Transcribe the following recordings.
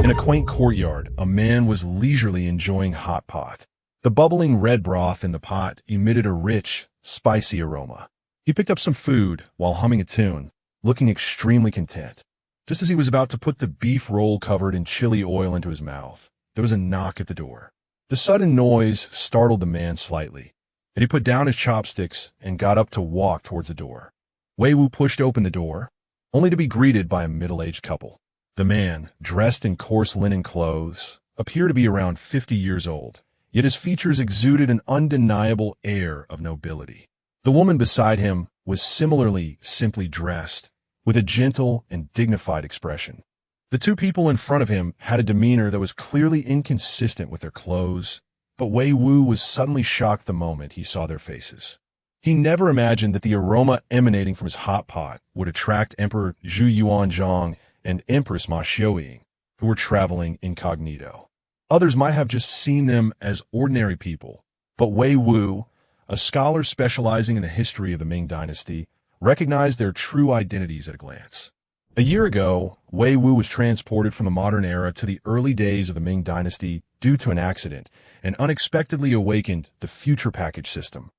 In a quaint courtyard, a man was leisurely enjoying hot pot. The bubbling red broth in the pot emitted a rich, spicy aroma. He picked up some food while humming a tune, looking extremely content. Just as he was about to put the beef roll covered in chili oil into his mouth, there was a knock at the door. The sudden noise startled the man slightly, and he put down his chopsticks and got up to walk towards the door. Wei Wu pushed open the door, only to be greeted by a middle-aged couple. The man, dressed in coarse linen clothes, appeared to be around 50 years old, yet his features exuded an undeniable air of nobility. The woman beside him was similarly simply dressed, with a gentle and dignified expression. The two people in front of him had a demeanor that was clearly inconsistent with their clothes, but Wei Wu was suddenly shocked the moment he saw their faces. He never imagined that the aroma emanating from his hot pot would attract Emperor Yuanzhang and Empress Ma Xiaoying, who were traveling incognito. Others might have just seen them as ordinary people, but Wei Wu, a scholar specializing in the history of the Ming Dynasty, recognized their true identities at a glance. A year ago, Wei Wu was transported from the modern era to the early days of the Ming Dynasty due to an accident and unexpectedly awakened the future package system.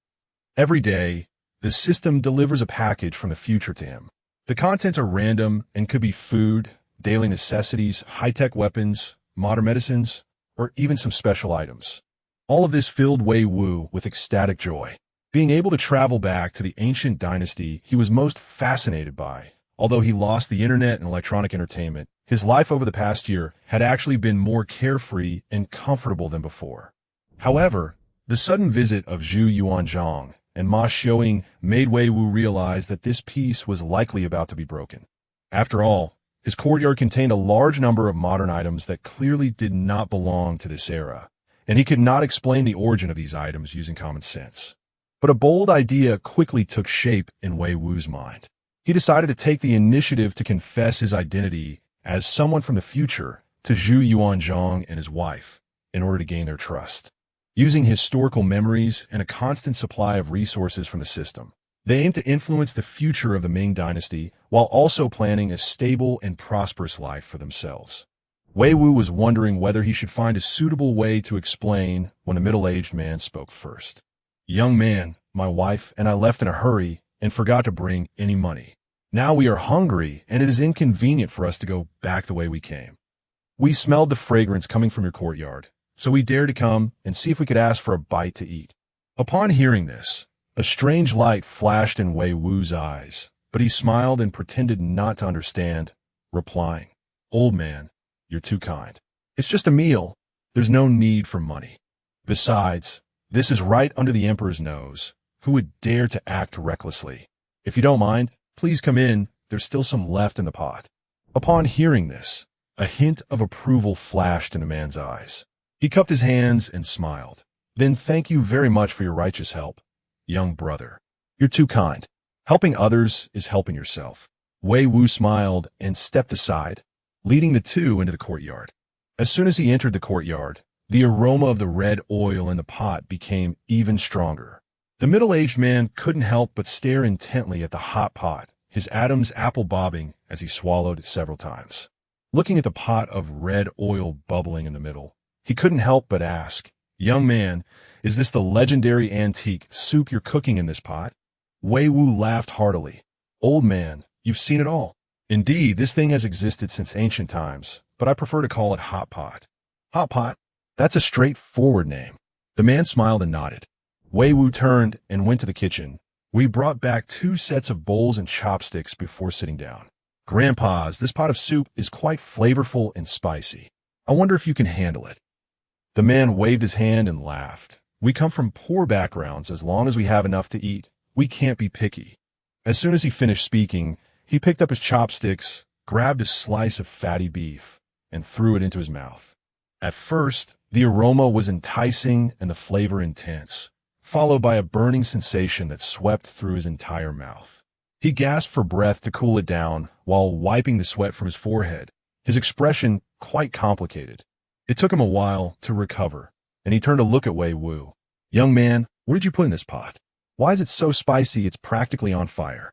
Every day, the system delivers a package from the future to him. The contents are random and could be food, daily necessities, high-tech weapons, modern medicines, or even some special items. All of this filled Wei Wu with ecstatic joy. Being able to travel back to the ancient dynasty he was most fascinated by. Although he lost the internet and electronic entertainment, his life over the past year had actually been more carefree and comfortable than before. However, the sudden visit of Zhu Yuanzhang and Ma Xiaoying made Wei Wu realize that this peace was likely about to be broken. After all, his courtyard contained a large number of modern items that clearly did not belong to this era, and he could not explain the origin of these items using common sense. But a bold idea quickly took shape in Wei Wu's mind. He decided to take the initiative to confess his identity as someone from the future to Zhu Yuanzhang and his wife in order to gain their trust. Using historical memories and a constant supply of resources from the system, they aimed to influence the future of the Ming Dynasty while also planning a stable and prosperous life for themselves. Wei Wu was wondering whether he should find a suitable way to explain when a middle-aged man spoke first. "Young man, my wife and I left in a hurry and forgot to bring any money. Now we are hungry and it is inconvenient for us to go back the way we came. We smelled the fragrance coming from your courtyard, so we dared to come and see if we could ask for a bite to eat." Upon hearing this, a strange light flashed in Wei Wu's eyes, but he smiled and pretended not to understand, replying, "Old man, you're too kind. It's just a meal. There's no need for money. Besides, this is right under the Emperor's nose. Who would dare to act recklessly? If you don't mind, please come in. There's still some left in the pot." Upon hearing this, a hint of approval flashed in the man's eyes. He cupped his hands and smiled. "Then thank you very much for your righteous help, young brother. You're too kind. Helping others is helping yourself." Wei Wu smiled and stepped aside, leading the two into the courtyard. As soon as he entered the courtyard, the aroma of the red oil in the pot became even stronger. The middle-aged man couldn't help but stare intently at the hot pot, his Adam's apple bobbing as he swallowed several times. Looking at the pot of red oil bubbling in the middle, he couldn't help but ask, "Young man, is this the legendary antique soup you're cooking in this pot?" Wei Wu laughed heartily. "Old man, you've seen it all. Indeed, this thing has existed since ancient times, but I prefer to call it hot pot." "Hot pot? That's a straightforward name." The man smiled and nodded. Wei Wu turned and went to the kitchen. We brought back 2 sets of bowls and chopsticks before sitting down. "Grandpa's, this pot of soup is quite flavorful and spicy. I wonder if you can handle it." The man waved his hand and laughed. "We come from poor backgrounds. As long as we have enough to eat, we can't be picky." As soon as he finished speaking, he picked up his chopsticks, grabbed a slice of fatty beef, and threw it into his mouth. At first, the aroma was enticing and the flavor intense, followed by a burning sensation that swept through his entire mouth. He gasped for breath to cool it down while wiping the sweat from his forehead, his expression quite complicated. It took him a while to recover, and he turned to look at Wei Wu. "Young man, what did you put in this pot? Why is it so spicy it's practically on fire?"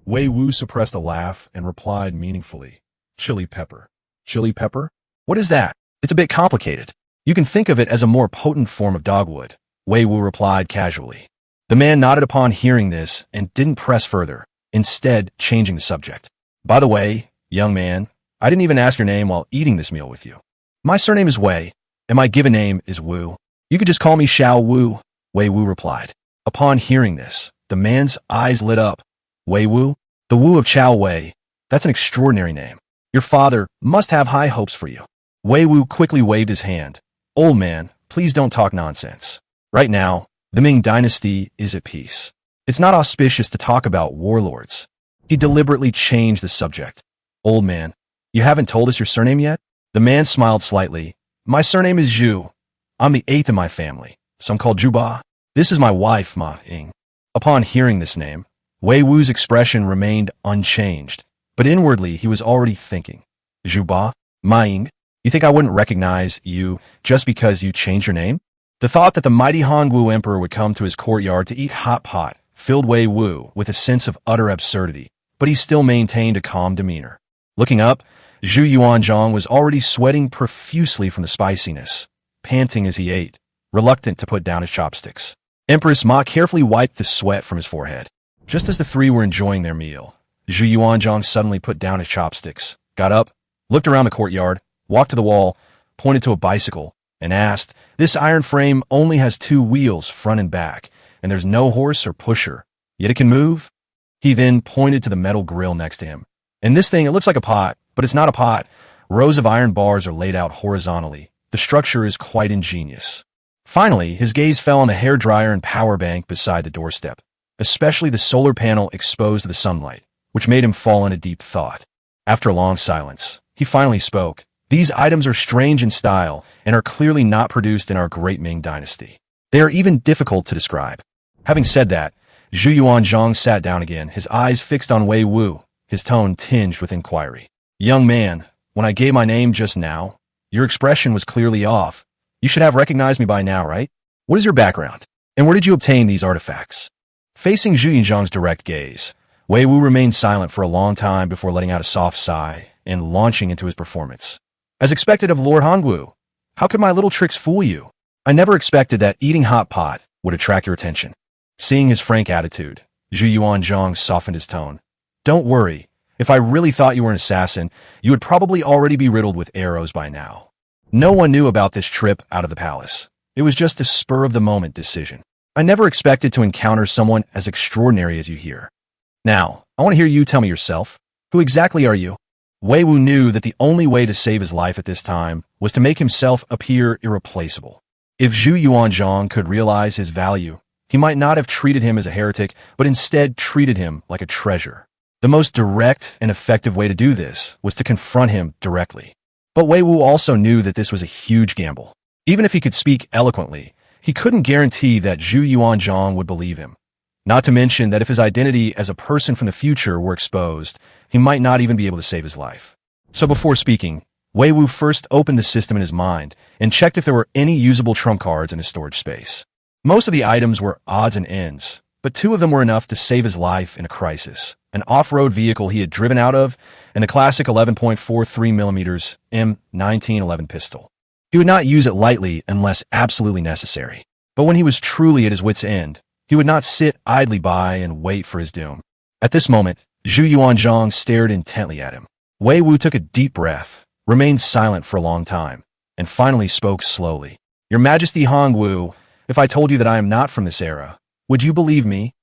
Wei Wu suppressed a laugh and replied meaningfully, "Chili pepper." "Chili pepper? What is that? It's a bit complicated. You can think of it as a more potent form of dogwood, Wei Wu replied casually. The man nodded upon hearing this and didn't press further, instead changing the subject. By the way, young man, I didn't even ask your name while eating this meal with you. My surname is Wei, and my given name is Wu. You could just call me Xiao Wu, Wei Wu replied. Upon hearing this, the man's eyes lit up. Wei Wu? The Wu of Chao Wei. That's an extraordinary name. Your father must have high hopes for you. Wei Wu quickly waved his hand. Old man, please don't talk nonsense. Right now, the Ming Dynasty is at peace. It's not auspicious to talk about warlords. He deliberately changed the subject. Old man, you haven't told us your surname yet? The man smiled slightly. My surname is Zhu. I'm the 8th in my family, so I'm called Zhuba. This is my wife, Ma Ying. Upon hearing this name, Wei Wu's expression remained unchanged, but inwardly he was already thinking, Zhuba, Ma Ying, you think I wouldn't recognize you just because you changed your name? The thought that the mighty Hongwu emperor would come to his courtyard to eat hot pot filled Wei Wu with a sense of utter absurdity, but he still maintained a calm demeanor. Looking up, Zhu Yuanzhang was already sweating profusely from the spiciness, panting as he ate, reluctant to put down his chopsticks. Empress Ma carefully wiped the sweat from his forehead. Just as the three were enjoying their meal, Zhu Yuanzhang suddenly put down his chopsticks, got up, looked around the courtyard, walked to the wall, pointed to a bicycle, and asked, This iron frame only has 2 wheels, front and back, and there's no horse or pusher, yet it can move? He then pointed to the metal grill next to him. And this thing, it looks like a pot, but it's not a pot. Rows of iron bars are laid out horizontally. The structure is quite ingenious. Finally, his gaze fell on the hairdryer and power bank beside the doorstep, especially the solar panel exposed to the sunlight, which made him fall into deep thought. After a long silence, he finally spoke. These items are strange in style and are clearly not produced in our great Ming Dynasty. They are even difficult to describe. Having said that, Zhu Yuanzhang sat down again, his eyes fixed on Wei Wu, his tone tinged with inquiry. Young man, when I gave my name just now, your expression was clearly off. You should have recognized me by now, right? What is your background? And where did you obtain these artifacts? Facing Zhu Yuanzhang's direct gaze, Wei Wu remained silent for a long time before letting out a soft sigh and launching into his performance. As expected of Lord Hongwu, how could my little tricks fool you? I never expected that eating hot pot would attract your attention. Seeing his frank attitude, Zhu Yuanzhang softened his tone. Don't worry. If I really thought you were an assassin, you would probably already be riddled with arrows by now. No one knew about this trip out of the palace. It was just a spur-of-the-moment decision. I never expected to encounter someone as extraordinary as you here. Now, I want to hear you tell me yourself. Who exactly are you? Wei Wu knew that the only way to save his life at this time was to make himself appear irreplaceable. If Zhu Yuanzhang could realize his value, he might not have treated him as a heretic, but instead treated him like a treasure. The most direct and effective way to do this was to confront him directly. But Wei Wu also knew that this was a huge gamble. Even if he could speak eloquently, he couldn't guarantee that Zhu Yuanzhang would believe him. Not to mention that if his identity as a person from the future were exposed, he might not even be able to save his life. So before speaking, Wei Wu first opened the system in his mind and checked if there were any usable trump cards in his storage space. Most of the items were odds and ends, but 2 of them were enough to save his life in a crisis. An off-road vehicle he had driven out of, and the classic 11.43mm M1911 pistol. He would not use it lightly unless absolutely necessary. But when he was truly at his wit's end, he would not sit idly by and wait for his doom. At this moment, Zhu Yuanzhang stared intently at him. Wei Wu took a deep breath, remained silent for a long time, and finally spoke slowly. Your Majesty Hongwu, if I told you that I am not from this era, would you believe me?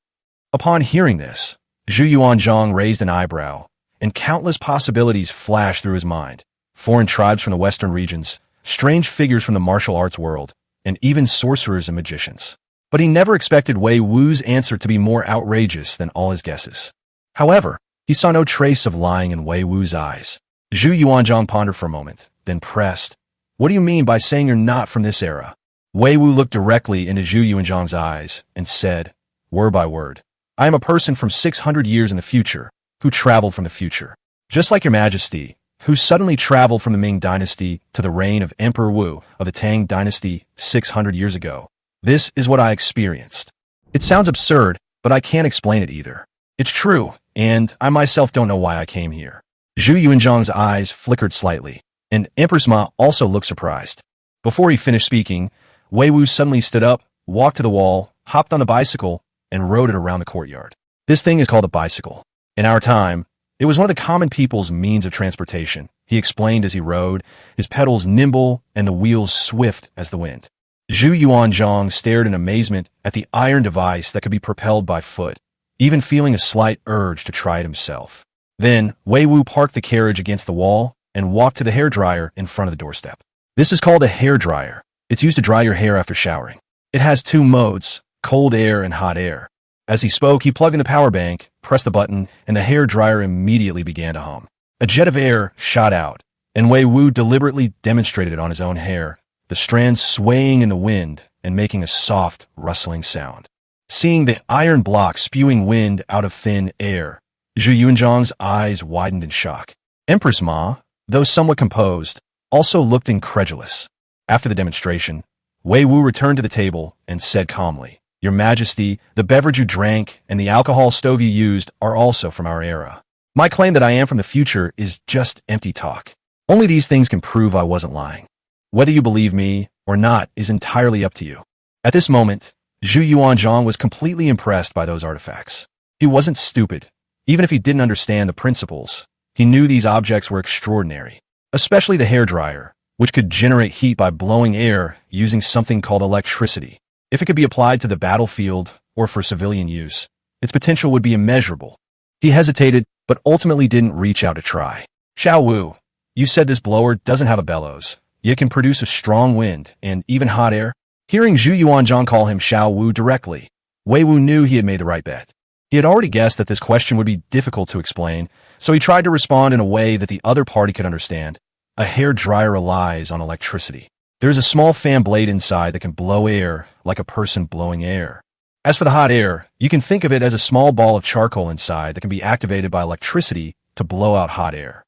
Upon hearing this, Zhu Yuanzhang raised an eyebrow, and countless possibilities flashed through his mind. Foreign tribes from the western regions, strange figures from the martial arts world, and even sorcerers and magicians. But he never expected Wei Wu's answer to be more outrageous than all his guesses. However, he saw no trace of lying in Wei Wu's eyes. Zhu Yuanzhang pondered for a moment, then pressed. What do you mean by saying you're not from this era? Wei Wu looked directly into Zhu Yuanzhang's eyes and said, word by word, I am a person from 600 years in the future, who traveled from the future. Just like your Majesty, who suddenly traveled from the Ming Dynasty to the reign of Emperor Wu of the Tang Dynasty 600 years ago. This is what I experienced. It sounds absurd, but I can't explain it either. It's true, and I myself don't know why I came here. Zhu Yuanzhang's eyes flickered slightly. And Empress Ma also looked surprised. Before he finished speaking, Wei Wu suddenly stood up, walked to the wall, hopped on the bicycle, and rode it around the courtyard. This thing is called a bicycle. In our time, it was one of the common people's means of transportation, he explained as he rode, his pedals nimble and the wheels swift as the wind. Yuanzhang stared in amazement at the iron device that could be propelled by foot, even feeling a slight urge to try it himself. Then, Wei Wu parked the carriage against the wall and walked to the hairdryer in front of the doorstep. This is called a hairdryer. It's used to dry your hair after showering. It has two modes, cold air and hot air. As he spoke, he plugged in the power bank, pressed the button, and the hairdryer immediately began to hum. A jet of air shot out, and Wei Wu deliberately demonstrated it on his own hair, the strands swaying in the wind and making a soft, rustling sound. Seeing the iron block spewing wind out of thin air, Yuanzhang's eyes widened in shock. Empress Ma, though somewhat composed, also looked incredulous. After the demonstration, Wei Wu returned to the table and said calmly, "Your Majesty, the beverage you drank and the alcohol stove you used are also from our era. My claim that I am from the future is just empty talk. Only these things can prove I wasn't lying. Whether you believe me or not is entirely up to you." At this moment, Yuanzhang was completely impressed by those artifacts. He wasn't stupid. Even if he didn't understand the principles, he knew these objects were extraordinary, especially the hairdryer, which could generate heat by blowing air using something called electricity. If it could be applied to the battlefield or for civilian use, its potential would be immeasurable. He hesitated, but ultimately didn't reach out to try. "Xiao Wu, you said this blower doesn't have a bellows, yet can produce a strong wind and even hot air?" Hearing Yuanzhang call him Xiao Wu directly, Wei Wu knew he had made the right bet. He had already guessed that this question would be difficult to explain, so he tried to respond in a way that the other party could understand. A hairdryer relies on electricity. There is a small fan blade inside that can blow air like a person blowing air. As for the hot air, you can think of it as a small ball of charcoal inside that can be activated by electricity to blow out hot air.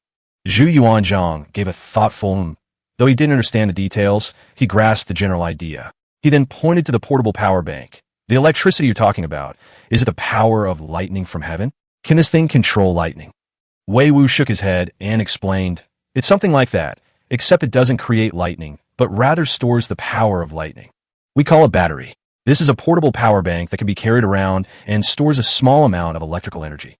Yuanzhang gave a thoughtful Though he didn't understand the details, he grasped the general idea. He then pointed to the portable power bank. "The electricity you're talking about, is it the power of lightning from heaven? Can this thing control lightning?" Wei Wu shook his head and explained, "It's something like that, except it doesn't create lightning, but rather stores the power of lightning. We call it battery. This is a portable power bank that can be carried around and stores a small amount of electrical energy."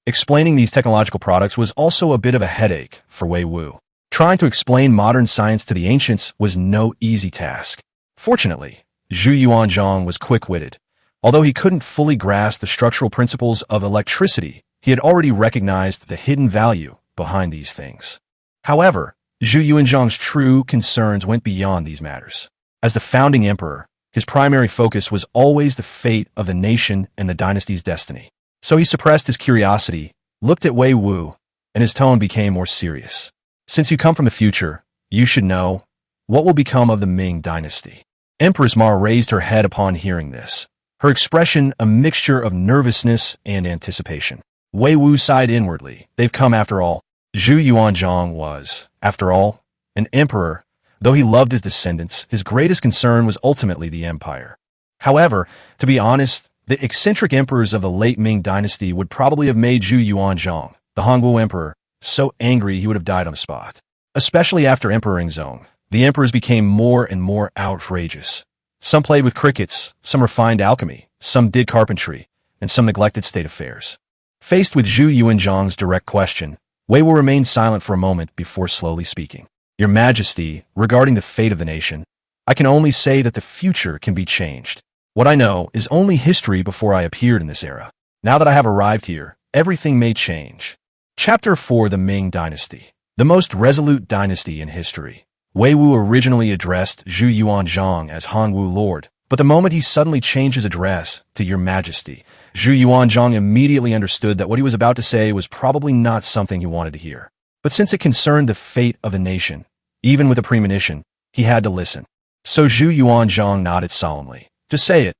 Explaining these technological products was also a bit of a headache for Wei Wu. Trying to explain modern science to the ancients was no easy task. Fortunately, Yuanzhang was quick-witted. Although he couldn't fully grasp the structural principles of electricity, he had already recognized the hidden value behind these things. However, Yuanzhang's true concerns went beyond these matters. As the founding emperor, his primary focus was always the fate of the nation and the dynasty's destiny. So he suppressed his curiosity, looked at Wei Wu, and his tone became more serious. "Since you come from the future, you should know what will become of the Ming Dynasty." Empress Ma raised her head upon hearing this, her expression a mixture of nervousness and anticipation. Wei Wu sighed inwardly. They've come after all. Yuanzhang was, after all, an emperor. Though he loved his descendants, his greatest concern was ultimately the empire. However, to be honest, the eccentric emperors of the late Ming Dynasty would probably have made Yuanzhang, the Hongwu emperor, so angry he would have died on the spot. Especially after Emperor Zong, the emperors became more and more outrageous. Some played with crickets, some refined alchemy, some did carpentry, and some neglected state affairs. Faced with Yuanzhang's direct question, Wei Wu remained silent for a moment before slowly speaking. "Your Majesty, regarding the fate of the nation, I can only say that the future can be changed. What I know is only history before I appeared in this era. Now that I have arrived here, everything may change." Chapter 4: The Ming Dynasty. The most resolute dynasty in history. Wei Wu originally addressed Yuanzhang as Hongwu Lord, but the moment he suddenly changed his address to Your Majesty, Yuanzhang immediately understood that what he was about to say was probably not something he wanted to hear. But since it concerned the fate of the nation, even with a premonition, he had to listen. So Yuanzhang nodded solemnly. "Just say it.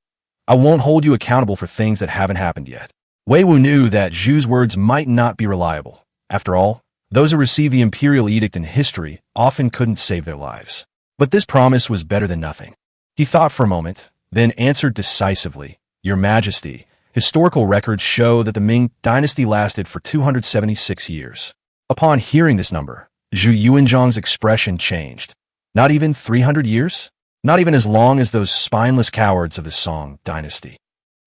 I won't hold you accountable for things that haven't happened yet." Wei Wu knew that Zhu's words might not be reliable. After all, those who received the imperial edict in history often couldn't save their lives. But this promise was better than nothing. He thought for a moment, then answered decisively, "Your Majesty, historical records show that the Ming Dynasty lasted for 276 years." Upon hearing this number, Zhu Yuanzhang's expression changed. Not even 300 years? Not even as long as those spineless cowards of the Song dynasty.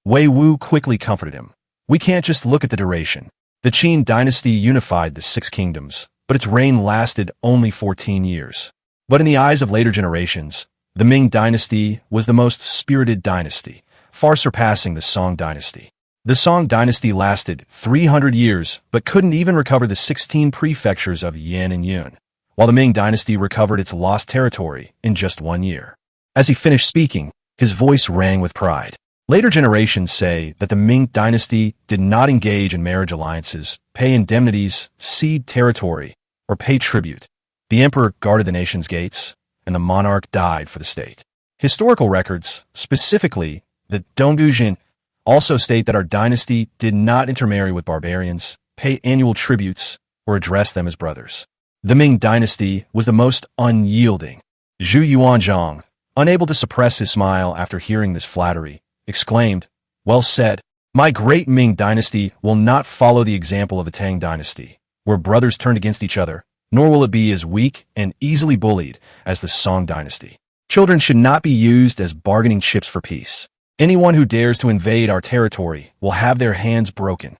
Wei Wu quickly comforted him. We can't just look at the duration. The Qin dynasty unified the six kingdoms, but its reign lasted only 14 years. But in the eyes of later generations, the Ming Dynasty was the most spirited dynasty, far surpassing the Song dynasty. The Song dynasty lasted 300 years, but couldn't even recover the 16 prefectures of Yan and Yun, while the Ming dynasty recovered its lost territory in just 1 year. As he finished speaking, his voice rang with pride. Later generations say that the Ming dynasty did not engage in marriage alliances, pay indemnities, cede territory, or pay tribute. The emperor guarded the nation's gates, and the monarch died for the state. Historical records, specifically the Dongjin, also state that our dynasty did not intermarry with barbarians, pay annual tributes, or address them as brothers. The Ming dynasty was the most unyielding. Zhu Yuanzhang, unable to suppress his smile after hearing this flattery, exclaimed, "Well said. My great Ming dynasty will not follow the example of the Tang dynasty, where brothers turned against each other, nor will it be as weak and easily bullied as the Song dynasty. Children should not be used as bargaining chips for peace. Anyone who dares to invade our territory will have their hands broken."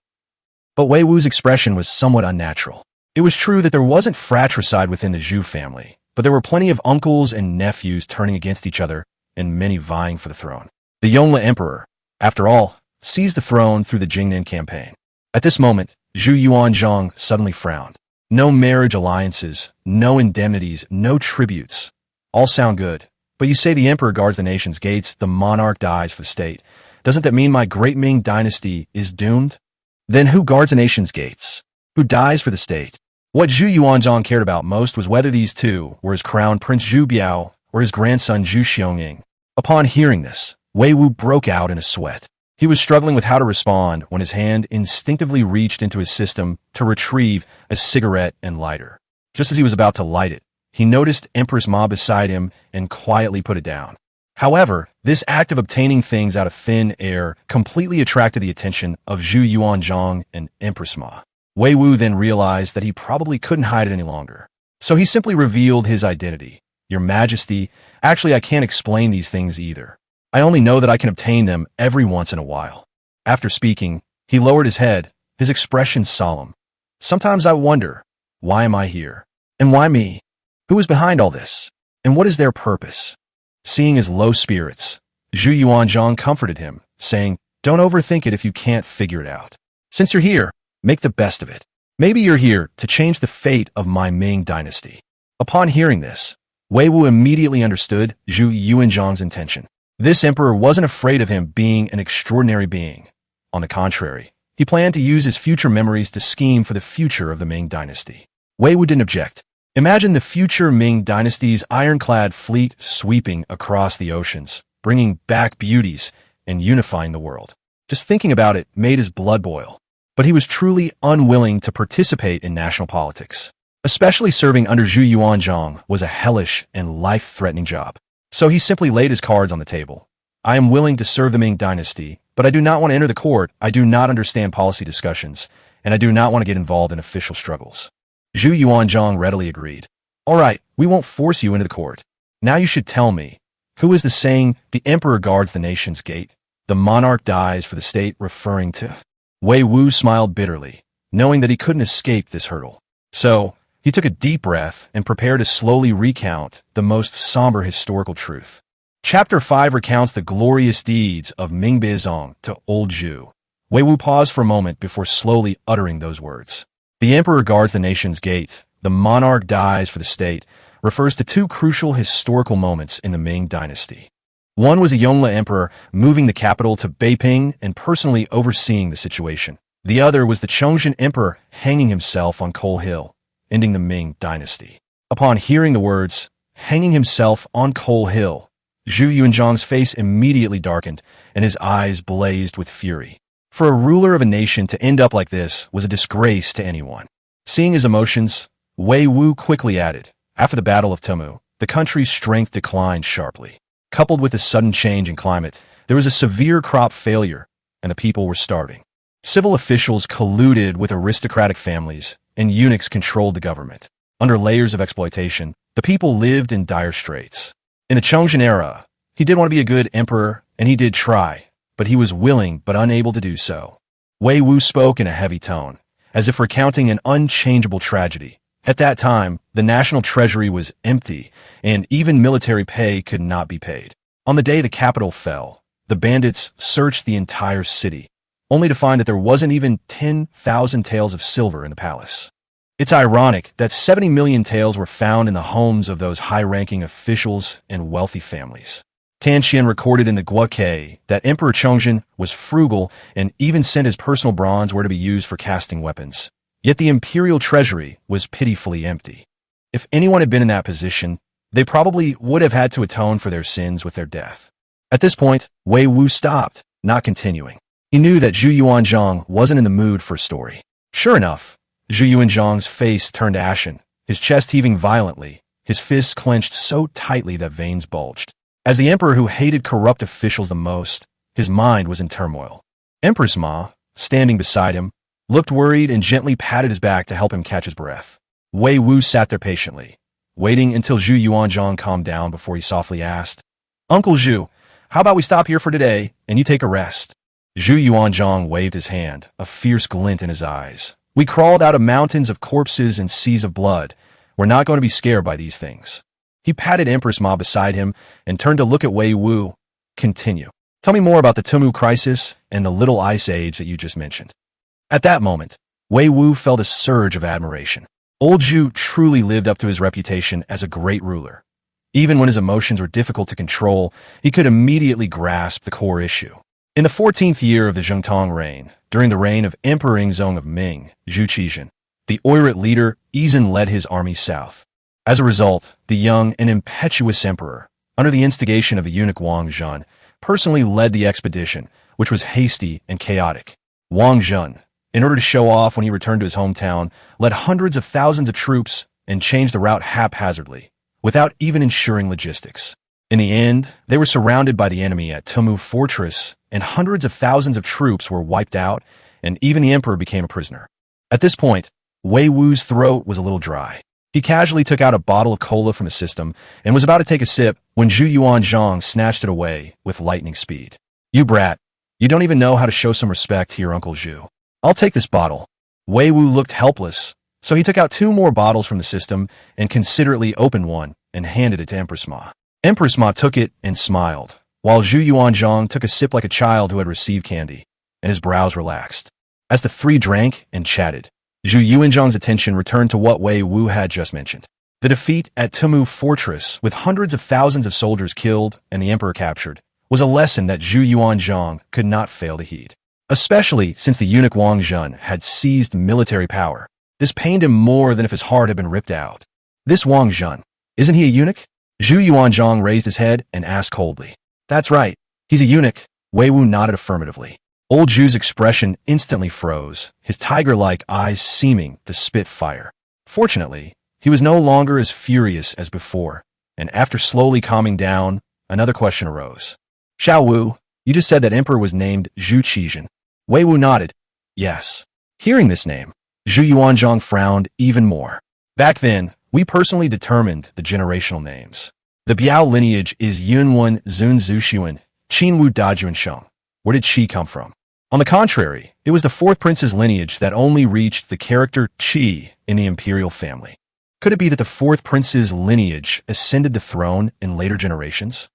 But Wei Wu's expression was somewhat unnatural. It was true that there wasn't fratricide within the Zhu family, but there were plenty of uncles and nephews turning against each other, and many vying for the throne. The Yongle emperor, after all, seized the throne through the Jingnan campaign. At this moment, Zhu Yuanzhang suddenly frowned. No marriage alliances, no indemnities, no tributes. All sound good, but you say the emperor guards the nation's gates, the monarch dies for the state. Doesn't that mean my great Ming dynasty is doomed? Then who guards the nation's gates? Who dies for the state? What Zhu Yuanzhang cared about most was whether these two were his crown Prince Zhu Biao or his grandson Zhu Xiongning. Upon hearing this, Wei Wu broke out in a sweat. He was struggling with how to respond when his hand instinctively reached into his system to retrieve a cigarette and lighter. Just as he was about to light it, he noticed Empress Ma beside him and quietly put it down. However, this act of obtaining things out of thin air completely attracted the attention of Zhu Yuanzhang and Empress Ma. Wei Wu then realized that he probably couldn't hide it any longer. So he simply revealed his identity. Your Majesty, actually I can't explain these things either. I only know that I can obtain them every once in a while. After speaking, he lowered his head, his expression solemn. Sometimes I wonder, why am I here? And why me? Who is behind all this? And what is their purpose? Seeing his low spirits, Zhu Yuanzhang comforted him, saying, don't overthink it if you can't figure it out. Since you're here, make the best of it. Maybe you're here to change the fate of my Ming dynasty. Upon hearing this, Wei Wu immediately understood Zhu Yuanzhang's intention. This emperor wasn't afraid of him being an extraordinary being. On the contrary, he planned to use his future memories to scheme for the future of the Ming dynasty. Wei Wu didn't object. Imagine the future Ming dynasty's ironclad fleet sweeping across the oceans, bringing back beauties and unifying the world. Just thinking about it made his blood boil. But he was truly unwilling to participate in national politics. Especially serving under Zhu Yuanzhang was a hellish and life-threatening job. So he simply laid his cards on the table. I am willing to serve the Ming dynasty, but I do not want to enter the court, I do not understand policy discussions, and I do not want to get involved in official struggles. Zhu Yuanzhang readily agreed. All right, we won't force you into the court. Now you should tell me, who is the saying, the emperor guards the nation's gate, the monarch dies for the state referring to? Wei Wu smiled bitterly, knowing that he couldn't escape this hurdle. So, he took a deep breath and prepared to slowly recount the most somber historical truth. Chapter 5 recounts the glorious deeds of Ming Bizong to old Zhu. Wei Wu paused for a moment before slowly uttering those words. The emperor guards the nation's gate, the monarch dies for the state, refers to two crucial historical moments in the Ming dynasty. One was a Yongle emperor moving the capital to Beiping and personally overseeing the situation. The other was the Chongzhen emperor hanging himself on Coal Hill, ending the Ming dynasty. Upon hearing the words, hanging himself on Coal Hill, Zhu Yuanzhang's face immediately darkened and his eyes blazed with fury. For a ruler of a nation to end up like this was a disgrace to anyone. Seeing his emotions, Wei Wu quickly added, after the Battle of Temu, the country's strength declined sharply. Coupled with a sudden change in climate, there was a severe crop failure, and the people were starving. Civil officials colluded with aristocratic families, and eunuchs controlled the government. Under layers of exploitation, the people lived in dire straits. In the Chongzhen era, he did want to be a good emperor, and he did try, but he was willing but unable to do so. Wei Wu spoke in a heavy tone, as if recounting an unchangeable tragedy. At that time, the national treasury was empty, and even military pay could not be paid. On the day the capital fell, the bandits searched the entire city, only to find that there wasn't even 10,000 taels of silver in the palace. It's ironic that 70 million taels were found in the homes of those high-ranking officials and wealthy families. Tan Xian recorded in the Guokei that Emperor Chongzhen was frugal and even sent his personal bronze where to be used for casting weapons. Yet the imperial treasury was pitifully empty. If anyone had been in that position, they probably would have had to atone for their sins with their death. At this point, Wei Wu stopped, not continuing. He knew that Zhu Yuanzhang wasn't in the mood for a story. Sure enough, Zhu Yuanzhang's face turned ashen, his chest heaving violently, his fists clenched so tightly that veins bulged. As the emperor who hated corrupt officials the most, his mind was in turmoil. Empress Ma, standing beside him, looked worried and gently patted his back to help him catch his breath. Wei Wu sat there patiently, waiting until Zhu Yuanzhang calmed down before he softly asked, "Uncle Zhu, how about we stop here for today and you take a rest?" Zhu Yuanzhang waved his hand, a fierce glint in his eyes. "We crawled out of mountains of corpses and seas of blood. We're not going to be scared by these things." He patted Empress Ma beside him and turned to look at Wei Wu. "Continue. Tell me more about the Tumu crisis and the Little Ice Age that you just mentioned." At that moment, Wei Wu felt a surge of admiration. Old Zhu truly lived up to his reputation as a great ruler. Even when his emotions were difficult to control, he could immediately grasp the core issue. In the 14th year of the Zhengtong reign, during the reign of Emperor Yingzong of Ming, Zhu Qizhen, the Oirat leader Yizhen led his army south. As a result, the young and impetuous emperor, under the instigation of the eunuch Wang Zhen, personally led the expedition, which was hasty and chaotic. Wang Zhen, in order to show off when he returned to his hometown, led hundreds of thousands of troops and changed the route haphazardly, without even ensuring logistics. In the end, they were surrounded by the enemy at Tumu Fortress, and hundreds of thousands of troops were wiped out, and even the emperor became a prisoner. At this point, Wei Wu's throat was a little dry. He casually took out a bottle of cola from his system and was about to take a sip when Zhu Yuanzhang snatched it away with lightning speed. "You brat, you don't even know how to show some respect to your Uncle Zhu. I'll take this bottle." Wei Wu looked helpless, so he took out 2 more bottles from the system and considerately opened one and handed it to Empress Ma. Empress Ma took it and smiled, while Zhu Yuanzhang took a sip like a child who had received candy, and his brows relaxed. As the 3 drank and chatted, Zhu Yuanzhang's attention returned to what Wei Wu had just mentioned. The defeat at Tumu Fortress, with hundreds of thousands of soldiers killed and the emperor captured, was a lesson that Zhu Yuanzhang could not fail to heed. Especially since the eunuch Wang Zhen had seized military power. This pained him more than if his heart had been ripped out. "This Wang Zhen, isn't he a eunuch?" Zhu Yuanzhang raised his head and asked coldly. "That's right, he's a eunuch." Wei Wu nodded affirmatively. Old Zhu's expression instantly froze, his tiger-like eyes seeming to spit fire. Fortunately, he was no longer as furious as before, and after slowly calming down, another question arose. "Xiao Wu, you just said that emperor was named Zhu Qizhen." Wei Wu nodded. "Yes." Hearing this name, Zhu Yuanzhang frowned even more. "Back then, we personally determined the generational names. The Biao lineage is Yunwen Zun Zushuan, Qinwu Dajuan Sheng. Where did Qi come from?" On the contrary, it was the 4th prince's lineage that only reached the character Qi in the imperial family. Could it be that the 4th prince's lineage ascended the throne in later generations?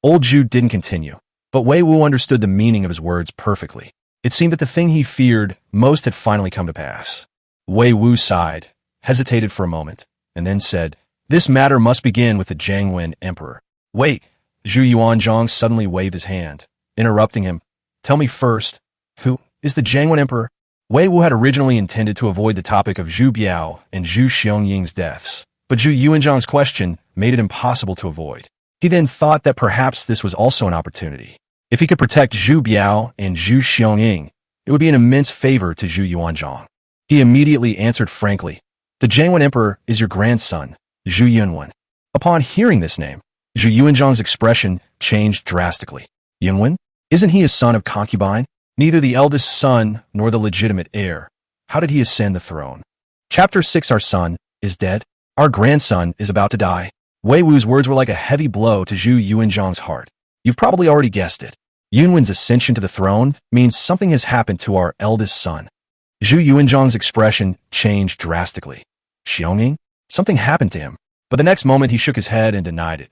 Old Zhu didn't continue, but Wei Wu understood the meaning of his words perfectly. It seemed that the thing he feared most had finally come to pass. Wei Wu sighed, hesitated for a moment, and then said, "This matter must begin with the Jiangwen emperor." "Wait," Zhu Yuanzhang suddenly waved his hand, interrupting him. "Tell me first, who is the Jiangwen emperor?" Wei Wu had originally intended to avoid the topic of Zhu Biao and Zhu Xiangying's deaths, but Zhu Yuanzhang's question made it impossible to avoid. He then thought that perhaps this was also an opportunity. If he could protect Zhu Biao and Zhu Xiangying, it would be an immense favor to Zhu Yuanzhang. He immediately answered frankly, "The Jiangwen emperor is your grandson, Zhu Yunwen." Upon hearing this name, Zhu Yuanzhang's expression changed drastically. "Yunwen? Isn't he a son of concubine? Neither the eldest son nor the legitimate heir. How did he ascend the throne?" Chapter 6. Our son is dead. Our grandson is about to die. Wei Wu's words were like a heavy blow to Zhu Yuanzhang's heart. You've probably already guessed it. Yunwen's ascension to the throne means something has happened to our eldest son. Zhu Yuanzhang's expression changed drastically. Xiongning? Something happened to him. But the next moment he shook his head and denied it.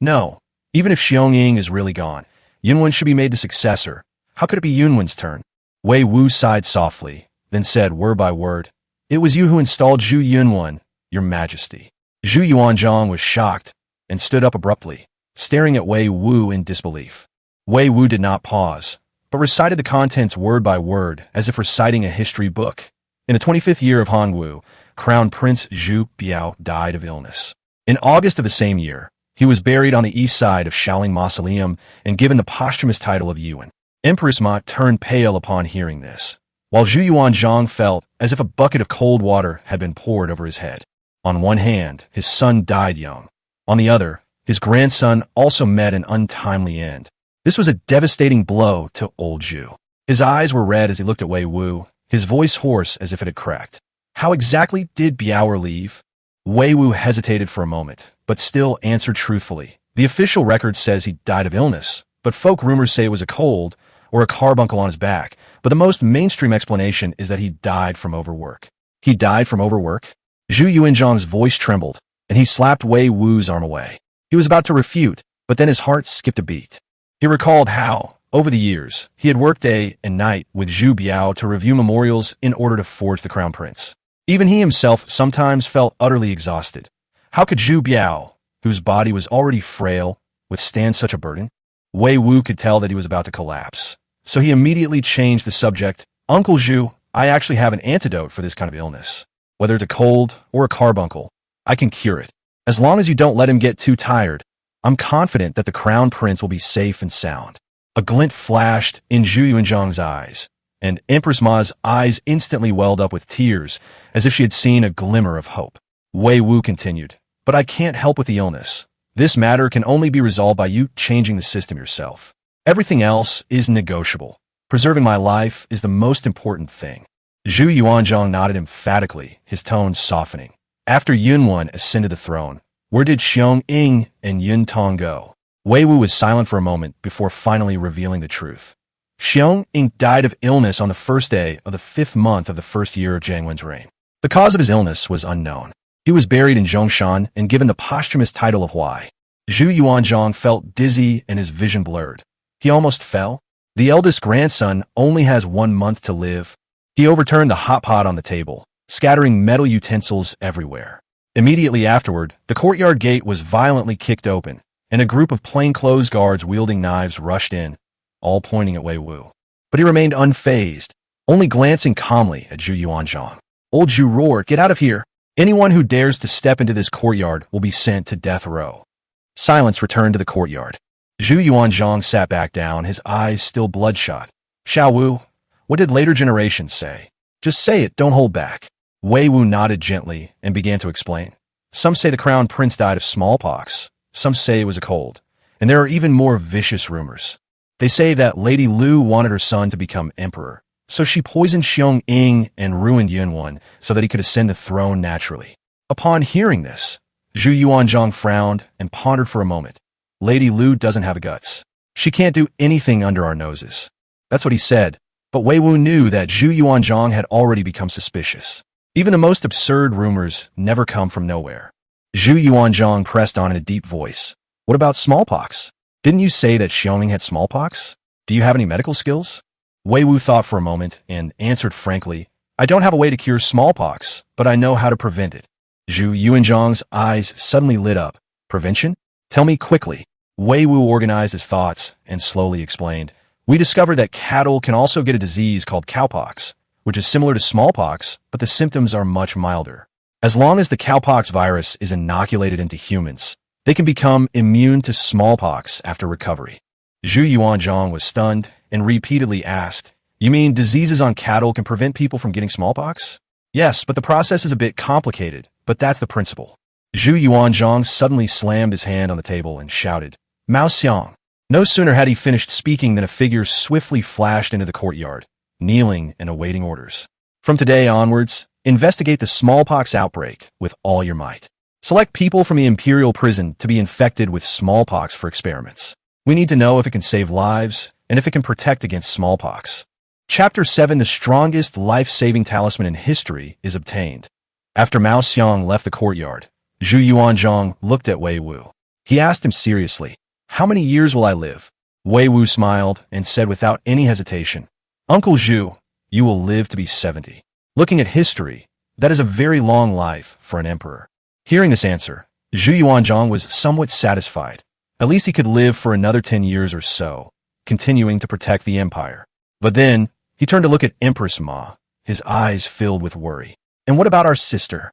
No, even if Xiongning is really gone, Yunwen should be made the successor. How could it be Yunwen's turn? Wei Wu sighed softly, then said word by word, "It was you who installed Zhu Yunwen, Your Majesty." Zhu Yuanzhang was shocked and stood up abruptly, staring at Wei Wu in disbelief. Wei Wu did not pause, but recited the contents word by word as if reciting a history book. In the 25th year of Hongwu, Crown Prince Zhu Biao died of illness. In August of the same year, he was buried on the east side of Shaoling Mausoleum and given the posthumous title of Yuan. Empress Ma turned pale upon hearing this, while Zhu Yuanzhang felt as if a bucket of cold water had been poured over his head. On one hand, his son died young. On the other, his grandson also met an untimely end. This was a devastating blow to old Zhu. His eyes were red as he looked at Wei Wu, his voice hoarse as if it had cracked. How exactly did Biao leave? Wei Wu hesitated for a moment, but still answered truthfully. The official record says he died of illness, but folk rumors say it was a cold or a carbuncle on his back. But the most mainstream explanation is that he died from overwork. He died from overwork? Zhu Yuanzhang's voice trembled, and he slapped Wei Wu's arm away. He was about to refute, but then his heart skipped a beat. He recalled how, over the years, he had worked day and night with Zhu Biao to review memorials in order to forge the crown prince. Even he himself sometimes felt utterly exhausted. How could Zhu Biao, whose body was already frail, withstand such a burden? Wei Wu could tell that he was about to collapse, so he immediately changed the subject. "Uncle Zhu, I actually have an antidote for this kind of illness. Whether it's a cold or a carbuncle, I can cure it. As long as you don't let him get too tired, I'm confident that the crown prince will be safe and sound." A glint flashed in Zhu Yuanzhang's eyes, and Empress Ma's eyes instantly welled up with tears, as if she had seen a glimmer of hope. Wei Wu continued, "But I can't help with the illness. This matter can only be resolved by you changing the system yourself. Everything else is negotiable. Preserving my life is the most important thing." Zhu Yuanzhang nodded emphatically, his tone softening. After Yunwen ascended the throne, where did Xiongning and Yuntong go? Wei Wu was silent for a moment before finally revealing the truth. Xiongning died of illness on the first day of the 5th month of the first year of Jiang Wen's reign. The cause of his illness was unknown. He was buried in Zhongshan and given the posthumous title of Huai. Zhu Yuanzhang felt dizzy and his vision blurred. He almost fell. The eldest grandson only has 1 month to live. He overturned the hot pot on the table, scattering metal utensils everywhere. Immediately afterward, the courtyard gate was violently kicked open, and a group of plainclothes guards wielding knives rushed in, all pointing at Wei Wu. But he remained unfazed, only glancing calmly at Zhu Yuanzhang. Old Zhu roared, "Get out of here! Anyone who dares to step into this courtyard will be sent to death row." Silence returned to the courtyard. Zhu Yuanzhang sat back down, his eyes still bloodshot. "Xiao Wu, what did later generations say? Just say it, don't hold back." Wei Wu nodded gently and began to explain. "Some say the crown prince died of smallpox. Some say it was a cold. And there are even more vicious rumors. They say that Lady Lu wanted her son to become emperor, so she poisoned Xiongning and ruined Yunwen so that he could ascend the throne naturally." Upon hearing this, Zhu Yuanzhang frowned and pondered for a moment. "Lady Lu doesn't have the guts. She can't do anything under our noses." That's what he said, but Wei Wu knew that Zhu Yuanzhang had already become suspicious. Even the most absurd rumors never come from nowhere. Zhu Yuanzhang pressed on in a deep voice. "What about smallpox? Didn't you say that Xiongning had smallpox? Do you have any medical skills?" Wei Wu thought for a moment and answered frankly, "I don't have a way to cure smallpox, but I know how to prevent it." Zhu Yuanzhang's eyes suddenly lit up. "Prevention? Tell me quickly." Wei Wu organized his thoughts and slowly explained. "We discovered that cattle can also get a disease called cowpox, which is similar to smallpox, but the symptoms are much milder. As long as the cowpox virus is inoculated into humans, they can become immune to smallpox after recovery." Zhu Yuanzhang was stunned and repeatedly asked, "You mean diseases on cattle can prevent people from getting smallpox?" "Yes, but the process is a bit complicated, but that's the principle." Zhu Yuanzhang suddenly slammed his hand on the table and shouted, "Mao Xiang!" No sooner had he finished speaking than a figure swiftly flashed into the courtyard, kneeling and awaiting orders. "From today onwards, investigate the smallpox outbreak with all your might. Select people from the imperial prison to be infected with smallpox for experiments. We need to know if it can save lives and if it can protect against smallpox. Chapter 7: The strongest life-saving talisman in history is obtained. After Mao Xiang left the courtyard, Zhu Yuanzhang looked at Wei Wu. He asked him seriously, "How many years will I live?" Wei Wu smiled and said without any hesitation, "Uncle Zhu, you will live to be 70. Looking at history, that is a very long life for an emperor." Hearing this answer, Zhu Yuanzhang was somewhat satisfied. At least he could live for another 10 years or so, continuing to protect the empire. But then, he turned to look at Empress Ma, his eyes filled with worry. "And what about our sister?"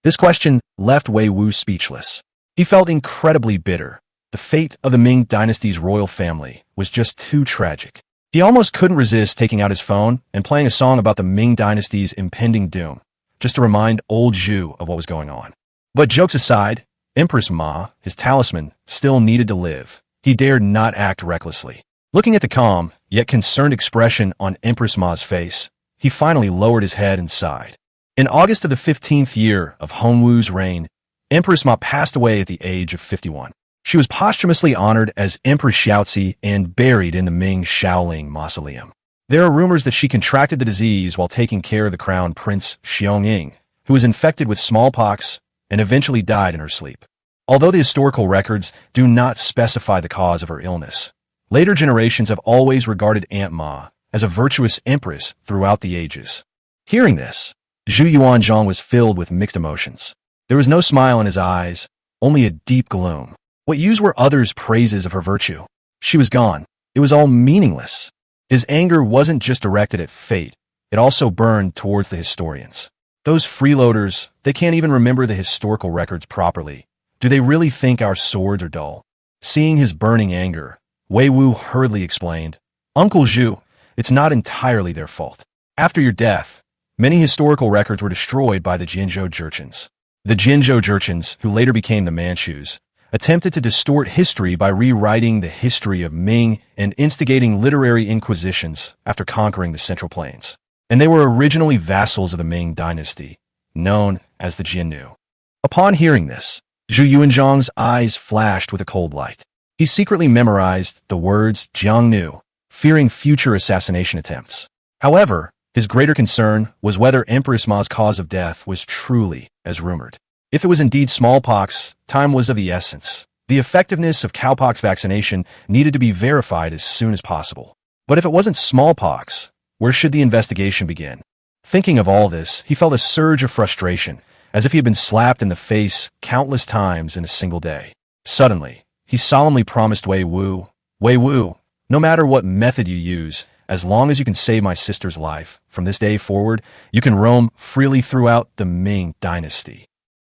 This question left Wei Wu speechless. He felt incredibly bitter. The fate of the Ming Dynasty's royal family was just too tragic. He almost couldn't resist taking out his phone and playing a song about the Ming Dynasty's impending doom, just to remind old Zhu of what was going on. But jokes aside, Empress Ma, his talisman, still needed to live. He dared not act recklessly. Looking at the calm, yet concerned expression on Empress Ma's face, he finally lowered his head and sighed. In August of the 15th year of Hongwu's reign, Empress Ma passed away at the age of 51. She was posthumously honored as Empress Xiaozi and buried in the Ming Shaoling Mausoleum. There are rumors that she contracted the disease while taking care of the crown prince Xiongning, who was infected with smallpox and eventually died in her sleep. Although the historical records do not specify the cause of her illness, later generations have always regarded Aunt Ma as a virtuous empress throughout the ages. Hearing this, Zhu Yuanzhang was filled with mixed emotions. There was no smile in his eyes, only a deep gloom. What use were others' praises of her virtue? She was gone. It was all meaningless. His anger wasn't just directed at fate, it also burned towards the historians. Those freeloaders, they can't even remember the historical records properly. Do they really think our swords are dull? Seeing his burning anger, Wei Wu hurriedly explained, "Uncle Zhu, it's not entirely their fault. After your death, many historical records were destroyed by the Jinzhou Jurchens. The Jinzhou Jurchens, who later became the Manchus, attempted to distort history by rewriting the history of Ming and instigating literary inquisitions after conquering the Central Plains. And they were originally vassals of the Ming Dynasty, known as the Jinnu." Upon hearing this, Zhu Yuanzhang's eyes flashed with a cold light. He secretly memorized the words Jiangnu, fearing future assassination attempts. However, his greater concern was whether Empress Ma's cause of death was truly as rumored. If it was indeed smallpox, time was of the essence. The effectiveness of cowpox vaccination needed to be verified as soon as possible. But if it wasn't smallpox, where should the investigation begin? Thinking of all this, he felt a surge of frustration, as if he had been slapped in the face countless times in a single day. Suddenly, he solemnly promised Wei Wu, "Wei Wu, no matter what method you use, as long as you can save my sister's life, from this day forward, you can roam freely throughout the Ming Dynasty."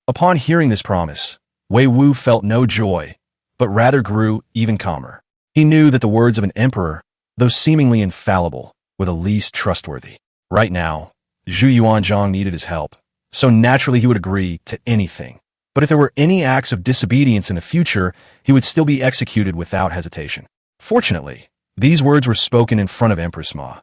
Upon hearing this promise, Wei Wu felt no joy, but rather grew even calmer. He knew that the words of an emperor, though seemingly infallible, were the least trustworthy. Right now, Zhu Yuanzhang needed his help, so naturally he would agree to anything. But if there were any acts of disobedience in the future, he would still be executed without hesitation. Fortunately, these words were spoken in front of Empress Ma.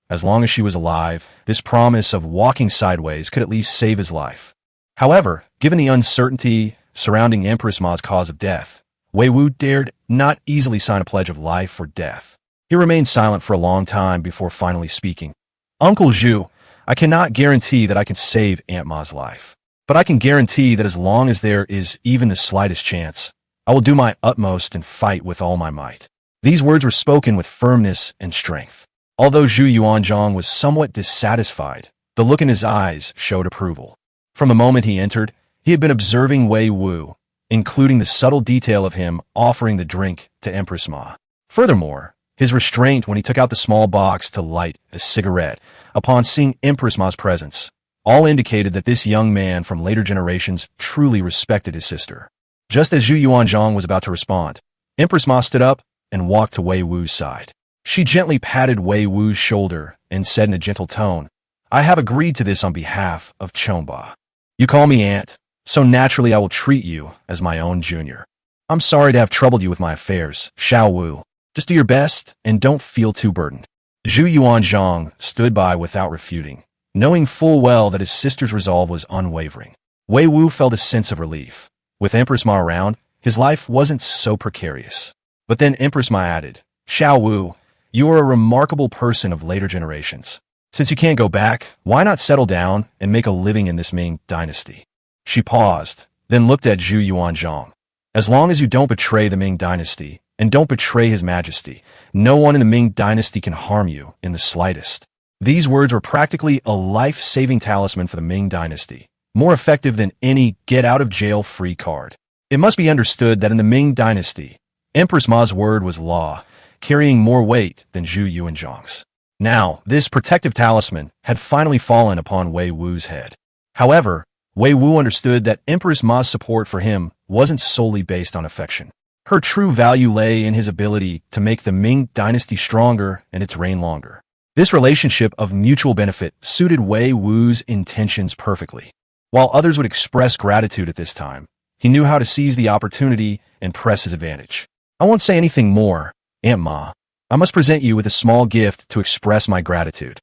As long as she was alive, this promise of walking sideways could at least save his life. However, given the uncertainty surrounding Empress Ma's cause of death, Wei Wu dared not easily sign a pledge of life or death. He remained silent for a long time before finally speaking. "Uncle Zhu, I cannot guarantee that I can save Aunt Ma's life. But I can guarantee that as long as there is even the slightest chance, I will do my utmost and fight with all my might." These words were spoken with firmness and strength. Although Zhu Yuanzhang was somewhat dissatisfied, the look in his eyes showed approval. From the moment he entered, he had been observing Wei Wu, including the subtle detail of him offering the drink to Empress Ma. Furthermore, his restraint when he took out the small box to light a cigarette upon seeing Empress Ma's presence, all indicated that this young man from later generations truly respected his sister. Just as Zhu Yuanzhang was about to respond, Empress Ma stood up and walked to Wei Wu's side. She gently patted Wei Wu's shoulder and said in a gentle tone, "I have agreed to this on behalf of Chongba. You call me aunt, so naturally I will treat you as my own junior. I'm sorry to have troubled you with my affairs, Xiao Wu. Just do your best and don't feel too burdened." Zhu Yuanzhang stood by without refuting, knowing full well that his sister's resolve was unwavering. Wei Wu felt a sense of relief. With Empress Ma around, his life wasn't so precarious. But then Empress Ma added, Xiao Wu, you are a remarkable person of later generations. Since you can't go back, why not settle down and make a living in this Ming Dynasty? She paused, then looked at Zhu Yuanzhang. As long as you don't betray the Ming Dynasty, and don't betray His Majesty, no one in the Ming Dynasty can harm you in the slightest. These words were practically a life-saving talisman for the Ming Dynasty, more effective than any get-out-of-jail-free card. It must be understood that in the Ming Dynasty, Empress Ma's word was law, carrying more weight than Zhu Yuanzhang's. Now, this protective talisman had finally fallen upon Wei Wu's head. However, Wei Wu understood that Empress Ma's support for him wasn't solely based on affection. Her true value lay in his ability to make the Ming Dynasty stronger and its reign longer. This relationship of mutual benefit suited Wei Wu's intentions perfectly. While others would express gratitude at this time, he knew how to seize the opportunity and press his advantage. I won't say anything more, Aunt Ma. I must present you with a small gift to express my gratitude.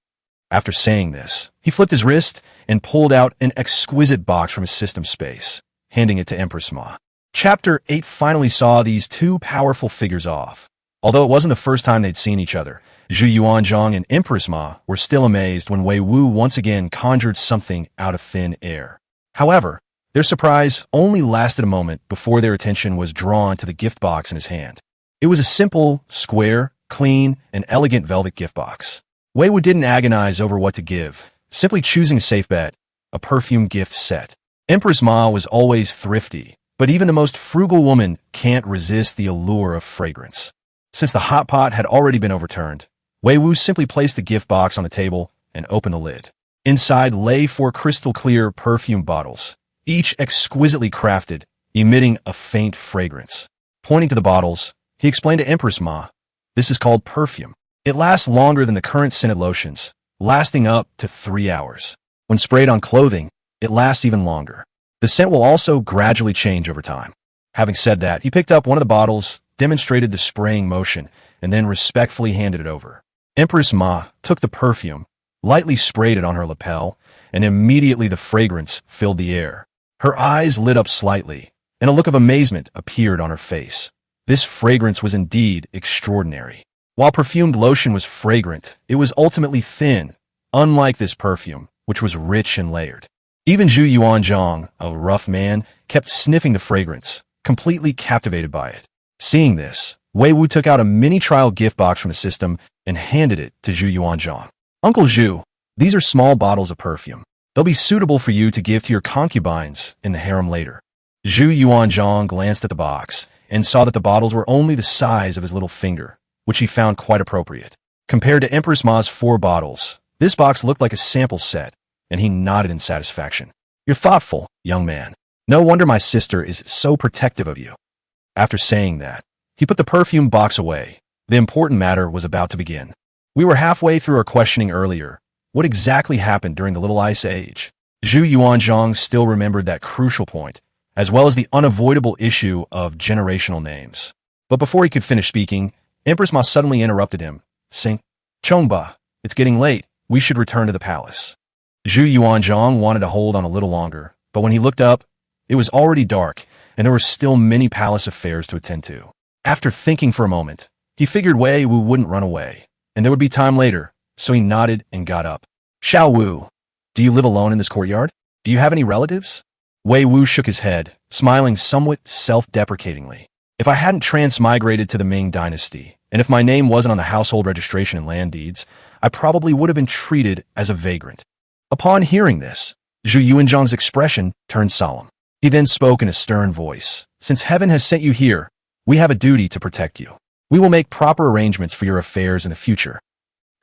After saying this, he flipped his wrist and pulled out an exquisite box from his system space, handing it to Empress Ma. Chapter 8 finally saw these two powerful figures off. Although it wasn't the first time they'd seen each other, Zhu Yuanzhang and Empress Ma were still amazed when Wei Wu once again conjured something out of thin air. However, their surprise only lasted a moment before their attention was drawn to the gift box in his hand. It was a simple, square, clean, and elegant velvet gift box. Wei Wu didn't agonize over what to give, simply choosing a safe bet, a perfume gift set. Empress Ma was always thrifty, but even the most frugal woman can't resist the allure of fragrance. Since the hot pot had already been overturned, Wei Wu simply placed the gift box on the table and opened the lid. Inside lay 4 crystal-clear perfume bottles, each exquisitely crafted, emitting a faint fragrance. Pointing to the bottles, he explained to Empress Ma, "This is called perfume. It lasts longer than the current scented lotions, lasting up to 3 hours. When sprayed on clothing, it lasts even longer. The scent will also gradually change over time." Having said that, he picked up one of the bottles, demonstrated the spraying motion, and then respectfully handed it over. Empress Ma took the perfume, lightly sprayed it on her lapel, and immediately the fragrance filled the air. Her eyes lit up slightly, and a look of amazement appeared on her face. This fragrance was indeed extraordinary. While perfumed lotion was fragrant, it was ultimately thin, unlike this perfume, which was rich and layered. Even Zhu Yuanzhang, a rough man, kept sniffing the fragrance, completely captivated by it. Seeing this, Wei Wu took out a mini-trial gift box from the system and handed it to Zhu Yuanzhang. "Uncle Zhu, these are small bottles of perfume. They'll be suitable for you to give to your concubines in the harem later." Zhu Yuanzhang glanced at the box and saw that the bottles were only the size of his little finger, which he found quite appropriate. Compared to Empress Ma's 4 bottles, this box looked like a sample set, and he nodded in satisfaction. "You're thoughtful, young man. No wonder my sister is so protective of you." After saying that, he put the perfume box away. The important matter was about to begin. We were halfway through our questioning earlier. What exactly happened during the Little Ice Age? Zhu Yuanzhang still remembered that crucial point, as well as the unavoidable issue of generational names. But before he could finish speaking, Empress Ma suddenly interrupted him, saying, "Chongba, it's getting late. We should return to the palace." Zhu Yuanzhang wanted to hold on a little longer, but when he looked up, it was already dark, and there were still many palace affairs to attend to. After thinking for a moment, he figured Wei Wu wouldn't run away, and there would be time later, so he nodded and got up. "Xiao Wu, do you live alone in this courtyard? Do you have any relatives?" Wei Wu shook his head, smiling somewhat self-deprecatingly. "If I hadn't transmigrated to the Ming Dynasty, and if my name wasn't on the household registration and land deeds, I probably would have been treated as a vagrant." Upon hearing this, Zhu Yuanzhang's expression turned solemn. He then spoke in a stern voice, "Since heaven has sent you here, we have a duty to protect you. We will make proper arrangements for your affairs in the future."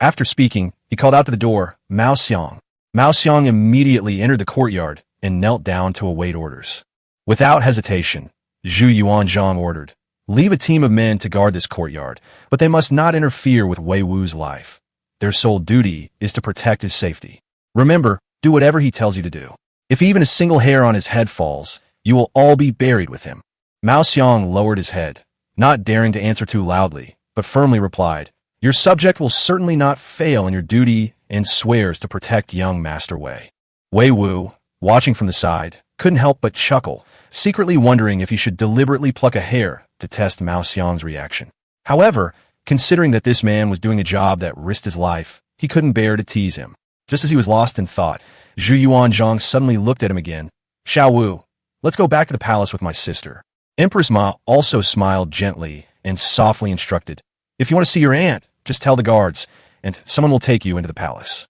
After speaking, he called out to the door, "Mao Xiang." Mao Xiang immediately entered the courtyard and knelt down to await orders. Without hesitation, Zhu Yuanzhang ordered, "Leave a team of men to guard this courtyard, but they must not interfere with Wei Wu's life. Their sole duty is to protect his safety. Remember, do whatever he tells you to do. If even a single hair on his head falls, you will all be buried with him." Mao Xiang lowered his head, not daring to answer too loudly, but firmly replied, "Your subject will certainly not fail in your duty and swears to protect young Master Wei." Wei Wu, watching from the side, couldn't help but chuckle, secretly wondering if he should deliberately pluck a hair to test Mao Xiang's reaction. However, considering that this man was doing a job that risked his life, he couldn't bear to tease him. Just as he was lost in thought, Zhu Yuanzhang suddenly looked at him again. "Xiao Wu, let's go back to the palace with my sister." Empress Ma also smiled gently and softly instructed, "If you want to see your aunt, just tell the guards, and someone will take you into the palace."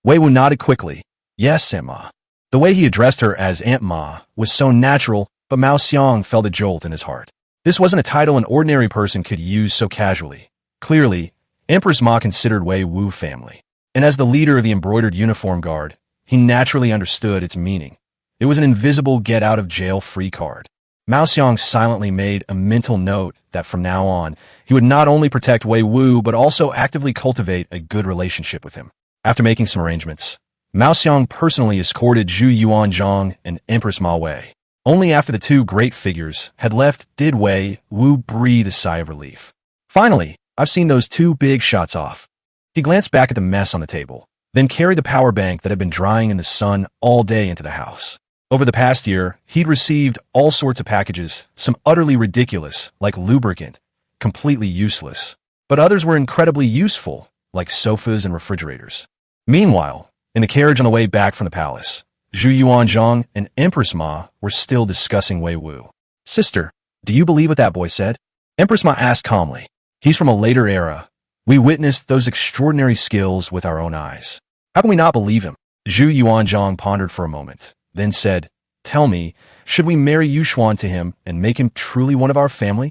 Wei Wu nodded quickly. "Yes, Aunt Ma." The way he addressed her as Aunt Ma was so natural, but Mao Xiang felt a jolt in his heart. This wasn't a title an ordinary person could use so casually. Clearly, Empress Ma considered Wei Wu family. And as the leader of the embroidered uniform guard, he naturally understood its meaning. It was an invisible get-out-of-jail-free card. Mao Xiang silently made a mental note that from now on, he would not only protect Wei Wu, but also actively cultivate a good relationship with him. After making some arrangements, Mao Xiang personally escorted Zhu Yuanzhang and Empress Ma Wei. Only after the two great figures had left did Wei Wu breathe a sigh of relief. "Finally, I've seen those two big shots off." He glanced back at the mess on the table, then carried the power bank that had been drying in the sun all day into the house. Over the past year, he'd received all sorts of packages, some utterly ridiculous, like lubricant, completely useless. But others were incredibly useful, like sofas and refrigerators. Meanwhile, in the carriage on the way back from the palace, Zhu Yuanzhang and Empress Ma were still discussing Wei Wu. "Sister, do you believe what that boy said?" Empress Ma asked calmly. "He's from a later era. We witnessed those extraordinary skills with our own eyes. How can we not believe him?" Zhu Yuanzhang pondered for a moment, then said, "Tell me, should we marry Yuxuan to him and make him truly one of our family?"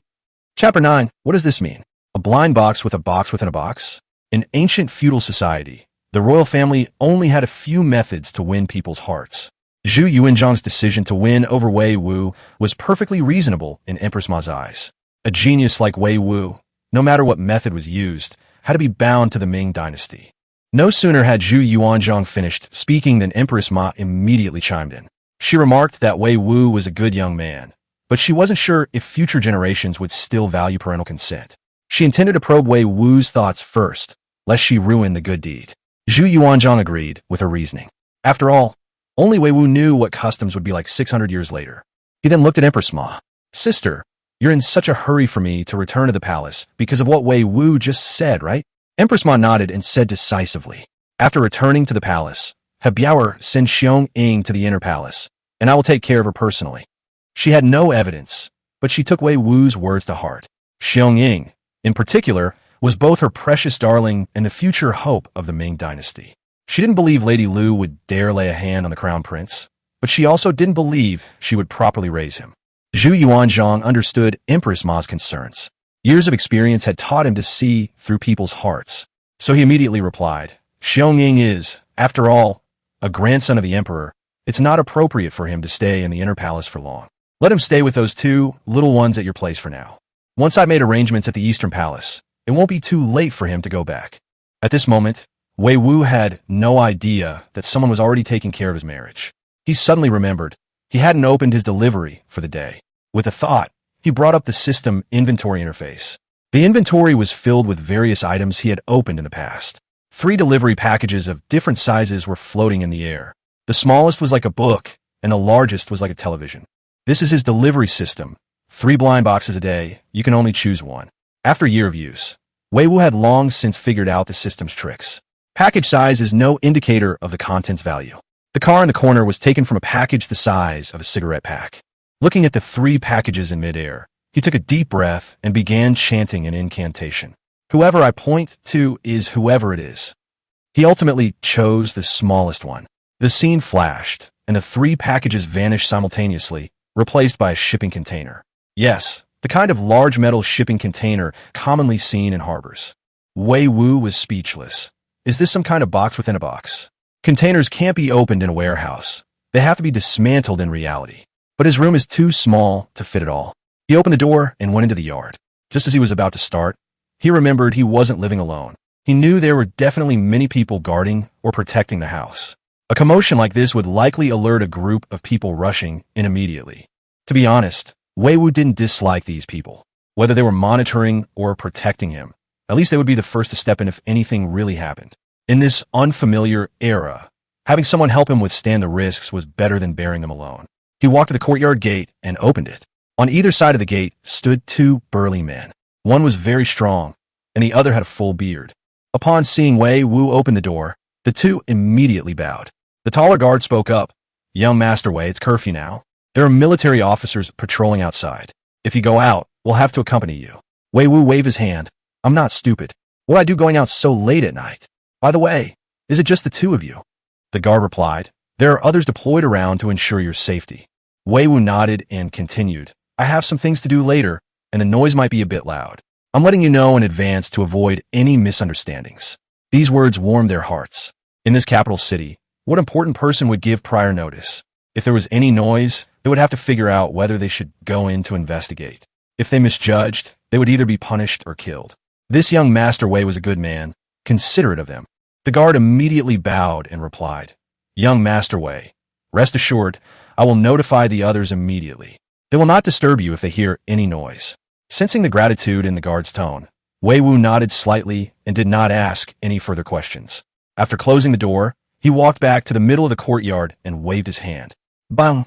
Chapter 9. What does this mean? A blind box within a box? In ancient feudal society, the royal family only had a few methods to win people's hearts. Zhu Yuanzhang's decision to win over Wei Wu was perfectly reasonable in Empress Ma's eyes. A genius like Wei Wu, no matter what method was used, had to be bound to the Ming Dynasty. No sooner had Zhu Yuanzhang finished speaking than Empress Ma immediately chimed in. She remarked that Wei Wu was a good young man, but she wasn't sure if future generations would still value parental consent. She intended to probe Wei Wu's thoughts first, lest she ruin the good deed. Zhu Yuanzhang agreed with her reasoning. After all, only Wei Wu knew what customs would be like 600 years later. He then looked at Empress Ma. "Sister, you're in such a hurry for me to return to the palace because of what Wei Wu just said, right?" Empress Ma nodded and said decisively, "After returning to the palace, have Biaoer send Xiong Ying to the inner palace, and I will take care of her personally." She had no evidence, but she took Wei Wu's words to heart. Xiong Ying, in particular, was both her precious darling and the future hope of the Ming Dynasty. She didn't believe Lady Lu would dare lay a hand on the crown prince, but she also didn't believe she would properly raise him. Zhu Yuanzhang understood Empress Ma's concerns. Years of experience had taught him to see through people's hearts. So he immediately replied, "Xiong Ying is, after all, a grandson of the emperor. It's not appropriate for him to stay in the inner palace for long. Let him stay with those two little ones at your place for now. Once I've made arrangements at the eastern palace, it won't be too late for him to go back." At this moment, Wei Wu had no idea that someone was already taking care of his marriage. He suddenly remembered he hadn't opened his delivery for the day. With a thought, he brought up the system inventory interface. The inventory was filled with various items he had opened in the past. 3 delivery packages of different sizes were floating in the air. The smallest was like a book, and the largest was like a television. This is his delivery system. 3 blind boxes a day, you can only choose one. After a year of use, Wei Wu had long since figured out the system's tricks. Package size is no indicator of the content's value. The car in the corner was taken from a package the size of a cigarette pack. Looking at the 3 packages in midair, he took a deep breath and began chanting an incantation. "Whoever I point to is whoever it is." He ultimately chose the smallest one. The scene flashed, and the 3 packages vanished simultaneously, replaced by a shipping container. Yes, the kind of large metal shipping container commonly seen in harbors. Wei Wu was speechless. Is this some kind of box within a box? Containers can't be opened in a warehouse. They have to be dismantled in reality. But his room is too small to fit it all. He opened the door and went into the yard. Just as he was about to start, he remembered he wasn't living alone. He knew there were definitely many people guarding or protecting the house. A commotion like this would likely alert a group of people rushing in immediately. To be honest, Wei Wu didn't dislike these people. Whether they were monitoring or protecting him, at least they would be the first to step in if anything really happened. In this unfamiliar era, having someone help him withstand the risks was better than bearing them alone. He walked to the courtyard gate and opened it. On either side of the gate stood two burly men. One was very strong, and the other had a full beard. Upon seeing Wei Wu open the door, the two immediately bowed. The taller guard spoke up. "Young Master Wei, it's curfew now. There are military officers patrolling outside. If you go out, we'll have to accompany you." Wei Wu waved his hand. "I'm not stupid. What do I do going out so late at night? By the way, is it just the two of you?" The guard replied, "There are others deployed around to ensure your safety." Wei Wu nodded and continued, "I have some things to do later, and the noise might be a bit loud. I'm letting you know in advance to avoid any misunderstandings." These words warmed their hearts. In this capital city, what important person would give prior notice? If there was any noise, they would have to figure out whether they should go in to investigate. If they misjudged, they would either be punished or killed. This young Master Wei was a good man, considerate of them. The guard immediately bowed and replied, "Young Master Wei, rest assured, I will notify the others immediately. They will not disturb you if they hear any noise." Sensing the gratitude in the guard's tone, Wei Wu nodded slightly and did not ask any further questions. After closing the door, he walked back to the middle of the courtyard and waved his hand. Bang!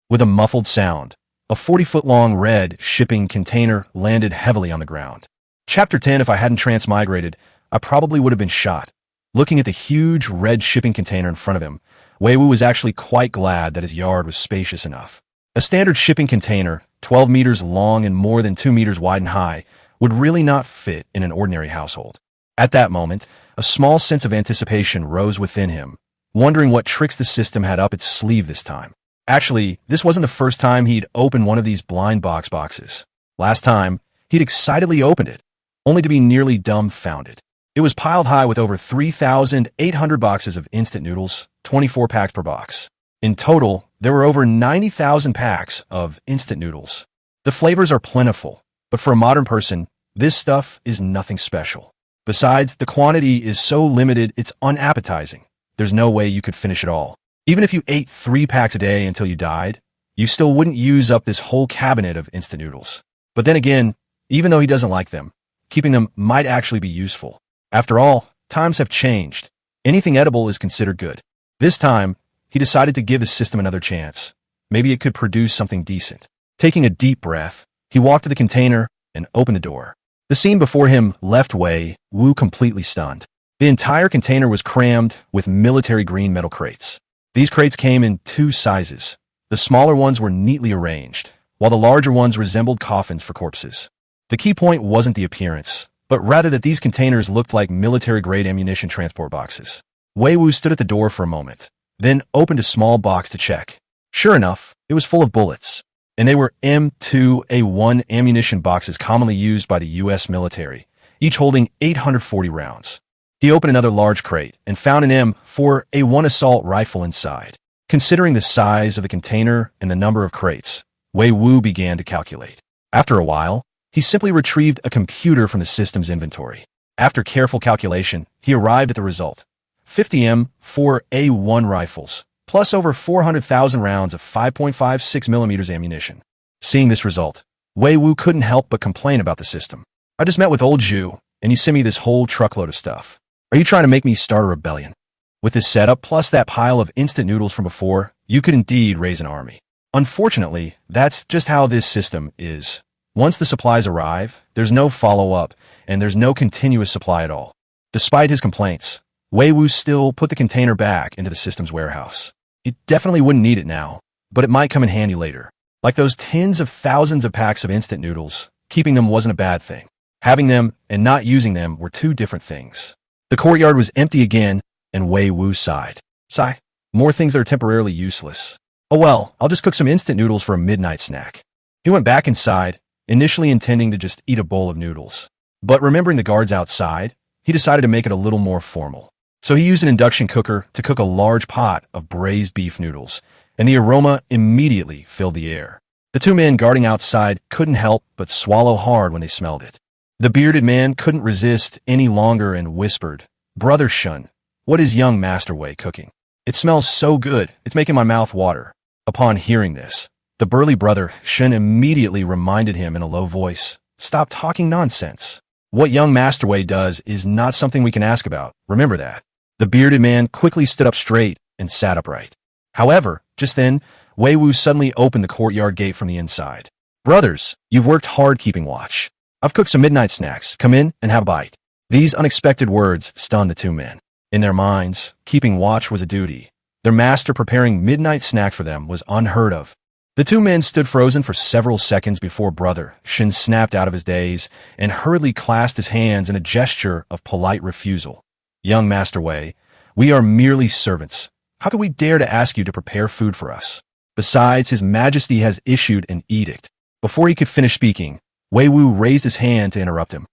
With a muffled sound, a 40-foot-long red shipping container landed heavily on the ground. Chapter 10. If I hadn't transmigrated, I probably would have been shot. Looking at the huge red shipping container in front of him, Wei Wu was actually quite glad that his yard was spacious enough. A standard shipping container, 12 meters long and more than 2 meters wide and high, would really not fit in an ordinary household. At that moment, a small sense of anticipation rose within him, wondering what tricks the system had up its sleeve this time. Actually, this wasn't the first time he'd opened one of these blind boxes. Last time, he'd excitedly opened it, only to be nearly dumbfounded. It was piled high with over 3,800 boxes of instant noodles, 24 packs per box. In total, there were over 90,000 packs of instant noodles. The flavors are plentiful, but for a modern person, this stuff is nothing special. Besides, the quantity is so limited it's unappetizing. There's no way you could finish it all. Even if you ate 3 packs a day until you died, you still wouldn't use up this whole cabinet of instant noodles. But then again, even though he doesn't like them, keeping them might actually be useful. After all, times have changed. Anything edible is considered good. This time, he decided to give the system another chance. Maybe it could produce something decent. Taking a deep breath, he walked to the container and opened the door. The scene before him left Wei Wu completely stunned. The entire container was crammed with military green metal crates. These crates came in 2 sizes. The smaller ones were neatly arranged, while the larger ones resembled coffins for corpses. The key point wasn't the appearance, but rather that these containers looked like military-grade ammunition transport boxes. Wei Wu stood at the door for a moment, then opened a small box to check. Sure enough, it was full of bullets, and they were M2A1 ammunition boxes commonly used by the U.S. military, each holding 840 rounds. He opened another large crate and found an M4A1 assault rifle inside. Considering the size of the container and the number of crates, Wei Wu began to calculate. After a while, he simply retrieved a computer from the system's inventory. After careful calculation, he arrived at the result. 50 M4A1 rifles, plus over 400,000 rounds of 5.56 millimeters ammunition. Seeing this result, Wei Wu couldn't help but complain about the system. "I just met with old Zhu, and you sent me this whole truckload of stuff. Are you trying to make me start a rebellion? With this setup plus that pile of instant noodles from before, you could indeed raise an army." Unfortunately, that's just how this system is. Once the supplies arrive, there's no follow-up, and there's no continuous supply at all. Despite his complaints, Wei Wu still put the container back into the system's warehouse. He definitely wouldn't need it now, but it might come in handy later. Like those tens of thousands of packs of instant noodles, keeping them wasn't a bad thing. Having them and not using them were 2 different things. The courtyard was empty again, and Wei Wu sighed. Sigh. More things that are temporarily useless. Oh well, I'll just cook some instant noodles for a midnight snack. He went back inside, initially intending to just eat a bowl of noodles. But remembering the guards outside, he decided to make it a little more formal. So he used an induction cooker to cook a large pot of braised beef noodles, and the aroma immediately filled the air. The 2 men guarding outside couldn't help but swallow hard when they smelled it. The bearded man couldn't resist any longer and whispered, "Brother Shun, what is young Master Wei cooking? It smells so good, it's making my mouth water." Upon hearing this, the burly brother Shun immediately reminded him in a low voice, "Stop talking nonsense. What young Master Wei does is not something we can ask about. Remember that." The bearded man quickly stood up straight and sat upright. However, just then, Wei Wu suddenly opened the courtyard gate from the inside. "Brothers, you've worked hard keeping watch. I've cooked some midnight snacks. Come in and have a bite." These unexpected words stunned the two men. In their minds, keeping watch was a duty. Their master preparing midnight snack for them was unheard of. The two men stood frozen for several seconds before Brother Shin snapped out of his daze and hurriedly clasped his hands in a gesture of polite refusal. "Young Master Wei, we are merely servants. How could we dare to ask you to prepare food for us? Besides, His Majesty has issued an edict." Before he could finish speaking, Wei Wu raised his hand to interrupt him.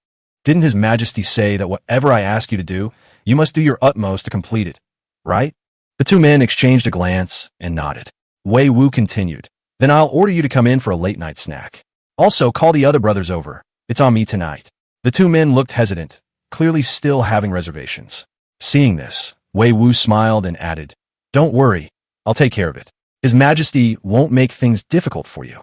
"Didn't His Majesty say that whatever I ask you to do, you must do your utmost to complete it, right?" The two men exchanged a glance and nodded. Wei Wu continued, "Then I'll order you to come in for a late-night snack. Also, call the other brothers over. It's on me tonight." The two men looked hesitant, clearly still having reservations. Seeing this, Wei Wu smiled and added, "Don't worry, I'll take care of it. His Majesty won't make things difficult for you."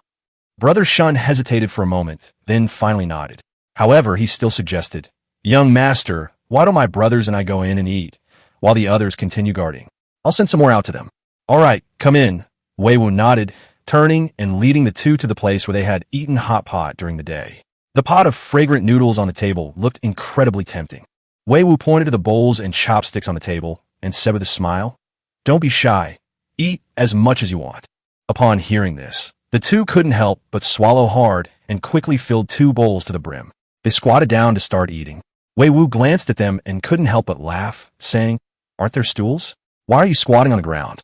Brother Shun hesitated for a moment, then finally nodded. However, he still suggested, "Young Master, why don't my brothers and I go in and eat, while the others continue guarding? I'll send some more out to them." "All right, come in." Wei Wu nodded, turning and leading the two to the place where they had eaten hot pot during the day. The pot of fragrant noodles on the table looked incredibly tempting. Wei Wu pointed to the bowls and chopsticks on the table and said with a smile, "Don't be shy. Eat as much as you want." Upon hearing this, the two couldn't help but swallow hard and quickly filled 2 bowls to the brim. They squatted down to start eating. Wei Wu glanced at them and couldn't help but laugh, saying, "Aren't there stools? Why are you squatting on the ground?"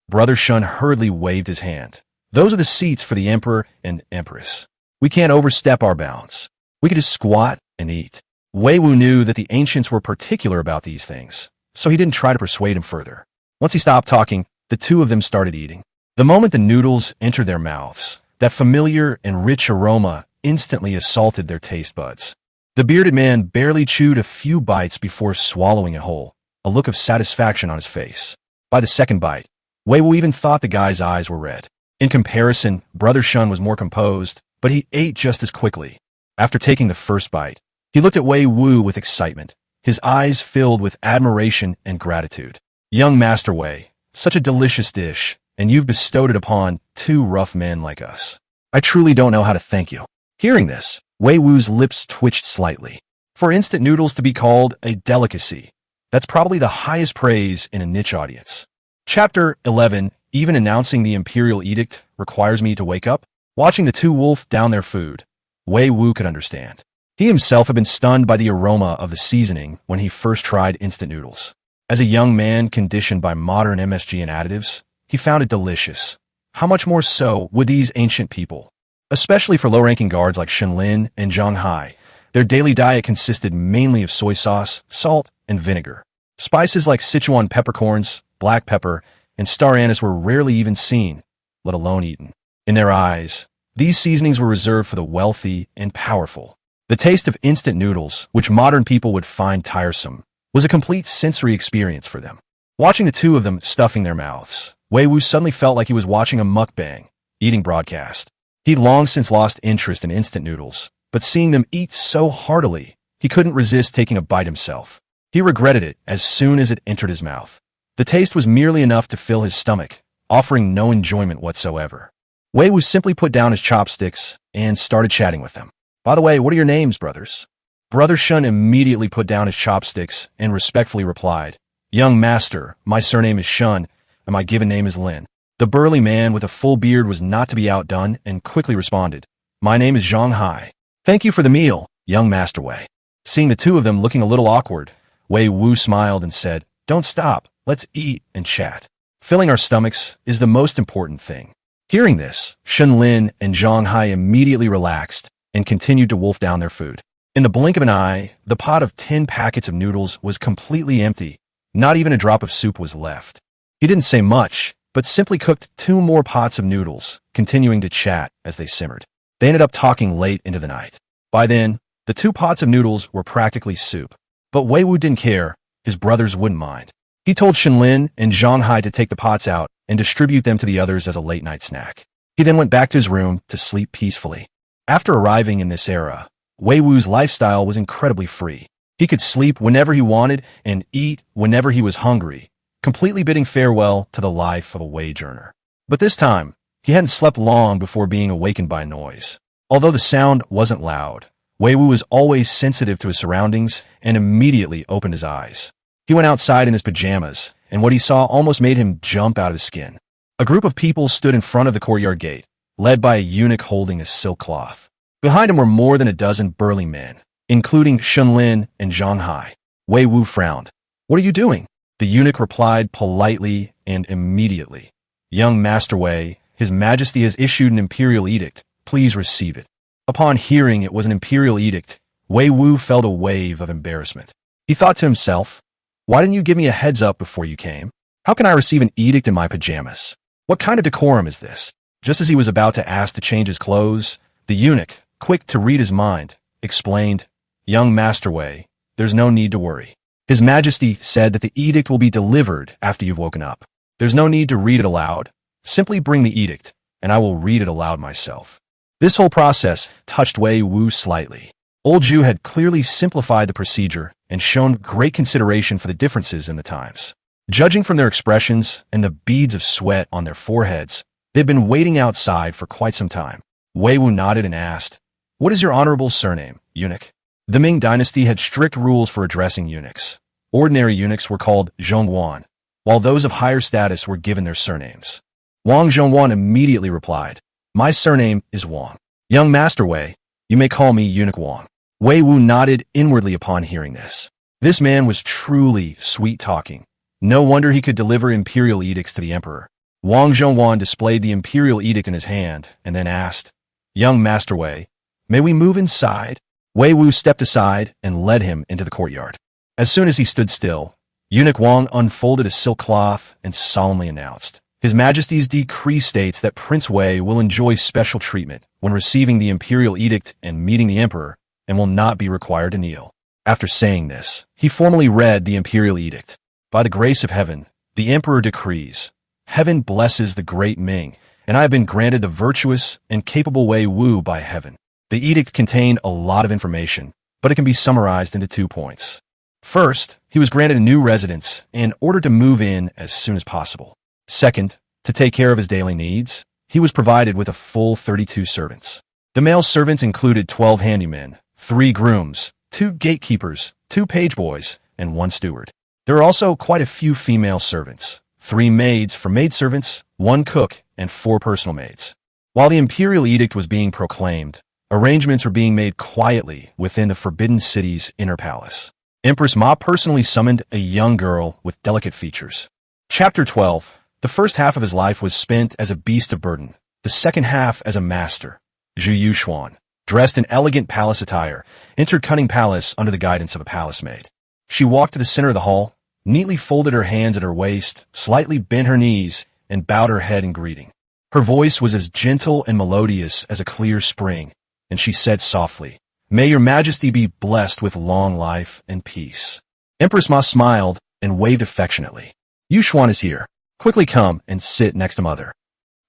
Brother Shun hurriedly waved his hand. "Those are the seats for the Emperor and Empress. We can't overstep our bounds. We could just squat and eat." Wei Wu knew that the ancients were particular about these things, so he didn't try to persuade him further. Once he stopped talking, the two of them started eating. The moment the noodles entered their mouths, that familiar and rich aroma instantly assaulted their taste buds. The bearded man barely chewed a few bites before swallowing it whole, a look of satisfaction on his face. By the second bite, Wei Wu even thought the guy's eyes were red. In comparison, Brother Shun was more composed, but he ate just as quickly. After taking the first bite, he looked at Wei Wu with excitement, his eyes filled with admiration and gratitude. "Young Master Wei, such a delicious dish, and you've bestowed it upon 2 rough men like us. I truly don't know how to thank you." Hearing this, Wei Wu's lips twitched slightly. For instant noodles to be called a delicacy, that's probably the highest praise in a niche audience. Chapter 11, even announcing the imperial edict requires me to wake up? Watching the two wolf down their food, Wei Wu could understand. He himself had been stunned by the aroma of the seasoning when he first tried instant noodles. As a young man conditioned by modern MSG and additives, he found it delicious. How much more so would these ancient people? Especially for low-ranking guards like Shenlin and Zhang Hai, their daily diet consisted mainly of soy sauce, salt, and vinegar. Spices like Sichuan peppercorns, black pepper, and star anise were rarely even seen, let alone eaten. In their eyes, these seasonings were reserved for the wealthy and powerful. The taste of instant noodles, which modern people would find tiresome, was a complete sensory experience for them. Watching the two of them stuffing their mouths, Wei Wu suddenly felt like he was watching a mukbang, eating broadcast. He'd long since lost interest in instant noodles, but seeing them eat so heartily, he couldn't resist taking a bite himself. He regretted it as soon as it entered his mouth. The taste was merely enough to fill his stomach, offering no enjoyment whatsoever. Wei Wu simply put down his chopsticks and started chatting with them. "By the way, what are your names, brothers?" Brother Shun immediately put down his chopsticks and respectfully replied, "Young Master, my surname is Shun, and my given name is Lin." The burly man with a full beard was not to be outdone and quickly responded, "My name is Zhang Hai. Thank you for the meal, young Master Wei." Seeing the two of them looking a little awkward, Wei Wu smiled and said, "Don't stop, let's eat and chat. Filling our stomachs is the most important thing." Hearing this, Shen Lin and Zhang Hai immediately relaxed and continued to wolf down their food. In the blink of an eye, the pot of 10 packets of noodles was completely empty. Not even a drop of soup was left. He didn't say much, but simply cooked 2 more pots of noodles, continuing to chat as they simmered. They ended up talking late into the night. By then, the 2 pots of noodles were practically soup. But Wei Wu didn't care. His brothers wouldn't mind. He told Shenlin and Zhang Hai to take the pots out and distribute them to the others as a late-night snack. He then went back to his room to sleep peacefully. After arriving in this era, Wei Wu's lifestyle was incredibly free. He could sleep whenever he wanted and eat whenever he was hungry, completely bidding farewell to the life of a wage earner. But this time, he hadn't slept long before being awakened by a noise. Although the sound wasn't loud, Wei Wu was always sensitive to his surroundings and immediately opened his eyes. He went outside in his pajamas, and what he saw almost made him jump out of his skin. A group of people stood in front of the courtyard gate, led by a eunuch holding a silk cloth. Behind him were more than a dozen burly men, including Shunlin and Zhang Hai. Wei Wu frowned. "What are you doing?" The eunuch replied politely and immediately. "Young Master Wei, His Majesty has issued an imperial edict. Please receive it." Upon hearing it was an imperial edict, Wei Wu felt a wave of embarrassment. He thought to himself, "Why didn't you give me a heads up before you came? How can I receive an edict in my pajamas? What kind of decorum is this?" Just as he was about to ask to change his clothes, the eunuch, quick to read his mind, explained, "Young Master Wei, there's no need to worry. His Majesty said that the edict will be delivered after you've woken up. There's no need to read it aloud. Simply bring the edict, and I will read it aloud myself." This whole process touched Wei Wu slightly. Old Zhu had clearly simplified the procedure and shown great consideration for the differences in the times. Judging from their expressions and the beads of sweat on their foreheads, they'd been waiting outside for quite some time. Wei Wu nodded and asked, "What is your honorable surname, eunuch?" The Ming Dynasty had strict rules for addressing eunuchs. Ordinary eunuchs were called Zhongguan, while those of higher status were given their surnames. Wang Zhongguan immediately replied, "My surname is Wang. Young Master Wei, you may call me Eunuch Wang." Wei Wu nodded inwardly upon hearing this. This man was truly sweet-talking. No wonder he could deliver imperial edicts to the emperor. Wang Zhongguan displayed the imperial edict in his hand and then asked, "Young Master Wei, may we move inside?" Wei Wu stepped aside and led him into the courtyard. As soon as he stood still, Eunuch Wang unfolded a silk cloth and solemnly announced, "His Majesty's decree states that Prince Wei will enjoy special treatment when receiving the imperial edict and meeting the emperor, and will not be required to kneel." After saying this, he formally read the imperial edict. "By the grace of heaven, the emperor decrees, heaven blesses the great Ming, and I have been granted the virtuous and capable Wei Wu by heaven." The edict contained a lot of information, but it can be summarized into 2 points. First, he was granted a new residence and ordered to move in as soon as possible. Second, to take care of his daily needs, he was provided with a full 32 servants. The male servants included 12 handymen, 3 grooms, 2 gatekeepers, 2 page boys, and 1 steward. There were also quite a few female servants, 3 maids for maidservants, 1 cook, and 4 personal maids. While the imperial edict was being proclaimed, arrangements were being made quietly within the Forbidden City's inner palace. Empress Ma personally summoned a young girl with delicate features. Chapter 12. The first half of his life was spent as a beast of burden, the second half as a master. Zhu Yuxuan, dressed in elegant palace attire, entered Cunning Palace under the guidance of a palace maid. She walked to the center of the hall, neatly folded her hands at her waist, slightly bent her knees, and bowed her head in greeting. Her voice was as gentle and melodious as a clear spring, and she said softly, "May your Majesty be blessed with long life and peace." Empress Ma smiled and waved affectionately. "Yuxuan is here. Quickly come and sit next to Mother."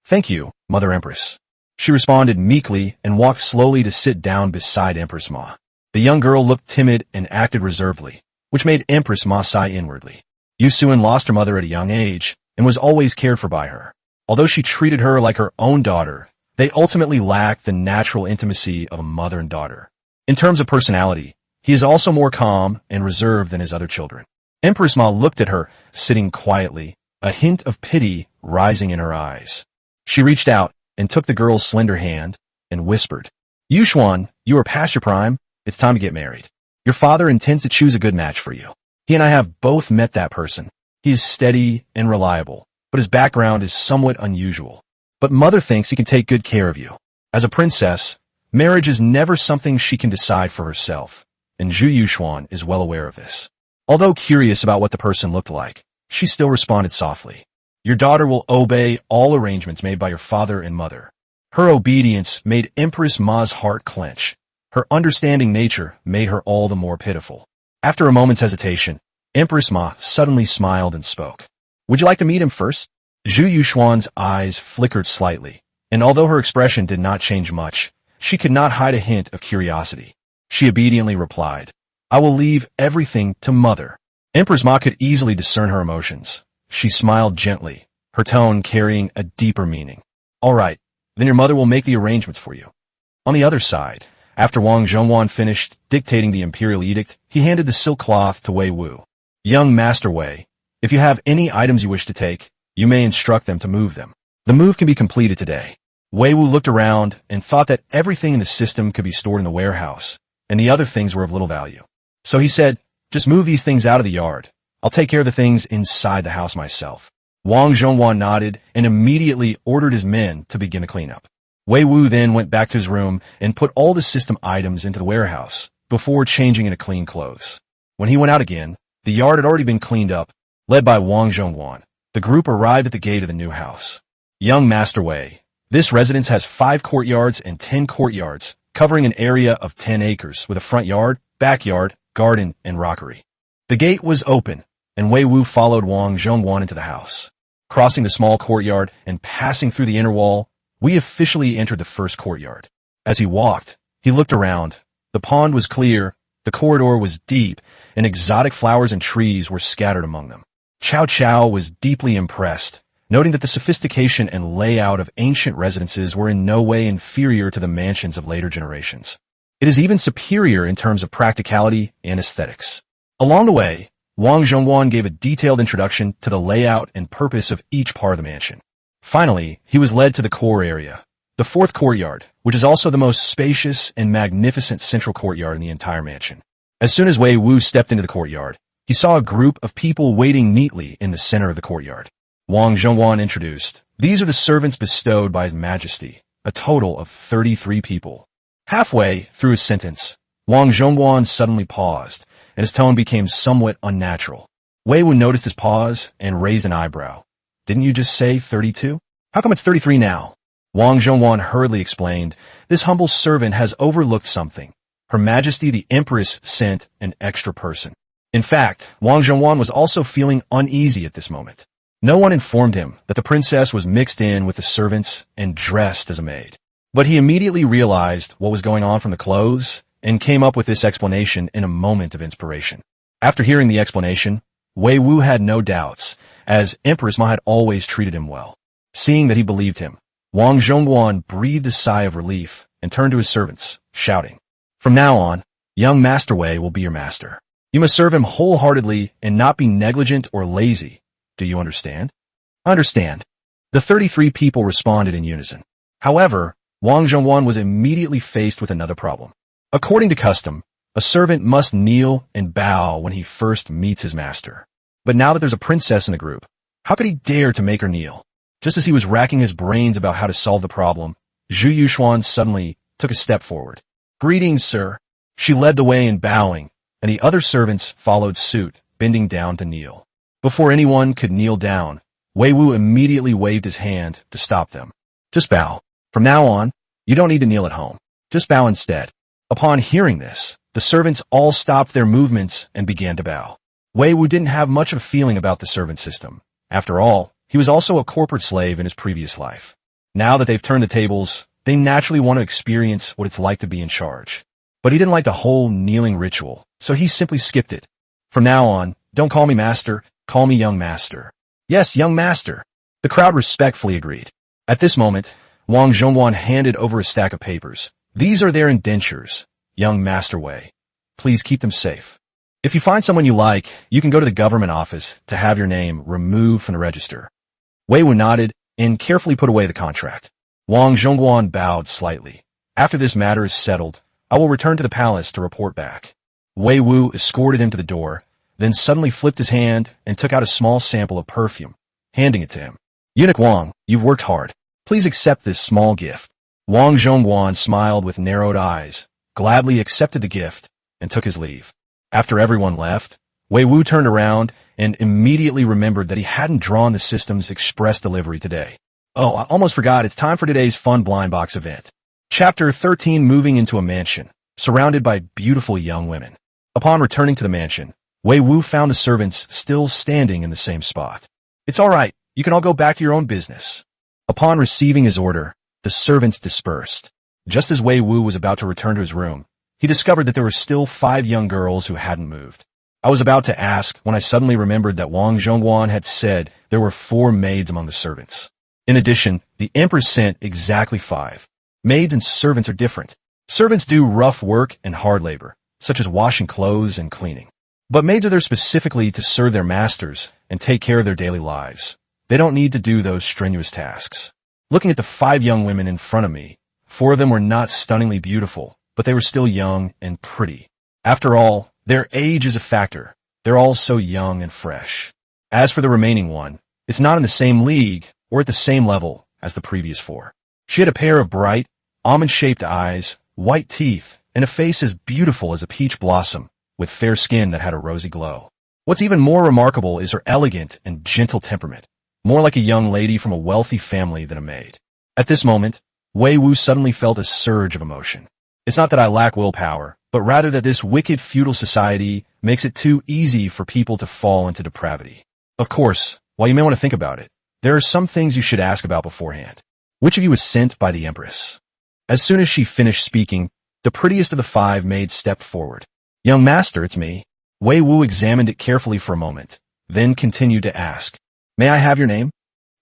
"Thank you, Mother Empress." She responded meekly and walked slowly to sit down beside Empress Ma. The young girl looked timid and acted reservedly, which made Empress Ma sigh inwardly. Yusuan lost her mother at a young age and was always cared for by her. Although she treated her like her own daughter, they ultimately lacked the natural intimacy of a mother and daughter. In terms of personality, he is also more calm and reserved than his other children. Empress Ma looked at her, sitting quietly, a hint of pity rising in her eyes. She reached out and took the girl's slender hand and whispered, "Yuxuan, you are past your prime. It's time to get married. Your father intends to choose a good match for you. He and I have both met that person. He is steady and reliable, but his background is somewhat unusual. But Mother thinks he can take good care of you. As a princess, marriage is never something she can decide for herself, and Zhu Yuxuan is well aware of this." Although curious about what the person looked like, she still responded softly, "Your daughter will obey all arrangements made by your father and mother." Her obedience made Empress Ma's heart clench. Her understanding nature made her all the more pitiful. After a moment's hesitation, Empress Ma suddenly smiled and spoke. "Would you like to meet him first?" Zhu Yuxuan's eyes flickered slightly, and although her expression did not change much, she could not hide a hint of curiosity. She obediently replied, "I will leave everything to Mother." Empress Ma could easily discern her emotions. She smiled gently, her tone carrying a deeper meaning. All right, then your mother will make the arrangements for you. On the other side, after Wang Zhongwan finished dictating the imperial edict, he handed the silk cloth to Wei Wu. Young Master Wei, if you have any items you wish to take, you may instruct them to move them. The move can be completed today. Wei Wu looked around and thought that everything in the system could be stored in the warehouse, and the other things were of little value. So he said, just move these things out of the yard. I'll take care of the things inside the house myself. Wang Zhongwan nodded and immediately ordered his men to begin the cleanup. Wei Wu then went back to his room and put all the system items into the warehouse before changing into clean clothes. When he went out again, the yard had already been cleaned up, led by Wang Zhongwan. The group arrived at the gate of the new house. Young Master Wei, this residence has 5 courtyards and 10 courtyards, covering an area of 10 acres with a front yard, backyard, garden, and rockery. The gate was open, and Wei Wu followed Wang Zhongwan into the house. Crossing the small courtyard and passing through the inner wall, we officially entered the first courtyard. As he walked, he looked around. The pond was clear, the corridor was deep, and exotic flowers and trees were scattered among them. Cao Cao was deeply impressed, noting that the sophistication and layout of ancient residences were in no way inferior to the mansions of later generations. It is even superior in terms of practicality and aesthetics. Along the way, Wang Zhongwan gave a detailed introduction to the layout and purpose of each part of the mansion. Finally, he was led to the core area, the 4th courtyard, which is also the most spacious and magnificent central courtyard in the entire mansion. As soon as Wei Wu stepped into the courtyard, he saw a group of people waiting neatly in the center of the courtyard. Wang Zhongwan introduced, "These are the servants bestowed by His Majesty, a total of 33 people." Halfway through his sentence, Wang Zhongwan suddenly paused, and his tone became somewhat unnatural. Wei Wu noticed his pause and raised an eyebrow. "Didn't you just say 32? How come it's 33 now?" Wang Zhongwan hurriedly explained, "This humble servant has overlooked something. Her Majesty the Empress sent an extra person." In fact, Wang Zhongwan was also feeling uneasy at this moment. No one informed him that the princess was mixed in with the servants and dressed as a maid. But he immediately realized what was going on from the clothes and came up with this explanation in a moment of inspiration. After hearing the explanation, Wei Wu had no doubts, as Empress Ma had always treated him well. Seeing that he believed him, Wang Zhongwan breathed a sigh of relief and turned to his servants, shouting, "From now on, young Master Wei will be your master. You must serve him wholeheartedly and not be negligent or lazy. Do you understand?" "Understand." The 33 people responded in unison. However, Wang Zhongwan was immediately faced with another problem. According to custom, a servant must kneel and bow when he first meets his master. But now that there's a princess in the group, how could he dare to make her kneel? Just as he was racking his brains about how to solve the problem, Zhu Yuxuan suddenly took a step forward. "Greetings, sir." She led the way in bowing, and the other servants followed suit, bending down to kneel. Before anyone could kneel down, Wei Wu immediately waved his hand to stop them. "Just bow. From now on, you don't need to kneel at home. Just bow instead." Upon hearing this, the servants all stopped their movements and began to bow. Wei Wu didn't have much of a feeling about the servant system. After all, he was also a corporate slave in his previous life. Now that they've turned the tables, they naturally want to experience what it's like to be in charge. But he didn't like the whole kneeling ritual, so he simply skipped it. "From now on, don't call me master, call me young master." "Yes, young master." The crowd respectfully agreed. At this moment, Wang Zhongwan handed over a stack of papers. "These are their indentures, young Master Wei. Please keep them safe. If you find someone you like, you can go to the government office to have your name removed from the register." Wei Wu nodded and carefully put away the contract. Wang Zhongwan bowed slightly. "After this matter is settled, I will return to the palace to report back." Wei Wu escorted him to the door, then suddenly flipped his hand and took out a small sample of perfume, handing it to him. "Eunuch Wang, you've worked hard. Please accept this small gift." Wang Zhongwan smiled with narrowed eyes, gladly accepted the gift, and took his leave. After everyone left, Wei Wu turned around and immediately remembered that he hadn't drawn the system's express delivery today. "Oh, I almost forgot, it's time for today's fun blind box event." Chapter 13. Moving into a mansion, surrounded by beautiful young women. Upon returning to the mansion, Wei Wu found the servants still standing in the same spot. "It's all right, you can all go back to your own business." Upon receiving his order, the servants dispersed. Just as Wei Wu was about to return to his room, he discovered that there were still 5 young girls who hadn't moved. I was about to ask when I suddenly remembered that Wang Zhongguan had said there were 4 maids among the servants. In addition, the Empress sent exactly 5. Maids and servants are different. Servants do rough work and hard labor, such as washing clothes and cleaning. But maids are there specifically to serve their masters and take care of their daily lives. They don't need to do those strenuous tasks. Looking at the 5 young women in front of me, 4 of them were not stunningly beautiful, but they were still young and pretty. After all, their age is a factor. They're all so young and fresh. As for the remaining one, it's not in the same league or at the same level as the previous 4. She had a pair of bright, almond-shaped eyes, white teeth, and a face as beautiful as a peach blossom, with fair skin that had a rosy glow. What's even more remarkable is her elegant and gentle temperament, more like a young lady from a wealthy family than a maid. At this moment, Wei Wu suddenly felt a surge of emotion. It's not that I lack willpower, but rather that this wicked feudal society makes it too easy for people to fall into depravity. Of course, while you may want to think about it, there are some things you should ask about beforehand. Which of you was sent by the Empress? As soon as she finished speaking, the prettiest of the 5 maids stepped forward. Young master, it's me. Wei Wu examined it carefully for a moment, then continued to ask, May I have your name?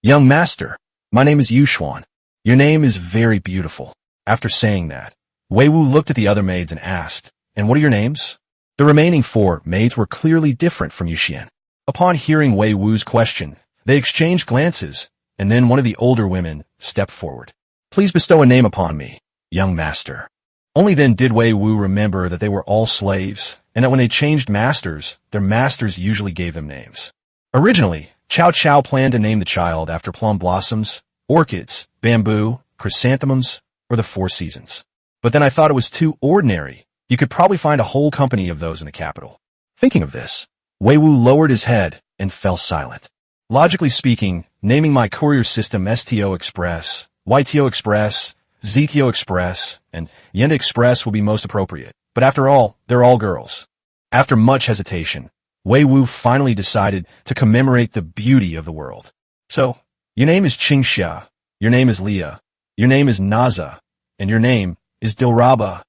Young master, my name is Yuanzhang. Your name is very beautiful. After saying that, Wei Wu looked at the other maids and asked, And what are your names? The remaining 4 maids were clearly different from Yuxian. Upon hearing Wei Wu's question, they exchanged glances, and then one of the older women stepped forward. Please bestow a name upon me, young master. Only then did Wei Wu remember that they were all slaves, and that when they changed masters, their masters usually gave them names. Originally, Cao Cao planned to name the child after plum blossoms, orchids, bamboo, chrysanthemums, or the 4 seasons. But then I thought it was too ordinary. You could probably find a whole company of those in the capital. Thinking of this, Wei Wu lowered his head and fell silent. Logically speaking, naming my courier system STO Express, YTO Express, ZTO Express, and Yenda Express will be most appropriate. But after all, they're all girls. After much hesitation, Wei Wu finally decided to commemorate the beauty of the world. So, your name is Qingxia, your name is Leah, your name is Naza, and your name is Dilraba.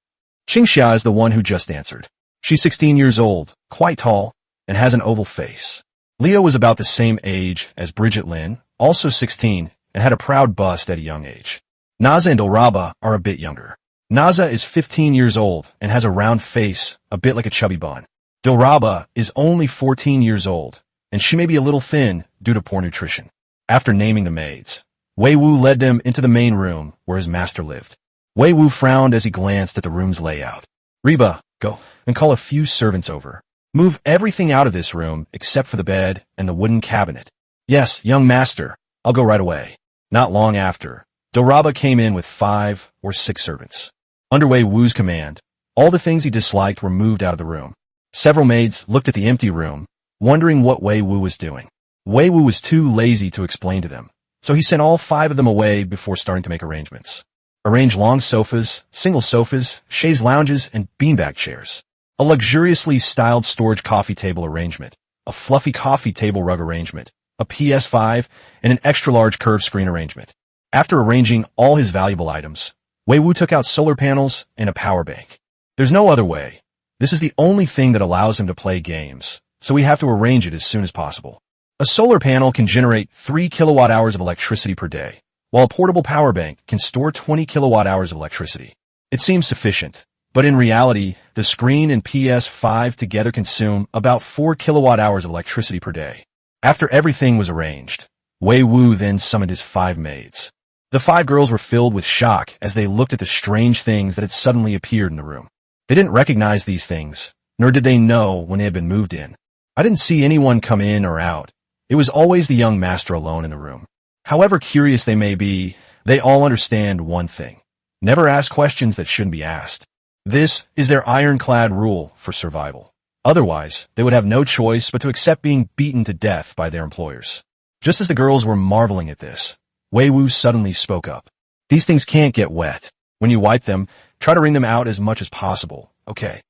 Qingxia is the one who just answered. She's 16 years old, quite tall, and has an oval face. Leah was about the same age as Bridget Lin, also 16, and had a proud bust at a young age. Naza and Dilraba are a bit younger. Naza is 15 years old and has a round face, a bit like a chubby bun. Dilraba is only 14 years old, and she may be a little thin due to poor nutrition. After naming the maids, Wei Wu led them into the main room where his master lived. Wei Wu frowned as he glanced at the room's layout. Reba, go and call a few servants over. Move everything out of this room except for the bed and the wooden cabinet. Yes, young master, I'll go right away. Not long after, Dilraba came in with 5 or 6 servants. Under Wei Wu's command, all the things he disliked were moved out of the room. Several maids looked at the empty room, wondering what Wei Wu was doing. Wei Wu was too lazy to explain to them, so he sent all 5 of them away before starting to make arrangements. Arrange long sofas, single sofas, chaise lounges, and beanbag chairs. A luxuriously styled storage coffee table arrangement, a fluffy coffee table rug arrangement, a PS5, and an extra-large curved screen arrangement. After arranging all his valuable items, Wei Wu took out solar panels and a power bank. There's no other way. This is the only thing that allows him to play games, so we have to arrange it as soon as possible. A solar panel can generate 3 kilowatt-hours of electricity per day, while a portable power bank can store 20 kilowatt-hours of electricity. It seems sufficient, but in reality, the screen and PS5 together consume about 4 kilowatt-hours of electricity per day. After everything was arranged, Wei Wu then summoned his 5 maids. The 5 girls were filled with shock as they looked at the strange things that had suddenly appeared in the room. They didn't recognize these things, nor did they know when they had been moved in. I didn't see anyone come in or out. It was always the young master alone in the room. However curious they may be, they all understand one thing. Never ask questions that shouldn't be asked. This is their ironclad rule for survival. Otherwise, they would have no choice but to accept being beaten to death by their employers. Just as the girls were marveling at this, Wei Wu suddenly spoke up. These things can't get wet. When you wipe them, try to wring them out as much as possible, okay?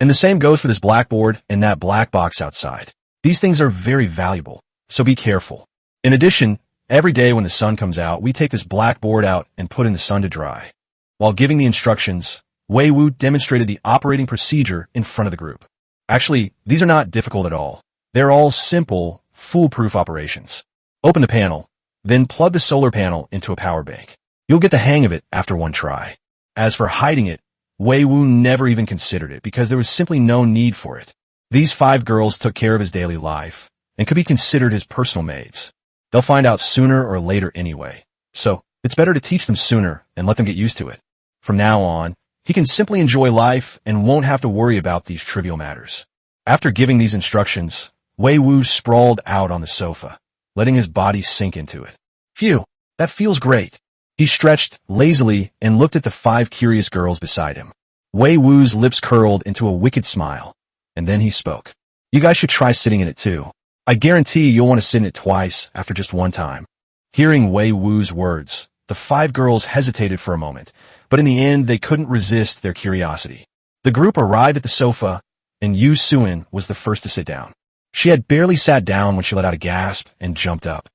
And the same goes for this blackboard and that black box outside. These things are very valuable, so be careful. In addition, every day when the sun comes out, we take this blackboard out and put in the sun to dry. While giving the instructions, Wei Wu demonstrated the operating procedure in front of the group. Actually, these are not difficult at all. They're all simple, foolproof operations. Open the panel, then plug the solar panel into a power bank. You'll get the hang of it after one try. As for hiding it, Wei Wu never even considered it because there was simply no need for it. These 5 girls took care of his daily life and could be considered his personal maids. They'll find out sooner or later anyway, so it's better to teach them sooner and let them get used to it. From now on, he can simply enjoy life and won't have to worry about these trivial matters. After giving these instructions, Wei Wu sprawled out on the sofa, letting his body sink into it. Phew, that feels great. He stretched lazily and looked at the 5 curious girls beside him. Wei Wu's lips curled into a wicked smile, and then he spoke. You guys should try sitting in it too. I guarantee you'll want to sit in it twice after just one time. Hearing Wei Wu's words, the 5 girls hesitated for a moment, but in the end they couldn't resist their curiosity. The group arrived at the sofa, and Yu Suin was the first to sit down. She had barely sat down when she let out a gasp and jumped up.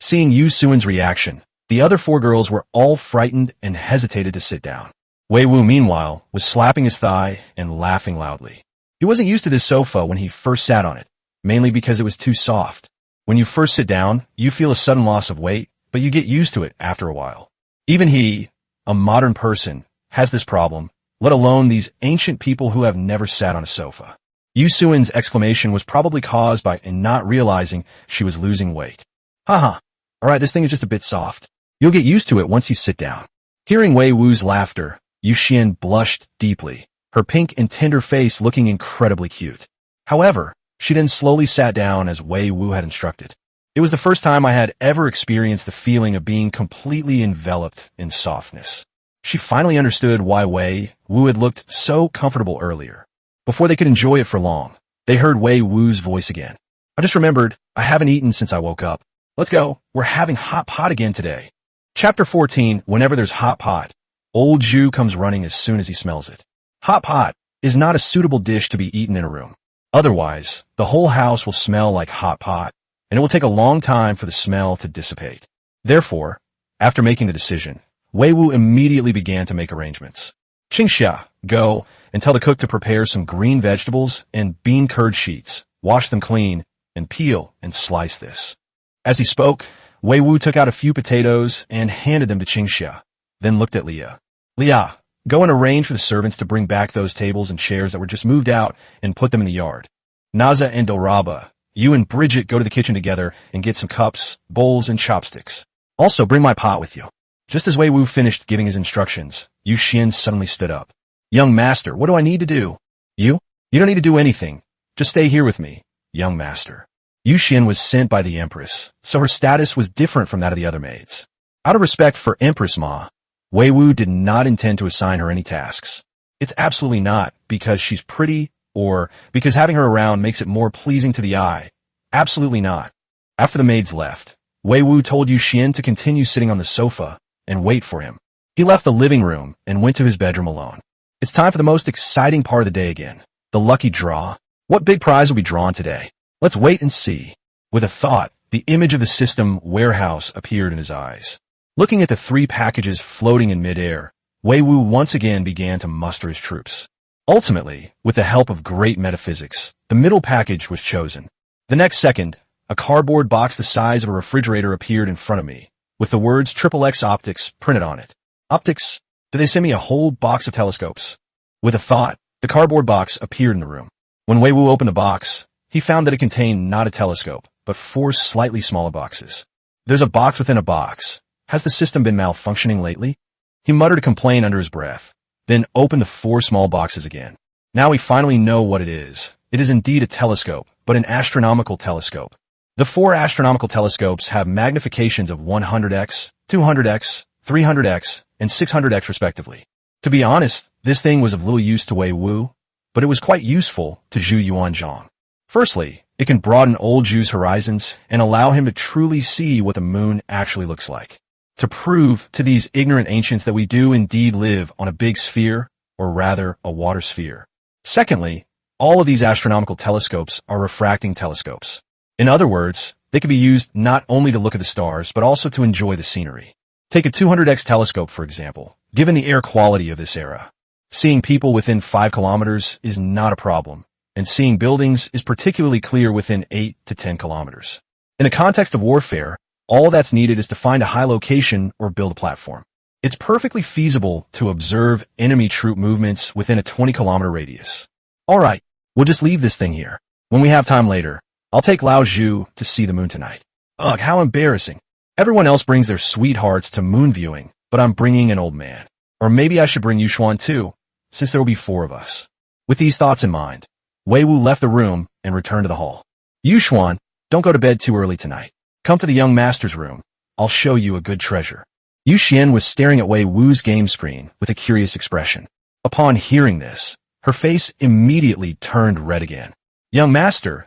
Seeing Yu Suin's reaction, the other 4 girls were all frightened and hesitated to sit down. Wei Wu, meanwhile, was slapping his thigh and laughing loudly. He wasn't used to this sofa when he first sat on it, mainly because it was too soft. When you first sit down, you feel a sudden loss of weight, but you get used to it after a while. Even he, a modern person, has this problem, let alone these ancient people who have never sat on a sofa. Yu Suin's exclamation was probably caused by not realizing she was losing weight. Haha. Alright, this thing is just a bit soft. You'll get used to it once you sit down. Hearing Wei Wu's laughter, Yu Xian blushed deeply, her pink and tender face looking incredibly cute. However, she then slowly sat down as Wei Wu had instructed. It was the first time I had ever experienced the feeling of being completely enveloped in softness. She finally understood why Wei Wu had looked so comfortable earlier. Before they could enjoy it for long, they heard Wei Wu's voice again. I just remembered, I haven't eaten since I woke up. Let's go, we're having hot pot again today. Chapter 14, whenever there's hot pot, old Zhu comes running as soon as he smells it. Hot pot is not a suitable dish to be eaten in a room. Otherwise, the whole house will smell like hot pot, and it will take a long time for the smell to dissipate. Therefore, after making the decision, Wei Wu immediately began to make arrangements. Qingxia, go and tell the cook to prepare some green vegetables and bean curd sheets, wash them clean, and peel and slice this. As he spoke, Wei Wu took out a few potatoes and handed them to Qingxia, then looked at Leah. Leah, go and arrange for the servants to bring back those tables and chairs that were just moved out and put them in the yard. Naza and Doraba, you and Bridget go to the kitchen together and get some cups, bowls, and chopsticks. Also, bring my pot with you. Just as Wei Wu finished giving his instructions, Yu Xian suddenly stood up. Young master, what do I need to do? You don't need to do anything. Just stay here with me, young master. Yu Xian was sent by the Empress, so her status was different from that of the other maids. Out of respect for Empress Ma, Wei Wu did not intend to assign her any tasks. It's absolutely not because she's pretty or because having her around makes it more pleasing to the eye. Absolutely not. After the maids left, Wei Wu told Yu Xian to continue sitting on the sofa and wait for him. He left the living room and went to his bedroom alone. It's time for the most exciting part of the day again, the lucky draw. What big prize will be drawn today? Let's wait and see. With a thought, the image of the system warehouse appeared in his eyes. Looking at the 3 packages floating in midair, Wei Wu once again began to muster his troops. Ultimately, with the help of great metaphysics, the middle package was chosen. The next second, a cardboard box the size of a refrigerator appeared in front of me, with the words XXX Optics printed on it. Optics? Did they send me a whole box of telescopes? With a thought, the cardboard box appeared in the room. When Wei Wu opened the box, he found that it contained not a telescope, but 4 slightly smaller boxes. There's a box within a box. Has the system been malfunctioning lately? He muttered a complaint under his breath, then opened the 4 small boxes again. Now we finally know what it is. It is indeed a telescope, but an astronomical telescope. The 4 astronomical telescopes have magnifications of 100x, 200x, 300x, and 600x respectively. To be honest, this thing was of little use to Wei Wu, but it was quite useful to Zhu Yuanzhang. Firstly, it can broaden old Zhu's horizons and allow him to truly see what the moon actually looks like. To prove to these ignorant ancients that we do indeed live on a big sphere, or rather a water sphere. Secondly, all of these astronomical telescopes are refracting telescopes. In other words, they can be used not only to look at the stars, but also to enjoy the scenery. Take a 200x telescope, for example. Given the air quality of this era, seeing people within 5 kilometers is not a problem, and seeing buildings is particularly clear within 8 to 10 kilometers. In a context of warfare, all that's needed is to find a high location or build a platform. It's perfectly feasible to observe enemy troop movements within a 20-kilometer radius. All right, we'll just leave this thing here. When we have time later, I'll take Lao Zhu to see the moon tonight. Ugh, how embarrassing. Everyone else brings their sweethearts to moon viewing, but I'm bringing an old man. Or maybe I should bring Yuanzhang too, since there will be 4 of us. With these thoughts in mind, Wei Wu left the room and returned to the hall. Yuanzhang, don't go to bed too early tonight. Come to the young master's room. I'll show you a good treasure. Yu Xian was staring at Wei Wu's game screen with a curious expression. Upon hearing this, her face immediately turned red again. Young master,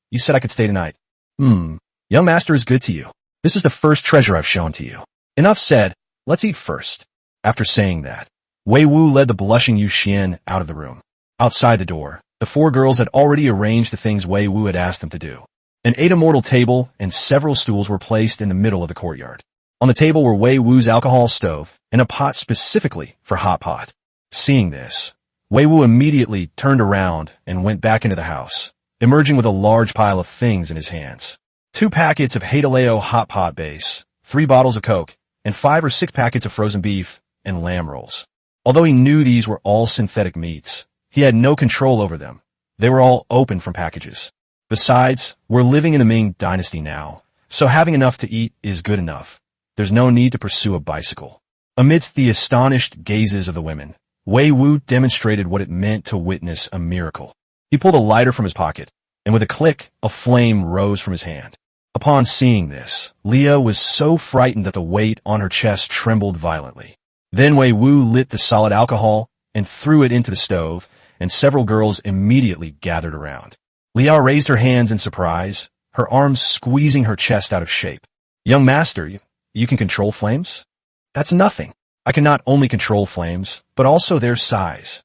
you said I could stay tonight. Young master is good to you. This is the first treasure I've shown to you. Enough said, let's eat first. After saying that, Wei Wu led the blushing Yu Xian out of the room. Outside the door, the 4 girls had already arranged the things Wei Wu had asked them to do. An 8-immortal table and several stools were placed in the middle of the courtyard. On the table were Wei Wu's alcohol stove and a pot specifically for hot pot. Seeing this, Wei Wu immediately turned around and went back into the house, emerging with a large pile of things in his hands. 2 packets of Haidaleo hot pot base, 3 bottles of Coke, and 5 or 6 packets of frozen beef and lamb rolls. Although he knew these were all synthetic meats, he had no control over them. They were all open from packages. Besides, we're living in the Ming Dynasty now, so having enough to eat is good enough. There's no need to pursue a bicycle. Amidst the astonished gazes of the women, Wei Wu demonstrated what it meant to witness a miracle. He pulled a lighter from his pocket, and with a click, a flame rose from his hand. Upon seeing this, Leah was so frightened that the weight on her chest trembled violently. Then Wei Wu lit the solid alcohol and threw it into the stove, and several girls immediately gathered around. Leah raised her hands in surprise, her arms squeezing her chest out of shape. Young master, you can control flames? That's nothing. I can not only control flames, but also their size.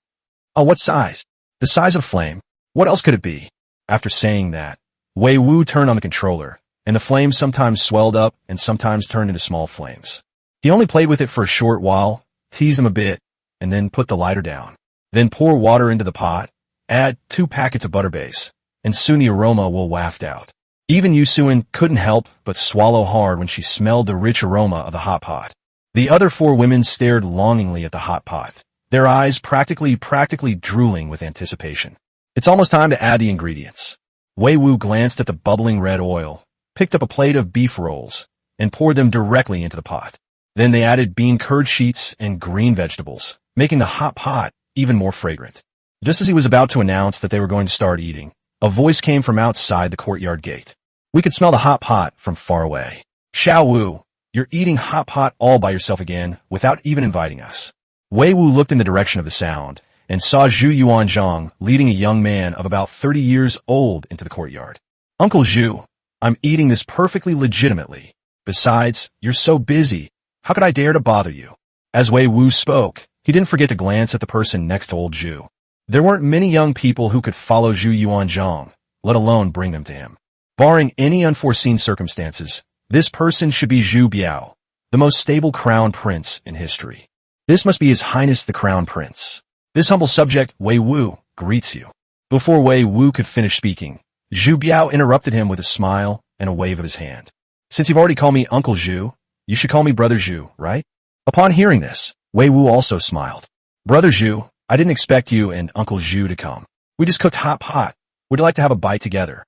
Oh, what size? The size of flame. What else could it be? After saying that, Wei Wu turned on the controller, and the flames sometimes swelled up and sometimes turned into small flames. He only played with it for a short while, teased them a bit, and then put the lighter down. Then pour water into the pot, add 2 packets of butter base, and soon the aroma will waft out. Even Yusuan couldn't help but swallow hard when she smelled the rich aroma of the hot pot. The other 4 women stared longingly at the hot pot, their eyes practically drooling with anticipation. It's almost time to add the ingredients. Wei Wu glanced at the bubbling red oil, picked up a plate of beef rolls, and poured them directly into the pot. Then they added bean curd sheets and green vegetables, making the hot pot even more fragrant. Just as he was about to announce that they were going to start eating, a voice came from outside the courtyard gate. We could smell the hot pot from far away. Xiao Wu, you're eating hot pot all by yourself again, without even inviting us. Wei Wu looked in the direction of the sound, and saw Zhu Yuanzhang leading a young man of about 30 years old into the courtyard. Uncle Zhu, I'm eating this perfectly legitimately. Besides, you're so busy. How could I dare to bother you? As Wei Wu spoke, he didn't forget to glance at the person next to old Zhu. There weren't many young people who could follow Zhu Yuanzhang, let alone bring them to him. Barring any unforeseen circumstances, this person should be Zhu Biao, the most stable crown prince in history. This must be His Highness the Crown Prince. This humble subject, Wei Wu, greets you. Before Wei Wu could finish speaking, Zhu Biao interrupted him with a smile and a wave of his hand. Since you've already called me Uncle Zhu, you should call me Brother Zhu, right? Upon hearing this, Wei Wu also smiled. Brother Zhu, I didn't expect you and Uncle Zhu to come. We just cooked hot pot. Would you like to have a bite together?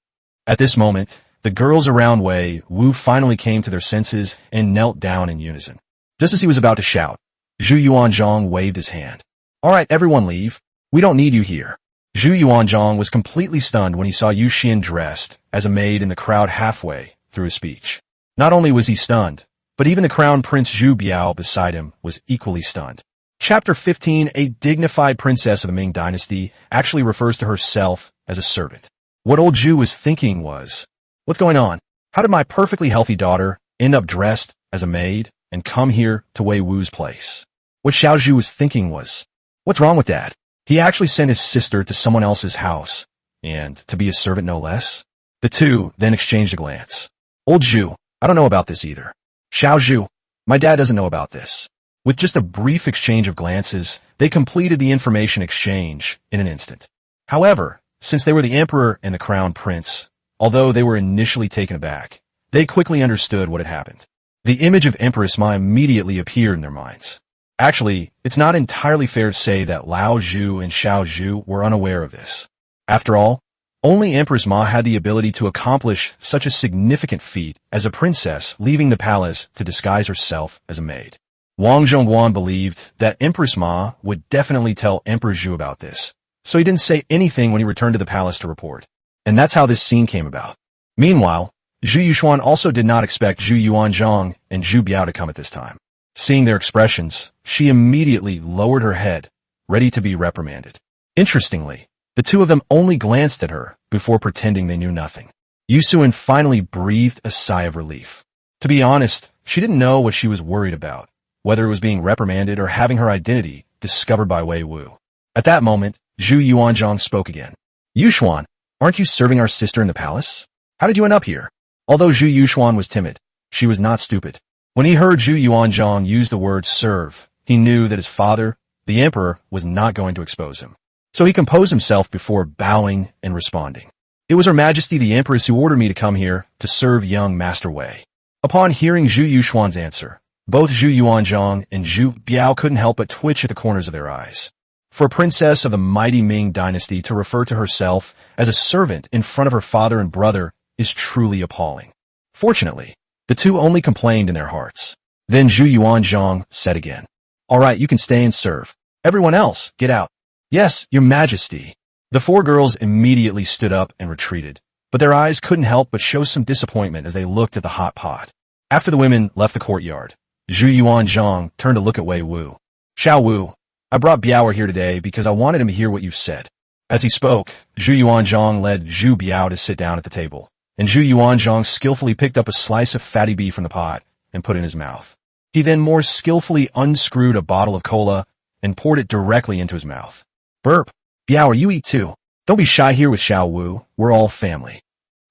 At this moment, the girls around Wei Wu finally came to their senses and knelt down in unison. Just as he was about to shout, Zhu Yuanzhang waved his hand. All right, everyone leave. We don't need you here. Zhu Yuanzhang was completely stunned when he saw Yu Xian dressed as a maid in the crowd halfway through his speech. Not only was he stunned, but even the crown prince Zhu Biao beside him was equally stunned. Chapter 15, a dignified princess of the Ming Dynasty, actually refers to herself as a servant. What old Zhu was thinking was, what's going on? How did my perfectly healthy daughter end up dressed as a maid and come here to Wei Wu's place? What Xiao Zhu was thinking was, what's wrong with Dad? He actually sent his sister to someone else's house, and to be a servant no less. The two then exchanged a glance. Old Zhu, I don't know about this either. Xiao Zhu, my dad doesn't know about this. With just a brief exchange of glances, they completed the information exchange in an instant. However, Since they were the emperor and the crown prince, although they were initially taken aback, they quickly understood what had happened. The image of Empress Ma immediately appeared in their minds. Actually, it's not entirely fair to say that Lao Zhu and Xiao Zhu were unaware of this. After all, only Empress Ma had the ability to accomplish such a significant feat as a princess leaving the palace to disguise herself as a maid. Wang Zhongguan believed that Empress Ma would definitely tell Emperor Zhu about this, so he didn't say anything when he returned to the palace to report. And that's how this scene came about. Meanwhile, Zhu Yuxuan also did not expect Zhu Yuanzhang and Zhu Biao to come at this time. Seeing their expressions, she immediately lowered her head, ready to be reprimanded. Interestingly, the two of them only glanced at her before pretending they knew nothing. Yu Suan finally breathed a sigh of relief. To be honest, she didn't know what she was worried about, whether it was being reprimanded or having her identity discovered by Wei Wu. At that moment, Zhu Yuanzhang spoke again. Yuxuan, aren't you serving our sister in the palace? How did you end up here? Although Zhu Yuxuan was timid, she was not stupid. When he heard Zhu Yuanzhang use the word serve, he knew that his father, the emperor, was not going to expose him. So he composed himself before bowing and responding. It was Her Majesty the Empress who ordered me to come here to serve young Master Wei. Upon hearing Zhu Yuxuan's answer, both Zhu Yuanzhang and Zhu Biao couldn't help but twitch at the corners of their eyes. For a princess of the mighty Ming Dynasty to refer to herself as a servant in front of her father and brother is truly appalling. Fortunately, the two only complained in their hearts. Then Zhu Yuanzhang said again, "All right, you can stay and serve. Everyone else, get out." "Yes, Your Majesty." The four girls immediately stood up and retreated, but their eyes couldn't help but show some disappointment as they looked at the hot pot. After the women left the courtyard, Zhu Yuanzhang turned to look at Wei Wu. "Xiao Wu, I brought Biao here today because I wanted him to hear what you've said." As he spoke, Zhu Yuanzhang led Zhu Biao to sit down at the table, and Zhu Yuanzhang skillfully picked up a slice of fatty beef from the pot and put it in his mouth. He then more skillfully unscrewed a bottle of cola and poured it directly into his mouth. "Burp. Biao, you eat too. Don't be shy here with Xiao Wu. We're all family."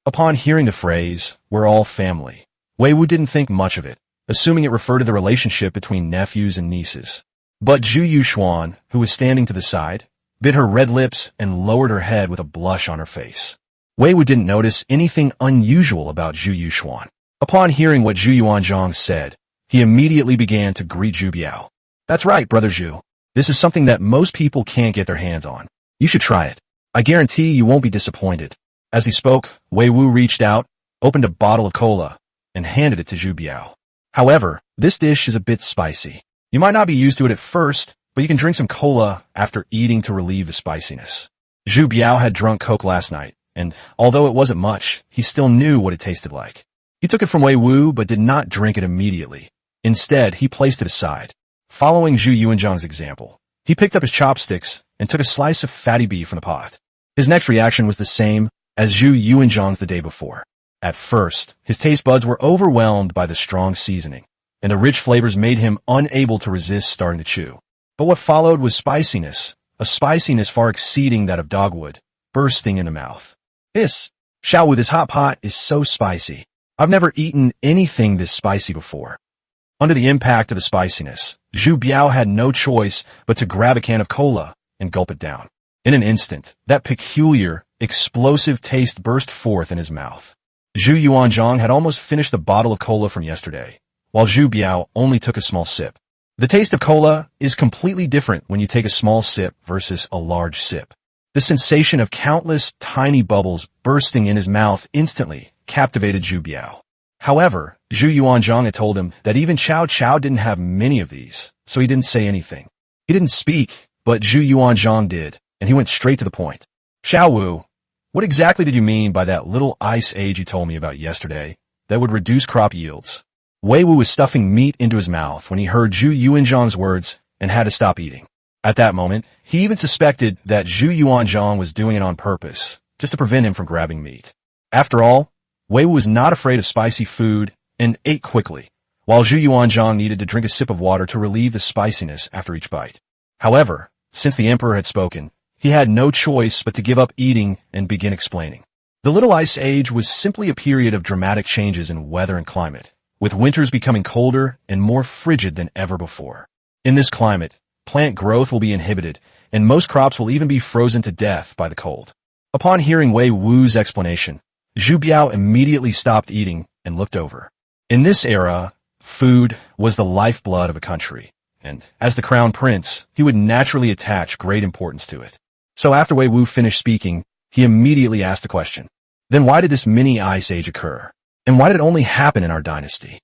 Upon hearing the phrase, "we're all family," Wei Wu didn't think much of it, assuming it referred to the relationship between nephews and nieces. But Zhu Yuxuan, who was standing to the side, bit her red lips and lowered her head with a blush on her face. Wei Wu didn't notice anything unusual about Zhu Yuxuan. Upon hearing what Zhu Yuanzhang said, he immediately began to greet Zhu Biao. "That's right, Brother Zhu. This is something that most people can't get their hands on. You should try it. I guarantee you won't be disappointed." As he spoke, Wei Wu reached out, opened a bottle of cola, and handed it to Zhu Biao. "However, this dish is a bit spicy. You might not be used to it at first, but you can drink some cola after eating to relieve the spiciness." Zhu Biao had drunk Coke last night, and although it wasn't much, he still knew what it tasted like. He took it from Wei Wu but did not drink it immediately. Instead, he placed it aside. Following Zhu Yuanzhang's example, he picked up his chopsticks and took a slice of fatty beef from the pot. His next reaction was the same as Zhu Yuanzhang's the day before. At first, his taste buds were overwhelmed by the strong seasoning, and the rich flavors made him unable to resist starting to chew. But what followed was spiciness, a spiciness far exceeding that of dogwood, bursting in the mouth. Xiao Wu, this hot pot is so spicy. I've never eaten anything this spicy before." Under the impact of the spiciness, Zhu Biao had no choice but to grab a can of cola and gulp it down. In an instant, that peculiar, explosive taste burst forth in his mouth. Zhu Yuanzhang had almost finished the bottle of cola from yesterday, while Zhu Biao only took a small sip. The taste of cola is completely different when you take a small sip versus a large sip. The sensation of countless tiny bubbles bursting in his mouth instantly captivated Zhu Biao. However, Zhu Yuanzhang had told him that even Cao Cao didn't have many of these, so he didn't say anything. He didn't speak, but Zhu Yuanzhang did, and he went straight to the point. "Xiao Wu, what exactly did you mean by that little ice age you told me about yesterday that would reduce crop yields?" Wei Wu was stuffing meat into his mouth when he heard Zhu Yuanzhang's words and had to stop eating. At that moment, he even suspected that Zhu Yuanzhang was doing it on purpose, just to prevent him from grabbing meat. After all, Wei Wu was not afraid of spicy food and ate quickly, while Zhu Yuanzhang needed to drink a sip of water to relieve the spiciness after each bite. However, since the emperor had spoken, he had no choice but to give up eating and begin explaining. The Little Ice Age was simply a period of dramatic changes in weather and climate, with winters becoming colder and more frigid than ever before. In this climate, plant growth will be inhibited, and most crops will even be frozen to death by the cold. Upon hearing Wei Wu's explanation, Zhu Biao immediately stopped eating and looked over. In this era, food was the lifeblood of a country, and as the crown prince, he would naturally attach great importance to it. So after Wei Wu finished speaking, he immediately asked a question. Then why did this mini ice age occur? And why did it only happen in our dynasty?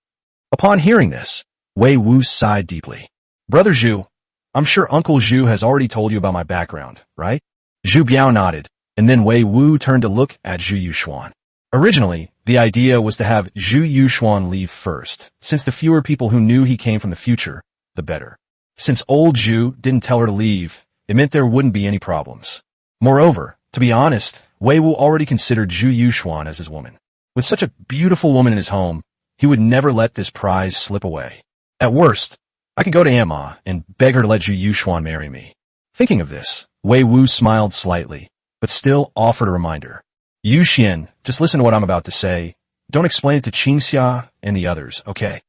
Upon hearing this, Wei Wu sighed deeply. Brother Zhu, I'm sure Uncle Zhu has already told you about my background, right? Zhu Biao nodded, and then Wei Wu turned to look at Zhu Yuxuan. Originally, the idea was to have Zhu Yuxuan leave first, since the fewer people who knew he came from the future, the better. Since old Zhu didn't tell her to leave, it meant there wouldn't be any problems. Moreover, to be honest, Wei Wu already considered Zhu Yuxuan as his woman. With such a beautiful woman in his home, he would never let this prize slip away. At worst, I could go to Amma and beg her to let Zhu Yuxuan marry me. Thinking of this, Wei Wu smiled slightly, but still offered a reminder. Yu Xian, just listen to what I'm about to say. Don't explain it to Qingxia and the others, okay?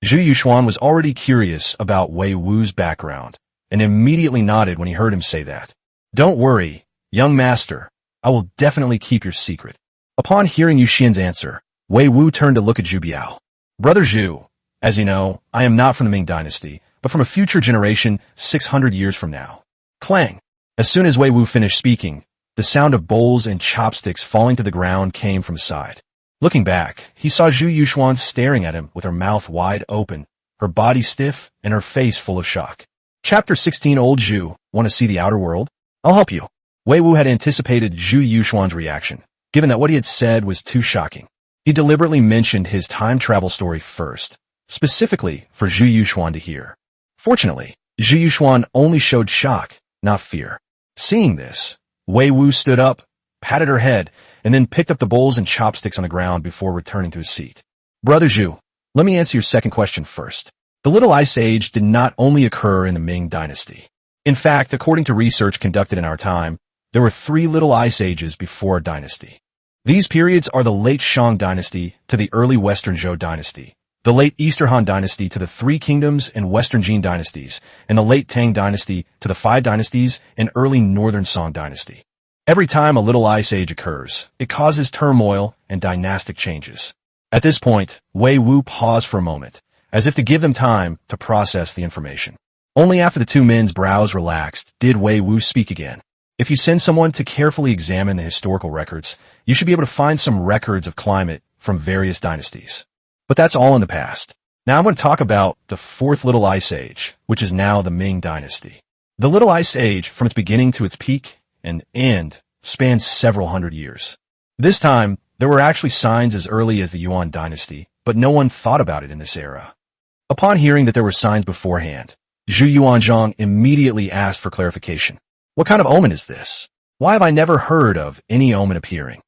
Zhu Yuxuan was already curious about Wei Wu's background, and immediately nodded when he heard him say that. Don't worry, young master. I will definitely keep your secret. Upon hearing Yu Xian's answer, Wei Wu turned to look at Zhu Biao. Brother Zhu, as you know, I am not from the Ming Dynasty, but from a future generation 600 years from now. Clang! As soon as Wei Wu finished speaking, the sound of bowls and chopsticks falling to the ground came from his side. Looking back, he saw Zhu Yuxuan staring at him with her mouth wide open, her body stiff, and her face full of shock. Chapter 16. Old Zhu, want to see the outer world? I'll help you. Wei Wu had anticipated Zhu Yuxuan's reaction, given that what he had said was too shocking. He deliberately mentioned his time travel story first, specifically for Zhu Yuxuan to hear. Fortunately, Zhu Yuxuan only showed shock, not fear. Seeing this, Wei Wu stood up, patted her head, and then picked up the bowls and chopsticks on the ground before returning to his seat. Brother Zhu, let me answer your second question first. The Little Ice Age did not only occur in the Ming Dynasty. In fact, according to research conducted in our time, there were 3 Little Ice Ages before our dynasty. These periods are the late Shang Dynasty to the early Western Zhou Dynasty, the late Eastern Han Dynasty to the Three Kingdoms and Western Jin Dynasties, and the late Tang Dynasty to the Five Dynasties and early Northern Song Dynasty. Every time a Little Ice Age occurs, it causes turmoil and dynastic changes. At this point, Wei Wu paused for a moment, as if to give them time to process the information. Only after the two men's brows relaxed did Wei Wu speak again. If you send someone to carefully examine the historical records, you should be able to find some records of climate from various dynasties. But that's all in the past. Now I'm going to talk about the 4th Little Ice Age, which is now the Ming Dynasty. The Little Ice Age, from its beginning to its peak and end, spans several hundred years. This time, there were actually signs as early as the Yuan Dynasty, but no one thought about it in this era. Upon hearing that there were signs beforehand, Zhu Yuanzhang immediately asked for clarification. What kind of omen is this? Why have I never heard of any omen appearing?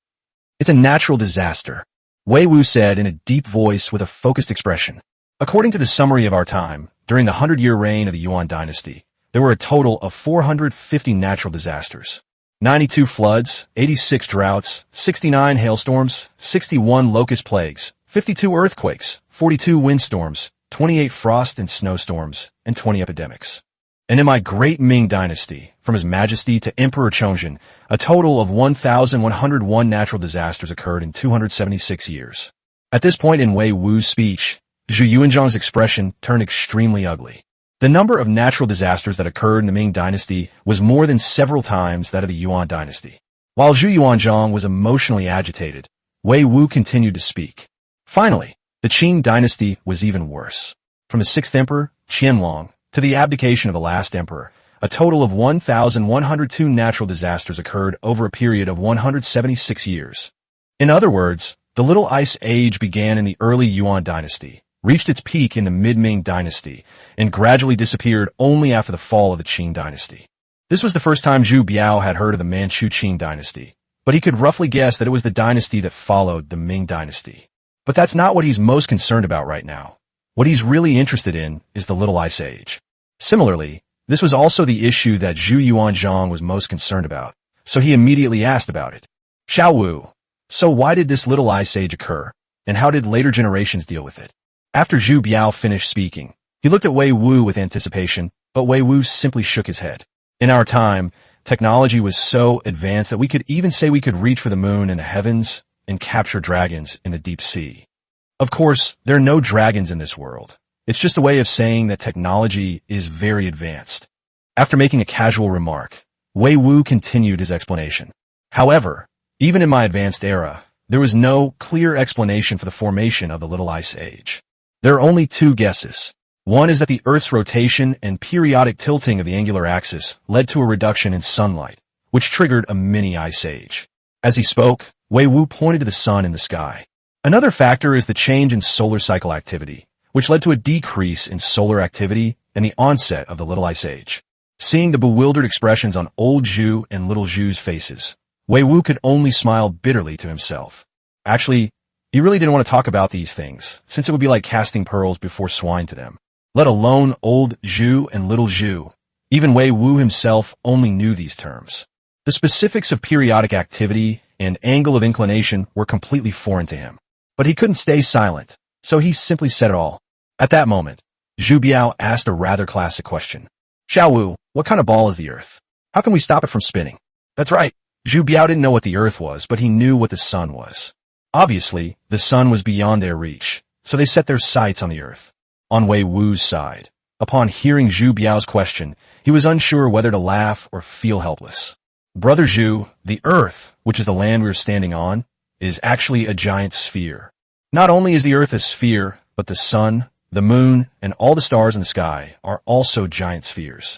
It's a natural disaster, Wei Wu said in a deep voice with a focused expression. According to the summary of our time, during the 100-year reign of the Yuan Dynasty, there were a total of 450 natural disasters. 92 floods, 86 droughts, 69 hailstorms, 61 locust plagues, 52 earthquakes, 42 windstorms, 28 frost and snowstorms, and 20 epidemics. And in my great Ming Dynasty, from His Majesty to Emperor Chongzhen, a total of 1,101 natural disasters occurred in 276 years. At this point in Wei Wu's speech, Zhu Yuanzhang's expression turned extremely ugly. The number of natural disasters that occurred in the Ming Dynasty was more than several times that of the Yuan Dynasty. While Zhu Yuanzhang was emotionally agitated, Wei Wu continued to speak. Finally, the Qing Dynasty was even worse. From the 6th Emperor, Qianlong, to the abdication of the last emperor, a total of 1,102 natural disasters occurred over a period of 176 years. In other words, the Little Ice Age began in the early Yuan Dynasty, reached its peak in the mid-Ming Dynasty, and gradually disappeared only after the fall of the Qing Dynasty. This was the first time Zhu Biao had heard of the Manchu Qing Dynasty, but he could roughly guess that it was the dynasty that followed the Ming Dynasty. But that's not what he's most concerned about right now. What he's really interested in is the Little Ice Age. Similarly, this was also the issue that Zhu Yuanzhang was most concerned about, so he immediately asked about it. Xiao Wu, so why did this Little Ice Age occur, and how did later generations deal with it? After Zhu Biao finished speaking, he looked at Wei Wu with anticipation, but Wei Wu simply shook his head. In our time, technology was so advanced that we could even say we could reach for the moon in the heavens and capture dragons in the deep sea. Of course, there are no dragons in this world. It's just a way of saying that technology is very advanced. After making a casual remark, Wei Wu continued his explanation. However, even in my advanced era, there was no clear explanation for the formation of the Little Ice Age. There are only two guesses. One is that the Earth's rotation and periodic tilting of the angular axis led to a reduction in sunlight, which triggered a mini ice age. As he spoke, Wei Wu pointed to the sun in the sky. Another factor is the change in solar cycle activity, which led to a decrease in solar activity and the onset of the Little Ice Age. Seeing the bewildered expressions on old Zhu and little Zhu's faces, Wei Wu could only smile bitterly to himself. Actually, he really didn't want to talk about these things, since it would be like casting pearls before swine to them. Let alone old Zhu and little Zhu. Even Wei Wu himself only knew these terms. The specifics of periodic activity and angle of inclination were completely foreign to him. But he couldn't stay silent, so he simply said it all. At that moment, Zhu Biao asked a rather classic question. Xiao Wu, what kind of ball is the Earth? How can we stop it from spinning? That's right. Zhu Biao didn't know what the Earth was, but he knew what the sun was. Obviously, the sun was beyond their reach, so they set their sights on the Earth. On Wei Wu's side, upon hearing Zhu Biao's question, he was unsure whether to laugh or feel helpless. Brother Zhu, the Earth, which is the land we are standing on, is actually a giant sphere. Not only is the Earth a sphere, but the sun, the moon, and all the stars in the sky are also giant spheres.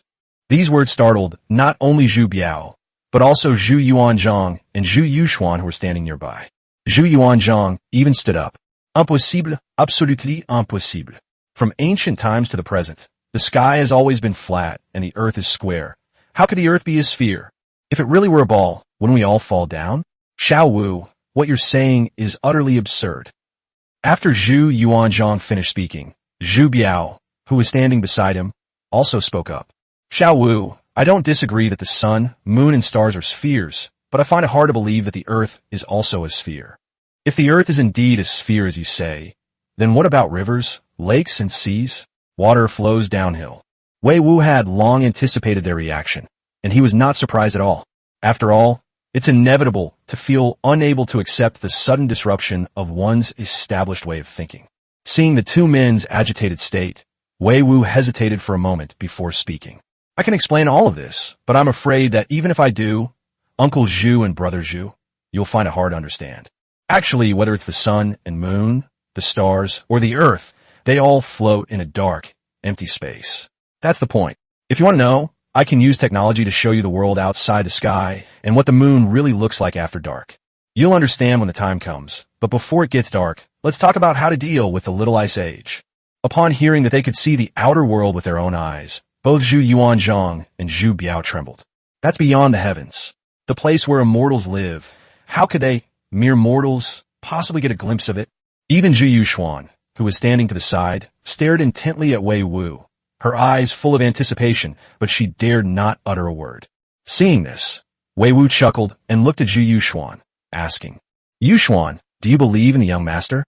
These words startled not only Zhu Biao, but also Zhu Yuanzhang and Zhu Yuxuan who were standing nearby. Zhu Yuanzhang even stood up. Impossible, absolutely impossible. From ancient times to the present, the sky has always been flat and the Earth is square. How could the Earth be a sphere? If it really were a ball, wouldn't we all fall down? Xiao Wu, what you're saying is utterly absurd. After Zhu Yuanzhang finished speaking, Zhu Biao, who was standing beside him, also spoke up. Xiao Wu, I don't disagree that the sun, moon, and stars are spheres, but I find it hard to believe that the Earth is also a sphere. If the Earth is indeed a sphere as you say, then what about rivers, lakes, and seas? Water flows downhill. Wei Wu had long anticipated their reaction, and he was not surprised at all. After all, it's inevitable to feel unable to accept the sudden disruption of one's established way of thinking. Seeing the two men's agitated state, Wei Wu hesitated for a moment before speaking. I can explain all of this, but I'm afraid that even if I do, Uncle Zhu and Brother Zhu, you'll find it hard to understand. Actually, whether it's the sun and moon, the stars, or the Earth, they all float in a dark, empty space. That's the point. If you want to know, I can use technology to show you the world outside the sky and what the moon really looks like after dark. You'll understand when the time comes, but before it gets dark, let's talk about how to deal with the Little Ice Age. Upon hearing that they could see the outer world with their own eyes, both Zhu Yuanzhang and Zhu Biao trembled. That's beyond the heavens, the place where immortals live. How could they, mere mortals, possibly get a glimpse of it? Even Zhu Yuxuan, who was standing to the side, stared intently at Wei Wu, her eyes full of anticipation, but she dared not utter a word. Seeing this, Wei Wu chuckled and looked at Zhu Yuxuan, asking, Yuxuan, do you believe in the young master?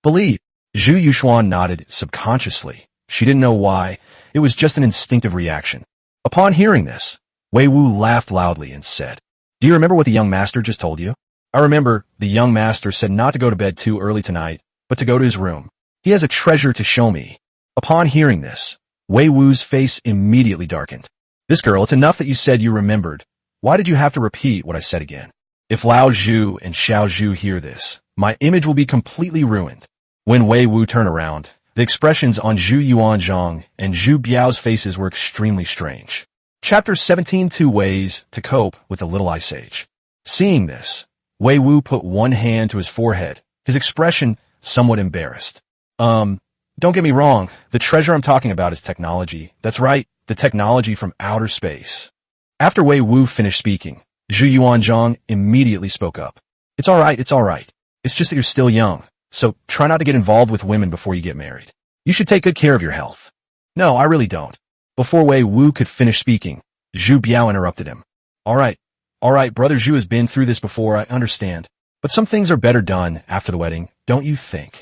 Believe. Zhu Yuxuan nodded subconsciously. She didn't know why. It was just an instinctive reaction. Upon hearing this, Wei Wu laughed loudly and said, Do you remember what the young master just told you? I remember the young master said not to go to bed too early tonight, but to go to his room. He has a treasure to show me. Upon hearing this, Wei Wu's face immediately darkened. This girl, it's enough that you said you remembered. Why did you have to repeat what I said again? If Lao Zhu and Xiao Zhu hear this, my image will be completely ruined. When Wei Wu turned around, the expressions on Zhu Yuanzhang and Zhu Biao's faces were extremely strange. Chapter 17: 2 Ways to Cope with the Little Ice Age. Seeing this, Wei Wu put one hand to his forehead, his expression somewhat embarrassed. Don't get me wrong, the treasure I'm talking about is technology. That's right, the technology from outer space. After Wei Wu finished speaking, Zhu Yuanzhang immediately spoke up. It's alright. It's just that you're still young, so try not to get involved with women before you get married. You should take good care of your health. No, I really don't. Before Wei Wu could finish speaking, Zhu Biao interrupted him. Alright, Brother Zhu has been through this before, I understand. But some things are better done after the wedding, don't you think?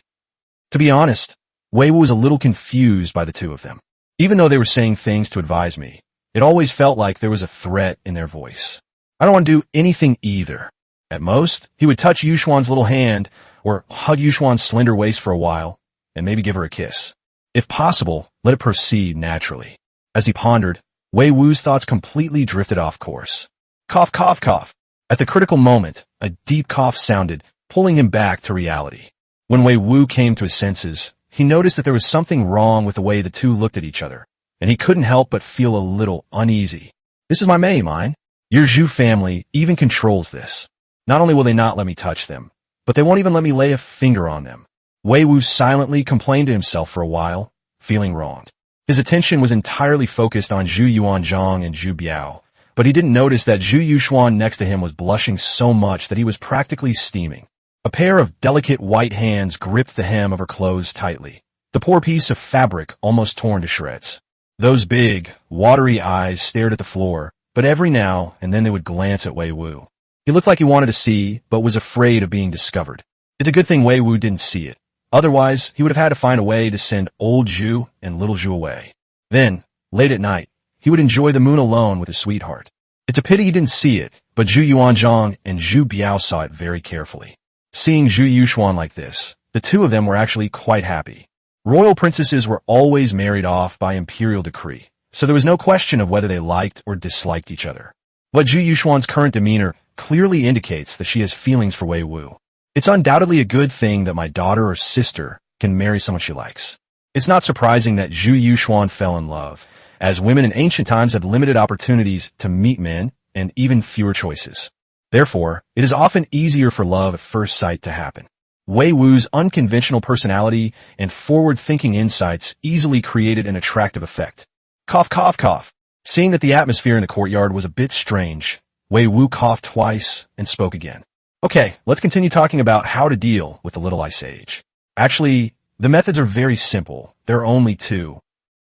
To be honest, Wei Wu was a little confused by the two of them. Even though they were saying things to advise me, It always felt like there was a threat in their voice. I don't want to do anything either. At most, he would touch Yuxuan's little hand or hug Yuxuan's slender waist for a while and maybe give her a kiss. If possible, let it proceed naturally. As he pondered, Wei Wu's thoughts completely drifted off course. Cough, cough, cough. At the critical moment, a deep cough sounded, pulling him back to reality. When Wei Wu came to his senses, he noticed that there was something wrong with the way the two looked at each other, and he couldn't help but feel a little uneasy. This is my mine. Your Zhu family even controls this. Not only will they not let me touch them, but they won't even let me lay a finger on them. Wei Wu silently complained to himself for a while, feeling wronged. His attention was entirely focused on Zhu Yuanzhang and Zhu Biao, but he didn't notice that Zhu Yuxuan next to him was blushing so much that he was practically steaming. A pair of delicate white hands gripped the hem of her clothes tightly, the poor piece of fabric almost torn to shreds. Those big, watery eyes stared at the floor, but every now and then they would glance at Wei Wu. He looked like he wanted to see, but was afraid of being discovered. It's a good thing Wei Wu didn't see it. Otherwise, he would have had to find a way to send old Zhu and little Zhu away. Then, late at night, he would enjoy the moon alone with his sweetheart. It's a pity he didn't see it, but Zhu Yuanzhang and Zhu Biao saw it very carefully. Seeing Zhu Yuxuan like this, the two of them were actually quite happy. Royal princesses were always married off by imperial decree, so there was no question of whether they liked or disliked each other. But Zhu Yuxuan's current demeanor clearly indicates that she has feelings for Wei Wu. It's undoubtedly a good thing that my daughter or sister can marry someone she likes. It's not surprising that Zhu Yuxuan fell in love, as women in ancient times had limited opportunities to meet men and even fewer choices. Therefore, it is often easier for love at first sight to happen. Wei Wu's unconventional personality and forward-thinking insights easily created an attractive effect. Cough, cough, cough. Seeing that the atmosphere in the courtyard was a bit strange, Wei Wu coughed twice and spoke again. Okay, let's continue talking about how to deal with the Little Ice Age. Actually, the methods are very simple. There are only two.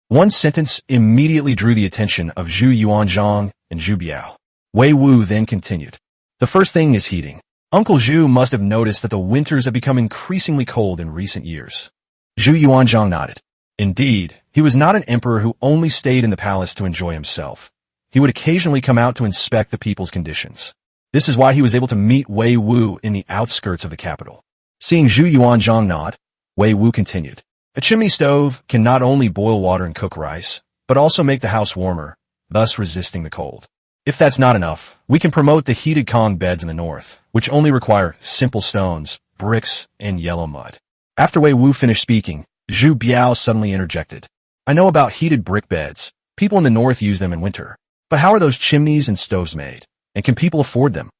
One sentence immediately drew the attention of Zhu Yuanzhang and Zhu Biao. Wei Wu then continued. The first thing is heating. Uncle Zhu must have noticed that the winters have become increasingly cold in recent years. Zhu Yuanzhang nodded. Indeed, he was not an emperor who only stayed in the palace to enjoy himself. He would occasionally come out to inspect the people's conditions. This is why he was able to meet Wei Wu in the outskirts of the capital. Seeing Zhu Yuanzhang nod, Wei Wu continued. A chimney stove can not only boil water and cook rice, but also make the house warmer, thus resisting the cold. If that's not enough, we can promote the heated Kong beds in the north, which only require simple stones, bricks, and yellow mud. After Wei Wu finished speaking, Zhu Biao suddenly interjected. I know about heated brick beds. People in the north use them in winter. But how are those chimneys and stoves made? And can people afford them?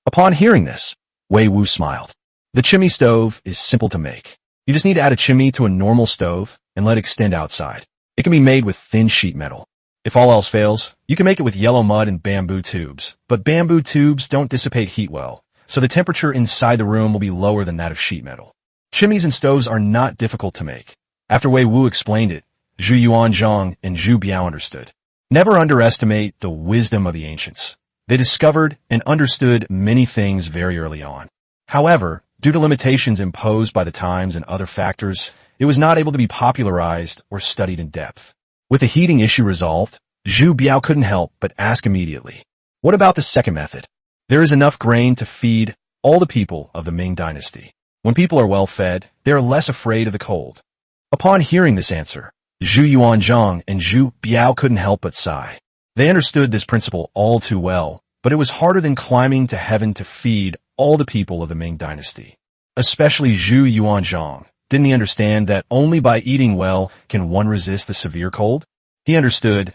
Upon hearing this, Wei Wu smiled. The chimney stove is simple to make. You just need to add a chimney to a normal stove and let it extend outside. It can be made with thin sheet metal. If all else fails, you can make it with yellow mud and bamboo tubes. But bamboo tubes don't dissipate heat well, so the temperature inside the room will be lower than that of sheet metal. Chimneys and stoves are not difficult to make. After Wei Wu explained it, Zhu Yuanzhang and Zhu Biao understood. Never underestimate the wisdom of the ancients. They discovered and understood many things very early on. However, due to limitations imposed by the times and other factors, it was not able to be popularized or studied in depth. With the heating issue resolved, Zhu Biao couldn't help but ask immediately, what about the second method? There is enough grain to feed all the people of the Ming Dynasty. When people are well fed, they are less afraid of the cold. Upon hearing this answer, Zhu Yuanzhang and Zhu Biao couldn't help but sigh. They understood this principle all too well, but it was harder than climbing to heaven to feed all the people of the Ming Dynasty. Especially Zhu Yuanzhang. Didn't he understand that only by eating well can one resist the severe cold? He understood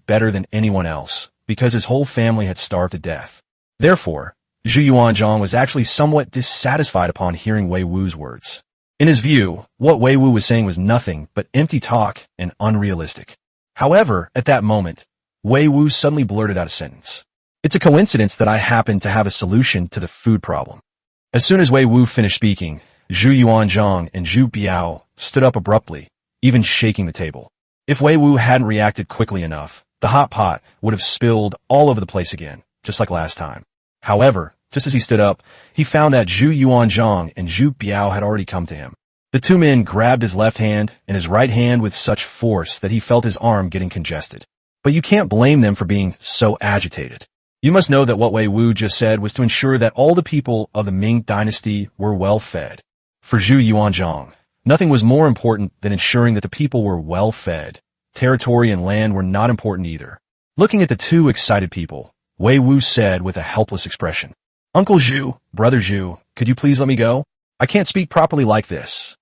better than anyone else, because his whole family had starved to death. Therefore, Zhu Yuanzhang was actually somewhat dissatisfied upon hearing Wei Wu's words. In his view, what Wei Wu was saying was nothing but empty talk and unrealistic. However, at that moment, Wei Wu suddenly blurted out a sentence. It's a coincidence that I happen to have a solution to the food problem. As soon as Wei Wu finished speaking, Zhu Yuanzhang and Zhu Biao stood up abruptly, even shaking the table. If Wei Wu hadn't reacted quickly enough, the hot pot would have spilled all over the place again, just like last time. However, just as he stood up, he found that Zhu Yuanzhang and Zhu Biao had already come to him. The two men grabbed his left hand and his right hand with such force that he felt his arm getting congested. but you can't blame them for being so agitated. You must know that what Wei Wu just said was to ensure that all the people of the Ming Dynasty were well fed. For Zhu Yuanzhang, nothing was more important than ensuring that the people were well fed. Territory and land were not important either. Looking at the two excited people, Wei Wu said with a helpless expression, "Uncle Zhu, Brother Zhu, could you please let me go? I can't speak properly like this."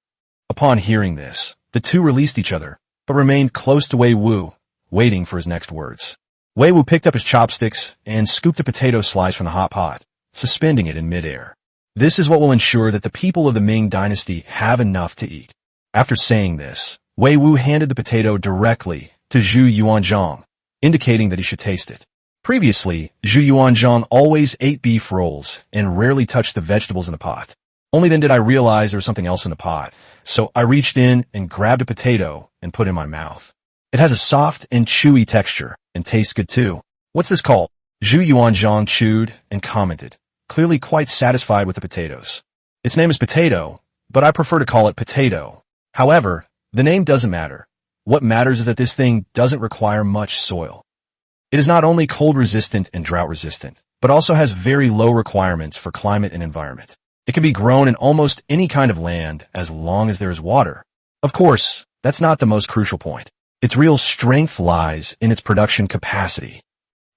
Upon hearing this, the two released each other, but remained close to Wei Wu, waiting for his next words. Wei Wu picked up his chopsticks and scooped a potato slice from the hot pot, suspending it in midair. This is what will ensure that the people of the Ming Dynasty have enough to eat. After saying this, Wei Wu handed the potato directly to Zhu Yuanzhang, indicating that he should taste it. Previously, Zhu Yuanzhang always ate beef rolls and rarely touched the vegetables in the pot. Only then did I realize there was something else in the pot, so I reached in and grabbed a potato and put it in my mouth. It has a soft and chewy texture and tastes good too. "What's this called?" Zhu Yuanzhang chewed and commented, clearly quite satisfied with the potatoes. "Its name is potato, but I prefer to call it potato. However, the name doesn't matter. What matters is that this thing doesn't require much soil. It is not only cold resistant and drought resistant, but also has very low requirements for climate and environment. It can be grown in almost any kind of land as long as there is water. Of course, that's not the most crucial point. Its real strength lies in its production capacity."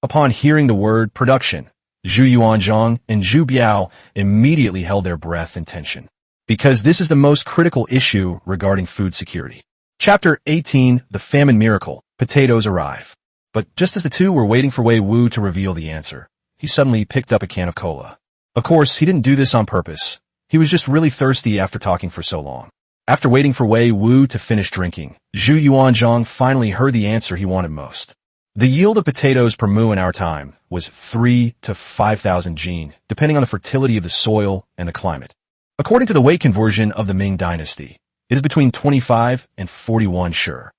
Upon hearing the word production, Zhu Yuanzhang and Zhu Biao immediately held their breath in tension, because this is the most critical issue regarding food security. Chapter 18, The Famine Miracle. Potatoes arrive. But just as the two were waiting for Wei Wu to reveal the answer, he suddenly picked up a can of cola. Of course, he didn't do this on purpose. He was just really thirsty after talking for so long. After waiting for Wei Wu to finish drinking, Zhu Yuanzhang finally heard the answer he wanted most. The yield of potatoes per mu in our time was 3 to 5,000 jin, depending on the fertility of the soil and the climate. According to the weight conversion of the Ming Dynasty, it is between 25 and 41 sure.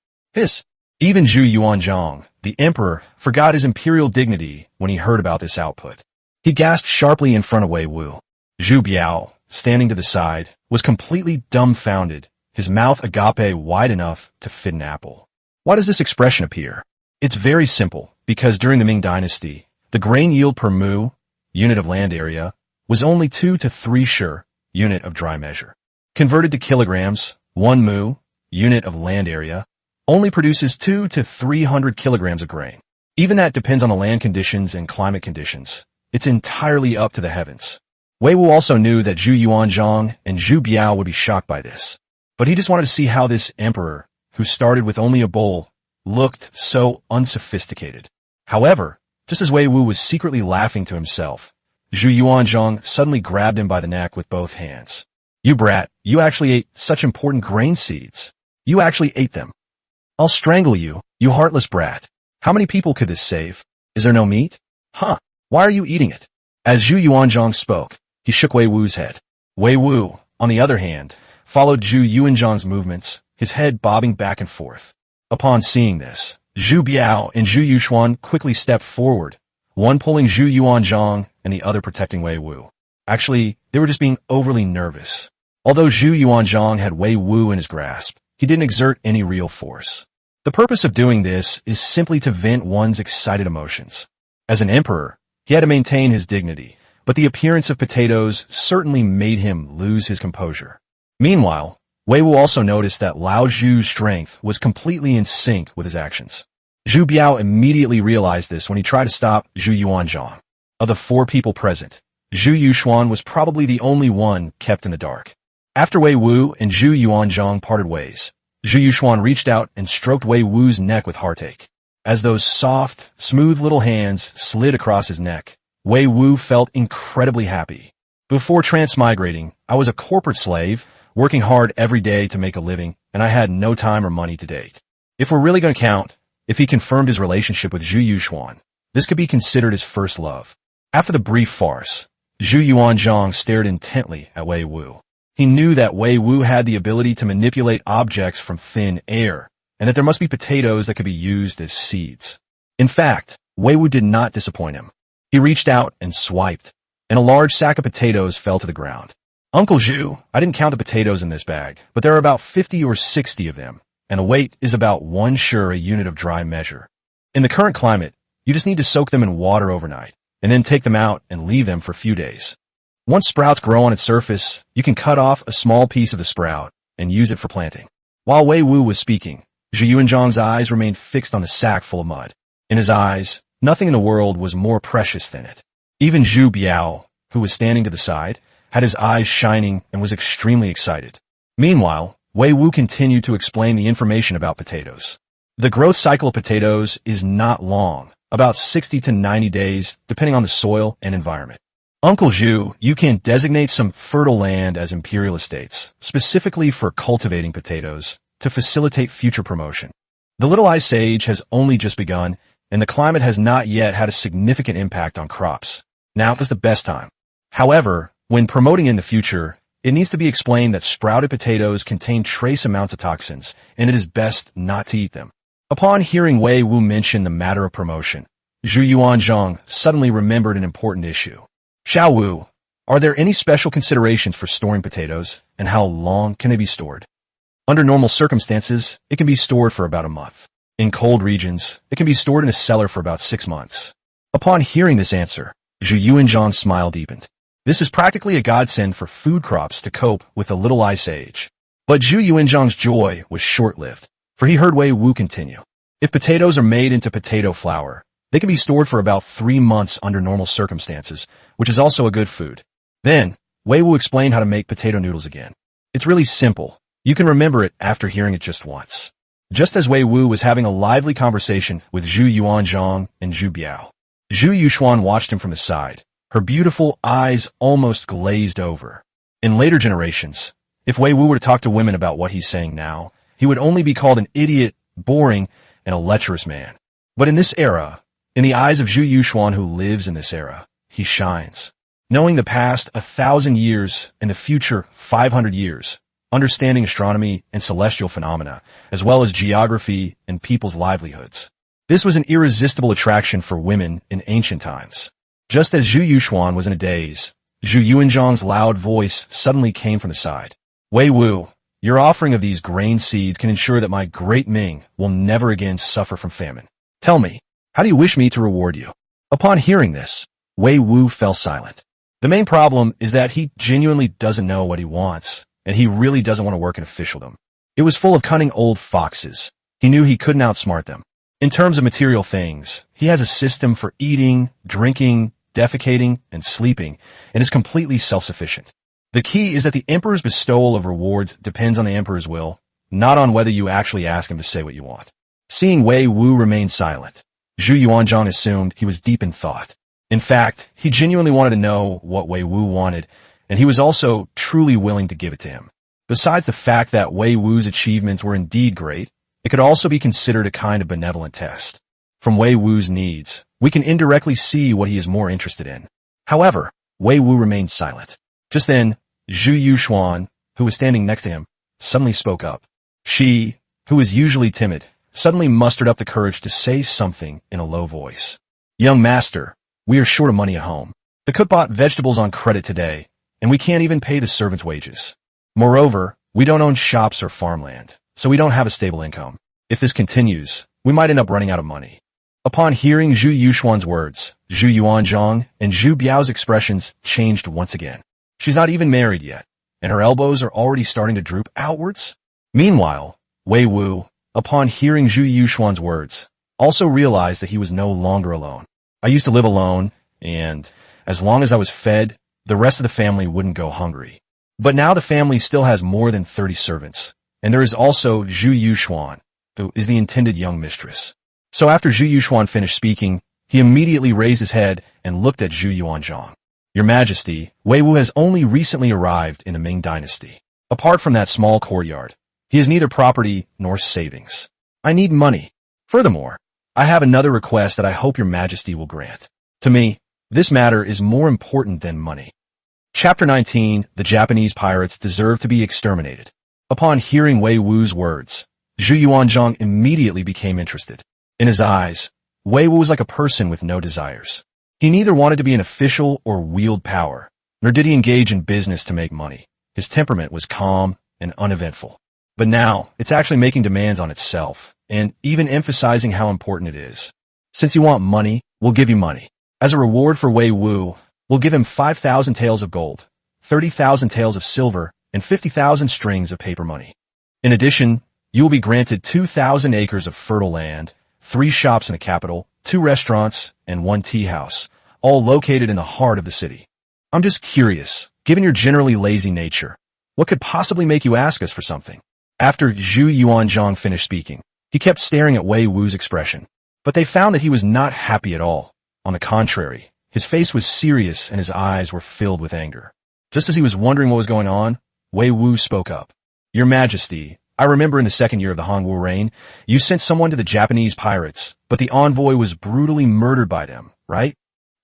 Even Zhu Yuanzhang, the emperor, forgot his imperial dignity when he heard about this output. He gasped sharply in front of Wei Wu. Zhu Biao, standing to the side, was completely dumbfounded, his mouth agape wide enough to fit an apple. Why does this expression appear? It's very simple, because during the Ming Dynasty, the grain yield per mu, unit of land area, was only 2 to 3 sure, unit of dry measure. Converted to kilograms, 1 mu, unit of land area, only produces 2 to 300 kilograms of grain. Even that depends on the land conditions and climate conditions. It's entirely up to the heavens. Wei Wu also knew that Zhu Yuanzhang and Zhu Biao would be shocked by this. But he just wanted to see how this emperor, who started with only a bowl, looked so unsophisticated. However, just as Wei Wu was secretly laughing to himself, Zhu Yuanzhang suddenly grabbed him by the neck with both hands. "You brat, you actually ate such important grain seeds. You actually ate them. I'll strangle you, you heartless brat. How many people could this save? Is there no meat? Huh, why are you eating it?" As Zhu Yuanzhang spoke, he shook Wei Wu's head. Wei Wu, on the other hand, followed Zhu Yuanzhang's movements, his head bobbing back and forth. Upon seeing this, Zhu Biao and Zhu Yuxuan quickly stepped forward, one pulling Zhu Yuanzhang and the other protecting Wei Wu. Actually, they were just being overly nervous. Although Zhu Yuanzhang had Wei Wu in his grasp, he didn't exert any real force. The purpose of doing this is simply to vent one's excited emotions. As an emperor, he had to maintain his dignity, but the appearance of potatoes certainly made him lose his composure. Meanwhile, Wei Wu also noticed that Lao Zhu's strength was completely in sync with his actions. Zhu Biao immediately realized this when he tried to stop Zhu Yuanzhang. Of the 4 people present, Zhu Yuxuan was probably the only one kept in the dark. After Wei Wu and Zhu Yuanzhang parted ways, Zhu Yuxuan reached out and stroked Wei Wu's neck with heartache. As those soft, smooth little hands slid across his neck, Wei Wu felt incredibly happy. "Before transmigrating, I was a corporate slave, working hard every day to make a living, and I had no time or money to date. If we're really going to count, if he confirmed his relationship with Zhu Yuxuan, this could be considered his first love." After the brief farce, Zhu Yuanzhang stared intently at Wei Wu. He knew that Wei Wu had the ability to manipulate objects from thin air, and that there must be potatoes that could be used as seeds. In fact, Wei Wu did not disappoint him. He reached out and swiped, and a large sack of potatoes fell to the ground. "Uncle Zhu, I didn't count the potatoes in this bag, but there are about 50 or 60 of them, and the weight is about 1 sure a unit of dry measure. In the current climate, you just need to soak them in water overnight, and then take them out and leave them for a few days. Once sprouts grow on its surface, you can cut off a small piece of the sprout and use it for planting. While Wei Wu was speaking, Zhu Yuanzhang's eyes remained fixed on the sack full of mud. In his eyes, nothing in the world was more precious than it. Even Zhu Biao, who was standing to the side, had his eyes shining and was extremely excited. Meanwhile, Wei Wu continued to explain the information about potatoes. The growth cycle of potatoes is not long, about 60 to 90 days, depending on the soil and environment. Uncle Zhu, you can designate some fertile land as imperial estates, specifically for cultivating potatoes, to facilitate future promotion. The Little Ice Age has only just begun, and the climate has not yet had a significant impact on crops. Now is the best time. However, when promoting in the future, it needs to be explained that sprouted potatoes contain trace amounts of toxins, and it is best not to eat them. Upon hearing Wei Wu mention the matter of promotion, Zhu Yuanzhang suddenly remembered an important issue. Xiao Wu, are there any special considerations for storing potatoes, and how long can they be stored? Under normal circumstances, it can be stored for about a month. In cold regions, it can be stored in a cellar for about 6 months. Upon hearing this answer, Zhu Yuanzhang's smile deepened. This is practically a godsend for food crops to cope with the Little Ice Age. But Zhu Yuanzhang's joy was short-lived, for he heard Wei Wu continue. If potatoes are made into potato flour, they can be stored for about 3 months under normal circumstances, which is also a good food. Then, Wei Wu explained how to make potato noodles again. It's really simple. You can remember it after hearing it just once. Just as Wei Wu was having a lively conversation with Zhu Yuanzhang and Zhu Biao, Zhu Yuxuan watched him from the side. Her beautiful eyes almost glazed over. In later generations, if Wei Wu were to talk to women about what he's saying now, he would only be called an idiot, boring, and a lecherous man. But in this era, in the eyes of Zhu Yuxuan who lives in this era, he shines. Knowing the past 1,000 years and the future 500 years, understanding astronomy and celestial phenomena, as well as geography and people's livelihoods. This was an irresistible attraction for women in ancient times. Just as Zhu Yuxuan was in a daze, Zhu Yuanzhang's loud voice suddenly came from the side. Wei Wu, your offering of these grain seeds can ensure that my great Ming will never again suffer from famine. Tell me, how do you wish me to reward you? Upon hearing this, Wei Wu fell silent. The main problem is that he genuinely doesn't know what he wants, and he really doesn't want to work in officialdom. It was full of cunning old foxes. He knew he couldn't outsmart them. In terms of material things, he has a system for eating, drinking, defecating, and sleeping, and is completely self-sufficient. The key is that the Emperor's bestowal of rewards depends on the Emperor's will, not on whether you actually ask him to say what you want. Seeing Wei Wu remain silent, Zhu Yuanzhang assumed he was deep in thought. In fact, he genuinely wanted to know what Wei Wu wanted, and he was also truly willing to give it to him. Besides the fact that Wei Wu's achievements were indeed great, it could also be considered a kind of benevolent test. From Wei Wu's needs, we can indirectly see what he is more interested in. However, Wei Wu remained silent. Just then, Zhu Yuxuan, who was standing next to him, suddenly spoke up. She, who is usually timid, suddenly mustered up the courage to say something in a low voice. Young master, we are short of money at home. The cook bought vegetables on credit today, and we can't even pay the servants' wages. Moreover, we don't own shops or farmland, so we don't have a stable income. If this continues, we might end up running out of money. Upon hearing Zhu Yuxuan's words, Zhu Yuanzhang and Zhu Biao's expressions changed once again. She's not even married yet, and her elbows are already starting to droop outwards. Meanwhile, Wei Wu, upon hearing Zhu Yuxuan's words, also realized that he was no longer alone. I used to live alone, and as long as I was fed, the rest of the family wouldn't go hungry. But now the family still has more than 30 servants, and there is also Zhu Yuxuan, who is the intended young mistress. So after Zhu Yuxuan finished speaking, he immediately raised his head and looked at Zhu Yuanzhang. Your Majesty, Wei Wu has only recently arrived in the Ming Dynasty. Apart from that small courtyard, he has neither property nor savings. I need money. Furthermore, I have another request that I hope your Majesty will grant. To me, this matter is more important than money. Chapter 19, The Japanese Pirates Deserve to be Exterminated. Upon hearing Wei Wu's words, Zhu Yuanzhang immediately became interested. In his eyes, Wei Wu was like a person with no desires. He neither wanted to be an official or wield power, nor did he engage in business to make money. His temperament was calm and uneventful. But now, it's actually making demands on itself, and even emphasizing how important it is. Since you want money, we'll give you money. As a reward for Wei Wu, we'll give him 5,000 taels of gold, 30,000 taels of silver, and 50,000 strings of paper money. In addition, you will be granted 2,000 acres of fertile land, 3 shops in the capital, 2 restaurants, and 1 tea house, all located in the heart of the city. I'm just curious, given your generally lazy nature, what could possibly make you ask us for something? After Zhu Yuanzhang finished speaking, he kept staring at Wei Wu's expression, but they found that he was not happy at all. On the contrary, his face was serious and his eyes were filled with anger. Just as he was wondering what was going on, Wei Wu spoke up. Your Majesty, I remember in the 2nd year of the Hongwu reign, you sent someone to the Japanese pirates, but the envoy was brutally murdered by them, right?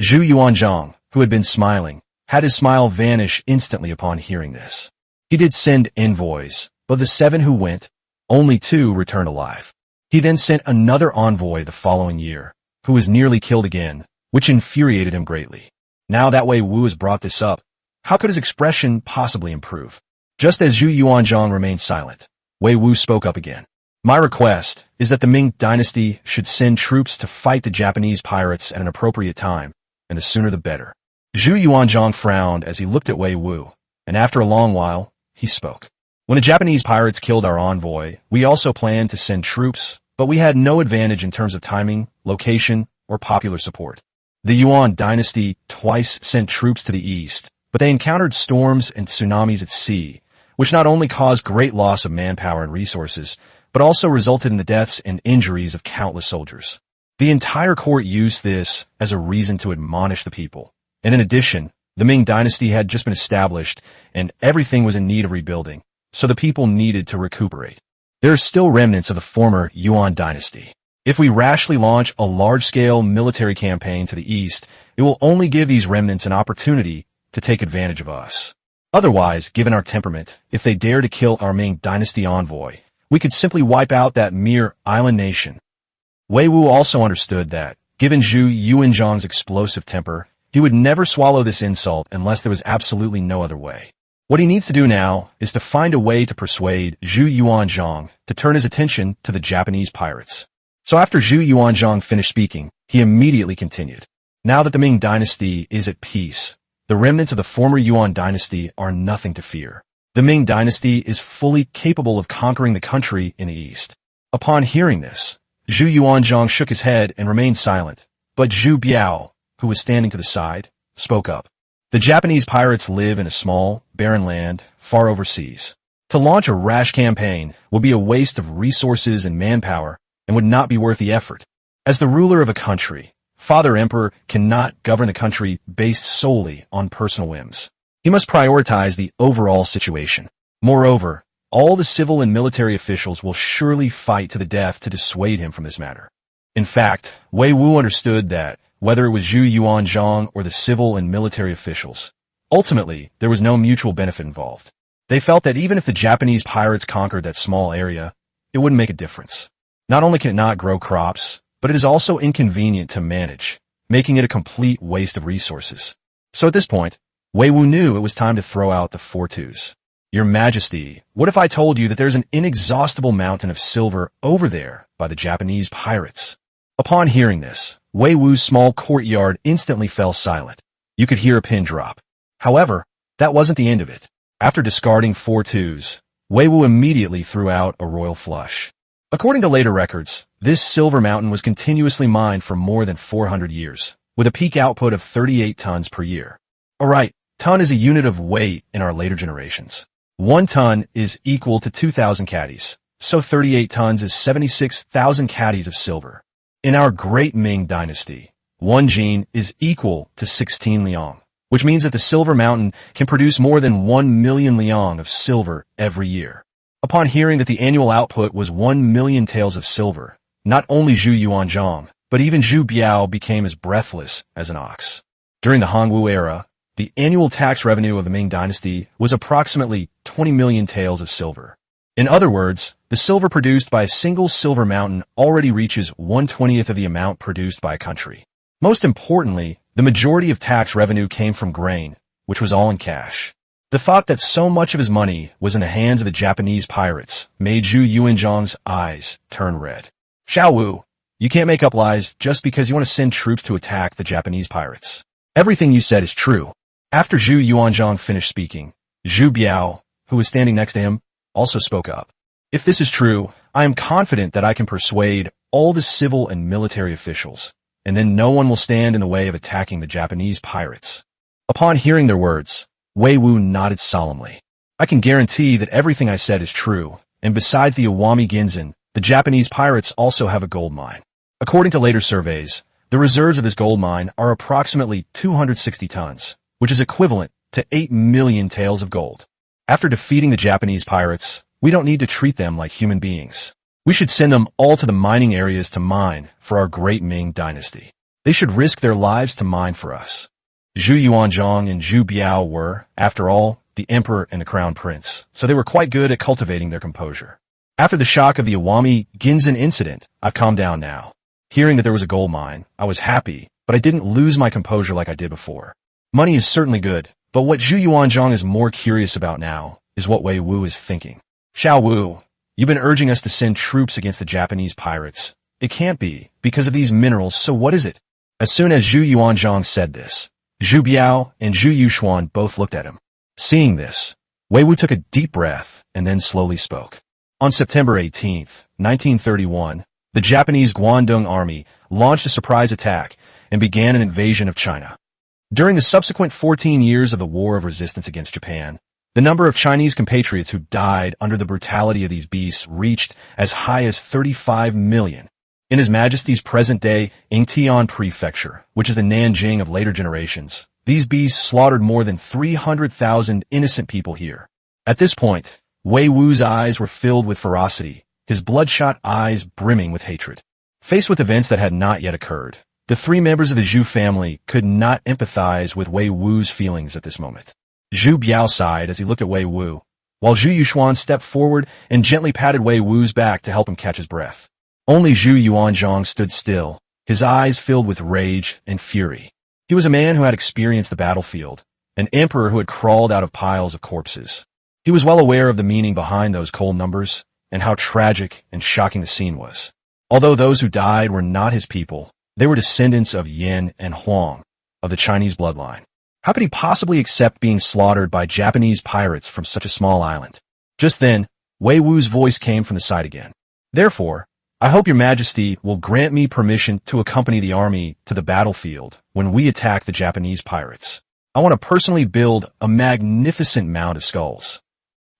Zhu Yuanzhang, who had been smiling, had his smile vanish instantly upon hearing this. He did send envoys, but the 7 who went, only 2 returned alive. He then sent another envoy the following year, who was nearly killed again, which infuriated him greatly. Now that Wei Wu has brought this up, how could his expression possibly improve? Just as Zhu Yuanzhang remained silent, Wei Wu spoke up again. My request is that the Ming Dynasty should send troops to fight the Japanese pirates at an appropriate time, and the sooner the better. Zhu Yuanzhang frowned as he looked at Wei Wu, and after a long while, he spoke. When the Japanese pirates killed our envoy, we also planned to send troops, but we had no advantage in terms of timing, location, or popular support. The Yuan Dynasty twice sent troops to the east, but they encountered storms and tsunamis at sea, which not only caused great loss of manpower and resources, but also resulted in the deaths and injuries of countless soldiers. The entire court used this as a reason to admonish the people. And in addition, the Ming Dynasty had just been established, and everything was in need of rebuilding, so the people needed to recuperate. There are still remnants of the former Yuan Dynasty. If we rashly launch a large-scale military campaign to the east, it will only give these remnants an opportunity to take advantage of us. Otherwise, given our temperament, if they dare to kill our Ming Dynasty envoy, we could simply wipe out that mere island nation. Wei Wu also understood that, given Zhu Yuanzhang's explosive temper, he would never swallow this insult unless there was absolutely no other way. What he needs to do now is to find a way to persuade Zhu Yuanzhang to turn his attention to the Japanese pirates. So after Zhu Yuanzhang finished speaking, he immediately continued. Now that the Ming Dynasty is at peace, the remnants of the former Yuan Dynasty are nothing to fear. The Ming Dynasty is fully capable of conquering the country in the east. Upon hearing this, Zhu Yuanzhang shook his head and remained silent, but Zhu Biao, who was standing to the side, spoke up. The Japanese pirates live in a small, barren land far overseas. To launch a rash campaign would be a waste of resources and manpower and would not be worth the effort. As the ruler of a country, Father Emperor cannot govern the country based solely on personal whims. He must prioritize the overall situation. Moreover, all the civil and military officials will surely fight to the death to dissuade him from this matter. In fact, Wei Wu understood that, whether it was Zhu Yuanzhang or the civil and military officials, ultimately, there was no mutual benefit involved. They felt that even if the Japanese pirates conquered that small area, it wouldn't make a difference. Not only can it not grow crops, but it is also inconvenient to manage, making it a complete waste of resources. So at this point, Wei Wu knew it was time to throw out the 4 twos. Your Majesty, what if I told you that there's an inexhaustible mountain of silver over there by the Japanese pirates? Upon hearing this, Wei Wu's small courtyard instantly fell silent. You could hear a pin drop. However, that wasn't the end of it. After discarding 4 twos, Wei Wu immediately threw out a royal flush. According to later records, this silver mountain was continuously mined for more than 400 years, with a peak output of 38 tons per year. Alright, ton is a unit of weight in our later generations. 1 ton is equal to 2,000 caddies, so 38 tons is 76,000 caddies of silver. In our great Ming Dynasty, 1 jin is equal to 16 liang, which means that the silver mountain can produce more than 1 million liang of silver every year. Upon hearing that the annual output was 1 million taels of silver, not only Zhu Yuanzhang, but even Zhu Biao became as breathless as an ox. During the Hongwu era, the annual tax revenue of the Ming Dynasty was approximately 20 million taels of silver. In other words, the silver produced by a single silver mountain already reaches 1/20th of the amount produced by a country. Most importantly, the majority of tax revenue came from grain, which was all in cash. The thought that so much of his money was in the hands of the Japanese pirates made Zhu Yuanzhang's eyes turn red. Xiao Wu, You can't make up lies just because you want to send troops to attack the Japanese pirates. Everything you said is true. After Zhu Yuanzhang finished speaking, Zhu Biao, who was standing next to him, also spoke up. If this is true, I am confident that I can persuade all the civil and military officials, and then no one will stand in the way of attacking the Japanese pirates. Upon hearing their words, Wei Wu nodded solemnly. I can guarantee that everything I said is true, and besides the Iwami Ginzan, the Japanese pirates also have a gold mine. According to later surveys, the reserves of this gold mine are approximately 260 tons, which is equivalent to 8 million taels of gold. After defeating the Japanese pirates, we don't need to treat them like human beings. We should send them all to the mining areas to mine for our great Ming Dynasty. They should risk their lives to mine for us. Zhu Yuanzhang and Zhu Biao were, after all, the emperor and the crown prince, so they were quite good at cultivating their composure. After the shock of the Iwami Ginzan incident, I've calmed down now. Hearing that there was a gold mine, I was happy, but I didn't lose my composure like I did before. Money is certainly good, but what Zhu Yuanzhang is more curious about now is what Wei Wu is thinking. Xiao Wu, you've been urging us to send troops against the Japanese pirates. It can't be, because of these minerals, so what is it? As soon as Zhu Yuanzhang said this, Zhu Biao and Zhu Yuxuan both looked at him. Seeing this, Wei Wu took a deep breath and then slowly spoke. On September 18, 1931, the Japanese Guangdong army launched a surprise attack and began an invasion of China. During the subsequent 14 years of the War of Resistance against Japan, the number of Chinese compatriots who died under the brutality of these beasts reached as high as 35 million. In His Majesty's present-day Yingtian Prefecture, which is the Nanjing of later generations, these beasts slaughtered more than 300,000 innocent people here. At this point, Wei Wu's eyes were filled with ferocity, his bloodshot eyes brimming with hatred. Faced with events that had not yet occurred, the three members of the Zhu family could not empathize with Wei Wu's feelings at this moment. Zhu Biao sighed as he looked at Wei Wu, while Zhu Yuxuan stepped forward and gently patted Wei Wu's back to help him catch his breath. Only Zhu Yuanzhang stood still, his eyes filled with rage and fury. He was a man who had experienced the battlefield, an emperor who had crawled out of piles of corpses. He was well aware of the meaning behind those cold numbers, and how tragic and shocking the scene was. Although those who died were not his people, they were descendants of Yin and Huang, of the Chinese bloodline. How could he possibly accept being slaughtered by Japanese pirates from such a small island? Just then, Wei Wu's voice came from the side again. Therefore, I hope your majesty will grant me permission to accompany the army to the battlefield when we attack the Japanese pirates. I want to personally build a magnificent mound of skulls.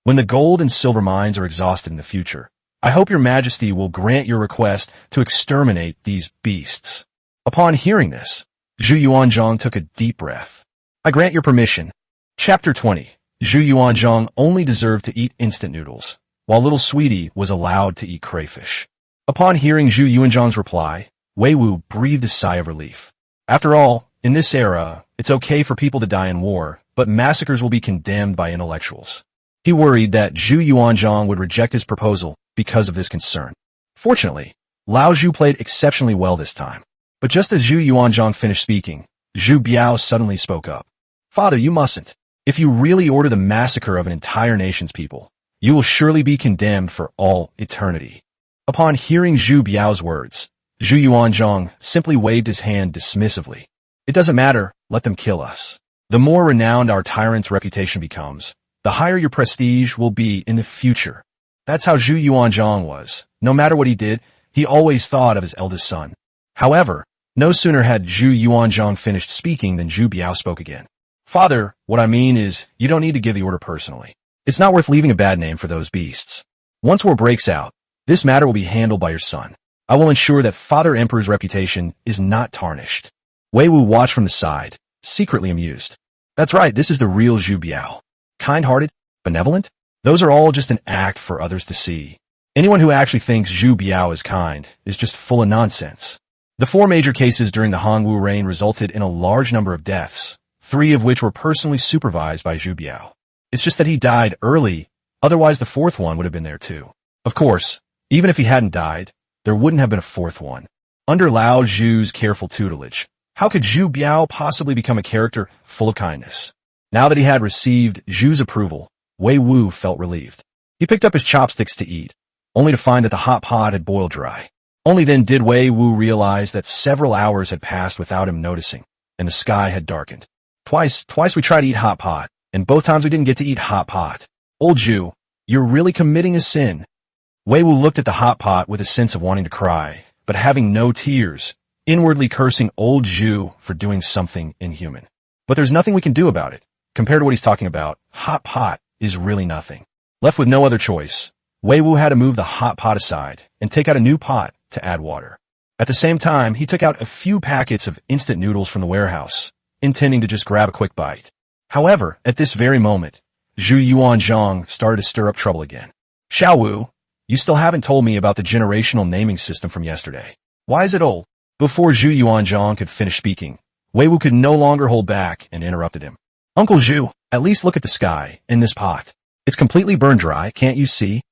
When the gold and silver mines are exhausted in the future, I hope your majesty will grant your request to exterminate these beasts. Upon hearing this, Zhu Yuanzhang took a deep breath. I grant your permission. Chapter 20. Zhu Yuanzhang only deserved to eat instant noodles, while little sweetie was allowed to eat crayfish. Upon hearing Zhu Yuanzhang's reply, Wei Wu breathed a sigh of relief. After all, in this era, it's okay for people to die in war, but massacres will be condemned by intellectuals. He worried that Zhu Yuanzhang would reject his proposal because of this concern. Fortunately, Lao Zhu played exceptionally well this time. But just as Zhu Yuanzhang finished speaking, Zhu Biao suddenly spoke up. Father, you mustn't. If you really order the massacre of an entire nation's people, you will surely be condemned for all eternity. Upon hearing Zhu Biao's words, Zhu Yuanzhang simply waved his hand dismissively. It doesn't matter, let them kill us. The more renowned our tyrant's reputation becomes, the higher your prestige will be in the future. That's how Zhu Yuanzhang was. No matter what he did, he always thought of his eldest son. However, no sooner had Zhu Yuanzhang finished speaking than Zhu Biao spoke again. Father, what I mean is, you don't need to give the order personally. It's not worth leaving a bad name for those beasts. Once war breaks out, this matter will be handled by your son. I will ensure that Father Emperor's reputation is not tarnished. Wei Wu watched from the side, secretly amused. That's right, this is the real Zhu Biao. Kind-hearted, benevolent? Those are all just an act for others to see. Anyone who actually thinks Zhu Biao is kind is just full of nonsense. The 4 major cases during the Hongwu reign resulted in a large number of deaths, 3 of which were personally supervised by Zhu Biao. It's just that he died early, otherwise the 4th one would have been there too. Of course, even if he hadn't died, there wouldn't have been a 4th one. Under Lao Zhu's careful tutelage, how could Zhu Biao possibly become a character full of kindness? Now that he had received Zhu's approval, Wei Wu felt relieved. He picked up his chopsticks to eat, only to find that the hot pot had boiled dry. Only then did Wei Wu realize that several hours had passed without him noticing, and the sky had darkened. Twice we tried to eat hot pot, and both times we didn't get to eat hot pot. Old Jew, you're really committing a sin. Wei Wu looked at the hot pot with a sense of wanting to cry, but having no tears, inwardly cursing old Jew for doing something inhuman. But there's nothing we can do about it. Compared to what he's talking about, hot pot is really nothing. Left with no other choice, Wei Wu had to move the hot pot aside and take out a new pot to add water. At the same time, he took out a few packets of instant noodles from the warehouse, intending to just grab a quick bite. However, at this very moment, Yuanzhang started to stir up trouble again. Xiao Wu, you still haven't told me about the generational naming system from yesterday. Why is it old? Before Yuanzhang could finish speaking, Wei Wu could no longer hold back and interrupted him. Uncle Zhu, at least look at the sky in this pot. It's completely burned dry, can't you see?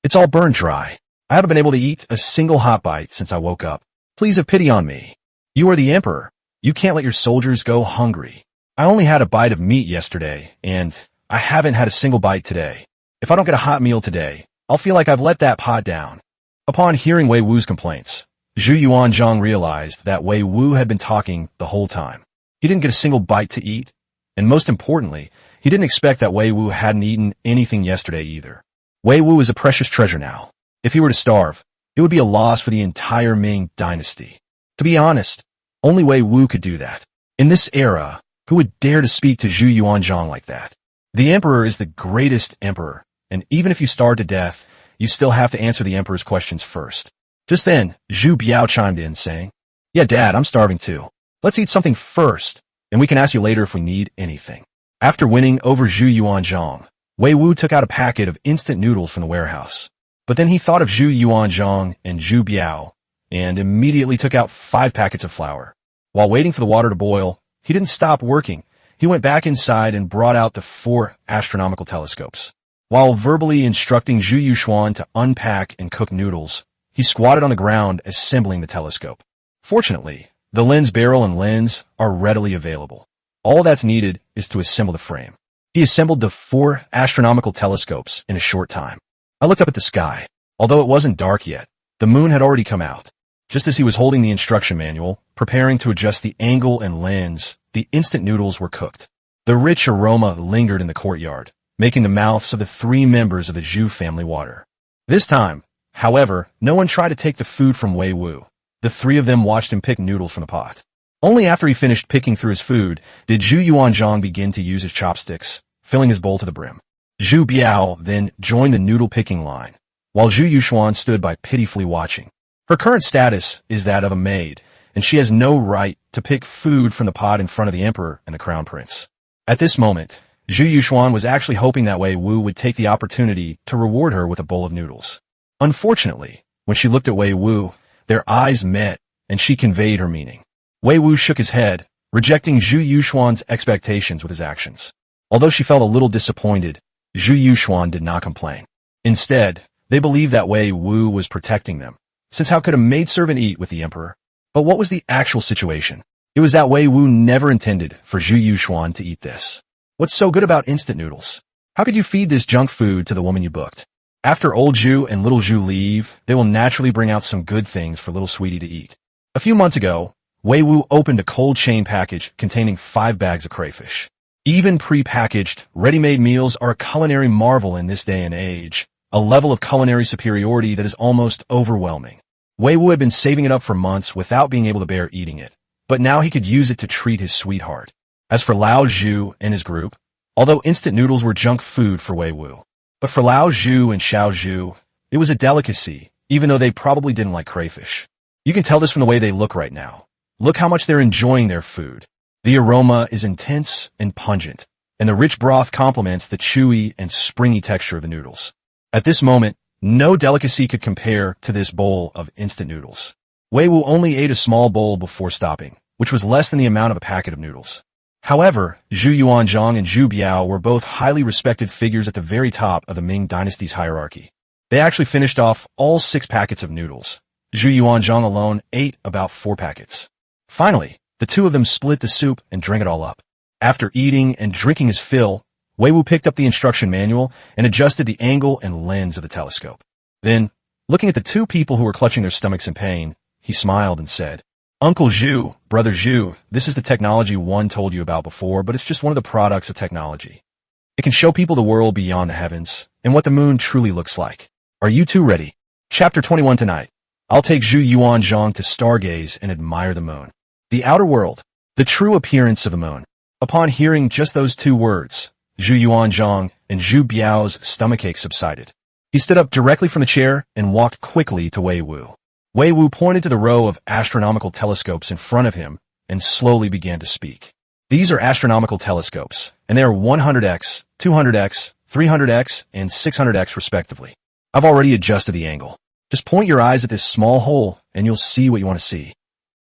It's all burned dry. I haven't been able to eat a single hot bite since I woke up. Please have pity on me. You are the emperor. You can't let your soldiers go hungry. I only had a bite of meat yesterday, and I haven't had a single bite today. If I don't get a hot meal today, I'll feel like I've let that pot down. Upon hearing Wei Wu's complaints, Yuanzhang realized that Wei Wu had been talking the whole time. He didn't get a single bite to eat, and most importantly, he didn't expect that Wei Wu hadn't eaten anything yesterday either. Wei Wu is a precious treasure now. If he were to starve, it would be a loss for the entire Ming Dynasty. To be honest, only Wei Wu could do that. In this era, who would dare to speak to Yuanzhang like that? The emperor is the greatest emperor, and even if you starve to death, you still have to answer the emperor's questions first. Just then, Zhu Biao chimed in, saying, Yeah, Dad, I'm starving too. Let's eat something first, and we can ask you later if we need anything. After winning over Yuanzhang, Wei Wu took out a packet of instant noodles from the warehouse. But then he thought of Yuanzhang and Zhu Biao, and immediately took out 5 packets of flour. While waiting for the water to boil, he didn't stop working. He went back inside and brought out the 4 astronomical telescopes. While verbally instructing Zhu Yuxuan to unpack and cook noodles, he squatted on the ground assembling the telescope. Fortunately, the lens barrel and lens are readily available. All that's needed is to assemble the frame. He assembled the 4 astronomical telescopes in a short time. I looked up at the sky. Although it wasn't dark yet, the moon had already come out. Just as he was holding the instruction manual, preparing to adjust the angle and lens, the instant noodles were cooked. The rich aroma lingered in the courtyard, making the mouths of the 3 members of the Zhu family water. This time, however, no one tried to take the food from Wei Wu. The 3 of them watched him pick noodles from the pot. Only after he finished picking through his food did Yuanzhang begin to use his chopsticks, filling his bowl to the brim. Zhu Biao then joined the noodle-picking line, while Zhu Yuxuan stood by pitifully watching. Her current status is that of a maid, and she has no right to pick food from the pot in front of the emperor and the crown prince. At this moment, Zhu Yuxuan was actually hoping that Wei Wu would take the opportunity to reward her with a bowl of noodles. Unfortunately, when she looked at Wei Wu, their eyes met, and she conveyed her meaning. Wei Wu shook his head, rejecting Zhu Yuxuan's expectations with his actions. Although she felt a little disappointed, Zhu Yuxuan did not complain. Instead, they believed that Wei Wu was protecting them, since how could a maidservant eat with the emperor? But what was the actual situation? It was that Wei Wu never intended for Zhu Yuxuan to eat this. What's so good about instant noodles? How could you feed this junk food to the woman you booked? After old Zhu and little Zhu leave, they will naturally bring out some good things for little sweetie to eat. A few months ago, Wei Wu opened a cold chain package containing 5 bags of crayfish. Even pre-packaged, ready-made meals are a culinary marvel in this day and age, a level of culinary superiority that is almost overwhelming. Wei Wu had been saving it up for months without being able to bear eating it, but now he could use it to treat his sweetheart. As for Lao Zhu and his group, although instant noodles were junk food for Wei Wu, but for Lao Zhu and Xiao Zhu, it was a delicacy, even though they probably didn't like crayfish. You can tell this from the way they look right now. Look how much they're enjoying their food. The aroma is intense and pungent, and the rich broth complements the chewy and springy texture of the noodles. At this moment, no delicacy could compare to this bowl of instant noodles. Wei Wu only ate a small bowl before stopping, which was less than the amount of a packet of noodles. However, Zhu Yuanzhang and Zhu Biao were both highly respected figures at the very top of the Ming Dynasty's hierarchy. They actually finished off all 6 packets of noodles. Zhu Yuanzhang alone ate about 4 packets. Finally, the 2 of them split the soup and drank it all up. After eating and drinking his fill, Wei Wu picked up the instruction manual and adjusted the angle and lens of the telescope. Then, Looking at the two people who were clutching their stomachs in pain, he smiled and said, Uncle Zhu, Brother Zhu, this is the technology one told you about before, but it's just one of the products of technology. It can show people the world beyond the heavens and what the moon truly looks like. Are you two ready? Chapter 21 tonight. I'll take Zhu Yuanzhang to stargaze and admire the moon. The outer world. The true appearance of the moon. Upon hearing just those two words, Zhu Yuanzhang and Zhu Biao's stomachache subsided. He stood up directly from the chair and walked quickly to Wei Wu. Wei Wu pointed to the row of astronomical telescopes in front of him and slowly began to speak. These are astronomical telescopes, and they are 100x, 200x, 300x, and 600x respectively. I've already adjusted the angle. Just point your eyes at this small hole, and you'll see what you want to see.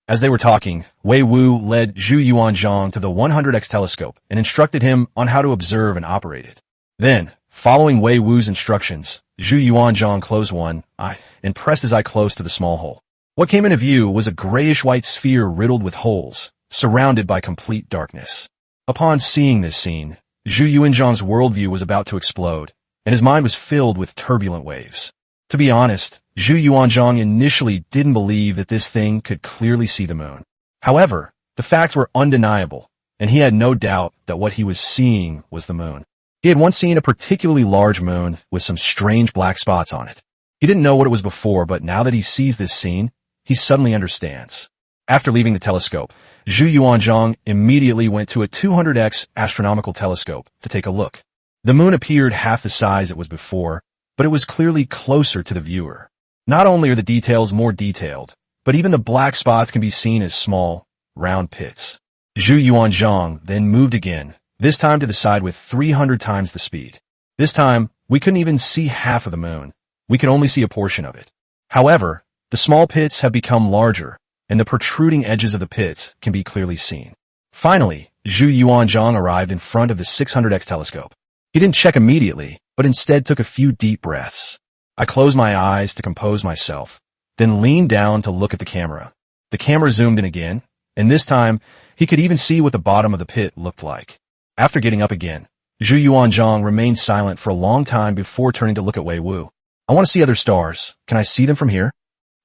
As they were talking, Wei Wu led Zhu Yuanzhang to the 100x telescope and instructed him on how to observe and operate it. Then, following Wei Wu's instructions, Zhu Yuanzhang closed one eye and pressed his eye close to the small hole. What came into view was a grayish-white sphere riddled with holes, surrounded by complete darkness. Upon seeing this scene, Zhu Yuanzhang's worldview was about to explode, and his mind was filled with turbulent waves. To be honest, Zhu Yuanzhang initially didn't believe that this thing could clearly see the moon. However, the facts were undeniable, and he had no doubt that what he was seeing was the moon. He had once seen a particularly large moon with some strange black spots on it. He didn't know what it was before, but now that he sees this scene, he suddenly understands. After leaving the telescope, Zhu Yuanzhang immediately went to a 200x astronomical telescope to take a look. The moon appeared half the size it was before, but it was clearly closer to the viewer. Not only are the details more detailed, but even the black spots can be seen as small, round pits. Zhu Yuanzhang then moved again, this time to the side with 300 times the speed. This time, we couldn't even see half of the moon. We could only see a portion of it. However, the small pits have become larger, and the protruding edges of the pits can be clearly seen. Finally, Zhu Yuanzhang arrived in front of the 600x telescope. He didn't check immediately, but instead took a few deep breaths. I closed my eyes to compose myself, then leaned down to look at the camera. The camera zoomed in again, and this time, he could even see what the bottom of the pit looked like. After getting up again, Zhu Yuanzhang remained silent for a long time before turning to look at Wei Wu. I want to see other stars. Can I see them from here?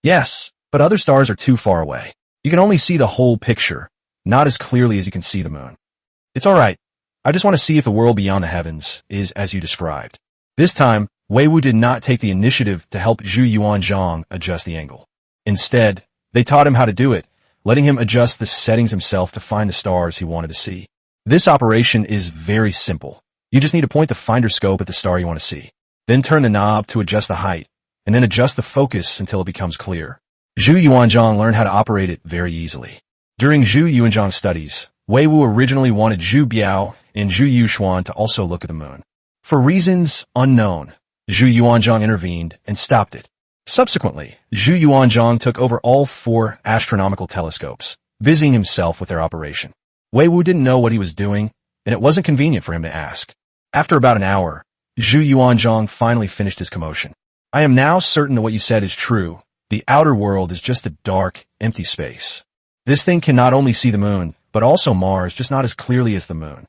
Yes, but other stars are too far away. You can only see the whole picture, not as clearly as you can see the moon. It's all right. I just want to see if the world beyond the heavens is as you described. This time, Wei Wu did not take the initiative to help Zhu Yuanzhang adjust the angle. Instead, they taught him how to do it, letting him adjust the settings himself to find the stars he wanted to see. This operation is very simple. You just need to point the finder scope at the star you want to see. Then turn the knob to adjust the height, and then adjust the focus until it becomes clear. Zhu Yuanzhang learned how to operate it very easily. During Zhu Yuanzhang's studies, Wei Wu originally wanted Zhu Biao and Zhu Yuxuan to also look at the moon. For reasons unknown, Zhu Yuanzhang intervened and stopped it. Subsequently, Zhu Yuanzhang took over all 4 astronomical telescopes, busying himself with their operation. Wei Wu didn't know what he was doing, and it wasn't convenient for him to ask. After about an hour, Zhu Yuanzhang finally finished his commotion. I am now certain that what you said is true. The outer world is just a dark, empty space. This thing can not only see the moon, but also Mars, just not as clearly as the moon.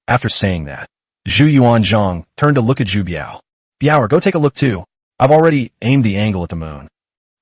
After saying that, Zhu Yuanzhang turned to look at Zhu Biao. Biao, go take a look too. I've already aimed the angle at the moon.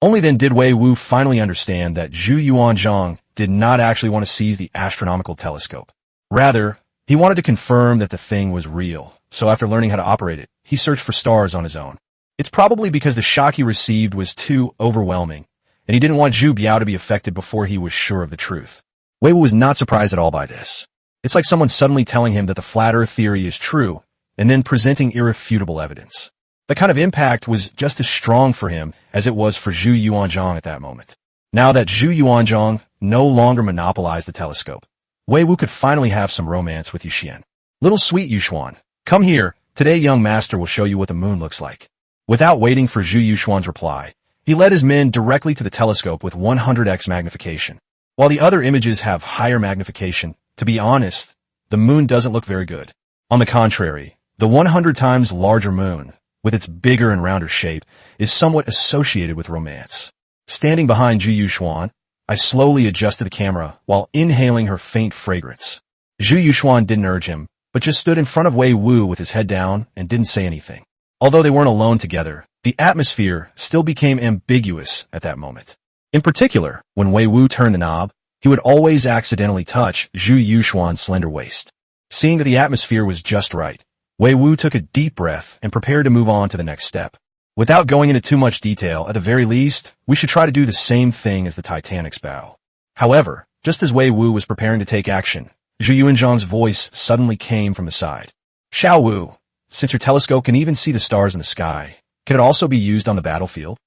Only then did Wei Wu finally understand that Zhu Yuanzhang did not actually want to seize the astronomical telescope. Rather, he wanted to confirm that the thing was real, so after learning how to operate it, he searched for stars on his own. It's probably because the shock he received was too overwhelming, and he didn't want Zhu Biao to be affected before he was sure of the truth. Wei Wu was not surprised at all by this. It's like someone suddenly telling him that the flat earth theory is true, and then presenting irrefutable evidence. The kind of impact was just as strong for him as it was for Zhu Yuanzhang at that moment. Now that Zhu Yuanzhang no longer monopolized the telescope, Wei Wu could finally have some romance with Yuxian. Little sweet Yuxuan, come here. Today young master will show you what the moon looks like. Without waiting for Zhu Yuxuan's reply, he led his men directly to the telescope with 100x magnification. While the other images have higher magnification, to be honest, the moon doesn't look very good. On the contrary, the 100 times larger moon, with its bigger and rounder shape, is somewhat associated with romance. Standing behind Zhu Yuxuan, I slowly adjusted the camera while inhaling her faint fragrance. Zhu Yuxuan didn't urge him, but just stood in front of Wei Wu with his head down and didn't say anything. Although they weren't alone together, the atmosphere still became ambiguous at that moment. In particular, when Wei Wu turned the knob, he would always accidentally touch Zhu Yuxuan's slender waist. Seeing that the atmosphere was just right, Wei Wu took a deep breath and prepared to move on to the next step. Without going into too much detail, at the very least, we should try to do the same thing as the Titanic's bow. However, just as Wei Wu was preparing to take action, Yuanzhang's voice suddenly came from the side. Xiao Wu, since your telescope can even see the stars in the sky, can it also be used on the battlefield?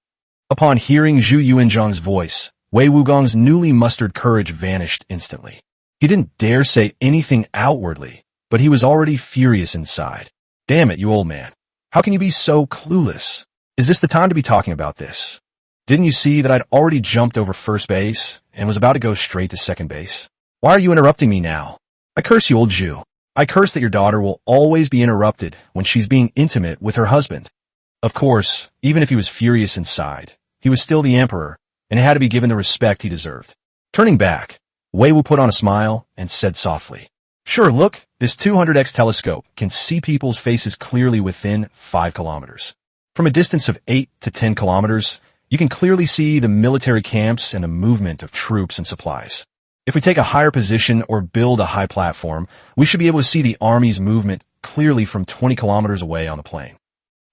Upon hearing Yuanzhang's voice, Wei Wugong's newly mustered courage vanished instantly. He didn't dare say anything outwardly, but he was already furious inside. Damn it, you old man. How can you be so clueless? Is this the time to be talking about this? Didn't you see that I'd already jumped over first base and was about to go straight to second base? Why are you interrupting me now? I curse you, old Zhu. I curse that your daughter will always be interrupted when she's being intimate with her husband. Of course, even if he was furious inside, he was still the emperor and had to be given the respect he deserved. Turning back, Wei Wu put on a smile and said softly, Sure, look, this 200x telescope can see people's faces clearly within 5 kilometers. From a distance of 8 to 10 kilometers, you can clearly see the military camps and the movement of troops and supplies. If we take a higher position or build a high platform, we should be able to see the army's movement clearly from 20 kilometers away on the plain.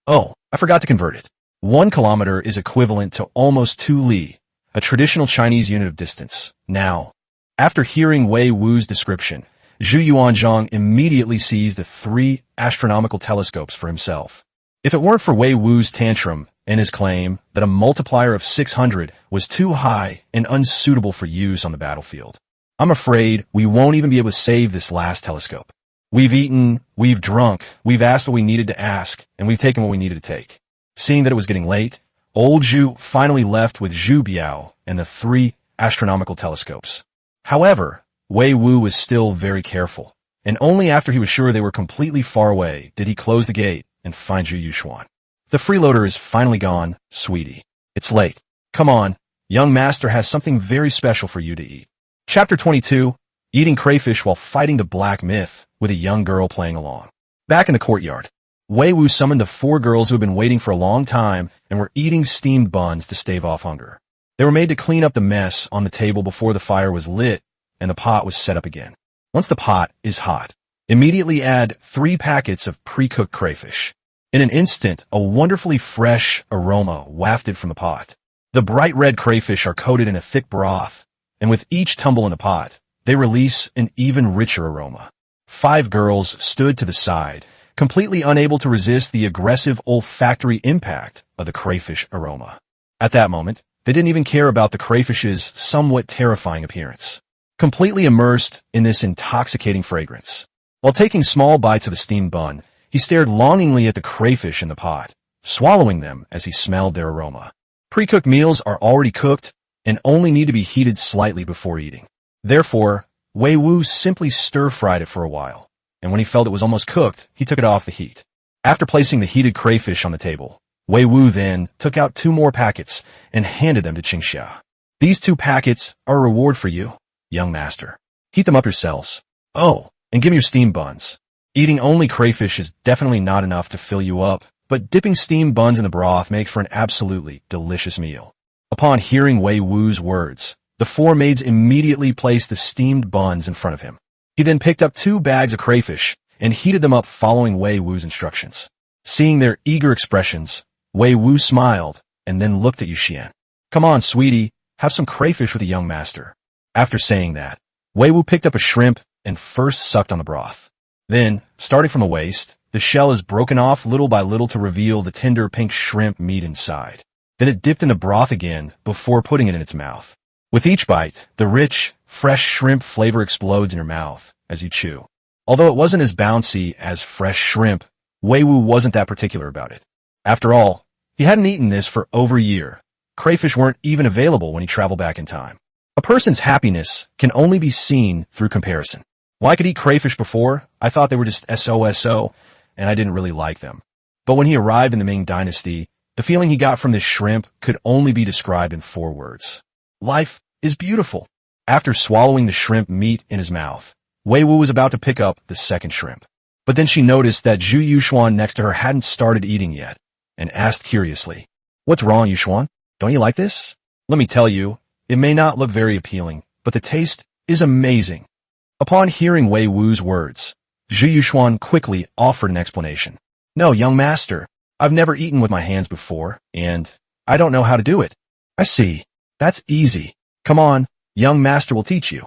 Oh, I forgot to convert it. 1 kilometer is equivalent to almost 2 li, a traditional Chinese unit of distance. Now, after hearing Wei Wu's description, Yuanzhang immediately seized the 3 astronomical telescopes for himself. If it weren't for Wei Wu's tantrum and his claim that a multiplier of 600 was too high and unsuitable for use on the battlefield, I'm afraid we won't even be able to save this last telescope. We've eaten, we've drunk, we've asked what we needed to ask, and we've taken what we needed to take. Seeing that it was getting late, old Zhu finally left with Zhu Biao and the 3 astronomical telescopes. However, Wei Wu was still very careful, and only after he was sure they were completely far away did he close the gate and find Zhu Yuxuan. The freeloader is finally gone, sweetie. It's late. Come on, young master has something very special for you to eat. Chapter 22, Eating Crayfish While Fighting the Black Myth, with a young girl playing along. Back in the courtyard, Wei Wu summoned the 4 girls who had been waiting for a long time and were eating steamed buns to stave off hunger. They were made to clean up the mess on the table before the fire was lit and the pot was set up again. Once the pot is hot, immediately add 3 packets of pre-cooked crayfish. In an instant, a wonderfully fresh aroma wafted from the pot. The bright red crayfish are coated in a thick broth, and with each tumble in the pot, they release an even richer aroma. 5 girls stood to the side, completely unable to resist the aggressive olfactory impact of the crayfish aroma. At that moment, they didn't even care about the crayfish's somewhat terrifying appearance. Completely immersed in this intoxicating fragrance. While taking small bites of the steamed bun, he stared longingly at the crayfish in the pot, swallowing them as he smelled their aroma. Pre-cooked meals are already cooked and only need to be heated slightly before eating. Therefore, Wei Wu simply stir-fried it for a while, and when he felt it was almost cooked, he took it off the heat. After placing the heated crayfish on the table, Wei Wu then took out 2 more packets and handed them to Qingxia. These 2 packets are a reward for you, young master. Heat them up yourselves. Oh, and give me your steamed buns. Eating only crayfish is definitely not enough to fill you up, but dipping steamed buns in the broth makes for an absolutely delicious meal. Upon hearing Wei Wu's words, the 4 maids immediately placed the steamed buns in front of him. He then picked up 2 bags of crayfish and heated them up following Wei Wu's instructions. Seeing their eager expressions, Wei Wu smiled and then looked at Yuxian. Come on, sweetie, have some crayfish with the young master. After saying that, Wei Wu picked up a shrimp and first sucked on the broth. Then, starting from the waist, the shell is broken off little by little to reveal the tender pink shrimp meat inside. Then it dipped in the broth again before putting it in its mouth. With each bite, the rich, fresh shrimp flavor explodes in your mouth as you chew. Although it wasn't as bouncy as fresh shrimp, Wei Wu wasn't that particular about it. After all, he hadn't eaten this for over a year. Crayfish weren't even available when he traveled back in time. A person's happiness can only be seen through comparison. While I could eat crayfish before, I thought they were just SOSO, and I didn't really like them. But when he arrived in the Ming Dynasty, the feeling he got from this shrimp could only be described in 4 words. Life is beautiful. After swallowing the shrimp meat in his mouth, Wei Wu was about to pick up the second shrimp. But then she noticed that Zhu Yuxuan next to her hadn't started eating yet, and asked curiously, "What's wrong, Yuxuan? Don't you like this?" "Let me tell you, it may not look very appealing, but the taste is amazing." Upon hearing Wei Wu's words, Zhu Yuxuan quickly offered an explanation. "No, young master, I've never eaten with my hands before, and I don't know how to do it." "I see. That's easy. Come on, young master will teach you."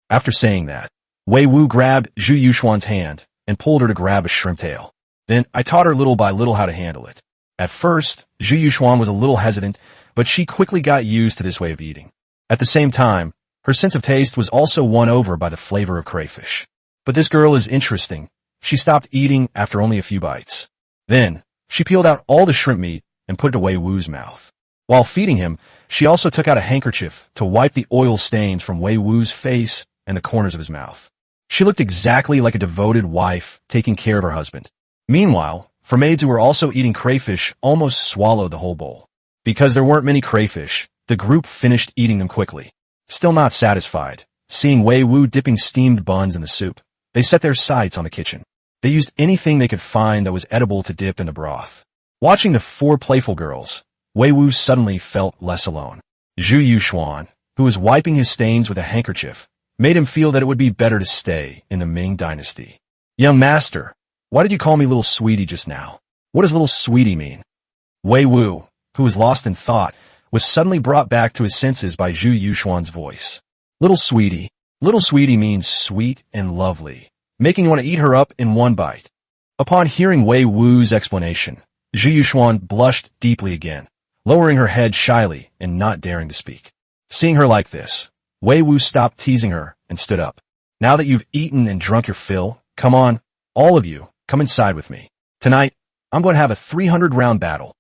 After saying that, Wei Wu grabbed Zhu Yuxuan's hand and pulled her to grab a shrimp tail. "Then I taught her little by little how to handle it." At first, Zhu Yuxuan was a little hesitant, but she quickly got used to this way of eating. At the same time, her sense of taste was also won over by the flavor of crayfish. "But this girl is interesting." She stopped eating after only a few bites. Then, she peeled out all the shrimp meat and put it to Wei Wu's mouth. While feeding him, she also took out a handkerchief to wipe the oil stains from Wei Wu's face and the corners of his mouth. She looked exactly like a devoted wife taking care of her husband. Meanwhile, for maids who were also eating crayfish almost swallowed the whole bowl. Because there weren't many crayfish, the group finished eating them quickly. Still not satisfied, seeing Wei Wu dipping steamed buns in the soup, they set their sights on the kitchen. They used anything they could find that was edible to dip in the broth. Watching the four playful girls, Wei Wu suddenly felt less alone. Zhu Yuxuan, who was wiping his stains with a handkerchief, made him feel that it would be better to stay in the Ming Dynasty. "Young master, why did you call me little sweetie just now? What does little sweetie mean?" Wei Wu, who was lost in thought, was suddenly brought back to his senses by Zhu Yuxuan's voice. Little sweetie means sweet and lovely, making you want to eat her up in one bite." Upon hearing Wei Wu's explanation, Zhu Yuxuan blushed deeply again, lowering her head shyly and not daring to speak. Seeing her like this, Wei Wu stopped teasing her and stood up. "Now that you've eaten and drunk your fill, come on, all of you, come inside with me. Tonight, I'm going to have a 300-round battle."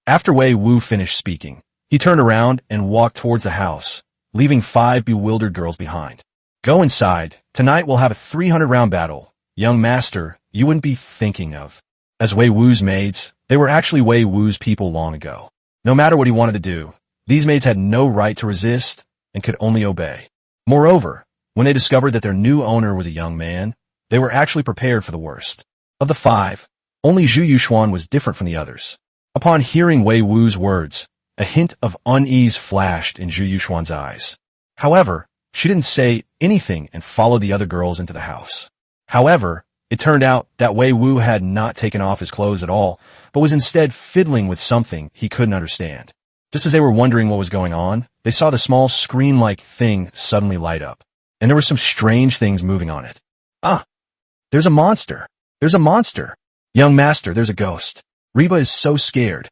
After Wei Wu finished speaking, he turned around and walked towards the house, leaving 5 bewildered girls behind. "Go inside. Tonight we'll have a 300-round battle. Young master, you wouldn't be thinking of." As Wei Wu's maids, they were actually Wei Wu's people long ago. No matter what he wanted to do, these maids had no right to resist and could only obey. Moreover, when they discovered that their new owner was a young man, they were actually prepared for the worst. Of the 5, only Zhu Yuxuan was different from the others. Upon hearing Wei Wu's words, a hint of unease flashed in Zhu Yuxuan's eyes. However, she didn't say anything and followed the other girls into the house. However, it turned out that Wei Wu had not taken off his clothes at all, but was instead fiddling with something he couldn't understand. Just as they were wondering what was going on, they saw the small screen-like thing suddenly light up, and there were some strange things moving on it. "Ah, there's a monster! There's a monster! Young master, there's a ghost. Reba is so scared.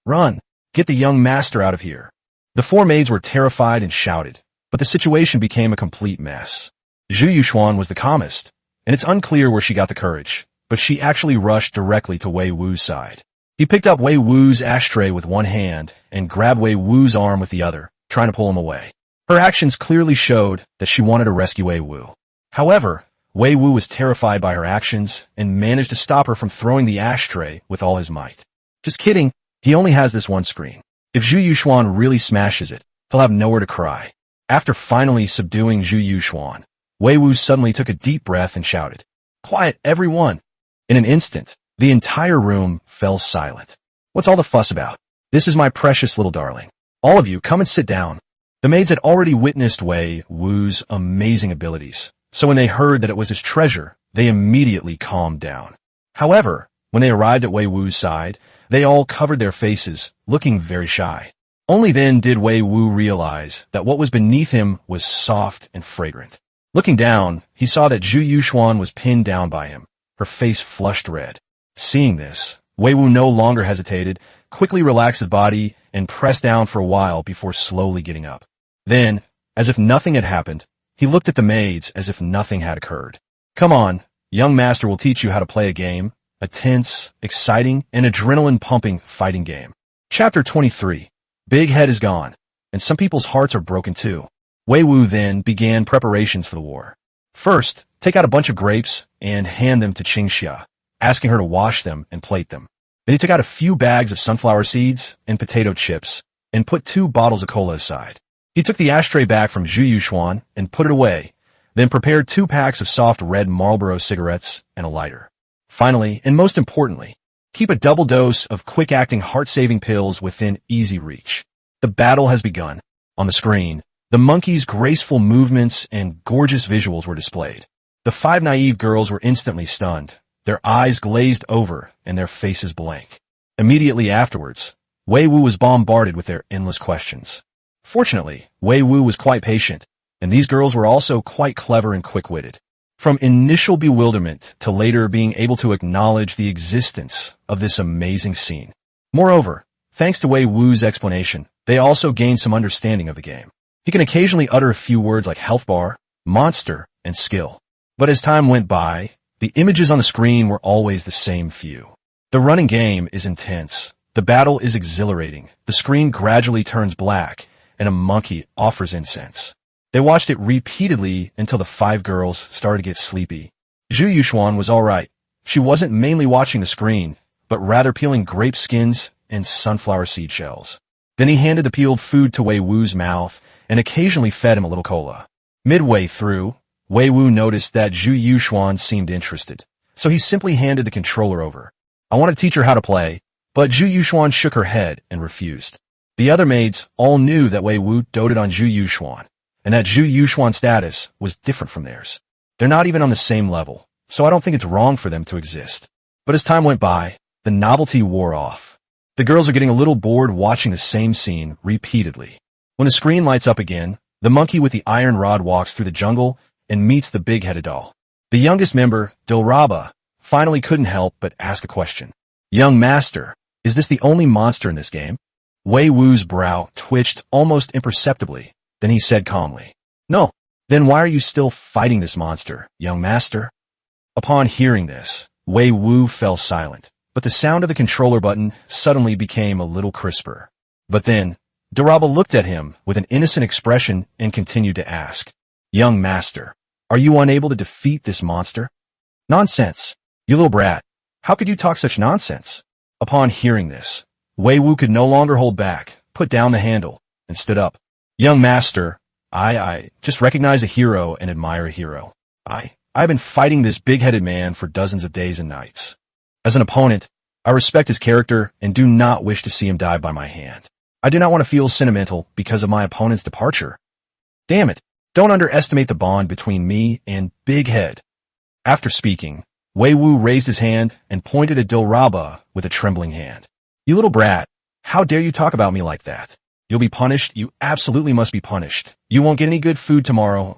Run! Get the young master out of here." The 4 maids were terrified and shouted, but the situation became a complete mess. Zhu Yuxuan was the calmest, and it's unclear where she got the courage, but she actually rushed directly to Wei Wu's side. He picked up Wei Wu's ashtray with one hand and grabbed Wei Wu's arm with the other, trying to pull him away. Her actions clearly showed that she wanted to rescue Wei Wu. However, Wei Wu was terrified by her actions and managed to stop her from throwing the ashtray with all his might. "Just kidding, he only has this one screen. If Zhu Yuxuan really smashes it, he'll have nowhere to cry." After finally subduing Zhu Yuxuan, Wei Wu suddenly took a deep breath and shouted, "Quiet, everyone!" In an instant, the entire room fell silent. "What's all the fuss about? This is my precious little darling. All of you, come and sit down." The maids had already witnessed Wei Wu's amazing abilities, so when they heard that it was his treasure, they immediately calmed down. However, when they arrived at Wei Wu's side, they all covered their faces, looking very shy. Only then did Wei Wu realize that what was beneath him was soft and fragrant. Looking down, he saw that Zhu Yuxuan was pinned down by him, her face flushed red. Seeing this, Wei Wu no longer hesitated, quickly relaxed his body, and pressed down for a while before slowly getting up. Then, as if nothing had happened, he looked at the maids as if nothing had occurred. "Come on, young master will teach you how to play a game, a tense, exciting, and adrenaline-pumping fighting game." Chapter 23. Big Head is gone, and some people's hearts are broken too. Wei Wu then began preparations for the war. First, take out a bunch of grapes and hand them to Qingxia, asking her to wash them and plate them. Then he took out a few bags of sunflower seeds and potato chips and put 2 bottles of cola aside. He took the ashtray back from Zhu Yuxuan and put it away, then prepared 2 packs of soft red Marlboro cigarettes and a lighter. Finally, and most importantly, keep a double dose of quick-acting heart-saving pills within easy reach. The battle has begun. On the screen, the monkey's graceful movements and gorgeous visuals were displayed. The 5 naive girls were instantly stunned, their eyes glazed over and their faces blank. Immediately afterwards, Wei Wu was bombarded with their endless questions. Fortunately, Wei Wu was quite patient, and these girls were also quite clever and quick-witted. From initial bewilderment to later being able to acknowledge the existence of this amazing scene. Moreover, thanks to Wei Wu's explanation, they also gained some understanding of the game. He can occasionally utter a few words like health bar, monster, and skill. But as time went by, the images on the screen were always the same few. The running game is intense. The battle is exhilarating. The screen gradually turns black, and a monkey offers incense. They watched it repeatedly until the 5 girls started to get sleepy. Zhu Yuxuan was alright. She wasn't mainly watching the screen, but rather peeling grape skins and sunflower seed shells. Then he handed the peeled food to Wei Wu's mouth and occasionally fed him a little cola. Midway through, Wei Wu noticed that Zhu Yuxuan seemed interested, so he simply handed the controller over. I want to teach her how to play, but Zhu Yuxuan shook her head and refused. The other maids all knew that Wei Wu doted on Zhu Yuxuan, and that Zhu Yuxuan's status was different from theirs. They're not even on the same level, so I don't think it's wrong for them to exist. But as time went by, the novelty wore off. The girls are getting a little bored watching the same scene repeatedly. When the screen lights up again, the monkey with the iron rod walks through the jungle and meets the big-headed doll. The youngest member, Dilraba, finally couldn't help but ask a question. Young master, is this the only monster in this game? Wei Wu's brow twitched almost imperceptibly. Then he said calmly, No. Then why are you still fighting this monster, young master? Upon hearing this, Wei Wu fell silent, but the sound of the controller button suddenly became a little crisper. But then, Dilraba looked at him with an innocent expression and continued to ask, Young master, are you unable to defeat this monster? Nonsense. You little brat. How could you talk such nonsense? Upon hearing this, Wei Wu could no longer hold back, put down the handle, and stood up. Young master, I just recognize a hero and admire a hero. I've been fighting this big-headed man for dozens of days and nights. As an opponent, I respect his character and do not wish to see him die by my hand. I do not want to feel sentimental because of my opponent's departure. Damn it, don't underestimate the bond between me and Big Head. After speaking, Wei Wu raised his hand and pointed at Dilraba with a trembling hand. You little brat, how dare you talk about me like that? You'll be punished. You absolutely must be punished. You won't get any good food tomorrow.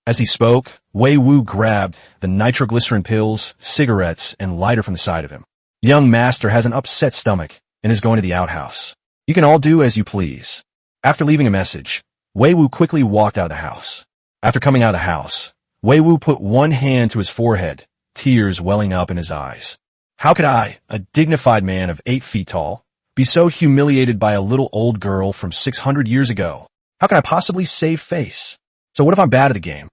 As he spoke, Wei Wu grabbed the nitroglycerin pills, cigarettes, and lighter from the side of him. Young master has an upset stomach and is going to the outhouse. You can all do as you please. After leaving a message, Wei Wu quickly walked out of the house. After coming out of the house, Wei Wu put one hand to his forehead, tears welling up in his eyes. How could I, a dignified man of 8 feet tall, be so humiliated by a little old girl from 600 years ago? How can I possibly save face? So what if I'm bad at the game?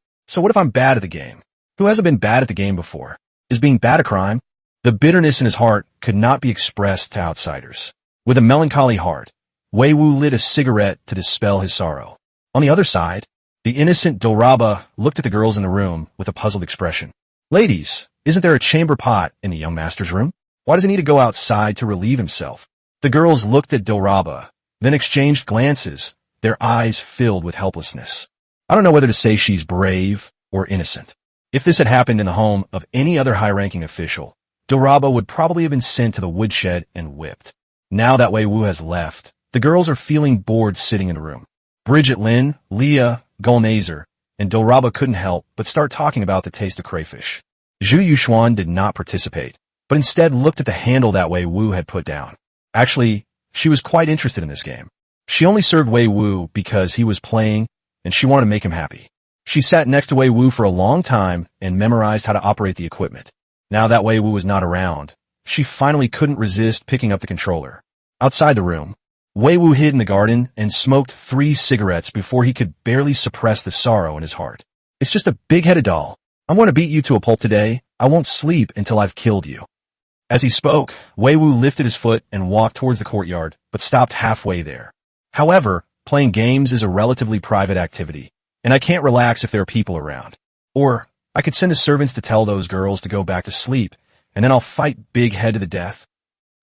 Who hasn't been bad at the game before? Is being bad a crime? The bitterness in his heart could not be expressed to outsiders. With a melancholy heart, Wei Wu lit a cigarette to dispel his sorrow. On the other side, the innocent Dilraba looked at the girls in the room with a puzzled expression. Ladies, isn't there a chamber pot in the young master's room? Why does he need to go outside to relieve himself? The girls looked at Dilraba, then exchanged glances, their eyes filled with helplessness. I don't know whether to say she's brave or innocent. If this had happened in the home of any other high-ranking official, Dilraba would probably have been sent to the woodshed and whipped. Now that Wei Wu has left, the girls are feeling bored sitting in the room. Bridget Lin, Leah, Gulnazer, and Dilraba couldn't help but start talking about the taste of crayfish. Zhu Yuxuan did not participate, but instead looked at the handle that Wei Wu had put down. Actually, she was quite interested in this game. She only served Wei Wu because he was playing, and she wanted to make him happy. She sat next to Wei Wu for a long time and memorized how to operate the equipment. Now that Wei Wu was not around, she finally couldn't resist picking up the controller. Outside the room, Wei Wu hid in the garden and smoked 3 cigarettes before he could barely suppress the sorrow in his heart. It's just a big-headed doll. I'm going to beat you to a pulp today. I won't sleep until I've killed you. As he spoke, Wei Wu lifted his foot and walked towards the courtyard, but stopped halfway there. However, playing games is a relatively private activity, and I can't relax if there are people around. Or, I could send the servants to tell those girls to go back to sleep, and then I'll fight Big Head to the death?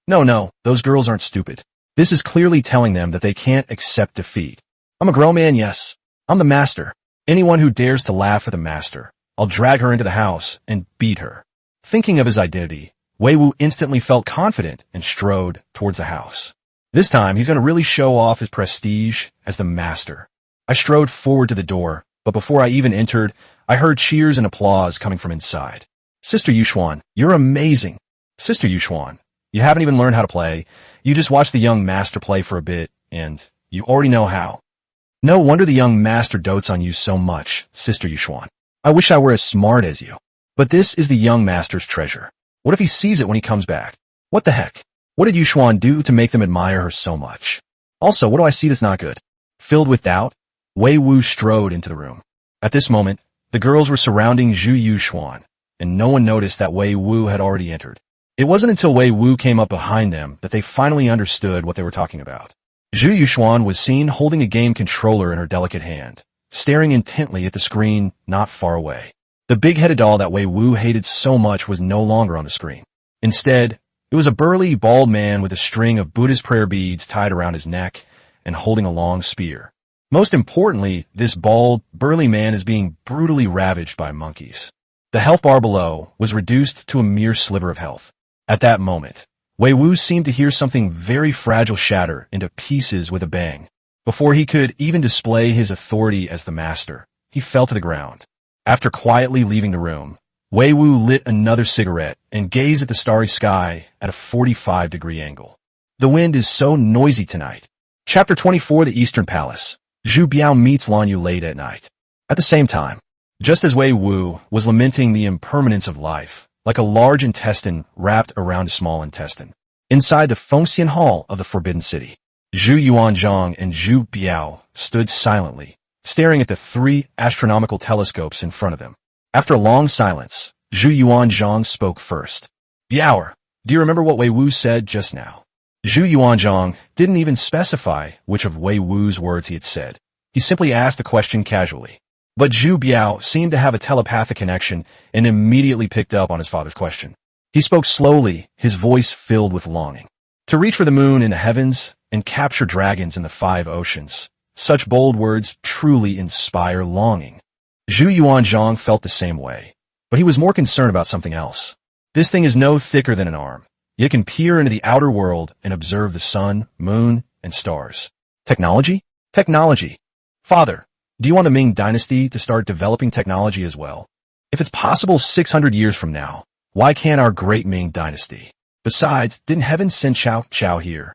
No, those girls aren't stupid. This is clearly telling them that they can't accept defeat. I'm a grown man, yes. I'm the master. Anyone who dares to laugh at the master, I'll drag her into the house and beat her. Thinking of his identity, Wei Wu instantly felt confident and strode towards the house. This time, he's going to really show off his prestige as the master. I strode forward to the door, but before I even entered, I heard cheers and applause coming from inside. Sister Yuxuan, you're amazing. Sister Yuxuan, you haven't even learned how to play. You just watched the young master play for a bit, and you already know how. No wonder the young master dotes on you so much, Sister Yuxuan. I wish I were as smart as you. But this is the young master's treasure. What if he sees it when he comes back? What the heck? What did Yuxuan do to make them admire her so much? Also, what do I see that's not good? Filled with doubt, Wei Wu strode into the room. At this moment, the girls were surrounding Zhu Yuxuan, and no one noticed that Wei Wu had already entered. It wasn't until Wei Wu came up behind them that they finally understood what they were talking about. Zhu Yuxuan was seen holding a game controller in her delicate hand, staring intently at the screen not far away. The big-headed doll that Wei Wu hated so much was no longer on the screen. Instead, it was a burly, bald man with a string of Buddhist prayer beads tied around his neck and holding a long spear. Most importantly, this bald, burly man is being brutally ravaged by monkeys. The health bar below was reduced to a mere sliver of health. At that moment, Wei Wu seemed to hear something very fragile shatter into pieces with a bang. Before he could even display his authority as the master, he fell to the ground. After quietly leaving the room, Wei Wu lit another cigarette and gazed at the starry sky at a 45-degree angle. The wind is so noisy tonight. Chapter 24, The Eastern Palace. Zhu Biao meets Lan Yu late at night. At the same time, just as Wei Wu was lamenting the impermanence of life, like a large intestine wrapped around a small intestine, inside the Fengxian Hall of the Forbidden City, Zhu Yuanzhang and Zhu Biao stood silently, staring at the 3 astronomical telescopes in front of them. After a long silence, Zhu Yuanzhang spoke first. Biao, do you remember what Wei Wu said just now? Zhu Yuanzhang didn't even specify which of Wei Wu's words he had said. He simply asked the question casually. But Zhu Biao seemed to have a telepathic connection and immediately picked up on his father's question. He spoke slowly, his voice filled with longing. To reach for the moon in the heavens and capture dragons in the 5 oceans. Such bold words truly inspire longing. Zhu Yuanzhang felt the same way, but he was more concerned about something else. This thing is no thicker than an arm. It can peer into the outer world and observe the sun, moon, and stars. Technology? Technology. Father, do you want the Ming Dynasty to start developing technology as well? If it's possible 600 years from now, why can't our great Ming Dynasty? Besides, didn't heaven send Chao here?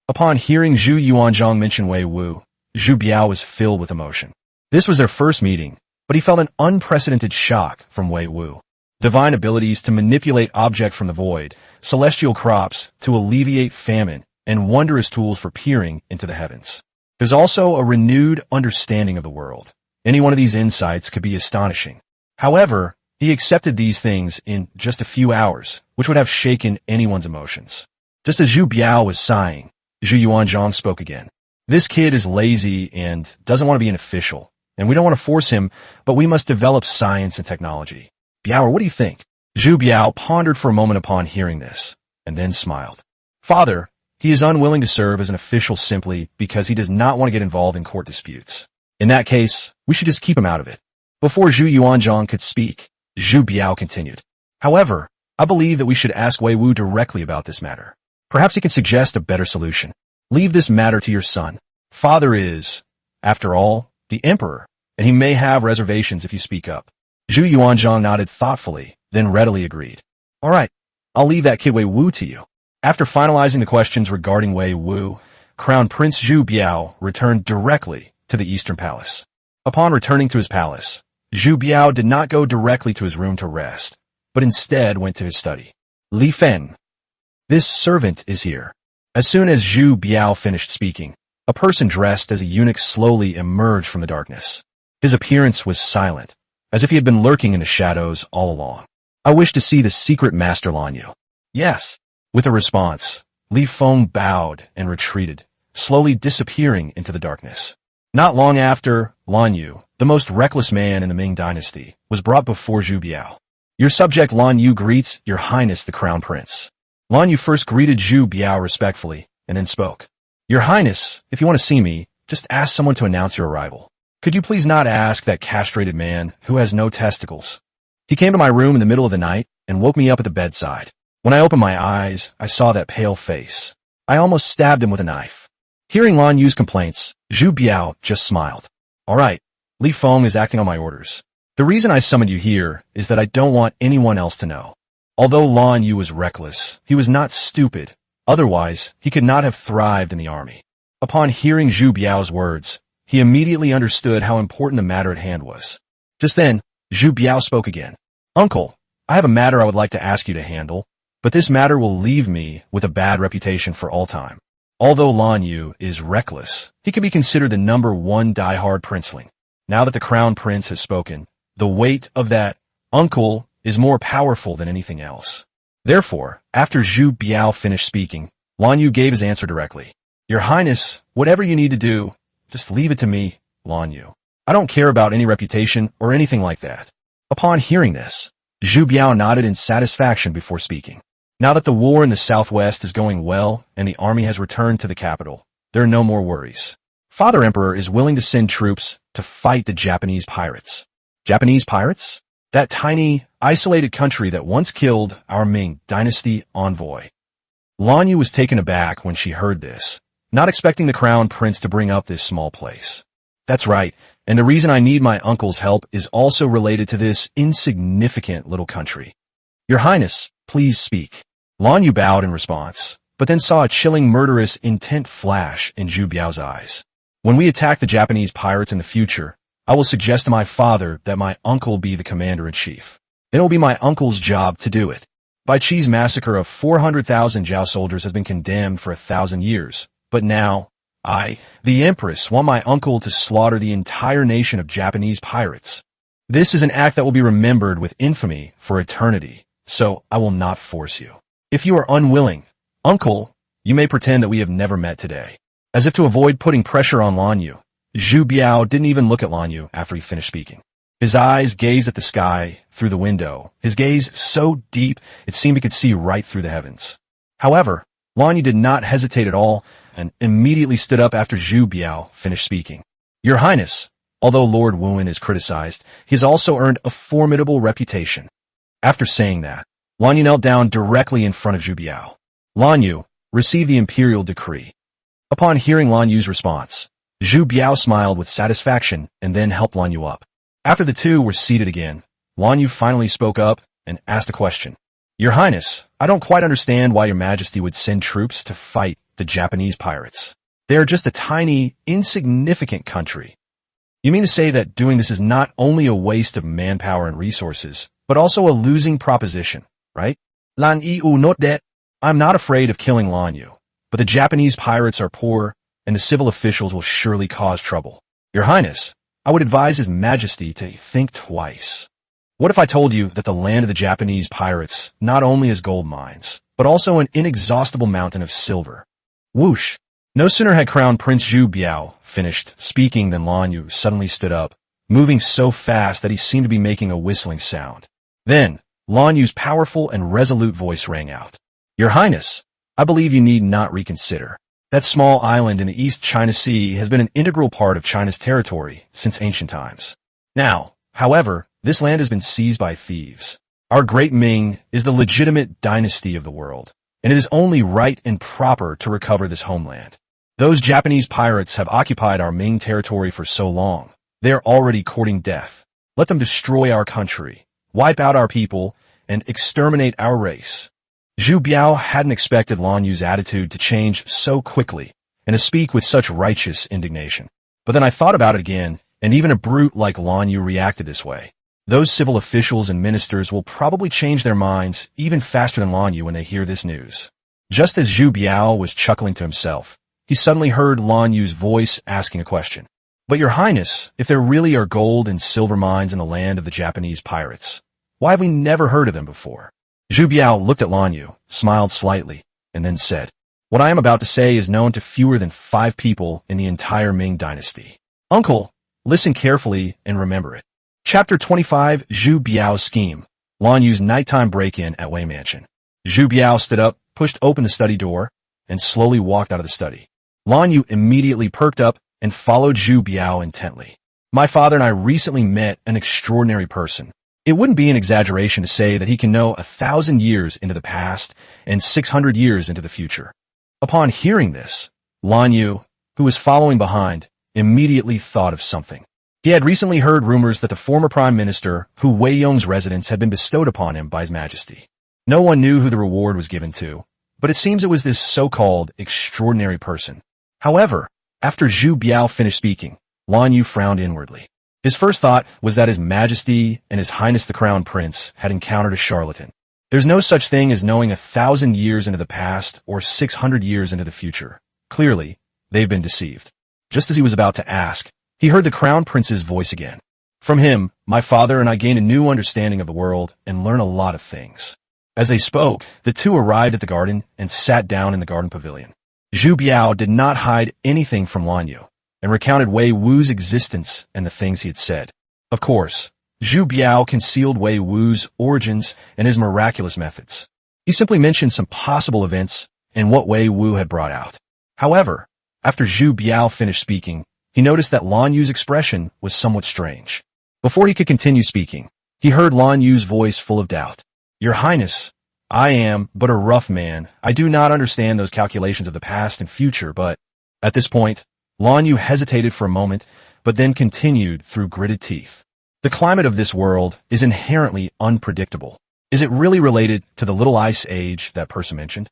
Upon hearing Zhu Yuanzhang mention Wei Wu, Zhu Biao was filled with emotion. This was their first meeting, but he felt an unprecedented shock from Wei Wu. Divine abilities to manipulate objects from the void, celestial crops to alleviate famine, and wondrous tools for peering into the heavens. There's also a renewed understanding of the world. Any one of these insights could be astonishing. However, he accepted these things in just a few hours, which would have shaken anyone's emotions. Just as Zhu Biao was sighing, Zhu Yuanzhang spoke again. This kid is lazy and doesn't want to be an official, and we don't want to force him, but we must develop science and technology. Biao, what do you think? Zhu Biao pondered for a moment upon hearing this, and then smiled. Father, he is unwilling to serve as an official simply because he does not want to get involved in court disputes. In that case, we should just keep him out of it. Before Zhu Yuanzhang could speak, Zhu Biao continued. However, I believe that we should ask Wei Wu directly about this matter. Perhaps he can suggest a better solution. Leave this matter to your son. Father is, after all, the emperor, and he may have reservations if you speak up. Zhu Yuanzhang nodded thoughtfully, then readily agreed. All right, I'll leave that kid Wei Wu to you. After finalizing the questions regarding Wei Wu, Crown Prince Zhu Biao returned directly to the Eastern Palace. Upon returning to his palace, Zhu Biao did not go directly to his room to rest, but instead went to his study. Li Fen. This servant is here. As soon as Zhu Biao finished speaking, a person dressed as a eunuch slowly emerged from the darkness. His appearance was silent, as if he had been lurking in the shadows all along. I wish to see the secret master Lan Yu. Yes. With a response, Li Feng bowed and retreated, slowly disappearing into the darkness. Not long after, Lan Yu, the most reckless man in the Ming Dynasty, was brought before Zhu Biao. Your subject Lan Yu greets Your Highness the Crown Prince. Lan Yu first greeted Zhu Biao respectfully, and then spoke. Your Highness, if you want to see me, just ask someone to announce your arrival. Could you please not ask that castrated man who has no testicles? He came to my room in the middle of the night and woke me up at the bedside. When I opened my eyes, I saw that pale face. I almost stabbed him with a knife. Hearing Lan Yu's complaints, Zhu Biao just smiled. All right, Li Feng is acting on my orders. The reason I summoned you here is that I don't want anyone else to know. Although Lan Yu was reckless, he was not stupid. Otherwise, he could not have thrived in the army. Upon hearing Zhu Biao's words, he immediately understood how important the matter at hand was. Just then, Zhu Biao spoke again. Uncle, I have a matter I would like to ask you to handle, but this matter will leave me with a bad reputation for all time. Although Lan Yu is reckless, he can be considered the #1 die-hard princeling. Now that the crown prince has spoken, the weight of that uncle is more powerful than anything else. Therefore, after Zhu Biao finished speaking, Lan Yu gave his answer directly. Your Highness, whatever you need to do, just leave it to me, Lan Yu. I don't care about any reputation or anything like that. Upon hearing this, Zhu Biao nodded in satisfaction before speaking. Now that the war in the southwest is going well and the army has returned to the capital, there are no more worries. Father Emperor is willing to send troops to fight the Japanese pirates. Japanese pirates? That tiny, isolated country that once killed our Ming Dynasty envoy. Lan Yu was taken aback when she heard this, not expecting the crown prince to bring up this small place. That's right, and the reason I need my uncle's help is also related to this insignificant little country. Your Highness, please speak. Lan Yu bowed in response, but then saw a chilling murderous intent flash in Zhu Biao's eyes. When we attack the Japanese pirates in the future, I will suggest to my father that my uncle be the commander-in-chief. It will be my uncle's job to do it. Bai Qi's massacre of 400,000 Zhao soldiers has been condemned for 1,000 years, but now, I, the Empress, want my uncle to slaughter the entire nation of Japanese pirates. This is an act that will be remembered with infamy for eternity, so I will not force you. If you are unwilling, uncle, you may pretend that we have never met today. As if to avoid putting pressure on Lan Yu, Zhu Biao didn't even look at Lan Yu after he finished speaking. His eyes gazed at the sky through the window, his gaze so deep it seemed he could see right through the heavens. However, Lan Yu did not hesitate at all and immediately stood up after Zhu Biao finished speaking. Your Highness, although Lord Wuan is criticized, he has also earned a formidable reputation. After saying that, Lan Yu knelt down directly in front of Zhu Biao. Lan Yu, receive the imperial decree. Upon hearing Lan Yu's response, Zhu Biao smiled with satisfaction and then helped Lan Yu up. After the two were seated again, Lan Yu finally spoke up and asked a question. Your Highness, I don't quite understand why your Majesty would send troops to fight the Japanese pirates. They are just a tiny, insignificant country. You mean to say that doing this is not only a waste of manpower and resources, but also a losing proposition, right? Lan Yu, note that I'm not afraid of killing Lan Yu, but the Japanese pirates are poor, and the civil officials will surely cause trouble. Your Highness, I would advise His Majesty to think twice. What if I told you that the land of the Japanese pirates not only has gold mines, but also an inexhaustible mountain of silver? Whoosh! No sooner had Crown Prince Zhu Biao finished speaking than Lan Yu suddenly stood up, moving so fast that he seemed to be making a whistling sound. Then, Lan Yu's powerful and resolute voice rang out. Your Highness, I believe you need not reconsider. That small island in the East China Sea has been an integral part of China's territory since ancient times. Now, however, this land has been seized by thieves. Our great Ming is the legitimate dynasty of the world, and it is only right and proper to recover this homeland. Those Japanese pirates have occupied our Ming territory for so long. They are already courting death. Let them destroy our country, wipe out our people, and exterminate our race. Zhu Biao hadn't expected Lan Yu's attitude to change so quickly and to speak with such righteous indignation. But then I thought about it again, and even a brute like Lan Yu reacted this way. Those civil officials and ministers will probably change their minds even faster than Lan Yu when they hear this news. Just as Zhu Biao was chuckling to himself, he suddenly heard Lan Yu's voice asking a question. But Your Highness, if there really are gold and silver mines in the land of the Japanese pirates, why have we never heard of them before? Zhu Biao looked at Lan Yu, smiled slightly, and then said, What I am about to say is known to fewer than 5 people in the entire Ming Dynasty. Uncle, listen carefully and remember it. Chapter 25, Zhu Biao's Scheme. Lan Yu's nighttime break-in at Wei Mansion. Zhu Biao stood up, pushed open the study door, and slowly walked out of the study. Lan Yu immediately perked up and followed Zhu Biao intently. My father and I recently met an extraordinary person. It wouldn't be an exaggeration to say that he can know 1,000 years into the past and 600 years into the future. Upon hearing this, Lan Yu, who was following behind, immediately thought of something. He had recently heard rumors that the former prime minister, Hu Weiyong's residence had been bestowed upon him by His Majesty. No one knew who the reward was given to, but it seems it was this so-called extraordinary person. However, after Zhu Biao finished speaking, Lan Yu frowned inwardly. His first thought was that His Majesty and His Highness the Crown Prince had encountered a charlatan. There's no such thing as knowing 1,000 years into the past or 600 years into the future. Clearly, they've been deceived. Just as he was about to ask, he heard the Crown Prince's voice again. From him, my father and I gained a new understanding of the world and learn a lot of things. As they spoke, the two arrived at the garden and sat down in the garden pavilion. Zhu Biao did not hide anything from Lan Yu, and recounted Wei Wu's existence and the things he had said. Of course, Zhu Biao concealed Wei Wu's origins and his miraculous methods. He simply mentioned some possible events and what Wei Wu had brought out. However, after Zhu Biao finished speaking, he noticed that Lan Yu's expression was somewhat strange. Before he could continue speaking, he heard Lan Yu's voice full of doubt. Your Highness, I am but a rough man. I do not understand those calculations of the past and future, but... At this point, Lan Yu hesitated for a moment, but then continued through gritted teeth. The climate of this world is inherently unpredictable. Is it really related to the little ice age that person mentioned?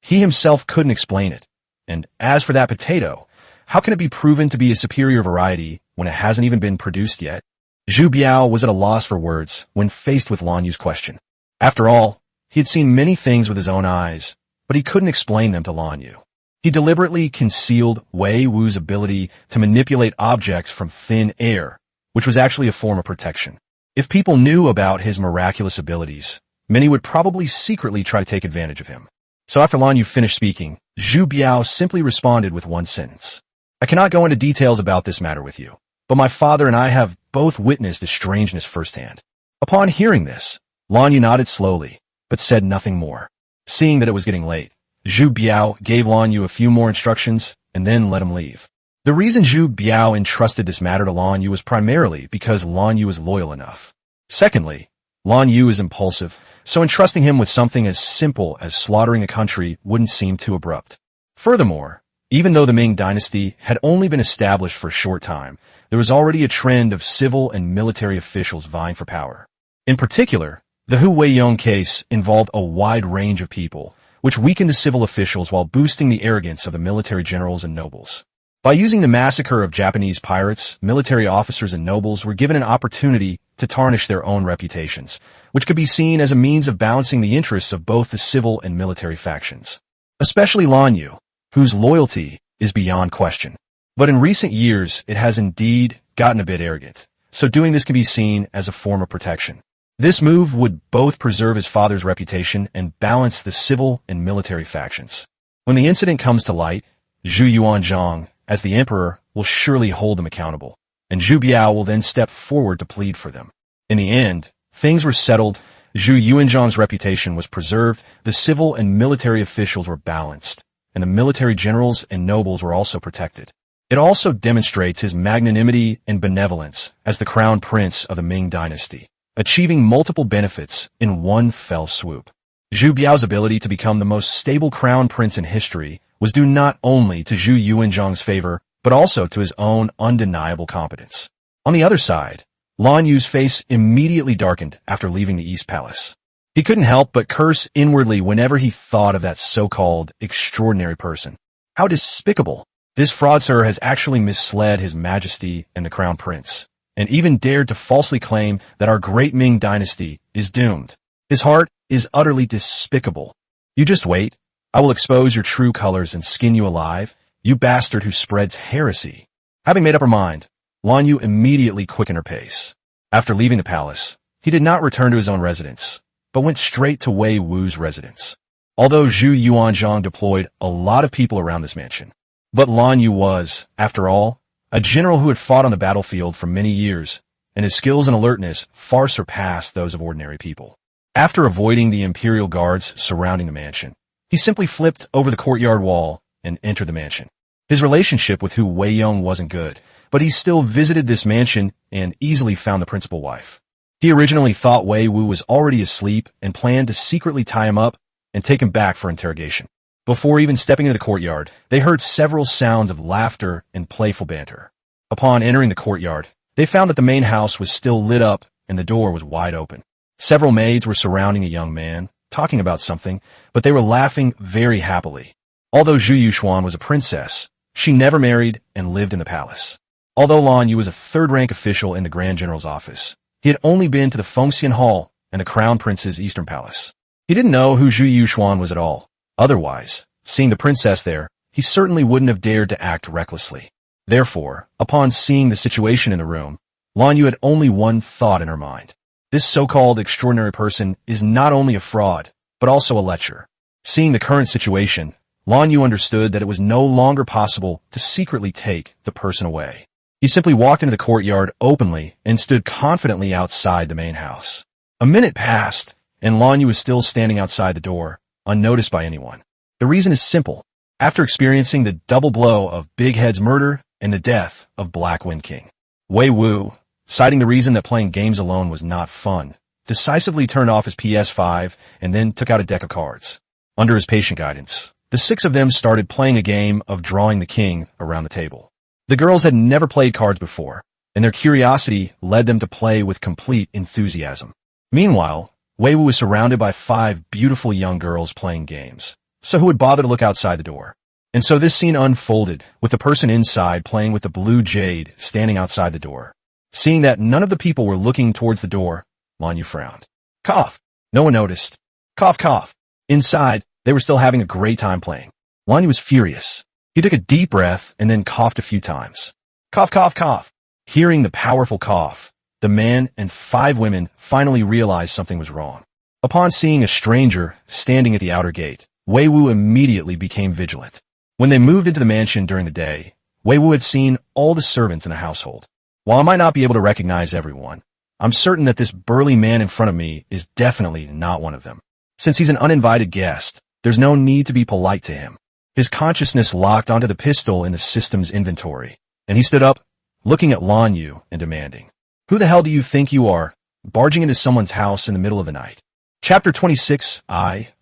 He himself couldn't explain it. And as for that potato, how can it be proven to be a superior variety when it hasn't even been produced yet? Zhu Biao was at a loss for words when faced with Lan Yu's question. After all, he had seen many things with his own eyes, but he couldn't explain them to Lan Yu. He deliberately concealed Wei Wu's ability to manipulate objects from thin air, which was actually a form of protection. If people knew about his miraculous abilities, many would probably secretly try to take advantage of him. So after Lan Yu finished speaking, Zhu Biao simply responded with one sentence. I cannot go into details about this matter with you, but my father and I have both witnessed the strangeness firsthand. Upon hearing this, Lan Yu nodded slowly, but said nothing more. Seeing that it was getting late, Zhu Biao gave Lan Yu a few more instructions and then let him leave. The reason Zhu Biao entrusted this matter to Lan Yu was primarily because Lan Yu was loyal enough. Secondly, Lan Yu is impulsive, so entrusting him with something as simple as slaughtering a country wouldn't seem too abrupt. Furthermore, even though the Ming Dynasty had only been established for a short time, there was already a trend of civil and military officials vying for power. In particular, the Hu Weiyong case involved a wide range of people, which weakened the civil officials while boosting the arrogance of the military generals and nobles. By using the massacre of Japanese pirates, military officers and nobles were given an opportunity to tarnish their own reputations, which could be seen as a means of balancing the interests of both the civil and military factions. Especially Lan Yu, whose loyalty is beyond question. But in recent years, it has indeed gotten a bit arrogant, so doing this can be seen as a form of protection. This move would both preserve his father's reputation and balance the civil and military factions. When the incident comes to light, Yuanzhang, as the emperor, will surely hold them accountable, and Zhu Biao will then step forward to plead for them. In the end, things were settled, Yuanzhang's reputation was preserved, the civil and military officials were balanced, and the military generals and nobles were also protected. It also demonstrates his magnanimity and benevolence as the crown prince of the Ming Dynasty, achieving multiple benefits in one fell swoop. Zhu Biao's ability to become the most stable crown prince in history was due not only to Yuanzhang's favor, but also to his own undeniable competence. On the other side, Lan Yu's face immediately darkened after leaving the East Palace. He couldn't help but curse inwardly whenever he thought of that so-called extraordinary person. How despicable! This fraudster has actually misled His Majesty and the Crown Prince, and even dared to falsely claim that our great Ming Dynasty is doomed. His heart is utterly despicable. You just wait. I will expose your true colors and skin you alive, you bastard who spreads heresy. Having made up her mind, Lan Yu immediately quickened her pace. After leaving the palace, he did not return to his own residence, but went straight to Wei Wu's residence. Although Yuanzhang deployed a lot of people around this mansion, but Lan Yu was, after all, a general who had fought on the battlefield for many years and his skills and alertness far surpassed those of ordinary people. After avoiding the imperial guards surrounding the mansion, he simply flipped over the courtyard wall and entered the mansion. His relationship with Wei Wu wasn't good, but he still visited this mansion and easily found the principal wife. He originally thought Wei Wu was already asleep and planned to secretly tie him up and take him back for interrogation. Before even stepping into the courtyard, they heard several sounds of laughter and playful banter. Upon entering the courtyard, they found that the main house was still lit up and the door was wide open. Several maids were surrounding a young man, talking about something, but they were laughing very happily. Although Zhu Yuxuan was a princess, she never married and lived in the palace. Although Lan Yu was a third-rank official in the Grand General's office, he had only been to the Fengxian Hall and the Crown Prince's Eastern Palace. He didn't know who Zhu Yuxuan was at all. Otherwise, seeing the princess there, he certainly wouldn't have dared to act recklessly. Therefore, upon seeing the situation in the room, Lan Yu had only one thought in her mind. This so-called extraordinary person is not only a fraud, but also a lecher. Seeing the current situation, Lan Yu understood that it was no longer possible to secretly take the person away. He simply walked into the courtyard openly and stood confidently outside the main house. A minute passed, and Lan Yu was still standing outside the door, unnoticed by anyone. The reason is simple. After experiencing the double blow of Big Head's murder and the death of Black Wind King, Wei Wu, citing the reason that playing games alone was not fun, decisively turned off his PS5 and then took out a deck of cards. Under his patient guidance, the six of them started playing a game of drawing the king around the table. The girls had never played cards before, and their curiosity led them to play with complete enthusiasm. Meanwhile, Wei Wu was surrounded by 5 beautiful young girls playing games, so who would bother to look outside the door? And so this scene unfolded, with the person inside playing with the blue jade standing outside the door. Seeing that none of the people were looking towards the door, Lan Yu frowned. Cough. No one noticed. Cough, cough. Inside, they were still having a great time playing. Lan Yu was furious. He took a deep breath and then coughed a few times. Cough, cough, cough. Hearing the powerful cough, the man and 5 women finally realized something was wrong. Upon seeing a stranger standing at the outer gate, Wei Wu immediately became vigilant. When they moved into the mansion during the day, Wei Wu had seen all the servants in the household. While I might not be able to recognize everyone, I'm certain that this burly man in front of me is definitely not one of them. Since he's an uninvited guest, there's no need to be polite to him. His consciousness locked onto the pistol in the system's inventory, and he stood up, looking at Lan Yu and demanding, "Who the hell do you think you are, barging into someone's house in the middle of the night?" Chapter 26.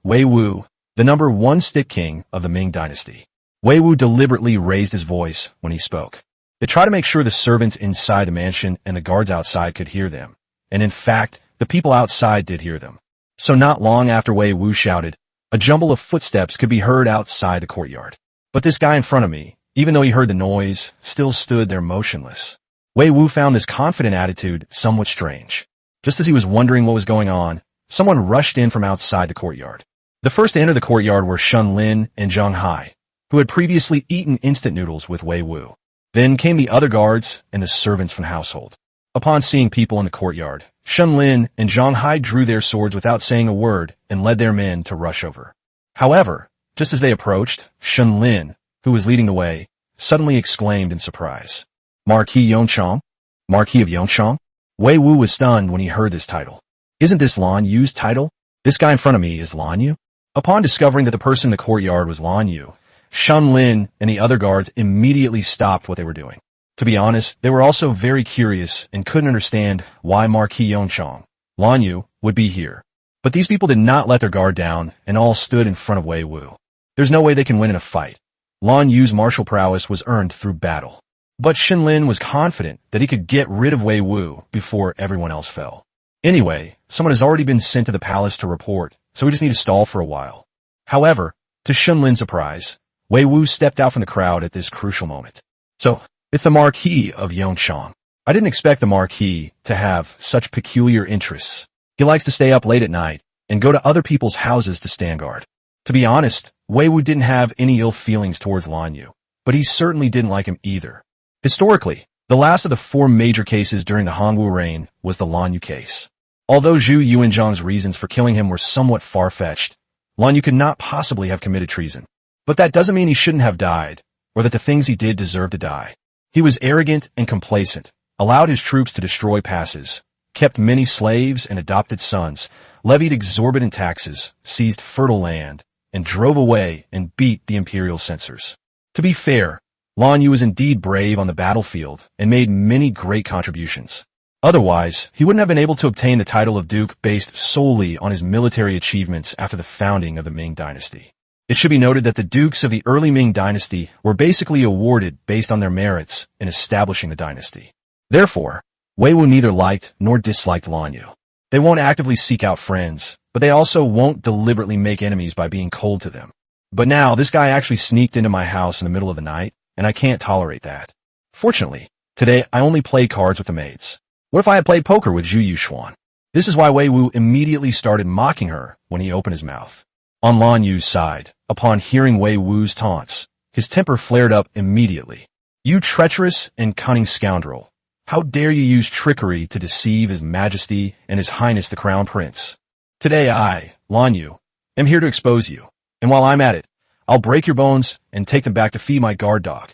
Wei Wu, the number 1 stick king of the Ming Dynasty. Wei Wu deliberately raised his voice when he spoke. They tried to make sure the servants inside the mansion and the guards outside could hear them, and in fact, the people outside did hear them. So not long after Wei Wu shouted, a jumble of footsteps could be heard outside the courtyard. But this guy in front of me, even though he heard the noise, still stood there motionless. Wei Wu found this confident attitude somewhat strange. Just as he was wondering what was going on, someone rushed in from outside the courtyard. The first to enter the courtyard were Shun Lin and Zhang Hai, who had previously eaten instant noodles with Wei Wu. Then came the other guards and the servants from the household. Upon seeing people in the courtyard, Shun Lin and Zhang Hai drew their swords without saying a word and led their men to rush over. However, just as they approached, Shun Lin, who was leading the way, suddenly exclaimed in surprise, "Marquis Yuanzhang? Marquis of Yuanzhang?" Wei Wu was stunned when he heard this title. Isn't this Lan Yu's title? This guy in front of me is Lan Yu? Upon discovering that the person in the courtyard was Lan Yu, Shun Lin and the other guards immediately stopped what they were doing. To be honest, they were also very curious and couldn't understand why Marquis Yuanzhang, Lan Yu, would be here. But these people did not let their guard down and all stood in front of Wei Wu. There's no way they can win in a fight. Lan Yu's martial prowess was earned through battle. But Shun Lin was confident that he could get rid of Wei Wu before everyone else fell. Anyway, someone has already been sent to the palace to report, so we just need to stall for a while. However, to Shun Lin's surprise, Wei Wu stepped out from the crowd at this crucial moment. So, it's the Marquis of Yuanzhang. I didn't expect the Marquis to have such peculiar interests. He likes to stay up late at night and go to other people's houses to stand guard. To be honest, Wei Wu didn't have any ill feelings towards Lan Yu, but he certainly didn't like him either. Historically, the last of the 4 major cases during the Hongwu reign was the Lan Yu case. Although Zhu Yuanzhang's reasons for killing him were somewhat far-fetched, Lan Yu could not possibly have committed treason. But that doesn't mean he shouldn't have died, or that the things he did deserve to die. He was arrogant and complacent, allowed his troops to destroy passes, kept many slaves and adopted sons, levied exorbitant taxes, seized fertile land, and drove away and beat the imperial censors. To be fair, Lan Yu was indeed brave on the battlefield and made many great contributions. Otherwise, he wouldn't have been able to obtain the title of duke based solely on his military achievements after the founding of the Ming Dynasty. It should be noted that the dukes of the early Ming Dynasty were basically awarded based on their merits in establishing the dynasty. Therefore, Wei Wu neither liked nor disliked Lan Yu. They won't actively seek out friends, but they also won't deliberately make enemies by being cold to them. But now, this guy actually sneaked into my house in the middle of the night, and I can't tolerate that. Fortunately, today I only play cards with the maids. What if I had played poker with Zhu Yuxuan? This is why Wei Wu immediately started mocking her when he opened his mouth. On Lan Yu's side, upon hearing Wei Wu's taunts, his temper flared up immediately. You treacherous and cunning scoundrel! How dare you use trickery to deceive His Majesty and His Highness the Crown Prince? Today I, Lan Yu, am here to expose you, and while I'm at it, I'll break your bones and take them back to feed my guard dog.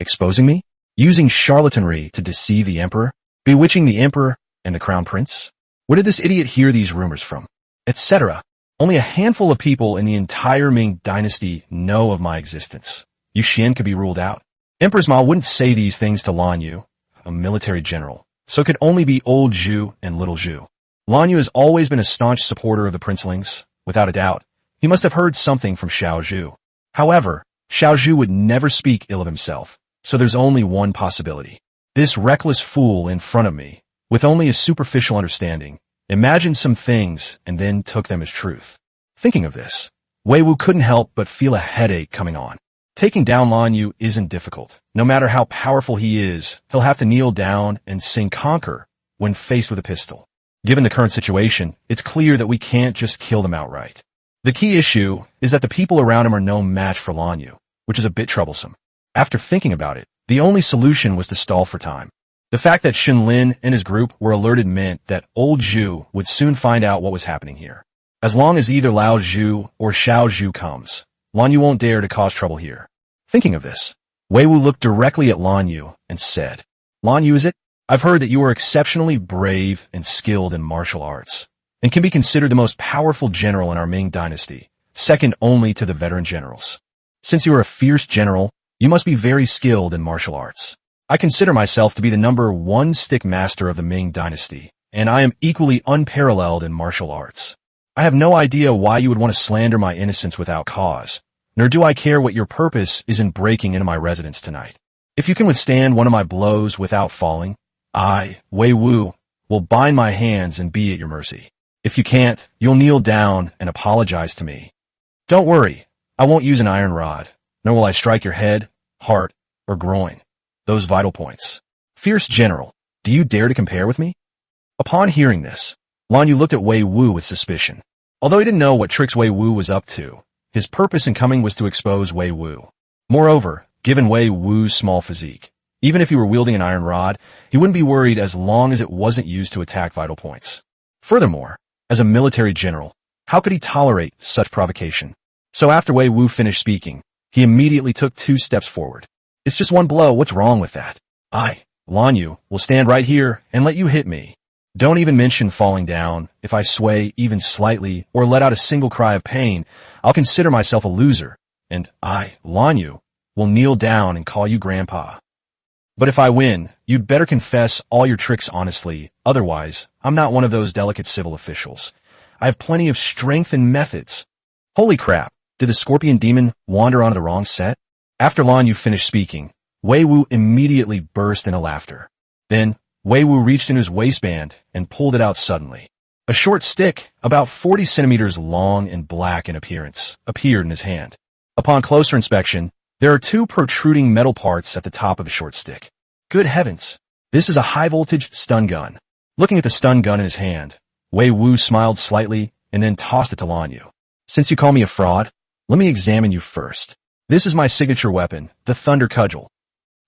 Exposing me? Using charlatanry to deceive the Emperor? Bewitching the Emperor and the Crown Prince? Where did this idiot hear these rumors from? Etc. Only a handful of people in the entire Ming Dynasty know of my existence. Yu Xian could be ruled out. Empress Ma wouldn't say these things to Lan Yu, a military general, so it could only be old Zhu and little Zhu. Lan Yu has always been a staunch supporter of the princelings. Without a doubt, he must have heard something from Xiao Zhu. However, Xiao Zhu would never speak ill of himself, so there's only one possibility. This reckless fool in front of me, with only a superficial understanding, imagined some things and then took them as truth. Thinking of this, Wei Wu couldn't help but feel a headache coming on. Taking down Lan Yu isn't difficult. No matter how powerful he is, he'll have to kneel down and sing conquer when faced with a pistol. Given the current situation, it's clear that we can't just kill them outright. The key issue is that the people around him are no match for Lan Yu, which is a bit troublesome. After thinking about it, the only solution was to stall for time. The fact that Xun Lin and his group were alerted meant that old Zhu would soon find out what was happening here. As long as either Lao Zhu or Xiao Zhu comes, Lan Yu won't dare to cause trouble here. Thinking of this, Wei Wu looked directly at Lan Yu and said, Lan Yu, is it? I've heard that you are exceptionally brave and skilled in martial arts, and can be considered the most powerful general in our Ming Dynasty, second only to the veteran generals. Since you are a fierce general, you must be very skilled in martial arts. I consider myself to be the #1 stick master of the Ming Dynasty, and I am equally unparalleled in martial arts. I have no idea why you would want to slander my innocence without cause, nor do I care what your purpose is in breaking into my residence tonight. If you can withstand one of my blows without falling, I, Wei Wu, will bind my hands and be at your mercy. If you can't, you'll kneel down and apologize to me. Don't worry, I won't use an iron rod, nor will I strike your head, heart, or groin, those vital points. Fierce general, do you dare to compare with me? Upon hearing this, Lan Yu looked at Wei Wu with suspicion. Although he didn't know what tricks Wei Wu was up to, his purpose in coming was to expose Wei Wu. Moreover, given Wei Wu's small physique, even if he were wielding an iron rod, he wouldn't be worried as long as it wasn't used to attack vital points. Furthermore, as a military general, how could he tolerate such provocation? So after Wei Wu finished speaking, he immediately took 2 steps forward. It's just one blow, what's wrong with that? I, Lan Yu, will stand right here and let you hit me. Don't even mention falling down. If I sway even slightly or let out a single cry of pain, I'll consider myself a loser, and I, Lan Yu, will kneel down and call you grandpa. But if I win, you'd better confess all your tricks honestly, otherwise, I'm not one of those delicate civil officials. I have plenty of strength and methods. Holy crap, did the scorpion demon wander onto the wrong set? After Lan Yu finished speaking, Wei Wu immediately burst into laughter. Then, Wei Wu reached into his waistband and pulled it out suddenly. A short stick, about 40 centimeters long and black in appearance, appeared in his hand. Upon closer inspection, there are 2 protruding metal parts at the top of the short stick. Good heavens! This is a high-voltage stun gun. Looking at the stun gun in his hand, Wei Wu smiled slightly and then tossed it to Lan Yu. Since you call me a fraud, let me examine you first. This is my signature weapon, the Thunder Cudgel.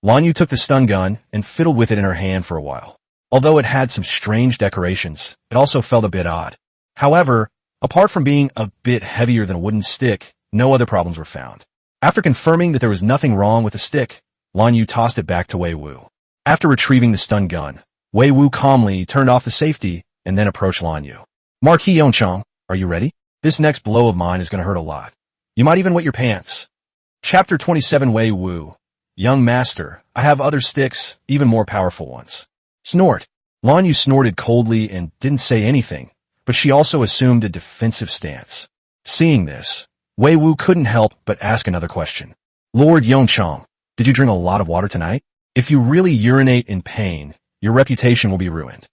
Lan Yu took the stun gun and fiddled with it in her hand for a while. Although it had some strange decorations, it also felt a bit odd. However, apart from being a bit heavier than a wooden stick, no other problems were found. After confirming that there was nothing wrong with the stick, Lan Yu tossed it back to Wei Wu. After retrieving the stun gun, Wei Wu calmly turned off the safety and then approached Lan Yu. Marquis Yuanzhang, are you ready? This next blow of mine is going to hurt a lot. You might even wet your pants. Chapter 27 Wei Wu. Young master, I have other sticks, even more powerful ones. Snort. Lan Yu snorted coldly and didn't say anything, but she also assumed a defensive stance. Seeing this, Wei Wu couldn't help but ask another question. Lord Yuanzhang, did you drink a lot of water tonight? If you really urinate in pain, your reputation will be ruined.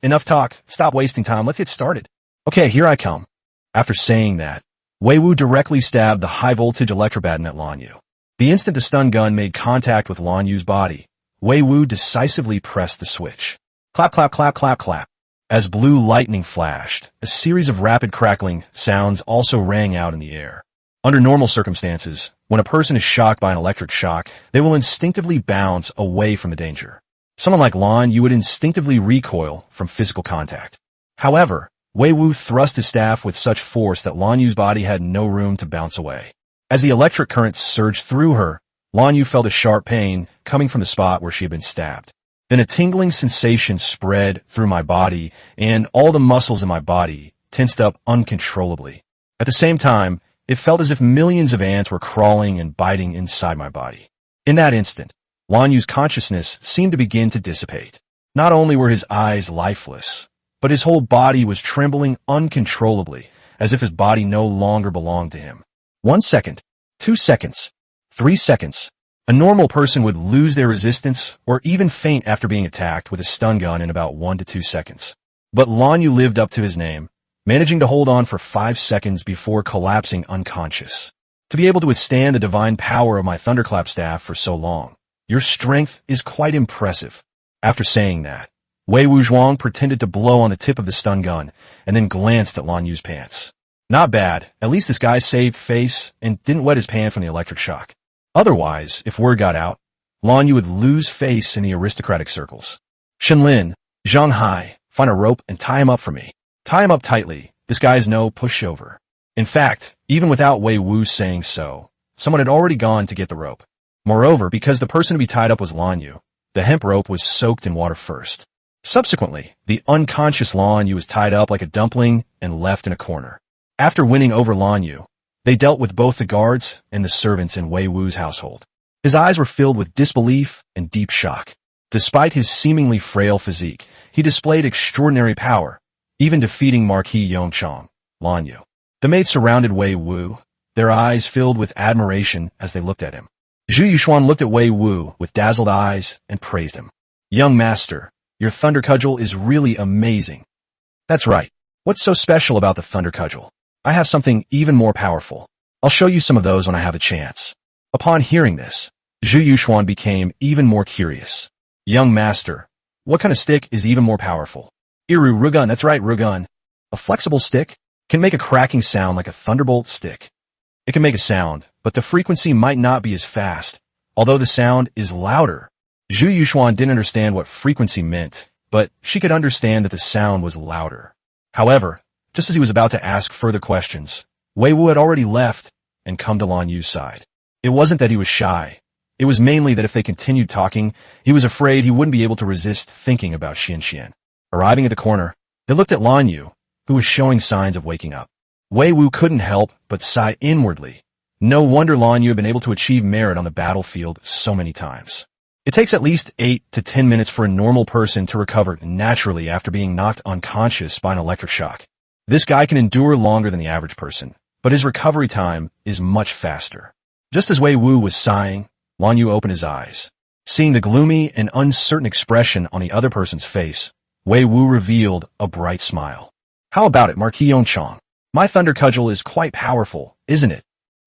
Enough talk. Stop wasting time. Let's get started. Okay, here I come. After saying that, Wei Wu directly stabbed the high-voltage electrobaton at Lan Yu. The instant the stun gun made contact with Lan Yu's body, Wei Wu decisively pressed the switch. Clap, clap, clap, clap, clap. As blue lightning flashed, a series of rapid crackling sounds also rang out in the air. Under normal circumstances, when a person is shocked by an electric shock, they will instinctively bounce away from the danger. Someone like Lan Yu would instinctively recoil from physical contact. However, Wei Wu thrust his staff with such force that Lan Yu's body had no room to bounce away. As the electric current surged through her, Lan Yu felt a sharp pain coming from the spot where she had been stabbed. Then a tingling sensation spread through my body, and all the muscles in my body tensed up uncontrollably. At the same time, it felt as if millions of ants were crawling and biting inside my body. In that instant, Lan Yu's consciousness seemed to begin to dissipate. Not only were his eyes lifeless, but his whole body was trembling uncontrollably, as if his body no longer belonged to him. 1 second, 2 seconds, 3 seconds. A normal person would lose their resistance or even faint after being attacked with a stun gun in about 1 to 2 seconds. But Lan Yu lived up to his name, managing to hold on for 5 seconds before collapsing unconscious. To be able to withstand the divine power of my thunderclap staff for so long, your strength is quite impressive. After saying that, Wei Wu Zhuang pretended to blow on the tip of the stun gun and then glanced at Lan Yu's pants. Not bad. At least this guy saved face and didn't wet his pants from the electric shock. Otherwise, if word got out, Lan Yu would lose face in the aristocratic circles. Shenlin, Zhanghai, find a rope and tie him up for me. Tie him up tightly. This guy's no pushover. In fact, even without Wei Wu saying so, someone had already gone to get the rope. Moreover, because the person to be tied up was Lan Yu, the hemp rope was soaked in water first. Subsequently, the unconscious Lan Yu was tied up like a dumpling and left in a corner. After winning over Lan Yu, they dealt with both the guards and the servants in Wei Wu's household. His eyes were filled with disbelief and deep shock. Despite his seemingly frail physique, he displayed extraordinary power, even defeating Marquis Yuanzhang, Lan Yu. The maids surrounded Wei Wu, their eyes filled with admiration as they looked at him. Zhu Yuxuan looked at Wei Wu with dazzled eyes and praised him. Young master, your thunder cudgel is really amazing. That's right. What's so special about the thunder cudgel? I have something even more powerful. I'll show you some of those when I have a chance. Upon hearing this, Zhu Yuxuan became even more curious. Young master, what kind of stick is even more powerful? Iru Rugun, that's right, Rugun. A flexible stick can make a cracking sound like a thunderbolt stick. It can make a sound, but the frequency might not be as fast, although the sound is louder. Zhu Yuxuan didn't understand what frequency meant, but she could understand that the sound was louder. However, just as he was about to ask further questions, Wei Wu had already left and come to Lan Yu's side. It wasn't that he was shy. It was mainly that if they continued talking, he was afraid he wouldn't be able to resist thinking about Xian. Arriving at the corner, they looked at Lan Yu, who was showing signs of waking up. Wei Wu couldn't help but sigh inwardly. No wonder Lan Yu had been able to achieve merit on the battlefield so many times. It takes at least 8 to 10 minutes for a normal person to recover naturally after being knocked unconscious by an electric shock. This guy can endure longer than the average person, but his recovery time is much faster. Just as Wei Wu was sighing, Lan Yu opened his eyes. Seeing the gloomy and uncertain expression on the other person's face, Wei Wu revealed a bright smile. How about it, Marquis Yuanzhang? My thunder cudgel is quite powerful, isn't it?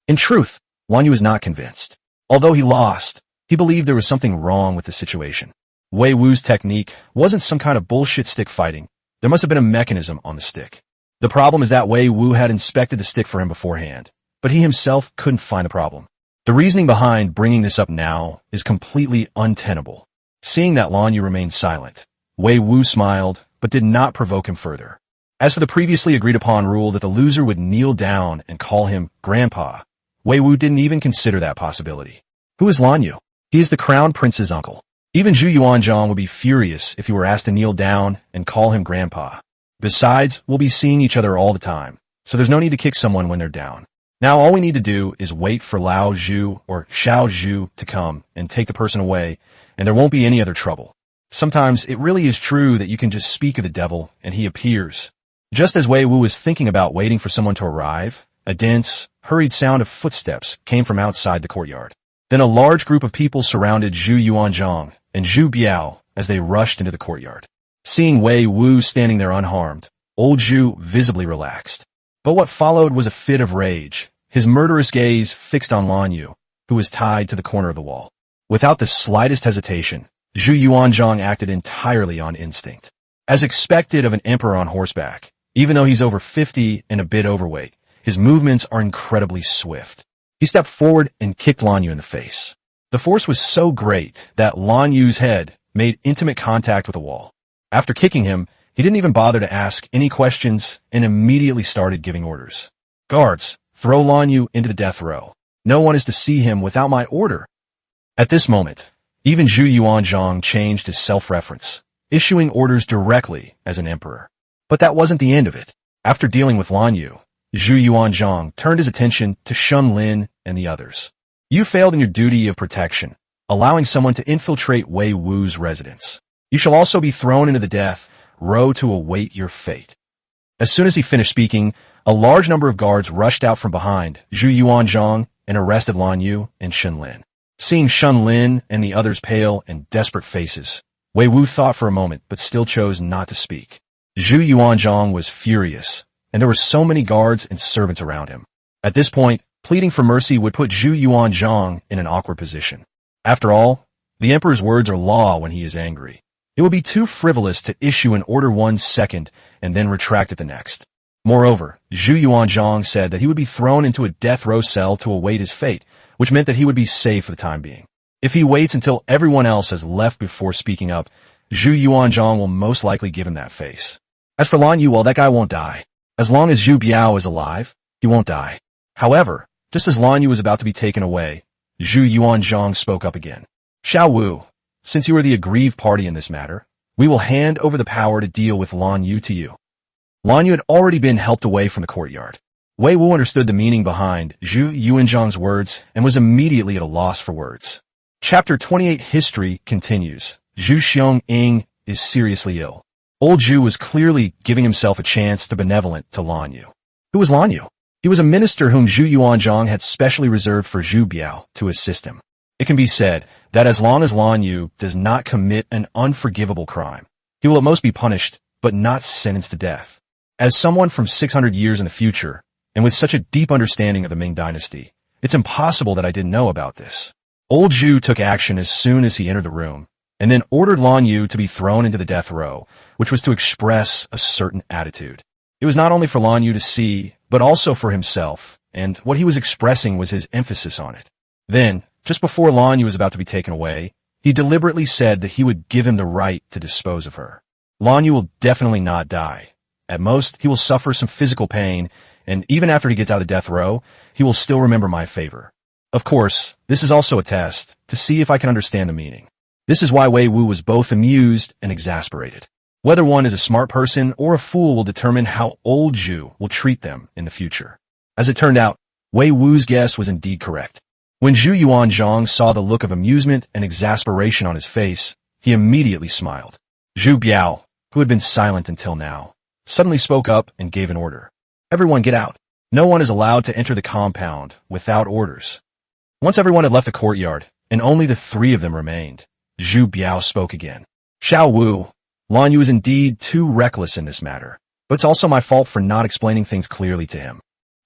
In truth, Lan Yu was not convinced. Although he lost, he believed there was something wrong with the situation. Wei Wu's technique wasn't some kind of bullshit stick fighting. There must have been a mechanism on the stick. The problem is that Wei Wu had inspected the stick for him beforehand, but he himself couldn't find the problem. The reasoning behind bringing this up now is completely untenable. Seeing that Lan Yu remained silent, Wei Wu smiled, but did not provoke him further. As for the previously agreed upon rule that the loser would kneel down and call him Grandpa, Wei Wu didn't even consider that possibility. Who is Lan Yu? He is the crown prince's uncle. Even Zhu Yuanzhang would be furious if he were asked to kneel down and call him grandpa. Besides, we'll be seeing each other all the time, so there's no need to kick someone when they're down. Now all we need to do is wait for Lao Zhu or Xiao Zhu to come and take the person away, and there won't be any other trouble. Sometimes it really is true that you can just speak of the devil and he appears. Just as Wei Wu was thinking about waiting for someone to arrive, a dense, hurried sound of footsteps came from outside the courtyard. Then a large group of people surrounded Zhu Yuanzhang and Zhu Biao as they rushed into the courtyard. Seeing Wei Wu standing there unharmed, old Zhu visibly relaxed. But what followed was a fit of rage, his murderous gaze fixed on Lan Yu, who was tied to the corner of the wall. Without the slightest hesitation, Zhu Yuanzhang acted entirely on instinct. As expected of an emperor on horseback, even though he's over 50 and a bit overweight, his movements are incredibly swift. He stepped forward and kicked Lan Yu in the face. The force was so great that Lan Yu's head made intimate contact with the wall. After kicking him, he didn't even bother to ask any questions and immediately started giving orders. Guards, throw Lan Yu into the death row. No one is to see him without my order. At this moment, even Zhu Yuanzhang changed his self-reference, issuing orders directly as an emperor. But that wasn't the end of it. After dealing with Lan Yu, Zhu Yuanzhang turned his attention to Shun Lin and the others. You failed in your duty of protection, allowing someone to infiltrate Wei Wu's residence. You shall also be thrown into the death row to await your fate. As soon as he finished speaking, a large number of guards rushed out from behind Zhu Yuanzhang and arrested Lan Yu and Shun Lin. Seeing Shun Lin and the others' pale and desperate faces, Wei Wu thought for a moment but still chose not to speak. Zhu Yuanzhang was furious, and there were so many guards and servants around him. At this point, pleading for mercy would put Zhu Yuanzhang in an awkward position. After all, the emperor's words are law when he is angry. It would be too frivolous to issue an order 1 second and then retract it the next. Moreover, Zhu Yuanzhang said that he would be thrown into a death row cell to await his fate, which meant that he would be safe for the time being. If he waits until everyone else has left before speaking up, Zhu Yuanzhang will most likely give him that face. As for Lan Yu, well, that guy won't die. As long as Zhu Biao is alive, he won't die. However, just as Lan Yu was about to be taken away, Zhu Yuanzhang spoke up again. Xiao Wu, since you are the aggrieved party in this matter, we will hand over the power to deal with Lan Yu to you. Lan Yu had already been helped away from the courtyard. Wei Wu understood the meaning behind Zhu Yuanzhang's words and was immediately at a loss for words. Chapter 28 History continues. Zhu Xiong-ing is seriously ill. Old Zhu was clearly giving himself a chance to benevolent to Lan Yu. Who was Lan Yu? He was a minister whom Zhu Yuanzhang had specially reserved for Zhu Biao to assist him. It can be said that as long as Lan Yu does not commit an unforgivable crime, he will at most be punished, but not sentenced to death. As someone from 600 years in the future, and with such a deep understanding of the Ming Dynasty, it's impossible that I didn't know about this. Old Zhu took action as soon as he entered the room, and then ordered Lan Yu to be thrown into the death row, which was to express a certain attitude. It was not only for Lan Yu to see, but also for himself, and what he was expressing was his emphasis on it. Then, just before Lan Yu was about to be taken away, he deliberately said that he would give him the right to dispose of her. Lan Yu will definitely not die. At most, he will suffer some physical pain, and even after he gets out of the death row, he will still remember my favor. Of course, this is also a test to see if I can understand the meaning. This is why Wei Wu was both amused and exasperated. Whether one is a smart person or a fool will determine how old Zhu will treat them in the future. As it turned out, Wei Wu's guess was indeed correct. When Zhu Yuanzhang saw the look of amusement and exasperation on his face, he immediately smiled. Zhu Biao, who had been silent until now, suddenly spoke up and gave an order. Everyone get out. No one is allowed to enter the compound without orders. Once everyone had left the courtyard, and only the 3 of them remained, Zhu Biao spoke again. Xiao Wu, Lan Yu is indeed too reckless in this matter, but it's also my fault for not explaining things clearly to him.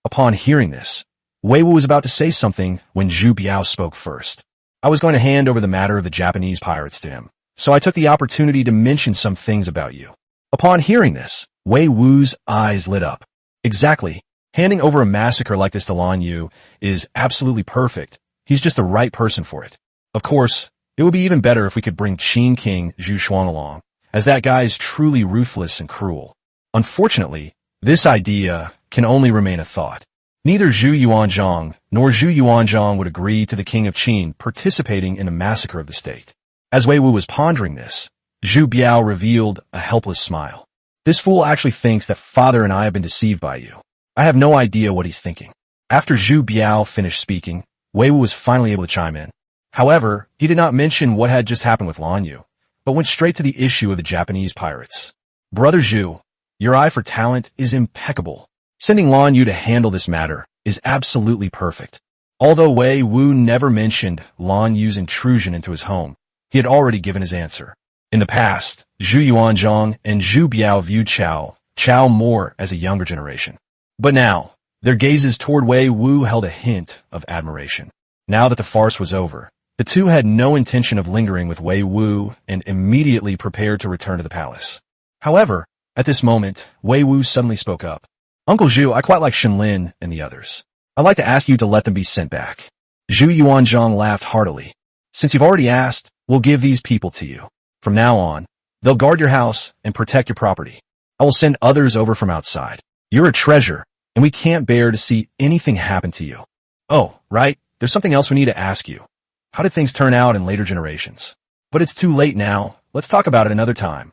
Upon hearing this, Wei Wu was about to say something when Zhu Biao spoke first. I was going to hand over the matter of the Japanese pirates to him, so I took the opportunity to mention some things about you. Upon hearing this, Wei Wu's eyes lit up. Exactly. Handing over a massacre like this to Lan Yu is absolutely perfect. He's just the right person for it. Of course, it would be even better if we could bring Qin King Zhu Shuang along, as that guy is truly ruthless and cruel. Unfortunately, this idea can only remain a thought. Neither Zhu Yuanzhang nor Zhu Yuanzhang would agree to the king of Qin participating in a massacre of the state. As Wei Wu was pondering this, Zhu Biao revealed a helpless smile. This fool actually thinks that father and I have been deceived by you. I have no idea what he's thinking. After Zhu Biao finished speaking, Wei Wu was finally able to chime in. However, he did not mention what had just happened with Lan Yu, but went straight to the issue of the Japanese pirates. Brother Zhu, your eye for talent is impeccable. Sending Lan Yu to handle this matter is absolutely perfect. Although Wei Wu never mentioned Lan Yu's intrusion into his home, he had already given his answer. In the past, Zhu Yuanzhang and Zhu Biao viewed Chao more as a younger generation. But now, their gazes toward Wei Wu held a hint of admiration. Now that the farce was over, the two had no intention of lingering with Wei Wu and immediately prepared to return to the palace. However, at this moment, Wei Wu suddenly spoke up. Uncle Zhu, I quite like Shenlin and the others. I'd like to ask you to let them be sent back. Zhu Yuanzhang laughed heartily. Since you've already asked, we'll give these people to you. From now on, they'll guard your house and protect your property. I will send others over from outside. You're a treasure, and we can't bear to see anything happen to you. Oh, right, there's something else we need to ask you. How did things turn out in later generations? But it's too late now. Let's talk about it another time.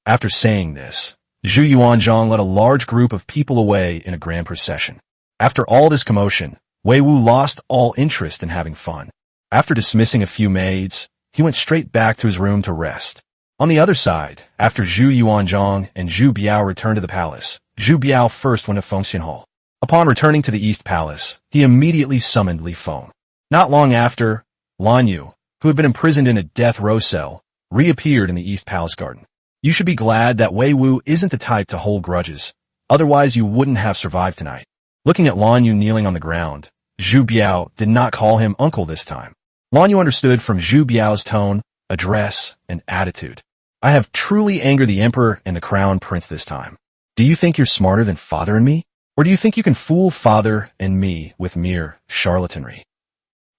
After saying this, Zhu Yuanzhang led a large group of people away in a grand procession. After all this commotion, Wei Wu lost all interest in having fun. After dismissing a few maids, he went straight back to his room to rest. On the other side, after Zhu Yuanzhang and Zhu Biao returned to the palace, Zhu Biao first went to Fengxian Hall. Upon returning to the East Palace, he immediately summoned Li Feng. Not long after, Lan Yu, who had been imprisoned in a death row cell, reappeared in the East Palace garden. You should be glad that Wei Wu isn't the type to hold grudges, otherwise you wouldn't have survived tonight. Looking at Lan Yu kneeling on the ground, Zhu Biao did not call him uncle this time. Lan Yu understood from Zhu Biao's tone, address, and attitude. I have truly angered the emperor and the crown prince this time. Do you think you're smarter than father and me? Or do you think you can fool father and me with mere charlatanry?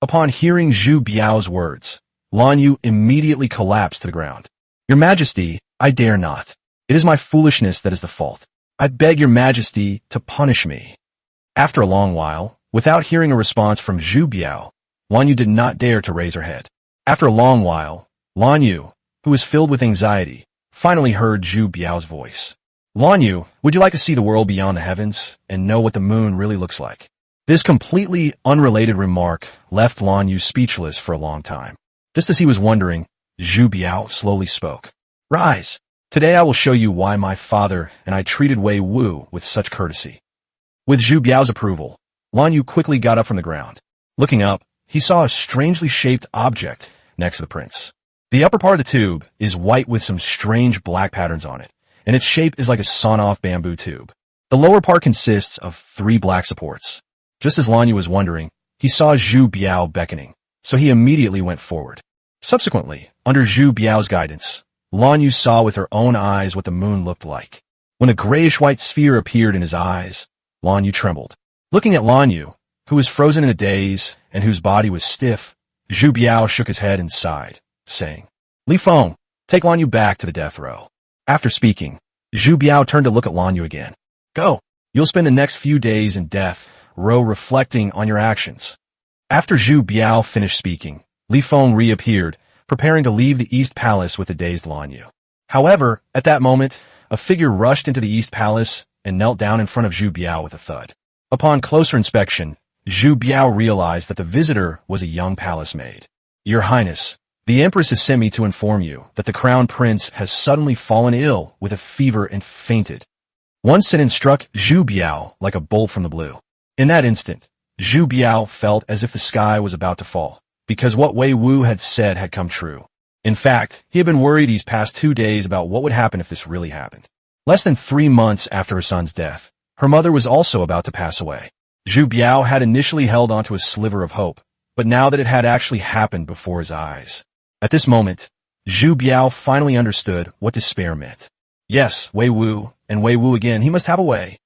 Upon hearing Zhu Biao's words, Lan Yu immediately collapsed to the ground. Your Majesty, I dare not. It is my foolishness that is the fault. I beg your Majesty to punish me. After a long while, without hearing a response from Zhu Biao, Lan Yu did not dare to raise her head. After a long while, Lan Yu, who was filled with anxiety, finally heard Zhu Biao's voice. Lan Yu, would you like to see the world beyond the heavens and know what the moon really looks like? This completely unrelated remark left Lan Yu speechless for a long time. Just as he was wondering, Zhu Biao slowly spoke. Rise. Today I will show you why my father and I treated Wei Wu with such courtesy. With Zhu Biao's approval, Lan Yu quickly got up from the ground. Looking up, he saw a strangely shaped object next to the prince. The upper part of the tube is white with some strange black patterns on it, and its shape is like a sawn-off bamboo tube. The lower part consists of 3 black supports. Just as Lan Yu was wondering, he saw Zhu Biao beckoning, so he immediately went forward. Subsequently, under Zhu Biao's guidance, Lan Yu saw with her own eyes what the moon looked like. When a grayish-white sphere appeared in his eyes, Lan Yu trembled. Looking at Lan Yu, who was frozen in a daze and whose body was stiff, Zhu Biao shook his head and sighed, saying, Li Feng, take Lan Yu back to the death row. After speaking, Zhu Biao turned to look at Lan Yu again. Go. You'll spend the next few days in death row reflecting on your actions. After Zhu Biao finished speaking, Li Feng reappeared, preparing to leave the East Palace with the dazed Lan Yu. However, at that moment, a figure rushed into the East Palace and knelt down in front of Zhu Biao with a thud. Upon closer inspection, Zhu Biao realized that the visitor was a young palace maid. Your Highness, the Empress has sent me to inform you that the Crown Prince has suddenly fallen ill with a fever and fainted. One sentence struck Zhu Biao like a bolt from the blue. In that instant, Zhu Biao felt as if the sky was about to fall, because what Wei Wu had said had come true. In fact, he had been worried these past 2 days about what would happen if this really happened. Less than 3 months after her son's death, her mother was also about to pass away. Zhu Biao had initially held onto a sliver of hope, but now that it had actually happened before his eyes. At this moment, Zhu Biao finally understood what despair meant. Yes, Wei Wu, and Wei Wu again, he must have a way.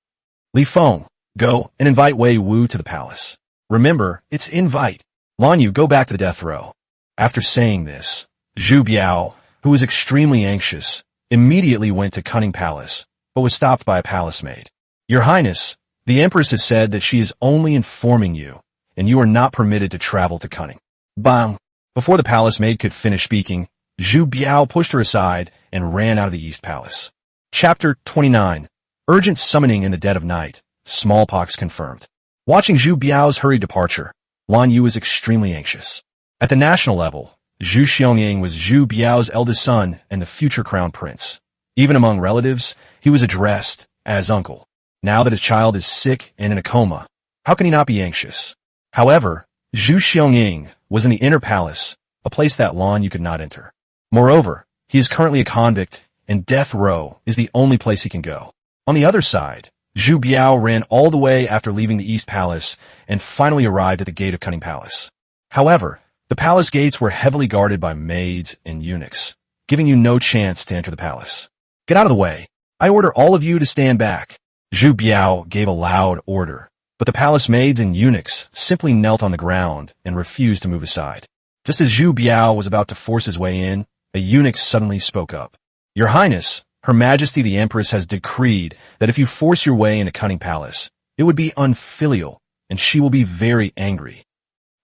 Li Feng, go and invite Wei Wu to the palace. Remember, it's invite. Lan Yu, go back to the death row. After saying this, Zhu Biao, who was extremely anxious, immediately went to Cunning Palace, but was stopped by a palace maid. Your Highness, the Empress has said that she is only informing you, and you are not permitted to travel to Cunning. Bang! Before the palace maid could finish speaking, Zhu Biao pushed her aside and ran out of the East Palace. Chapter 29. Urgent summoning in the dead of night. Smallpox confirmed. Watching Zhu Biao's hurried departure, Lan Yu was extremely anxious. At the national level, Zhu Xiangying was Zhu Biao's eldest son and the future crown prince. Even among relatives, he was addressed as uncle. Now that his child is sick and in a coma, how can he not be anxious? However, Zhu Xiangying was in the inner palace, a place that Lan Yu could not enter. Moreover, he is currently a convict, and death row is the only place he can go. On the other side, Zhu Biao ran all the way after leaving the East Palace and finally arrived at the gate of Cunning Palace. However, the palace gates were heavily guarded by maids and eunuchs, giving you no chance to enter the palace. Get out of the way. I order all of you to stand back. Zhu Biao gave a loud order, but the palace maids and eunuchs simply knelt on the ground and refused to move aside. Just as Zhu Biao was about to force his way in, a eunuch suddenly spoke up. Your Highness, Her Majesty the Empress has decreed that if you force your way into Cunning Palace, it would be unfilial, and she will be very angry.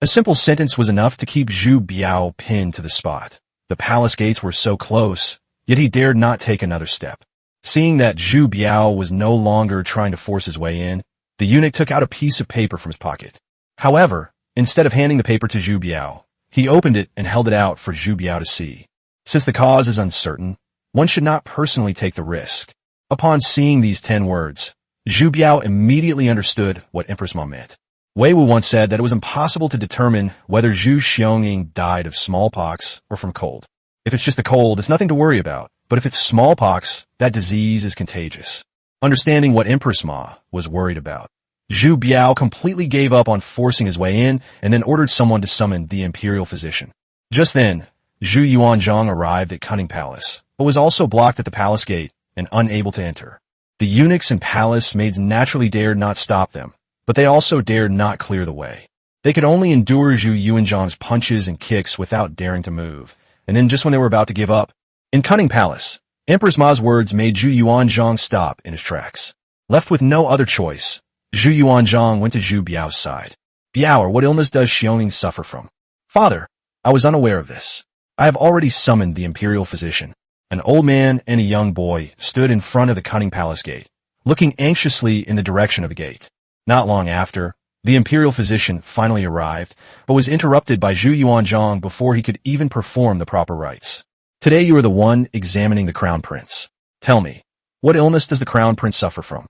A simple sentence was enough to keep Zhu Biao pinned to the spot. The palace gates were so close, yet he dared not take another step. Seeing that Zhu Biao was no longer trying to force his way in, the eunuch took out a piece of paper from his pocket. However, instead of handing the paper to Zhu Biao, he opened it and held it out for Zhu Biao to see. Since the cause is uncertain, one should not personally take the risk. Upon seeing these 10 words, Zhu Biao immediately understood what Empress Ma meant. Wei Wu once said that it was impossible to determine whether Zhu Xiangying died of smallpox or from cold. If it's just a cold, it's nothing to worry about, but if it's smallpox, that disease is contagious. Understanding what Empress Ma was worried about, Zhu Biao completely gave up on forcing his way in and then ordered someone to summon the imperial physician. Just then, Zhu Yuanzhang arrived at Cunning Palace, but was also blocked at the palace gate and unable to enter. The eunuchs and palace maids naturally dared not stop them, but they also dared not clear the way. They could only endure Zhu Yuanzhang's punches and kicks without daring to move, and then just when they were about to give up, in Cunning Palace, Empress Ma's words made Zhu Yuanzhang stop in his tracks. Left with no other choice, Zhu Yuanzhang went to Zhu Biao's side. Biao, what illness does Xiangying suffer from? Father, I was unaware of this. I have already summoned the imperial physician. An old man and a young boy stood in front of the Cunning Palace gate, looking anxiously in the direction of the gate. Not long after, the imperial physician finally arrived, but was interrupted by Zhu Yuanzhang before he could even perform the proper rites. Today you are the one examining the crown prince. Tell me, what illness does the crown prince suffer from?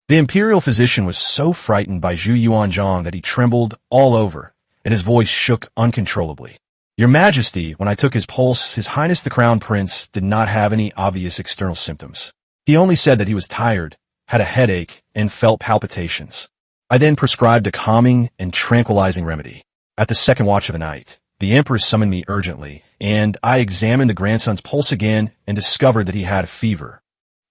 The imperial physician was so frightened by Zhu Yuanzhang that he trembled all over, and his voice shook uncontrollably. Your Majesty, when I took his pulse, His Highness the Crown Prince did not have any obvious external symptoms. He only said that he was tired, had a headache, and felt palpitations. I then prescribed a calming and tranquilizing remedy. At the second watch of the night, the Empress summoned me urgently, and I examined the grandson's pulse again and discovered that he had a fever.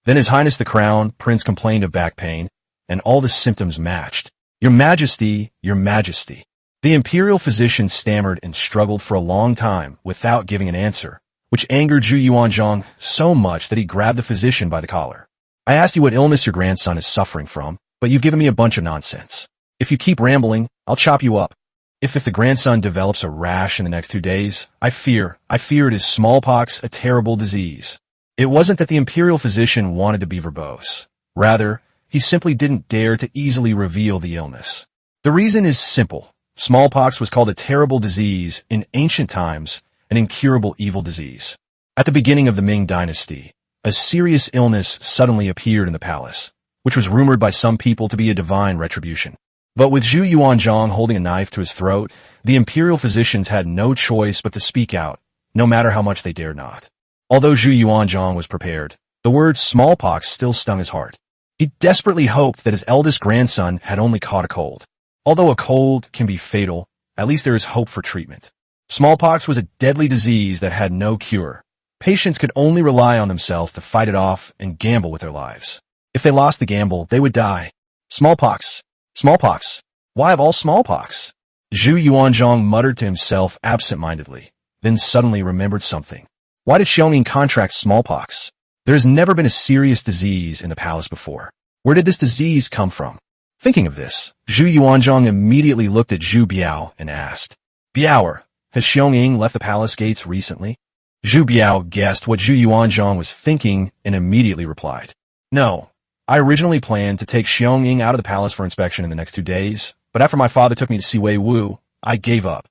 Then His Highness the Crown Prince complained of back pain, and all the symptoms matched. Your Majesty, Your Majesty. The imperial physician stammered and struggled for a long time without giving an answer, which angered Zhu Yuanzhang so much that he grabbed the physician by the collar. I asked you what illness your grandson is suffering from, but you've given me a bunch of nonsense. If you keep rambling, I'll chop you up. If the grandson develops a rash in the next 2 days, I fear it is smallpox, a terrible disease. It wasn't that the imperial physician wanted to be verbose. Rather, he simply didn't dare to easily reveal the illness. The reason is simple. Smallpox was called a terrible disease in ancient times, an incurable evil disease. At the beginning of the Ming Dynasty, a serious illness suddenly appeared in the palace, which was rumored by some people to be a divine retribution. But with Zhu Yuanzhang holding a knife to his throat, the imperial physicians had no choice but to speak out, no matter how much they dared not. Although Zhu Yuanzhang was prepared, the word smallpox still stung his heart. He desperately hoped that his eldest grandson had only caught a cold. Although a cold can be fatal, at least there is hope for treatment. Smallpox was a deadly disease that had no cure. Patients could only rely on themselves to fight it off and gamble with their lives. If they lost the gamble, they would die. Smallpox. Smallpox. Why of all smallpox? Zhu Yuanzhang muttered to himself absent-mindedly, then suddenly remembered something. Why did Xiaoning contract smallpox? There has never been a serious disease in the palace before. Where did this disease come from? Thinking of this, Zhu Yuanzhang immediately looked at Zhu Biao and asked, Biao, has Xiaoning left the palace gates recently? Zhu Biao guessed what Zhu Yuanzhang was thinking and immediately replied. No, I originally planned to take Xiong out of the palace for inspection in the next 2 days, but after my father took me to see Wei Wu, I gave up.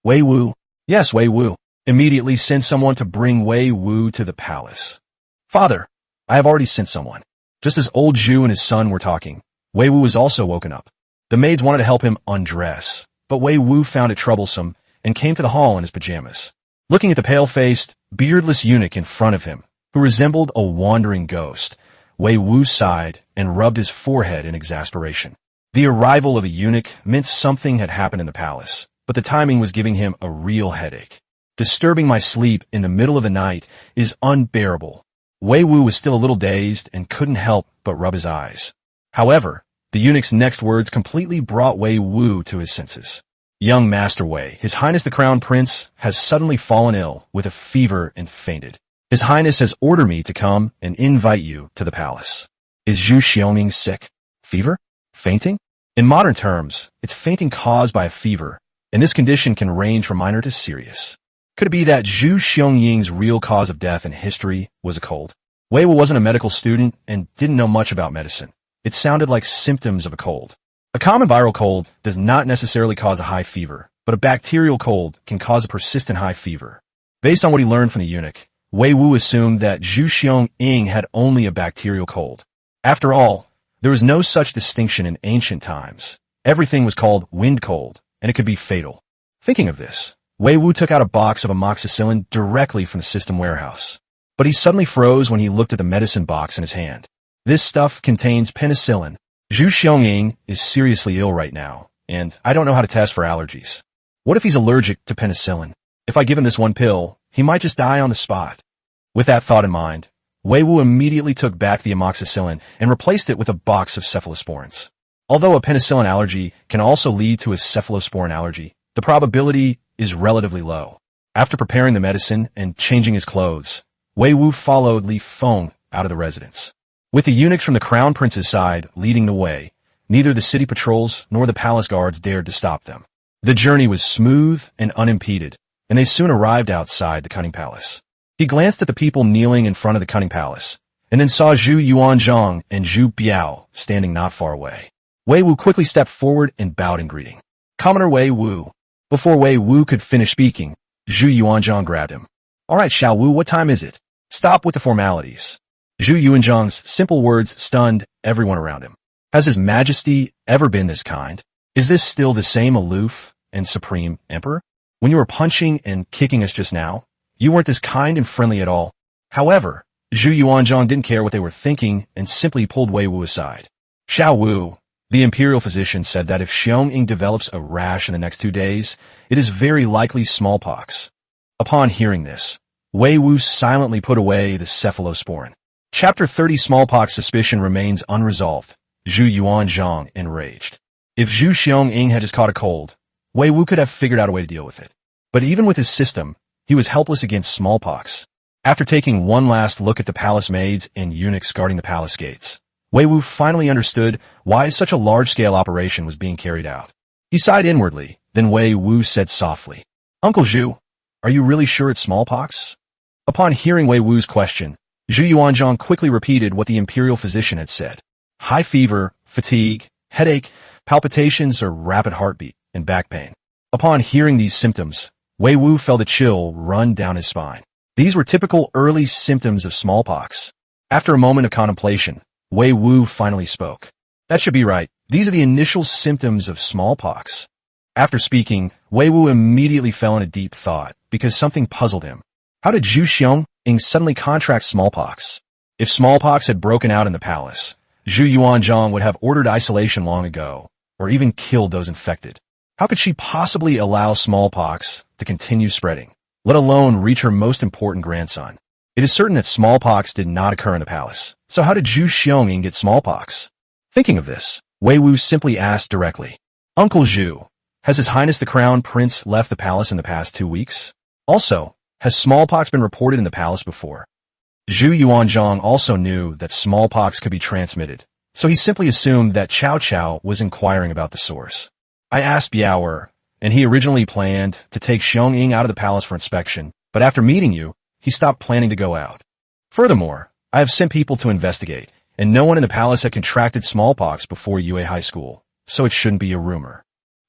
Wei Wu? Yes, Wei Wu. Immediately sent someone to bring Wei Wu to the palace. Father, I have already sent someone. Just as old Zhu and his son were talking, Wei Wu was also woken up. The maids wanted to help him undress, but Wei Wu found it troublesome and came to the hall in his pajamas. Looking at the pale-faced, beardless eunuch in front of him, who resembled a wandering ghost, Wei Wu sighed and rubbed his forehead in exasperation. The arrival of a eunuch meant something had happened in the palace, but the timing was giving him a real headache. Disturbing my sleep in the middle of the night is unbearable. Wei Wu was still a little dazed and couldn't help but rub his eyes. However, the eunuch's next words completely brought Wei Wu to his senses. Young Master Wei, His Highness the Crown Prince, has suddenly fallen ill with a fever and fainted. His Highness has ordered me to come and invite you to the palace. Is Zhu Xiongming sick? Fever? Fainting? In modern terms, it's fainting caused by a fever, and this condition can range from minor to serious. Could it be that Zhu Xiongming's real cause of death in history was a cold? Wei Wu wasn't a medical student and didn't know much about medicine. It sounded like symptoms of a cold. A common viral cold does not necessarily cause a high fever, but a bacterial cold can cause a persistent high fever. Based on what he learned from the eunuch, Wei Wu assumed that Zhu Xiongming had only a bacterial cold. After all, there was no such distinction in ancient times. Everything was called wind cold, and it could be fatal. Thinking of this, Wei Wu took out a box of amoxicillin directly from the system warehouse. But he suddenly froze when he looked at the medicine box in his hand. This stuff contains penicillin. Zhu Xiongming is seriously ill right now, and I don't know how to test for allergies. What if he's allergic to penicillin? If I give him this one pill, he might just die on the spot. With that thought in mind, Wei Wu immediately took back the amoxicillin and replaced it with a box of cephalosporins. Although a penicillin allergy can also lead to a cephalosporin allergy, the probability is relatively low. After preparing the medicine and changing his clothes, Wei Wu followed Li Feng out of the residence. With the eunuchs from the crown prince's side leading the way, neither the city patrols nor the palace guards dared to stop them. The journey was smooth and unimpeded, and they soon arrived outside the cunning palace. He glanced at the people kneeling in front of the cunning palace, and then saw Zhu Yuanzhang and Zhu Biao standing not far away. Wei Wu quickly stepped forward and bowed in greeting. Commoner Wei Wu. Before Wei Wu could finish speaking, Zhu Yuanzhang grabbed him. All right, Xiao Wu, what time is it? Stop with the formalities. Zhu Yuanzhang's simple words stunned everyone around him. Has His Majesty ever been this kind? Is this still the same aloof and supreme emperor? When you were punching and kicking us just now, you weren't this kind and friendly at all. However, Zhu Yuanzhang didn't care what they were thinking and simply pulled Wei Wu aside. Xiao Wu, the imperial physician, said that if Xiongming develops a rash in the next 2 days, it is very likely smallpox. Upon hearing this, Wei Wu silently put away the cephalosporin. Chapter 30 Smallpox suspicion remains unresolved. Zhu Yuanzhang enraged. If Zhu Xiongming had just caught a cold, Wei Wu could have figured out a way to deal with it. But even with his system, he was helpless against smallpox. After taking one last look at the palace maids and eunuchs guarding the palace gates, Wei Wu finally understood why such a large-scale operation was being carried out. He sighed inwardly, then Wei Wu said softly, Uncle Zhu, are you really sure it's smallpox? Upon hearing Wei Wu's question, Zhu Yuanzhang quickly repeated what the imperial physician had said. High fever, fatigue, headache, palpitations or rapid heartbeat, and back pain. Upon hearing these symptoms, Wei Wu felt a chill run down his spine. These were typical early symptoms of smallpox. After a moment of contemplation, Wei Wu finally spoke. That should be right. These are the initial symptoms of smallpox. After speaking, Wei Wu immediately fell into deep thought because something puzzled him. How did Zhu Xiongming suddenly contract smallpox? If smallpox had broken out in the palace, Zhu Yuanzhang would have ordered isolation long ago, or even killed those infected. How could she possibly allow smallpox to continue spreading, let alone reach her most important grandson? It is certain that smallpox did not occur in the palace, so how did Zhu Xiongming get smallpox? Thinking of this, Wei Wu simply asked directly, Uncle Zhu, has His Highness the Crown Prince left the palace in the past 2 weeks? Also, has smallpox been reported in the palace before? Zhu Yuanzhang also knew that smallpox could be transmitted, so he simply assumed that Cao Cao was inquiring about the source. I asked Biao, and he originally planned to take Xiongming out of the palace for inspection, but after meeting you, he stopped planning to go out. Furthermore, I have sent people to investigate, and no one in the palace had contracted smallpox before Yue High School, so it shouldn't be a rumor.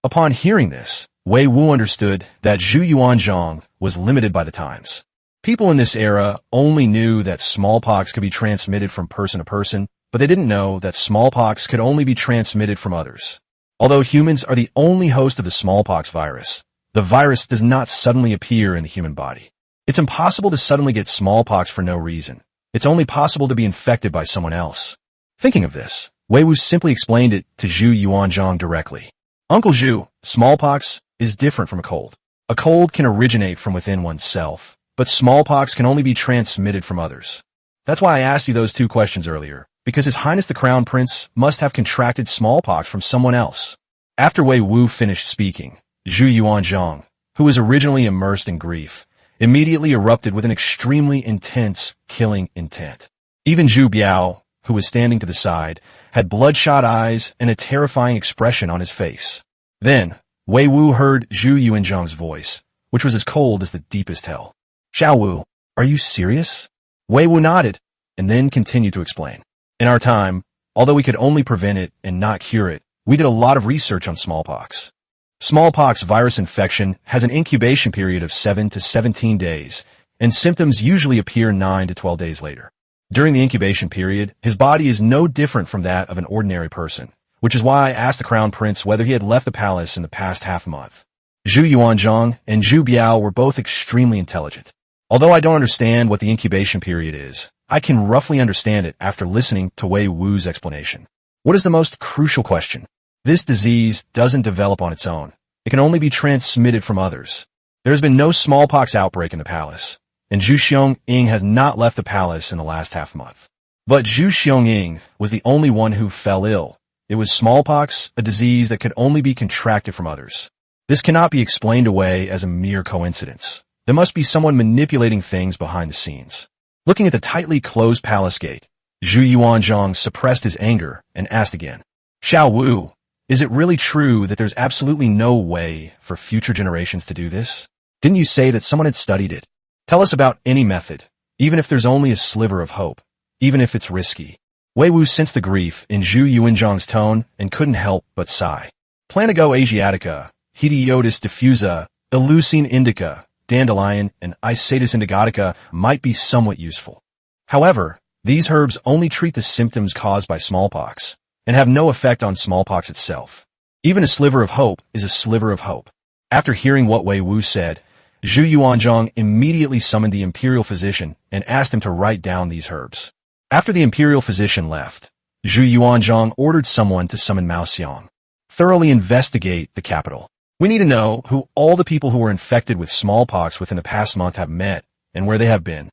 Upon hearing this, Wei Wu understood that Yuanzhang was limited by the times. People in this era only knew that smallpox could be transmitted from person to person, but they didn't know that smallpox could only be transmitted from others. Although humans are the only host of the smallpox virus, the virus does not suddenly appear in the human body. It's impossible to suddenly get smallpox for no reason. It's only possible to be infected by someone else. Thinking of this, Wei Wu simply explained it to Yuanzhang directly. Uncle Zhu, smallpox is different from a cold. A cold can originate from within oneself, but smallpox can only be transmitted from others. That's why I asked you those two questions earlier, because His Highness the Crown Prince must have contracted smallpox from someone else. After Wei Wu finished speaking, Yuanzhang, who was originally immersed in grief, immediately erupted with an extremely intense, killing intent. Even Zhu Biao, who was standing to the side, had bloodshot eyes and a terrifying expression on his face. Then, Wei Wu heard Yuanzhang's voice, which was as cold as the deepest hell. "Xiao Wu, are you serious?" Wei Wu nodded, and then continued to explain. "In our time, although we could only prevent it and not cure it, we did a lot of research on smallpox. Smallpox virus infection has an incubation period of 7 to 17 days, and symptoms usually appear 9 to 12 days later. During the incubation period, his body is no different from that of an ordinary person, which is why I asked the Crown Prince whether he had left the palace in the past half-month." Yuanzhang and Zhu Biao were both extremely intelligent. Although I don't understand what the incubation period is, I can roughly understand it after listening to Wei Wu's explanation. What is the most crucial question? This disease doesn't develop on its own. It can only be transmitted from others. There has been no smallpox outbreak in the palace, and Zhu Xiong-ing has not left the palace in the last half-month. But Zhu Xiong-ing was the only one who fell ill. It was smallpox, a disease that could only be contracted from others. This cannot be explained away as a mere coincidence. There must be someone manipulating things behind the scenes. Looking at the tightly closed palace gate, Yuanzhang suppressed his anger and asked again, "Xiao Wu, is it really true that there's absolutely no way for future generations to do this? Didn't you say that someone had studied it? Tell us about any method, even if there's only a sliver of hope, even if it's risky." Wei Wu sensed the grief in Yuanzhang's tone and couldn't help but sigh. Planago asiatica, Hediotis diffusa, Eleusine indica, dandelion, and Isatis indigotica might be somewhat useful. However, these herbs only treat the symptoms caused by smallpox and have no effect on smallpox itself. Even a sliver of hope is a sliver of hope. After hearing what Wei Wu said, Yuanzhang immediately summoned the imperial physician and asked him to write down these herbs. After the imperial physician left, Yuanzhang ordered someone to summon Mao Xiang. "Thoroughly investigate the capital. We need to know who all the people who were infected with smallpox within the past month have met and where they have been.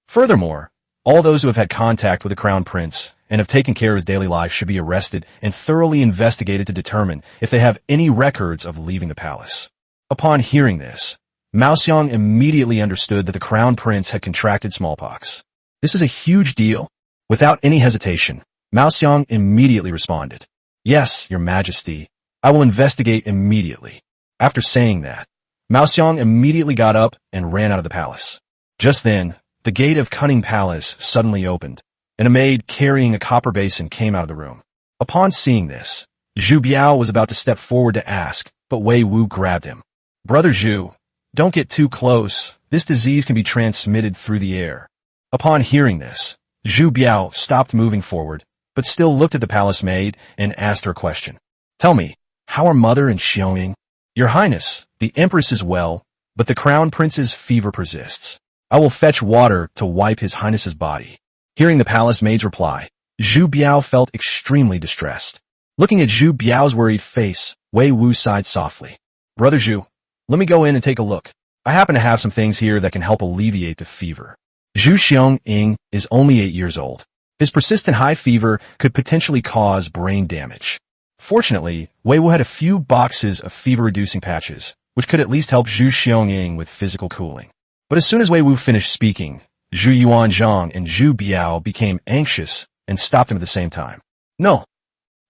Furthermore, all those who have had contact with the Crown Prince and have taken care of his daily life should be arrested and thoroughly investigated to determine if they have any records of leaving the palace." Upon hearing this, Mao Xiang immediately understood that the Crown Prince had contracted smallpox. "This is a huge deal." Without any hesitation, Mao Xiang immediately responded, "Yes, Your Majesty, I will investigate immediately." After saying that, Mao Xiang immediately got up and ran out of the palace. Just then, the gate of Cunning Palace suddenly opened, and a maid carrying a copper basin came out of the room. Upon seeing this, Zhu Biao was about to step forward to ask, but Wei Wu grabbed him. "Brother Zhu, don't get too close. This disease can be transmitted through the air." Upon hearing this, Zhu Biao stopped moving forward, but still looked at the palace maid and asked her a question. "Tell me, how are Mother and Xionging?" "Your Highness, the Empress is well, but the Crown Prince's fever persists. I will fetch water to wipe His Highness's body." Hearing the palace maid's reply, Zhu Biao felt extremely distressed. Looking at Zhu Biao's worried face, Wei Wu sighed softly. "Brother Zhu, let me go in and take a look. I happen to have some things here that can help alleviate the fever." Zhu Xiong-ing is only 8 years old. His persistent high fever could potentially cause brain damage. Fortunately, Wei Wu had a few boxes of fever-reducing patches, which could at least help Zhu Xiong-ing with physical cooling. But as soon as Wei Wu finished speaking, Zhu Yuanzhang and Zhu Biao became anxious and stopped him at the same time. No.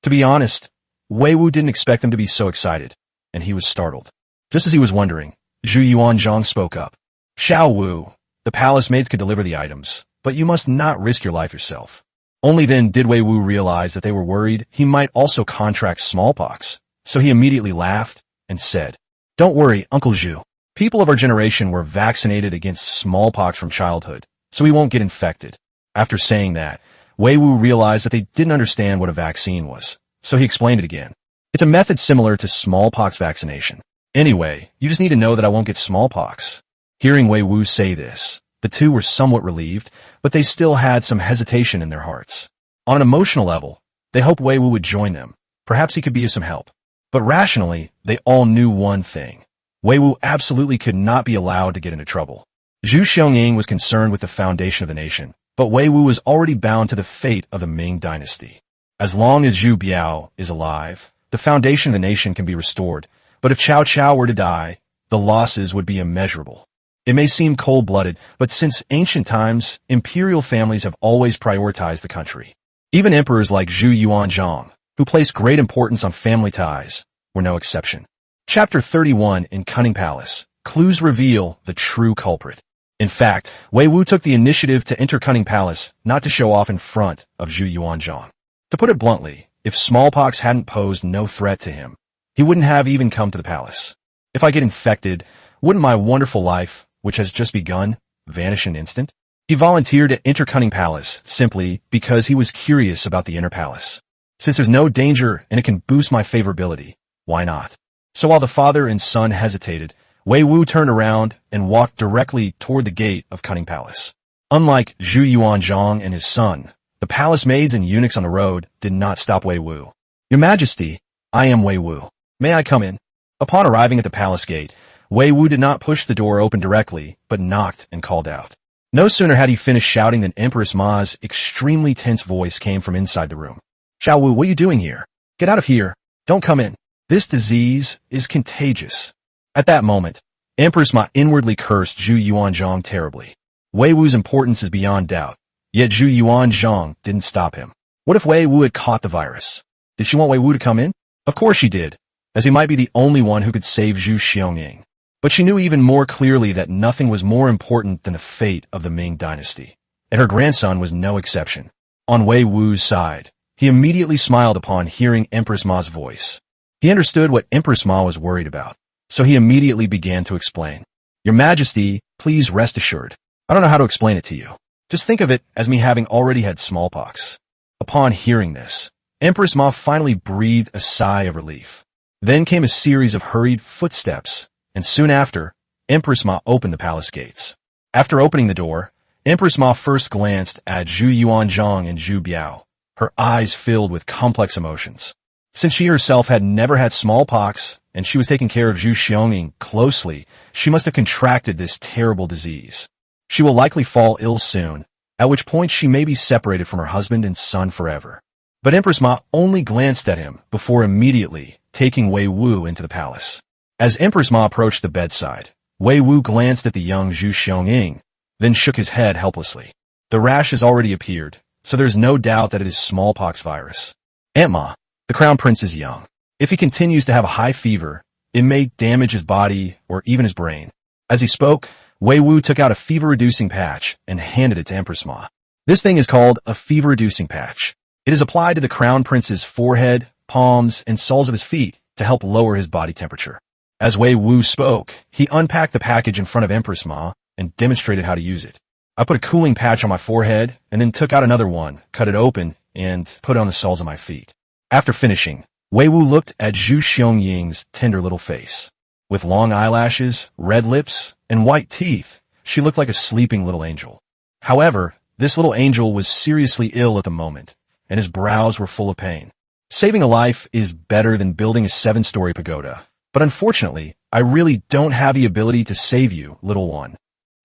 To be honest, Wei Wu didn't expect them to be so excited, and he was startled. Just as he was wondering, Zhu Yuanzhang spoke up. "Xiao Wu, The palace maids could deliver the items, but you must not risk your life yourself. Only then did Wei Wu realize that they were worried he might also contract smallpox, so he immediately laughed and said, "Don't worry, Uncle Zhu. People of our generation were vaccinated against smallpox from childhood, so we won't get infected." After saying that, Wei Wu realized that they didn't understand what a vaccine was, so he explained it again. "It's a method similar to smallpox vaccination. Anyway, you just need to know that I won't get smallpox." Hearing Wei Wu say this, the two were somewhat relieved, but they still had some hesitation in their hearts. On an emotional level, they hoped Wei Wu would join them. Perhaps he could be of some help. But rationally, they all knew one thing. Wei Wu absolutely could not be allowed to get into trouble. Zhu Xiangying was concerned with the foundation of the nation, but Wei Wu was already bound to the fate of the Ming Dynasty. As long as Zhu Biao is alive, the foundation of the nation can be restored, but if Cao Cao were to die, the losses would be immeasurable. It may seem cold-blooded, but since ancient times, imperial families have always prioritized the country. Even emperors like Zhu Yuanzhang, who placed great importance on family ties, were no exception. Chapter 31 in Cunning Palace. Clues reveal the true culprit. In fact, Wei Wu took the initiative to enter Cunning Palace, not to show off in front of Zhu Yuanzhang. To put it bluntly, if smallpox hadn't posed no threat to him, he wouldn't have even come to the palace. If I get infected, wouldn't my wonderful life, which has just begun, vanish in an instant? He volunteered to enter Cunning Palace simply because he was curious about the inner palace. Since there's no danger and it can boost my favorability, why not? So while the father and son hesitated, Wei Wu turned around and walked directly toward the gate of Cunning Palace. Unlike Zhu Yuanzhang and his son, the palace maids and eunuchs on the road did not stop Wei Wu. "Your Majesty, I am Wei Wu. May I come in?" Upon arriving at the palace gate, Wei Wu did not push the door open directly, but knocked and called out. No sooner had he finished shouting than Empress Ma's extremely tense voice came from inside the room. "Xiao Wu, what are you doing here? Get out of here. Don't come in. This disease is contagious." At that moment, Empress Ma inwardly cursed Zhu Yuanzhang terribly. Wei Wu's importance is beyond doubt, yet Zhu Yuanzhang didn't stop him. What if Wei Wu had caught the virus? Did she want Wei Wu to come in? Of course she did, as he might be the only one who could save Zhu Xiangying. But she knew even more clearly that nothing was more important than the fate of the Ming Dynasty, and her grandson was no exception. On Wei Wu's side, he immediately smiled upon hearing Empress Ma's voice. He understood what Empress Ma was worried about, so he immediately began to explain. "Your Majesty, please rest assured. I don't know how to explain it to you. Just think of it as me having already had smallpox." Upon hearing this, Empress Ma finally breathed a sigh of relief. Then came a series of hurried footsteps, and soon after, Empress Ma opened the palace gates. After opening the door, Empress Ma first glanced at Zhu Yuanzhang and Zhu Biao, her eyes filled with complex emotions. Since she herself had never had smallpox, and she was taking care of Zhu Xiangying closely, she must have contracted this terrible disease. She will likely fall ill soon, at which point she may be separated from her husband and son forever. But Empress Ma only glanced at him before immediately taking Wei Wu into the palace. As Empress Ma approached the bedside, Wei Wu glanced at the young Zhu Xiangying, then shook his head helplessly. The rash has already appeared, so there's no doubt that it is smallpox virus. "Aunt Ma, the crown prince is young. If he continues to have a high fever, it may damage his body or even his brain." As he spoke, Wei Wu took out a fever-reducing patch and handed it to Empress Ma. This thing is called a fever-reducing patch. It is applied to the crown prince's forehead, palms, and soles of his feet to help lower his body temperature. As Wei Wu spoke, he unpacked the package in front of Empress Ma and demonstrated how to use it. "I put a cooling patch on my forehead and then took out another one, cut it open, and put it on the soles of my feet." After finishing, Wei Wu looked at Zhu Xiangying's tender little face. With long eyelashes, red lips, and white teeth, she looked like a sleeping little angel. However, this little angel was seriously ill at the moment, and his brows were full of pain. "Saving a life is better than building a 7-story pagoda. But unfortunately, I really don't have the ability to save you, little one."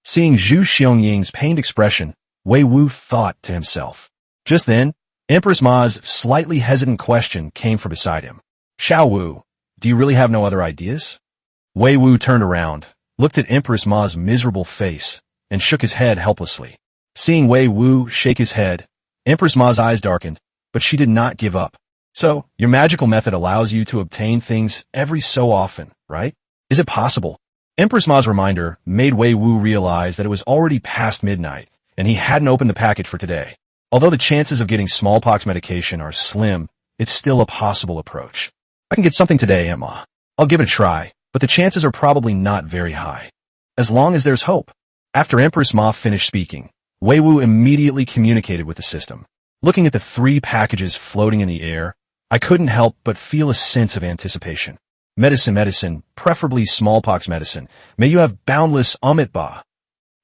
Seeing Zhu Xiangying's pained expression, Wei Wu thought to himself. Just then, Empress Ma's slightly hesitant question came from beside him. "Xiao Wu, do you really have no other ideas?" Wei Wu turned around, looked at Empress Ma's miserable face, and shook his head helplessly. Seeing Wei Wu shake his head, Empress Ma's eyes darkened, but she did not give up. "So, your magical method allows you to obtain things every so often, right? Is it possible? Empress Ma's reminder made Wei Wu realize that it was already past midnight, and he hadn't opened the package for today. Although the chances of getting smallpox medication are slim, it's still a possible approach. I can get something today, Aunt Ma. I'll give it a try, but the chances are probably not very high. As long as there's hope. After Empress Ma finished speaking, Wei Wu immediately communicated with the system. Looking at the 3 packages floating in the air, I couldn't help but feel a sense of anticipation. Medicine, preferably smallpox medicine. May you have boundless Amit Ba.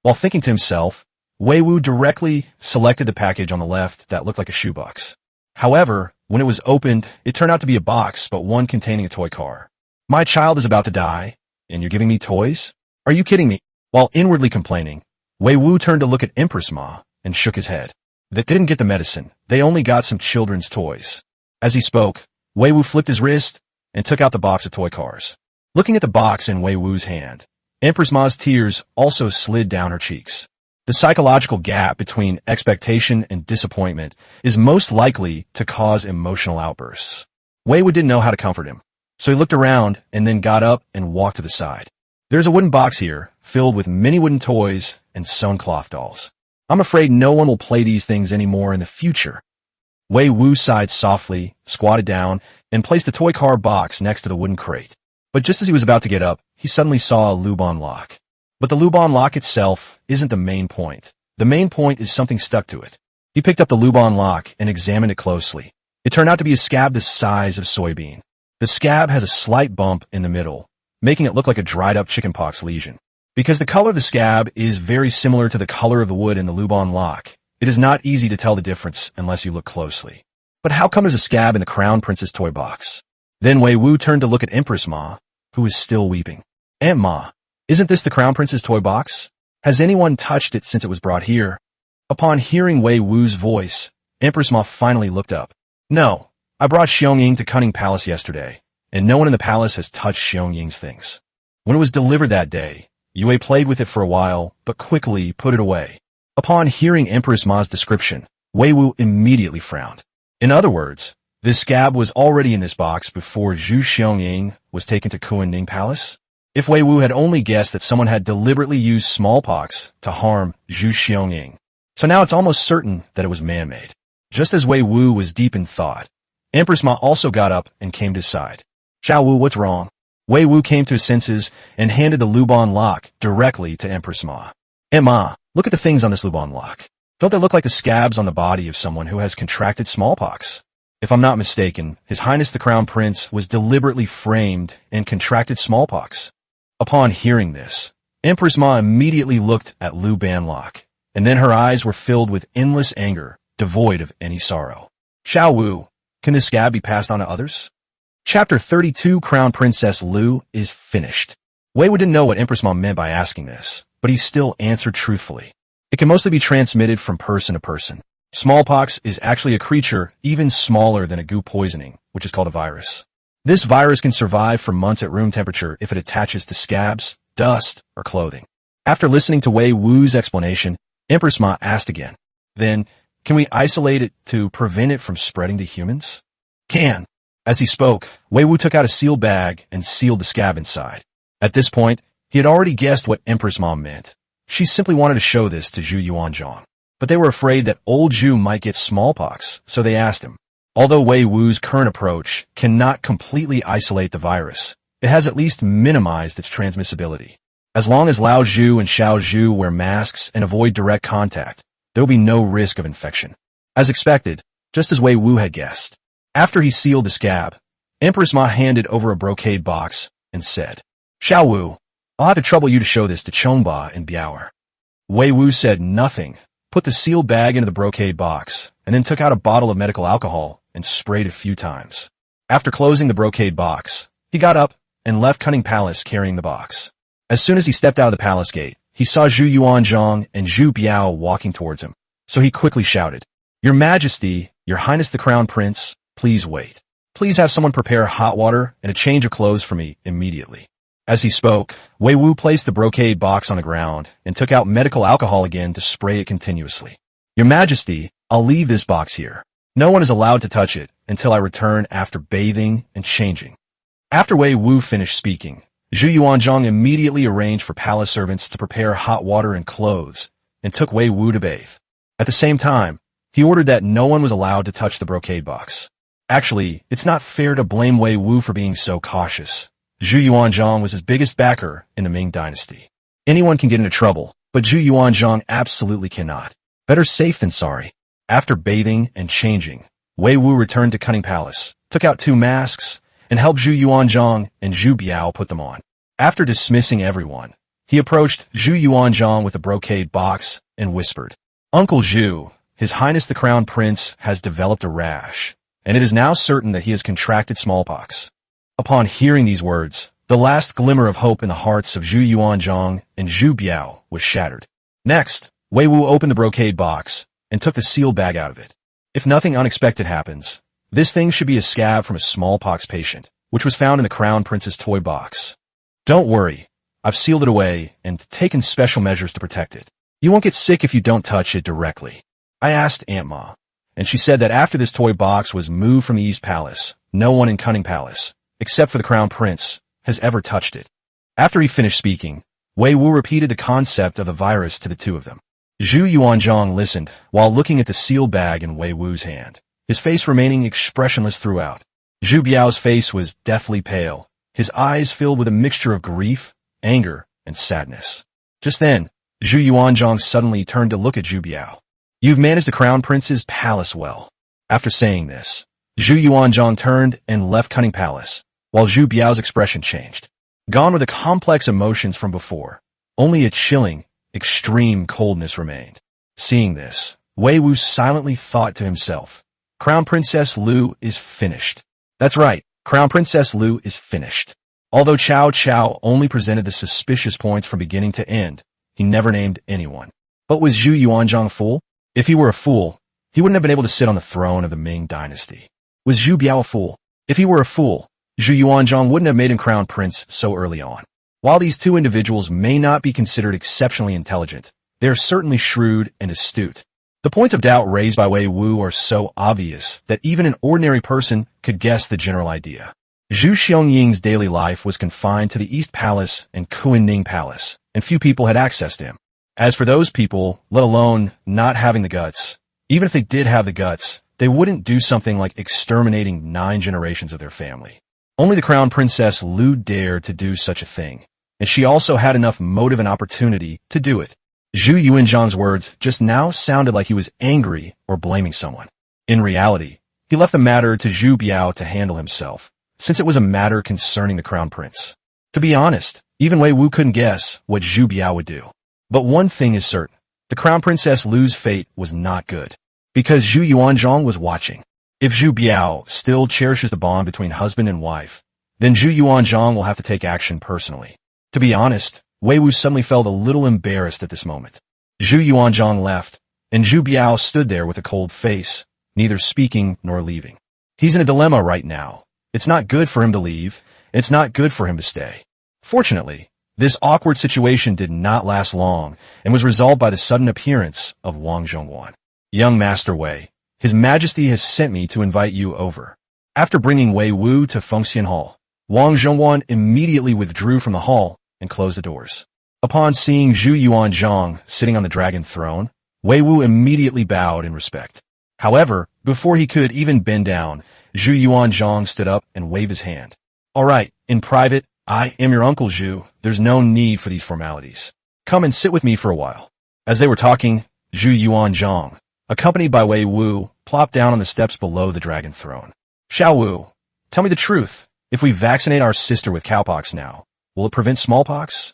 While thinking to himself, Wei Wu directly selected the package on the left that looked like a shoebox. However, when it was opened, it turned out to be a box, but one containing a toy car. My child is about to die, and you're giving me toys? Are you kidding me? While inwardly complaining, Wei Wu turned to look at Empress Ma and shook his head. They didn't get the medicine. They only got some children's toys. As he spoke, Wei Wu flipped his wrist and took out the box of toy cars. Looking at the box in Wei Wu's hand, Empress Ma's tears also slid down her cheeks. The psychological gap between expectation and disappointment is most likely to cause emotional outbursts. Wei Wu didn't know how to comfort him, so he looked around and then got up and walked to the side. There's a wooden box here, filled with many wooden toys and sewn cloth dolls. I'm afraid no one will play these things anymore in the future. Wei Wu sighed softly, squatted down, and placed the toy car box next to the wooden crate. But just as he was about to get up, he suddenly saw a Lubon lock. But the Lubon lock itself isn't the main point. The main point is something stuck to it. He picked up the Lubon lock and examined it closely. It turned out to be a scab the size of soybean. The scab has a slight bump in the middle, making it look like a dried-up chickenpox lesion. Because the color of the scab is very similar to the color of the wood in the Lubon lock, it is not easy to tell the difference unless you look closely. But how come there's a scab in the Crown Prince's toy box? Then Wei Wu turned to look at Empress Ma, who was still weeping. Aunt Ma, isn't this the Crown Prince's toy box? Has anyone touched it since it was brought here? Upon hearing Wei Wu's voice, Empress Ma finally looked up. No, I brought Xiongying to Cunning Palace yesterday, and no one in the palace has touched Xiongying's things. When it was delivered that day, Yue played with it for a while, but quickly put it away. Upon hearing Empress Ma's description, Wei Wu immediately frowned. In other words, this scab was already in this box before Zhu Xiongying was taken to Kuanning Palace. If Wei Wu had only guessed that someone had deliberately used smallpox to harm Zhu Xiongying. So now it's almost certain that it was man-made. Just as Wei Wu was deep in thought, Empress Ma also got up and came to his side. Xiao Wu, what's wrong? Wei Wu came to his senses and handed the Lubon lock directly to Empress Ma. Aunt Ma, look at the things on this Lubon lock. Don't they look like the scabs on the body of someone who has contracted smallpox? If I'm not mistaken, His Highness the Crown Prince was deliberately framed and contracted smallpox. Upon hearing this, Empress Ma immediately looked at Lu Banlock, and then her eyes were filled with endless anger, devoid of any sorrow. Xiao Wu, can this scab be passed on to others? Chapter 32 Crown Princess Lu is finished. Wei Wu didn't know what Empress Ma meant by asking this, but he still answered truthfully. It can mostly be transmitted from person to person. Smallpox is actually a creature even smaller than a goo poisoning, which is called a virus. This virus can survive for months at room temperature if it attaches to scabs, dust, or clothing. After listening to Wei Wu's explanation, Empress Ma asked again, then, can we isolate it to prevent it from spreading to humans? Can. As he spoke, Wei Wu took out a sealed bag and sealed the scab inside. At this point, he had already guessed what Empress Ma meant. She simply wanted to show this to Zhu Yuanzhang. But they were afraid that old Zhu might get smallpox, so they asked him. Although Wei Wu's current approach cannot completely isolate the virus, it has at least minimized its transmissibility. As long as Lao Zhu and Xiao Zhu wear masks and avoid direct contact, there will be no risk of infection. As expected, just as Wei Wu had guessed. After he sealed the scab, Empress Ma handed over a brocade box and said, Xiao Wu, I'll have to trouble you to show this to Chongba and Biaoer. Wei Wu said nothing, put the sealed bag into the brocade box, and then took out a bottle of medical alcohol and sprayed a few times. After closing the brocade box, he got up and left Cunning Palace carrying the box. As soon as he stepped out of the palace gate, he saw Zhu Yuanzhang and Zhu Biao walking towards him. So he quickly shouted, Your Majesty, Your Highness the Crown Prince, please wait. Please have someone prepare hot water and a change of clothes for me immediately. As he spoke, Wei Wu placed the brocade box on the ground and took out medical alcohol again to spray it continuously. Your Majesty, I'll leave this box here. No one is allowed to touch it until I return after bathing and changing. After Wei Wu finished speaking, Zhu Yuanzhang immediately arranged for palace servants to prepare hot water and clothes, and took Wei Wu to bathe. At the same time, he ordered that no one was allowed to touch the brocade box. Actually, it's not fair to blame Wei Wu for being so cautious. Zhu Yuanzhang was his biggest backer in the Ming Dynasty. Anyone can get into trouble, but Zhu Yuanzhang absolutely cannot. Better safe than sorry. After bathing and changing, Wei Wu returned to Cunning Palace, took out 2 masks, and helped Zhu Yuanzhang and Zhu Biao put them on. After dismissing everyone, he approached Zhu Yuanzhang with a brocade box and whispered, "Uncle Zhu, His Highness the Crown Prince has developed a rash, and it is now certain that he has contracted smallpox." Upon hearing these words, the last glimmer of hope in the hearts of Zhu Yuanzhang and Zhu Biao was shattered. Next, Wei Wu opened the brocade box and took the sealed bag out of it. If nothing unexpected happens, this thing should be a scab from a smallpox patient, which was found in the Crown Prince's toy box. Don't worry, I've sealed it away and taken special measures to protect it. You won't get sick if you don't touch it directly. I asked Aunt Ma, and she said that after this toy box was moved from the East Palace, no one in Cunning Palace, except for the Crown Prince, has ever touched it. After he finished speaking, Wei Wu repeated the concept of the virus to the 2 of them. Zhu Yuanzhang listened while looking at the sealed bag in Wei Wu's hand, his face remaining expressionless throughout. Zhu Biao's face was deathly pale, his eyes filled with a mixture of grief, anger, and sadness. Just then, Zhu Yuanzhang suddenly turned to look at Zhu Biao. "You've managed the Crown Prince's palace well." After saying this, Zhu Yuanzhang turned and left Cunning Palace, while Zhu Biao's expression changed. Gone were the complex emotions from before. Only a chilling, extreme coldness remained. Seeing this, Wei Wu silently thought to himself, "Crown Princess Lu is finished." That's right, Crown Princess Lu is finished. Although Cao Cao only presented the suspicious points from beginning to end, he never named anyone. But was Zhu Yuanzhang a fool? If he were a fool, he wouldn't have been able to sit on the throne of the Ming Dynasty. Was Zhu Biao a fool? If he were a fool, Zhu Yuanzhang wouldn't have made him crown prince so early on. While these 2 individuals may not be considered exceptionally intelligent, they are certainly shrewd and astute. The points of doubt raised by Wei Wu are so obvious that even an ordinary person could guess the general idea. Zhu Xiangying's daily life was confined to the East Palace and Kuining Palace, and few people had access to him. As for those people, let alone not having the guts, even if they did have the guts, they wouldn't do something like exterminating 9 generations of their family. Only the Crown Princess Lu dared to do such a thing, and she also had enough motive and opportunity to do it. Zhu Yuanzhang's words just now sounded like he was angry or blaming someone. In reality, he left the matter to Zhu Biao to handle himself, since it was a matter concerning the Crown Prince. To be honest, even Wei Wu couldn't guess what Zhu Biao would do. But one thing is certain, the Crown Princess Lu's fate was not good, because Zhu Yuanzhang was watching. If Zhu Biao still cherishes the bond between husband and wife, then Zhu Yuanzhang will have to take action personally. To be honest, Wei Wu suddenly felt a little embarrassed at this moment. Zhu Yuanzhang left, and Zhu Biao stood there with a cold face, neither speaking nor leaving. He's in a dilemma right now. It's not good for him to leave, and it's not good for him to stay. Fortunately, this awkward situation did not last long and was resolved by the sudden appearance of Wang Zhongwan. "Young Master Wei, His Majesty has sent me to invite you over." After bringing Wei Wu to Fengxian Hall, Wang Zhongwan immediately withdrew from the hall and closed the doors. Upon seeing Zhu Yuanzhang sitting on the dragon throne, Wei Wu immediately bowed in respect. However, before he could even bend down, Zhu Yuanzhang stood up and waved his hand. "All right, in private, I am your uncle Zhu. There's no need for these formalities. Come and sit with me for a while." As they were talking, Zhu Yuanzhang, accompanied by Wei Wu, plopped down on the steps below the dragon throne. "Xiao Wu, tell me the truth. If we vaccinate our sister with cowpox now, will it prevent smallpox?"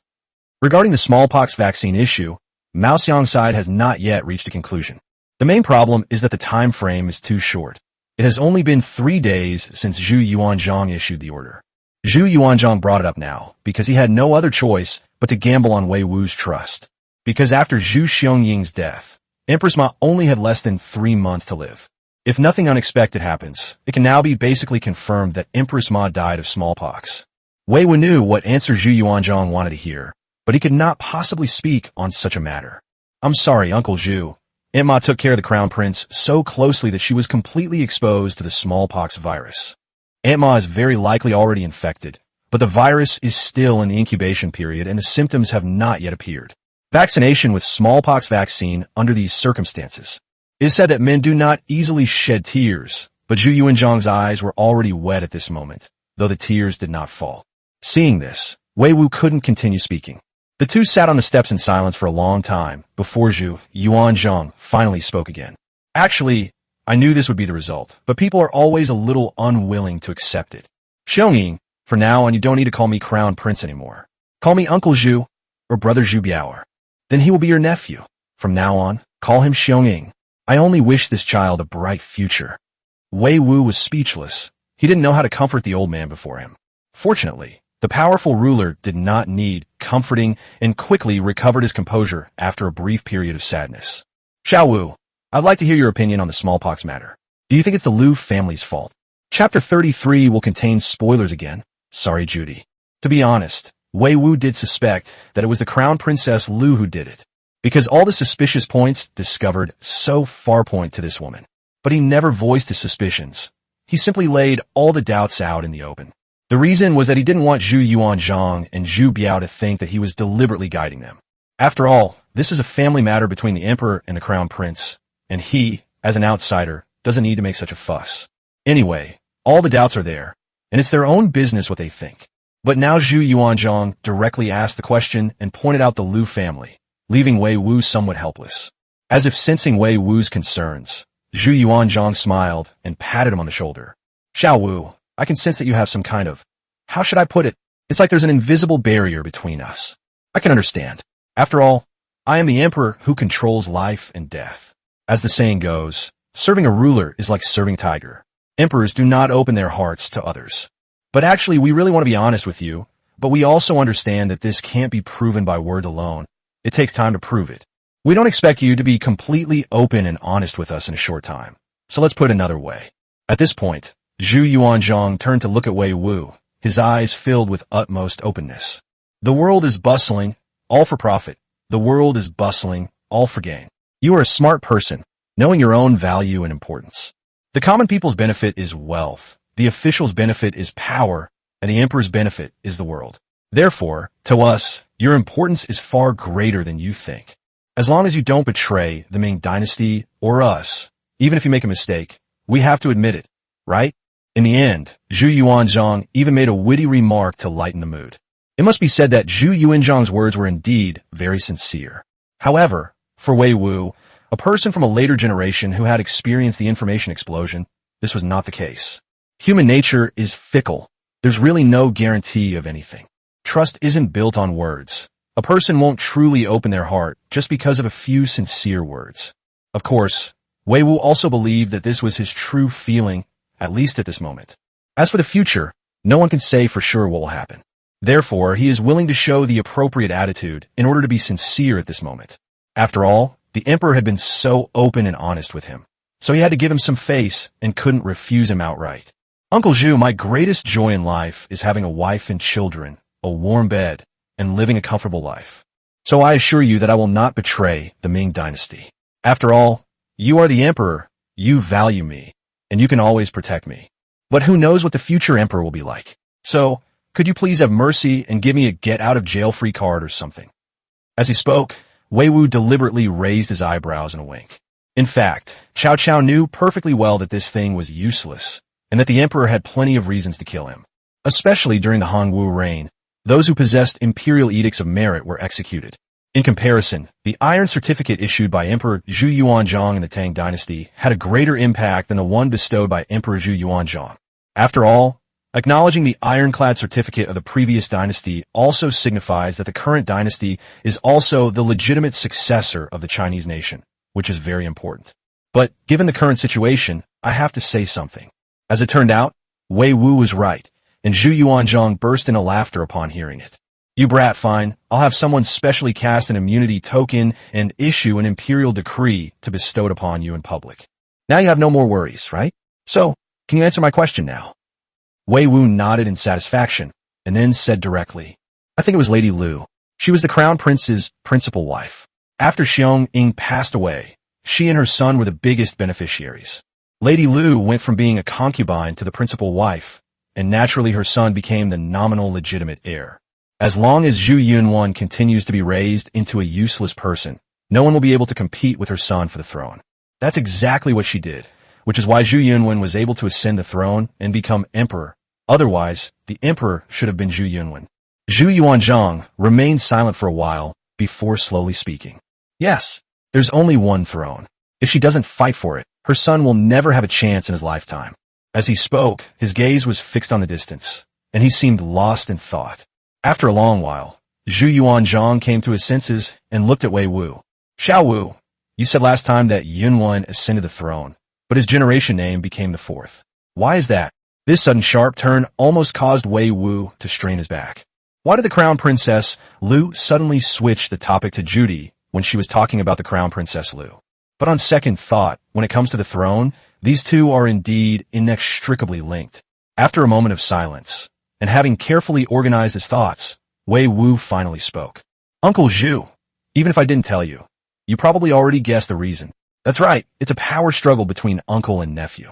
Regarding the smallpox vaccine issue, Mao Xiang's side has not yet reached a conclusion. The main problem is that the time frame is too short. It has only been 3 days since Zhu Yuanzhang issued the order. Zhu Yuanzhang brought it up now because he had no other choice but to gamble on Wei Wu's trust. Because after Zhu Xiangying's death, Empress Ma only had less than 3 months to live. If nothing unexpected happens, it can now be basically confirmed that Empress Ma died of smallpox. Wei Wu knew what answer Zhu Yuanzhang wanted to hear, but he could not possibly speak on such a matter. "I'm sorry, Uncle Zhu. Aunt Ma took care of the Crown Prince so closely that she was completely exposed to the smallpox virus. Aunt Ma is very likely already infected, but the virus is still in the incubation period and the symptoms have not yet appeared. Vaccination with smallpox vaccine under these circumstances. It is said that men do not easily shed tears, but Zhu Yuanzhang's eyes were already wet at this moment, though the tears did not fall. Seeing this, Wei Wu couldn't continue speaking. The two sat on the steps in silence for a long time before Zhu Yuanzhang finally spoke again. Actually, I knew this would be the result, but people are always a little unwilling to accept it. Xiongying, for now on you don't need to call me Crown Prince anymore. Call me Uncle Zhu or Brother Zhu Biao. Then he will be your nephew. From now on, call him Xiongying. I only wish this child a bright future. Wei Wu was speechless. He didn't know how to comfort the old man before him. Fortunately, the powerful ruler did not need comforting and quickly recovered his composure after a brief period of sadness. Xiao Wu, I'd like to hear your opinion on the smallpox matter. Do you think it's the Liu family's fault? Chapter 33 will contain spoilers again. Sorry, Judy. To be honest, Wei Wu did suspect that it was the Crown Princess Liu who did it, because all the suspicious points discovered so far point to this woman. But he never voiced his suspicions. He simply laid all the doubts out in the open. The reason was that he didn't want Zhu Yuanzhang and Zhu Biao to think that he was deliberately guiding them. After all, this is a family matter between the emperor and the crown prince, and he, as an outsider, doesn't need to make such a fuss. Anyway, all the doubts are there, and it's their own business what they think. But now Zhu Yuanzhang directly asked the question and pointed out the Liu family, leaving Wei Wu somewhat helpless. As if sensing Wei Wu's concerns, Zhu Yuanzhang smiled and patted him on the shoulder. Xiao Wu, I can sense that you have some kind of, how should I put it? It's like there's an invisible barrier between us. I can understand. After all, I am the emperor who controls life and death. As the saying goes, serving a ruler is like serving a tiger. Emperors do not open their hearts to others. But actually, we really want to be honest with you, but we also understand that this can't be proven by words alone. It takes time to prove it. We don't expect you to be completely open and honest with us in a short time. So let's put it another way. At this point, Zhu Yuanzhang turned to look at Wei Wu, his eyes filled with utmost openness. The world is bustling, all for profit. The world is bustling, all for gain. You are a smart person, knowing your own value and importance. The common people's benefit is wealth. The official's benefit is power, and the emperor's benefit is the world. Therefore, to us, your importance is far greater than you think. As long as you don't betray the Ming Dynasty or us, even if you make a mistake, we have to admit it, right? In the end, Zhu Yuanzhang even made a witty remark to lighten the mood. It must be said that Zhu Yuanzhang's words were indeed very sincere. However, for Wei Wu, a person from a later generation who had experienced the information explosion, this was not the case. Human nature is fickle. There's really no guarantee of anything. Trust isn't built on words. A person won't truly open their heart just because of a few sincere words. Of course, Wei Wu also believed that this was his true feeling, at least at this moment. As for the future, no one can say for sure what will happen. Therefore, he is willing to show the appropriate attitude in order to be sincere at this moment. After all, the emperor had been so open and honest with him, so he had to give him some face and couldn't refuse him outright. Uncle Zhu, my greatest joy in life is having a wife and children, a warm bed, and living a comfortable life. So I assure you that I will not betray the Ming Dynasty. After all, you are the emperor, you value me, and you can always protect me. But who knows what the future emperor will be like? So, could you please have mercy and give me a get-out-of-jail-free card or something? As he spoke, Wei Wu deliberately raised his eyebrows in a wink. In fact, Cao Cao knew perfectly well that this thing was useless, and that the emperor had plenty of reasons to kill him. Especially during the Hongwu reign, those who possessed imperial edicts of merit were executed. In comparison, the iron certificate issued by Emperor Zhu Yuanzhang in the Tang dynasty had a greater impact than the one bestowed by Emperor Zhu Yuanzhang. After all, acknowledging the ironclad certificate of the previous dynasty also signifies that the current dynasty is also the legitimate successor of the Chinese nation, which is very important. But given the current situation, I have to say something. As it turned out, Wei Wu was right, and Zhu Yuanzhang burst into laughter upon hearing it. You brat, fine. I'll have someone specially cast an immunity token and issue an imperial decree to bestow it upon you in public. Now you have no more worries, right? So, can you answer my question now? Wei Wu nodded in satisfaction, and then said directly, I think it was Lady Liu. She was the crown prince's principal wife. After Xiongying passed away, she and her son were the biggest beneficiaries. Lady Liu went from being a concubine to the principal wife, and naturally her son became the nominal legitimate heir. As long as Zhu Yunwen continues to be raised into a useless person, no one will be able to compete with her son for the throne. That's exactly what she did, which is why Zhu Yunwen was able to ascend the throne and become emperor. Otherwise, the emperor should have been Zhu Yunwen. Zhu Yuanzhang remained silent for a while before slowly speaking. Yes, there's only one throne. If she doesn't fight for it, her son will never have a chance in his lifetime. As he spoke, his gaze was fixed on the distance, and he seemed lost in thought. After a long while, Zhu Yuanzhang came to his senses and looked at Wei Wu. Xiao Wu, you said last time that Yunwen ascended the throne, but his generation name became the fourth. Why is that? This sudden sharp turn almost caused Wei Wu to strain his back. Why did the crown princess Lu suddenly switch the topic to Judy when she was talking about the crown princess Lu? But on second thought, when it comes to the throne, these two are indeed inextricably linked. After a moment of silence, and having carefully organized his thoughts, Wei Wu finally spoke. Uncle Zhu, even if I didn't tell you, you probably already guessed the reason. That's right, it's a power struggle between uncle and nephew.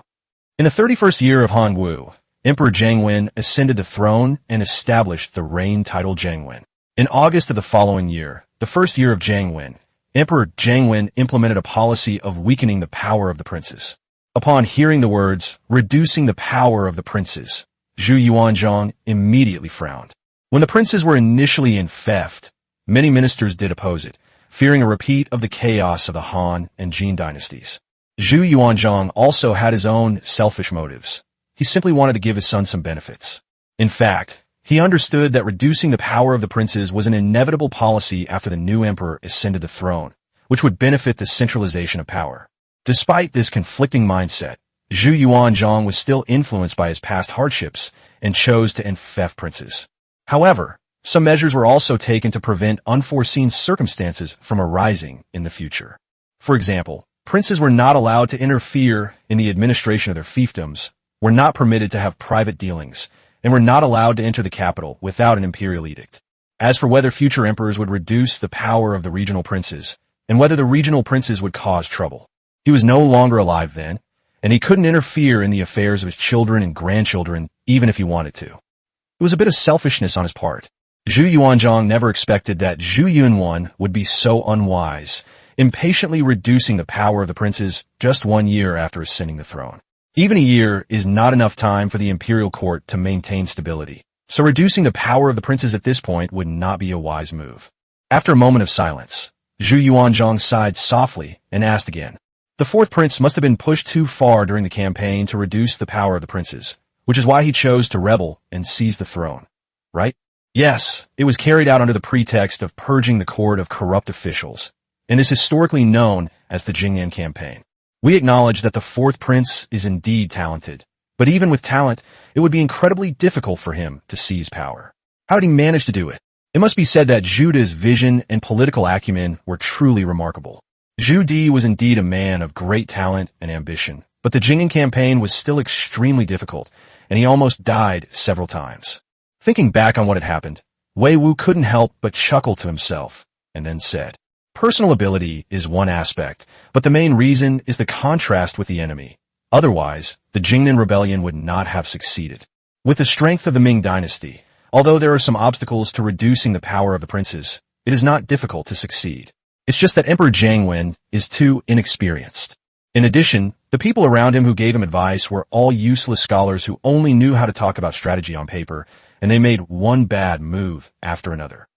In the 31st year of Han Wu, Emperor Jiangwen ascended the throne and established the reign title Jiangwen. In August of the following year, the first year of Jiangwen, Emperor Jiangwen implemented a policy of weakening the power of the princes. Upon hearing the words, reducing the power of the princes, Zhu Yuanzhang immediately frowned. When the princes were initially in theft, many ministers did oppose it, fearing a repeat of the chaos of the Han and Ming dynasties. Zhu Yuanzhang also had his own selfish motives. He simply wanted to give his son some benefits. In fact, he understood that reducing the power of the princes was an inevitable policy after the new emperor ascended the throne, which would benefit the centralization of power. Despite this conflicting mindset, Zhu Yuanzhang was still influenced by his past hardships and chose to end theft princes. However, some measures were also taken to prevent unforeseen circumstances from arising in the future. For example, princes were not allowed to interfere in the administration of their fiefdoms, were not permitted to have private dealings, and were not allowed to enter the capital without an imperial edict. As for whether future emperors would reduce the power of the regional princes, and whether the regional princes would cause trouble, he was no longer alive then, and he couldn't interfere in the affairs of his children and grandchildren even if he wanted to. It was a bit of selfishness on his part. Zhu Yuanzhang never expected that Zhu Yunwen would be so unwise, impatiently reducing the power of the princes just 1 year after ascending the throne. Even a year is not enough time for the imperial court to maintain stability, so reducing the power of the princes at this point would not be a wise move. After a moment of silence, Zhu Yuanzhang sighed softly and asked again. The fourth prince must have been pushed too far during the campaign to reduce the power of the princes, which is why he chose to rebel and seize the throne, right? Yes, it was carried out under the pretext of purging the court of corrupt officials, and is historically known as the Jing'an campaign. We acknowledge that the fourth prince is indeed talented, but even with talent, it would be incredibly difficult for him to seize power. How did he manage to do it? It must be said that Zhu's vision and political acumen were truly remarkable. Zhu Di was indeed a man of great talent and ambition, but the Jing'an campaign was still extremely difficult, and he almost died several times. Thinking back on what had happened, Wei Wu couldn't help but chuckle to himself, and then said, Personal ability is one aspect, but the main reason is the contrast with the enemy. Otherwise, the Jing'an rebellion would not have succeeded. With the strength of the Ming Dynasty, although there are some obstacles to reducing the power of the princes, it is not difficult to succeed. It's just that Emperor Jiangwen is too inexperienced. In addition, the people around him who gave him advice were all useless scholars who only knew how to talk about strategy on paper, and they made one bad move after another.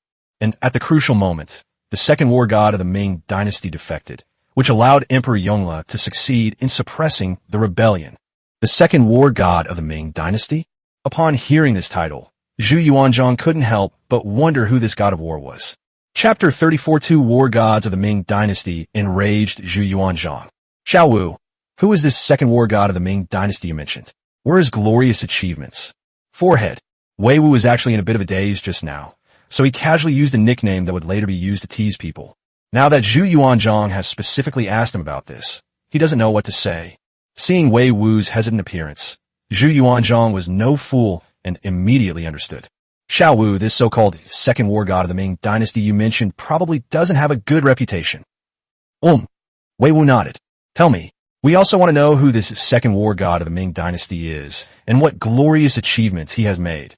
And at the crucial moment, the second war god of the Ming Dynasty defected, which allowed Emperor Yongle to succeed in suppressing the rebellion. The second war god of the Ming Dynasty? Upon hearing this title, Zhu Yuanzhang couldn't help but wonder who this god of war was. Chapter 34. 2 War Gods of the Ming Dynasty enraged Zhu Yuanzhang. Xiao Wu, who is this second war god of the Ming Dynasty you mentioned? Where are his glorious achievements? Forehead. Wei Wu was actually in a bit of a daze just now, so he casually used a nickname that would later be used to tease people. Now that Zhu Yuanzhang has specifically asked him about this, he doesn't know what to say. Seeing Wei Wu's hesitant appearance, Zhu Yuanzhang was no fool and immediately understood. Xiao Wu, this so-called second war god of the Ming Dynasty you mentioned, probably doesn't have a good reputation. Wei Wu nodded. Tell me, We also want to know who this second war god of the Ming Dynasty is, and what glorious achievements he has made.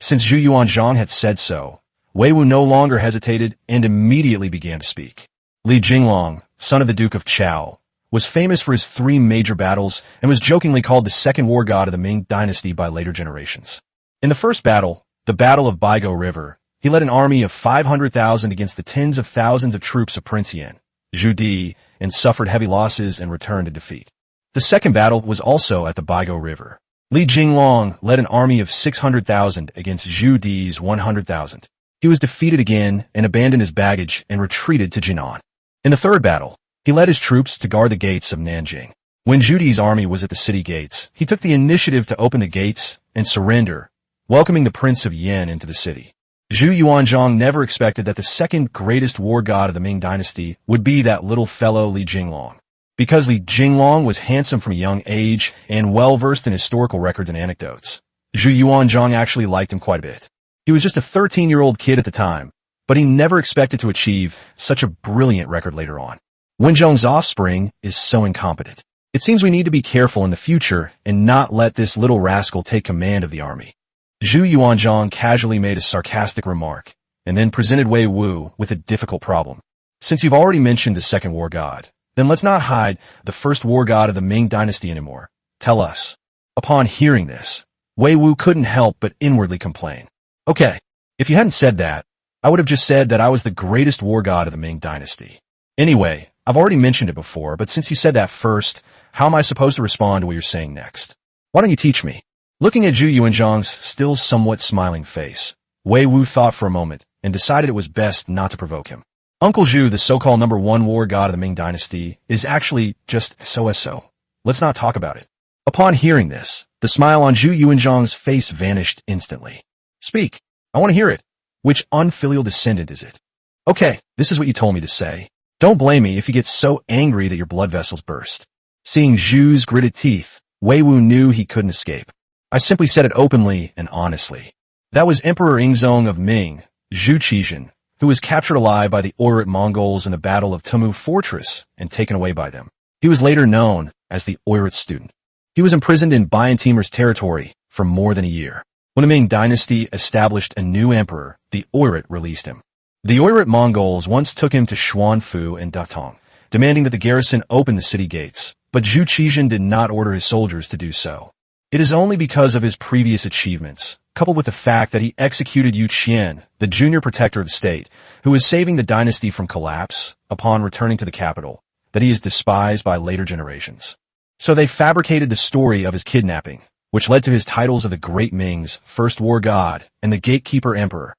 Since Zhu Yuanzhang had said so, Wei Wu no longer hesitated and immediately began to speak. Li Jinglong, son of the Duke of Chao, was famous for his 3 major battles and was jokingly called the second war god of the Ming Dynasty by later generations. In the first battle, the Battle of Baigo River, he led an army of 500,000 against the tens of thousands of troops of Prince Yan, Zhu Di, and suffered heavy losses and returned to defeat. The second battle was also at the Baigo River. Li Jinglong led an army of 600,000 against Zhu Di's 100,000. He was defeated again and abandoned his baggage and retreated to Jinan. In the third battle, he led his troops to guard the gates of Nanjing. When Zhu Di's army was at the city gates, he took the initiative to open the gates and surrender, welcoming the Prince of Yan into the city. Zhu Yuanzhang never expected that the second greatest war god of the Ming Dynasty would be that little fellow Li Jinglong. Because Li Jinglong was handsome from a young age and well-versed in historical records and anecdotes, Zhu Yuanzhang actually liked him quite a bit. He was just a 13-year-old kid at the time, but he never expected to achieve such a brilliant record later on. Wenzhong's offspring is so incompetent. It seems we need to be careful in the future and not let this little rascal take command of the army. Zhu Yuanzhang casually made a sarcastic remark, and then presented Wei Wu with a difficult problem. Since you've already mentioned the second war god, then let's not hide the first war god of the Ming Dynasty anymore. Tell us. Upon hearing this, Wei Wu couldn't help but inwardly complain. Okay, if you hadn't said that, I would have just said that I was the greatest war god of the Ming Dynasty. Anyway, I've already mentioned it before, but since you said that first, how am I supposed to respond to what you're saying next? Why don't you teach me? Looking at Zhu Yuanzhang's still somewhat smiling face, Wei Wu thought for a moment and decided it was best not to provoke him. Uncle Zhu, the so-called #1 war god of the Ming Dynasty, is actually just so-so. Let's not talk about it. Upon hearing this, the smile on Zhu Yuanzhang's face vanished instantly. Speak. I want to hear it. Which unfilial descendant is it? Okay, this is what you told me to say. Don't blame me if you get so angry that your blood vessels burst. Seeing Zhu's gritted teeth, Wei Wu knew he couldn't escape. I simply said it openly and honestly. That was Emperor Yingzong of Ming, Zhu Qizhan, who was captured alive by the Oirat Mongols in the Battle of Tumu Fortress and taken away by them. He was later known as the Oirat student. He was imprisoned in Bayan Timur's territory for more than a year. When the Ming Dynasty established a new emperor, the Oirat released him. The Oirat Mongols once took him to Xuanfu and Datong, demanding that the garrison open the city gates, but Zhu Qizhan did not order his soldiers to do so. It is only because of his previous achievements, coupled with the fact that he executed Yu Qian, the junior protector of the state, who was saving the dynasty from collapse upon returning to the capital, that he is despised by later generations. So they fabricated the story of his kidnapping, which led to his titles of the Great Ming's First War God and the Gatekeeper Emperor.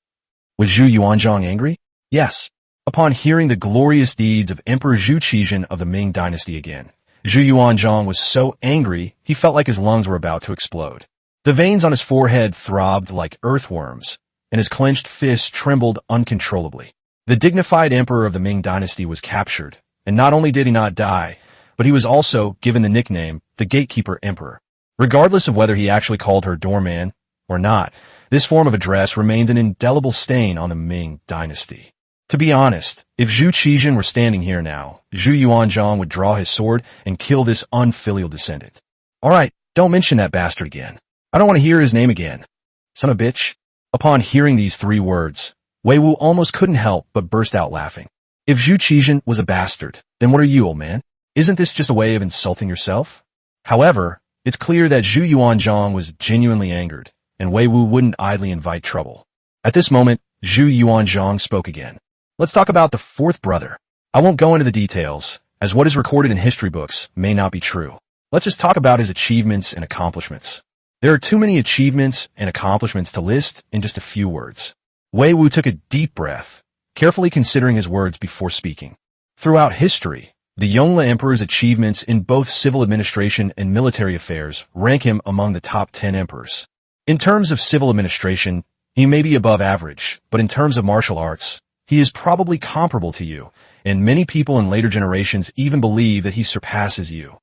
Was Zhu Yuanzhang angry? Yes. Upon hearing the glorious deeds of Emperor Zhu Qizhan of the Ming Dynasty again, Zhu Yuanzhang was so angry he felt like his lungs were about to explode. The veins on his forehead throbbed like earthworms, and his clenched fists trembled uncontrollably. The dignified emperor of the Ming Dynasty was captured, and not only did he not die, but he was also given the nickname the Gatekeeper Emperor. Regardless of whether he actually called her doorman or not, this form of address remains an indelible stain on the Ming Dynasty. To be honest, if Zhu Qizhan were standing here now, Zhu Yuanzhang would draw his sword and kill this unfilial descendant. Alright, don't mention that bastard again. I don't want to hear his name again. Son of a bitch. Upon hearing these 3 words, Wei Wu almost couldn't help but burst out laughing. If Zhu Qizhan was a bastard, then what are you, old man? Isn't this just a way of insulting yourself? However, it's clear that Zhu Yuanzhang was genuinely angered, and Wei Wu wouldn't idly invite trouble. At this moment, Zhu Yuanzhang spoke again. Let's talk about the 4th brother. I won't go into the details, as what is recorded in history books may not be true. Let's just talk about his achievements and accomplishments. There are too many achievements and accomplishments to list in just a few words. Wei Wu took a deep breath, carefully considering his words before speaking. Throughout history, the Yongle Emperor's achievements in both civil administration and military affairs rank him among the top 10 emperors. In terms of civil administration, he may be above average, but in terms of martial arts, he is probably comparable to you, and many people in later generations even believe that he surpasses you.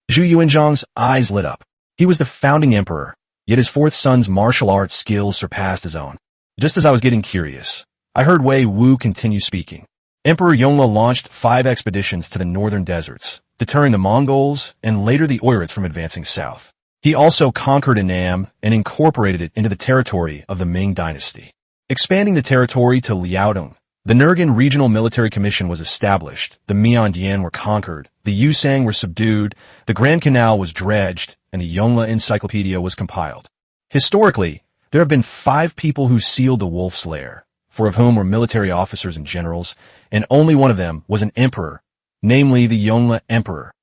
Zhu Yuanzhang's eyes lit up. He was the founding emperor, yet his 4th son's martial arts skills surpassed his own. Just as I was getting curious, I heard Wei Wu continue speaking. Emperor Yongle launched 5 expeditions to the northern deserts, deterring the Mongols and later the Oirats from advancing south. He also conquered Annam and incorporated it into the territory of the Ming Dynasty. Expanding the territory to Liaodong, the Nurgan Regional Military Commission was established, the Miandian were conquered, the Yuanzhang were subdued, the Grand Canal was dredged, and the Yongle Encyclopedia was compiled. Historically, there have been 5 people who sealed the Wolf's Lair, 4 of whom were military officers and generals, and only one of them was an emperor, namely the Yongle Emperor.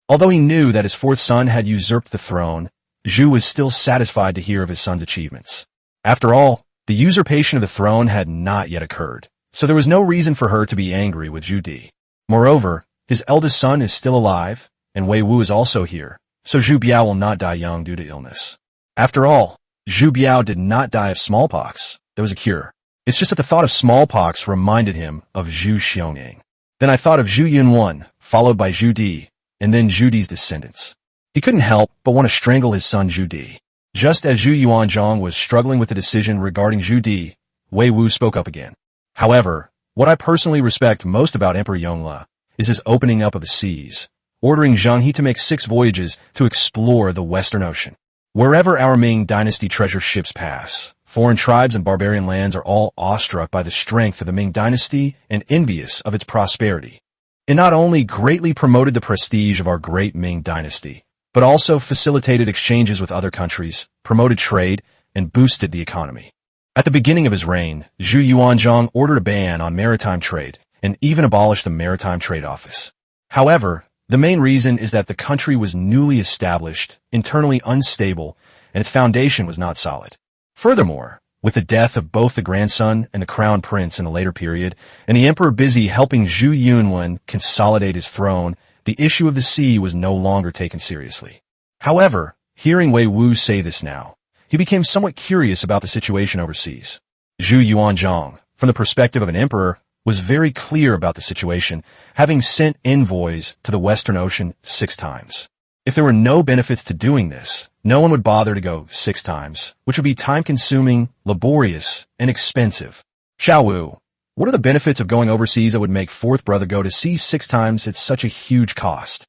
Although he knew that his 4th son had usurped the throne, Zhu was still satisfied to hear of his son's achievements. After all, the usurpation of the throne had not yet occurred, so there was no reason for her to be angry with Zhu Di. Moreover, his eldest son is still alive, and Wei Wu is also here, so Zhu Biao will not die young due to illness. After all, Zhu Biao did not die of smallpox. There was a cure. It's just that the thought of smallpox reminded him of Zhu Xiongning. Then I thought of Zhu Yunwen, followed by Zhu Di, and then Zhu Di's descendants. He couldn't help but want to strangle his son Zhu Di. Just as Zhu Yuanzhang was struggling with the decision regarding Zhu Di, Wei Wu spoke up again. However, what I personally respect most about Emperor Yongle is his opening up of the seas, ordering Zhang He to make 6 voyages to explore the Western Ocean. Wherever our Ming Dynasty treasure ships pass, foreign tribes and barbarian lands are all awestruck by the strength of the Ming Dynasty and envious of its prosperity. It not only greatly promoted the prestige of our great Ming Dynasty, but also facilitated exchanges with other countries, promoted trade, and boosted the economy. At the beginning of his reign, Zhu Yuanzhang ordered a ban on maritime trade and even abolished the Maritime Trade Office. However, the main reason is that the country was newly established, internally unstable, and its foundation was not solid. Furthermore, with the death of both the grandson and the crown prince in a later period, and the emperor busy helping Zhu Yunwen consolidate his throne, the issue of the sea was no longer taken seriously. However, hearing Wei Wu say this now, he became somewhat curious about the situation overseas. Zhu Yuanzhang, from the perspective of an emperor, was very clear about the situation, having sent envoys to the Western Ocean 6 times. If there were no benefits to doing this, no one would bother to go 6 times, which would be time-consuming, laborious, and expensive. Xiao Wu, what are the benefits of going overseas that would make 4th brother go to sea 6 times at such a huge cost?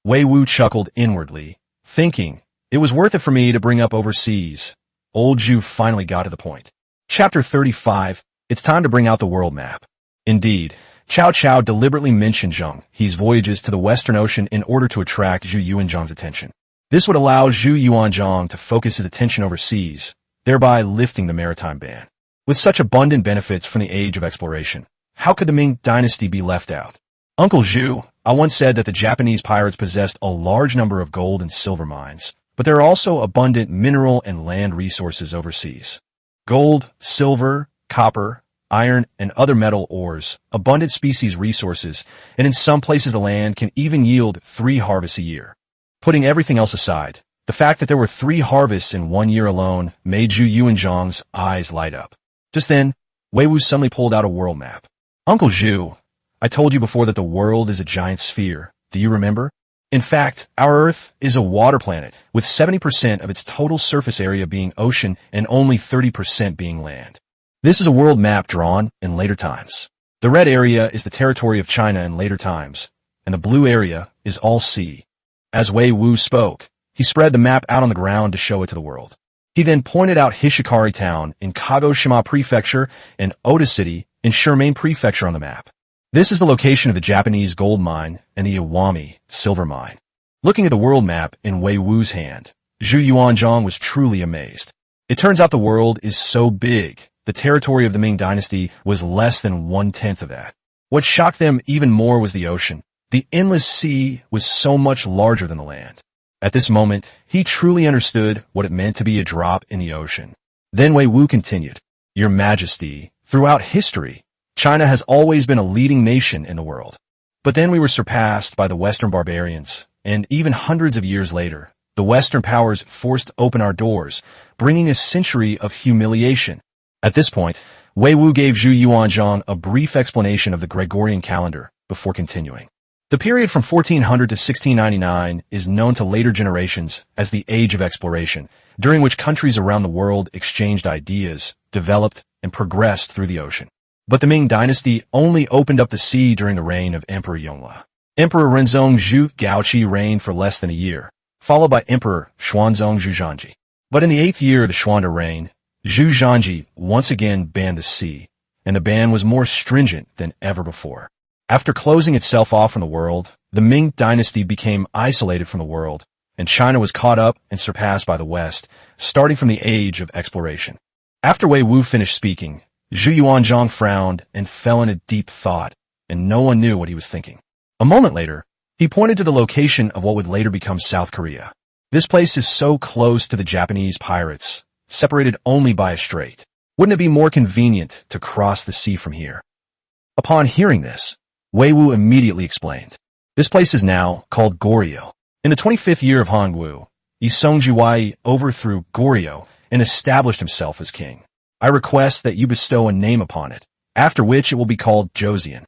Wei Wu chuckled inwardly, thinking, it was worth it for me to bring up overseas. Old Zhu finally got to the point. Chapter 35, it's time to bring out the world map. Indeed, Cao Cao deliberately mentioned Zhang He's voyages to the Western Ocean in order to attract Zhu Yuanzhang's attention. This would allow Zhu Yuanzhang to focus his attention overseas, thereby lifting the maritime ban. With such abundant benefits from the age of exploration, how could the Ming Dynasty be left out? Uncle Zhu, I once said that the Japanese pirates possessed a large number of gold and silver mines, but there are also abundant mineral and land resources overseas. Gold, silver, copper, iron, and other metal ores, abundant species resources, and in some places the land can even yield 3 harvests a year. Putting everything else aside, the fact that there were 3 harvests in 1 year alone made Zhu Yuanzhang's eyes light up. Just then, Wei Wu suddenly pulled out a world map. Uncle Zhu, I told you before that the world is a giant sphere. Do you remember? In fact, our Earth is a water planet, with 70% of its total surface area being ocean and only 30% being land. This is a world map drawn in later times. The red area is the territory of China in later times, and the blue area is all sea. As Wei Wu spoke, he spread the map out on the ground to show it to the world. He then pointed out Hishikari Town in Kagoshima Prefecture and Oda City in Shirmaine Prefecture on the map. This is the location of the Japanese gold mine and the Iwami silver mine. Looking at the world map in Wei Wu's hand, Zhu Yuanzhang was truly amazed. It turns out the world is so big, the territory of the Ming Dynasty was less than 1/10 of that. What shocked them even more was the ocean. The endless sea was so much larger than the land. At this moment, he truly understood what it meant to be a drop in the ocean. Then Wei Wu continued, Your Majesty, throughout history, China has always been a leading nation in the world. But then we were surpassed by the Western barbarians, and even hundreds of years later, the Western powers forced open our doors, bringing a century of humiliation. At this point, Wei Wu gave Zhu Yuanzhang a brief explanation of the Gregorian calendar before continuing. The period from 1400 to 1699 is known to later generations as the Age of Exploration, during which countries around the world exchanged ideas, developed, and progressed through the ocean. But the Ming Dynasty only opened up the sea during the reign of Emperor Yongle. Emperor Renzong Zhu Gaoqi reigned for less than a year, followed by Emperor Xuanzong Zhuzhanji. But in the 8th year of the Xuande reign, Zhuzhanji once again banned the sea, and the ban was more stringent than ever before. After closing itself off from the world, the Ming Dynasty became isolated from the world, and China was caught up and surpassed by the West, starting from the age of exploration. After Wei Wu finished speaking, Yuanzhang frowned and fell into deep thought, and no one knew what he was thinking. A moment later, he pointed to the location of what would later become South Korea. This place is so close to the Japanese pirates, separated only by a strait. Wouldn't it be more convenient to cross the sea from here? Upon hearing this, Wei Wu immediately explained. This place is now called Goryeo. In the 25th year of Hongwu, Yisongjuwai overthrew Goryeo and established himself as king. I request that you bestow a name upon it, after which it will be called Joseon.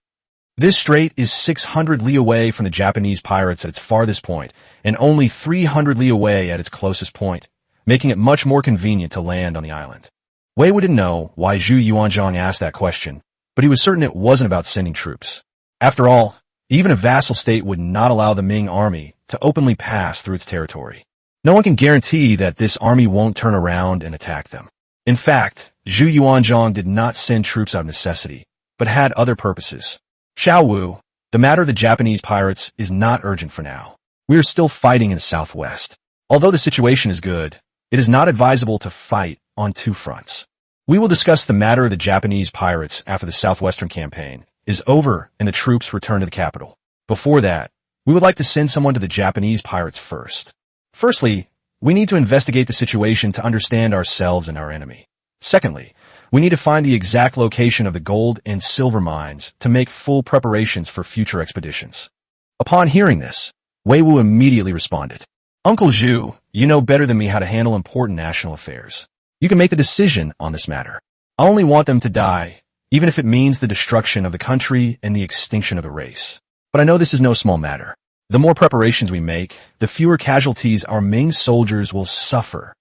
This strait is 600 li away from the Japanese pirates at its farthest point, and only 300 li away at its closest point, making it much more convenient to land on the island. Wei Wu didn't know why Yuanzhang asked that question, but he was certain it wasn't about sending troops. After all, even a vassal state would not allow the Ming army to openly pass through its territory. No one can guarantee that this army won't turn around and attack them. In fact, Yuanzhang did not send troops out of necessity, but had other purposes. Xiao Wu, the matter of the Japanese pirates is not urgent for now. We are still fighting in the southwest. Although the situation is good, it is not advisable to fight on two fronts. We will discuss the matter of the Japanese pirates after the southwestern campaign is over and the troops return to the capital. Before that, we would like to send someone to the Japanese pirates first. Firstly, we need to investigate the situation to understand ourselves and our enemy. Secondly, we need to find the exact location of the gold and silver mines to make full preparations for future expeditions. Upon hearing this, Wei Wu immediately responded, Uncle Zhu, you know better than me how to handle important national affairs. You can make the decision on this matter. I only want them to die, even if it means the destruction of the country and the extinction of the race. But I know this is no small matter. The more preparations we make, the fewer casualties our Ming soldiers will suffer.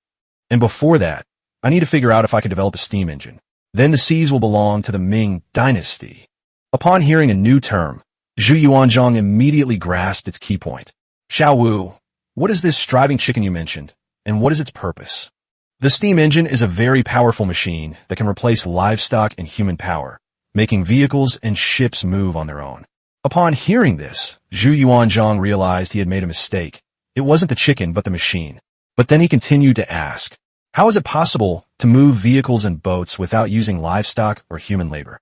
And before that, I need to figure out if I can develop a steam engine. Then the seas will belong to the Ming Dynasty. Upon hearing a new term, Yuanzhang immediately grasped its key point. Xiao Wu, what is this striving chicken you mentioned, and what is its purpose? The steam engine is a very powerful machine that can replace livestock and human power, making vehicles and ships move on their own. Upon hearing this, Yuanzhang realized he had made a mistake. It wasn't the chicken but the machine. But then he continued to ask, how is it possible to move vehicles and boats without using livestock or human labor?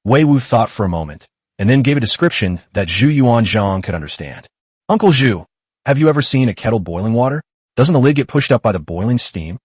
Wei Wu thought for a moment, and then gave a description that Yuanzhang could understand. Uncle Zhu, have you ever seen a kettle boiling water? Doesn't the lid get pushed up by the boiling steam?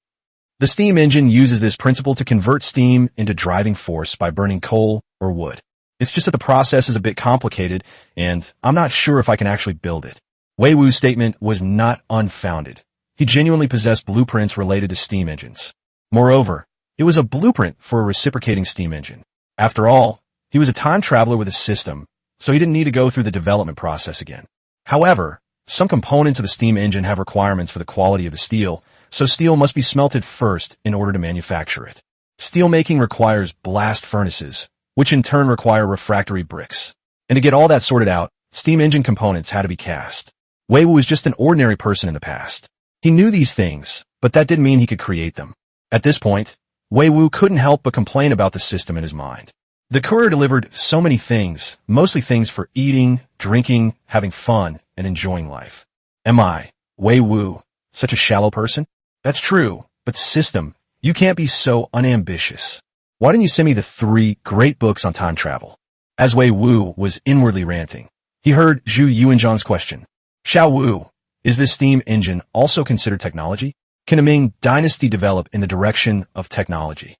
The steam engine uses this principle to convert steam into driving force by burning coal or wood. It's just that the process is a bit complicated, and I'm not sure if I can actually build it. Wei Wu's statement was not unfounded. He genuinely possessed blueprints related to steam engines. Moreover, it was a blueprint for a reciprocating steam engine. After all, he was a time traveler with a system, so he didn't need to go through the development process again. However, some components of the steam engine have requirements for the quality of the steel, so steel must be smelted first in order to manufacture it. Steelmaking requires blast furnaces, which in turn require refractory bricks. And to get all that sorted out, steam engine components had to be cast. Wei Wu was just an ordinary person in the past. He knew these things, but that didn't mean he could create them. At this point, Wei Wu couldn't help but complain about the system in his mind. The courier delivered so many things, mostly things for eating, drinking, having fun, and enjoying life. Am I, Wei Wu, such a shallow person? That's true, but system, you can't be so unambitious. Why didn't you send me the 3 great books on time travel? As Wei Wu was inwardly ranting, he heard Yuanzhang's question. Xiao Wu, is this steam engine also considered technology? Can a Ming Dynasty develop in the direction of technology?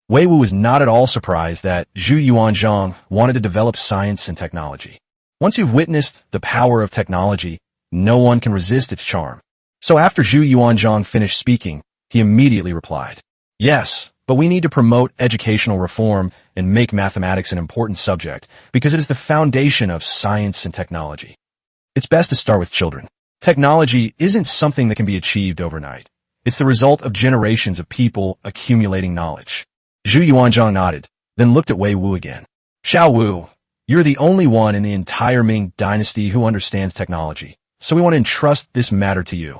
Wei Wu was not at all surprised that Yuanzhang wanted to develop science and technology. Once you've witnessed the power of technology, no one can resist its charm. So after Yuanzhang finished speaking, he immediately replied, yes, but we need to promote educational reform and make mathematics an important subject because it is the foundation of science and technology. It's best to start with children. Technology isn't something that can be achieved overnight. It's the result of generations of people accumulating knowledge. Yuanzhang nodded, then looked at Wei Wu again. Xiao Wu, You're the only one in the entire Ming Dynasty who understands technology, so we want to entrust this matter to you.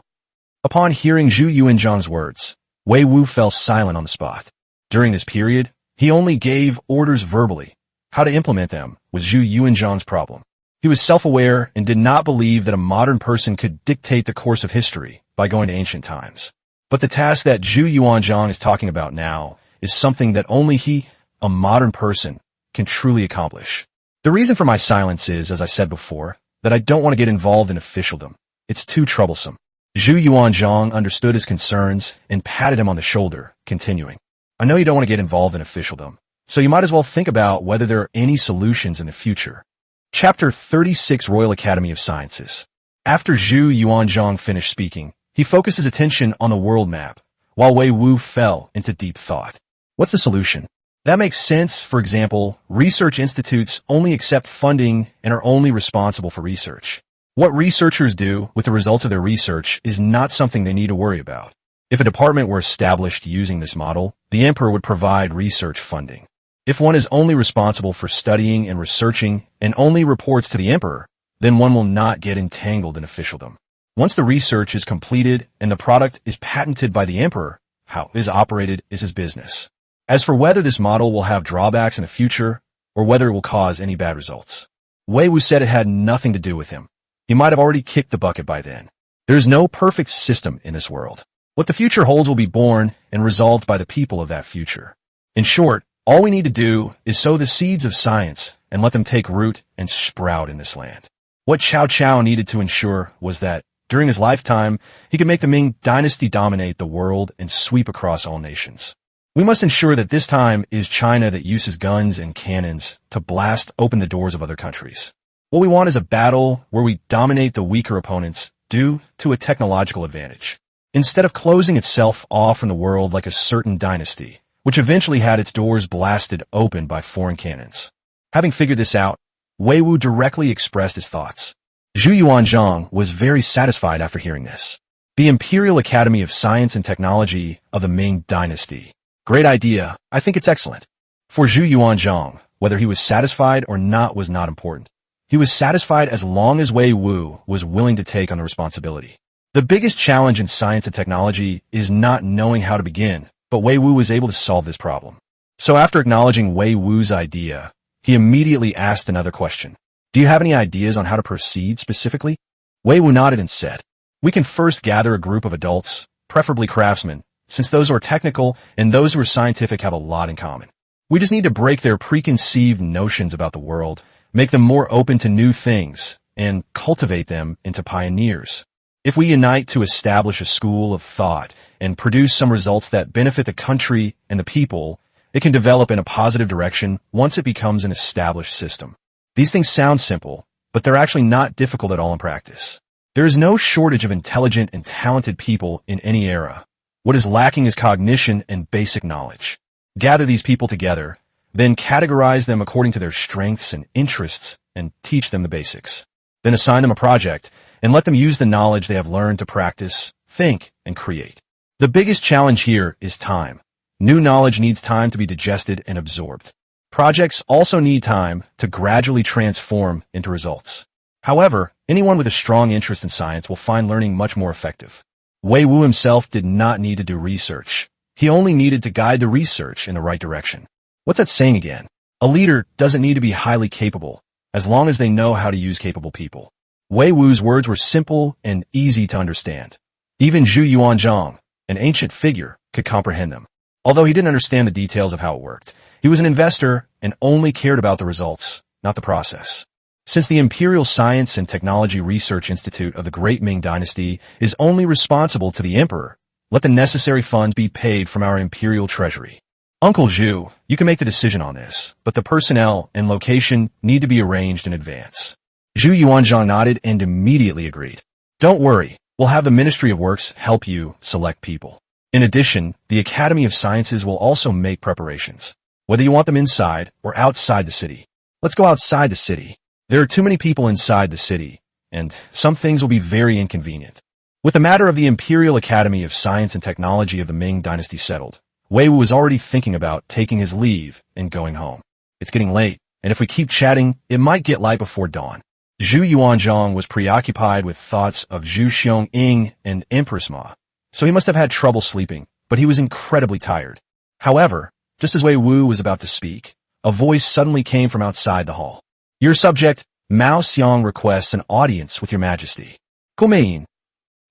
Upon hearing Zhu Yuanzhang's words, Wei Wu fell silent on the spot. During this period, he only gave orders verbally. How to implement them was Zhu Yuanzhang's problem. He was self-aware and did not believe that a modern person could dictate the course of history by going to ancient times. But the task that Zhu Yuanzhang is talking about now is something that only he, a modern person, can truly accomplish. The reason for my silence is, as I said before, that I don't want to get involved in officialdom. It's too troublesome. Zhu Yuanzhang understood his concerns and patted him on the shoulder, continuing. I know you don't want to get involved in officialdom, so you might as well think about whether there are any solutions in the future. Chapter 36 Royal Academy of Sciences. After Zhu Yuanzhang finished speaking, he focused his attention on the world map, while Wei Wu fell into deep thought. What's the solution? That makes sense. For example, research institutes only accept funding and are only responsible for research. What researchers do with the results of their research is not something they need to worry about. If a department were established using this model, the emperor would provide research funding. If one is only responsible for studying and researching and only reports to the emperor, then one will not get entangled in officialdom. Once the research is completed and the product is patented by the emperor, how it is operated is his business. As for whether this model will have drawbacks in the future or whether it will cause any bad results, Wei Wu said it had nothing to do with him. He might have already kicked the bucket by then. There is no perfect system in this world. What the future holds will be born and resolved by the people of that future. In short, all we need to do is sow the seeds of science and let them take root and sprout in this land. What Cao Cao needed to ensure was that, during his lifetime, he could make the Ming Dynasty dominate the world and sweep across all nations. We must ensure that this time is China that uses guns and cannons to blast open the doors of other countries. What we want is a battle where we dominate the weaker opponents due to a technological advantage, instead of closing itself off from the world like a certain dynasty, which eventually had its doors blasted open by foreign cannons. Having figured this out, Wei Wu directly expressed his thoughts. Zhu Yuanzhang was very satisfied after hearing this. The Imperial Academy of Science and Technology of the Ming Dynasty. Great idea. I think it's excellent. For Zhu Yuanzhang, whether he was satisfied or not was not important. He was satisfied as long as Wei Wu was willing to take on the responsibility. The biggest challenge in science and technology is not knowing how to begin, but Wei Wu was able to solve this problem. So after acknowledging Wei Wu's idea, he immediately asked another question. Do you have any ideas on how to proceed specifically? Wei Wu nodded and said, we can first gather a group of adults, preferably craftsmen, since those who are technical and those who are scientific have a lot in common. We just need to break their preconceived notions about the world, make them more open to new things, and cultivate them into pioneers. If we unite to establish a school of thought and produce some results that benefit the country and the people, it can develop in a positive direction once it becomes an established system. These things sound simple, but they're actually not difficult at all in practice. There is no shortage of intelligent and talented people in any era. What is lacking is cognition and basic knowledge. Gather these people together, then categorize them according to their strengths and interests and teach them the basics. Then assign them a project and let them use the knowledge they have learned to practice, think, and create. The biggest challenge here is time. New knowledge needs time to be digested and absorbed. Projects also need time to gradually transform into results. However, anyone with a strong interest in science will find learning much more effective. Wei Wu himself did not need to do research. He only needed to guide the research in the right direction. What's that saying again? A leader doesn't need to be highly capable, as long as they know how to use capable people. Wei Wu's words were simple and easy to understand. Even Zhu Yuanzhang, an ancient figure, could comprehend them. Although he didn't understand the details of how it worked, he was an investor and only cared about the results, not the process. Since the Imperial Science and Technology Research Institute of the Great Ming Dynasty is only responsible to the emperor, let the necessary funds be paid from our imperial treasury. Uncle Zhu, you can make the decision on this, but the personnel and location need to be arranged in advance. Zhu Yuanzhang nodded and immediately agreed. Don't worry, we'll have the Ministry of Works help you select people. In addition, the Academy of Sciences will also make preparations, whether you want them inside or outside the city. Let's go outside the city. There are too many people inside the city, and some things will be very inconvenient. With the matter of the Imperial Academy of Science and Technology of the Ming Dynasty settled, Wei Wu was already thinking about taking his leave and going home. It's getting late. and if we keep chatting, it might get light before dawn. Zhu Yuanzhang was preoccupied with thoughts of Zhu Xiong and Empress Ma, so he must have had trouble sleeping, but he was incredibly tired. However, just as Wei Wu was about to speak, a voice suddenly came from outside the hall. Your subject, Mao Xiang, requests an audience with your majesty. Come.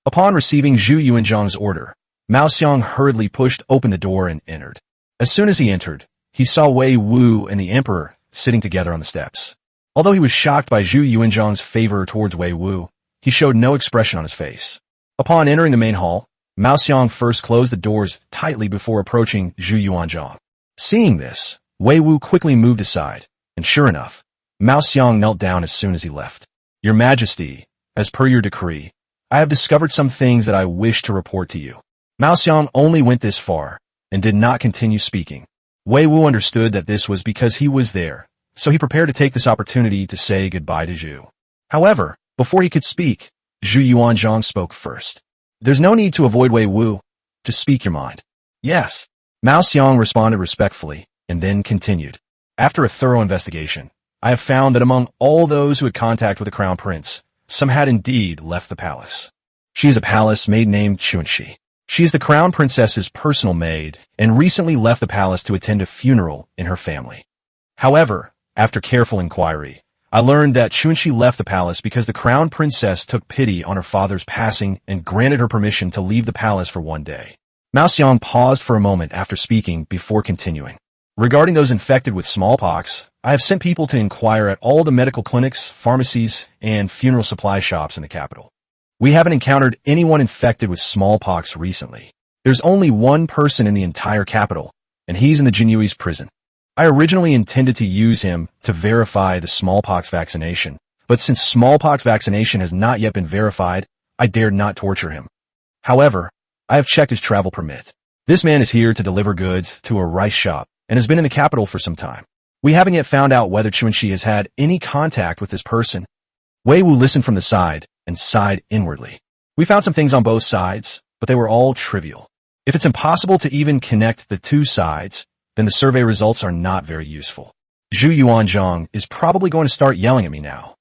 Upon receiving Zhu Yuanzhang's order, Mao Xiang hurriedly pushed open the door and entered. As soon as he entered, he saw Wei Wu and the emperor sitting together on the steps. Although he was shocked by Zhu Yuanzhang's favor towards Wei Wu, he showed no expression on his face. Upon entering the main hall, Mao Xiang first closed the doors tightly before approaching Zhu Yuanzhang. Seeing this, Wei Wu quickly moved aside, and sure enough, Mao Xiang knelt down as soon as he left. Your Majesty, as per your decree, I have discovered some things that I wish to report to you. Mao Xiang only went this far, and did not continue speaking. Wei Wu understood that this was because he was there, so he prepared to take this opportunity to say goodbye to Zhu. However, before he could speak, Zhu Yuanzhang spoke first. There's no need to avoid Wei Wu. Just speak your mind. Yes. Mao Xiang responded respectfully, and then continued. After a thorough investigation, I have found that among all those who had contact with the crown prince, some had indeed left the palace. She is a palace maid named Chunxi. She is the crown princess's personal maid, and recently left the palace to attend a funeral in her family. However, after careful inquiry, I learned that Chunxi left the palace because the crown princess took pity on her father's passing and granted her permission to leave the palace for one day. Mao Xiang paused for a moment after speaking before continuing. Regarding those infected with smallpox, I have sent people to inquire at all the medical clinics, pharmacies, and funeral supply shops in the capital. We haven't encountered anyone infected with smallpox recently. There's only one person in the entire capital, and he's in the Jinyui's prison. I originally intended to use him to verify the smallpox vaccination, but since smallpox vaccination has not yet been verified, I dared not torture him. However, I have checked his travel permit. This man is here to deliver goods to a rice shop and has been in the capital for some time. We haven't yet found out whether Chunxi has had any contact with this person. Wei Wu listened from the side and sighed inwardly. We found some things on both sides, but they were all trivial. If it's impossible to even connect the two sides, then the survey results are not very useful. Zhu Yuanzhang is probably going to start yelling at me now.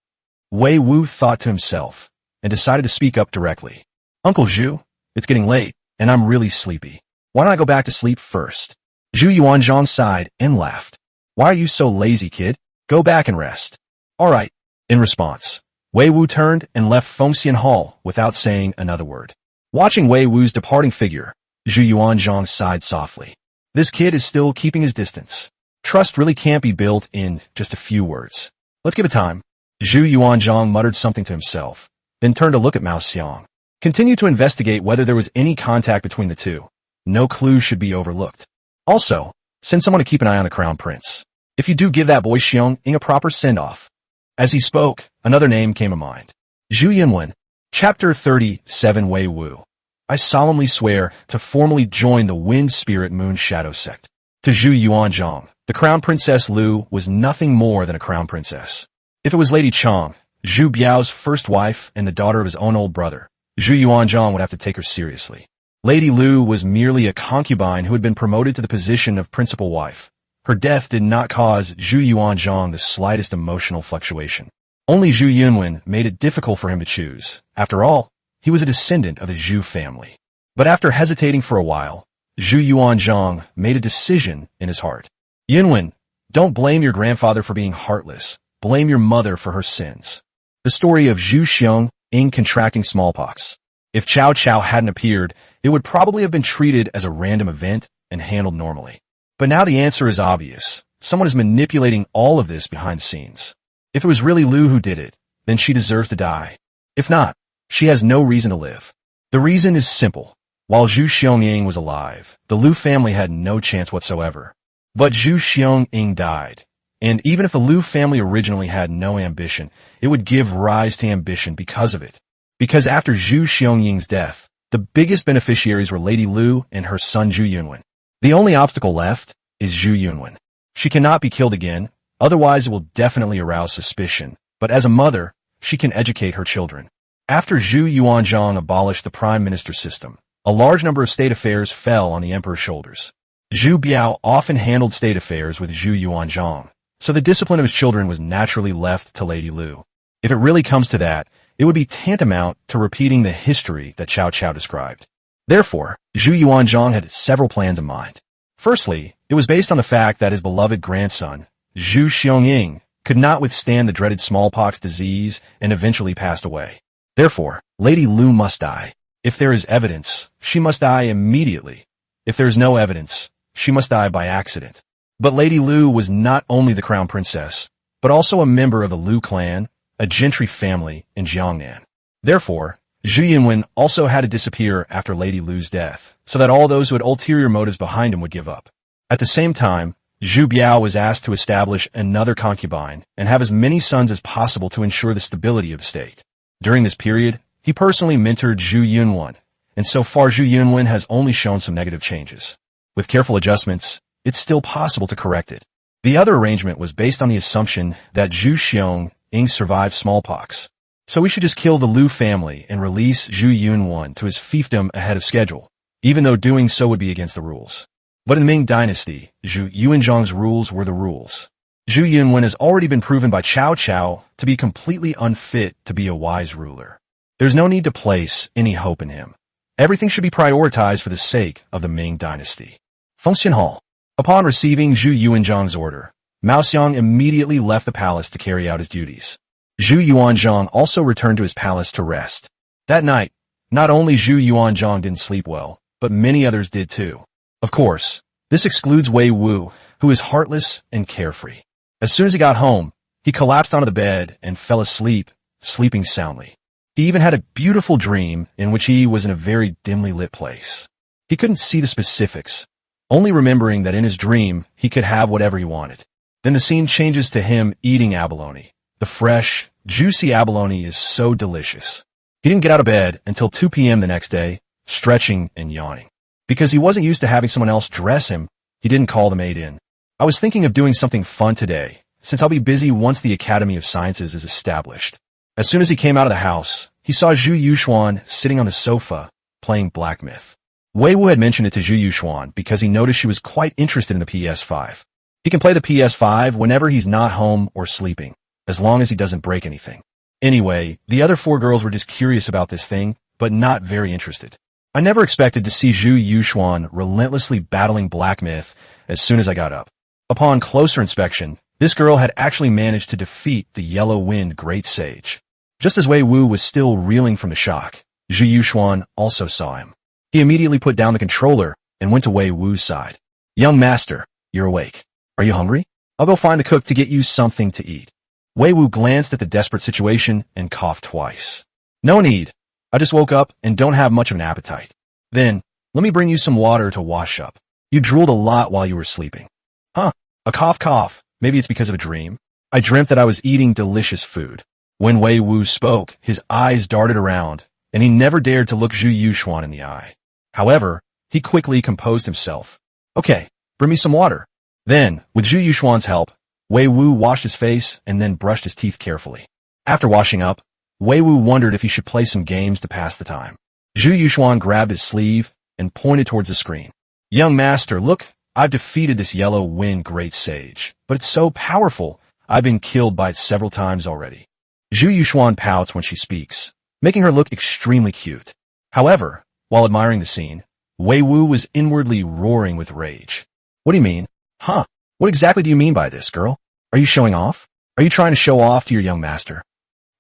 Wei Wu thought to himself and decided to speak up directly. Uncle Zhu, it's getting late, and I'm really sleepy. Why don't I go back to sleep first? Zhu Yuanzhang sighed and laughed. Why are you so lazy, kid? Go back and rest. All right. In response, Wei Wu turned and left Fengxian Hall without saying another word. Watching Wei Wu's departing figure, Zhu Yuanzhang sighed softly. This kid is still keeping his distance. Trust really can't be built in just a few words. Let's give it time. Zhu Yuanzhang muttered something to himself, then turned to look at Mao Xiang. Continue to investigate whether there was any contact between the two. No clue should be overlooked. Also, send someone to keep an eye on the crown prince. If you do give that boy Xiong a proper send-off. As he spoke, another name came to mind. Zhu Yunwen. Chapter 37 Wei Wu. I solemnly swear to formally join the Wind Spirit Moon Shadow sect. To Zhu Yuanzhang, the crown princess Lu was nothing more than a crown princess. If it was Lady Chang, Zhu Biao's first wife and the daughter of his own old brother, Zhu Yuanzhang would have to take her seriously. Lady Lu was merely a concubine who had been promoted to the position of principal wife. Her death did not cause Zhu Yuanzhang the slightest emotional fluctuation. Only Zhu Yunwen made it difficult for him to choose. After all, he was a descendant of the Zhu family. But after hesitating for a while, Zhu Yuanzhang made a decision in his heart. Yunwen, don't blame your grandfather for being heartless. Blame your mother for her sins. The story of Zhu Xiong contracting smallpox. If Cao Cao hadn't appeared, it would probably have been treated as a random event and handled normally. But now the answer is obvious. Someone is manipulating all of this behind the scenes. If it was really Lu who did it, then she deserves to die. If not, she has no reason to live. The reason is simple. While Zhu Xiong was alive, the Lu family had no chance whatsoever. But Zhu Xiong died. And even if the Lu family originally had no ambition, it would give rise to ambition because of it. Because after Zhu Xiong's death, the biggest beneficiaries were Lady Lu and her son Zhu Yunwen. The only obstacle left is Zhu Yunwen. She cannot be killed again, otherwise it will definitely arouse suspicion. But as a mother, she can educate her children. After Zhu Yuanzhang abolished the prime minister system, a large number of state affairs fell on the emperor's shoulders. Zhu Biao often handled state affairs with Zhu Yuanzhang, so the discipline of his children was naturally left to Lady Lu. If it really comes to that, it would be tantamount to repeating the history that Cao Cao described. Therefore, Zhu Yuanzhang had several plans in mind. Firstly, it was based on the fact that his beloved grandson, Zhu Xiangying, could not withstand the dreaded smallpox disease and eventually passed away. Therefore, Lady Lu must die. If there is evidence, she must die immediately. If there is no evidence, she must die by accident. But Lady Lu was not only the crown princess, but also a member of the Lu clan, a gentry family in Jiangnan. Therefore, Zhu Yunwen also had to disappear after Lady Lu's death, so that all those who had ulterior motives behind him would give up. At the same time, Zhu Biao was asked to establish another concubine and have as many sons as possible to ensure the stability of the state. During this period, he personally mentored Zhu Yunwen, and so far Zhu Yunwen has only shown some negative changes. With careful adjustments, it's still possible to correct it. The other arrangement was based on the assumption that Zhu Xiangying survived smallpox. So we should just kill the Lu family and release Zhu Yunwen to his fiefdom ahead of schedule, even though doing so would be against the rules. But in the Ming Dynasty, Zhu Yuanzhang's rules were the rules. Zhu Yunwen has already been proven by Cao Cao to be completely unfit to be a wise ruler. There's no need to place any hope in him. Everything should be prioritized for the sake of the Ming Dynasty. Function Hall. Upon receiving Zhu Yuanzhang's order, Mao Xiang immediately left the palace to carry out his duties. Zhu Yuanzhang also returned to his palace to rest. That night, not only Zhu Yuanzhang didn't sleep well, but many others did too. Of course, this excludes Wei Wu, who is heartless and carefree. As soon as he got home, he collapsed onto the bed and fell asleep, sleeping soundly. He even had a beautiful dream in which he was in a very dimly lit place. He couldn't see the specifics, only remembering that in his dream he could have whatever he wanted. Then the scene changes to him eating abalone. The fresh, juicy abalone is so delicious. He didn't get out of bed until 2 p.m. the next day, stretching and yawning. Because he wasn't used to having someone else dress him, he didn't call the maid in. I was thinking of doing something fun today, since I'll be busy once the Academy of Sciences is established. As soon as he came out of the house, he saw Zhu Yuxuan sitting on the sofa, playing Black Myth. Wei Wu had mentioned it to Zhu Yuxuan because he noticed she was quite interested in the PS5. He can play the PS5 whenever he's not home or sleeping, as long as he doesn't break anything. Anyway, the other 4 girls were just curious about this thing, but not very interested. I never expected to see Zhu Yuxuan relentlessly battling Black Myth as soon as I got up. Upon closer inspection, this girl had actually managed to defeat the Yellow Wind Great Sage. Just as Wei Wu was still reeling from the shock, Zhu Yuxuan also saw him. He immediately put down the controller and went to Wei Wu's side. "Young master, you're awake. Are you hungry? I'll go find the cook to get you something to eat." Wei Wu glanced at the desperate situation and coughed twice. "No need. I just woke up and don't have much of an appetite. Then, let me bring you some water to wash up. You drooled a lot while you were sleeping." "Huh, a cough. Maybe it's because of a dream. I dreamt that I was eating delicious food." When Wei Wu spoke, his eyes darted around, and he never dared to look Zhu Yuxuan in the eye. However, he quickly composed himself. "Okay, bring me some water." Then, with Zhu Yuxuan's help, Wei Wu washed his face and then brushed his teeth carefully. After washing up, Wei Wu wondered if he should play some games to pass the time. Zhu Yuxuan grabbed his sleeve and pointed towards the screen. "Young master, look, I've defeated this Yellow Wind Great Sage, but it's so powerful, I've been killed by it several times already." Zhu Yuxuan pouts when she speaks, making her look extremely cute. However, while admiring the scene, Wei Wu was inwardly roaring with rage. "What do you mean? Huh? What exactly do you mean by this, girl? Are you showing off? Are you trying to show off to your young master?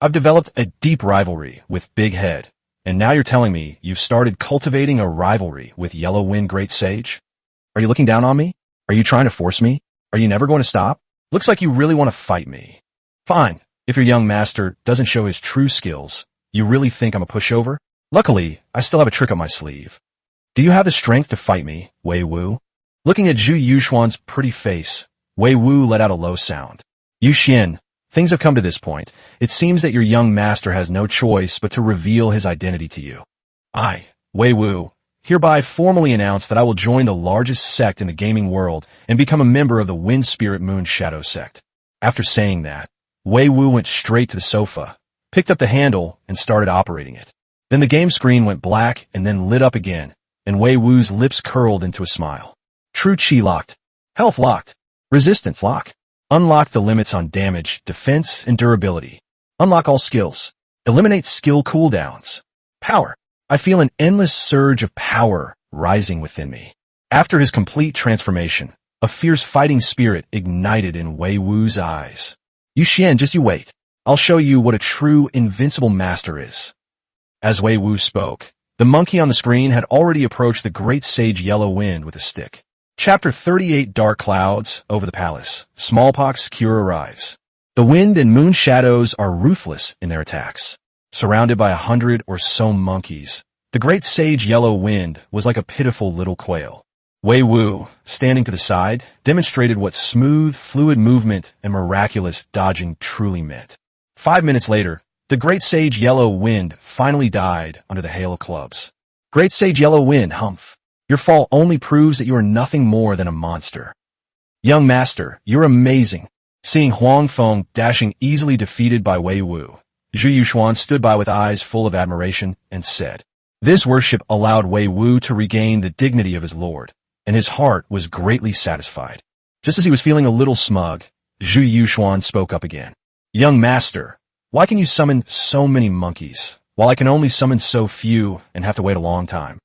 I've developed a deep rivalry with Big Head, and now you're telling me you've started cultivating a rivalry with Yellow Wind Great Sage? Are you looking down on me? Are you trying to force me? Are you never going to stop? Looks like you really want to fight me. Fine. If your young master doesn't show his true skills, you really think I'm a pushover? Luckily, I still have a trick up my sleeve. Do you have the strength to fight me, Wei Wu?" Looking at Zhu Yuxuan's pretty face, Wei Wu let out a low sound. "Yu Xian, things have come to this point. It seems that your young master has no choice but to reveal his identity to you. I, Wei Wu, hereby formally announce that I will join the largest sect in the gaming world and become a member of the Wind Spirit Moon Shadow sect." After saying that, Wei Wu went straight to the sofa, picked up the handle, and started operating it. Then the game screen went black and then lit up again, and Wei Wu's lips curled into a smile. True Chi locked. Health locked. Resistance lock. Unlock the limits on damage, defense, and durability. Unlock all skills. Eliminate skill cooldowns. Power. I feel an endless surge of power rising within me. After his complete transformation, a fierce fighting spirit ignited in Wei Wu's eyes. "You Xian, just you wait. I'll show you what a true invincible master is." As Wei Wu spoke, the monkey on the screen had already approached the great sage Yellow Wind with a stick. Chapter 38 Dark Clouds over the palace. Smallpox cure arrives. The wind and moon shadows are ruthless in their attacks. Surrounded by 100 or so monkeys, the great sage Yellow Wind was like a pitiful little quail. Wei Wu, standing to the side, demonstrated what smooth, fluid movement and miraculous dodging truly meant. 5 minutes later, the great sage Yellow Wind finally died under the hail of clubs. Great sage Yellow Wind, humph. Your fall only proves that you are nothing more than a monster. Young master, you're amazing. Seeing Huang Feng dashing easily defeated by Wei Wu, Zhu Yuxuan stood by with eyes full of admiration and said, this worship allowed Wei Wu to regain the dignity of his lord, and his heart was greatly satisfied. Just as he was feeling a little smug, Zhu Yuxuan spoke up again. Young master, why can you summon so many monkeys, while I can only summon so few and have to wait a long time?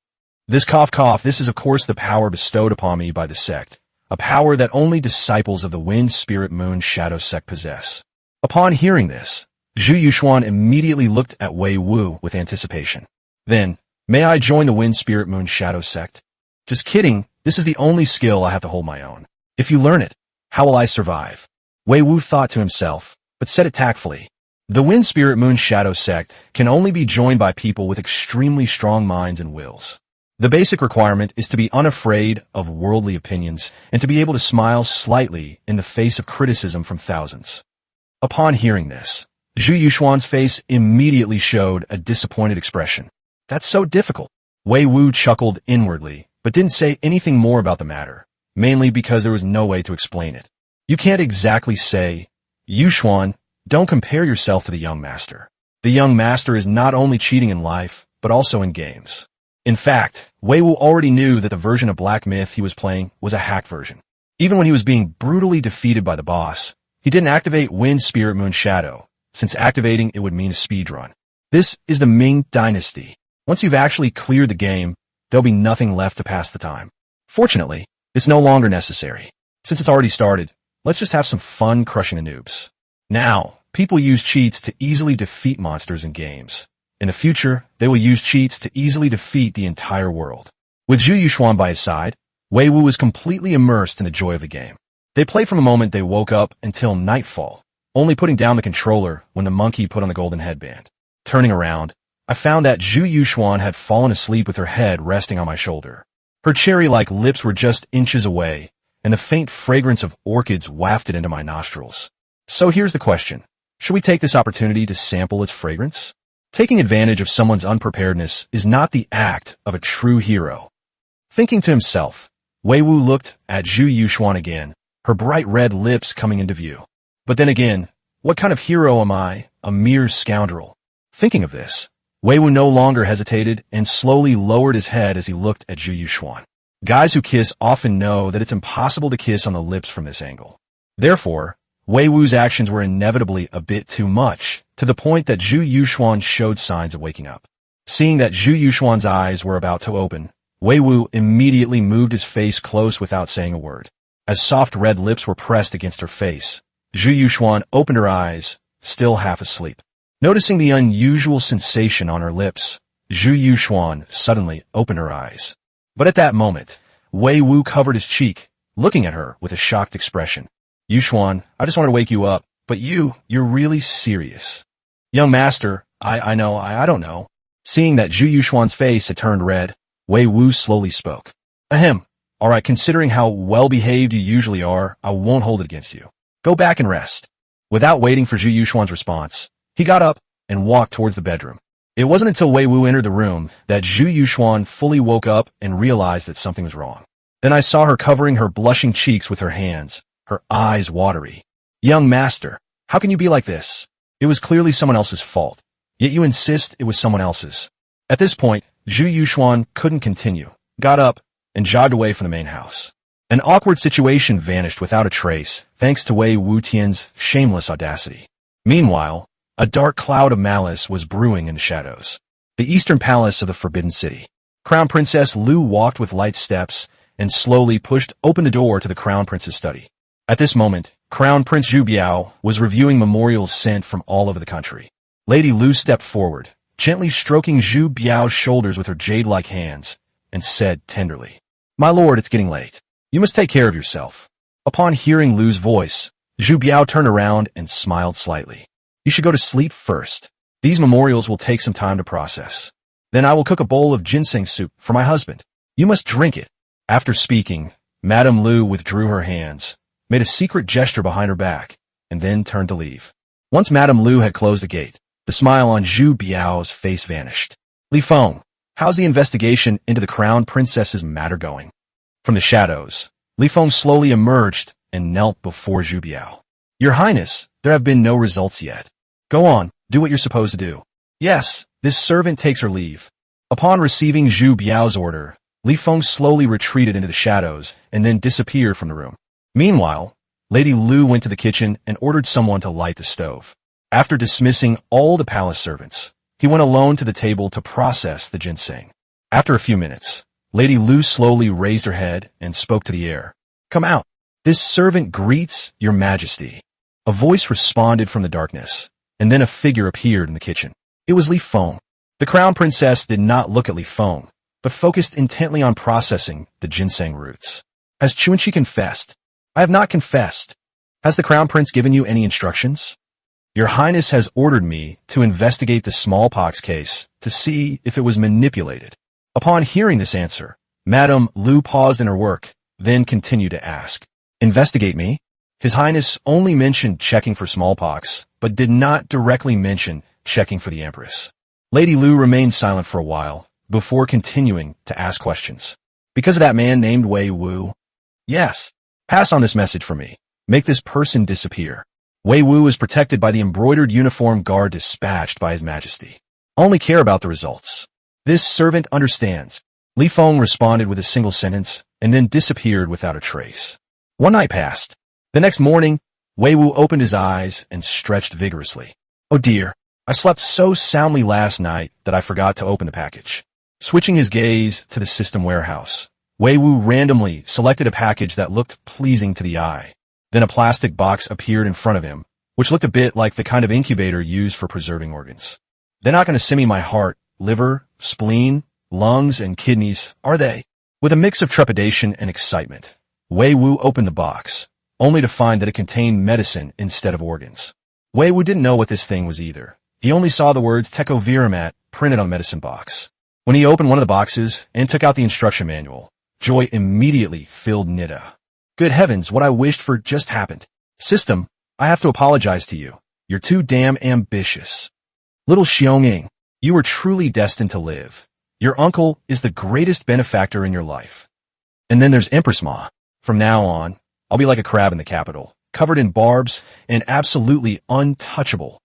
This this is of course the power bestowed upon me by the sect, a power that only disciples of the Wind Spirit Moon Shadow sect possess. Upon hearing this, Zhu Yuxuan immediately looked at Wei Wu with anticipation. Then, may I join the Wind Spirit Moon Shadow sect? Just kidding, this is the only skill I have to hold my own. If you learn it, how will I survive? Wei Wu thought to himself, but said it tactfully. The Wind Spirit Moon Shadow sect can only be joined by people with extremely strong minds and wills. The basic requirement is to be unafraid of worldly opinions and to be able to smile slightly in the face of criticism from thousands. Upon hearing this, Zhu Yuxuan's face immediately showed a disappointed expression. That's so difficult. Wei Wu chuckled inwardly, but didn't say anything more about the matter, mainly because there was no way to explain it. You can't exactly say, Yuxuan, don't compare yourself to the young master. The young master is not only cheating in life, but also in games. In fact, Wei Wu already knew that the version of Black Myth he was playing was a hack version. Even when he was being brutally defeated by the boss, he didn't activate Wind Spirit Moon Shadow, since activating it would mean a speedrun. This is the Ming Dynasty. Once you've actually cleared the game, there'll be nothing left to pass the time. Fortunately, it's no longer necessary. Since it's already started, let's just have some fun crushing the noobs. Now, people use cheats to easily defeat monsters in games. In the future, they will use cheats to easily defeat the entire world. With Zhu Yuxuan by his side, Wei Wu was completely immersed in the joy of the game. They played from the moment they woke up until nightfall, only putting down the controller when the monkey put on the golden headband. Turning around, I found that Zhu Yuxuan had fallen asleep with her head resting on my shoulder. Her cherry-like lips were just inches away, and the faint fragrance of orchids wafted into my nostrils. So here's the question. Should we take this opportunity to sample its fragrance? Taking advantage of someone's unpreparedness is not the act of a true hero. Thinking to himself, Wei Wu looked at Zhu Yuxuan again, her bright red lips coming into view. But then again, what kind of hero am I? A mere scoundrel. Thinking of this, Wei Wu no longer hesitated and slowly lowered his head as he looked at Zhu Yuxuan. Guys who kiss often know that it's impossible to kiss on the lips from this angle. Therefore, Wei Wu's actions were inevitably a bit too much, to the point that Zhu Yuxuan showed signs of waking up. Seeing that Zhu Yuxuan's eyes were about to open, Wei Wu immediately moved his face close without saying a word. As soft red lips were pressed against her face, Zhu Yuxuan opened her eyes, still half asleep. Noticing the unusual sensation on her lips, Zhu Yuxuan suddenly opened her eyes. But at that moment, Wei Wu covered his cheek, looking at her with a shocked expression. Yuxuan, I just wanted to wake you up, but you're really serious. Young master, I don't know. Seeing that Zhu Yuxuan's face had turned red, Wei Wu slowly spoke. Ahem. Alright, considering how well-behaved you usually are, I won't hold it against you. Go back and rest. Without waiting for Zhu Yuxuan's response, he got up and walked towards the bedroom. It wasn't until Wei Wu entered the room that Zhu Yuxuan fully woke up and realized that something was wrong. Then I saw her covering her blushing cheeks with her hands, her eyes watery. Young master, how can you be like this? It was clearly someone else's fault, yet you insist it was someone else's. At this point, Zhu Yuxuan couldn't continue, got up, and jogged away from the main house. An awkward situation vanished without a trace, thanks to Wei Wu Tian's shameless audacity. Meanwhile, a dark cloud of malice was brewing in the shadows. The eastern palace of the Forbidden City. Crown Princess Lu walked with light steps and slowly pushed open the door to the Crown Prince's study. At this moment, Crown Prince Zhu Biao was reviewing memorials sent from all over the country. Lady Lu stepped forward, gently stroking Zhu Biao's shoulders with her jade-like hands, and said tenderly, "My lord, it's getting late. You must take care of yourself." Upon hearing Lu's voice, Zhu Biao turned around and smiled slightly. "You should go to sleep first. These memorials will take some time to process. Then I will cook a bowl of ginseng soup for my husband. You must drink it." After speaking, Madame Lu withdrew her hands, made a secret gesture behind her back, and then turned to leave. Once Madame Lu had closed the gate, the smile on Zhu Biao's face vanished. "Li Feng, how's the investigation into the Crown Princess's matter going?" From the shadows, Li Feng slowly emerged and knelt before Zhu Biao. "Your Highness, there have been no results yet. Go on, do what you're supposed to do." "Yes, this servant takes her leave." Upon receiving Zhu Biao's order, Li Feng slowly retreated into the shadows and then disappeared from the room. Meanwhile, Lady Lu went to the kitchen and ordered someone to light the stove. After dismissing all the palace servants, he went alone to the table to process the ginseng. After a few minutes, Lady Lu slowly raised her head and spoke to the air. "Come out. This servant greets your majesty." A voice responded from the darkness, and then a figure appeared in the kitchen. It was Li Feng. The Crown Princess did not look at Li Feng, but focused intently on processing the ginseng roots. "Has Chuanqi confessed?" "I have not confessed." "Has the Crown Prince given you any instructions?" "Your Highness has ordered me to investigate the smallpox case to see if it was manipulated." Upon hearing this answer, Madame Lu paused in her work, then continued to ask, "Investigate me?" His Highness only mentioned checking for smallpox, but did not directly mention checking for the Empress. Lady Lu remained silent for a while, before continuing to ask questions. "Because of that man named Wei Wu?" "Yes. Pass on this message for me. Make this person disappear." Wei Wu is protected by the embroidered uniform guard dispatched by His Majesty. "I only care about the results." "This servant understands." Li Feng responded with a single sentence, and then disappeared without a trace. One night passed. The next morning, Wei Wu opened his eyes and stretched vigorously. "Oh dear, I slept so soundly last night that I forgot to open the package." Switching his gaze to the system warehouse, Wei Wu randomly selected a package that looked pleasing to the eye. Then a plastic box appeared in front of him, which looked a bit like the kind of incubator used for preserving organs. "They're not going to send me my heart, liver, spleen, lungs, and kidneys, are they?" With a mix of trepidation and excitement, Wei Wu opened the box, only to find that it contained medicine instead of organs. Wei Wu didn't know what this thing was either. He only saw the words Tecovirimat printed on the medicine box. When he opened one of the boxes and took out the instruction manual, joy immediately filled Nida. "Good heavens, what I wished for just happened. System, I have to apologize to you. You're too damn ambitious. Little Xionging, you are truly destined to live. Your uncle is the greatest benefactor in your life." And then there's Empress Ma. "From now on, I'll be like a crab in the capital, covered in barbs and absolutely untouchable."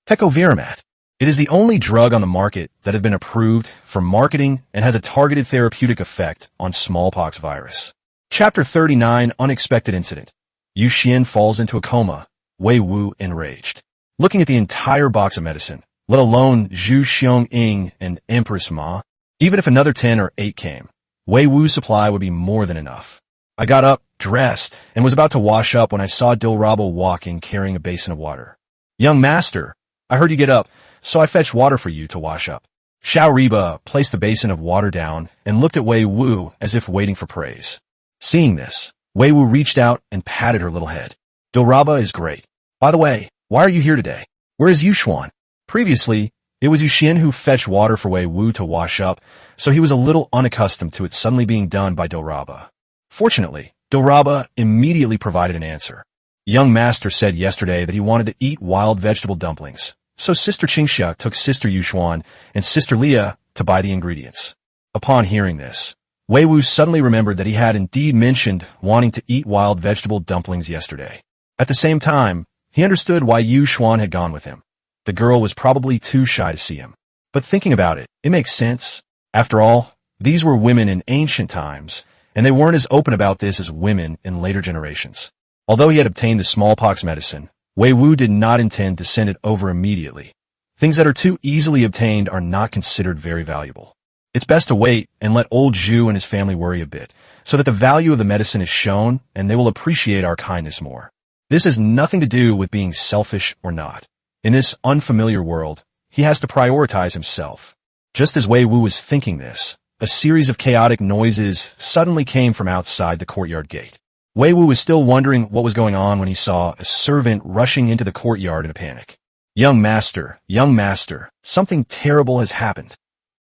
Tecovirimat. It is the only drug on the market that has been approved for marketing and has a targeted therapeutic effect on smallpox virus. Chapter 39, Unexpected Incident. Yu Xian falls into a coma, Wei Wu enraged. Looking at the entire box of medicine, let alone Zhu Xiong-ing and Empress Ma, even if another 10 or 8 came, Wei Wu's supply would be more than enough. I got up, dressed, and was about to wash up when I saw Dilrabo walking carrying a basin of water. "Young master, I heard you get up, so I fetched water for you to wash up." Xiao Riba placed the basin of water down and looked at Wei Wu as if waiting for praise. Seeing this, Wei Wu reached out and patted her little head. "Dilraba is great. By the way, why are you here today? Where is Yuxuan?" Previously, it was Yuxian who fetched water for Wei Wu to wash up, so he was a little unaccustomed to it suddenly being done by Dilraba. Fortunately, Dilraba immediately provided an answer. "Young master said yesterday that he wanted to eat wild vegetable dumplings, so Sister Qingxia took Sister Yuxuan and Sister Leah to buy the ingredients." Upon hearing this, Wei Wu suddenly remembered that he had indeed mentioned wanting to eat wild vegetable dumplings yesterday. At the same time, he understood why Yuxuan had gone with him. The girl was probably too shy to see him. But thinking about it, it makes sense. After all, these were women in ancient times, and they weren't as open about this as women in later generations. Although he had obtained the smallpox medicine, Wei Wu did not intend to send it over immediately. Things that are too easily obtained are not considered very valuable. It's best to wait and let old Zhu and his family worry a bit, so that the value of the medicine is shown and they will appreciate our kindness more. This has nothing to do with being selfish or not. In this unfamiliar world, he has to prioritize himself. Just as Wei Wu was thinking this, a series of chaotic noises suddenly came from outside the courtyard gate. Wei Wu was still wondering what was going on when he saw a servant rushing into the courtyard in a panic. Young master, something terrible has happened.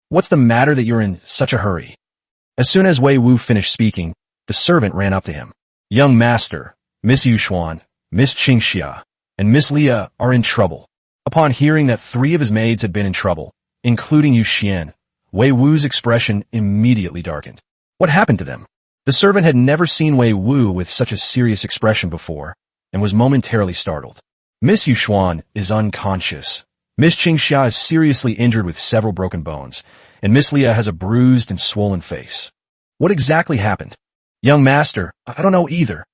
What's the matter that you're in such a hurry? As soon as Wei Wu finished speaking, the servant ran up to him. Young master, Miss Yuxuan, Miss Qingxia, and Miss Leah are in trouble. Upon hearing that 3 of his maids had been in trouble, including Yu Xian, Wei Wu's expression immediately darkened. What happened to them? The servant had never seen Wei Wu with such a serious expression before, and was momentarily startled. Miss Yuxuan is unconscious. Miss Qingxia is seriously injured with several broken bones, and Miss Leah has a bruised and swollen face. What exactly happened? Young master, I don't know either.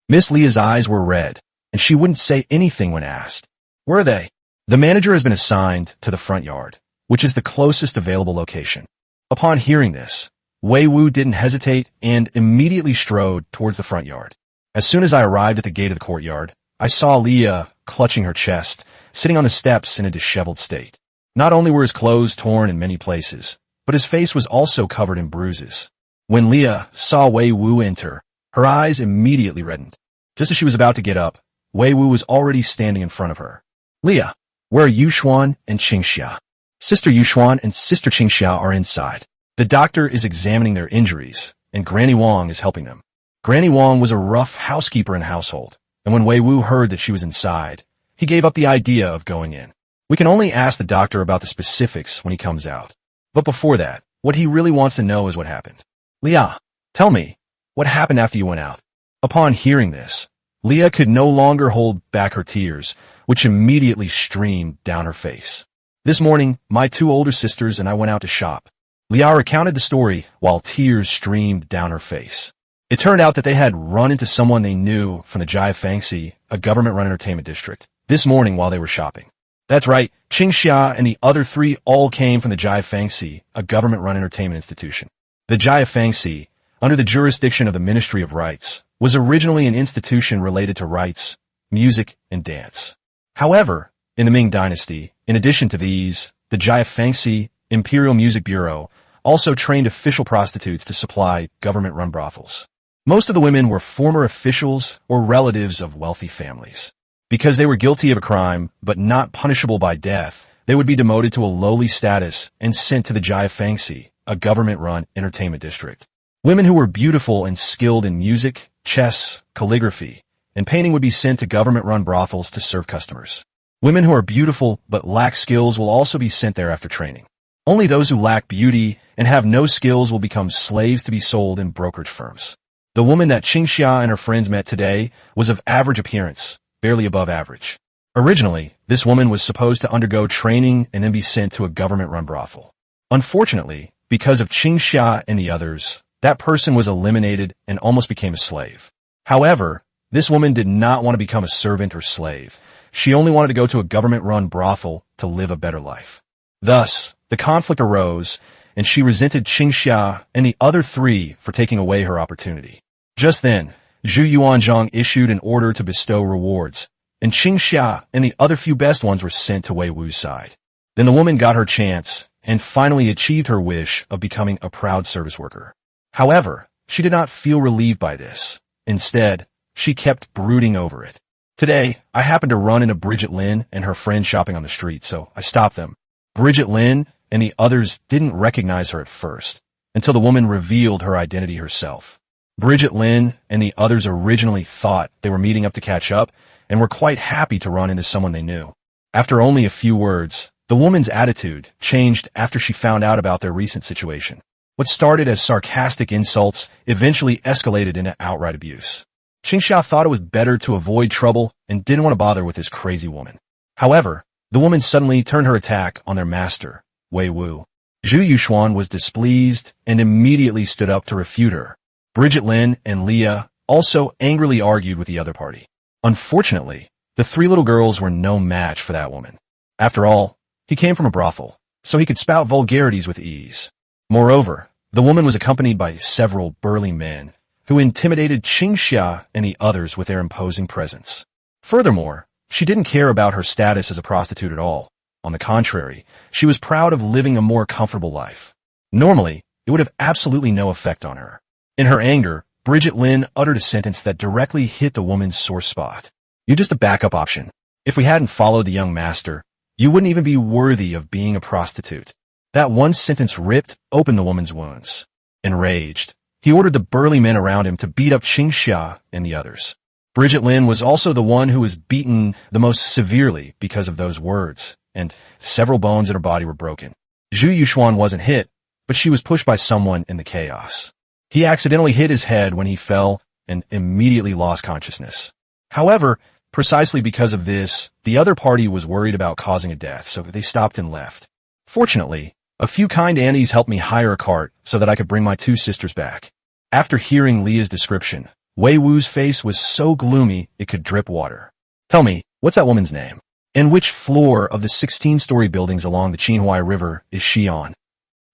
Miss Leah's eyes were red, and she wouldn't say anything when asked. Where are they? The manager has been assigned to the front yard, which is the closest available location. Upon hearing this, Wei Wu didn't hesitate and immediately strode towards the front yard. As soon as I arrived at the gate of the courtyard, I saw Leah clutching her chest, sitting on the steps in a disheveled state. Not only were his clothes torn in many places, but his face was also covered in bruises. When Leah saw Wei Wu enter, her eyes immediately reddened. Just as she was about to get up, Wei Wu was already standing in front of her. Leah, where are Yuxuan and Qingxia? Sister Yuxuan and Sister Qingxia are inside. The doctor is examining their injuries, and Granny Wang is helping them. Granny Wang was a rough housekeeper in the household, and when Wei Wu heard that she was inside, he gave up the idea of going in. We can only ask the doctor about the specifics when he comes out. But before that, what he really wants to know is what happened. Leah, tell me, what happened after you went out? Upon hearing this, Leah could no longer hold back her tears, which immediately streamed down her face. This morning, my 2 older sisters and I went out to shop. Leah recounted the story while tears streamed down her face. It turned out that they had run into someone they knew from the Jiafangxi, a government-run entertainment district, this morning while they were shopping. That's right, Qingxia and the other 3 all came from the Jiafangxi, a government-run entertainment institution. The Jiafangxi, under the jurisdiction of the Ministry of Rites, was originally an institution related to rites, music, and dance. However, in the Ming Dynasty, in addition to these, the Jiafangxi Imperial Music Bureau also trained official prostitutes to supply government-run brothels. Most of the women were former officials or relatives of wealthy families. Because they were guilty of a crime, but not punishable by death, they would be demoted to a lowly status and sent to the Jiafangxi, a government-run entertainment district. Women who were beautiful and skilled in music, chess, calligraphy, and painting would be sent to government-run brothels to serve customers. Women who are beautiful but lack skills will also be sent there after training. Only those who lack beauty and have no skills will become slaves to be sold in brokerage firms. The woman that Qingxia and her friends met today was of average appearance, barely above average. Originally, this woman was supposed to undergo training and then be sent to a government-run brothel. Unfortunately, because of Qingxia and the others, that person was eliminated and almost became a slave. However, this woman did not want to become a servant or slave. She only wanted to go to a government-run brothel to live a better life. Thus, the conflict arose, and she resented Qingxia and the other 3 for taking away her opportunity. Just then, Yuanzhang issued an order to bestow rewards, and Qingxia and the other few best ones were sent to Wei Wu's side. Then the woman got her chance and finally achieved her wish of becoming a proud service worker. However, she did not feel relieved by this. Instead, she kept brooding over it. Today, I happened to run into Bridget Lin and her friend shopping on the street, so I stopped them. Bridget Lin and the others didn't recognize her at first, until the woman revealed her identity herself. Bridget Lin and the others originally thought they were meeting up to catch up and were quite happy to run into someone they knew. After only a few words, the woman's attitude changed after she found out about their recent situation. What started as sarcastic insults eventually escalated into outright abuse. Qingxia thought it was better to avoid trouble and didn't want to bother with this crazy woman. However, the woman suddenly turned her attack on their master, Wei Wu. Zhu Yuxuan was displeased and immediately stood up to refute her. Bridget Lin and Leah also angrily argued with the other party. Unfortunately, the three little girls were no match for that woman. After all, he came from a brothel, so he could spout vulgarities with ease. Moreover, the woman was accompanied by several burly men who intimidated Qingxia and the others with their imposing presence. Furthermore, she didn't care about her status as a prostitute at all. On the contrary, she was proud of living a more comfortable life. Normally, it would have absolutely no effect on her. In her anger, Bridget Lin uttered a sentence that directly hit the woman's sore spot. "You're just a backup option. If we hadn't followed the young master, you wouldn't even be worthy of being a prostitute." That one sentence ripped open the woman's wounds. Enraged, he ordered the burly men around him to beat up Qingxia and the others. Bridget Lin was also the one who was beaten the most severely because of those words, and several bones in her body were broken. Zhu Yuxuan wasn't hit, but she was pushed by someone in the chaos. He accidentally hit his head when he fell and immediately lost consciousness. However, precisely because of this, the other party was worried about causing a death, so they stopped and left. Fortunately, a few kind aunties helped me hire a cart so that I could bring my two sisters back. After hearing Leah's description, Wei Wu's face was so gloomy it could drip water. "Tell me, what's that woman's name? And which floor of the 16-story buildings along the Qinhuai River is she on?"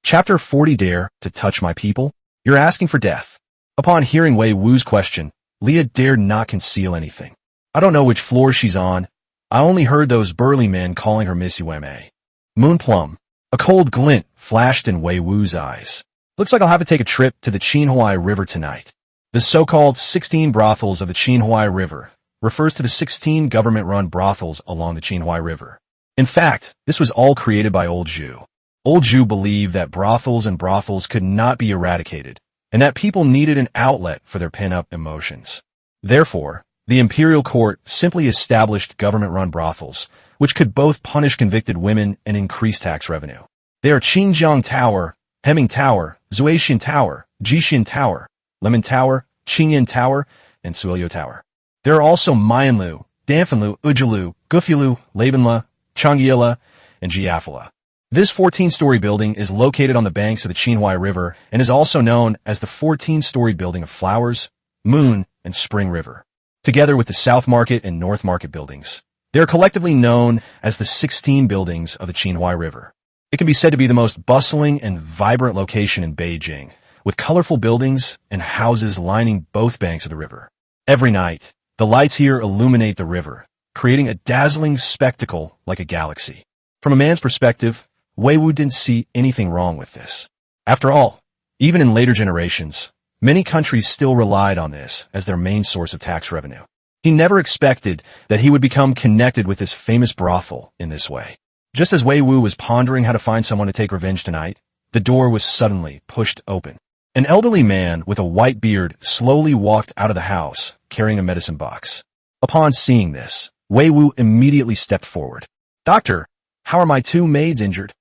Chapter 40. Dare to touch my people? You're asking for death. Upon hearing Wei Wu's question, Leah dared not conceal anything. "I don't know which floor she's on. I only heard those burly men calling her Miss Yuanzhang." Moonplum. A cold glint flashed in Wei Wu's eyes. "Looks like I'll have to take a trip to the Qinhuai River tonight." The so-called 16 brothels of the Qinhuai River refers to the 16 government-run brothels along the Qinhuai River. In fact, this was all created by Old Zhu. Old Zhu believed that brothels could not be eradicated, and that people needed an outlet for their pent-up emotions. Therefore, the imperial court simply established government-run brothels, which could both punish convicted women and increase tax revenue. They are Qingjiang Tower, Heming Tower, Zuaxian Tower, Jixian Tower, Lemon Tower, Qingyan Tower, and Suilyo Tower. There are also Mayanlu, Danfanlu, Ujilu, Gufulu, Labanla, Changyila, and Jiafala. This 14-story building is located on the banks of the Qinhuai River and is also known as the 14-story building of Flowers, Moon, and Spring River. Together with the South Market and North Market buildings, they are collectively known as the 16 buildings of the Qinhuai River. It can be said to be the most bustling and vibrant location in Beijing, with colorful buildings and houses lining both banks of the river. Every night, the lights here illuminate the river, creating a dazzling spectacle like a galaxy. From a man's perspective, Wei Wu didn't see anything wrong with this. After all, even in later generations, many countries still relied on this as their main source of tax revenue. He never expected that he would become connected with this famous brothel in this way. Just as Wei Wu was pondering how to find someone to take revenge tonight, the door was suddenly pushed open. An elderly man with a white beard slowly walked out of the house, carrying a medicine box. Upon seeing this, Wei Wu immediately stepped forward. "Doctor, how are my two maids injured?"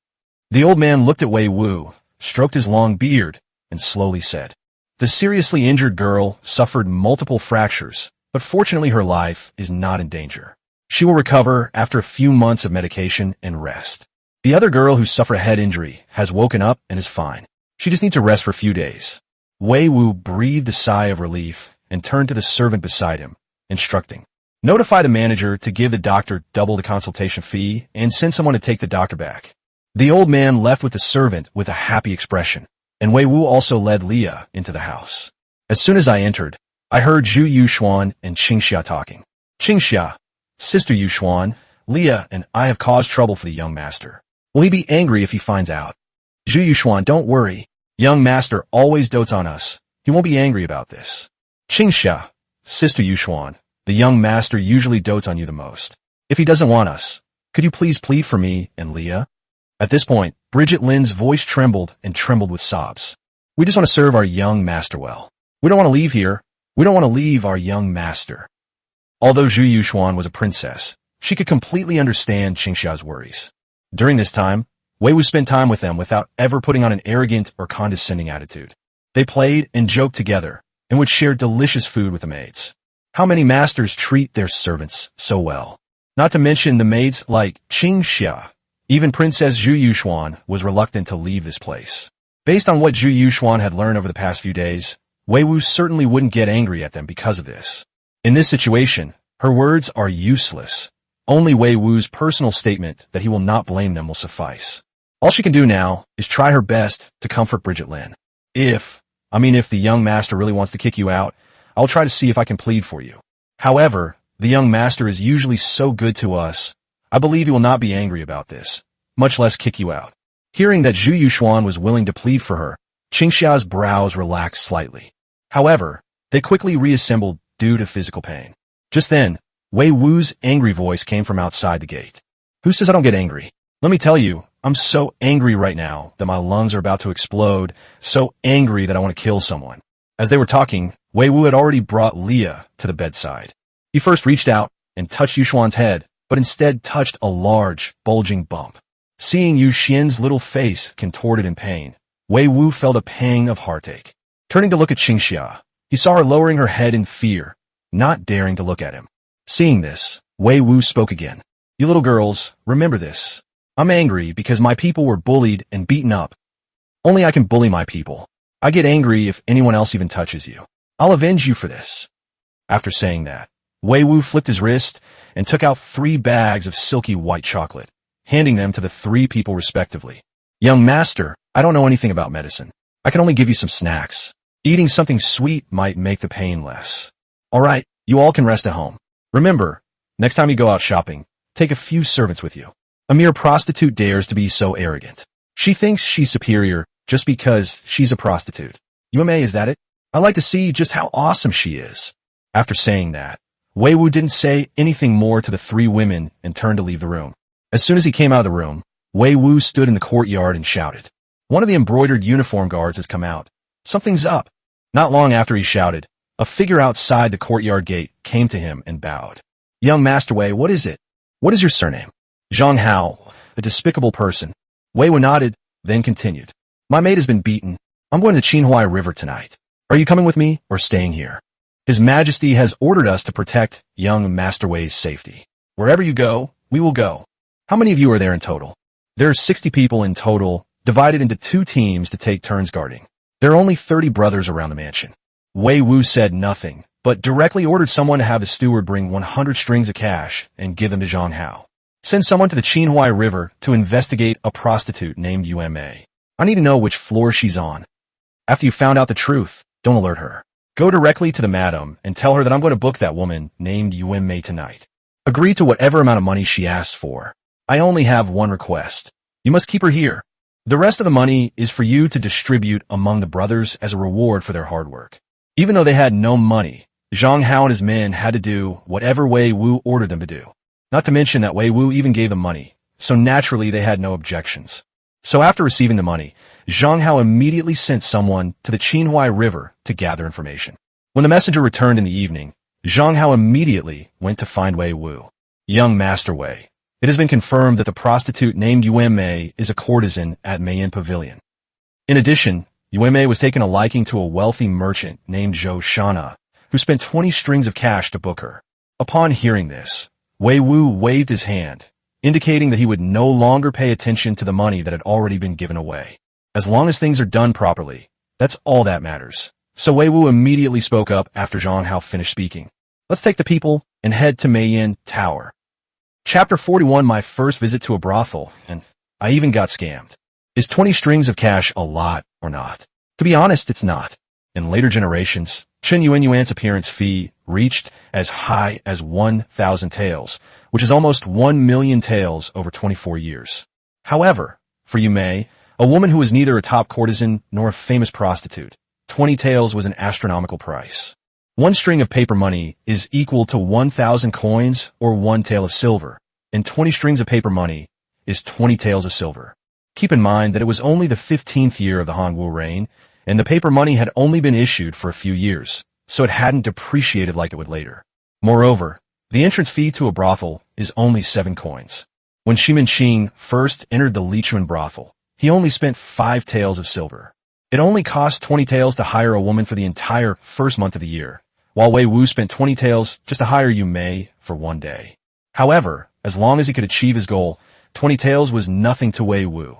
The old man looked at Wei Wu, stroked his long beard, and slowly said, "The seriously injured girl suffered multiple fractures, but fortunately her life is not in danger. She will recover after a few months of medication and rest. The other girl who suffered a head injury has woken up and is fine. She just needs to rest for a few days." Wei Wu breathed a sigh of relief and turned to the servant beside him, instructing, "Notify the manager to give the doctor double the consultation fee and send someone to take the doctor back." The old man left with the servant with a happy expression, and Wei Wu also led Leah into the house. As soon as I entered, I heard Zhu Yuxuan and Qingxia talking. "Qingxia, Sister Yuxuan, Leah and I have caused trouble for the young master. Will he be angry if he finds out?" "Zhu Yuxuan, don't worry. Young master always dotes on us. He won't be angry about this." "Qingxia, Sister Yuxuan, the young master usually dotes on you the most. If he doesn't want us, could you please plead for me and Leah?" At this point, Bridget Lin's voice trembled and trembled with sobs. "We just want to serve our young master well. We don't want to leave here. We don't want to leave our young master." Although Zhu Yuxuan was a princess, she could completely understand Qingxia's worries. During this time, Wei Wu spent time with them without ever putting on an arrogant or condescending attitude. They played and joked together and would share delicious food with the maids. How many masters treat their servants so well? Not to mention the maids like Qingxia. Even Princess Zhu Yuxuan was reluctant to leave this place. Based on what Zhu Yuxuan had learned over the past few days, Wei Wu certainly wouldn't get angry at them because of this. In this situation, her words are useless. Only Wei Wu's personal statement that he will not blame them will suffice. All she can do now is try her best to comfort Bridget Lin. If the young master really wants to kick you out, I'll try to see if I can plead for you. However, the young master is usually so good to us, I believe he will not be angry about this, much less kick you out. Hearing that Zhu Yuxuan was willing to plead for her, Qingxia's brows relaxed slightly. However, they quickly reassembled due to physical pain. Just then, Wei Wu's angry voice came from outside the gate. Who says I don't get angry? Let me tell you, I'm so angry right now that my lungs are about to explode, so angry that I want to kill someone. As they were talking, Wei Wu had already brought Leah to the bedside. He first reached out and touched Yuxuan's head, but instead touched a large, bulging bump. Seeing Yu Xian's little face contorted in pain, Wei Wu felt a pang of heartache. Turning to look at Qingxia, he saw her lowering her head in fear, not daring to look at him. Seeing this, Wei Wu spoke again. You little girls, remember this. I'm angry because my people were bullied and beaten up. Only I can bully my people. I get angry if anyone else even touches you. I'll avenge you for this. After saying that, Wei Wu flipped his wrist and took out 3 bags of silky white chocolate, handing them to the 3 people respectively. Young master, I don't know anything about medicine. I can only give you some snacks. Eating something sweet might make the pain less. All right, you all can rest at home. Remember, next time you go out shopping, take a few servants with you. A mere prostitute dares to be so arrogant. She thinks she's superior just because she's a prostitute. Yuanma, is that it? I'd like to see just how awesome she is. After saying that, Wei Wu didn't say anything more to the 3 women and turned to leave the room. As soon as he came out of the room, Wei Wu stood in the courtyard and shouted. One of the embroidered uniform guards has come out. Something's up. Not long after he shouted, a figure outside the courtyard gate came to him and bowed. Young Master Wei, what is it? What is your surname? Zhang Hao, a despicable person. Wei Wu nodded, then continued. My maid has been beaten. I'm going to the Qinhuai River tonight. Are you coming with me or staying here? His Majesty has ordered us to protect young Master Wei's safety. Wherever you go, we will go. How many of you are there in total? There are 60 people in total, divided into 2 teams to take turns guarding. There are only 30 brothers around the mansion. Wei Wu said nothing, but directly ordered someone to have the steward bring 100 strings of cash and give them to Zhang Hao. Send someone to the Qinhuai River to investigate a prostitute named Yuanma. I need to know which floor she's on. After you found out the truth, don't alert her. Go directly to the madam and tell her that I'm going to book that woman named Yuanma tonight. Agree to whatever amount of money she asks for. I only have one request. You must keep her here. The rest of the money is for you to distribute among the brothers as a reward for their hard work. Even though they had no money, Zhang Hao and his men had to do whatever Wei Wu ordered them to do. Not to mention that Wei Wu even gave them money, so naturally they had no objections. So after receiving the money, Zhang Hao immediately sent someone to the Qinhuai River to gather information. When the messenger returned in the evening, Zhang Hao immediately went to find Wei Wu. Young Master Wei, it has been confirmed that the prostitute named Yuanma is a courtesan at Mayan Pavilion. In addition, Yuanma was taking a liking to a wealthy merchant named Zhou Shana, who spent 20 strings of cash to book her. Upon hearing this, Wei Wu waved his hand, indicating that he would no longer pay attention to the money that had already been given away. As long as things are done properly, that's all that matters. So Wei Wu immediately spoke up after Zhang Hao finished speaking. Let's take the people and head to Mayan Tower. Chapter 41, my first visit to a brothel, and I even got scammed. Is 20 strings of cash a lot or not? To be honest, it's not. In later generations, Chen Yuan's appearance fee reached as high as 1,000 taels, which is almost 1 million taels over 24 years. However, for Yuanma, a woman who was neither a top courtesan nor a famous prostitute, 20 taels was an astronomical price. 1 string of paper money is equal to 1,000 coins or 1 tael of silver, and 20 strings of paper money is 20 taels of silver. Keep in mind that it was only the 15th year of the Hongwu reign, and the paper money had only been issued for a few years, so it hadn't depreciated like it would later. Moreover, the entrance fee to a brothel is only 7 coins. When Shimin Qing first entered the Lichuan brothel, he only spent 5 taels of silver. It only cost 20 taels to hire a woman for the entire first month of the year, while Wei Wu spent 20 taels just to hire Yuanma for 1 day. However, as long as he could achieve his goal, 20 taels was nothing to Wei Wu.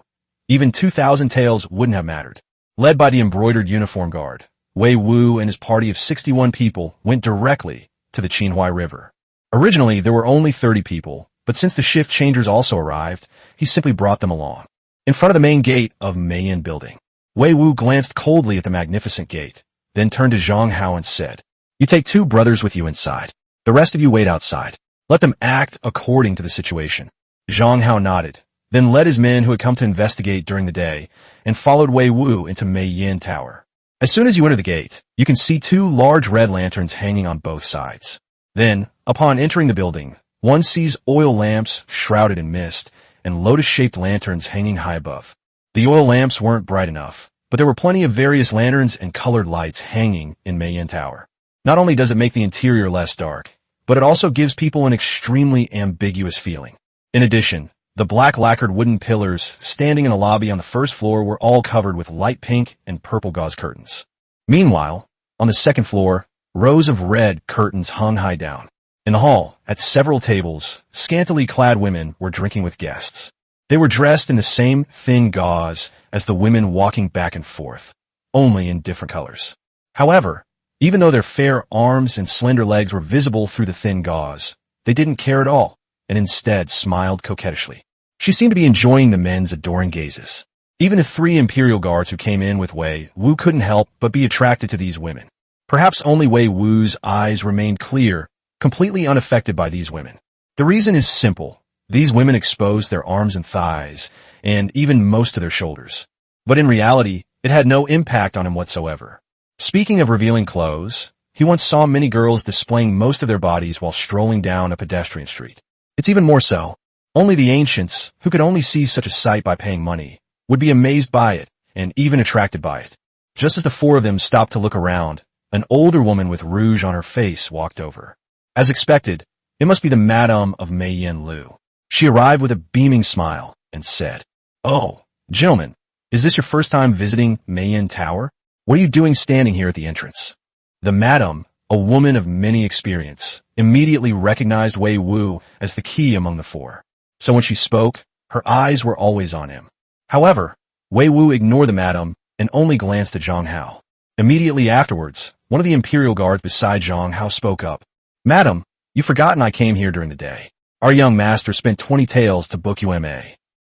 Even 2,000 taels wouldn't have mattered. Led by the embroidered uniform guard, Wei Wu and his party of 61 people went directly to the Qinhuai River. Originally, there were only 30 people, but since the shift changers also arrived, he simply brought them along. In front of the main gate of Meiyan building, Wei Wu glanced coldly at the magnificent gate, then turned to Zhang Hao and said, "You take 2 brothers with you inside. The rest of you wait outside. Let them act according to the situation." Zhang Hao nodded, then led his men who had come to investigate during the day, and followed Wei Wu into Meiyan Tower. As soon as you enter the gate, you can see 2 large red lanterns hanging on both sides. Then, upon entering the building, one sees oil lamps shrouded in mist and lotus-shaped lanterns hanging high above. The oil lamps weren't bright enough, but there were plenty of various lanterns and colored lights hanging in Meiyan Tower. Not only does it make the interior less dark, but it also gives people an extremely ambiguous feeling. In addition, the black lacquered wooden pillars standing in the lobby on the first floor were all covered with light pink and purple gauze curtains. Meanwhile, on the second floor, rows of red curtains hung high down. In the hall, at several tables, scantily clad women were drinking with guests. They were dressed in the same thin gauze as the women walking back and forth, only in different colors. However, even though their fair arms and slender legs were visible through the thin gauze, they didn't care at all, and instead smiled coquettishly. She seemed to be enjoying the men's adoring gazes. Even the 3 imperial guards who came in with Wei Wu couldn't help but be attracted to these women. Perhaps only Wei Wu's eyes remained clear, completely unaffected by these women. The reason is simple. These women exposed their arms and thighs, and even most of their shoulders. But in reality, it had no impact on him whatsoever. Speaking of revealing clothes, he once saw many girls displaying most of their bodies while strolling down a pedestrian street. It's even more so. Only the ancients, who could only see such a sight by paying money, would be amazed by it, and even attracted by it. Just as the 4 of them stopped to look around, an older woman with rouge on her face walked over. As expected, it must be the Madame of Meiyan Lu. She arrived with a beaming smile and said, "Oh, gentlemen, is this your first time visiting Meiyan Tower? What are you doing standing here at the entrance?" The Madame, a woman of many experience, immediately recognized Wei Wu as the key among the 4. So when she spoke, her eyes were always on him. However, Wei Wu ignored the Madame and only glanced at Zhang Hao. Immediately afterwards, one of the imperial guards beside Zhang Hao spoke up. "Madam, you've forgotten I came here during the day. Our young master spent 20 taels to book UMA."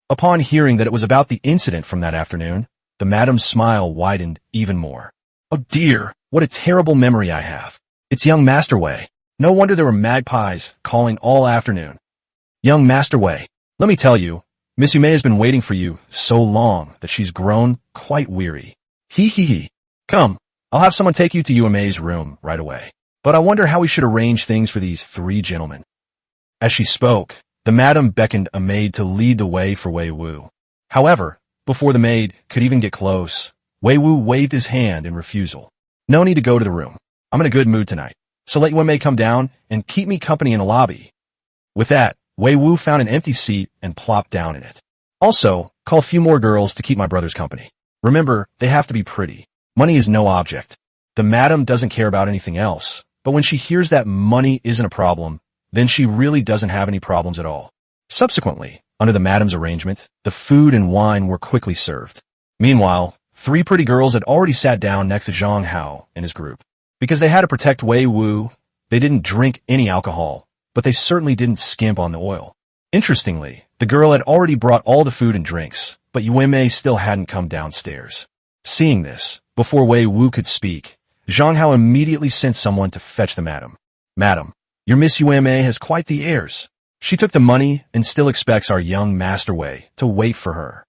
Upon hearing that it was about the incident from that afternoon, the Madam's smile widened even more. "Oh dear, what a terrible memory I have. It's young Master Wei. No wonder there were magpies calling all afternoon. Young Master Wei, let me tell you, Miss Yume has been waiting for you so long that she's grown quite weary. He. Come, I'll have someone take you to Yume's room right away. But I wonder how we should arrange things for these 3 gentlemen." As she spoke, the Madam beckoned a maid to lead the way for Wei Wu. However, before the maid could even get close, Wei Wu waved his hand in refusal. "No need to go to the room. I'm in a good mood tonight, so let Yume come down and keep me company in the lobby." With that, Wei Wu found an empty seat and plopped down in it. "Also, call a few more girls to keep my brother's company. Remember, they have to be pretty. Money is no object." The Madam doesn't care about anything else, but when she hears that money isn't a problem, then she really doesn't have any problems at all. Subsequently, under the Madam's arrangement, the food and wine were quickly served. Meanwhile, 3 pretty girls had already sat down next to Zhang Hao and his group. Because they had to protect Wei Wu, they didn't drink any alcohol, but they certainly didn't skimp on the oil. Interestingly, the girl had already brought all the food and drinks, but Yueme still hadn't come downstairs. Seeing this, before Wei Wu could speak, Zhang Hao immediately sent someone to fetch the Madam. "Madam, your Miss Yueme has quite the airs. She took the money and still expects our young Master Wei to wait for her."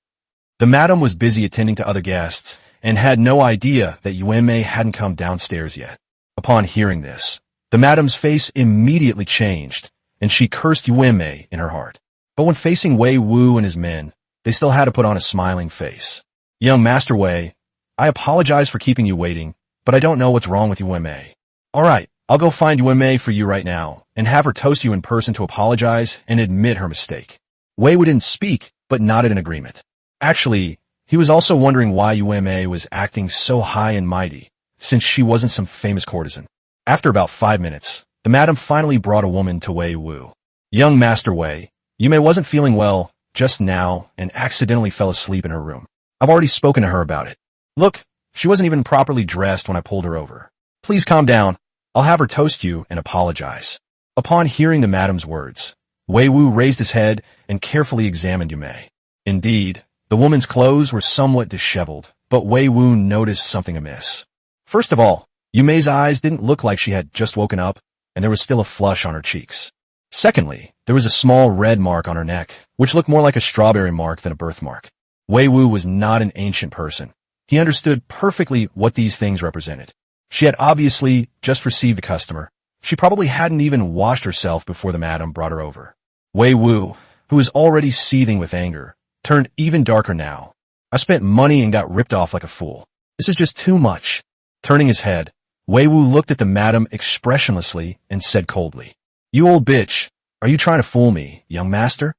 The Madam was busy attending to other guests and had no idea that Yueme hadn't come downstairs yet. Upon hearing this, the Madam's face immediately changed, and she cursed Yueme in her heart. But when facing Wei Wu and his men, they still had to put on a smiling face. "Young Master Wei, I apologize for keeping you waiting, but I don't know what's wrong with Yueme. All right, I'll go find Yueme for you right now, and have her toast you in person to apologize and admit her mistake." Wei Wu didn't speak, but nodded in agreement. Actually, he was also wondering why Yueme was acting so high and mighty, since she wasn't some famous courtesan. After about 5 minutes, the Madam finally brought a woman to Wei Wu. "Young Master Wei, Yume wasn't feeling well just now and accidentally fell asleep in her room. I've already spoken to her about it. Look, She wasn't even properly dressed when I pulled her over. Please calm down. I'll have her toast you and apologize. Upon hearing the madam's words, Wei Wu raised his head and carefully examined Yume. Indeed, the woman's clothes were somewhat disheveled, but Wei Wu noticed something amiss. First of all, Yume's eyes didn't look like she had just woken up, and there was still a flush on her cheeks. Secondly, there was a small red mark on her neck, which looked more like a strawberry mark than a birthmark. Wei Wu was not an ancient person. He understood perfectly what these things represented. She had obviously just received a customer. She probably hadn't even washed herself before the madam brought her over. Wei Wu, who was already seething with anger, turned even darker now. I spent money and got ripped off like a fool. This is just too much. Turning his head, Wei Wu looked at the madam expressionlessly and said coldly, "You old bitch, are you trying to fool me, young master?"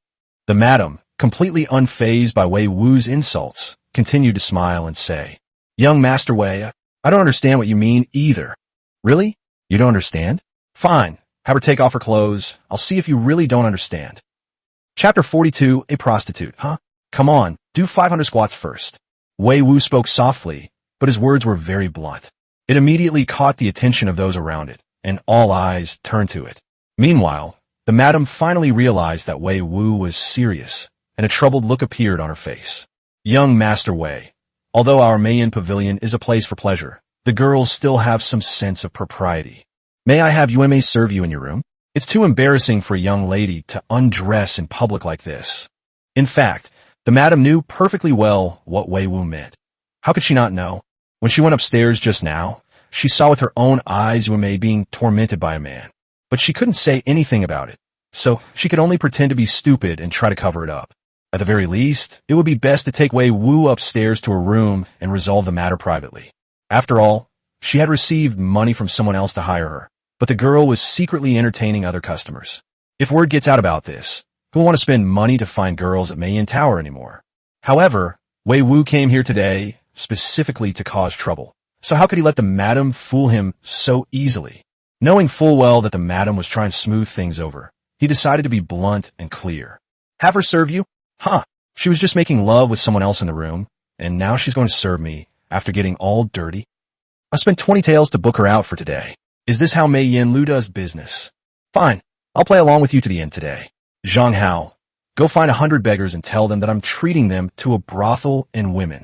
The madam, completely unfazed by Wei Wu's insults, continued to smile and say, "Young Master Wei, I don't understand what you mean either." "Really? You don't understand? Fine, have her take off her clothes. I'll see if you really don't understand." Chapter 42, A Prostitute, huh? Come on, do 500 squats first. Wei Wu spoke softly, but his words were very blunt. It immediately caught the attention of those around it, and all eyes turned to it. Meanwhile, the madam finally realized that Wei Wu was serious, and a troubled look appeared on her face. "Young Master Wei, although our Mayan Pavilion is a place for pleasure, the girls still have some sense of propriety. May I have Yume serve you in your room? It's too embarrassing for a young lady to undress in public like this." In fact, the madam knew perfectly well what Wei Wu meant. How could she not know? When she went upstairs just now, she saw with her own eyes Yume being tormented by a man. But she couldn't say anything about it, so she could only pretend to be stupid and try to cover it up. At the very least, it would be best to take Wei Wu upstairs to her room and resolve the matter privately. After all, she had received money from someone else to hire her, but the girl was secretly entertaining other customers. If word gets out about this, who will want to spend money to find girls at Mayan Tower anymore? However, Wei Wu came here today specifically to cause trouble, so how could he let the madam fool him so easily? Knowing full well that the madam was trying to smooth things over, he decided to be blunt and clear. "Have her serve you? Huh, she was just making love with someone else in the room, and now she's going to serve me after getting all dirty? I spent 20 taels to book her out for today. Is this how Mei Yin Lu does business? Fine, I'll play along with you to the end today. Zhang Hao, go find 100 beggars and tell them that I'm treating them to a brothel and women."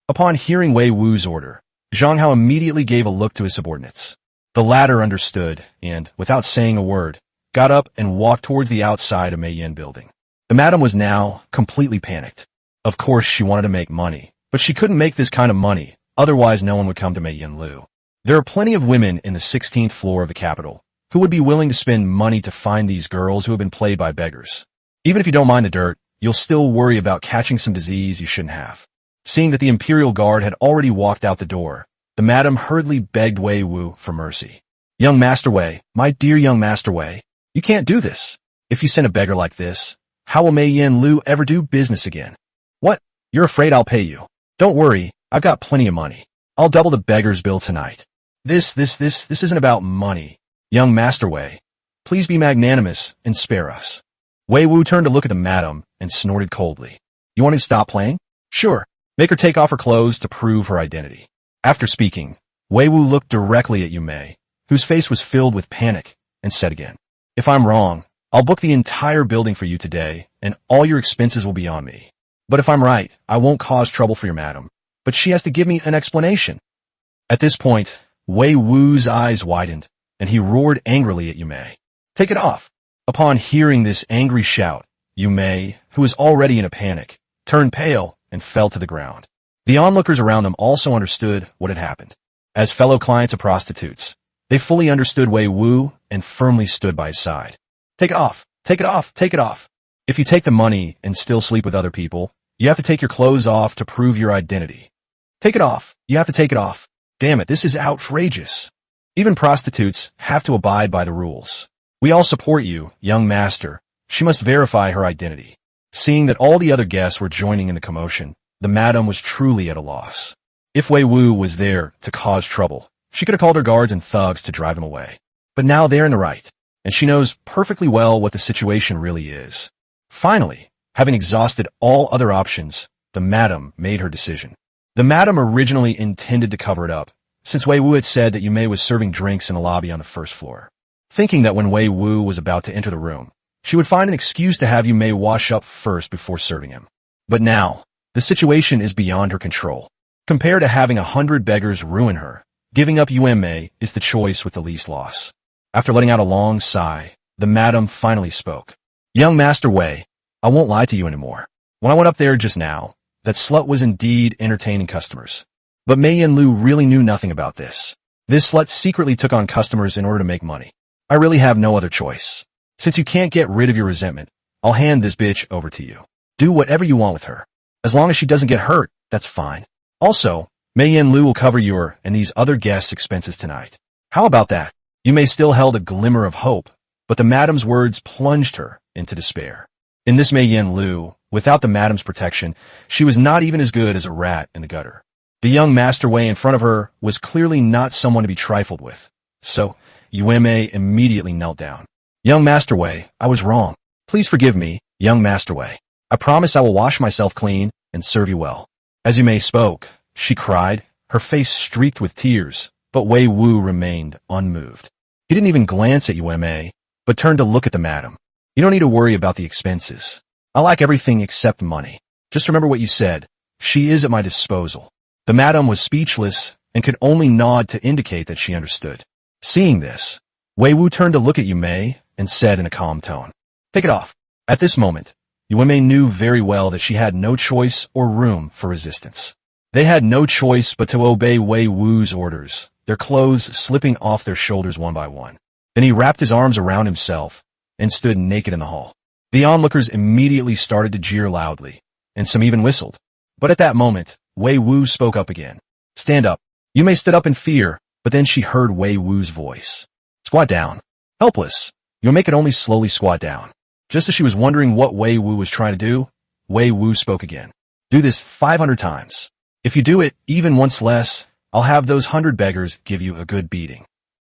Upon hearing Wei Wu's order, Zhang Hao immediately gave a look to his subordinates. The latter understood and, without saying a word, got up and walked towards the outside of Mei Yin building. The madam was now completely panicked. Of course she wanted to make money, but she couldn't make this kind of money, otherwise no one would come to Mei Yin Lu. There are plenty of women in the 16th floor of the capital who would be willing to spend money to find these girls who have been played by beggars. Even if you don't mind the dirt, you'll still worry about catching some disease you shouldn't have. Seeing that the Imperial Guard had already walked out the door, the madam hurriedly begged Wei Wu for mercy. "Young Master Wei, my dear young Master Wei, you can't do this. If you send a beggar like this, how will Mei Yin Lu ever do business again?" "What? You're afraid I'll pay you? Don't worry, I've got plenty of money. I'll double the beggar's bill tonight. This isn't about money. Young Master Wei, please be magnanimous and spare us." Wei Wu turned to look at the madam and snorted coldly. "You want me to stop playing? Sure. Make her take off her clothes to prove her identity." After speaking, Wei Wu looked directly at Yume, whose face was filled with panic, and said again, "If I'm wrong, I'll book the entire building for you today, and all your expenses will be on me. But if I'm right, I won't cause trouble for your madam, but she has to give me an explanation." At this point, Wei Wu's eyes widened, and he roared angrily at Yume. "Take it off." Upon hearing this angry shout, Yume, who was already in a panic, turned pale and fell to the ground. The onlookers around them also understood what had happened. As fellow clients of prostitutes, they fully understood Wei Wu and firmly stood by his side. "Take it off! Take it off! Take it off! If you take the money and still sleep with other people, you have to take your clothes off to prove your identity. Take it off! You have to take it off! Damn it, this is outrageous! Even prostitutes have to abide by the rules. We all support you, young master. She must verify her identity." Seeing that all the other guests were joining in the commotion, the madam was truly at a loss. If Wei Wu was there to cause trouble, she could have called her guards and thugs to drive him away. But now they're in the right, and she knows perfectly well what the situation really is. Finally, having exhausted all other options, the madam made her decision. The madam originally intended to cover it up, since Wei Wu had said that Yume was serving drinks in a lobby on the first floor. Thinking that when Wei Wu was about to enter the room, she would find an excuse to have Yume wash up first before serving him. But now, the situation is beyond her control. Compared to having 100 beggars ruin her, giving up Yume is the choice with the least loss. After letting out a long sigh, the madam finally spoke. Young Master Wei, I won't lie to you anymore. When I went up there just now, that slut was indeed entertaining customers. But Mei Yanlu really knew nothing about this. This slut secretly took on customers in order to make money. I really have no other choice. Since you can't get rid of your resentment, I'll hand this bitch over to you. Do whatever you want with her. As long as she doesn't get hurt, that's fine. Also, Mei Yanlu will cover your and these other guests' expenses tonight. How about that? Yume still held a glimmer of hope, but the madam's words plunged her into despair. In this Mei Yanlu, without the madam's protection, she was not even as good as a rat in the gutter. The young Master Wei in front of her was clearly not someone to be trifled with. So, Yume immediately knelt down. Young Master Wei, I was wrong. Please forgive me, young Master Wei. I promise I will wash myself clean and serve you well. As Yume spoke, she cried, her face streaked with tears, but Wei Wu remained unmoved. He didn't even glance at Yume, but turned to look at the madam. You don't need to worry about the expenses. I like everything except money. Just remember what you said. She is at my disposal. The madam was speechless and could only nod to indicate that she understood. Seeing this, Wei Wu turned to look at Yume and said in a calm tone, Take it off. At this moment, Yume knew very well that she had no choice or room for resistance. They had no choice but to obey Wei Wu's orders, their clothes slipping off their shoulders one by one. Then he wrapped his arms around himself and stood naked in the hall. The onlookers immediately started to jeer loudly, and some even whistled. But at that moment, Wei Wu spoke up again. Stand up. Yume stood up in fear, but then she heard Wei Wu's voice. Squat down. Helpless. Yume could only slowly squat down. Just as she was wondering what Wei Wu was trying to do, Wei Wu spoke again. Do this 500 times. If you do it even once less, I'll have those 100 beggars give you a good beating.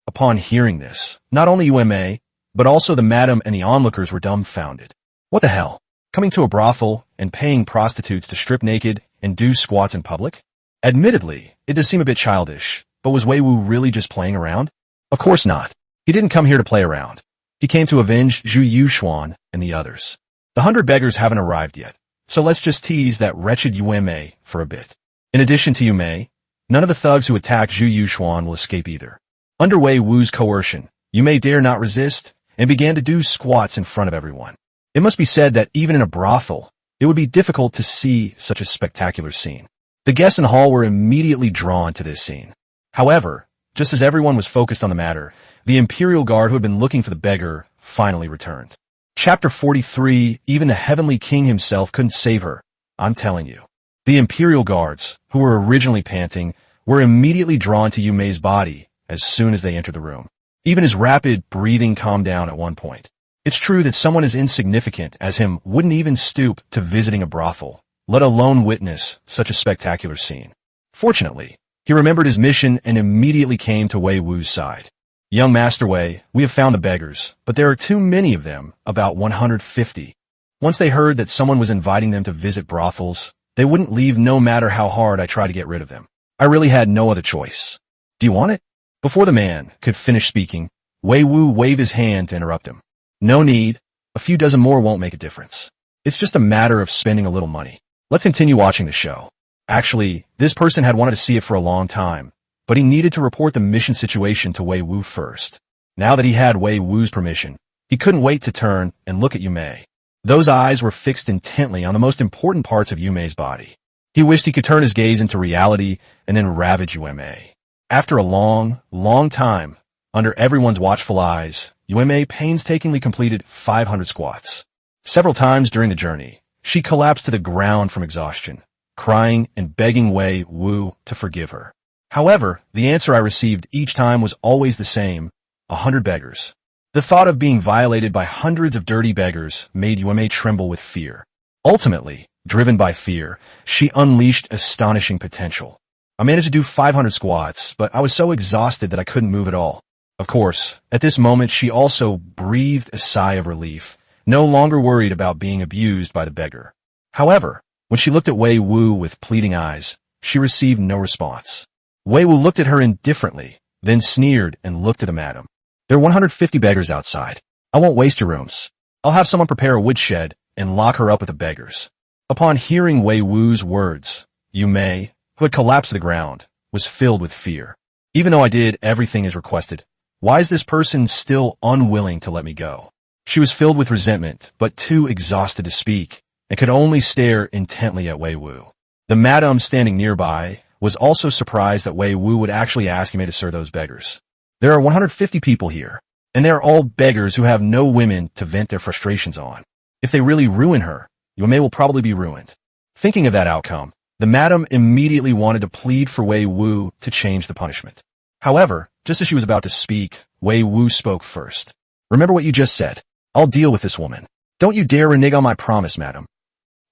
Upon hearing this, not only Yume, but also the madam and the onlookers were dumbfounded. What the hell? Coming to a brothel and paying prostitutes to strip naked and do squats in public? Admittedly, it does seem a bit childish, but was Wei Wu really just playing around? Of course not. He didn't come here to play around. He came to avenge Zhu Yuxuan and the others. The 100 beggars haven't arrived yet, so let's just tease that wretched Yume for a bit. In addition to Yume, none of the thugs who attacked Zhu Yuxuan will escape either. Under Wei Wu's coercion, Yume dare not resist and began to do squats in front of everyone. It must be said that even in a brothel, it would be difficult to see such a spectacular scene. The guests in the hall were immediately drawn to this scene. However, just as everyone was focused on the matter, the Imperial Guard who had been looking for the beggar finally returned. Chapter 43, even the Heavenly King himself couldn't save her, I'm telling you. The Imperial Guards, who were originally panting, were immediately drawn to Yume's body as soon as they entered the room. Even his rapid breathing calmed down at one point. It's true that someone as insignificant as him wouldn't even stoop to visiting a brothel, let alone witness such a spectacular scene. Fortunately, he remembered his mission and immediately came to Wei Wu's side. Young Master Wei, we have found the beggars, but there are too many of them, about 150. Once they heard that someone was inviting them to visit brothels, they wouldn't leave no matter how hard I tried to get rid of them. I really had no other choice. Do you want it? Before the man could finish speaking, Wei Wu waved his hand to interrupt him. No need. A few dozen more won't make a difference. It's just a matter of spending a little money. Let's continue watching the show. Actually, this person had wanted to see it for a long time, but he needed to report the mission situation to Wei Wu first. Now that he had Wei Wu's permission, he couldn't wait to turn and look at Yume. Those eyes were fixed intently on the most important parts of Yume's body. He wished he could turn his gaze into reality and then ravage Yume. After a long, long time, under everyone's watchful eyes, Yume painstakingly completed 500 squats. Several times during the journey, she collapsed to the ground from exhaustion, crying and begging Wei Wu to forgive her. However, the answer I received each time was always the same, 100 beggars. The thought of being violated by hundreds of dirty beggars made Yume tremble with fear. Ultimately, driven by fear, she unleashed astonishing potential. I managed to do 500 squats, but I was so exhausted that I couldn't move at all. Of course, at this moment she also breathed a sigh of relief, no longer worried about being abused by the beggar. However, when she looked at Wei Wu with pleading eyes, she received no response. Wei Wu looked at her indifferently, then sneered and looked at the madam. "There are 150 beggars outside. I won't waste your rooms. I'll have someone prepare a woodshed and lock her up with the beggars." Upon hearing Wei Wu's words, Yu Mei, who had collapsed to the ground, was filled with fear. "Even though I did everything as requested, why is this person still unwilling to let me go?" She was filled with resentment, but too exhausted to speak, and could only stare intently at Wei Wu. The madam standing nearby was also surprised that Wei Wu would actually ask Yu Mei to serve those beggars. "There are 150 people here, and they are all beggars who have no women to vent their frustrations on. If they really ruin her, Yu Mei will probably be ruined." Thinking of that outcome, the madam immediately wanted to plead for Wei Wu to change the punishment. However, just as she was about to speak, Wei Wu spoke first. "Remember what you just said. I'll deal with this woman. Don't you dare renege on my promise, madam."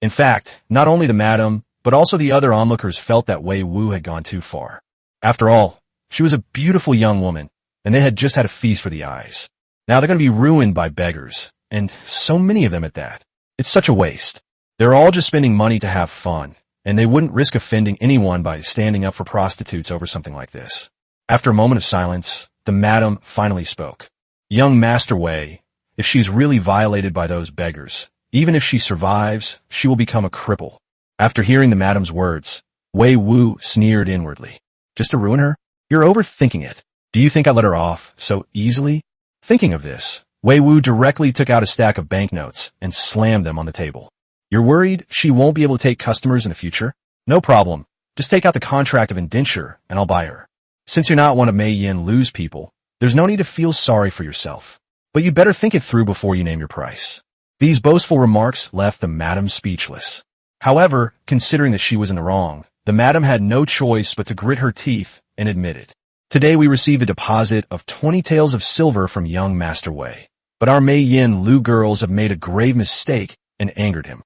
In fact, not only the madam, but also the other onlookers felt that Wei Wu had gone too far. After all, she was a beautiful young woman, and they had just had a feast for the eyes. Now they're going to be ruined by beggars, and so many of them at that. It's such a waste. They're all just spending money to have fun, and they wouldn't risk offending anyone by standing up for prostitutes over something like this. After a moment of silence, the madam finally spoke. "Young Master Wei, if she's really violated by those beggars, even if she survives, she will become a cripple." After hearing the madam's words, Wei Wu sneered inwardly. "Just to ruin her? You're overthinking it. Do you think I let her off so easily?" Thinking of this, Wei Wu directly took out a stack of banknotes and slammed them on the table. "You're worried she won't be able to take customers in the future? No problem. Just take out the contract of indenture and I'll buy her. Since you're not one of Mei Yin Lu's people, there's no need to feel sorry for yourself. But you better think it through before you name your price." These boastful remarks left the madam speechless. However, considering that she was in the wrong, the madam had no choice but to grit her teeth and admit it. "Today we received a deposit of 20 taels of silver from young Master Wei. But our Mei Yin Lu girls have made a grave mistake and angered him.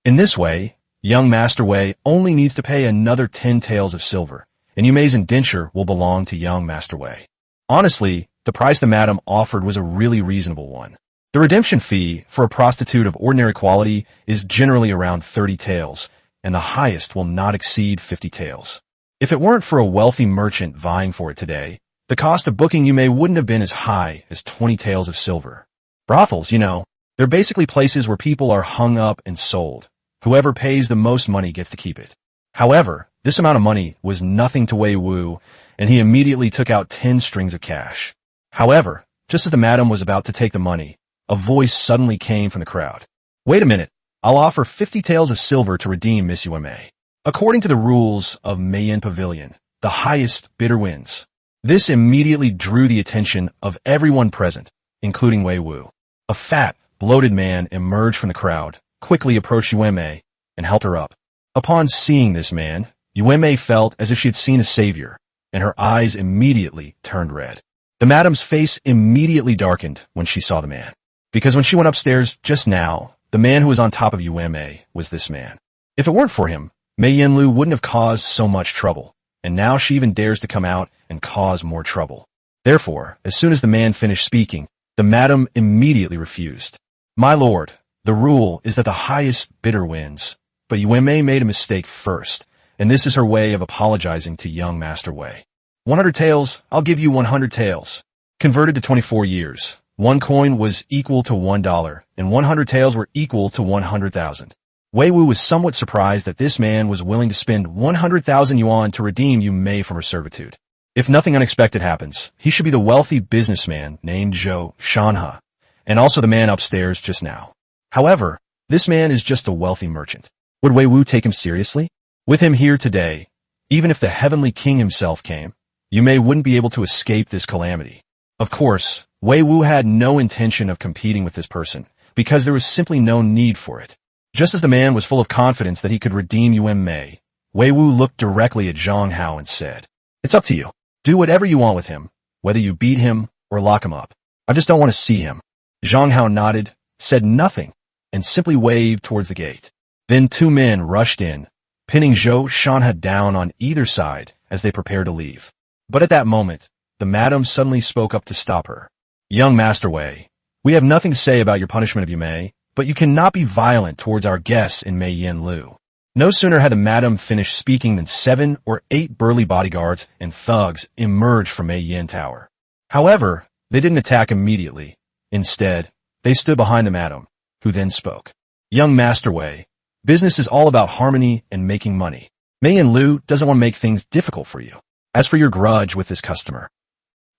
In this way, young Master Wei only needs to pay another 10 taels of silver, and Yu Mei's indenture will belong to young Master Wei." Honestly, the price the madam offered was a really reasonable one. The redemption fee for a prostitute of ordinary quality is generally around 30 taels, and the highest will not exceed 50 taels. If it weren't for a wealthy merchant vying for it today, the cost of booking Yu Mei wouldn't have been as high as 20 taels of silver. Brothels, they're basically places where people are hung up and sold. Whoever pays the most money gets to keep it. However, this amount of money was nothing to Wei Wu, and he immediately took out 10 strings of cash. However, just as the madam was about to take the money, a voice suddenly came from the crowd. "Wait a minute. I'll offer 50 taels of silver to redeem Miss Yu Mei." According to the rules of Mei Yin Pavilion, the highest bidder wins. This immediately drew the attention of everyone present, including Wei Wu. A fat, bloated man emerged from the crowd, quickly approached Yu Mei, and helped her up. Upon seeing this man, Yu Mei felt as if she had seen a savior, and her eyes immediately turned red. The madam's face immediately darkened when she saw the man. Because when she went upstairs just now, the man who was on top of Yu Mei was this man. If it weren't for him, Mei Yin Lu wouldn't have caused so much trouble, and now she even dares to come out and cause more trouble. Therefore, as soon as the man finished speaking, the madam immediately refused. "My lord, the rule is that the highest bidder wins, but Yu Mei made a mistake first, and this is her way of apologizing to young Master Wei. 100 taels, I'll give you 100 taels. Converted to 24 years. One coin was equal to $1, and 100 taels were equal to 100,000. Wei Wu was somewhat surprised that this man was willing to spend 100,000 yuan to redeem Yu Mei from her servitude. If nothing unexpected happens, he should be the wealthy businessman named Zhou Shanhe, and also the man upstairs just now. However, this man is just a wealthy merchant. Would Wei Wu take him seriously? With him here today, even if the heavenly king himself came, Yu Mei wouldn't be able to escape this calamity. Of course, Wei Wu had no intention of competing with this person, because there was simply no need for it. Just as the man was full of confidence that he could redeem Yu Mei, Wei Wu looked directly at Zhang Hao and said, "It's up to you. Do whatever you want with him, whether you beat him or lock him up. I just don't want to see him." Zhang Hao nodded, said nothing, and simply waved towards the gate. Then 2 men rushed in, pinning Zhou Shanhe down on either side as they prepared to leave. But at that moment, the madam suddenly spoke up to stop her. "Young Master Wei, we have nothing to say about your punishment of Yu Mei, but you cannot be violent towards our guests in Mei Yin Lu. No sooner had the madam finished speaking than 7 or 8 burly bodyguards and thugs emerged from Mei Yin Tower. However, they didn't attack immediately. Instead, they stood behind the madam, who then spoke. Young Master Wei, business is all about harmony and making money. Mei Yin Lu doesn't want to make things difficult for you. As for your grudge with this customer,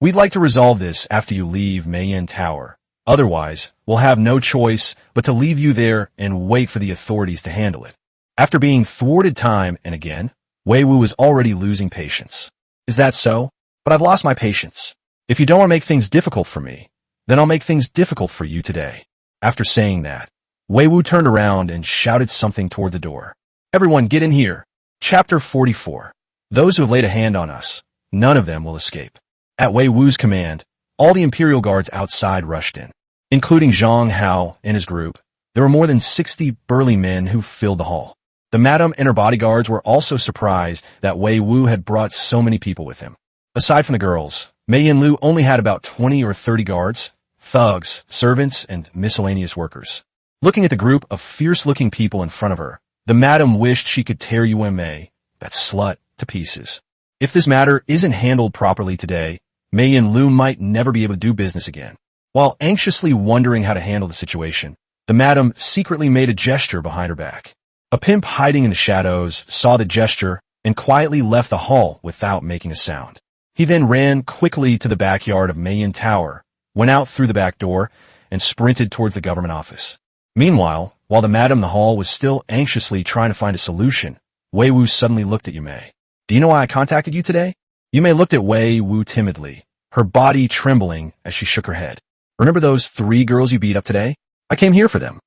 we'd like to resolve this after you leave Mei Yin Tower. Otherwise, we'll have no choice but to leave you there and wait for the authorities to handle it. After being thwarted time and again, Wei Wu was already losing patience. Is that so? But I've lost my patience. If you don't want to make things difficult for me, then I'll make things difficult for you today. After saying that, Wei Wu turned around and shouted something toward the door. Everyone get in here. Chapter 44. Those who have laid a hand on us, none of them will escape. At Wei Wu's command, all the imperial guards outside rushed in, including Zhang Hao and his group. There were more than 60 burly men who filled the hall. The madam and her bodyguards were also surprised that Wei Wu had brought so many people with him. Aside from the girls, Mei Yin Lu only had about 20 or 30 guards, thugs, servants, and miscellaneous workers. Looking at the group of fierce-looking people in front of her, the madam wished she could tear Yuan Mei, that slut, to pieces. If this matter isn't handled properly today, Mei Yin Lu might never be able to do business again. While anxiously wondering how to handle the situation, the madam secretly made a gesture behind her back. A pimp hiding in the shadows saw the gesture and quietly left the hall without making a sound. He then ran quickly to the backyard of Mei Yin Tower, went out through the back door, and sprinted towards the government office. Meanwhile, while the madam in the hall was still anxiously trying to find a solution, Wei Wu suddenly looked at Yuan. Do you know why I contacted you today? Yuan looked at Wei Wu timidly, her body trembling as she shook her head. Remember those 3 girls you beat up today? I came here for them.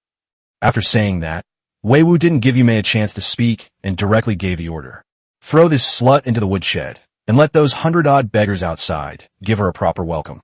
After saying that, Wei Wu didn't give Yuan a chance to speak and directly gave the order. Throw this slut into the woodshed, and let those 100-odd beggars outside give her a proper welcome.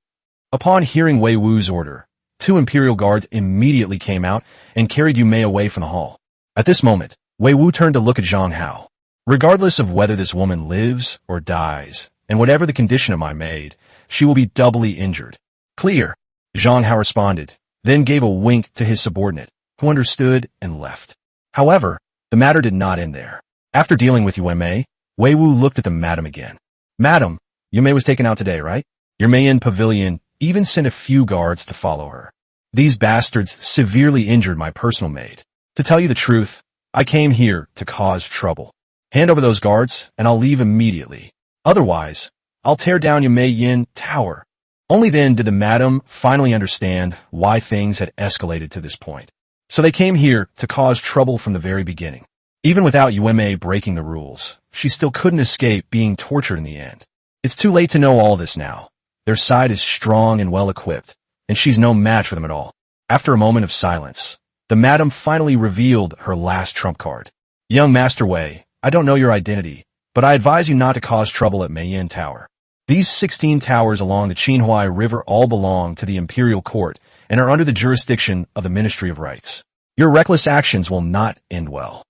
Upon hearing Wei Wu's order, 2 imperial guards immediately came out and carried Yuan away from the hall. At this moment, Wei Wu turned to look at Zhang Hao. Regardless of whether this woman lives or dies, and whatever the condition of my maid, she will be doubly injured. Clear, Zhang Hao responded, then gave a wink to his subordinate, who understood and left. However, the matter did not end there. After dealing with Yuan, Wei Wu looked at the madam again. Madam, Yuan was taken out today, right? Your Mei Yin Pavilion even sent a few guards to follow her. These bastards severely injured my personal maid. To tell you the truth, I came here to cause trouble. Hand over those guards, and I'll leave immediately. Otherwise, I'll tear down your Mei Yin Tower. Only then did the madam finally understand why things had escalated to this point. So they came here to cause trouble from the very beginning. Even without Yuan breaking the rules, she still couldn't escape being tortured in the end. It's too late to know all this now. Their side is strong and well-equipped, and she's no match for them at all. After a moment of silence, the madam finally revealed her last trump card. Young Master Wei, I don't know your identity, but I advise you not to cause trouble at Mei Yin Tower. These 16 towers along the Qinhuai River all belong to the imperial court and are under the jurisdiction of the Ministry of Rights. Your reckless actions will not end well.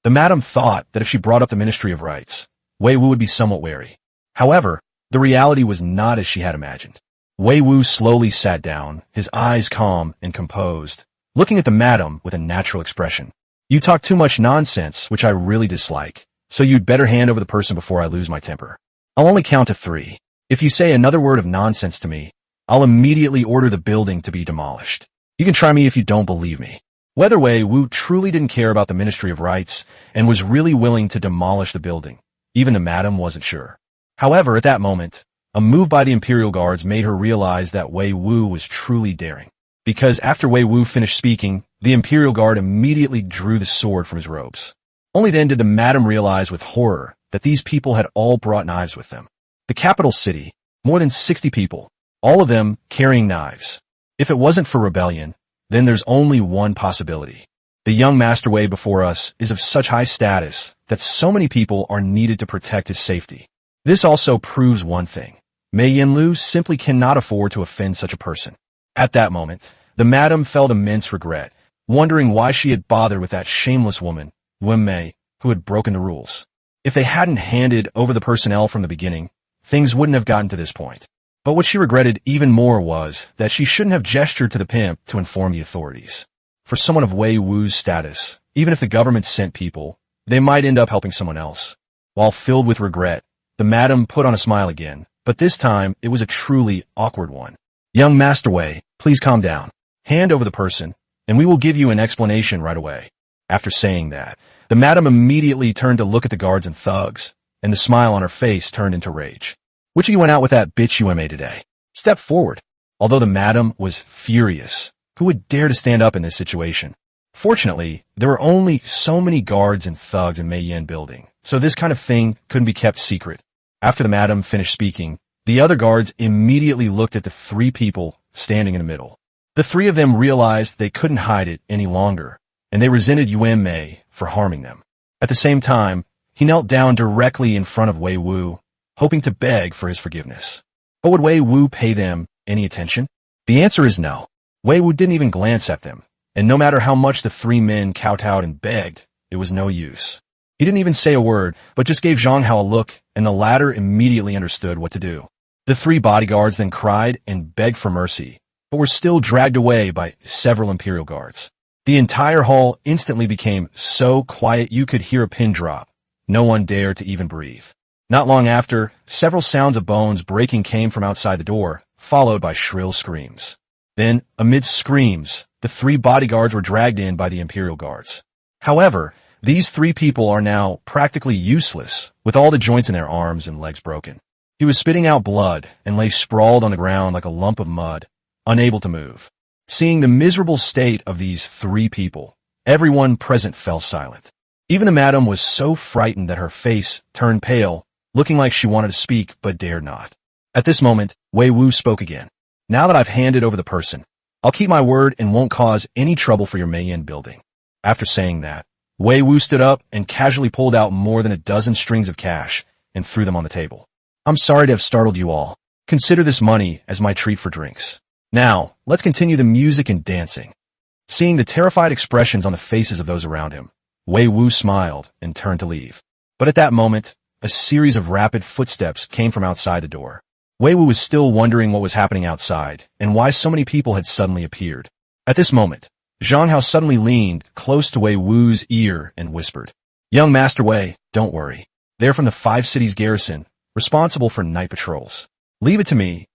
The madam thought that if she brought up the Ministry of Rights, Wei Wu would be somewhat wary. However, the reality was not as she had imagined. Wei Wu slowly sat down, his eyes calm and composed, looking at the madam with a natural expression. You talk too much nonsense, which I really dislike, so you'd better hand over the person before I lose my temper. I'll only count to 3. If you say another word of nonsense to me, I'll immediately order the building to be demolished. You can try me if you don't believe me. Whether Wei Wu truly didn't care about the Ministry of Rights and was really willing to demolish the building, even the madam wasn't sure. However, at that moment, a move by the Imperial Guards made her realize that Wei Wu was truly daring. Because after Wei Wu finished speaking, the Imperial Guard immediately drew the sword from his robes. Only then did the madam realize with horror that these people had all brought knives with them. The capital city, more than 60 people, all of them carrying knives. If it wasn't for rebellion, then there's only one possibility. The young Master Wei before us is of such high status that so many people are needed to protect his safety. This also proves one thing. Mei Yin Lu simply cannot afford to offend such a person. At that moment, the madam felt immense regret, wondering why she had bothered with that shameless woman, Yuan Mei, who had broken the rules. If they hadn't handed over the personnel from the beginning, things wouldn't have gotten to this point. But what she regretted even more was that she shouldn't have gestured to the pimp to inform the authorities. For someone of Wei Wu's status, even if the government sent people, they might end up helping someone else. While filled with regret, the madam put on a smile again, but this time it was a truly awkward one. Young Master Wei, please calm down. Hand over the person, and we will give you an explanation right away. After saying that, the madam immediately turned to look at the guards and thugs, and the smile on her face turned into rage. Which of you went out with that bitch UMA today? Step forward. Although the madam was furious, who would dare to stand up in this situation? Fortunately, there were only so many guards and thugs in Mei Yan building, so this kind of thing couldn't be kept secret. After the madam finished speaking, the other guards immediately looked at the three people standing in the middle. The three of them realized they couldn't hide it any longer, and they resented Yuan Mei for harming them. At the same time, he knelt down directly in front of Wei Wu, hoping to beg for his forgiveness. But would Wei Wu pay them any attention? The answer is no. Wei Wu didn't even glance at them, and no matter how much the three men kowtowed and begged, it was no use. He didn't even say a word, but just gave Zhang Hao a look, and the latter immediately understood what to do. The three bodyguards then cried and begged for mercy, but were still dragged away by several imperial guards. The entire hall instantly became so quiet you could hear a pin drop. No one dared to even breathe. Not long after, several sounds of bones breaking came from outside the door, followed by shrill screams. Then, amidst screams, the three bodyguards were dragged in by the imperial guards. However, these three people are now practically useless, with all the joints in their arms and legs broken. He was spitting out blood and lay sprawled on the ground like a lump of mud, unable to move. Seeing the miserable state of these three people, everyone present fell silent. Even the madam was so frightened that her face turned pale, looking like she wanted to speak but dared not. At this moment, Wei Wu spoke again. Now that I've handed over the person, I'll keep my word and won't cause any trouble for your Mei Yan building. After saying that, Wei Wu stood up and casually pulled out more than a dozen strings of cash and threw them on the table. I'm sorry to have startled you all. Consider this money as my treat for drinks. Now, let's continue the music and dancing. Seeing the terrified expressions on the faces of those around him, Wei Wu smiled and turned to leave. But at that moment, a series of rapid footsteps came from outside the door. Wei Wu was still wondering what was happening outside and why so many people had suddenly appeared. At this moment, Zhang Hao suddenly leaned close to Wei Wu's ear and whispered, Young Master Wei, don't worry. They're from the 5 cities garrison, responsible for night patrols. Leave it to me.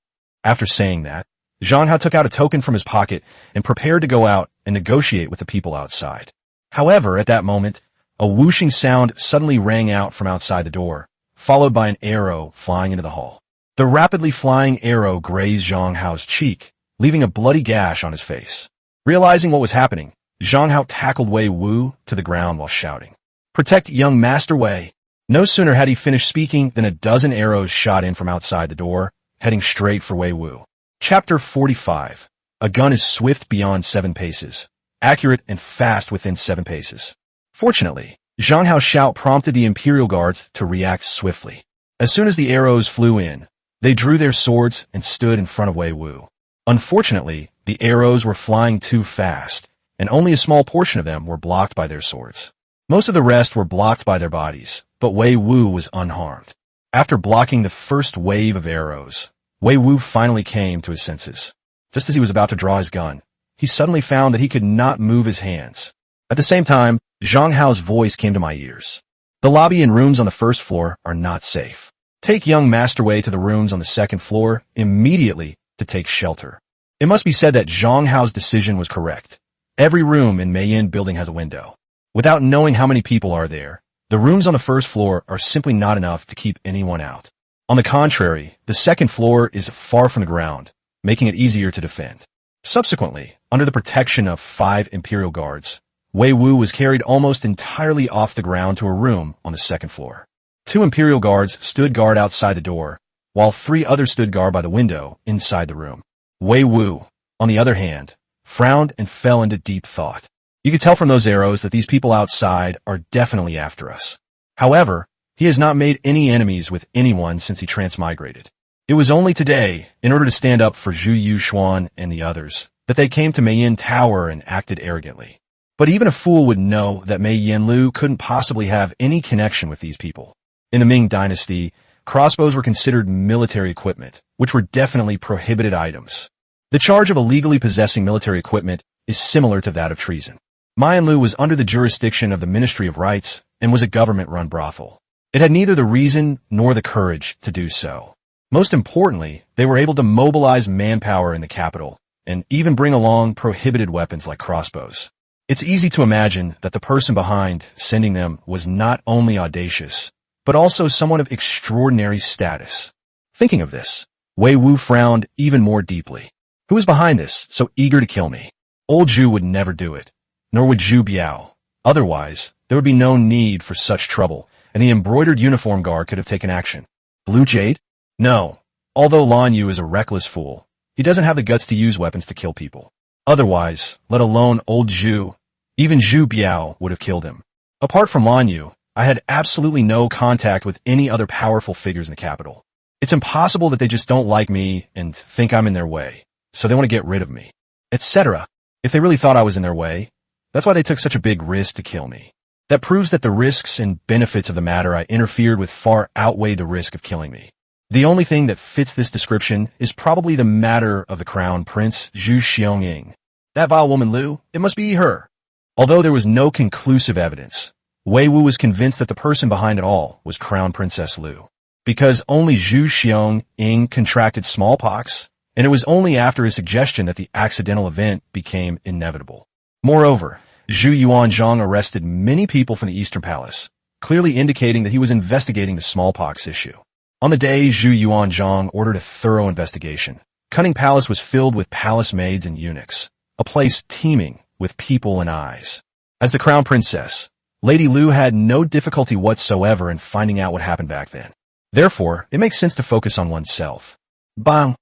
After saying that, Zhang Hao took out a token from his pocket and prepared to go out and negotiate with the people outside. However, at that moment, a whooshing sound suddenly rang out from outside the door, followed by an arrow flying into the hall. The rapidly flying arrow grazed Zhang Hao's cheek, leaving a bloody gash on his face. Realizing what was happening, Zhang Hao tackled Wei Wu to the ground while shouting, Protect young Master Wei. No sooner had he finished speaking than a dozen arrows shot in from outside the door, heading straight for Wei Wu. Chapter 45. A gun is swift beyond 7 paces, accurate and fast within 7 paces. Fortunately, Zhang Hao's shout prompted the Imperial Guards to react swiftly. As soon as the arrows flew in, they drew their swords and stood in front of Wei Wu. Unfortunately, the arrows were flying too fast, and only a small portion of them were blocked by their swords. Most of the rest were blocked by their bodies, but Wei Wu was unharmed. After blocking the first wave of arrows, Wei Wu finally came to his senses. Just as he was about to draw his gun, he suddenly found that he could not move his hands. At the same time, Zhang Hao's voice came to my ears. The lobby and rooms on the 1st floor are not safe. Take young Master Wei to the rooms on the 2nd floor immediately to take shelter. It must be said that Zhang Hao's decision was correct. Every room in Mei Yan building has a window. Without knowing how many people are there, the rooms on the 1st floor are simply not enough to keep anyone out. On the contrary, the 2nd floor is far from the ground, making it easier to defend. Subsequently, under the protection of 5 Imperial Guards, Wei Wu was carried almost entirely off the ground to a room on the 2nd floor. 2 Imperial Guards stood guard outside the door, while 3 others stood guard by the window inside the room. Wei Wu, on the other hand, frowned and fell into deep thought. You could tell from those arrows that these people outside are definitely after us. However, he has not made any enemies with anyone since he transmigrated. It was only today, in order to stand up for Zhu Yuxuan and the others, that they came to Mei Yan Tower and acted arrogantly. But even a fool would know that Mei Yanlu couldn't possibly have any connection with these people. In the Ming Dynasty, crossbows were considered military equipment, which were definitely prohibited items. The charge of illegally possessing military equipment is similar to that of treason. Mayan Lu was under the jurisdiction of the Ministry of Rights and was a government-run brothel. It had neither the reason nor the courage to do so. Most importantly, they were able to mobilize manpower in the capital and even bring along prohibited weapons like crossbows. It's easy to imagine that the person behind sending them was not only audacious, but also someone of extraordinary status. Thinking of this, Wei Wu frowned even more deeply. Who is behind this, so eager to kill me? Old Zhu would never do it, nor would Zhu Biao. Otherwise, there would be no need for such trouble, and the embroidered uniform guard could have taken action. Blue Jade? No. Although Lan Yu is a reckless fool, he doesn't have the guts to use weapons to kill people. Otherwise, let alone old Zhu, even Zhu Biao would have killed him. Apart from Lan Yu, I had absolutely no contact with any other powerful figures in the capital. It's impossible that they just don't like me and think I'm in their way, so they want to get rid of me, etc. If they really thought I was in their way, that's why they took such a big risk to kill me. That proves that the risks and benefits of the matter I interfered with far outweigh the risk of killing me. The only thing that fits this description is probably the matter of the crown prince Zhu Xiangying. That vile woman Lu, it must be her. Although there was no conclusive evidence, Wei Wu was convinced that the person behind it all was Crown Princess Lu. Because only Zhu Xiangying contracted smallpox, and it was only after his suggestion that the accidental event became inevitable. Moreover, Zhu Yuanzhang arrested many people from the Eastern Palace, clearly indicating that he was investigating the smallpox issue. On the day Zhu Yuanzhang ordered a thorough investigation, Cunning Palace was filled with palace maids and eunuchs, a place teeming with people and eyes. As the crown princess, Lady Lu had no difficulty whatsoever in finding out what happened back then. Therefore, it makes sense to focus on oneself. Bang!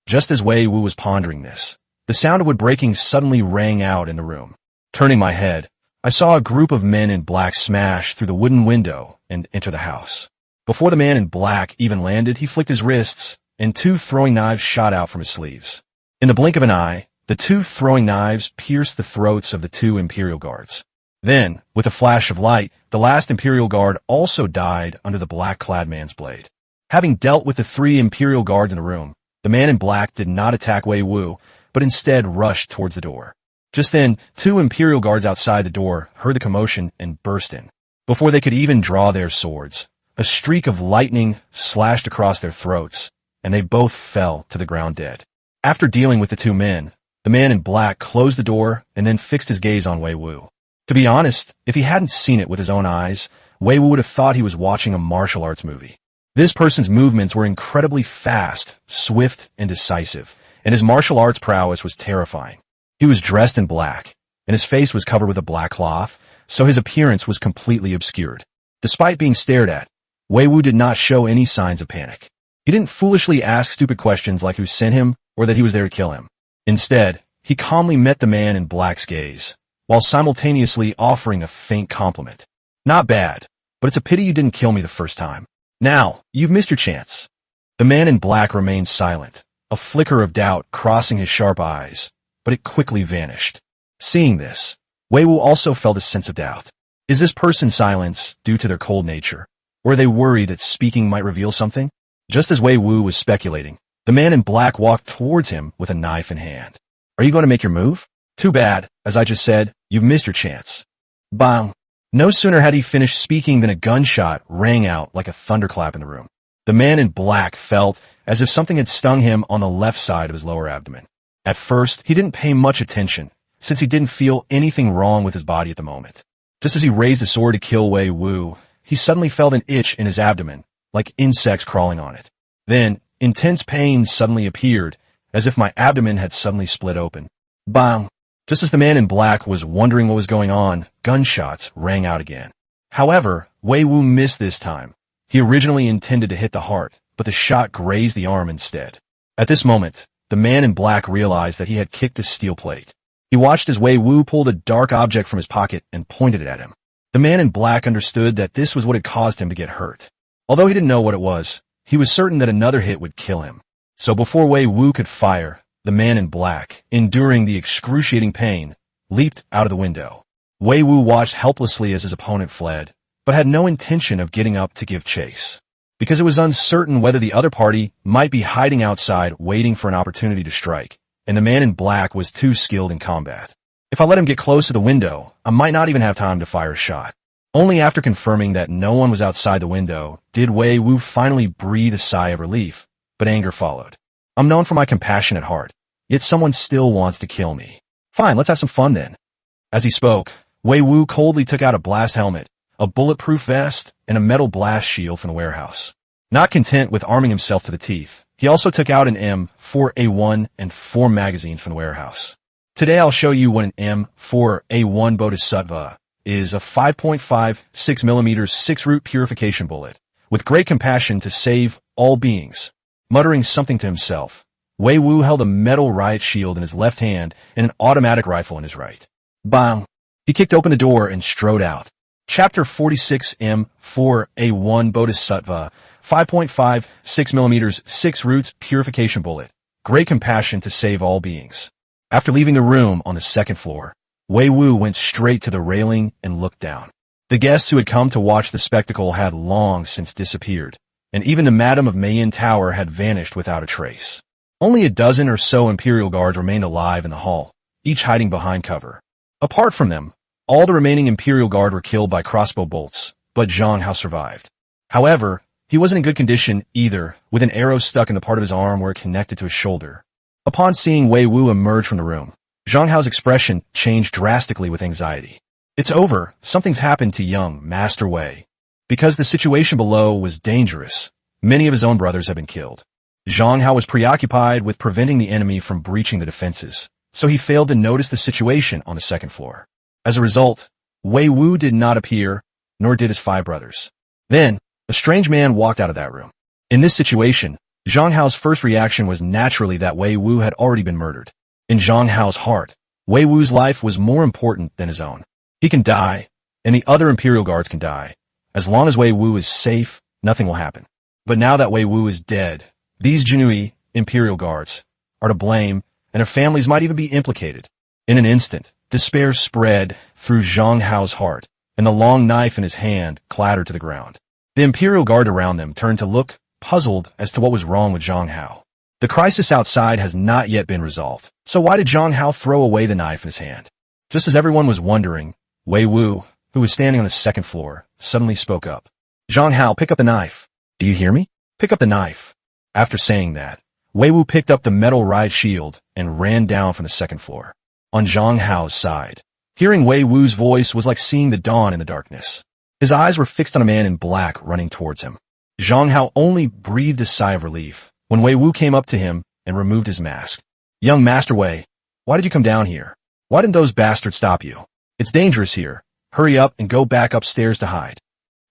Just as Wei Wu was pondering this, the sound of wood breaking suddenly rang out in the room. Turning my head, I saw a group of men in black smash through the wooden window and enter the house. Before the man in black even landed, he flicked his wrists, and 2 throwing knives shot out from his sleeves. In the blink of an eye, the 2 throwing knives pierced the throats of the 2 Imperial Guards. Then, with a flash of light, the last Imperial Guard also died under the black-clad man's blade. Having dealt with the 3 Imperial Guards in the room, the man in black did not attack Wei Wu, but instead rushed towards the door. Just then, 2 Imperial Guards outside the door heard the commotion and burst in. Before they could even draw their swords, a streak of lightning slashed across their throats, and they both fell to the ground dead. After dealing with the 2 men, the man in black closed the door and then fixed his gaze on Wei Wu. To be honest, if he hadn't seen it with his own eyes, Wei Wu would have thought he was watching a martial arts movie. This person's movements were incredibly fast, swift, and decisive, and his martial arts prowess was terrifying. He was dressed in black, and his face was covered with a black cloth, so his appearance was completely obscured. Despite being stared at, Wei Wu did not show any signs of panic. He didn't foolishly ask stupid questions like who sent him or that he was there to kill him. Instead, he calmly met the man in black's gaze, while simultaneously offering a faint compliment. Not bad, but it's a pity you didn't kill me the first time. Now, you've missed your chance. The man in black remained silent, a flicker of doubt crossing his sharp eyes, but it quickly vanished. Seeing this, Wei Wu also felt a sense of doubt. Is this person's silence due to their cold nature? Or are they worried that speaking might reveal something? Just as Wei Wu was speculating, the man in black walked towards him with a knife in hand. Are you going to make your move? Too bad, as I just said, you've missed your chance. Bang! No sooner had he finished speaking than a gunshot rang out like a thunderclap in the room. The man in black felt as if something had stung him on the left side of his lower abdomen. At first, he didn't pay much attention, since he didn't feel anything wrong with his body at the moment. Just as he raised the sword to kill Wei Wu, he suddenly felt an itch in his abdomen, like insects crawling on it. Then, intense pain suddenly appeared, as if my abdomen had suddenly split open. Bang! Just as the man in black was wondering what was going on, gunshots rang out again. However, Wei Wu missed this time. He originally intended to hit the heart, but the shot grazed the arm instead. At this moment, the man in black realized that he had kicked a steel plate. He watched as Wei Wu pulled a dark object from his pocket and pointed it at him. The man in black understood that this was what had caused him to get hurt. Although he didn't know what it was, he was certain that another hit would kill him. So before Wei Wu could fire, the man in black, enduring the excruciating pain, leaped out of the window. Wei Wu watched helplessly as his opponent fled, but had no intention of getting up to give chase. Because it was uncertain whether the other party might be hiding outside waiting for an opportunity to strike, and the man in black was too skilled in combat. If I let him get close to the window, I might not even have time to fire a shot. Only after confirming that no one was outside the window did Wei Wu finally breathe a sigh of relief, but anger followed. I'm known for my compassionate heart, yet someone still wants to kill me. Fine, let's have some fun then. As he spoke, Wei Wu coldly took out a blast helmet, a bulletproof vest, and a metal blast shield from the warehouse. Not content with arming himself to the teeth, he also took out an M4A1 and 4 magazines from the warehouse. Today I'll show you what an M4A1 Bodhisattva is, a 5.56mm 6-root purification bullet, with great compassion to save all beings. Muttering something to himself, Wei Wu held a metal riot shield in his left hand and an automatic rifle in his right. Bang! He kicked open the door and strode out. Chapter 46 M4A1 Bodhisattva 5.56mm 6 roots purification bullet. Great compassion to save all beings. After leaving the room on the second floor, Wei Wu went straight to the railing and looked down. The guests who had come to watch the spectacle had long since disappeared, and even the Madam of Mayin Tower had vanished without a trace. Only a dozen or so Imperial Guards remained alive in the hall, each hiding behind cover. Apart from them, all the remaining Imperial Guard were killed by crossbow bolts, but Zhang Hao survived. However, he wasn't in good condition either, with an arrow stuck in the part of his arm where it connected to his shoulder. Upon seeing Wei Wu emerge from the room, Zhang Hao's expression changed drastically with anxiety. It's over, something's happened to young Master Wei. Because the situation below was dangerous, many of his own brothers had been killed. Zhang Hao was preoccupied with preventing the enemy from breaching the defenses, so he failed to notice the situation on the second floor. As a result, Wei Wu did not appear, nor did his 5 brothers. Then, a strange man walked out of that room. In this situation, Zhang Hao's first reaction was naturally that Wei Wu had already been murdered. In Zhang Hao's heart, Wei Wu's life was more important than his own. He can die, and the other Imperial Guards can die. As long as Wei Wu is safe, nothing will happen. But now that Wei Wu is dead, these Jinui Imperial Guards are to blame, and their families might even be implicated. In an instant, despair spread through Zhang Hao's heart, and the long knife in his hand clattered to the ground. The Imperial Guard around them turned to look, puzzled as to what was wrong with Zhang Hao. The crisis outside has not yet been resolved, so why did Zhang Hao throw away the knife in his hand? Just as everyone was wondering, Wei Wu, who was standing on the second floor, suddenly spoke up. Zhang Hao, pick up the knife. Do you hear me? Pick up the knife. After saying that, Wei Wu picked up the metal riot shield and ran down from the second floor. On Zhang Hao's side, hearing Wei Wu's voice was like seeing the dawn in the darkness. His eyes were fixed on a man in black running towards him. Zhang Hao only breathed a sigh of relief when Wei Wu came up to him and removed his mask. Young Master Wei, why did you come down here? Why didn't those bastards stop you? It's dangerous here. Hurry up and go back upstairs to hide.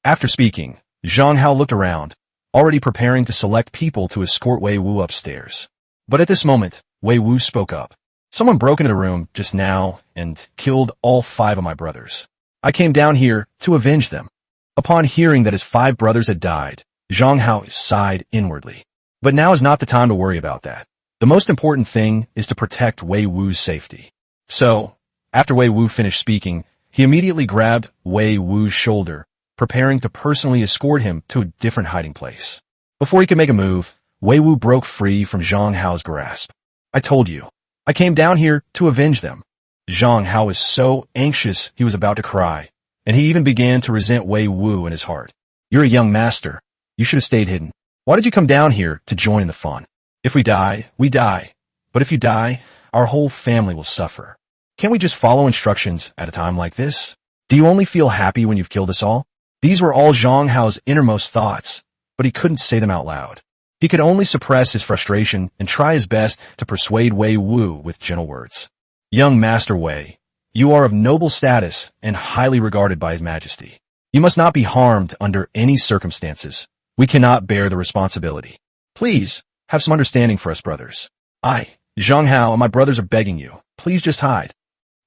After speaking, Zhang Hao looked around, already preparing to select people to escort Wei Wu upstairs. But at this moment, Wei Wu spoke up. Someone broke into the room just now and killed all 5 of my brothers. I came down here to avenge them. Upon hearing that his 5 brothers had died, Zhang Hao sighed inwardly. But now is not the time to worry about that. The most important thing is to protect Wei Wu's safety. So, after Wei Wu finished speaking, he immediately grabbed Wei Wu's shoulder, preparing to personally escort him to a different hiding place. Before he could make a move, Wei Wu broke free from Zhang Hao's grasp. I told you, I came down here to avenge them. Zhang Hao was so anxious he was about to cry, and he even began to resent Wei Wu in his heart. You're a young master. You should have stayed hidden. Why did you come down here to join in the fun? If we die, we die. But if you die, our whole family will suffer. Can't we just follow instructions at a time like this? Do you only feel happy when you've killed us all? These were all Zhang Hao's innermost thoughts, but he couldn't say them out loud. He could only suppress his frustration and try his best to persuade Wei Wu with gentle words. Young Master Wei, you are of noble status and highly regarded by His Majesty. You must not be harmed under any circumstances. We cannot bear the responsibility. Please, have some understanding for us brothers. I, Zhang Hao, and my brothers are begging you. Please just hide.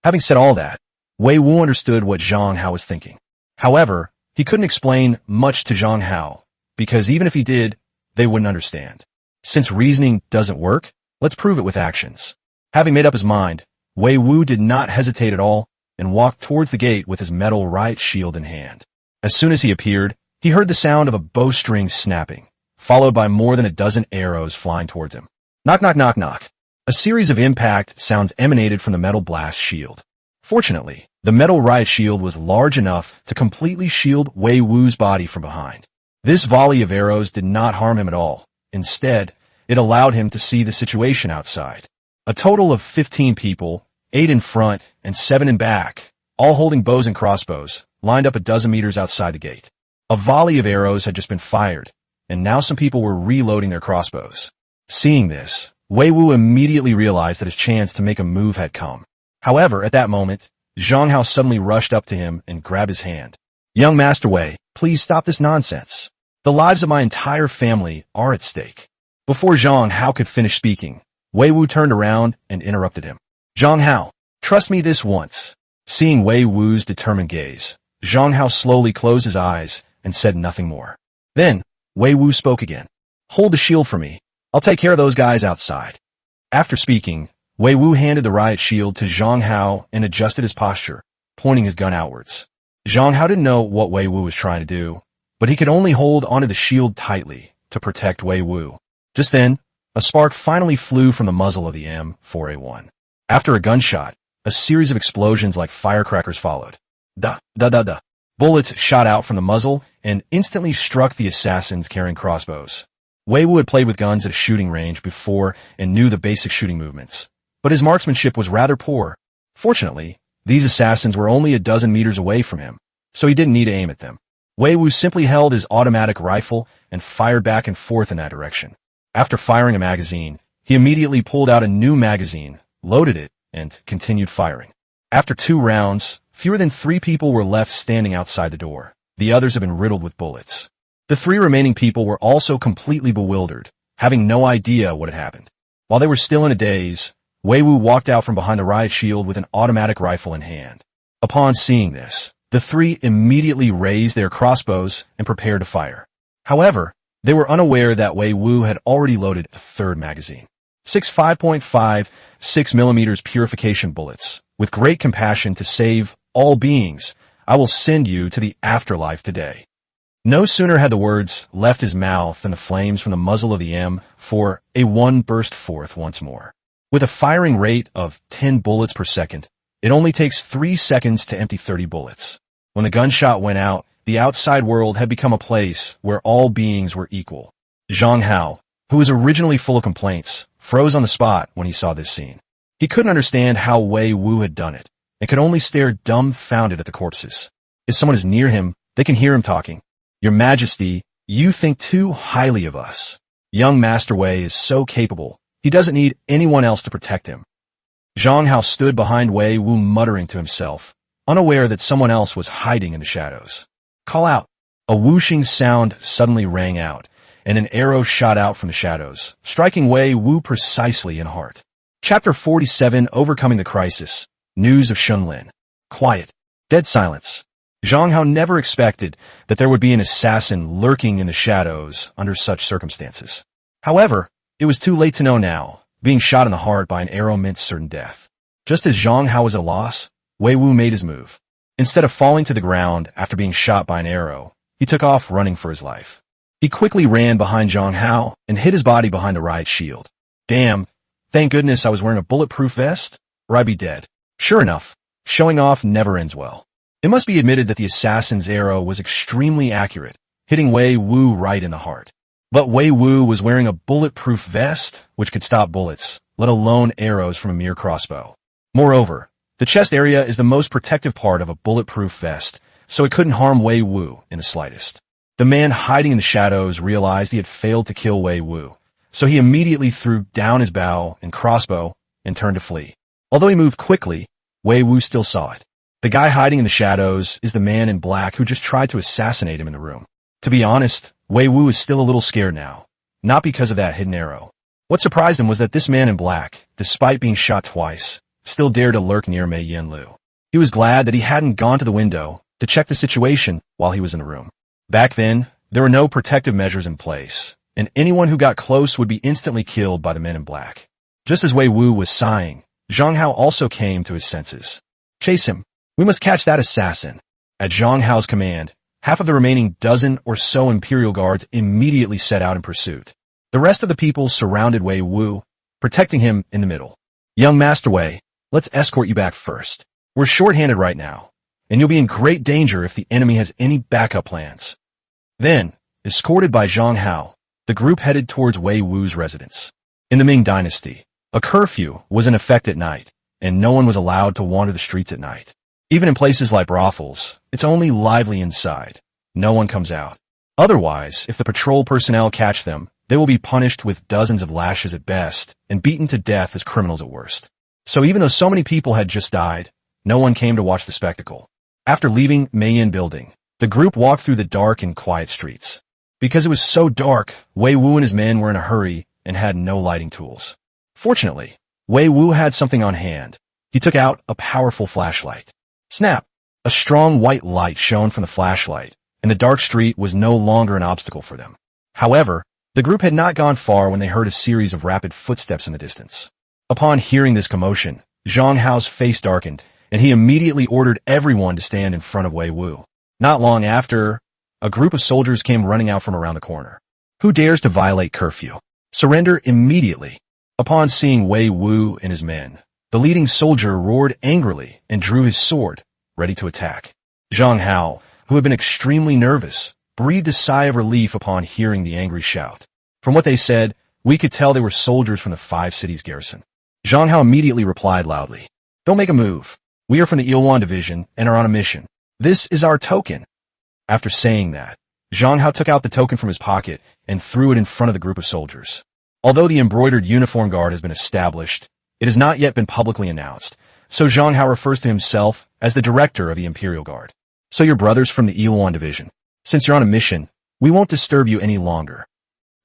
Having said all that, Wei Wu understood what Zhang Hao was thinking. However, he couldn't explain much to Zhang Hao, because even if he did, they wouldn't understand. Since reasoning doesn't work, let's prove it with actions. Having made up his mind, Wei Wu did not hesitate at all and walked towards the gate with his metal riot shield in hand. As soon as he appeared, he heard the sound of a bowstring snapping, followed by more than a dozen arrows flying towards him. Knock, knock, knock, knock. A series of impact sounds emanated from the metal blast shield. Fortunately, the metal riot shield was large enough to completely shield Wei Wu's body from behind. This volley of arrows did not harm him at all. Instead, it allowed him to see the situation outside. A total of 15 people, 8 in front and 7 in back, all holding bows and crossbows, lined up a dozen meters outside the gate. A volley of arrows had just been fired, and now some people were reloading their crossbows. Seeing this, Wei Wu immediately realized that his chance to make a move had come. However, at that moment, Zhang Hao suddenly rushed up to him and grabbed his hand. "Young Master Wei, please stop this nonsense. The lives of my entire family are at stake." Before Zhang Hao could finish speaking, Wei Wu turned around and interrupted him. "Zhang Hao, trust me this once." Seeing Wei Wu's determined gaze, Zhang Hao slowly closed his eyes and said nothing more. Then, Wei Wu spoke again. "Hold the shield for me. I'll take care of those guys outside." After speaking, Wei Wu handed the riot shield to Zhang Hao and adjusted his posture, pointing his gun outwards. Zhang Hao didn't know what Wei Wu was trying to do, but he could only hold onto the shield tightly to protect Wei Wu. Just then, a spark finally flew from the muzzle of the M4A1. After a gunshot, a series of explosions like firecrackers followed. Da, da, da, da. Bullets shot out from the muzzle and instantly struck the assassins carrying crossbows. Wei Wu had played with guns at a shooting range before and knew the basic shooting movements, but his marksmanship was rather poor. Fortunately, these assassins were only a dozen meters away from him, so he didn't need to aim at them. Wei Wu simply held his automatic rifle and fired back and forth in that direction. After firing a magazine, he immediately pulled out a new magazine, loaded it, and continued firing. After 2 rounds, fewer than 3 people were left standing outside the door. The others had been riddled with bullets. The 3 remaining people were also completely bewildered, having no idea what had happened. While they were still in a daze, Wei Wu walked out from behind the riot shield with an automatic rifle in hand. Upon seeing this, the 3 immediately raised their crossbows and prepared to fire. However, they were unaware that Wei Wu had already loaded a 3rd magazine. 6 5.5 6mm purification bullets. With great compassion to save all beings, I will send you to the afterlife today. No sooner had the words left his mouth than the flames from the muzzle of the M4A1 burst forth once more. With a firing rate of 10 bullets per second, it only takes 3 seconds to empty 30 bullets. When the gunshot went out, the outside world had become a place where all beings were equal. Zhang Hao, who was originally full of complaints, froze on the spot when he saw this scene. He couldn't understand how Wei Wu had done it, and could only stare dumbfounded at the corpses. If someone is near him, they can hear him talking. "Your Majesty, you think too highly of us. Young Master Wei is so capable, he doesn't need anyone else to protect him." Zhang Hao stood behind Wei Wu muttering to himself, unaware that someone else was hiding in the shadows. "Call out." A whooshing sound suddenly rang out, and an arrow shot out from the shadows, striking Wei Wu precisely in the heart. Chapter 47, Overcoming the Crisis. News of Shunlin. Quiet. Dead silence. Zhang Hao never expected that there would be an assassin lurking in the shadows under such circumstances. However, it was too late to know now. Being shot in the heart by an arrow meant certain death. Just as Zhang Hao was at a loss, Wei Wu made his move. Instead of falling to the ground after being shot by an arrow, he took off running for his life. He quickly ran behind Zhang Hao and hid his body behind the riot shield. Damn, thank goodness I was wearing a bulletproof vest, or I'd be dead. Sure enough, showing off never ends well. It must be admitted that the assassin's arrow was extremely accurate, hitting Wei Wu right in the heart. But Wei Wu was wearing a bulletproof vest, which could stop bullets, let alone arrows from a mere crossbow. Moreover, the chest area is the most protective part of a bulletproof vest, so it couldn't harm Wei Wu in the slightest. The man hiding in the shadows realized he had failed to kill Wei Wu, so he immediately threw down his bow and crossbow and turned to flee. Although he moved quickly, Wei Wu still saw it. The guy hiding in the shadows is the man in black who just tried to assassinate him in the room. To be honest, Wei Wu is still a little scared now, not because of that hidden arrow. What surprised him was that this man in black, despite being shot twice, still dared to lurk near Mei Yanlu. He was glad that he hadn't gone to the window to check the situation while he was in the room. Back then, there were no protective measures in place, and anyone who got close would be instantly killed by the men in black. Just as Wei Wu was sighing, Zhang Hao also came to his senses. "Chase him. We must catch that assassin." At Zhang Hao's command, half of the remaining dozen or so Imperial Guards immediately set out in pursuit. The rest of the people surrounded Wei Wu, protecting him in the middle. "Young Master Wei, let's escort you back first." We're short-handed right now, and you'll be in great danger if the enemy has any backup plans. Then, escorted by Zhang Hao, the group headed towards Wei Wu's residence. In the Ming Dynasty, a curfew was in effect at night, and no one was allowed to wander the streets at night. Even in places like brothels, it's only lively inside. No one comes out. Otherwise, if the patrol personnel catch them, they will be punished with dozens of lashes at best and beaten to death as criminals at worst. So even though so many people had just died, no one came to watch the spectacle. After leaving Meiyin building, the group walked through the dark and quiet streets. Because it was so dark, Wei Wu and his men were in a hurry and had no lighting tools. Fortunately, Wei Wu had something on hand. He took out a powerful flashlight. Snap! A strong white light shone from the flashlight, and the dark street was no longer an obstacle for them. However, the group had not gone far when they heard a series of rapid footsteps in the distance. Upon hearing this commotion, Zhang Hao's face darkened, and he immediately ordered everyone to stand in front of Wei Wu. Not long after, a group of soldiers came running out from around the corner. Who dares to violate curfew? Surrender immediately. Upon seeing Wei Wu and his men, the leading soldier roared angrily and drew his sword, ready to attack. Zhang Hao, who had been extremely nervous, breathed a sigh of relief upon hearing the angry shout. From what they said, we could tell they were soldiers from the 5 cities garrison. Zhang Hao immediately replied loudly, "Don't make a move. We are from the Yuanzhang division and are on a mission. This is our token." After saying that, Zhang Hao took out the token from his pocket and threw it in front of the group of soldiers. Although the embroidered uniform guard has been established, it has not yet been publicly announced, so Zhang Hao refers to himself as the director of the Imperial Guard. "So you're brothers from the Yuan division. Since you're on a mission, we won't disturb you any longer."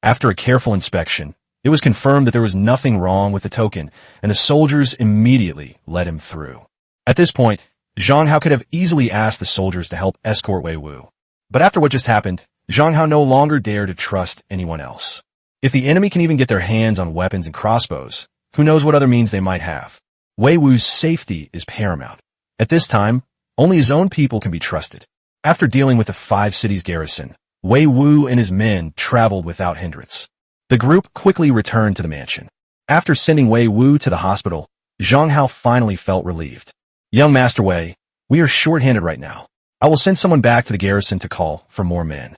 After a careful inspection, it was confirmed that there was nothing wrong with the token, and the soldiers immediately let him through. At this point, Zhang Hao could have easily asked the soldiers to help escort Wei Wu. But after what just happened, Zhang Hao no longer dared to trust anyone else. If the enemy can even get their hands on weapons and crossbows, who knows what other means they might have. Wei Wu's safety is paramount. At this time, only his own people can be trusted. After dealing with the 5 cities garrison, Wei Wu and his men traveled without hindrance. The group quickly returned to the mansion. After sending Wei Wu to the hospital, Zhang Hao finally felt relieved. "Young Master Wei, we are short-handed right now. I will send someone back to the garrison to call for more men.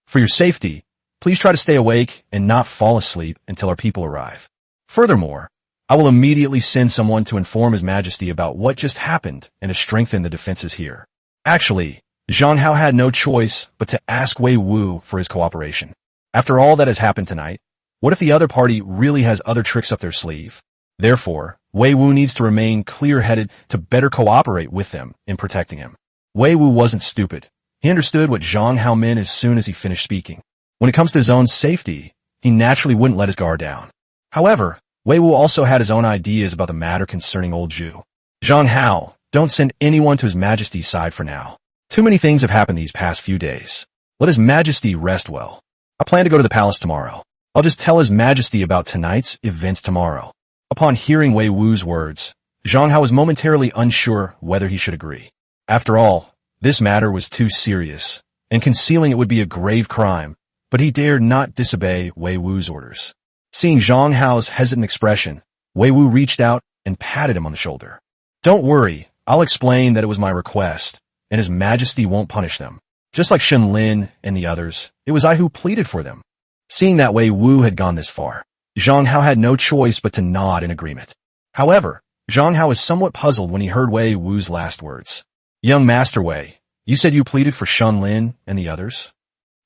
For your safety, please try to stay awake and not fall asleep until our people arrive. Furthermore, I will immediately send someone to inform His Majesty about what just happened and to strengthen the defenses here." Actually, Zhang Hao had no choice but to ask Wei Wu for his cooperation. After all that has happened tonight, what if the other party really has other tricks up their sleeve? Therefore, Wei Wu needs to remain clear-headed to better cooperate with them in protecting him. Wei Wu wasn't stupid. He understood what Zhang Hao meant as soon as he finished speaking. When it comes to his own safety, he naturally wouldn't let his guard down. However, Wei Wu also had his own ideas about the matter concerning old Zhu. "Zhang Hao, don't send anyone to His Majesty's side for now. Too many things have happened these past few days. Let His Majesty rest well. I plan to go to the palace tomorrow. I'll just tell His Majesty about tonight's events tomorrow." Upon hearing Wei Wu's words, Zhang Hao was momentarily unsure whether he should agree. After all, this matter was too serious, and concealing it would be a grave crime, but he dared not disobey Wei Wu's orders. Seeing Zhang Hao's hesitant expression, Wei Wu reached out and patted him on the shoulder. "Don't worry, I'll explain that it was my request, and His Majesty won't punish them. Just like Shen Lin and the others, it was I who pleaded for them." Seeing that Wei Wu had gone this far, Zhang Hao had no choice but to nod in agreement. However, Zhang Hao was somewhat puzzled when he heard Wei Wu's last words. "Young Master Wei, you said you pleaded for Shen Lin and the others?"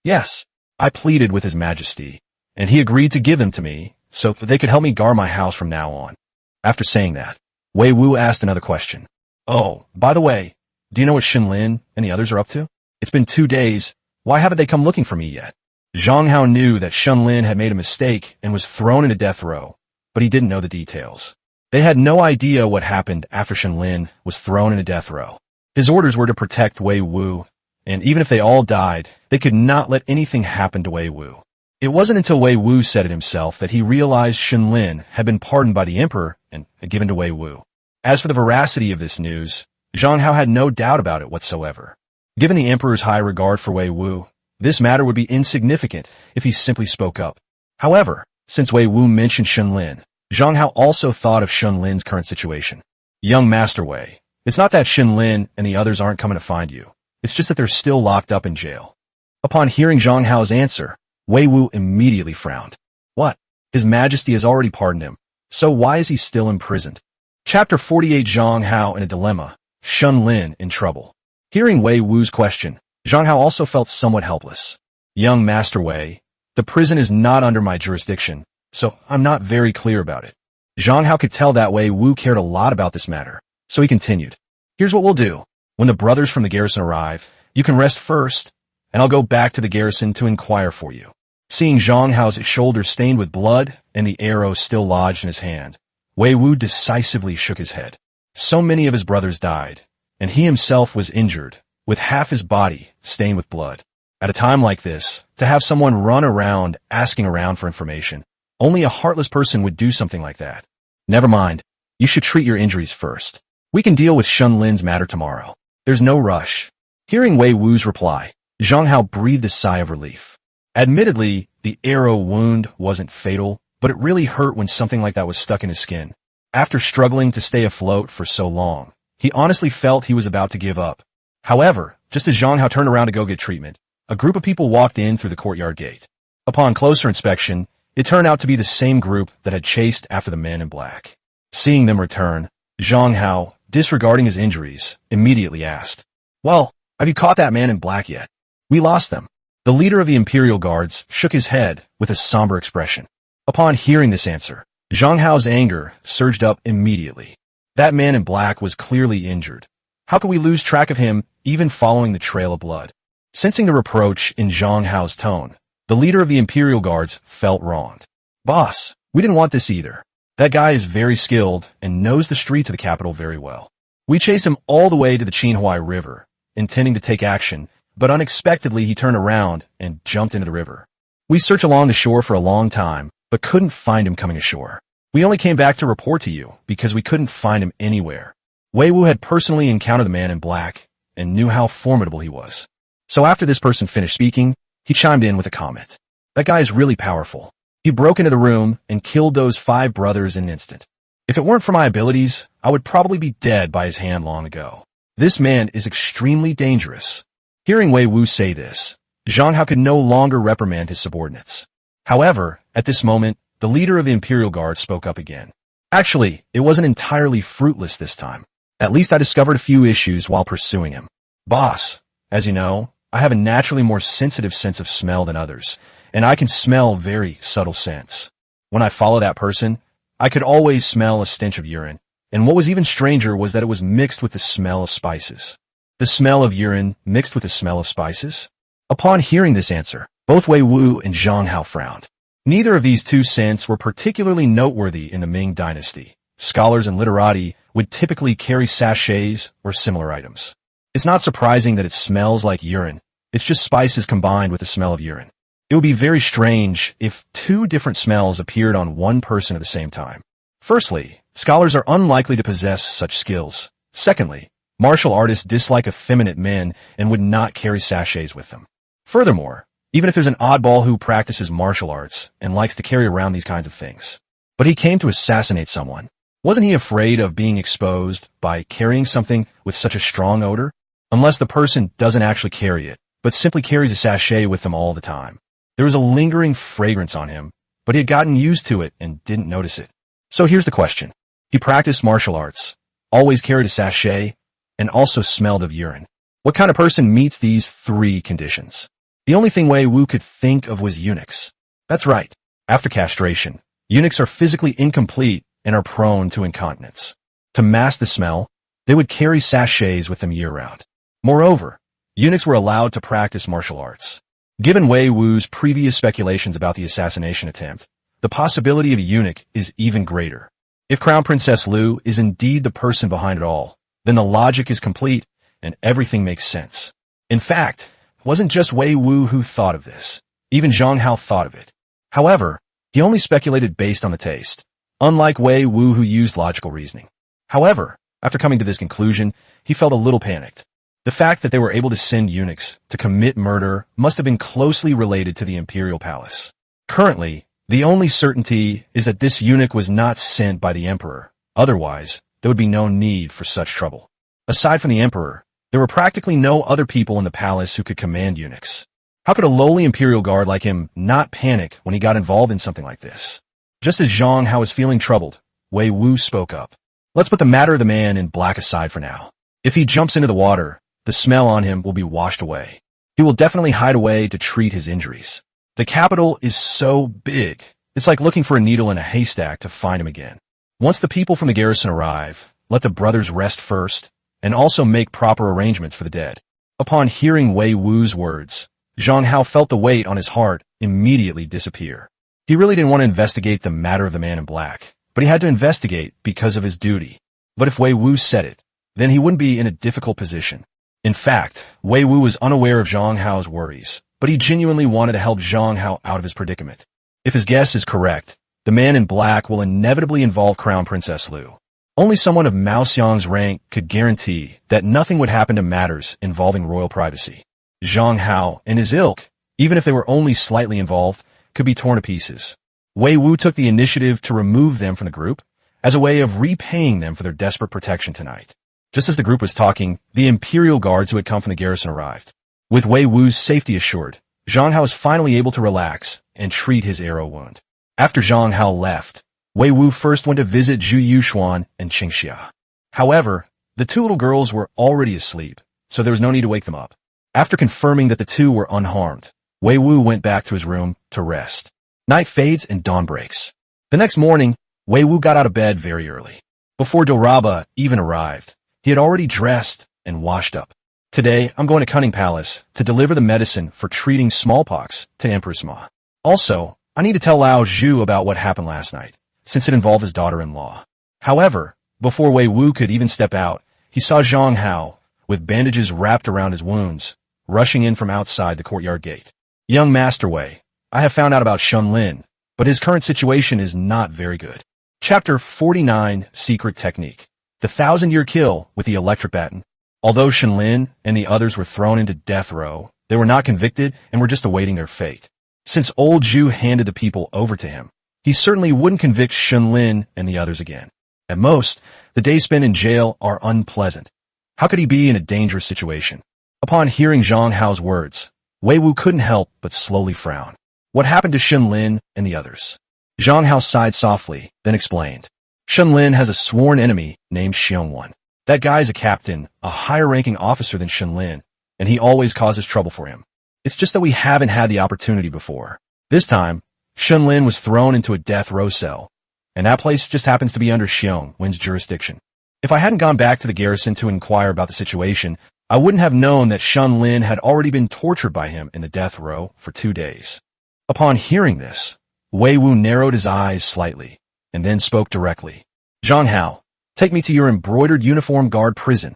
"Yes, I pleaded with His Majesty, and he agreed to give them to me so that they could help me guard my house from now on." After saying that, Wei Wu asked another question. "Oh, by the way, do you know what Shen Lin and the others are up to? It's been 2 days. Why haven't they come looking for me yet?" Zhang Hao knew that Shen Lin had made a mistake and was thrown into death row, but he didn't know the details. They had no idea what happened after Shen Lin was thrown into death row. His orders were to protect Wei Wu, and even if they all died, they could not let anything happen to Wei Wu. It wasn't until Wei Wu said it himself that he realized Shen Lin had been pardoned by the Emperor and given to Wei Wu. As for the veracity of this news, Zhang Hao had no doubt about it whatsoever. Given the Emperor's high regard for Wei Wu, this matter would be insignificant if he simply spoke up. However, since Wei Wu mentioned Shen Lin, Zhang Hao also thought of Shen Lin's current situation. "Young Master Wei, It's not that Lin and the others aren't coming to find you. It's just that they're still locked up in jail. Upon hearing Zhang Hao's answer, Wei Wu immediately frowned. What? His Majesty has already pardoned him. So why is he still imprisoned? Chapter 48. Zhang Hao in a dilemma. Lin in trouble. Hearing Wei Wu's question, Zhang Hao also felt somewhat helpless. Young Master Wei, the prison is not under my jurisdiction, so I'm not very clear about it. Zhang Hao could tell that Wei Wu cared a lot about this matter, so he continued. Here's what we'll do. When the brothers from the garrison arrive, you can rest first, and I'll go back to the garrison to inquire for you. Seeing Zhang Hao's shoulder stained with blood and the arrow still lodged in his hand, Wei Wu decisively shook his head. So many of his brothers died, and he himself was injured, with half his body stained with blood. At a time like this, to have someone run around asking around for information, only a heartless person would do something like that. Never mind. You should treat your injuries first. We can deal with Lin's matter tomorrow. There's no rush. Hearing Wei Wu's reply, Zhang Hao breathed a sigh of relief. Admittedly, the arrow wound wasn't fatal, but it really hurt when something like that was stuck in his skin. After struggling to stay afloat for so long, he honestly felt he was about to give up. However, just as Zhang Hao turned around to go get treatment, a group of people walked in through the courtyard gate. Upon closer inspection, it turned out to be the same group that had chased after the man in black. Seeing them return, Zhang Hao, disregarding his injuries, immediately asked, "Well, have you caught that man in black yet?" "We lost them." The leader of the Imperial Guards shook his head with a somber expression. Upon hearing this answer, Zhang Hao's anger surged up immediately. That man in black was clearly injured. How could we lose track of him, even following the trail of blood? Sensing the reproach in Zhang Hao's tone, the leader of the Imperial Guards felt wronged. "Boss, we didn't want this either. That guy is very skilled and knows the streets of the capital very well. We chased him all the way to the Qinhuai River, intending to take action, but unexpectedly he turned around and jumped into the river. We searched along the shore for a long time, but couldn't find him coming ashore. We only came back to report to you because we couldn't find him anywhere." Wei Wu had personally encountered the man in black and knew how formidable he was. So after this person finished speaking, he chimed in with a comment. "That guy is really powerful. He broke into the room and killed those 5 brothers in an instant. If it weren't for my abilities, I would probably be dead by his hand long ago. This man is extremely dangerous." Hearing Wei Wu say this, Zhang Hao could no longer reprimand his subordinates. However, at this moment, the leader of the Imperial Guard spoke up again. "Actually, it wasn't entirely fruitless this time. At least I discovered a few issues while pursuing him. Boss, as you know, I have a naturally more sensitive sense of smell than others, and I can smell very subtle scents. When I follow that person, I could always smell a stench of urine, and what was even stranger was that it was mixed with the smell of spices." The smell of urine mixed with the smell of spices? Upon hearing this answer, both Wei Wu and Zhang Hao frowned. Neither of these two scents were particularly noteworthy in the Ming Dynasty. Scholars and literati would typically carry sachets or similar items. It's not surprising that it smells like urine. It's just spices combined with the smell of urine. It would be very strange if 2 different smells appeared on one person at the same time. Firstly, scholars are unlikely to possess such skills. Secondly, martial artists dislike effeminate men and would not carry sachets with them. Furthermore, even if there's an oddball who practices martial arts and likes to carry around these kinds of things, but he came to assassinate someone, wasn't he afraid of being exposed by carrying something with such a strong odor? Unless the person doesn't actually carry it, but simply carries a sachet with them all the time. There was a lingering fragrance on him, but he had gotten used to it and didn't notice it. So here's the question. He practiced martial arts, always carried a sachet, and also smelled of urine. What kind of person meets these 3 conditions? The only thing Wei Wu could think of was eunuchs. That's right. After castration, eunuchs are physically incomplete and are prone to incontinence. To mask the smell, they would carry sachets with them year-round. Moreover, eunuchs were allowed to practice martial arts. Given Wei Wu's previous speculations about the assassination attempt, the possibility of a eunuch is even greater. If Crown Princess Lu is indeed the person behind it all, then the logic is complete and everything makes sense. In fact, it wasn't just Wei Wu who thought of this. Even Zhang Hao thought of it. However, he only speculated based on the taste, unlike Wei Wu who used logical reasoning. However, after coming to this conclusion, he felt a little panicked. The fact that they were able to send eunuchs to commit murder must have been closely related to the imperial palace. Currently, the only certainty is that this eunuch was not sent by the emperor. Otherwise, there would be no need for such trouble. Aside from the emperor, there were practically no other people in the palace who could command eunuchs. How could a lowly imperial guard like him not panic when he got involved in something like this? Just as Zhang Hao was feeling troubled, Wei Wu spoke up. Let's put the matter of the man in black aside for now. If he jumps into the water, the smell on him will be washed away. He will definitely hide away to treat his injuries. The capital is so big, it's like looking for a needle in a haystack to find him again. Once the people from the garrison arrive, let the brothers rest first, and also make proper arrangements for the dead. Upon hearing Wei Wu's words, Zhang Hao felt the weight on his heart immediately disappear. He really didn't want to investigate the matter of the man in black, but he had to investigate because of his duty. But if Wei Wu said it, then he wouldn't be in a difficult position. In fact, Wei Wu was unaware of Zhang Hao's worries, but he genuinely wanted to help Zhang Hao out of his predicament. If his guess is correct, the man in black will inevitably involve Crown Princess Lu. Only someone of Mao Xiang's rank could guarantee that nothing would happen to matters involving royal privacy. Zhang Hao and his ilk, even if they were only slightly involved, could be torn to pieces. Wei Wu took the initiative to remove them from the group as a way of repaying them for their desperate protection tonight. Just as the group was talking, the imperial guards who had come from the garrison arrived. With Wei Wu's safety assured, Zhang Hao was finally able to relax and treat his arrow wound. After Zhang Hao left, Wei Wu first went to visit Zhu Yuxuan and Qingxia. However, the two little girls were already asleep, so there was no need to wake them up. After confirming that the two were unharmed, Wei Wu went back to his room to rest. Night fades and dawn breaks. The next morning, Wei Wu got out of bed very early. Before Doraba even arrived, he had already dressed and washed up. Today, I'm going to Cunning Palace to deliver the medicine for treating smallpox to Empress Ma. Also, I need to tell Lao Zhu about what happened last night, since it involved his daughter-in-law. However, before Wei Wu could even step out, he saw Zhang Hao, with bandages wrapped around his wounds, rushing in from outside the courtyard gate. Young Master Wei, I have found out about Shun Lin, but his current situation is not very good. Chapter 49, Secret Technique. The 1,000-year kill with the electric baton. Although Shun Lin and the others were thrown into death row, they were not convicted and were just awaiting their fate. Since old Zhu handed the people over to him, he certainly wouldn't convict Shun Lin and the others again. At most, the days spent in jail are unpleasant. How could he be in a dangerous situation? Upon hearing Zhang Hao's words, Wei Wu couldn't help but slowly frown. What happened to Shun Lin and the others? Zhang Hao sighed softly, then explained. Shun Lin has a sworn enemy named Xiongwan. That guy's a captain, a higher-ranking officer than Shun Lin, and he always causes trouble for him. It's just that we haven't had the opportunity before. This time, Shun Lin was thrown into a death row cell, and that place just happens to be under Xiongwan's jurisdiction. If I hadn't gone back to the garrison to inquire about the situation, I wouldn't have known that Shun Lin had already been tortured by him in the death row for 2 days. Upon hearing this, Wei Wu narrowed his eyes slightly, and then spoke directly. Zhang Hao, take me to your embroidered uniform guard prison.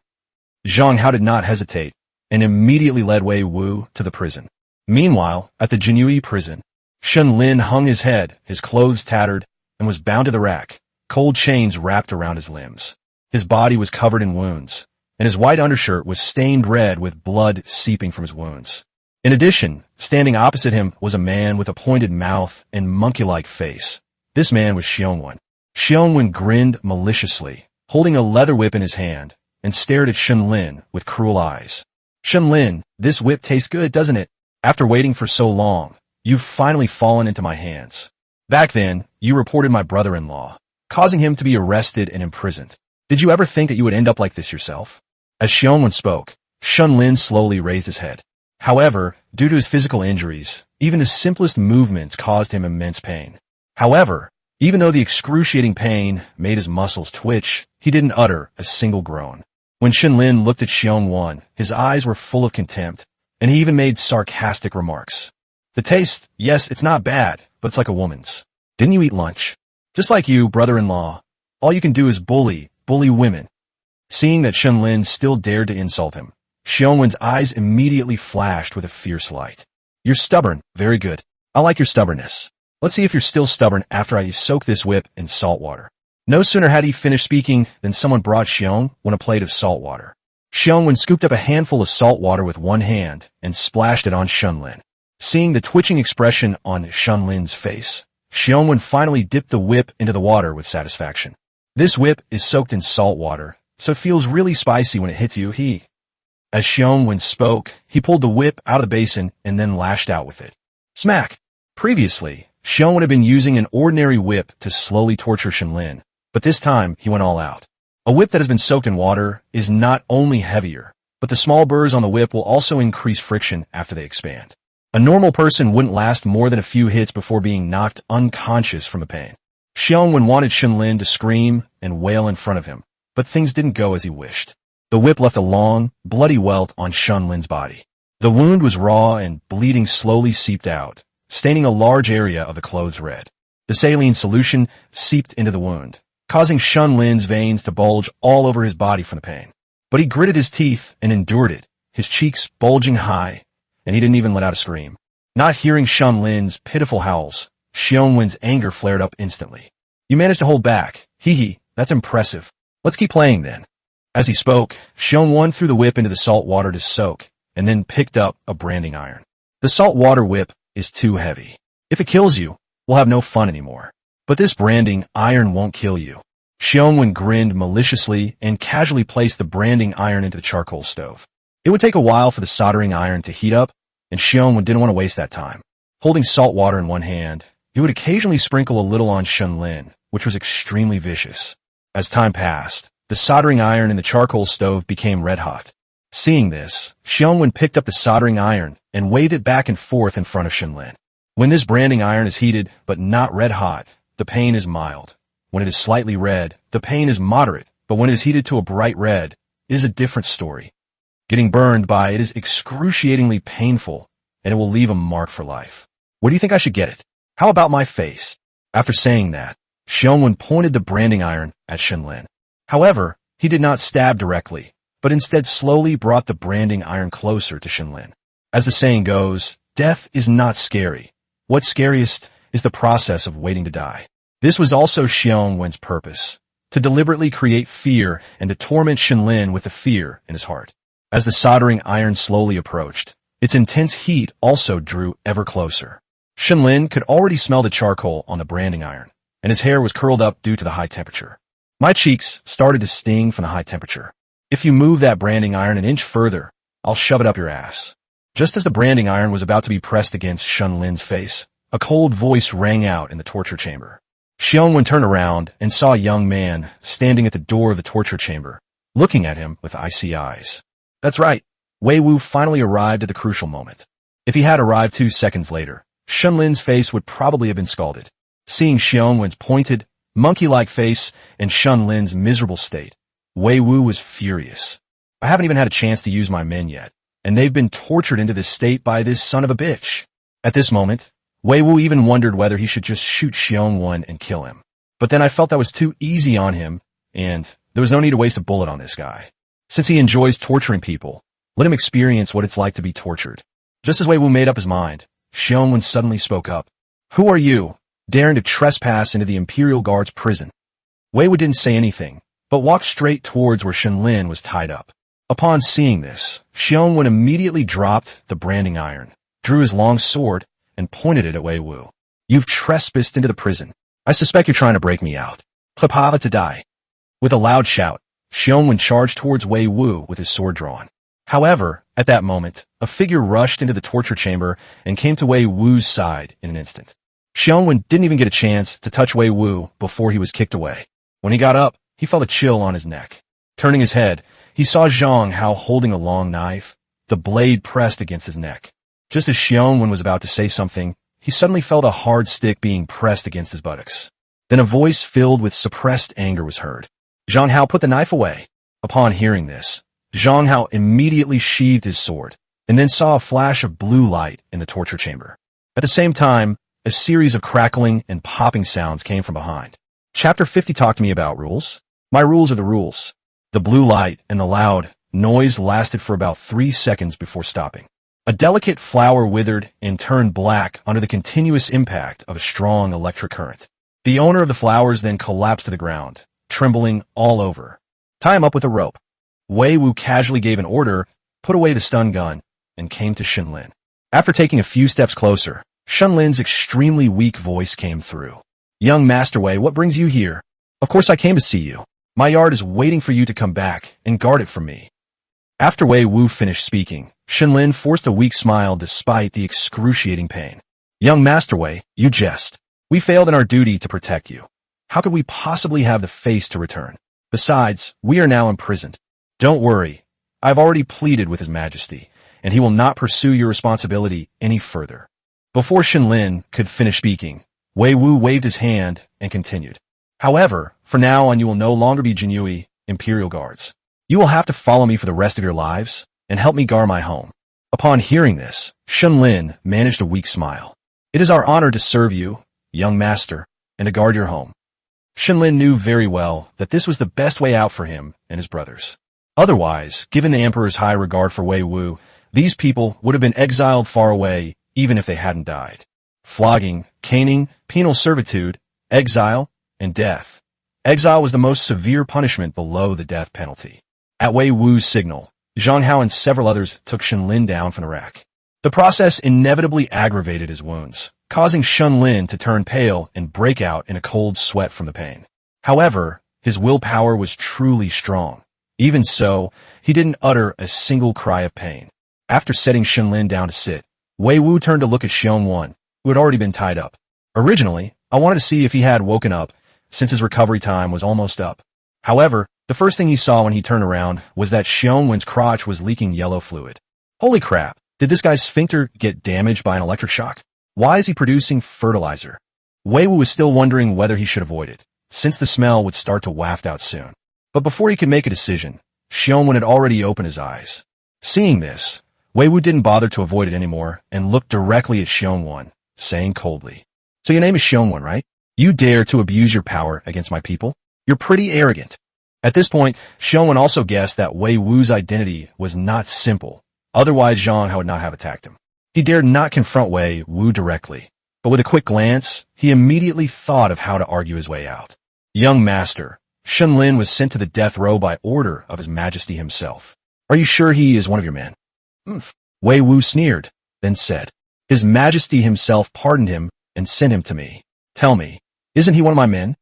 Zhang Hao did not hesitate, and immediately led Wei Wu to the prison. Meanwhile, at the Jinyui prison, Shun Lin hung his head, his clothes tattered, and was bound to the rack, cold chains wrapped around his limbs. His body was covered in wounds, and his white undershirt was stained red with blood seeping from his wounds. In addition, standing opposite him was a man with a pointed mouth and monkey-like face. This man was Xiongwan. Xiongwan grinned maliciously, holding a leather whip in his hand, and stared at Shun Lin with cruel eyes. Shun Lin, this whip tastes good, doesn't it? After waiting for so long, you've finally fallen into my hands. Back then, you reported my brother-in-law, causing him to be arrested and imprisoned. Did you ever think that you would end up like this yourself? As Xiongwan spoke, Shun Lin slowly raised his head. However, due to his physical injuries, even the simplest movements caused him immense pain. However, even though the excruciating pain made his muscles twitch, he didn't utter a single groan. When Shun Lin looked at Xiongwan, his eyes were full of contempt, and he even made sarcastic remarks. The taste, yes, it's not bad, but it's like a woman's. Didn't you eat lunch? Just like you, brother-in-law. All you can do is bully women. Seeing that Shun Lin still dared to insult him, Xiongwan's eyes immediately flashed with a fierce light. You're stubborn. Very good. I like your stubbornness. Let's see if you're still stubborn after I soak this whip in salt water. No sooner had he finished speaking than someone brought Xiongwan a plate of salt water. Xiongwan scooped up a handful of salt water with one hand and splashed it on Shun Lin. Seeing the twitching expression on Shun Lin's face, Xiongwan finally dipped the whip into the water with satisfaction. This whip is soaked in salt water, so it feels really spicy when it hits you. As Xiongwen spoke, he pulled the whip out of the basin and then lashed out with it. Smack! Previously, Xiongwen had been using an ordinary whip to slowly torture Shenlin, but this time he went all out. A whip that has been soaked in water is not only heavier, but the small burrs on the whip will also increase friction after they expand. A normal person wouldn't last more than a few hits before being knocked unconscious from the pain. Xiongwen wanted Shenlin to scream and wail in front of him, but things didn't go as he wished. The whip left a long, bloody welt on Shenlin's body. The wound was raw and bleeding slowly seeped out, staining a large area of the clothes red. The saline solution seeped into the wound, causing Shenlin's veins to bulge all over his body from the pain. But he gritted his teeth and endured it, his cheeks bulging high, and he didn't even let out a scream. Not hearing Shenlin's pitiful howls, Xiongwen's anger flared up instantly. You managed to hold back. That's impressive. Let's keep playing then. As he spoke, Xiongwen threw the whip into the salt water to soak, and then picked up a branding iron. The salt water whip is too heavy. If it kills you, we'll have no fun anymore. But this branding iron won't kill you. Xiongwen grinned maliciously and casually placed the branding iron into the charcoal stove. It would take a while for the soldering iron to heat up, and Xiongwen didn't want to waste that time. Holding salt water in one hand, he would occasionally sprinkle a little on Shenlin, which was extremely vicious. As time passed, the soldering iron in the charcoal stove became red hot. Seeing this, Xiongwen picked up the soldering iron and waved it back and forth in front of Shenlin. When this branding iron is heated but not red hot, the pain is mild. When it is slightly red, the pain is moderate, but when it is heated to a bright red, it is a different story. Getting burned by it is excruciatingly painful, and it will leave a mark for life. Where do you think I should get it? How about my face? After saying that, Xiongwen pointed the branding iron at Shenlin. However, he did not stab directly, but instead slowly brought the branding iron closer to Shenlin. As the saying goes, death is not scary. What's scariest is the process of waiting to die. This was also Xiongwen's purpose, to deliberately create fear and to torment Shenlin with the fear in his heart. As the soldering iron slowly approached, its intense heat also drew ever closer. Shenlin could already smell the charcoal on the branding iron, and his hair was curled up due to the high temperature. My cheeks started to sting from the high temperature. If you move that branding iron an inch further, I'll shove it up your ass. Just as the branding iron was about to be pressed against Shenlin's face, a cold voice rang out in the torture chamber. Xiongwen turned around and saw a young man standing at the door of the torture chamber, looking at him with icy eyes. That's right, Wei Wu finally arrived at the crucial moment. If he had arrived 2 seconds later, Shenlin's face would probably have been scalded. Seeing Xiongwen's pointed, monkey-like face and Shenlin's miserable state, Wei Wu was furious. I haven't even had a chance to use my men yet, and they've been tortured into this state by this son of a bitch. At this moment, Wei Wu even wondered whether he should just shoot Xiongwen and kill him. But then I felt that was too easy on him, and there was no need to waste a bullet on this guy. Since he enjoys torturing people, let him experience what it's like to be tortured. Just as Wei Wu made up his mind, Xiongwen suddenly spoke up. Who are you, daring to trespass into the Imperial Guard's prison? Wei Wu didn't say anything, but walked straight towards where Shenlin was tied up. Upon seeing this, Xiongwen immediately dropped the branding iron, drew his long sword, and pointed it at Wei Wu. You've trespassed into the prison. I suspect you're trying to break me out. Prepare to die. With a loud shout, Xiongwen charged towards Wei Wu with his sword drawn. However, at that moment, a figure rushed into the torture chamber and came to Wei Wu's side in an instant. Xiongwen didn't even get a chance to touch Wei Wu before he was kicked away. When he got up, he felt a chill on his neck. Turning his head, he saw Zhang Hao holding a long knife, the blade pressed against his neck. Just as Xiongwen was about to say something, he suddenly felt a hard stick being pressed against his buttocks. Then a voice filled with suppressed anger was heard. Zhang Hao, put the knife away. Upon hearing this, Zhang Hao immediately sheathed his sword, and then saw a flash of blue light in the torture chamber. At the same time, a series of crackling and popping sounds came from behind. Chapter 50 talked to me about rules. My rules are the rules. The blue light and the loud noise lasted for about 3 seconds before stopping. A delicate flower withered and turned black under the continuous impact of a strong electric current. The owner of the flowers then collapsed to the ground, trembling all over. Tie him up with a rope. Wei Wu casually gave an order, put away the stun gun, and came to Shenlin. After taking a few steps closer, Shenlin's extremely weak voice came through. Young Master Wei, what brings you here? Of course I came to see you. My yard is waiting for you to come back and guard it from me." After Wei Wu finished speaking, Shenlin forced a weak smile despite the excruciating pain. "Young Master Wei, you jest. We failed in our duty to protect you. How could we possibly have the face to return? Besides, we are now imprisoned. Don't worry. I've already pleaded with His Majesty, and he will not pursue your responsibility any further." Before Shenlin could finish speaking, Wei Wu waved his hand and continued. "However, from now on you will no longer be Jinyui Imperial Guards. You will have to follow me for the rest of your lives and help me guard my home." Upon hearing this, Shenlin managed a weak smile. "It is our honor to serve you, young master, and to guard your home." Shenlin knew very well that this was the best way out for him and his brothers. Otherwise, given the Emperor's high regard for Wei Wu, these people would have been exiled far away even if they hadn't died. Flogging, caning, penal servitude, exile, and death. Exile was the most severe punishment below the death penalty. At Wei Wu's signal, Zhang Hao and several others took Shenlin down from the rack. The process inevitably aggravated his wounds, causing Shenlin to turn pale and break out in a cold sweat from the pain. However, his willpower was truly strong. Even so, he didn't utter a single cry of pain. After setting Shenlin down to sit, Wei Wu turned to look at Xiongwan, who had already been tied up. Originally, I wanted to see if he had woken up, since his recovery time was almost up. However, the first thing he saw when he turned around was that Xiongwan's crotch was leaking yellow fluid. Holy crap, did this guy's sphincter get damaged by an electric shock? Why is he producing fertilizer? Wei Wu was still wondering whether he should avoid it, since the smell would start to waft out soon. But before he could make a decision, Xiongwan had already opened his eyes. Seeing this, Wei Wu didn't bother to avoid it anymore and looked directly at Xiongwan, saying coldly, "So your name is Xiongwan, right? You dare to abuse your power against my people? You're pretty arrogant." At this point, Xiongwan also guessed that Wei Wu's identity was not simple, otherwise Zhang Hao would not have attacked him. He dared not confront Wei Wu directly, but with a quick glance, he immediately thought of how to argue his way out. "Young master, Shenlin was sent to the death row by order of His Majesty himself. Are you sure he is one of your men?" Wei Wu sneered, then said, "His Majesty himself pardoned him and sent him to me. Tell me, isn't he one of my men?"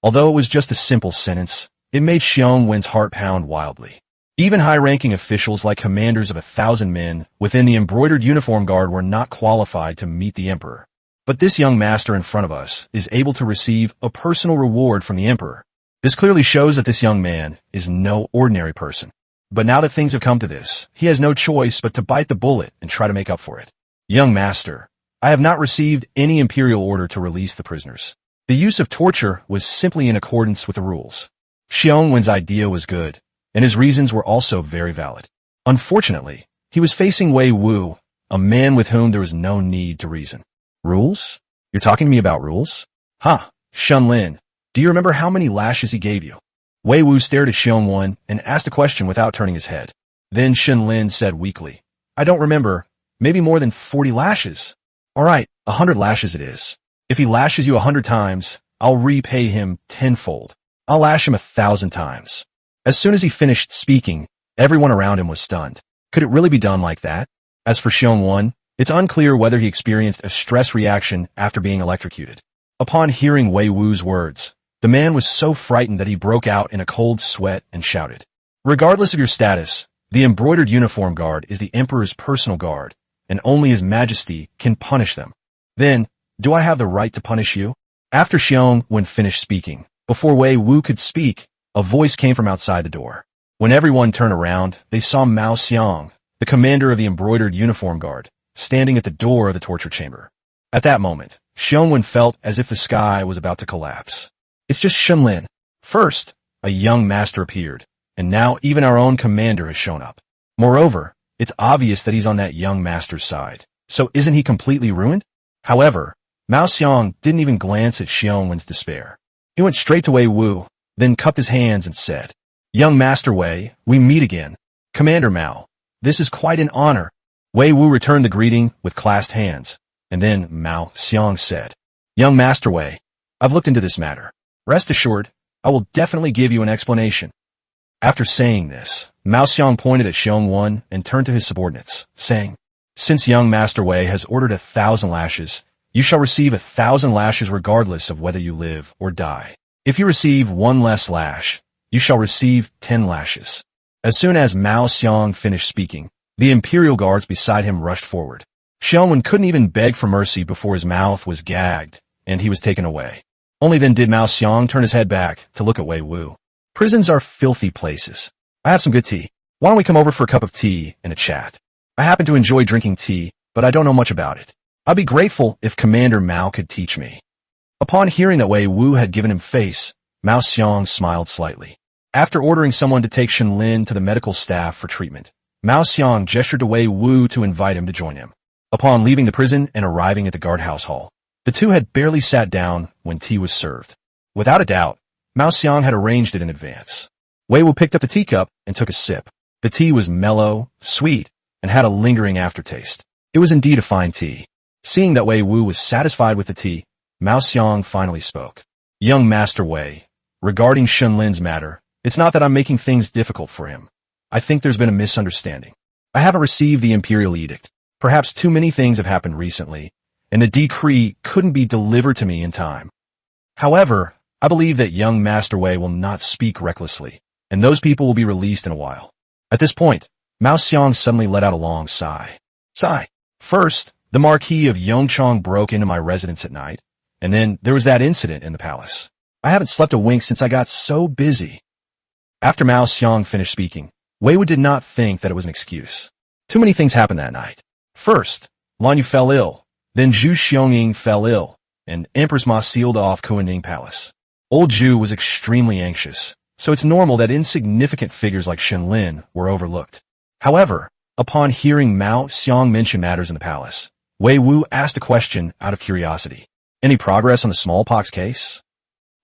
Although it was just a simple sentence, it made Xiongwan's heart pound wildly. Even high-ranking officials like commanders of 1,000 men within the embroidered uniform guard were not qualified to meet the Emperor. But this young master in front of us is able to receive a personal reward from the Emperor. This clearly shows that this young man is no ordinary person. But now that things have come to this, he has no choice but to bite the bullet and try to make up for it. "Young master, I have not received any imperial order to release the prisoners. The use of torture was simply in accordance with the rules." Xiongwan's idea was good, and his reasons were also very valid. Unfortunately, he was facing Wei Wu, a man with whom there was no need to reason. "Rules? You're talking to me about rules? Huh, Shenlin, do you remember how many lashes he gave you?" Wei Wu stared at Xiongwan and asked a question without turning his head. Then Shenlin said weakly, "I don't remember. Maybe more than 40 lashes. All right, 100 lashes it is. If he lashes you 100 times, I'll repay him tenfold. I'll lash him 1,000 times." As soon as he finished speaking, everyone around him was stunned. Could it really be done like that? As for Xiongwan, it's unclear whether he experienced a stress reaction after being electrocuted. Upon hearing Wei Wu's words, the man was so frightened that he broke out in a cold sweat and shouted, "Regardless of your status, the embroidered uniform guard is the Emperor's personal guard, and only His Majesty can punish them. Then, do I have the right to punish you?" After Xiongwan finished speaking, before Wei Wu could speak, a voice came from outside the door. When everyone turned around, they saw Mao Xiang, the commander of the embroidered uniform guard, standing at the door of the torture chamber. At that moment, Xiongwan felt as if the sky was about to collapse. It's just Shenlin. First, a young master appeared, and now even our own commander has shown up. Moreover, it's obvious that he's on that young master's side. So isn't he completely ruined? However, Mao Xiang didn't even glance at Xiongwan's despair. He went straight to Wei Wu, then cupped his hands and said, "Young Master Wei, we meet again. Commander Mao, this is quite an honor." Wei Wu returned the greeting with clasped hands, and then Mao Xiang said, "Young Master Wei, I've looked into this matter. Rest assured, I will definitely give you an explanation." After saying this, Mao Xiang pointed at Xiongwan and turned to his subordinates, saying, "Since young Master Wei has ordered 1,000 lashes, you shall receive 1,000 lashes regardless of whether you live or die. If you receive one less lash, You shall receive 10 lashes. As soon as Mao Xiang finished speaking, the imperial guards beside him rushed forward. Xianwen couldn't even beg for mercy before his mouth was gagged, and he was taken away. Only then did Mao Xiang turn his head back to look at Wei Wu. Prisons are filthy places. I have some good tea. Why don't we come over for a cup of tea and a chat? I happen to enjoy drinking tea, but I don't know much about it. I'd be grateful if Commander Mao could teach me. Upon hearing that Wei Wu had given him face, Mao Xiang smiled slightly. After ordering someone to take Shen Lin to the medical staff for treatment, Mao Xiang gestured to Wei Wu to invite him to join him. Upon leaving the prison and arriving at the guardhouse hall, the two had barely sat down when tea was served. Without a doubt, Mao Xiang had arranged it in advance. Wei Wu picked up the teacup and took a sip. The tea was mellow, sweet, and had a lingering aftertaste. It was indeed a fine tea. Seeing that Wei Wu was satisfied with the tea, Mao Xiang finally spoke. Young Master Wei, regarding Shen Lin's matter, it's not that I'm making things difficult for him. I think there's been a misunderstanding. I haven't received the imperial edict. Perhaps too many things have happened recently, and the decree couldn't be delivered to me in time. However, I believe that young Master Wei will not speak recklessly, and those people will be released in a while. At this point, Mao Xiang suddenly let out a long sigh. First, the Marquis of Yuanzhang broke into my residence at night, and then there was that incident in the palace. I haven't slept a wink since I got so busy. After Mao Xiang finished speaking, Wei Wu did not think that it was an excuse. Too many things happened that night. First, Lan Yu fell ill, then Zhu Xiongying fell ill, and Empress Ma sealed off Kuaning Palace. Old Zhu was extremely anxious, so it's normal that insignificant figures like Shen Lin were overlooked. However, upon hearing Mao Xiang mention matters in the palace, Wei Wu asked a question out of curiosity. Any progress on the smallpox case?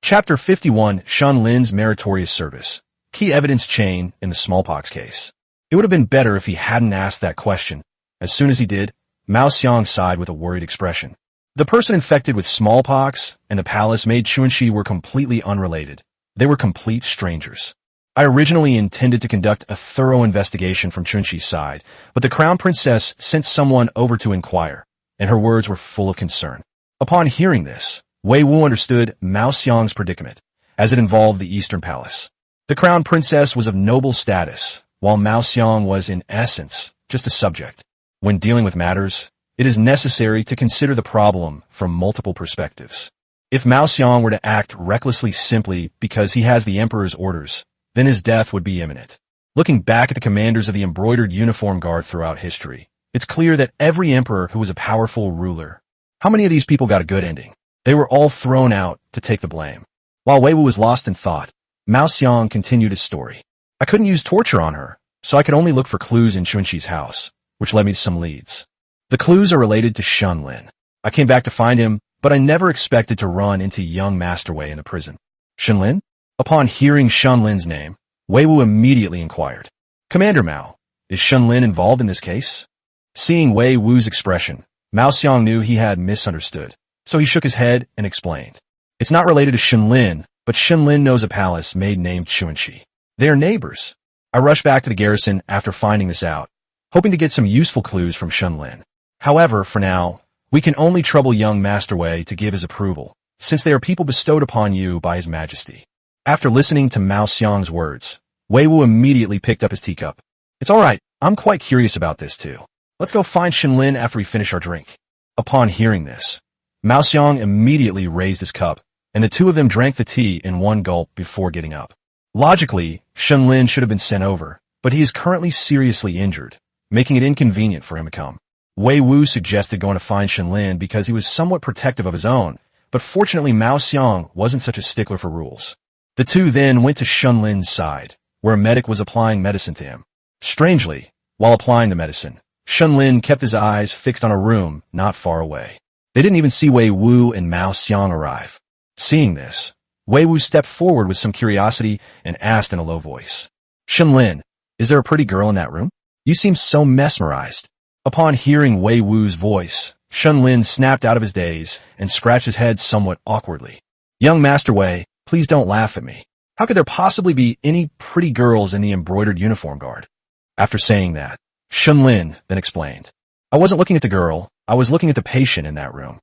Chapter 51, Shen Lin's meritorious service. Key evidence chain in the smallpox case. It would have been better if he hadn't asked that question. As soon as he did, Mao Xiang sighed with a worried expression. The person infected with smallpox and the palace maid Chuanxi were completely unrelated. They were complete strangers. I originally intended to conduct a thorough investigation from Chuanxi's side, but the crown princess sent someone over to inquire, and her words were full of concern. Upon hearing this, Wei Wu understood Mao Xiang's predicament, as it involved the Eastern Palace. The crown princess was of noble status, while Mao Xiang was, in essence, just a subject. When dealing with matters, it is necessary to consider the problem from multiple perspectives. If Mao Xiang were to act recklessly simply because he has the emperor's orders, then his death would be imminent. Looking back at the commanders of the embroidered uniform guard throughout history, it's clear that every emperor who was a powerful ruler, how many of these people got a good ending? They were all thrown out to take the blame. While Wei Wu was lost in thought, Mao Xiang continued his story. I couldn't use torture on her, so I could only look for clues in Chuanxi's house, which led me to some leads. The clues are related to Shen Lin. I came back to find him, but I never expected to run into young Master Wei in the prison. Shen Lin? Upon hearing Shen Lin's name, Wei Wu immediately inquired. Commander Mao, is Shen Lin involved in this case? Seeing Wei Wu's expression, Mao Xiang knew he had misunderstood, so he shook his head and explained. It's not related to Shen Lin, but Shen Lin knows a palace maid named Chuanxi. They are neighbors. I rushed back to the garrison after finding this out, hoping to get some useful clues from Shen Lin. However, for now, we can only trouble young Master Wei to give his approval, since they are people bestowed upon you by His Majesty. After listening to Mao Xiang's words, Wei Wu immediately picked up his teacup. It's all right, I'm quite curious about this too. Let's go find Shen Lin after we finish our drink. Upon hearing this, Mao Xiang immediately raised his cup, and the two of them drank the tea in one gulp before getting up. Logically, Shen Lin should have been sent over, but he is currently seriously injured, making it inconvenient for him to come. Wei Wu suggested going to find Shen Lin because he was somewhat protective of his own, but fortunately Mao Xiang wasn't such a stickler for rules. The two then went to Shen Lin's side, where a medic was applying medicine to him. Strangely, while applying the medicine, Shen Lin kept his eyes fixed on a room not far away. They didn't even see Wei Wu and Mao Xiang arrive. Seeing this, Wei Wu stepped forward with some curiosity and asked in a low voice, Shen Lin, is there a pretty girl in that room? You seem so mesmerized. Upon hearing Wei Wu's voice, Shen Lin snapped out of his daze and scratched his head somewhat awkwardly. Young Master Wei, please don't laugh at me. How could there possibly be any pretty girls in the embroidered uniform guard? After saying that, Shen Lin then explained. I wasn't looking at the girl, I was looking at the patient in that room.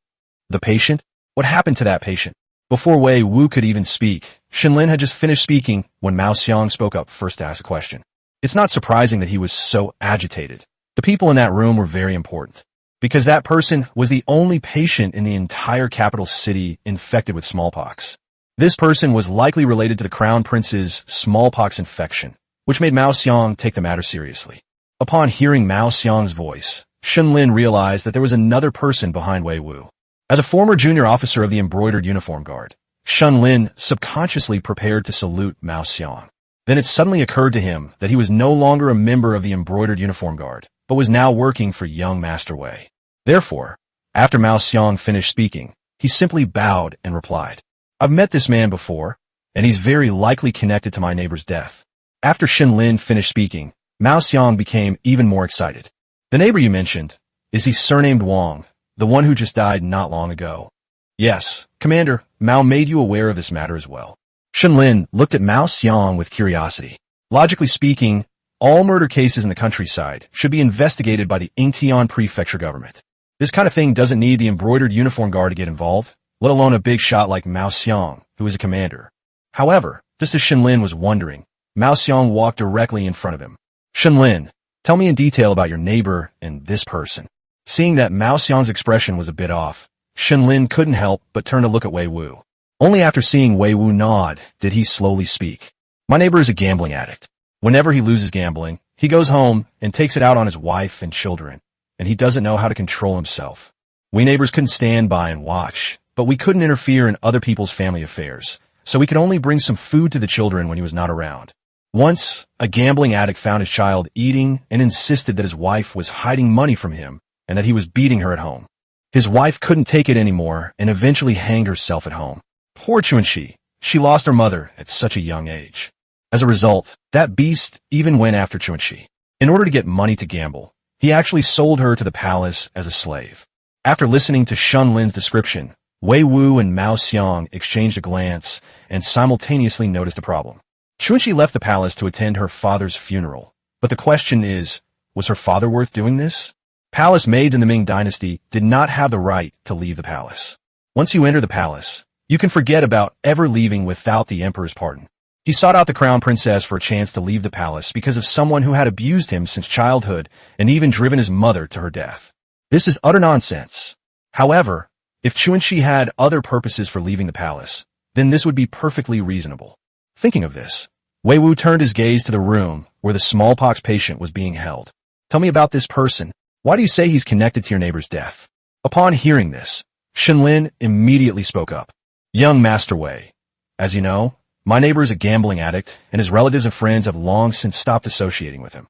The patient? What happened to that patient? Before Wei Wu could even speak, Shenlin had just finished speaking when Mao Xiang spoke up first to ask a question. It's not surprising that he was so agitated. The people in that room were very important, because that person was the only patient in the entire capital city infected with smallpox. This person was likely related to the crown prince's smallpox infection, which made Mao Xiang take the matter seriously. Upon hearing Mao Xiang's voice, Shenlin realized that there was another person behind Wei Wu. As a former junior officer of the embroidered uniform guard, Shenlin subconsciously prepared to salute Mao Xiang. Then it suddenly occurred to him that he was no longer a member of the embroidered uniform guard, but was now working for young Master Wei. Therefore, after Mao Xiang finished speaking, he simply bowed and replied, "I've met this man before, and he's very likely connected to my neighbor's death." After Shenlin finished speaking, Mao Xiang became even more excited. "The neighbor you mentioned, is he surnamed Wang, the one who just died not long ago?" "Yes, Commander, Mao made you aware of this matter as well." Shenlin looked at Mao Xiang with curiosity. Logically speaking, all murder cases in the countryside should be investigated by the Yingtian Prefecture government. This kind of thing doesn't need the embroidered uniform guard to get involved, let alone a big shot like Mao Xiang, who is a commander. However, just as Shenlin was wondering, Mao Xiang walked directly in front of him. "Shenlin, tell me in detail about your neighbor and this person." Seeing that Mao Xiang's expression was a bit off, Shenlin couldn't help but turn to look at Wei Wu. Only after seeing Wei Wu nod did he slowly speak. "My neighbor is a gambling addict. Whenever he loses gambling, he goes home and takes it out on his wife and children, and he doesn't know how to control himself. We neighbors couldn't stand by and watch, but we couldn't interfere in other people's family affairs, so we could only bring some food to the children when he was not around. Once, a gambling addict found his child eating and insisted that his wife was hiding money from him and that he was beating her at home. His wife couldn't take it anymore and eventually hanged herself at home. Poor Chuanxi, she lost her mother at such a young age. As a result, that beast even went after Chuanxi. In order to get money to gamble, he actually sold her to the palace as a slave." After listening to Shenlin's description, Wei Wu and Mao Xiang exchanged a glance and simultaneously noticed a problem. Chuanxi left the palace to attend her father's funeral, but the question is, was her father worth doing this? Palace maids in the Ming Dynasty did not have the right to leave the palace. Once you enter the palace, you can forget about ever leaving without the emperor's pardon. He sought out the crown princess for a chance to leave the palace because of someone who had abused him since childhood and even driven his mother to her death. This is utter nonsense. However, if Chuanxi had other purposes for leaving the palace, then this would be perfectly reasonable. Thinking of this, Wei Wu turned his gaze to the room where the smallpox patient was being held. "Tell me about this person. Why do you say he's connected to your neighbor's death?" Upon hearing this, Shenlin immediately spoke up. "Young Master Wei, as you know, my neighbor is a gambling addict, and his relatives and friends have long since stopped associating with him.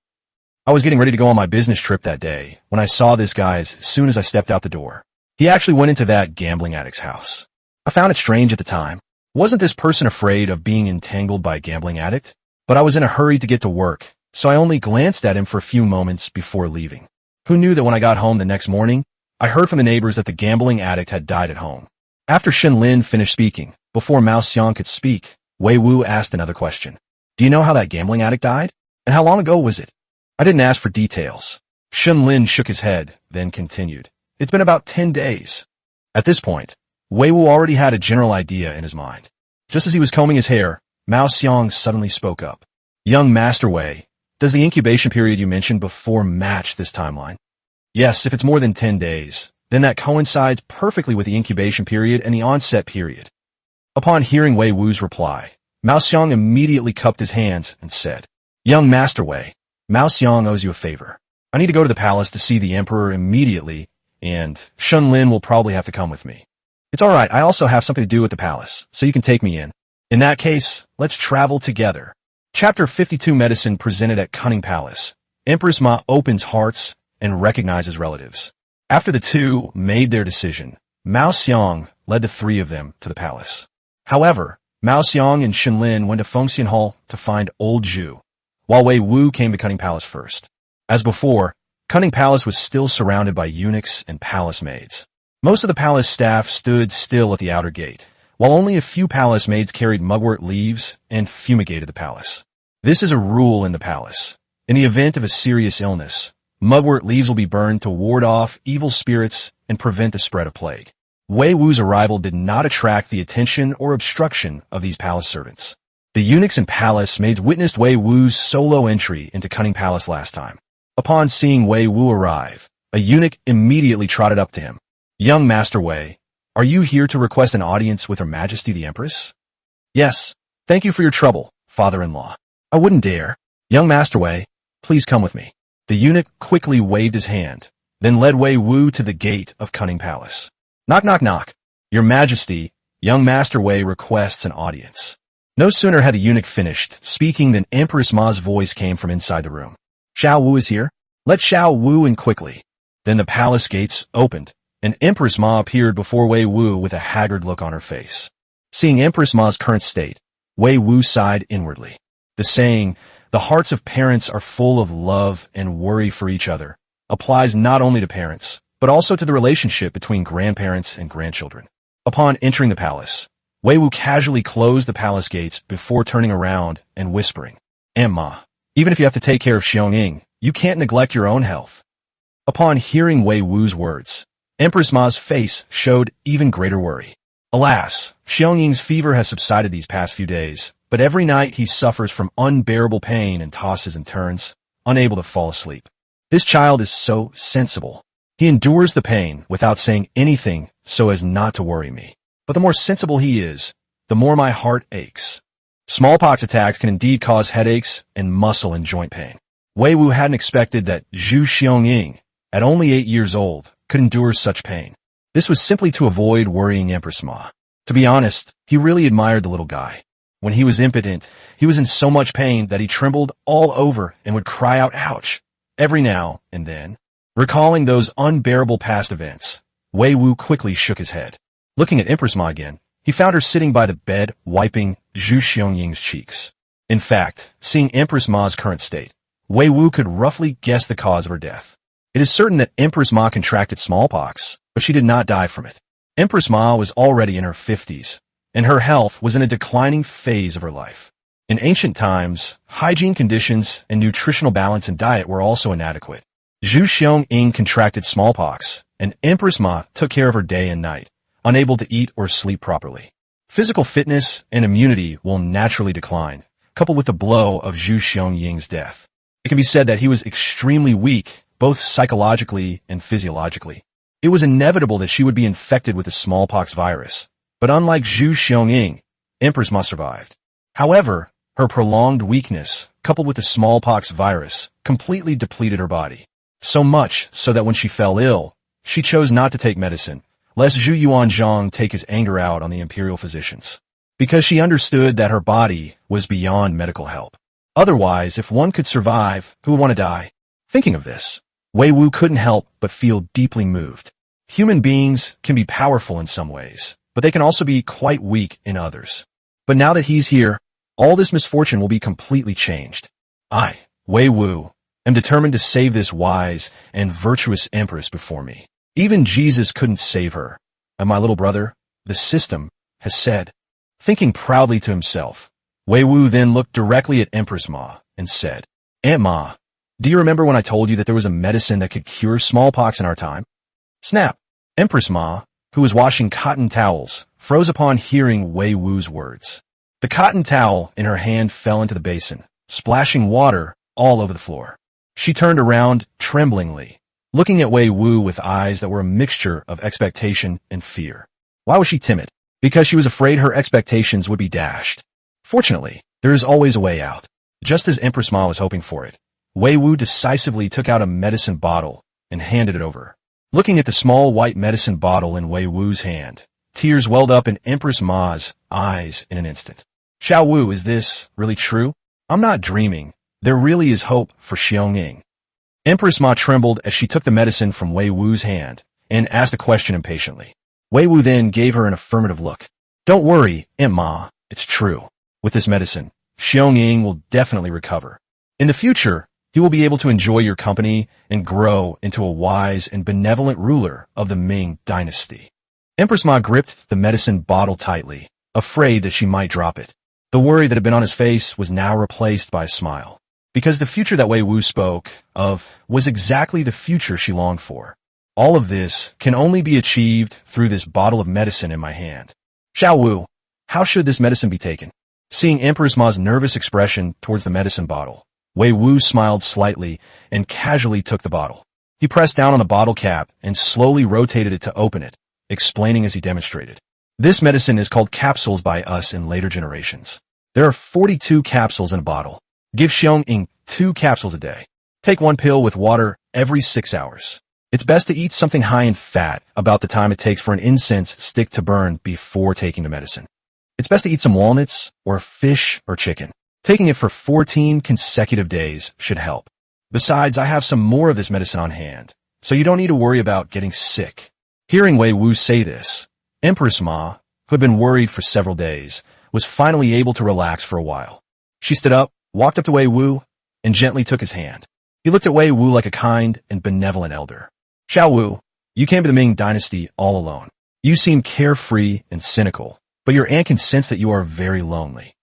I was getting ready to go on my business trip that day when I saw this guy as soon as I stepped out the door. He actually went into that gambling addict's house. I found it strange at the time. Wasn't this person afraid of being entangled by a gambling addict? But I was in a hurry to get to work, so I only glanced at him for a few moments before leaving. Who knew that when I got home the next morning, I heard from the neighbors that the gambling addict had died at home." After Shenlin finished speaking, before Mao Xiang could speak, Wei Wu asked another question. "Do you know how that gambling addict died? And how long ago was it?" "I didn't ask for details." Shenlin shook his head, then continued. "It's been about 10 days. At this point, Wei Wu already had a general idea in his mind. Just as he was combing his hair, Mao Xiang suddenly spoke up. "Young Master Wei, does the incubation period you mentioned before match this timeline?" "Yes, if it's more than 10 days, then that coincides perfectly with the incubation period and the onset period." Upon hearing Wei Wu's reply, Mao Xiang immediately cupped his hands and said, "Young Master Wei, Mao Xiang owes you a favor. I need to go to the palace to see the emperor immediately, and Shenlin will probably have to come with me." "It's all right, I also have something to do at the palace, so you can take me in. In that case, let's travel together." Chapter 52 Medicine presented at Cunning Palace. Empress Ma opens hearts and recognizes relatives. After the two made their decision, Mao Xiang led the three of them to the palace. However, Mao Xiang and Shenlin went to Fengxian Hall to find Old Zhu, while Wei Wu came to Cunning Palace first. As before, Cunning Palace was still surrounded by eunuchs and palace maids. Most of the palace staff stood still at the outer gate, while only a few palace maids carried mugwort leaves and fumigated the palace. This is a rule in the palace. In the event of a serious illness, mugwort leaves will be burned to ward off evil spirits and prevent the spread of plague. Wei Wu's arrival did not attract the attention or obstruction of these palace servants. The eunuchs and palace maids witnessed Wei Wu's solo entry into Cunning Palace last time. Upon seeing Wei Wu arrive, a eunuch immediately trotted up to him. "Young Master Wei, are you here to request an audience with Her Majesty the Empress?" "Yes. Thank you for your trouble, father-in-law. I wouldn't dare. Young Master Wei, please come with me." The eunuch quickly waved his hand, then led Wei Wu to the gate of Cunning Palace. "Knock, knock, knock. Your Majesty, young Master Wei requests an audience." No sooner had the eunuch finished speaking than Empress Ma's voice came from inside the room. "Xiao Wu is here. Let Xiao Wu in quickly." Then the palace gates opened, and Empress Ma appeared before Wei Wu with a haggard look on her face. Seeing Empress Ma's current state, Wei Wu sighed inwardly. The saying, "The hearts of parents are full of love and worry for each other," applies not only to parents, but also to the relationship between grandparents and grandchildren. Upon entering the palace, Wei Wu casually closed the palace gates before turning around and whispering, "Ma, even if you have to take care of Xiongning, you can't neglect your own health." Upon hearing Wei Wu's words, Empress Ma's face showed even greater worry. Alas, Xiongnings's fever has subsided these past few days, but every night he suffers from unbearable pain and tosses and turns, unable to fall asleep. This child is so sensible. He endures the pain without saying anything so as not to worry me. But the more sensible he is, the more my heart aches. Smallpox attacks can indeed cause headaches and muscle and joint pain. Wei Wu hadn't expected that Zhu Xiongning, at only 8 years old, could endure such pain. This was simply to avoid worrying Empress Ma. To be honest, he really admired the little guy. When he was impotent, he was in so much pain that he trembled all over and would cry out, "Ouch!" every now and then. Recalling those unbearable past events, Wei Wu quickly shook his head. Looking at Empress Ma again, he found her sitting by the bed, wiping Zhu Xiongnings's cheeks. In fact, seeing Empress Ma's current state, Wei Wu could roughly guess the cause of her death. It is certain that Empress Ma contracted smallpox, but she did not die from it. Empress Ma was already in her 50s, and her health was in a declining phase of her life. In ancient times, hygiene conditions and nutritional balance in diet were also inadequate. Zhu Xiongning contracted smallpox, and Empress Ma took care of her day and night, unable to eat or sleep properly. Physical fitness and immunity will naturally decline, coupled with the blow of Zhu Xiongnings's death. It can be said that he was extremely weak, both psychologically and physiologically. It was inevitable that she would be infected with the smallpox virus, but unlike Zhu Xiongning, Empress Ma survived. However, her prolonged weakness, coupled with the smallpox virus, completely depleted her body. So much so that when she fell ill, she chose not to take medicine, lest Zhu Yuanzhang take his anger out on the imperial physicians, because she understood that her body was beyond medical help. Otherwise, if one could survive, who would want to die? Thinking of this, Wei Wu couldn't help but feel deeply moved. Human beings can be powerful in some ways, but they can also be quite weak in others. But now that he's here, all this misfortune will be completely changed. I, Wei Wu, am determined to save this wise and virtuous empress before me. Even Jesus couldn't save her, and my little brother, the system, has said. Thinking proudly to himself, Wei Wu then looked directly at Empress Ma and said, "Aunt Ma, do you remember when I told you that there was a medicine that could cure smallpox in our time?" Snap! Empress Ma, who was washing cotton towels, froze upon hearing Wei Wu's words. The cotton towel in her hand fell into the basin, splashing water all over the floor. She turned around tremblingly, looking at Wei Wu with eyes that were a mixture of expectation and fear. Why was she timid? Because she was afraid her expectations would be dashed. Fortunately, there is always a way out. Just as Empress Ma was hoping for it, Wei Wu decisively took out a medicine bottle and handed it over. Looking at the small white medicine bottle in Wei Wu's hand, tears welled up in Empress Ma's eyes in an instant. "Xiao Wu, is this really true? I'm not dreaming. There really is hope for Xiongning." Empress Ma trembled as she took the medicine from Wei Wu's hand and asked a question impatiently. Wei Wu then gave her an affirmative look. "Don't worry, Aunt Ma, it's true. With this medicine, Xiongning will definitely recover. In the future, he will be able to enjoy your company and grow into a wise and benevolent ruler of the Ming Dynasty." Empress Ma gripped the medicine bottle tightly, afraid that she might drop it. The worry that had been on his face was now replaced by a smile, because the future that Wei Wu spoke of was exactly the future she longed for. All of this can only be achieved through this bottle of medicine in my hand. Xiao Wu, how should this medicine be taken? Seeing Empress Ma's nervous expression towards the medicine bottle, Wei Wu smiled slightly and casually took the bottle. He pressed down on the bottle cap and slowly rotated it to open it, explaining as he demonstrated. This medicine is called capsules by us in later generations. There are 42 capsules in a bottle. Give Xiong Ying 2 capsules a day. Take 1 pill with water every 6 hours. It's best to eat something high in fat about the time it takes for an incense stick to burn before taking the medicine. It's best to eat some walnuts or fish or chicken. Taking it for 14 consecutive days should help. Besides, I have some more of this medicine on hand, so you don't need to worry about getting sick. Hearing Wei Wu say this, Empress Ma, who had been worried for several days, was finally able to relax for a while. She stood up, walked up to Wei Wu, and gently took his hand. He looked at Wei Wu like a kind and benevolent elder. Xiao Wu, you came to the Ming Dynasty all alone. You seem carefree and cynical, but your aunt can sense that you are very lonely.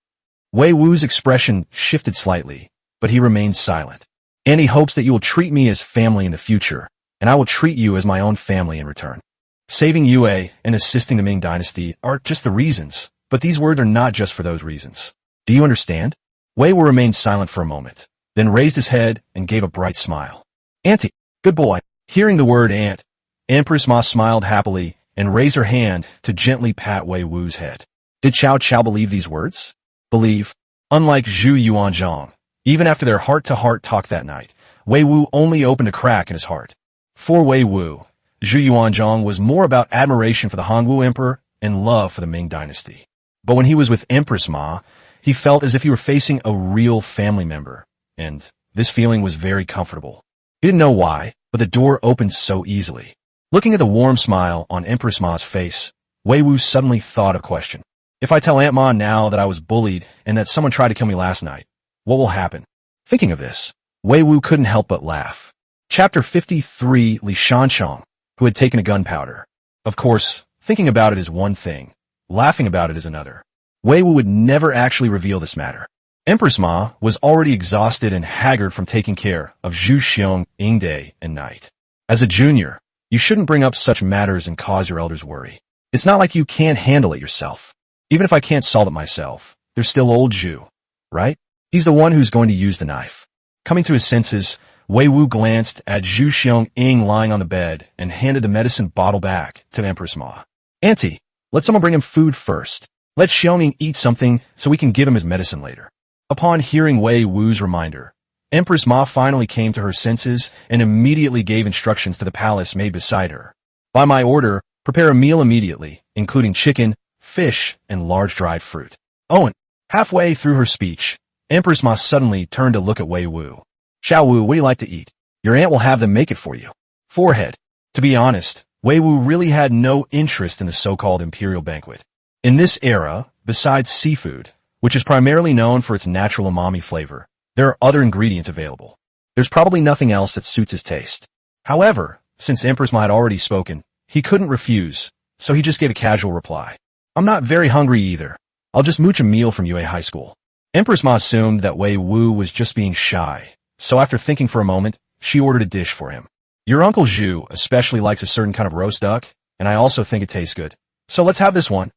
Wei Wu's expression shifted slightly, but he remained silent. And he hopes that you will treat me as family in the future, and I will treat you as my own family in return. Saving Yue and assisting the Ming Dynasty are just the reasons, but these words are not just for those reasons. Do you understand? Wei Wu remained silent for a moment, then raised his head and gave a bright smile. Auntie, good boy. Hearing the word aunt, Empress Ma smiled happily and raised her hand to gently pat Wei Wu's head. Did Xiao Qiao believe these words? Believe. Unlike Zhu Yuanzhang, even after their heart-to-heart talk that night, Wei Wu only opened a crack in his heart. For Wei Wu, Zhu Yuanzhang was more about admiration for the Hongwu Emperor and love for the Ming Dynasty. But when he was with Empress Ma, he felt as if he were facing a real family member, and this feeling was very comfortable. He didn't know why, but the door opened so easily. Looking at the warm smile on Empress Ma's face, Wei Wu suddenly thought a question. If I tell Aunt Ma now that I was bullied and that someone tried to kill me last night, what will happen? Thinking of this, Wei Wu couldn't help but laugh. Chapter 53, Li Shanshang, who had taken a gunpowder. Of course, thinking about it is one thing, laughing about it is another. Wei Wu would never actually reveal this matter. Empress Ma was already exhausted and haggard from taking care of Zhu Xiong Ying day and night. As a junior, you shouldn't bring up such matters and cause your elders worry. It's not like you can't handle it yourself. Even if I can't solve it myself, there's still old Zhu, right? He's the one who's going to use the knife. Coming to his senses, Wei Wu glanced at Zhu Xiong Ying lying on the bed and handed the medicine bottle back to Empress Ma. Auntie, let someone bring him food first. Let Xiong Ying eat something so we can give him his medicine later. Upon hearing Wei Wu's reminder, Empress Ma finally came to her senses and immediately gave instructions to the palace maid beside her. By my order, prepare a meal immediately, including chicken, fish, and large dried fruit. Oh, and halfway through her speech, Empress Ma suddenly turned to look at Wei Wu. Xiao Wu, what do you like to eat? Your aunt will have them make it for you. Forehead. To be honest, Wei Wu really had no interest in the so-called imperial banquet. In this era, besides seafood, which is primarily known for its natural umami flavor, there are other ingredients available. There's probably nothing else that suits his taste. However, since Empress Ma had already spoken, he couldn't refuse, so he just gave a casual reply. I'm not very hungry either. I'll just mooch a meal from UA High School. Empress Ma assumed that Wei Wu was just being shy, so after thinking for a moment, she ordered a dish for him. Your Uncle Zhu especially likes a certain kind of roast duck, and I also think it tastes good. So let's have this one.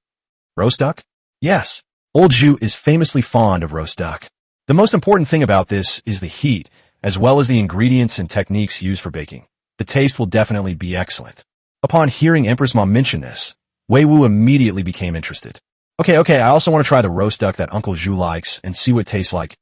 Roast duck? Yes. Old Zhu is famously fond of roast duck. The most important thing about this is the heat, as well as the ingredients and techniques used for baking. The taste will definitely be excellent. Upon hearing Empress Ma mention this, Wei Wu immediately became interested. Okay, I also want to try the roast duck that Uncle Zhu likes and see what it tastes like.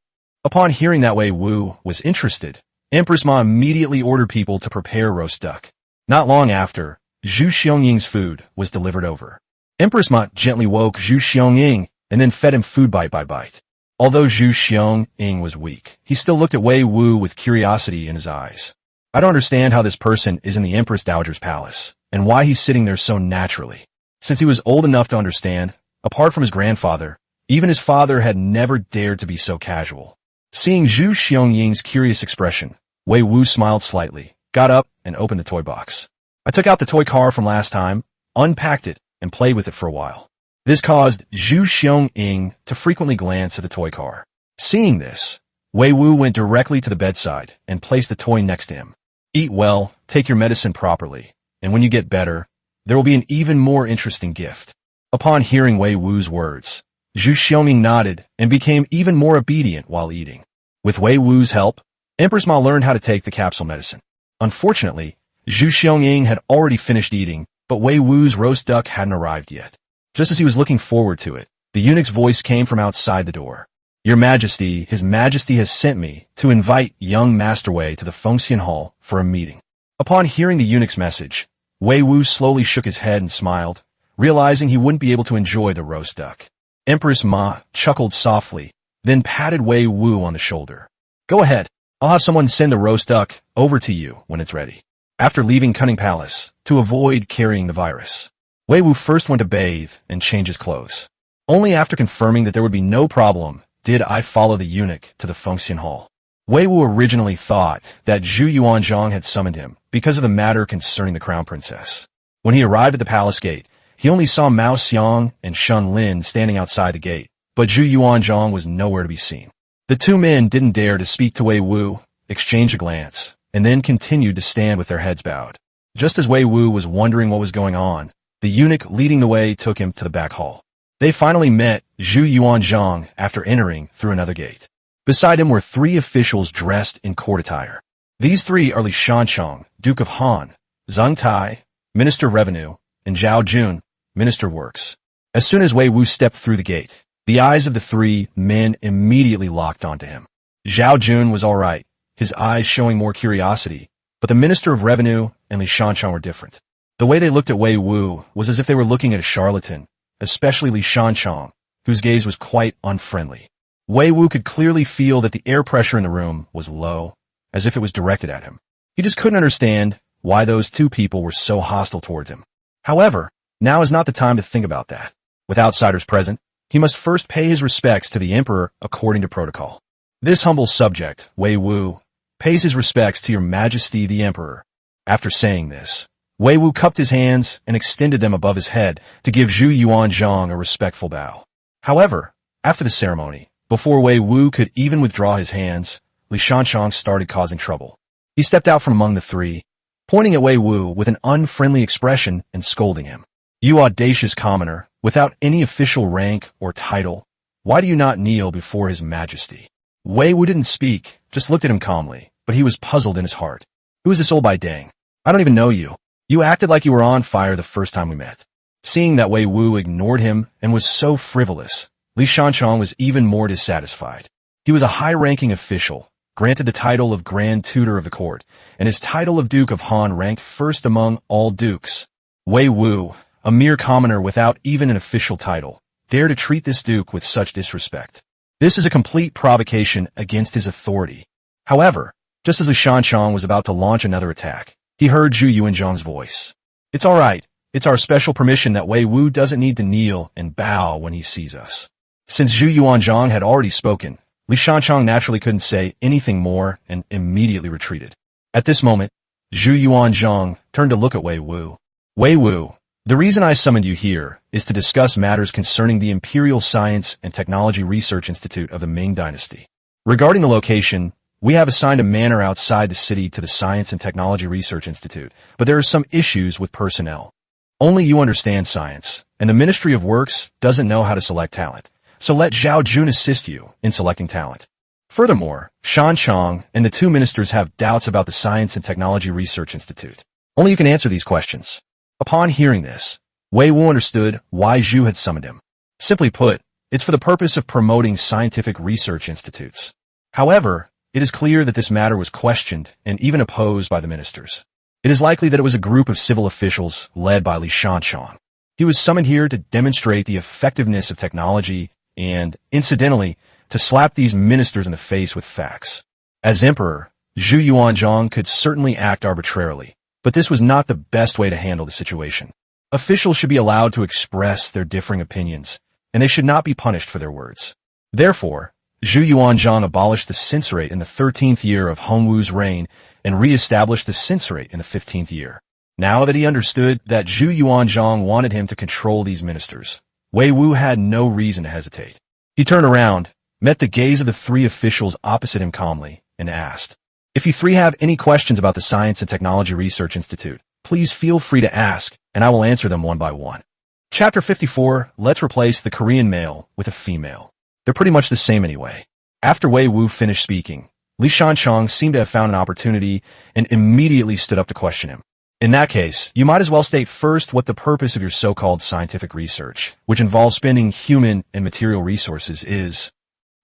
Upon hearing that Wei Wu was interested, Empress Ma immediately ordered people to prepare roast duck. Not long after, Zhu Xiong-ying's food was delivered over. Empress Ma gently woke Zhu Xiong-ying and then fed him food bite by bite. Although Zhu Xiong-ying was weak, he still looked at Wei Wu with curiosity in his eyes. I don't understand how this person is in the Empress Dowager's palace, and why he's sitting there so naturally. Since he was old enough to understand, apart from his grandfather, even his father had never dared to be so casual. Seeing Zhu Xiong-ying's curious expression, Wei Wu smiled slightly, got up, and opened the toy box. I took out the toy car from last time, unpacked it, and played with it for a while. This caused Zhu Xiong-ying to frequently glance at the toy car. Seeing this, Wei Wu went directly to the bedside and placed the toy next to him. Eat well, take your medicine properly, and when you get better, there will be an even more interesting gift. Upon hearing Wei Wu's words, Zhu Xiongming nodded and became even more obedient while eating. With Wei Wu's help, Empress Ma learned how to take the capsule medicine. Unfortunately, Zhu Xiongming had already finished eating, but Wei Wu's roast duck hadn't arrived yet. Just as he was looking forward to it, the eunuch's voice came from outside the door. Your Majesty, His Majesty has sent me to invite young Master Wei to the Fengxian Hall for a meeting. Upon hearing the eunuch's message, Wei Wu slowly shook his head and smiled, realizing he wouldn't be able to enjoy the roast duck. Empress Ma chuckled softly, then patted Wei Wu on the shoulder. Go ahead, I'll have someone send the roast duck over to you when it's ready. After leaving Cunning Palace, to avoid carrying the virus, Wei Wu first went to bathe and change his clothes. Only after confirming that there would be no problem did I follow the eunuch to the Fengxian Hall. Wei Wu originally thought that Zhu Yuanzhang had summoned him because of the matter concerning the crown princess. When he arrived at the palace gate, he only saw Mao Xiang and Shun Lin standing outside the gate, but Zhu Yuanzhang was nowhere to be seen. The two men didn't dare to speak to Wei Wu, exchanged a glance, and then continued to stand with their heads bowed. Just as Wei Wu was wondering what was going on, the eunuch leading the way took him to the back hall. They finally met Zhu Yuanzhang after entering through another gate. Beside him were three officials dressed in court attire. These three are Li Shanchong, Duke of Han, Zheng Tai, Minister of Revenue, and Zhao Jun, Minister of Works. As soon as Wei Wu stepped through the gate, the eyes of the three men immediately locked onto him. Zhao Jun was all right, his eyes showing more curiosity, but the Minister of Revenue and Li Shanchong were different. The way they looked at Wei Wu was as if they were looking at a charlatan, especially Li Shanchong, whose gaze was quite unfriendly. Wei Wu could clearly feel that the air pressure in the room was low, as if it was directed at him. He just couldn't understand why those two people were so hostile towards him. However, now is not the time to think about that. With outsiders present, he must first pay his respects to the emperor according to protocol. This humble subject, Wei Wu, pays his respects to your Majesty the Emperor. After saying this, Wei Wu cupped his hands and extended them above his head to give Zhu Yuanzhang a respectful bow. However, after the ceremony, before Wei Wu could even withdraw his hands, Li Shanchong started causing trouble. He stepped out from among the three, pointing at Wei Wu with an unfriendly expression and scolding him. You audacious commoner, without any official rank or title, why do you not kneel before His Majesty? Wei Wu didn't speak, just looked at him calmly, but he was puzzled in his heart. Who is this old Dang? I don't even know you. You acted like you were on fire the first time we met. Seeing that Wei Wu ignored him and was so frivolous, Li Shanchong was even more dissatisfied. He was a high-ranking official, granted the title of Grand Tutor of the court, and his title of Duke of Han ranked first among all dukes. Wei Wu, a mere commoner without even an official title, dared to treat this duke with such disrespect. This is a complete provocation against his authority. However, just as Li Shanchong was about to launch another attack, he heard Zhu Yuanzhang's voice. It's all right. It's our special permission that Wei Wu doesn't need to kneel and bow when he sees us. Since Zhu Yuanzhang had already spoken, Li Shanchong naturally couldn't say anything more and immediately retreated. At this moment, Zhu Yuanzhang turned to look at Wei Wu. Wei Wu, the reason I summoned you here is to discuss matters concerning the Imperial Science and Technology Research Institute of the Ming Dynasty. Regarding the location, we have assigned a manor outside the city to the Science and Technology Research Institute, but there are some issues with personnel. Only you understand science, and the Ministry of Works doesn't know how to select talent, so let Zhao Jun assist you in selecting talent. Furthermore, Shan Chong and the two ministers have doubts about the Science and Technology Research Institute. Only you can answer these questions. Upon hearing this, Wei Wu understood why Zhu had summoned him. Simply put, it's for the purpose of promoting scientific research institutes. However, it is clear that this matter was questioned and even opposed by the ministers. It is likely that it was a group of civil officials led by Li Shanchong. He was summoned here to demonstrate the effectiveness of technology and, incidentally, to slap these ministers in the face with facts. As emperor, Zhu Yuanzhang could certainly act arbitrarily, but this was not the best way to handle the situation. Officials should be allowed to express their differing opinions, and they should not be punished for their words. Therefore, Zhu Yuanzhang abolished the censorate in the 13th year of Hongwu's reign and re-established the censorate in the 15th year. Now that he understood that Zhu Yuanzhang wanted him to control these ministers, Wei Wu had no reason to hesitate. He turned around, met the gaze of the three officials opposite him calmly, and asked, "If you three have any questions about the Science and Technology Research Institute, Please feel free to ask, and I will answer them one by one. Chapter 54, let's replace the Korean male with a female. They're pretty much the same anyway. After Wei Wu finished speaking, Li Shanchong seemed to have found an opportunity and immediately stood up to question him. In that case, you might as well state first what the purpose of your so-called scientific research, which involves spending human and material resources, is.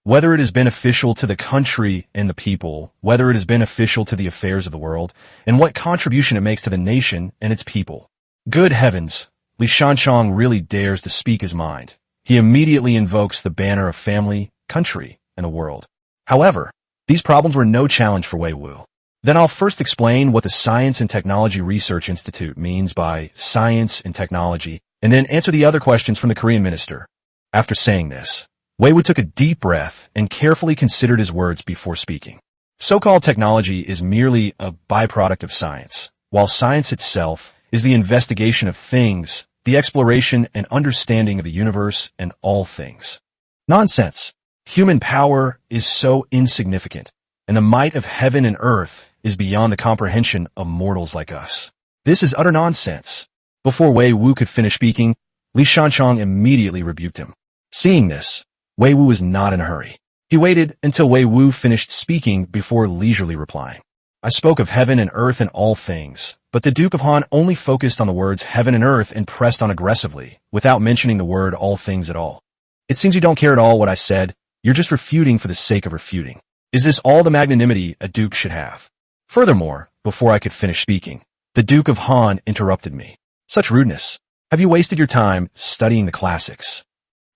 Whether it is beneficial to the country and the people, whether it is beneficial to the affairs of the world, and what contribution it makes to the nation and its people. Good heavens, Li Shanchong really dares to speak his mind. He immediately invokes the banner of family, country, and the world. However, these problems were no challenge for Wei Wu. Then I'll first explain what the Science and Technology Research Institute means by science and technology, and then answer the other questions from the Korean minister. After saying this, Wei Wu took a deep breath and carefully considered his words before speaking. So-called technology is merely a byproduct of science, while science itself is the investigation of things, the exploration and understanding of the universe and all things. Nonsense. Human power is so insignificant, and the might of heaven and earth is beyond the comprehension of mortals like us. This is utter nonsense. Before Wei Wu could finish speaking, Li Shanchong immediately rebuked him. Seeing this, Wei Wu was not in a hurry. He waited until Wei Wu finished speaking before leisurely replying. I spoke of heaven and earth and all things, but the Duke of Han only focused on the words heaven and earth and pressed on aggressively, without mentioning the word all things at all. It seems you don't care at all what I said. You're just refuting for the sake of refuting. Is this all the magnanimity a duke should have? Furthermore, before I could finish speaking, the Duke of Han interrupted me. Such rudeness. Have you wasted your time studying the classics?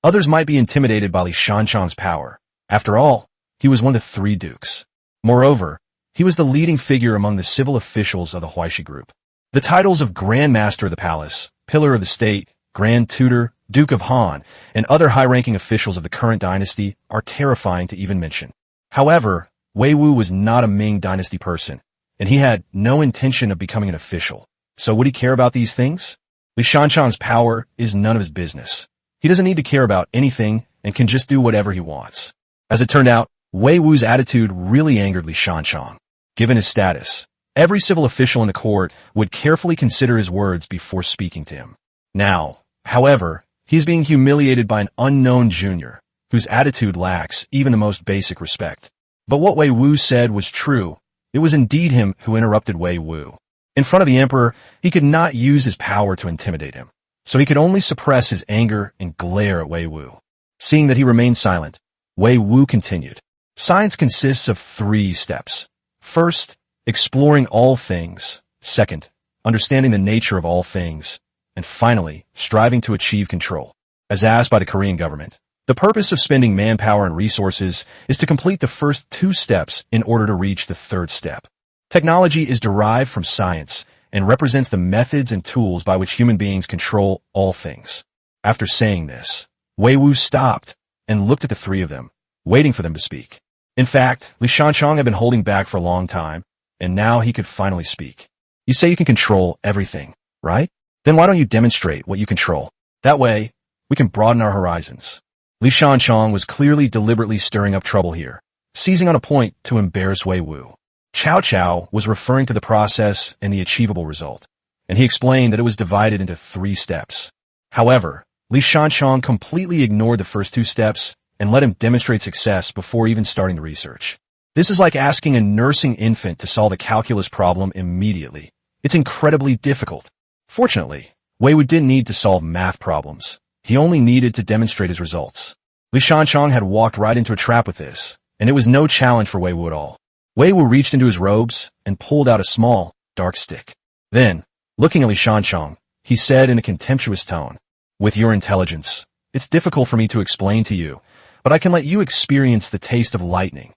Others might be intimidated by Li Shanchong's power. After all, he was one of the three dukes. Moreover, he was the leading figure among the civil officials of the Huaishi group. The titles of Grand Master of the Palace, Pillar of the State, Grand Tutor, Duke of Han, and other high-ranking officials of the current dynasty are terrifying to even mention. However, Wei Wu was not a Ming Dynasty person, and he had no intention of becoming an official. So would he care about these things? Li Shanchong's power is none of his business. He doesn't need to care about anything and can just do whatever he wants. As it turned out, Wei Wu's attitude really angered Li Shanchong. Given his status, every civil official in the court would carefully consider his words before speaking to him. Now, however, he is being humiliated by an unknown junior, whose attitude lacks even the most basic respect. But what Wei Wu said was true. It was indeed him who interrupted Wei Wu. In front of the emperor, he could not use his power to intimidate him, so he could only suppress his anger and glare at Wei Wu. Seeing that he remained silent, Wei Wu continued. Science consists of 3 steps. First, exploring all things. Second, understanding the nature of all things. And finally, striving to achieve control. As asked by the Korean government, the purpose of spending manpower and resources is to complete the first 2 steps in order to reach the 3rd step. Technology is derived from science and represents the methods and tools by which human beings control all things. After saying this, Wei Wu stopped and looked at the 3 of them, waiting for them to speak. In fact, Li Shanchong had been holding back for a long time, and now he could finally speak. You say you can control everything, right? Then why don't you demonstrate what you control? That way, we can broaden our horizons. Li Shanchong was clearly deliberately stirring up trouble here, seizing on a point to embarrass Wei Wu. Cao Cao was referring to the process and the achievable result, and he explained that it was divided into 3 steps. However, Li Shanchong completely ignored the first 2 steps and let him demonstrate success before even starting the research. This is like asking a nursing infant to solve a calculus problem immediately. It's incredibly difficult. Fortunately, Wei Wu didn't need to solve math problems. He only needed to demonstrate his results. Li Shanchong had walked right into a trap with this, and it was no challenge for Wei Wu at all. Wei Wu reached into his robes and pulled out a small, dark stick. Then, looking at Li Shanchong, he said in a contemptuous tone, "With your intelligence, it's difficult for me to explain to you, but I can let you experience the taste of lightning."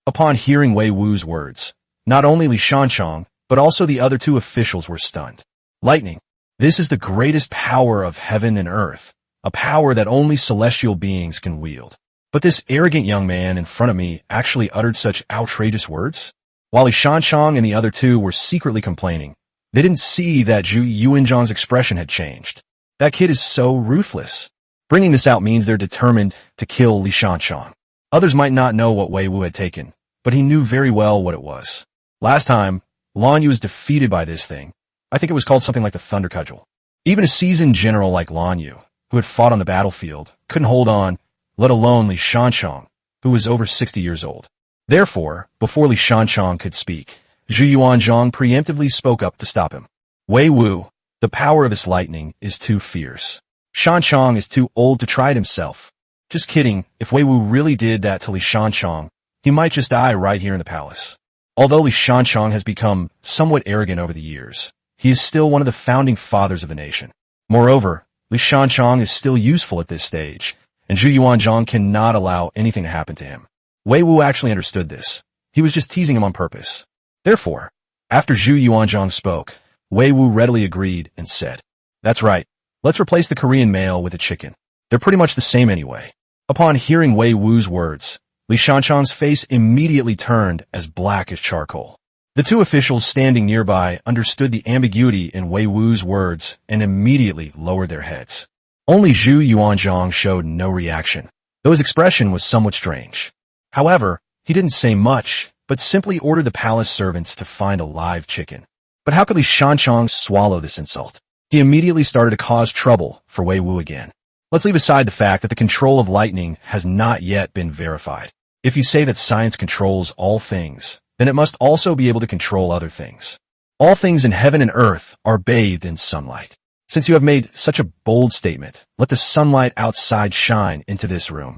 Upon hearing Wei Wu's words, not only Li Shanchong, but also the other 2 officials were stunned. Lightning. This is the greatest power of heaven and earth, a power that only celestial beings can wield. But this arrogant young man in front of me actually uttered such outrageous words? While Li Shanchong and the other 2 were secretly complaining, they didn't see that Yuanzhang's expression had changed. That kid is so ruthless. Bringing this out means they're determined to kill Li Shanchong. Others might not know what Wei Wu had taken, but he knew very well what it was. Last time, Lan Yu was defeated by this thing, I think it was called something like the Thunder Cudgel. Even a seasoned general like Lan Yu, who had fought on the battlefield, couldn't hold on, let alone Li Shanchong, who was over 60 years old. Therefore, before Li Shanchong could speak, Zhu Yuanzhang preemptively spoke up to stop him. Wei Wu, the power of his lightning is too fierce. Shanchong is too old to try it himself. Just kidding, if Wei Wu really did that to Li Shanchong, he might just die right here in the palace. Although Li Shanchong has become somewhat arrogant over the years, he is still one of the founding fathers of the nation. Moreover, Li Shanchong is still useful at this stage, and Zhu Yuanzhang cannot allow anything to happen to him. Wei Wu actually understood this. He was just teasing him on purpose. Therefore, after Zhu Yuanzhang spoke, Wei Wu readily agreed and said, "That's right. Let's replace the Korean mail with a chicken. They're pretty much the same anyway." Upon hearing Wei Wu's words, Li Shanchong's face immediately turned as black as charcoal. The two officials standing nearby understood the ambiguity in Wei Wu's words and immediately lowered their heads. Only Zhu Yuanzhang showed no reaction, though his expression was somewhat strange. However, he didn't say much, but simply ordered the palace servants to find a live chicken. But how could Li Shanchong swallow this insult? He immediately started to cause trouble for Wei Wu again. Let's leave aside the fact that the control of lightning has not yet been verified. If you say that science controls all things, then it must also be able to control other things. All things in heaven and earth are bathed in sunlight. Since you have made such a bold statement, let the sunlight outside shine into this room.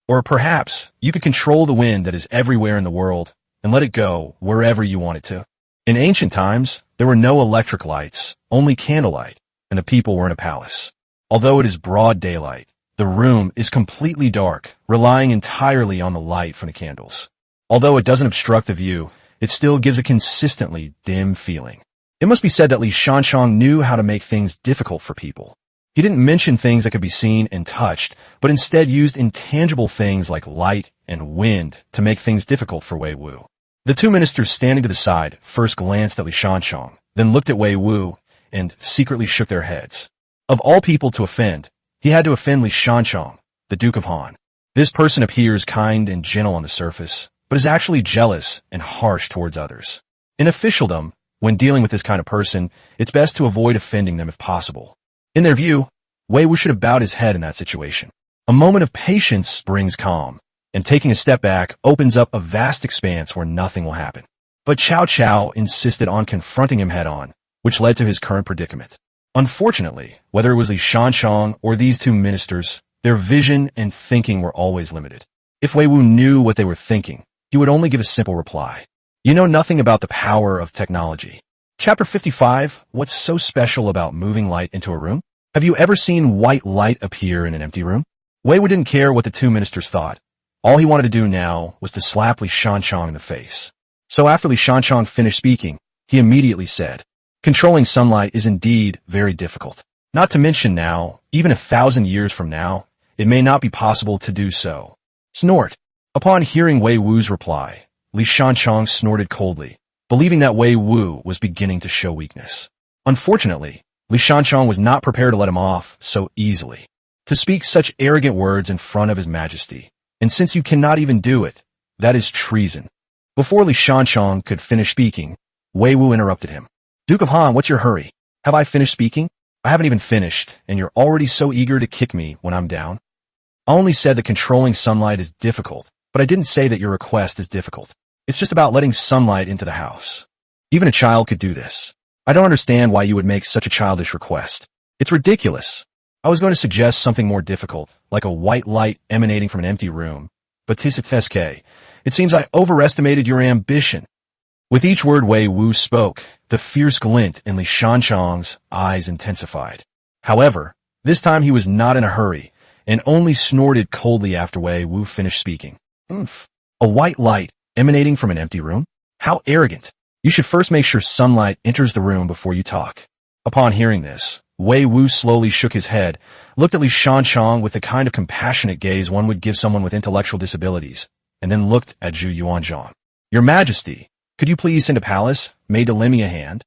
Or perhaps you could control the wind that is everywhere in the world and let it go wherever you want it to. In ancient times, there were no electric lights, only candlelight, and the people were in a palace. Although it is broad daylight, the room is completely dark, relying entirely on the light from the candles. Although it doesn't obstruct the view, it still gives a consistently dim feeling. It must be said that Li Shanchong knew how to make things difficult for people. He didn't mention things that could be seen and touched, but instead used intangible things like light and wind to make things difficult for Wei Wu. The two ministers standing to the side first glanced at Li Shanchong, then looked at Wei Wu, and secretly shook their heads. Of all people to offend, he had to offend Li Shanchong, the Duke of Han. This person appears kind and gentle on the surface, but is actually jealous and harsh towards others. In officialdom, when dealing with this kind of person, it's best to avoid offending them if possible. In their view, Wei Wu should have bowed his head in that situation. A moment of patience brings calm, and taking a step back opens up a vast expanse where nothing will happen. But Cao Cao insisted on confronting him head-on, which led to his current predicament. Unfortunately, whether it was Li Shanchong or these two ministers, their vision and thinking were always limited. If Wei Wu knew what they were thinking, he would only give a simple reply. You know nothing about the power of technology. Chapter 55, What's so special about moving light into a room? Have you ever seen white light appear in an empty room? Wei Wu didn't care what the two ministers thought. All he wanted to do now was to slap Li Shanchong in the face. So after Li Shanchong finished speaking, he immediately said, "Controlling sunlight is indeed very difficult. Not to mention now, even 1,000 years from now, it may not be possible to do so." Snort. Upon hearing Wei Wu's reply, Li Shanchong snorted coldly, believing that Wei Wu was beginning to show weakness. Unfortunately, Li Shanchong was not prepared to let him off so easily. To speak such arrogant words in front of His Majesty, and since you cannot even do it, that is treason. Before Li Shanchong could finish speaking, Wei Wu interrupted him. "Duke of Han, what's your hurry? Have I finished speaking? I haven't even finished, and you're already so eager to kick me when I'm down." "I only said that controlling sunlight is difficult, but I didn't say that your request is difficult. It's just about letting sunlight into the house. Even a child could do this. I don't understand why you would make such a childish request. It's ridiculous. I was going to suggest something more difficult, like a white light emanating from an empty room. But Tisifeske, it seems I overestimated your ambition." With each word Wei Wu spoke, the fierce glint in Li Shanchong's eyes intensified. However, this time he was not in a hurry, and only snorted coldly after Wei Wu finished speaking. "Oomph! A white light emanating from an empty room? How arrogant! You should first make sure sunlight enters the room before you talk." Upon hearing this, Wei Wu slowly shook his head, looked at Li Shanchong with the kind of compassionate gaze one would give someone with intellectual disabilities, and then looked at Zhu Yuanzhang. "Your Majesty, could you please send a palace maid to lend me a hand?"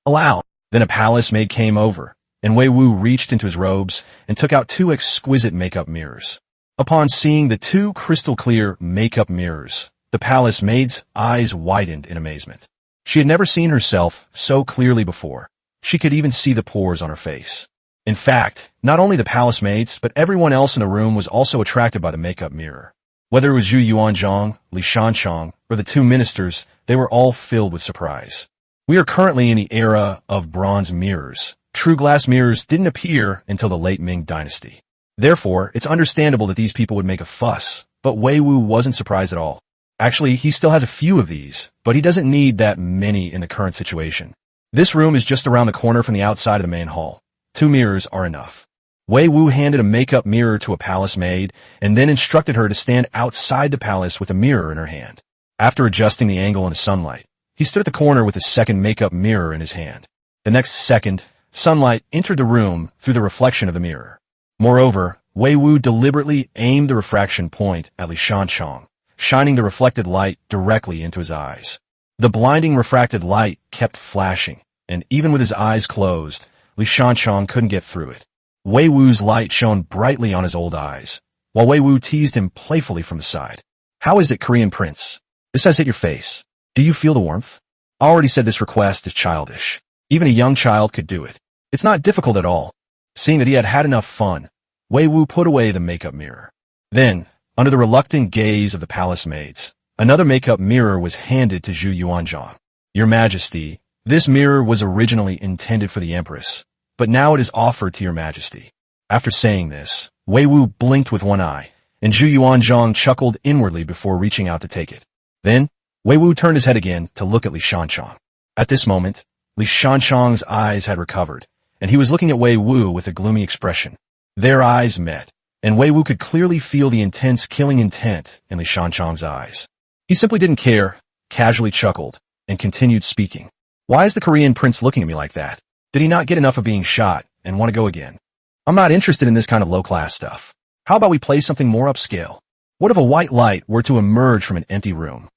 "Allow." Then a palace maid came over, and Wei Wu reached into his robes and took out two exquisite makeup mirrors. Upon seeing the two crystal-clear makeup mirrors, the palace maid's eyes widened in amazement. She had never seen herself so clearly before, She could even see the pores on her face. In fact, not only the palace maids, but everyone else in the room was also attracted by the makeup mirror. Whether it was Yuanzhang, Li Shanchang, or the two ministers, they were all filled with surprise. We are currently in the era of bronze mirrors. True glass mirrors didn't appear until the late Ming Dynasty. Therefore, it's understandable that these people would make a fuss, but Wei Wu wasn't surprised at all. Actually, he still has a few of these, but he doesn't need that many in the current situation. This room is just around the corner from the outside of the main hall. 2 mirrors are enough. Wei Wu handed a makeup mirror to a palace maid and then instructed her to stand outside the palace with a mirror in her hand. After adjusting the angle in the sunlight, he stood at the corner with a second makeup mirror in his hand. The next second, sunlight entered the room through the reflection of the mirror. Moreover, Wei Wu deliberately aimed the refraction point at Li Shanchang, shining the reflected light directly into his eyes. The blinding refracted light kept flashing, and even with his eyes closed, Li Shanchang couldn't get through it. Wei Wu's light shone brightly on his old eyes, while Wei Wu teased him playfully from the side. "How is it, Korean prince? This has hit your face. Do you feel the warmth?" I already said this request is childish. Even a young child could do it. It's not difficult at all. Seeing that he had had enough fun, Wei Wu put away the makeup mirror. Then, under the reluctant gaze of the palace maids, another makeup mirror was handed to Yuanzhang. "Your Majesty, this mirror was originally intended for the Empress, but now it is offered to your Majesty." After saying this, Wei Wu blinked with one eye, and Yuanzhang chuckled inwardly before reaching out to take it. Then, Wei Wu turned his head again to look at Li Shanchang. At this moment, Li Shanchang's eyes had recovered, and he was looking at Wei Wu with a gloomy expression. Their eyes met, and Wei Wu could clearly feel the intense killing intent in Li Shanchang's eyes. He simply didn't care, casually chuckled, and continued speaking. "Why is the Korean prince looking at me like that? Did he not get enough of being shot and want to go again? I'm not interested in this kind of low-class stuff. How about we play something more upscale? What if a white light were to emerge from an empty room?"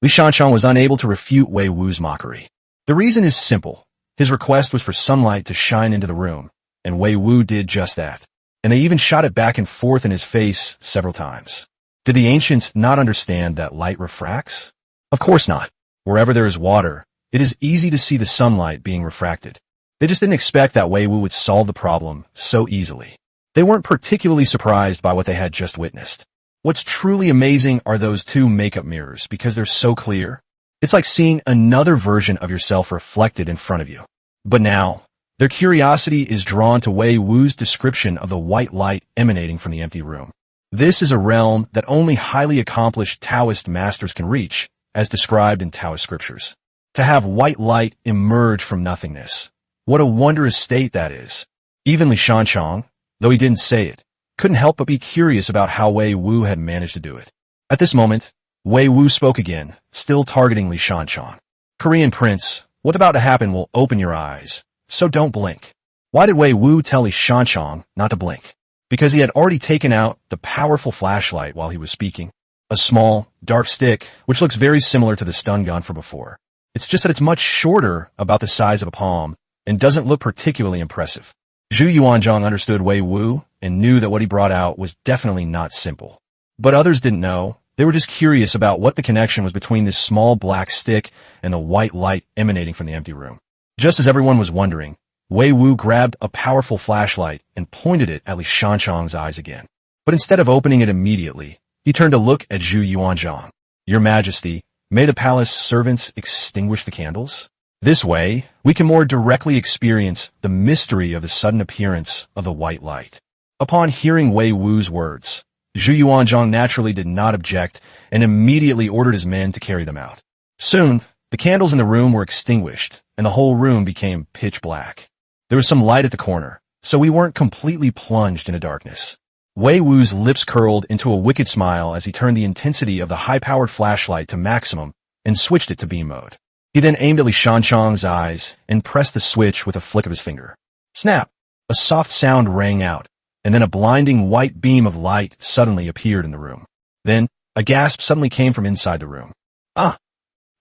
Li Shanchang was unable to refute Wei Wu's mockery. The reason is simple. His request was for sunlight to shine into the room, and Wei Wu did just that. And they even shot it back and forth in his face several times. Did the ancients not understand that light refracts? Of course not. Wherever there is water, it is easy to see the sunlight being refracted. They just didn't expect that Wei Wu would solve the problem so easily. They weren't particularly surprised by what they had just witnessed. What's truly amazing are those 2 makeup mirrors because they're so clear. It's like seeing another version of yourself reflected in front of you. But now, their curiosity is drawn to Wei Wu's description of the white light emanating from the empty room. This is a realm that only highly accomplished Taoist masters can reach, as described in Taoist scriptures. To have white light emerge from nothingness. What a wondrous state that is. Even Li Shanchang, though he didn't say it, couldn't help but be curious about how Wei Wu had managed to do it. At this moment, Wei Wu spoke again, still targeting Li Shanchang. "Korean prince, what's about to happen will open your eyes, so don't blink." Why did Wei Wu tell Li Shanchang not to blink? Because he had already taken out the powerful flashlight while he was speaking. A small, dark stick, which looks very similar to the stun gun from before. It's just that it's much shorter, about the size of a palm, and doesn't look particularly impressive. Yuanzhang understood Wei Wu and knew that what he brought out was definitely not simple. But others didn't know. They were just curious about what the connection was between this small black stick and the white light emanating from the empty room. Just as everyone was wondering, Wei Wu grabbed a powerful flashlight and pointed it at Li Shanchang's eyes again. But instead of opening it immediately, he turned to look at Yuanzhang. "Your Majesty, may the palace servants extinguish the candles? This way, we can more directly experience the mystery of the sudden appearance of the white light." Upon hearing Wei Wu's words, Yuanzhang naturally did not object and immediately ordered his men to carry them out. Soon, the candles in the room were extinguished, and the whole room became pitch black. There was some light at the corner, so we weren't completely plunged into darkness. Wei Wu's lips curled into a wicked smile as he turned the intensity of the high-powered flashlight to maximum and switched it to beam mode. He then aimed at Li Shanchang's eyes and pressed the switch with a flick of his finger. Snap! A soft sound rang out, and then a blinding white beam of light suddenly appeared in the room. Then, a gasp suddenly came from inside the room. "Ah!"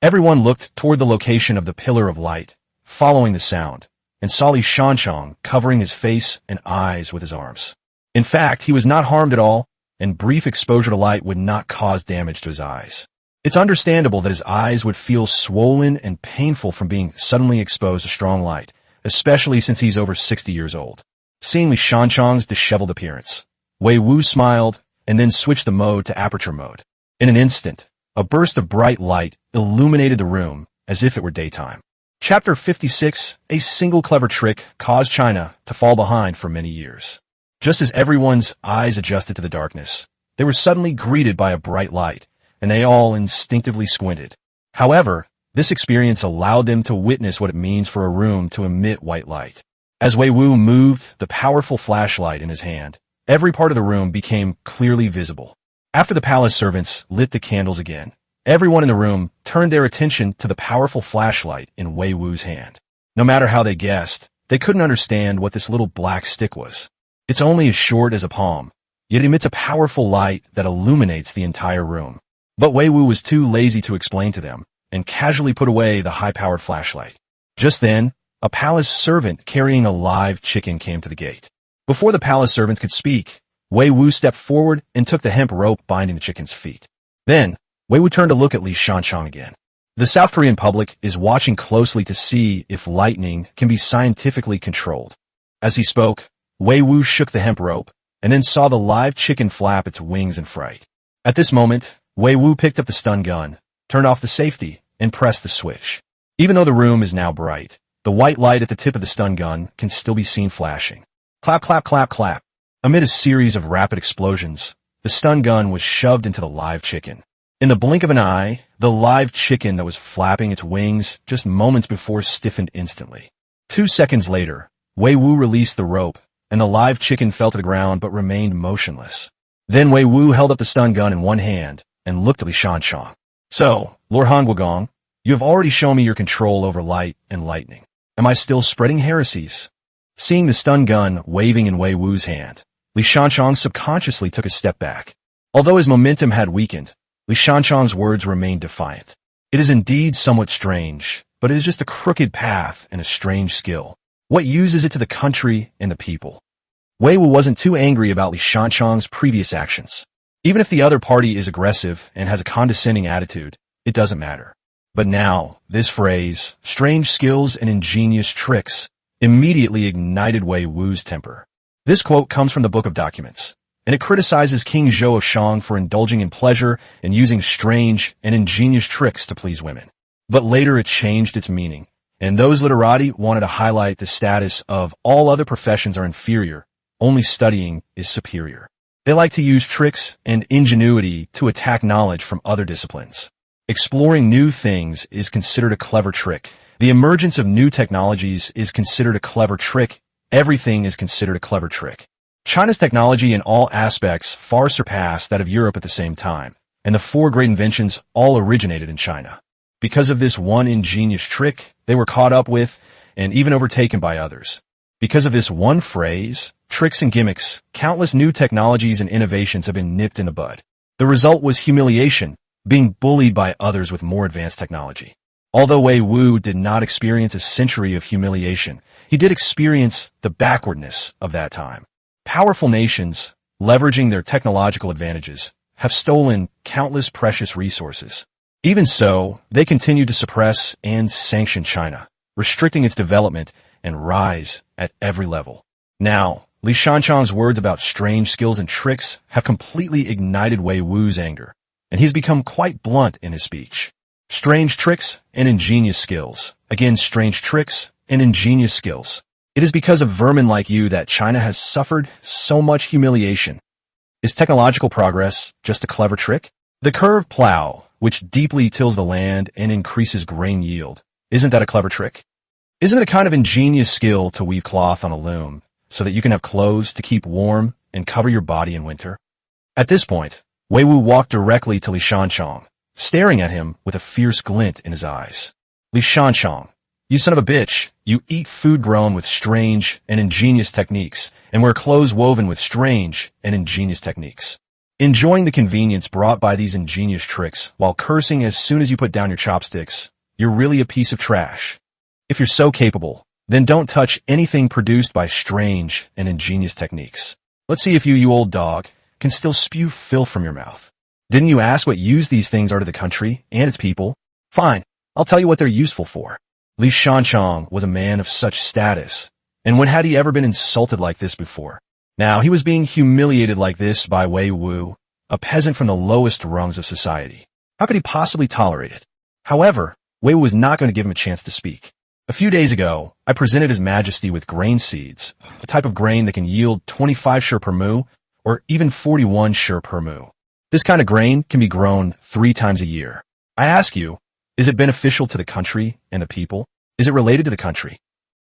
Everyone looked toward the location of the pillar of light, following the sound, and saw Li Shanchang covering his face and eyes with his arms. In fact, he was not harmed at all, and brief exposure to light would not cause damage to his eyes. It's understandable that his eyes would feel swollen and painful from being suddenly exposed to strong light, especially since he's over 60 years old. Seeing Li Shanchang's disheveled appearance, Wei Wu smiled and then switched the mode to aperture mode. In an instant, a burst of bright light illuminated the room as if it were daytime. Chapter 56, a single clever trick caused China to fall behind for many years. Just as everyone's eyes adjusted to the darkness, they were suddenly greeted by a bright light, and they all instinctively squinted. However, this experience allowed them to witness what it means for a room to emit white light. As Wei Wu moved the powerful flashlight in his hand, every part of the room became clearly visible. After the palace servants lit the candles again, everyone in the room turned their attention to the powerful flashlight in Wei Wu's hand. No matter how they guessed, they couldn't understand what this little black stick was. It's only as short as a palm, yet it emits a powerful light that illuminates the entire room. But Wei Wu was too lazy to explain to them, and casually put away the high-powered flashlight. Just then, a palace servant carrying a live chicken came to the gate. Before the palace servants could speak, Wei Wu stepped forward and took the hemp rope binding the chicken's feet. Then, Wei Wu turned to look at Li Shanchang again. The South Korean public is watching closely to see if lightning can be scientifically controlled. As he spoke, Wei Wu shook the hemp rope, and then saw the live chicken flap its wings in fright. At this moment, Wei Wu picked up the stun gun, turned off the safety, and pressed the switch. Even though the room is now bright, the white light at the tip of the stun gun can still be seen flashing. Clap, clap, clap, clap. Amid a series of rapid explosions, the stun gun was shoved into the live chicken. In the blink of an eye, the live chicken that was flapping its wings just moments before stiffened instantly. 2 seconds later, Wei Wu released the rope, and the live chicken fell to the ground but remained motionless. Then Wei Wu held up the stun gun in one hand and looked at Li Shanchang. So, Lord Han Guogong, you have already shown me your control over light and lightning. Am I still spreading heresies? Seeing the stun gun waving in Wei Wu's hand, Li Shanchang subconsciously took a step back. Although his momentum had weakened, Li Shanchang's words remained defiant. It is indeed somewhat strange, but it is just a crooked path and a strange skill. What use is it to the country and the people? Wei Wu wasn't too angry about Li Shanchang's previous actions. Even if the other party is aggressive and has a condescending attitude, it doesn't matter. But now, this phrase, strange skills and ingenious tricks, immediately ignited Wei Wu's temper. This quote comes from the Book of Documents, and it criticizes King Zhou of Shang for indulging in pleasure and using strange and ingenious tricks to please women. But later it changed its meaning, and those literati wanted to highlight the status of all other professions are inferior, only studying is superior. They like to use tricks and ingenuity to attack knowledge from other disciplines. Exploring new things is considered a clever trick. The emergence of new technologies is considered a clever trick. Everything is considered a clever trick. China's technology in all aspects far surpassed that of Europe at the same time, and the 4 great inventions all originated in China. Because of this one ingenious trick, they were caught up with and even overtaken by others. Because of this one phrase, tricks and gimmicks, countless new technologies and innovations have been nipped in the bud. The result was humiliation, being bullied by others with more advanced technology. Although Wei Wu did not experience a century of humiliation, he did experience the backwardness of that time. Powerful nations, leveraging their technological advantages, have stolen countless precious resources. Even so, they continue to suppress and sanction China, restricting its development and rise at every level. Now, Li Shanchang's words about strange skills and tricks have completely ignited Wei Wu's anger, and he's become quite blunt in his speech. Strange tricks and ingenious skills. Again, strange tricks and ingenious skills. It is because of vermin like you that China has suffered so much humiliation. Is technological progress just a clever trick? The curved plow, which deeply tills the land and increases grain yield, isn't that a clever trick? Isn't it a kind of ingenious skill to weave cloth on a loom so that you can have clothes to keep warm and cover your body in winter? At this point, Wei Wu walked directly to Li Shanchang, staring at him with a fierce glint in his eyes. Li Shanchang, you son of a bitch, you eat food grown with strange and ingenious techniques and wear clothes woven with strange and ingenious techniques. Enjoying the convenience brought by these ingenious tricks while cursing as soon as you put down your chopsticks, you're really a piece of trash. If you're so capable, then don't touch anything produced by strange and ingenious techniques. Let's see if you old dog, can still spew filth from your mouth. Didn't you ask what use these things are to the country and its people? Fine, I'll tell you what they're useful for. Li Shanchong was a man of such status, and when had he ever been insulted like this before? Now he was being humiliated like this by Wei Wu, a peasant from the lowest rungs of society. How could he possibly tolerate it? However, Wei Wu was not going to give him a chance to speak. A few days ago, I presented His Majesty with grain seeds, a type of grain that can yield 25 shur per mu, or even 41 shur per mu. This kind of grain can be grown 3 times a year. I ask you, is it beneficial to the country and the people? Is it related to the country?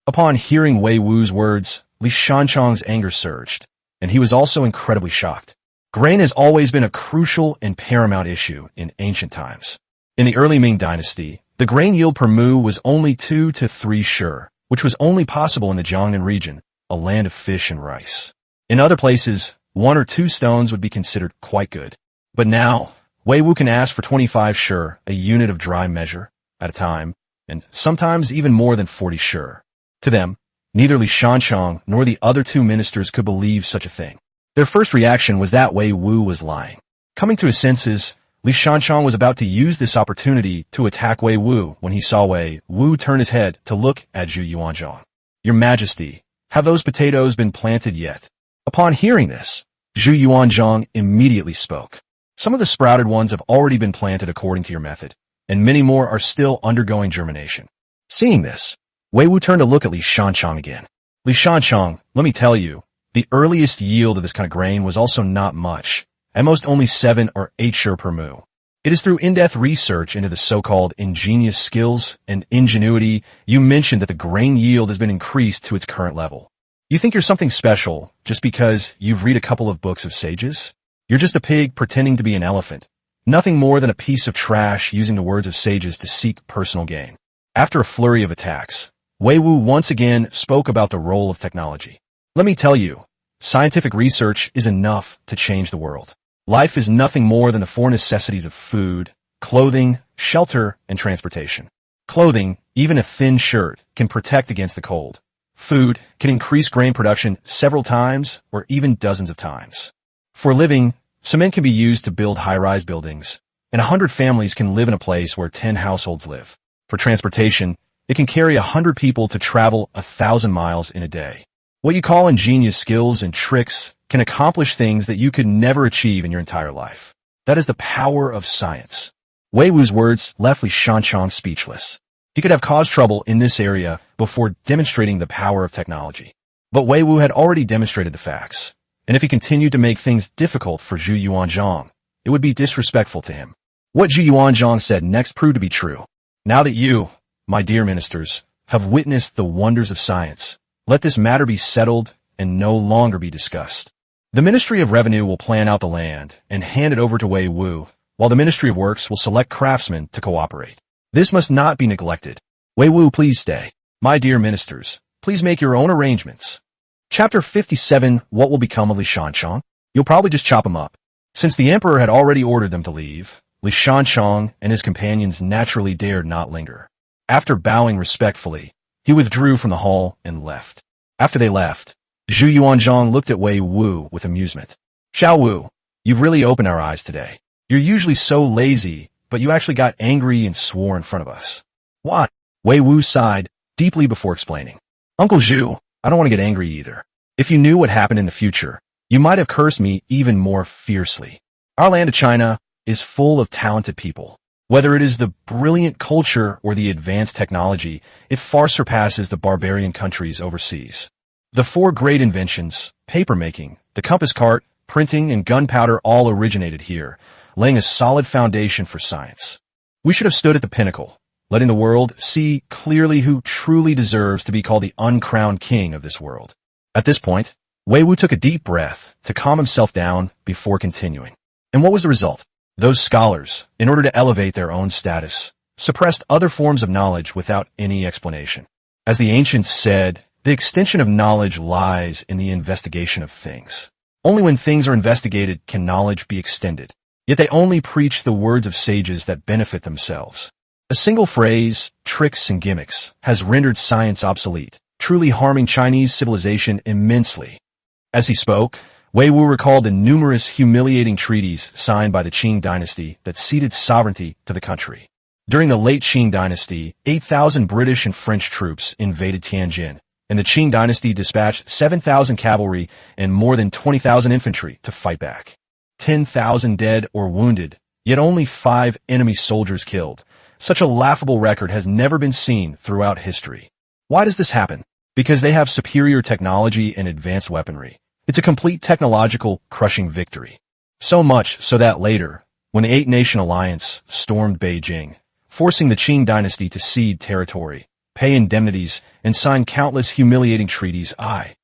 Upon hearing Wei Wu's words, Li Shanchong's anger surged, and he was also incredibly shocked. Grain has always been a crucial and paramount issue in ancient times. In the early Ming Dynasty, the grain yield per mu was only 2 to 3 shur, which was only possible in the Jiangnan region, a land of fish and rice. In other places, 1 or 2 stones would be considered quite good. But now, Wei Wu can ask for 25 shur, a unit of dry measure, at a time, and sometimes even more than 40 shur. To them, neither Li Shanchong nor the other 2 ministers could believe such a thing. Their first reaction was that Wei Wu was lying. Coming to his senses, Li Shanchong was about to use this opportunity to attack Wei Wu when he saw Wei Wu turn his head to look at Yuanzhang. Your Majesty, have those potatoes been planted yet? Upon hearing this, Yuanzhang immediately spoke. Some of the sprouted ones have already been planted according to your method, and many more are still undergoing germination. Seeing this, Wei Wu turned to look at Li Shanchong again. Li Shanchong, let me tell you, the earliest yield of this kind of grain was also not much, at most only 7 or 8 shur per mu. It is through in-depth research into the so-called ingenious skills and ingenuity you mentioned that the grain yield has been increased to its current level. You think you're something special just because you've read a couple of books of sages? You're just a pig pretending to be an elephant, nothing more than a piece of trash using the words of sages to seek personal gain. After a flurry of attacks, Wei Wu once again spoke about the role of technology. Let me tell you, scientific research is enough to change the world. Life is nothing more than the 4 necessities of food, clothing, shelter, and transportation. Clothing, even a thin shirt, can protect against the cold. Food can increase grain production several times or even dozens of times. For living, cement can be used to build high-rise buildings, and 100 families can live in a place where 10 households live. For transportation, it can carry 100 people to travel 1,000 miles in a day. What you call ingenious skills and tricks can accomplish things that you could never achieve in your entire life. That is the power of science. Wei Wu's words left Li Shanchong speechless. He could have caused trouble in this area before demonstrating the power of technology. But Wei Wu had already demonstrated the facts, and if he continued to make things difficult for Yuanzhang, it would be disrespectful to him. What Yuanzhang said next proved to be true. Now that you, my dear ministers, have witnessed the wonders of science, let this matter be settled and no longer be discussed. The Ministry of Revenue will plan out the land and hand it over to Wei Wu, while the Ministry of Works will select craftsmen to cooperate. This must not be neglected. Wei Wu, please stay. My dear ministers, please make your own arrangements. Chapter 57, What will become of Li Shanchong? You'll probably just chop him up. Since the emperor had already ordered them to leave, Li Shanchong and his companions naturally dared not linger. After bowing respectfully, he withdrew from the hall and left. After they left, Yuanzhang looked at Wei Wu with amusement. Xiao Wu, you've really opened our eyes today. You're usually so lazy, but you actually got angry and swore in front of us. What? Wei Wu sighed deeply before explaining. Uncle Zhu, I don't want to get angry either. If you knew what happened in the future, you might have cursed me even more fiercely. Our land of China is full of talented people. Whether it is the brilliant culture or the advanced technology, it far surpasses the barbarian countries overseas. The 4 great inventions, papermaking, the compass cart, printing, and gunpowder all originated here, laying a solid foundation for science. We should have stood at the pinnacle, letting the world see clearly who truly deserves to be called the uncrowned king of this world. At this point, Wei Wu took a deep breath to calm himself down before continuing. And what was the result? Those scholars, in order to elevate their own status, suppressed other forms of knowledge without any explanation. As the ancients said, the extension of knowledge lies in the investigation of things. Only when things are investigated can knowledge be extended. Yet they only preach the words of sages that benefit themselves. A single phrase, tricks and gimmicks, has rendered science obsolete, truly harming Chinese civilization immensely. As he spoke, Wei Wu recalled the numerous humiliating treaties signed by the Ming Dynasty that ceded sovereignty to the country. During the late Qing Dynasty, 8,000 British and French troops invaded Tianjin, and the Qing Dynasty dispatched 7,000 cavalry and more than 20,000 infantry to fight back. 10,000 dead or wounded, yet only 5 enemy soldiers killed. Such a laughable record has never been seen throughout history. Why does this happen? Because they have superior technology and advanced weaponry. It's a complete technological, crushing victory. So much so that later, when the Eight-Nation Alliance stormed Beijing, forcing the Qing Dynasty to cede territory, pay indemnities, and sign countless humiliating treaties, At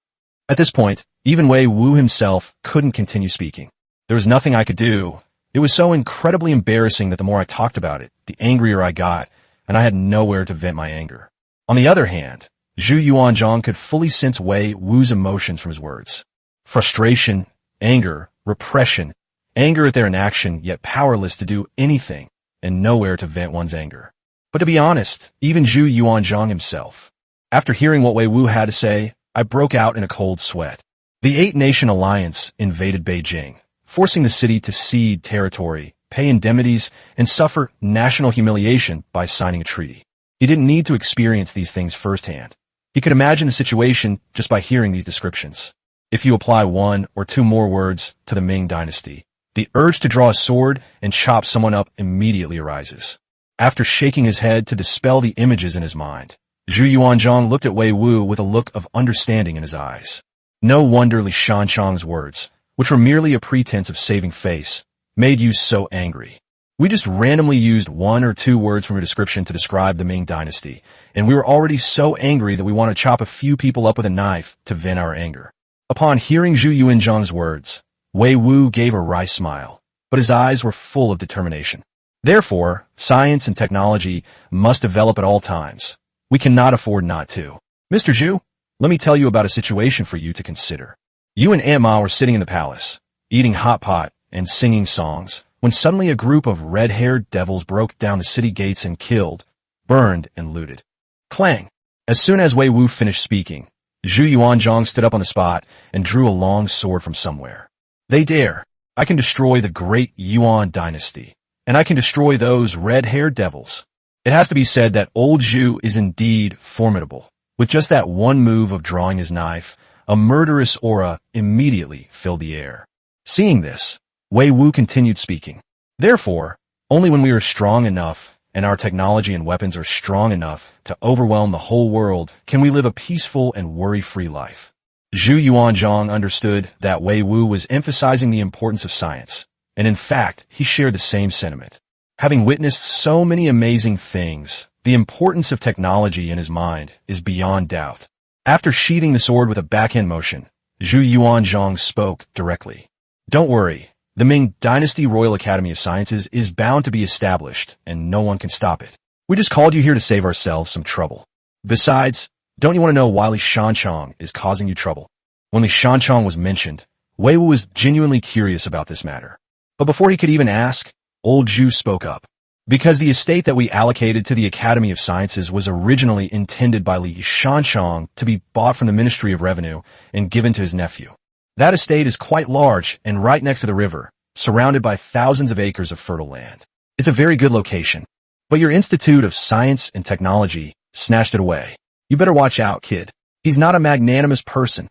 this point, even Wei Wu himself couldn't continue speaking. There was nothing I could do. It was so incredibly embarrassing that the more I talked about it, the angrier I got, and I had nowhere to vent my anger. On the other hand, Zhu Yuanzhang could fully sense Wei Wu's emotions from his words. Frustration, anger, repression, anger at their inaction, yet powerless to do anything, and nowhere to vent one's anger. But to be honest, even Zhu Yuanzhang himself. After hearing what Wei Wu had to say, I broke out in a cold sweat. The Eight-Nation Alliance invaded Beijing, forcing the city to cede territory, pay indemnities, and suffer national humiliation by signing a treaty. He didn't need to experience these things firsthand. He could imagine the situation just by hearing these descriptions. If you apply 1 or 2 more words to the Ming Dynasty, the urge to draw a sword and chop someone up immediately arises. After shaking his head to dispel the images in his mind, Zhu Yuanzhang looked at Wei Wu with a look of understanding in his eyes. No wonder Li Shanchang's words, which were merely a pretense of saving face, made you so angry. We just randomly used 1 or 2 words from a description to describe the Ming Dynasty, and we were already so angry that we want to chop a few people up with a knife to vent our anger. Upon hearing Zhu Yuanzhang's words, Wei Wu gave a wry smile, but his eyes were full of determination. Therefore, science and technology must develop at all times. We cannot afford not to. Mr. Zhu, let me tell you about a situation for you to consider. You and Aunt Ma were sitting in the palace, eating hot pot and singing songs, when suddenly a group of red-haired devils broke down the city gates and killed, burned, and looted. Clang! As soon as Wei Wu finished speaking, Zhu Yuanzhang stood up on the spot and drew a long sword from somewhere. They dare. I can destroy the great Yuan dynasty, and I can destroy those red-haired devils. It has to be said that old Zhu is indeed formidable. With just that one move of drawing his knife, a murderous aura immediately filled the air. Seeing this, Wei Wu continued speaking. Therefore, only when we are strong enough and our technology and weapons are strong enough to overwhelm the whole world can we live a peaceful and worry-free life. Zhu Yuanzhang understood that Wei Wu was emphasizing the importance of science, and in fact, he shared the same sentiment. Having witnessed so many amazing things, the importance of technology in his mind is beyond doubt. After sheathing the sword with a backhand motion, Zhu Yuanzhang spoke directly. Don't worry, the Ming Dynasty Royal Academy of Sciences is bound to be established, and no one can stop it. We just called you here to save ourselves some trouble. Besides, don't you want to know why Li Shanchang is causing you trouble? When Li Shanchang was mentioned, Wei Wu was genuinely curious about this matter. But before he could even ask, old Zhu spoke up. Because the estate that we allocated to the Academy of Sciences was originally intended by Li Shanchang to be bought from the Ministry of Revenue and given to his nephew. That estate is quite large and right next to the river, surrounded by thousands of acres of fertile land. It's a very good location. But your Institute of Science and Technology snatched it away. You better watch out, kid. He's not a magnanimous person.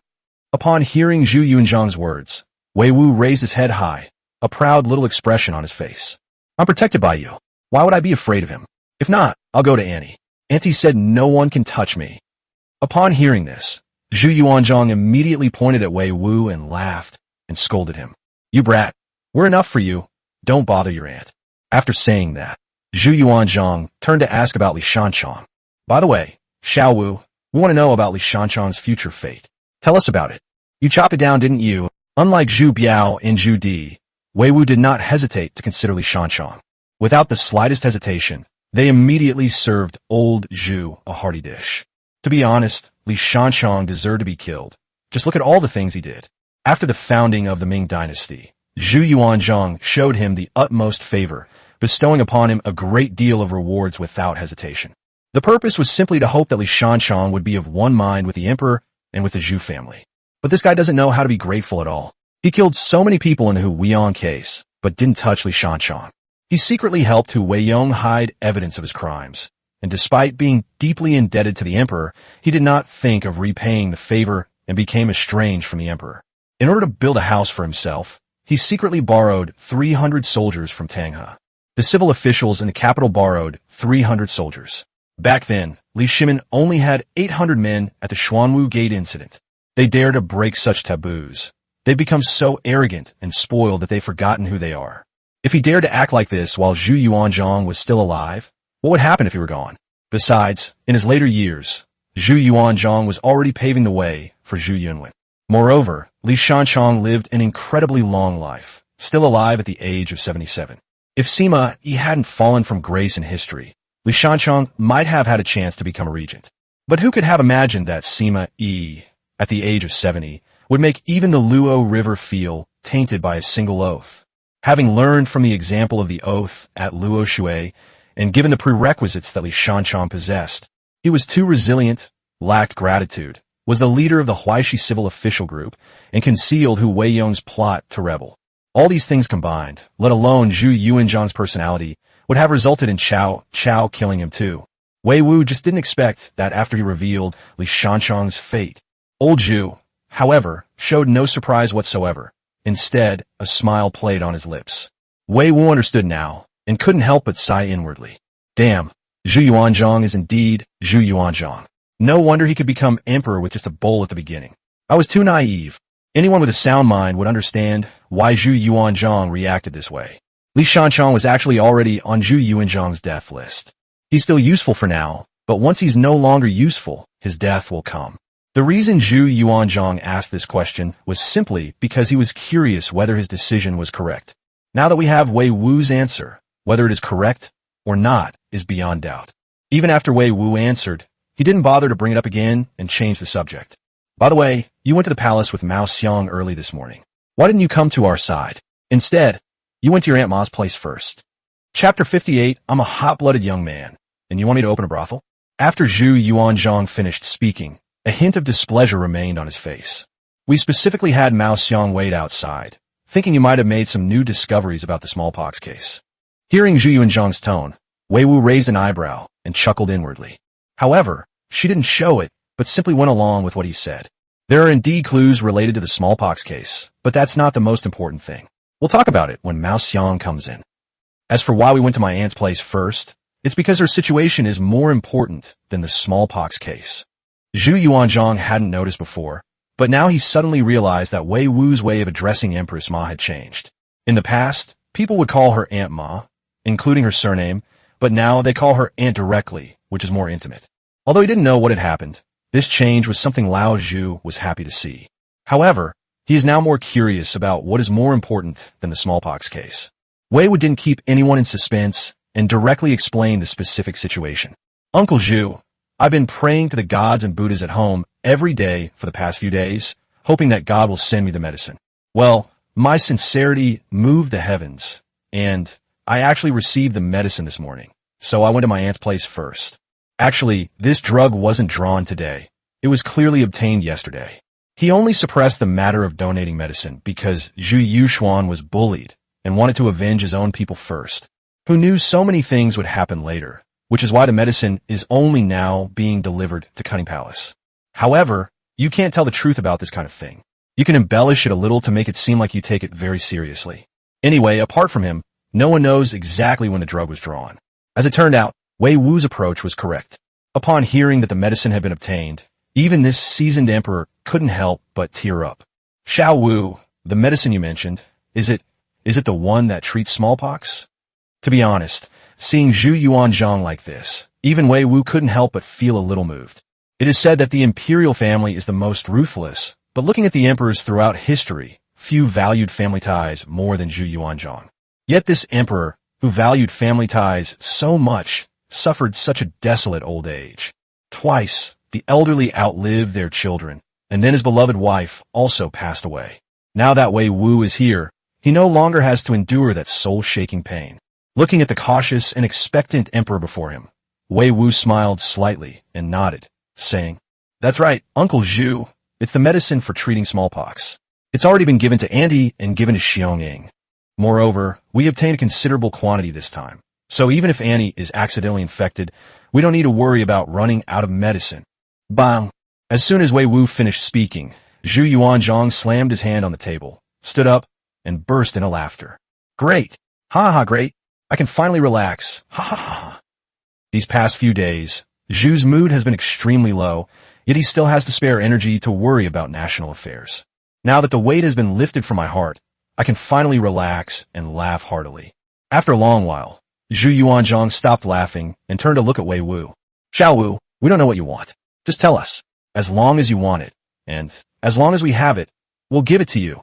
Upon hearing Zhu Yuanzhang's words, Wei Wu raised his head high, a proud little expression on his face. I'm protected by you. Why would I be afraid of him? If not, I'll go to Auntie. Auntie said no one can touch me. Upon hearing this, Zhu Yuanzhang immediately pointed at Wei Wu and laughed and scolded him. You brat, we're enough for you. Don't bother your aunt. After saying that, Zhu Yuanzhang turned to ask about Li Shanchang. By the way, Xiao Wu, we want to know about Li Shanchang's future fate. Tell us about it. You chopped it down, didn't you? Unlike Zhu Biao and Zhu Di, Wei Wu did not hesitate to consider Li Shanchang. Without the slightest hesitation, they immediately served old Zhu a hearty dish. To be honest, Li Shanchang deserved to be killed. Just look at all the things he did. After the founding of the Ming Dynasty, Zhu Yuanzhang showed him the utmost favor, bestowing upon him a great deal of rewards without hesitation. The purpose was simply to hope that Li Shanchang would be of one mind with the emperor and with the Zhu family. But this guy doesn't know how to be grateful at all. He killed so many people in the Huiyang case, but didn't touch Li Shanchang. He secretly helped Hu Weiyong hide evidence of his crimes, and despite being deeply indebted to the emperor, he did not think of repaying the favor and became estranged from the emperor. In order to build a house for himself, he secretly borrowed 300 soldiers from Tanghe. The civil officials in the capital borrowed 300 soldiers. Back then, Li Shimin only had 800 men at the Xuanwu Gate incident. They dare to break such taboos. They've become so arrogant and spoiled that they've forgotten who they are. If he dared to act like this while Zhu Yuanzhang was still alive, what would happen if he were gone? Besides, in his later years, Zhu Yuanzhang was already paving the way for Zhu Yunwen. Moreover, Li Shanchong lived an incredibly long life, still alive at the age of 77. If Sima Yi hadn't fallen from grace in history, Li Shanchong might have had a chance to become a regent. But who could have imagined that Sima Yi, at the age of 70, would make even the Luo River feel tainted by a single oath? Having learned from the example of the oath at Luo Shui, and given the prerequisites that Li Shanchong possessed, he was too resilient, lacked gratitude, was the leader of the Huaishi civil official group, and concealed Hu Weiyong's plot to rebel. All these things combined, let alone Zhu Yuanzhang's personality, would have resulted in Chao killing him too. Wei Wu just didn't expect that after he revealed Li Shanchong's fate. Old Zhu, however, showed no surprise whatsoever. Instead, a smile played on his lips. Wei Wu understood now, and couldn't help but sigh inwardly. Damn, Zhu Yuanzhang is indeed Zhu Yuanzhang. No wonder he could become emperor with just a bowl at the beginning. I was too naive. Anyone with a sound mind would understand why Zhu Yuanzhang reacted this way. Li Shanchong was actually already on Zhu Yuanzhang's death list. He's still useful for now, but once he's no longer useful, his death will come. The reason Zhu Yuanzhang asked this question was simply because he was curious whether his decision was correct. Now that we have Wei Wu's answer, whether it is correct or not is beyond doubt. Even after Wei Wu answered, he didn't bother to bring it up again and change the subject. By the way, you went to the palace with Mao Xiang early this morning. Why didn't you come to our side? Instead, you went to your Aunt Ma's place first. Chapter 58, I'm a hot-blooded young man, and you want me to open a brothel? After Zhu Yuanzhang finished speaking, a hint of displeasure remained on his face. We specifically had Mao Xiang wait outside, thinking you might have made some new discoveries about the smallpox case. Hearing Zhu Yuanzhang's tone, Wei Wu raised an eyebrow and chuckled inwardly. However, she didn't show it, but simply went along with what he said. There are indeed clues related to the smallpox case, but that's not the most important thing. We'll talk about it when Mao Xiang comes in. As for why we went to my aunt's place first, it's because her situation is more important than the smallpox case. Zhu Yuanzhang hadn't noticed before, but now he suddenly realized that Wei Wu's way of addressing Empress Ma had changed. In the past, people would call her Aunt Ma, including her surname, but now they call her Aunt directly, which is more intimate. Although he didn't know what had happened, this change was something Lao Zhu was happy to see. However, he is now more curious about what is more important than the smallpox case. Wei Wu didn't keep anyone in suspense and directly explained the specific situation. Uncle Zhu, I've been praying to the gods and Buddhas at home every day for the past few days, hoping that God will send me the medicine. Well, my sincerity moved the heavens, and I actually received the medicine this morning, so I went to my aunt's place first. Actually, this drug wasn't drawn today. It was clearly obtained yesterday. He only suppressed the matter of donating medicine because Zhu Yuxuan was bullied and wanted to avenge his own people first, who knew so many things would happen later, which is why the medicine is only now being delivered to Cunning Palace. However, you can't tell the truth about this kind of thing. You can embellish it a little to make it seem like you take it very seriously. Anyway, apart from him, no one knows exactly when the drug was drawn. As it turned out, Wei Wu's approach was correct. Upon hearing that the medicine had been obtained, even this seasoned emperor couldn't help but tear up. Xiao Wu, the medicine you mentioned, is it the one that treats smallpox? To be honest, seeing Zhu Yuanzhang like this, even Wei Wu couldn't help but feel a little moved. It is said that the imperial family is the most ruthless, but looking at the emperors throughout history, few valued family ties more than Zhu Yuanzhang. Yet this emperor, who valued family ties so much, suffered such a desolate old age. Twice, the elderly outlived their children, and then his beloved wife also passed away. Now that Wei Wu is here, he no longer has to endure that soul-shaking pain. Looking at the cautious and expectant emperor before him, Wei Wu smiled slightly and nodded, saying, "That's right, Uncle Zhu. It's the medicine for treating smallpox. It's already been given to Auntie and given to Xiong Ying." Moreover, we obtained a considerable quantity this time. So even if Annie is accidentally infected, we don't need to worry about running out of medicine. Bang! As soon as Wei Wu finished speaking, Zhu Yuanzhang slammed his hand on the table, stood up, and burst into laughter. Great! Ha ha, great! I can finally relax. Ha ha ha. These past few days, Zhu's mood has been extremely low, yet he still has the spare energy to worry about national affairs. Now that the weight has been lifted from my heart, I can finally relax and laugh heartily. After a long while, Zhu Yuanzhang stopped laughing and turned to look at Wei Wu. Xiao Wu, we don't know what you want. Just tell us. As long as you want it, and as long as we have it, we'll give it to you.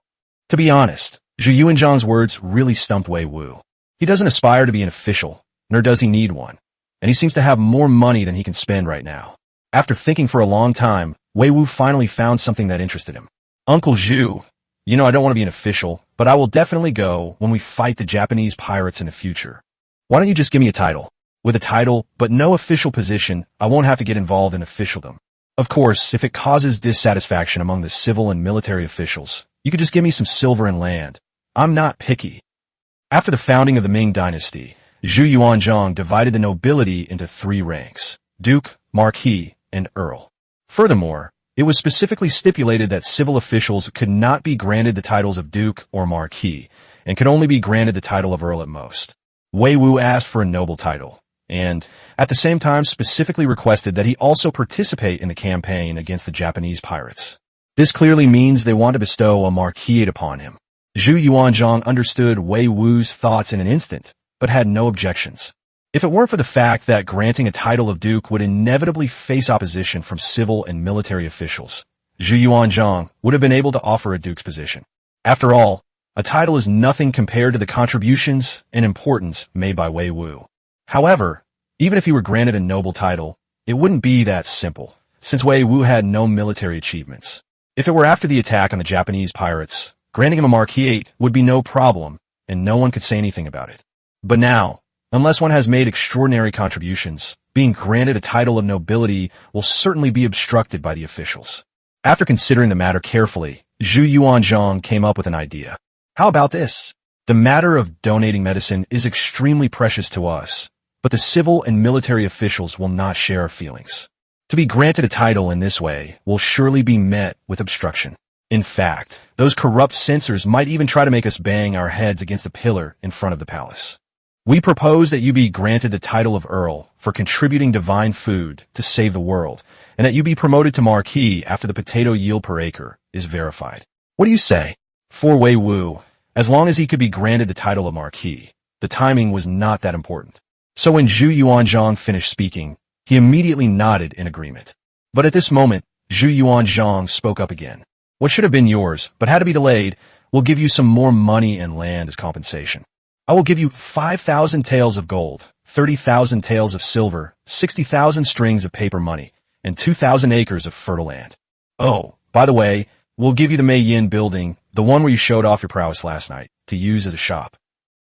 To be honest, Zhu Yuanzhang's words really stumped Wei Wu. He doesn't aspire to be an official, nor does he need one, and he seems to have more money than he can spend right now. After thinking for a long time, Wei Wu finally found something that interested him. Uncle Zhu, you know I don't want to be an official, but I will definitely go when we fight the Japanese pirates in the future. Why don't you just give me a title? With a title, but no official position, I won't have to get involved in officialdom. Of course, if it causes dissatisfaction among the civil and military officials, you could just give me some silver and land. I'm not picky. After the founding of the Ming Dynasty, Zhu Yuanzhang divided the nobility into 3 ranks: Duke, Marquis, and Earl. Furthermore, it was specifically stipulated that civil officials could not be granted the titles of Duke or Marquis, and could only be granted the title of Earl at most. Wei Wu asked for a noble title, and, at the same time, specifically requested that he also participate in the campaign against the Japanese pirates. This clearly means they want to bestow a marquisate upon him. Zhu Yuanzhang understood Wei Wu's thoughts in an instant, but had no objections. If it weren't for the fact that granting a title of duke would inevitably face opposition from civil and military officials, Zhu Yuanzhang would have been able to offer a duke's position. After all, a title is nothing compared to the contributions and importance made by Wei Wu. However, even if he were granted a noble title, it wouldn't be that simple, since Wei Wu had no military achievements. If it were after the attack on the Japanese pirates, granting him a marquisate would be no problem, and no one could say anything about it. But now, unless one has made extraordinary contributions, being granted a title of nobility will certainly be obstructed by the officials. After considering the matter carefully, Zhu Yuanzhang came up with an idea. How about this? The matter of donating medicine is extremely precious to us, but the civil and military officials will not share our feelings. To be granted a title in this way will surely be met with obstruction. In fact, those corrupt censors might even try to make us bang our heads against a pillar in front of the palace. We propose that you be granted the title of Earl for contributing divine food to save the world, and that you be promoted to Marquis after the potato yield per acre is verified. What do you say? For Wei Wu, as long as he could be granted the title of Marquis, the timing was not that important. So when Zhu Yuanzhang finished speaking, he immediately nodded in agreement. But at this moment, Zhu Yuanzhang spoke up again. What should have been yours, but had to be delayed, will give you some more money and land as compensation. I will give you 5,000 taels of gold, 30,000 taels of silver, 60,000 strings of paper money, and 2,000 acres of fertile land. Oh, by the way, we'll give you the Mei Yin building, the one where you showed off your prowess last night, to use as a shop.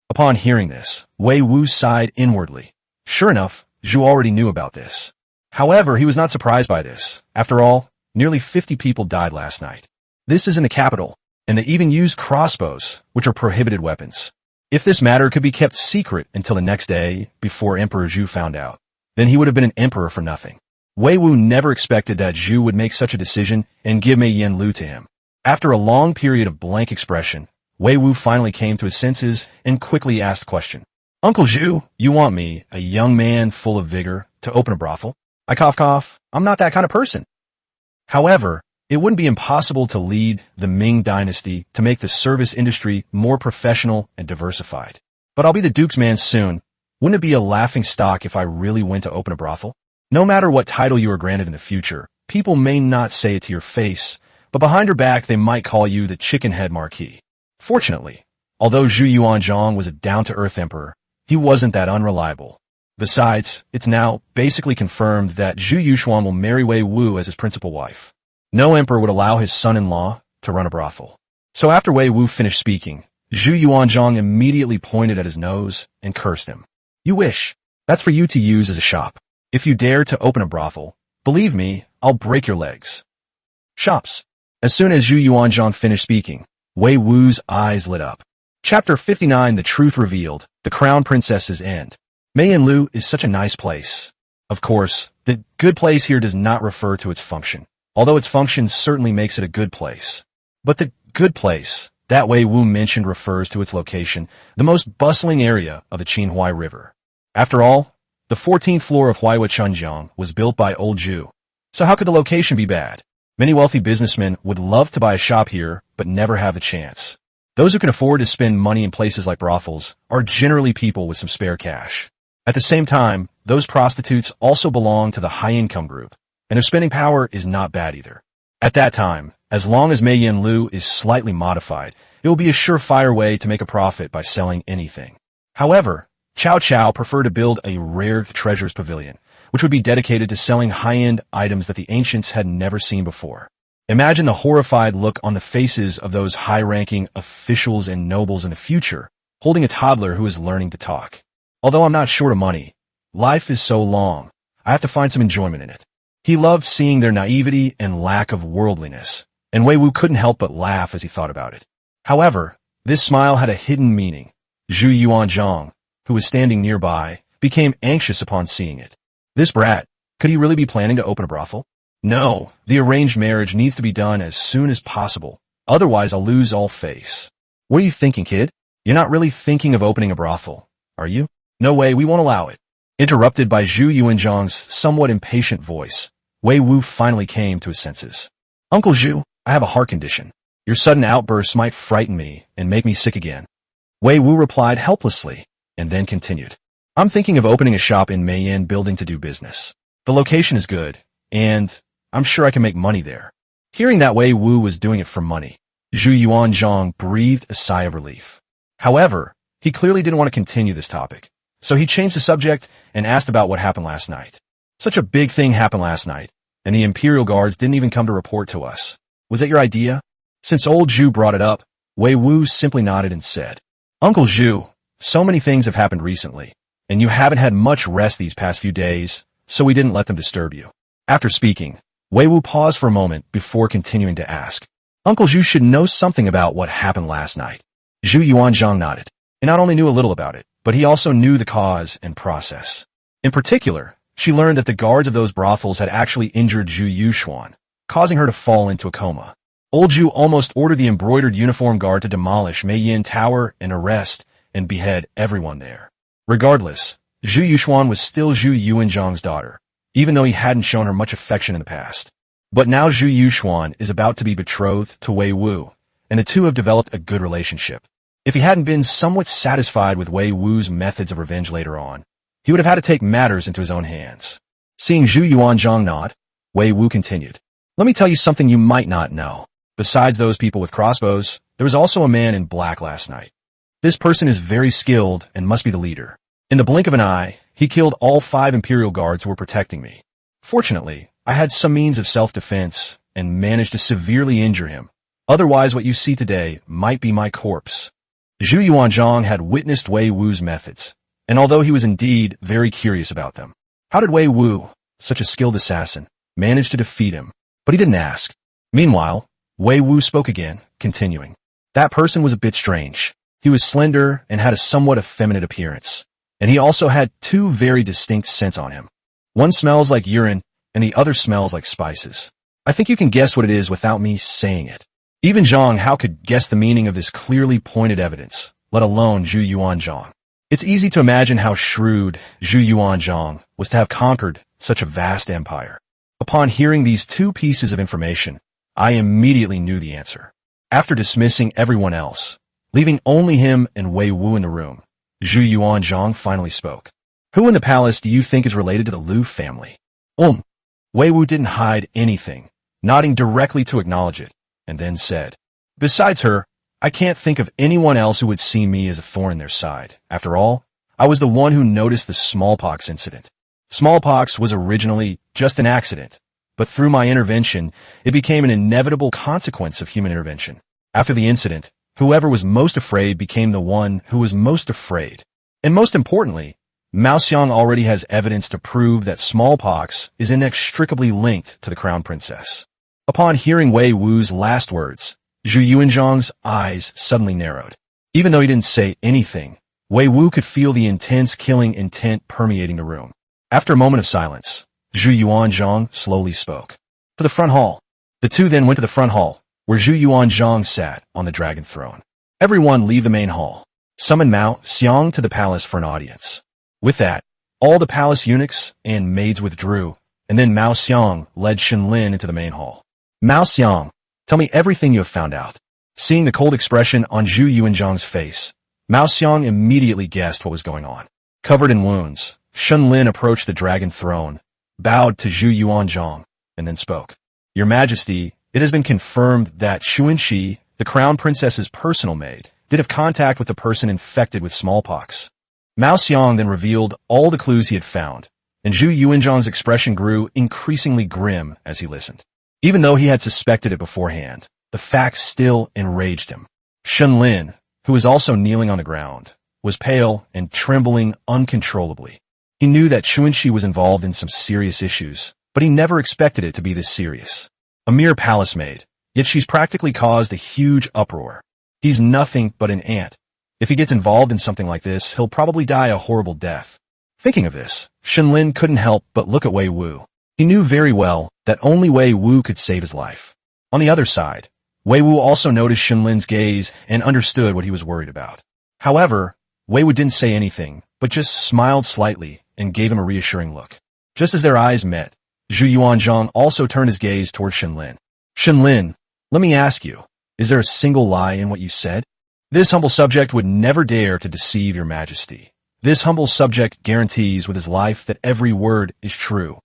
Upon hearing this, Wei Wu sighed inwardly. Sure enough, Zhu already knew about this. However, he was not surprised by this. After all, nearly 50 people died last night. This is in the capital, and they even use crossbows, which are prohibited weapons. If this matter could be kept secret until the next day, before Emperor Zhu found out, then he would have been an emperor for nothing. Wei Wu never expected that Zhu would make such a decision and give Mei Yin Lu to him. After a long period of blank expression, Wei Wu finally came to his senses and quickly asked the question. Uncle Zhu, you want me, a young man full of vigor, to open a brothel? I cough. I'm not that kind of person. However, it wouldn't be impossible to lead the Ming Dynasty to make the service industry more professional and diversified. But I'll be the Duke's man soon. Wouldn't it be a laughing stock if I really went to open a brothel? No matter what title you are granted in the future, people may not say it to your face, but behind your back they might call you the chicken head marquis. Fortunately, although Zhu Yuanzhang was a down-to-earth emperor, he wasn't that unreliable. Besides, it's now basically confirmed that Zhu Yuxuan will marry Wei Wu as his principal wife. No emperor would allow his son-in-law to run a brothel. So after Wei Wu finished speaking, Zhu Yuanzhang immediately pointed at his nose and cursed him. You wish. That's for you to use as a shop. If you dare to open a brothel, believe me, I'll break your legs. Shops. As soon as Zhu Yuanzhang finished speaking, Wei Wu's eyes lit up. Chapter 59, The Truth Revealed, The Crown Princess's End. Mei Lu is such a nice place. Of course, the good place here does not refer to its function, although its function certainly makes it a good place. But the good place that Wei Wu mentioned refers to its location, the most bustling area of the Qinhuai River. After all, the 14th floor of Huaiwa was built by old Zhu. So how could the location be bad? Many wealthy businessmen would love to buy a shop here, but never have the chance. Those who can afford to spend money in places like brothels are generally people with some spare cash. At the same time, those prostitutes also belong to the high-income group, and their spending power is not bad either. At that time, as long as Mei Lu is slightly modified, it will be a surefire way to make a profit by selling anything. However, Cao Cao preferred to build a rare treasures pavilion, which would be dedicated to selling high-end items that the ancients had never seen before. Imagine the horrified look on the faces of those high-ranking officials and nobles in the future, holding a toddler who is learning to talk. Although I'm not short of money, life is so long, I have to find some enjoyment in it. He loved seeing their naivety and lack of worldliness, and Wei Wu couldn't help but laugh as he thought about it. However, this smile had a hidden meaning. Zhu Yuanzhang, who was standing nearby, became anxious upon seeing it. This brat, could he really be planning to open a brothel? No, the arranged marriage needs to be done as soon as possible, otherwise I'll lose all face. What are you thinking, kid? You're not really thinking of opening a brothel, are you? No way, we won't allow it. Interrupted by Zhu Yuanzhang's somewhat impatient voice, Wei Wu finally came to his senses. Uncle Zhu, I have a heart condition. Your sudden outbursts might frighten me and make me sick again. Wei Wu replied helplessly, and then continued. I'm thinking of opening a shop in Meiyan building to do business. The location is good, and I'm sure I can make money there. Hearing that Wei Wu was doing it for money, Zhu Yuanzhang breathed a sigh of relief. However, he clearly didn't want to continue this topic, so he changed the subject and asked about what happened last night. Such a big thing happened last night, and the Imperial Guards didn't even come to report to us. Was that your idea? Since old Zhu brought it up, Wei Wu simply nodded and said, Uncle Zhu, so many things have happened recently, and you haven't had much rest these past few days, so we didn't let them disturb you. After speaking, Wei Wu paused for a moment before continuing to ask, Uncle Zhu should know something about what happened last night. Zhu Yuanzhang nodded. He not only knew a little about it, but he also knew the cause and process. In particular, she learned that the guards of those brothels had actually injured Zhu Yuxuan, causing her to fall into a coma. Old Zhu almost ordered the embroidered uniform guard to demolish Meiyin Tower and arrest and behead everyone there. Regardless, Zhu Yuxuan was still Zhu Yuanzhang's daughter, even though he hadn't shown her much affection in the past. But now Zhu Yuxuan is about to be betrothed to Wei Wu, and the two have developed a good relationship. If he hadn't been somewhat satisfied with Wei Wu's methods of revenge later on, he would have had to take matters into his own hands. Seeing Zhu Yuanzhang nod, Wei Wu continued, Let me tell you something you might not know. Besides those people with crossbows, there was also a man in black last night. This person is very skilled and must be the leader. In the blink of an eye, he killed all 5 Imperial Guards who were protecting me. Fortunately, I had some means of self-defense and managed to severely injure him. Otherwise, what you see today might be my corpse. Zhu Yuanzhang had witnessed Wei Wu's methods, and although he was indeed very curious about them, how did Wei Wu, such a skilled assassin, manage to defeat him? But he didn't ask. Meanwhile, Wei Wu spoke again, continuing. That person was a bit strange. He was slender and had a somewhat effeminate appearance, and he also had 2 very distinct scents on him. One smells like urine, and the other smells like spices. I think you can guess what it is without me saying it. Even Zhang Hao could guess the meaning of this clearly pointed evidence, let alone Zhu Yuanzhang. It's easy to imagine how shrewd Zhu Yuanzhang was to have conquered such a vast empire. Upon hearing these 2 pieces of information, I immediately knew the answer. After dismissing everyone else, leaving only him and Wei Wu in the room, Zhu Yuanzhang finally spoke. Who in the palace do you think is related to the Liu family? Wei Wu didn't hide anything, nodding directly to acknowledge it, and then said, Besides her, I can't think of anyone else who would see me as a thorn in their side. After all, I was the one who noticed the smallpox incident. Smallpox was originally just an accident, but through my intervention, it became an inevitable consequence of human intervention. After the incident, whoever was most afraid became the one who was most afraid. And most importantly, Mao Xiang already has evidence to prove that smallpox is inextricably linked to the crown princess. Upon hearing Wei Wu's last words, Zhu Yuanzhang's eyes suddenly narrowed. Even though he didn't say anything, Wei Wu could feel the intense killing intent permeating the room. After a moment of silence, Yuanzhang slowly spoke. To the front hall. The two then went to the front hall, where Yuanzhang sat on the dragon throne. Everyone leave the main hall. Summon Mao Xiang to the palace for an audience. With that, all the palace eunuchs and maids withdrew, and then Mao Xiang led Shenlin into the main hall. Mao Xiang, tell me everything you have found out. Seeing the cold expression on Yuanzhang's face, Mao Xiang immediately guessed what was going on. Covered in wounds, Shenlin approached the dragon throne, bowed to Yuanzhang, and then spoke. Your Majesty, it has been confirmed that Xuanxi, the crown princess's personal maid, did have contact with a person infected with smallpox. Mao Xiang then revealed all the clues he had found, and Yuanzhang's expression grew increasingly grim as he listened. Even though he had suspected it beforehand, the facts still enraged him. Shenlin, who was also kneeling on the ground, was pale and trembling uncontrollably. He knew that Xuanxi was involved in some serious issues, but he never expected it to be this serious. A mere palace maid, yet she's practically caused a huge uproar. He's nothing but an ant. If he gets involved in something like this, he'll probably die a horrible death. Thinking of this, Shenlin couldn't help but look at Wei Wu. He knew very well that only Wei Wu could save his life. On the other side, Wei Wu also noticed Shenlin's gaze and understood what he was worried about. However, Wei Wu didn't say anything, but just smiled slightly and gave him a reassuring look. Just as their eyes met, Yuanzhang also turned his gaze toward Shenlin. Shenlin, let me ask you, is there a single lie in what you said? This humble subject would never dare to deceive your Majesty. This humble subject guarantees with his life that every word is true.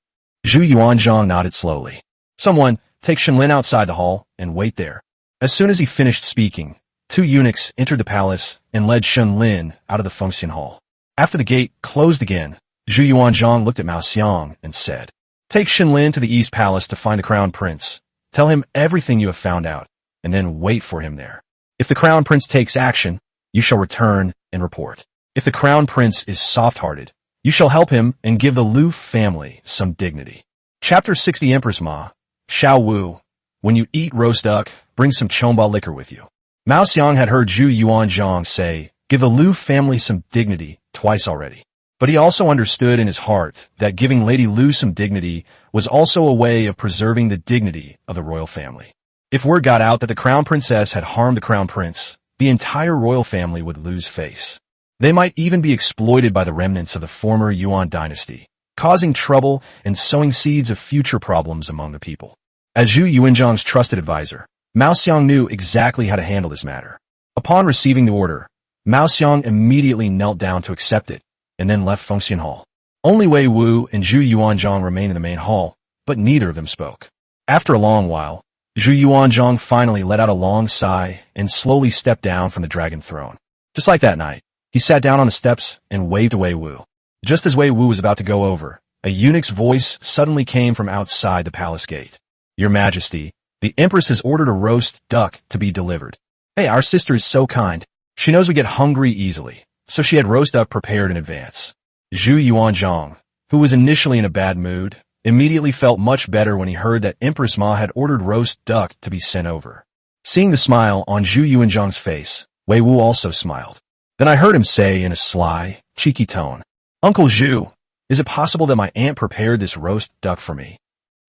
Yuanzhang nodded slowly. Someone, take Shenlin outside the hall and wait there. As soon as he finished speaking, two eunuchs entered the palace and led Shenlin out of the function hall. After the gate closed again, Yuanzhang looked at Mao Xiang and said, take Shenlin to the East Palace to find the Crown Prince. Tell him everything you have found out, and then wait for him there. If the Crown Prince takes action, you shall return and report. If the Crown Prince is soft-hearted, you shall help him and give the Lu family some dignity. Chapter 6. The Empress Ma, Xiao Wu. When you eat roast duck, bring some chomba liquor with you. Mao Xiang had heard Yuanzhang say, give the Lu family some dignity, twice already. But he also understood in his heart that giving Lady Lu some dignity was also a way of preserving the dignity of the royal family. If word got out that the crown princess had harmed the crown prince, the entire royal family would lose face. They might even be exploited by the remnants of the former Yuan dynasty, causing trouble and sowing seeds of future problems among the people. As Yuanzhang's trusted advisor, Mao Xiang knew exactly how to handle this matter. Upon receiving the order, Mao Xiang immediately knelt down to accept it, and then left function hall. Only Wei Wu and Yuanzhang remained in the main hall, but neither of them spoke. After a long while, Yuanzhang finally let out a long sigh and slowly stepped down from the dragon throne. Just like that night, he sat down on the steps and waved to Wei Wu. Just as Wei Wu was about to go over, a eunuch's voice suddenly came from outside the palace gate. Your Majesty, the Empress has ordered a roast duck to be delivered. Hey, our sister is so kind. She knows we get hungry easily, so she had roast duck prepared in advance. Yuanzhang, who was initially in a bad mood, immediately felt much better when he heard that Empress Ma had ordered roast duck to be sent over. Seeing the smile on Yuanzhang's face, Wei Wu also smiled. Then I heard him say in a sly, cheeky tone, Uncle Zhu, is it possible that my aunt prepared this roast duck for me?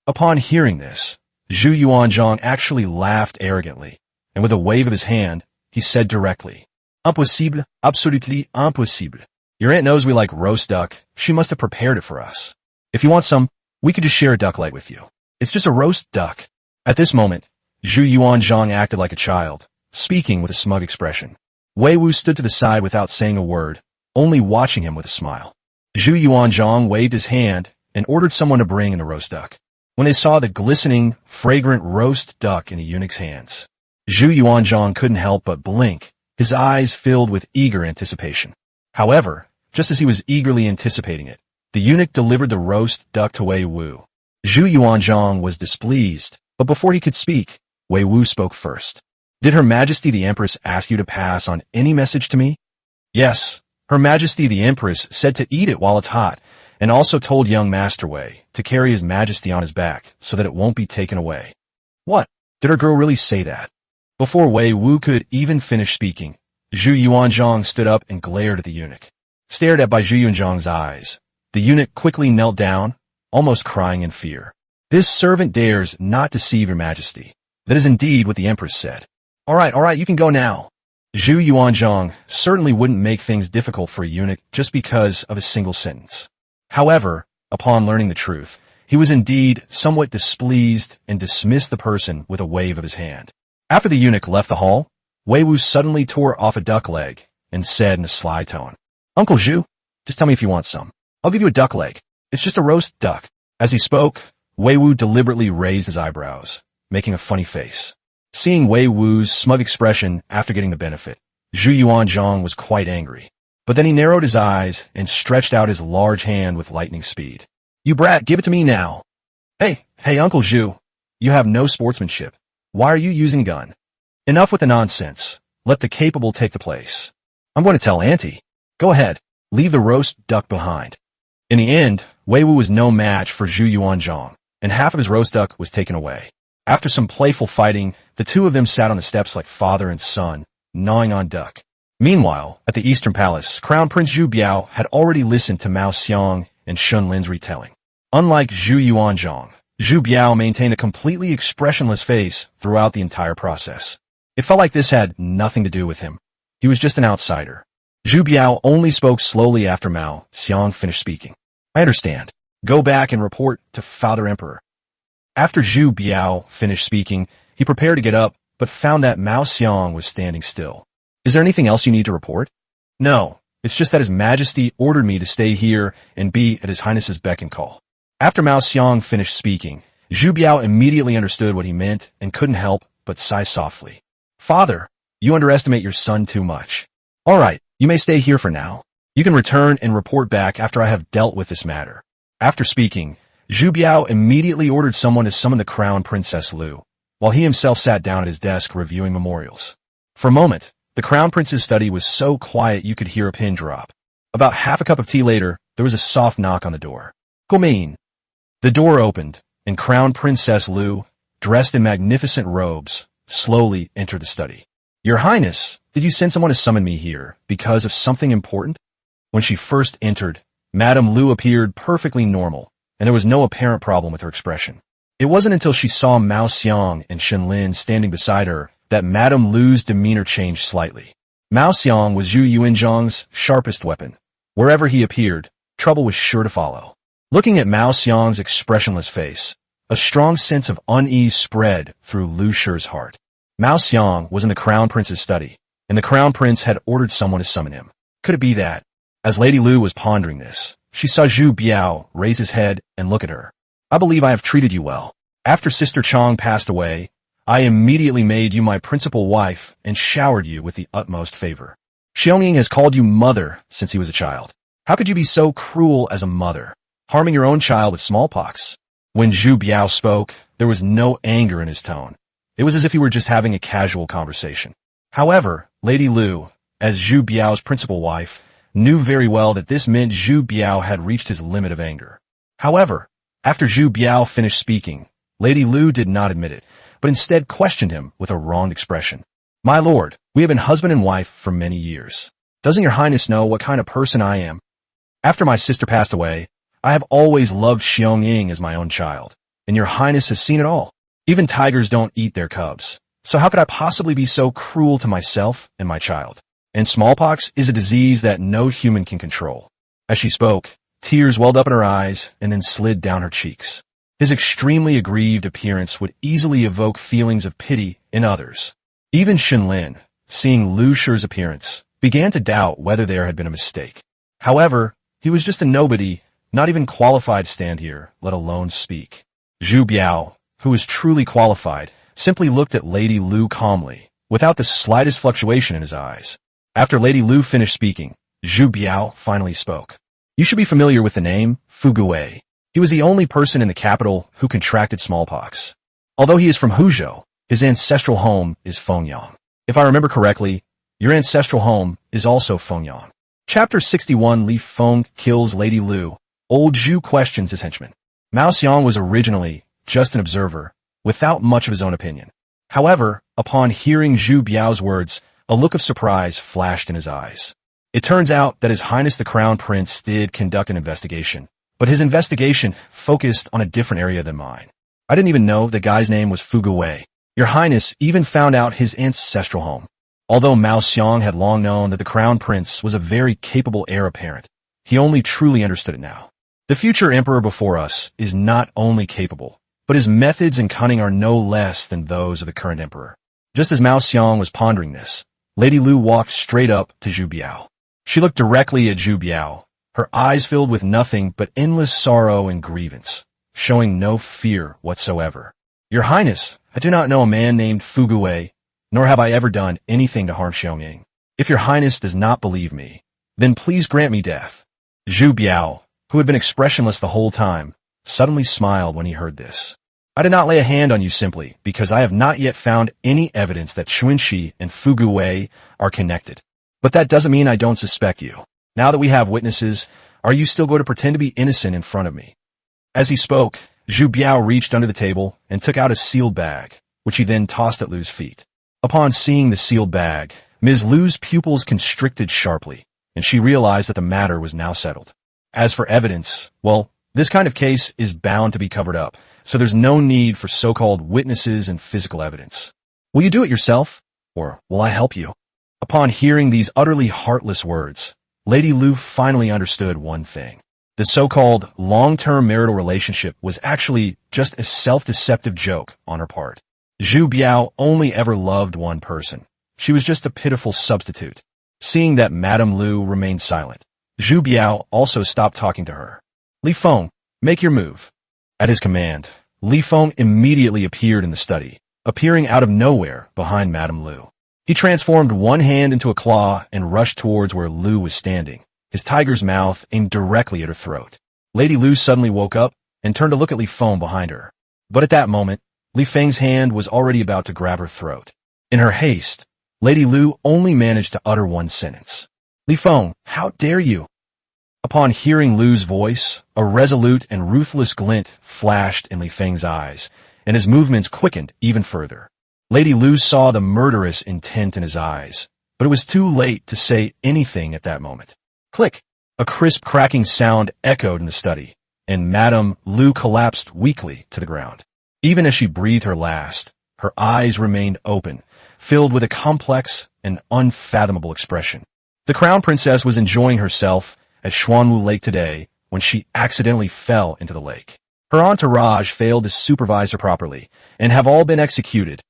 Upon hearing this, Yuanzhang actually laughed arrogantly, and with a wave of his hand, he said directly, Impossible, absolutely impossible. Your aunt knows we like roast duck. She must have prepared it for us. If you want some, we could just share a duck leg with you. It's just a roast duck. At this moment, Yuanzhang acted like a child, speaking with a smug expression. Wei Wu stood to the side without saying a word, only watching him with a smile. Yuanzhang waved his hand and ordered someone to bring in the roast duck. When they saw the glistening, fragrant roast duck in the eunuch's hands, Yuanzhang couldn't help but blink, his eyes filled with eager anticipation. However, just as he was eagerly anticipating it, the eunuch delivered the roast duck to Wei Wu. Yuanzhang was displeased, but before he could speak, Wei Wu spoke first. Did Her Majesty the Empress ask you to pass on any message to me? Yes, Her Majesty the Empress said to eat it while it's hot, and also told young Master Wei to carry His Majesty on his back so that it won't be taken away. What? Did her girl really say that? Before Wei Wu could even finish speaking, Zhu Yuanzhang stood up and glared at the eunuch. Stared at by Zhu Yuanzhang's eyes, the eunuch quickly knelt down, almost crying in fear. This servant dares not deceive your majesty. That is indeed what the Empress said. All right, you can go now. Zhu Yuanzhang certainly wouldn't make things difficult for a eunuch just because of a single sentence. However, upon learning the truth, he was indeed somewhat displeased and dismissed the person with a wave of his hand. After the eunuch left the hall, Wei Wu suddenly tore off a duck leg and said in a sly tone, "Uncle Zhu, just tell me if you want some. I'll give you a duck leg. It's just a roast duck." As he spoke, Wei Wu deliberately raised his eyebrows, making a funny face. Seeing Wei Wu's smug expression after getting the benefit, Zhu Yuanzhang was quite angry. But then he narrowed his eyes and stretched out his large hand with lightning speed. "You brat, give it to me now." Hey, Uncle Zhu, you have no sportsmanship. Why are you using a gun? Enough with the nonsense. Let the capable take the place. I'm going to tell Auntie. Go ahead, leave the roast duck behind. In the end, Wei Wu was no match for Zhu Yuanzhang, and half of his roast duck was taken away. After some playful fighting, the two of them sat on the steps like father and son, gnawing on duck. Meanwhile, at the Eastern Palace, Crown Prince Zhu Biao had already listened to Mao Xiang and Shun Lin's retelling. Unlike Zhu Yuanzhang, Zhu Biao maintained a completely expressionless face throughout the entire process. It felt like this had nothing to do with him. He was just an outsider. Zhu Biao only spoke slowly after Mao Xiang finished speaking. "I understand. Go back and report to Father Emperor." After Zhu Biao finished speaking, he prepared to get up, but found that Mao Xiang was standing still. "Is there anything else you need to report?" "No, it's just that His Majesty ordered me to stay here and be at His Highness's beck and call." After Mao Xiang finished speaking, Zhu Biao immediately understood what he meant and couldn't help but sigh softly. "Father, you underestimate your son too much. All right, you may stay here for now. You can return and report back after I have dealt with this matter." After speaking, Zhu Biao immediately ordered someone to summon the Crown Princess Lu, while he himself sat down at his desk reviewing memorials. For a moment, the Crown Prince's study was so quiet you could hear a pin drop. About half a cup of tea later, there was a soft knock on the door. "Come in." The door opened, and Crown Princess Lu, dressed in magnificent robes, slowly entered the study. "Your Highness, did you send someone to summon me here because of something important?" When she first entered, Madame Lu appeared perfectly normal, and there was no apparent problem with her expression. It wasn't until she saw Mao Xiang and Shen Lin standing beside her that Madame Lu's demeanor changed slightly. Mao Xiang was Zhu Yuanzhang's sharpest weapon. Wherever he appeared, trouble was sure to follow. Looking at Mao Xiang's expressionless face, a strong sense of unease spread through Lu Shi's heart. Mao Xiang was in the Crown Prince's study, and the Crown Prince had ordered someone to summon him. Could it be that? As Lady Lu was pondering this, she saw Zhu Biao raise his head and look at her. "I believe I have treated you well. After Sister Chang passed away, I immediately made you my principal wife and showered you with the utmost favor. Xiaoying has called you mother since he was a child. How could you be so cruel as a mother, harming your own child with smallpox?" When Zhu Biao spoke, there was no anger in his tone. It was as if he were just having a casual conversation. However, Lady Lu, as Zhu Biao's principal wife, knew very well that this meant Zhu Biao had reached his limit of anger. However, after Zhu Biao finished speaking, Lady Lu did not admit it, but instead questioned him with a wronged expression. "My lord, we have been husband and wife for many years. Doesn't your Highness know what kind of person I am? After my sister passed away, I have always loved Xiaoying as my own child, and your Highness has seen it all. Even tigers don't eat their cubs, so how could I possibly be so cruel to myself and my child? And smallpox is a disease that no human can control." As she spoke, tears welled up in her eyes and then slid down her cheeks. His extremely aggrieved appearance would easily evoke feelings of pity in others. Even Shen Lin, seeing Lu Shi's appearance, began to doubt whether there had been a mistake. However, he was just a nobody, not even qualified to stand here, let alone speak. Zhu Biao, who was truly qualified, simply looked at Lady Lu calmly, without the slightest fluctuation in his eyes. After Lady Lu finished speaking, Zhu Biao finally spoke. "You should be familiar with the name Fu Guwei. He was the only person in the capital who contracted smallpox. Although he is from Huzhou, his ancestral home is Fengyang. If I remember correctly, your ancestral home is also Fengyang." Chapter 61 Li Feng kills Lady Lu. Old Zhu questions his henchman. Mao Xiang was originally just an observer, without much of his own opinion. However, upon hearing Zhu Biao's words, A look of surprise flashed in his eyes. It turns out that His Highness the Crown Prince did conduct an investigation, but his investigation focused on a different area than mine. I didn't even know the guy's name was Wei. Your Highness even found out his ancestral home. Although Mao Xiang had long known that the Crown Prince was a very capable heir apparent, he only truly understood it now. The future emperor before us is not only capable, but his methods and cunning are no less than those of the current emperor. Just as Mao Xiang was pondering this, Lady Lu walked straight up to Zhu Biao. She looked directly at Zhu Biao, her eyes filled with nothing but endless sorrow and grievance, showing no fear whatsoever. Your Highness, I do not know a man named Wei, nor have I ever done anything to harm Xiaoming. If your Highness does not believe me, then please grant me death. Zhu Biao, who had been expressionless the whole time, suddenly smiled when he heard this. I did not lay a hand on you simply because I have not yet found any evidence that Xuanxi and Wei are connected. But that doesn't mean I don't suspect you. Now that we have witnesses, are you still going to pretend to be innocent in front of me? As he spoke, Zhu Biao reached under the table and took out a sealed bag, which he then tossed at Lu's feet. Upon seeing the sealed bag, Ms. Lu's pupils constricted sharply, and she realized that the matter was now settled. As for evidence, well, this kind of case is bound to be covered up, so there's no need for so-called witnesses and physical evidence. Will you do it yourself, or will I help you? Upon hearing these utterly heartless words, Lady Lu finally understood one thing. The so-called long-term marital relationship was actually just a self-deceptive joke on her part. Zhu Biao only ever loved one person. She was just a pitiful substitute. Seeing that Madame Lu remained silent, Zhu Biao also stopped talking to her. Li Feng, make your move. At his command, Li Feng immediately appeared in the study, appearing out of nowhere behind Madame Lu. He transformed one hand into a claw and rushed towards where Lu was standing, his tiger's mouth aimed directly at her throat. Lady Lu suddenly woke up and turned to look at Li Feng behind her. But at that moment, Li Feng's hand was already about to grab her throat. In her haste, Lady Lu only managed to utter one sentence. Li Feng, how dare you? Upon hearing Lu's voice, a resolute and ruthless glint flashed in Li Feng's eyes, and his movements quickened even further. Lady Lu saw the murderous intent in his eyes, but it was too late to say anything at that moment. Click! A crisp cracking sound echoed in the study, and Madame Lu collapsed weakly to the ground. Even as she breathed her last, her eyes remained open, filled with a complex and unfathomable expression. The Crown Princess was enjoying herself at Xuanwu Lake today when she accidentally fell into the lake. Her entourage failed to supervise her properly and have all been executed.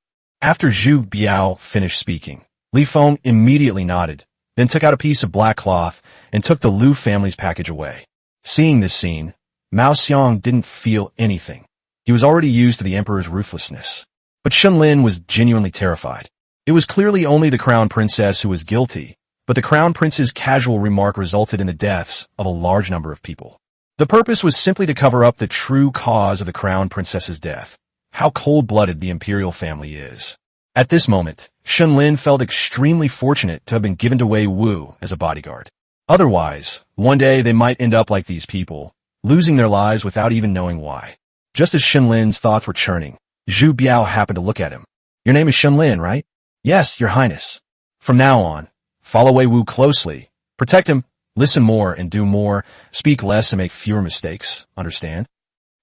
After Zhu Biao finished speaking, Li Feng immediately nodded, then took out a piece of black cloth and took the Lu family's package away. Seeing this scene, Mao Xiang didn't feel anything. He was already used to the emperor's ruthlessness. But Shenlin was genuinely terrified. It was clearly only the Crown Princess who was guilty, but the Crown Prince's casual remark resulted in the deaths of a large number of people. The purpose was simply to cover up the true cause of the Crown Princess's death. How cold-blooded the imperial family is. At this moment, Shenlin felt extremely fortunate to have been given to Wei Wu as a bodyguard. Otherwise, one day they might end up like these people, losing their lives without even knowing why. Just as Shenlin's thoughts were churning, Zhu Biao happened to look at him. Your name is Shenlin, right? Yes, Your Highness. From now on, follow Wei Wu closely, protect him, listen more and do more, speak less and make fewer mistakes, understand?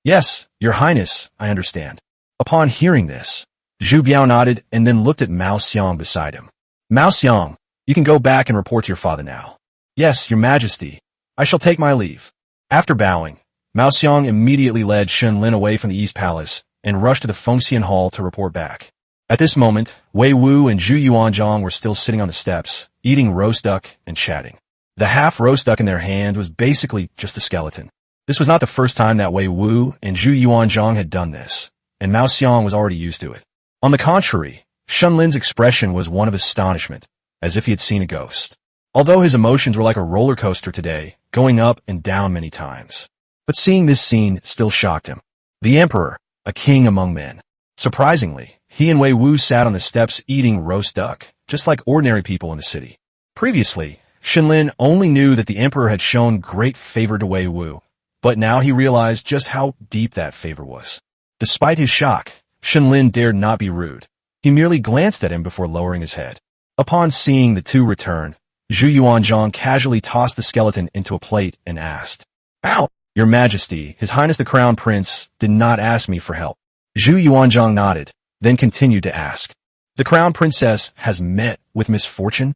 Yes, Your Highness, I understand. Upon hearing this, Zhu Biao nodded and then looked at Mao Xiang beside him. Mao Xiang, you can go back and report to your father now. Yes, Your Majesty, I shall take my leave. After bowing, Mao Xiang immediately led Shenlin away from the East Palace and rushed to the Fengxian Hall to report back. At this moment, Wei Wu and Zhu Yuanzhang were still sitting on the steps, eating roast duck and chatting. The half roast duck in their hand was basically just a skeleton. This was not the first time that Wei Wu and Zhu Yuanzhang had done this, and Mao Xiang was already used to it. On the contrary, Shenlin's expression was one of astonishment, as if he had seen a ghost. Although his emotions were like a roller coaster today, going up and down many times. But seeing this scene still shocked him. The emperor, a king among men. Surprisingly, he and Wei Wu sat on the steps eating roast duck, just like ordinary people in the city. Previously, Shenlin only knew that the emperor had shown great favor to Wei Wu, but now he realized just how deep that favor was. Despite his shock, Shenlin dared not be rude. He merely glanced at him before lowering his head. Upon seeing the two return, Zhu Yuanzhang casually tossed the skeleton into a plate and asked, "Ow! Your Majesty, His Highness the Crown Prince did not ask me for help." Zhu Yuanzhang nodded, then continued to ask, "The Crown Princess has met with misfortune?"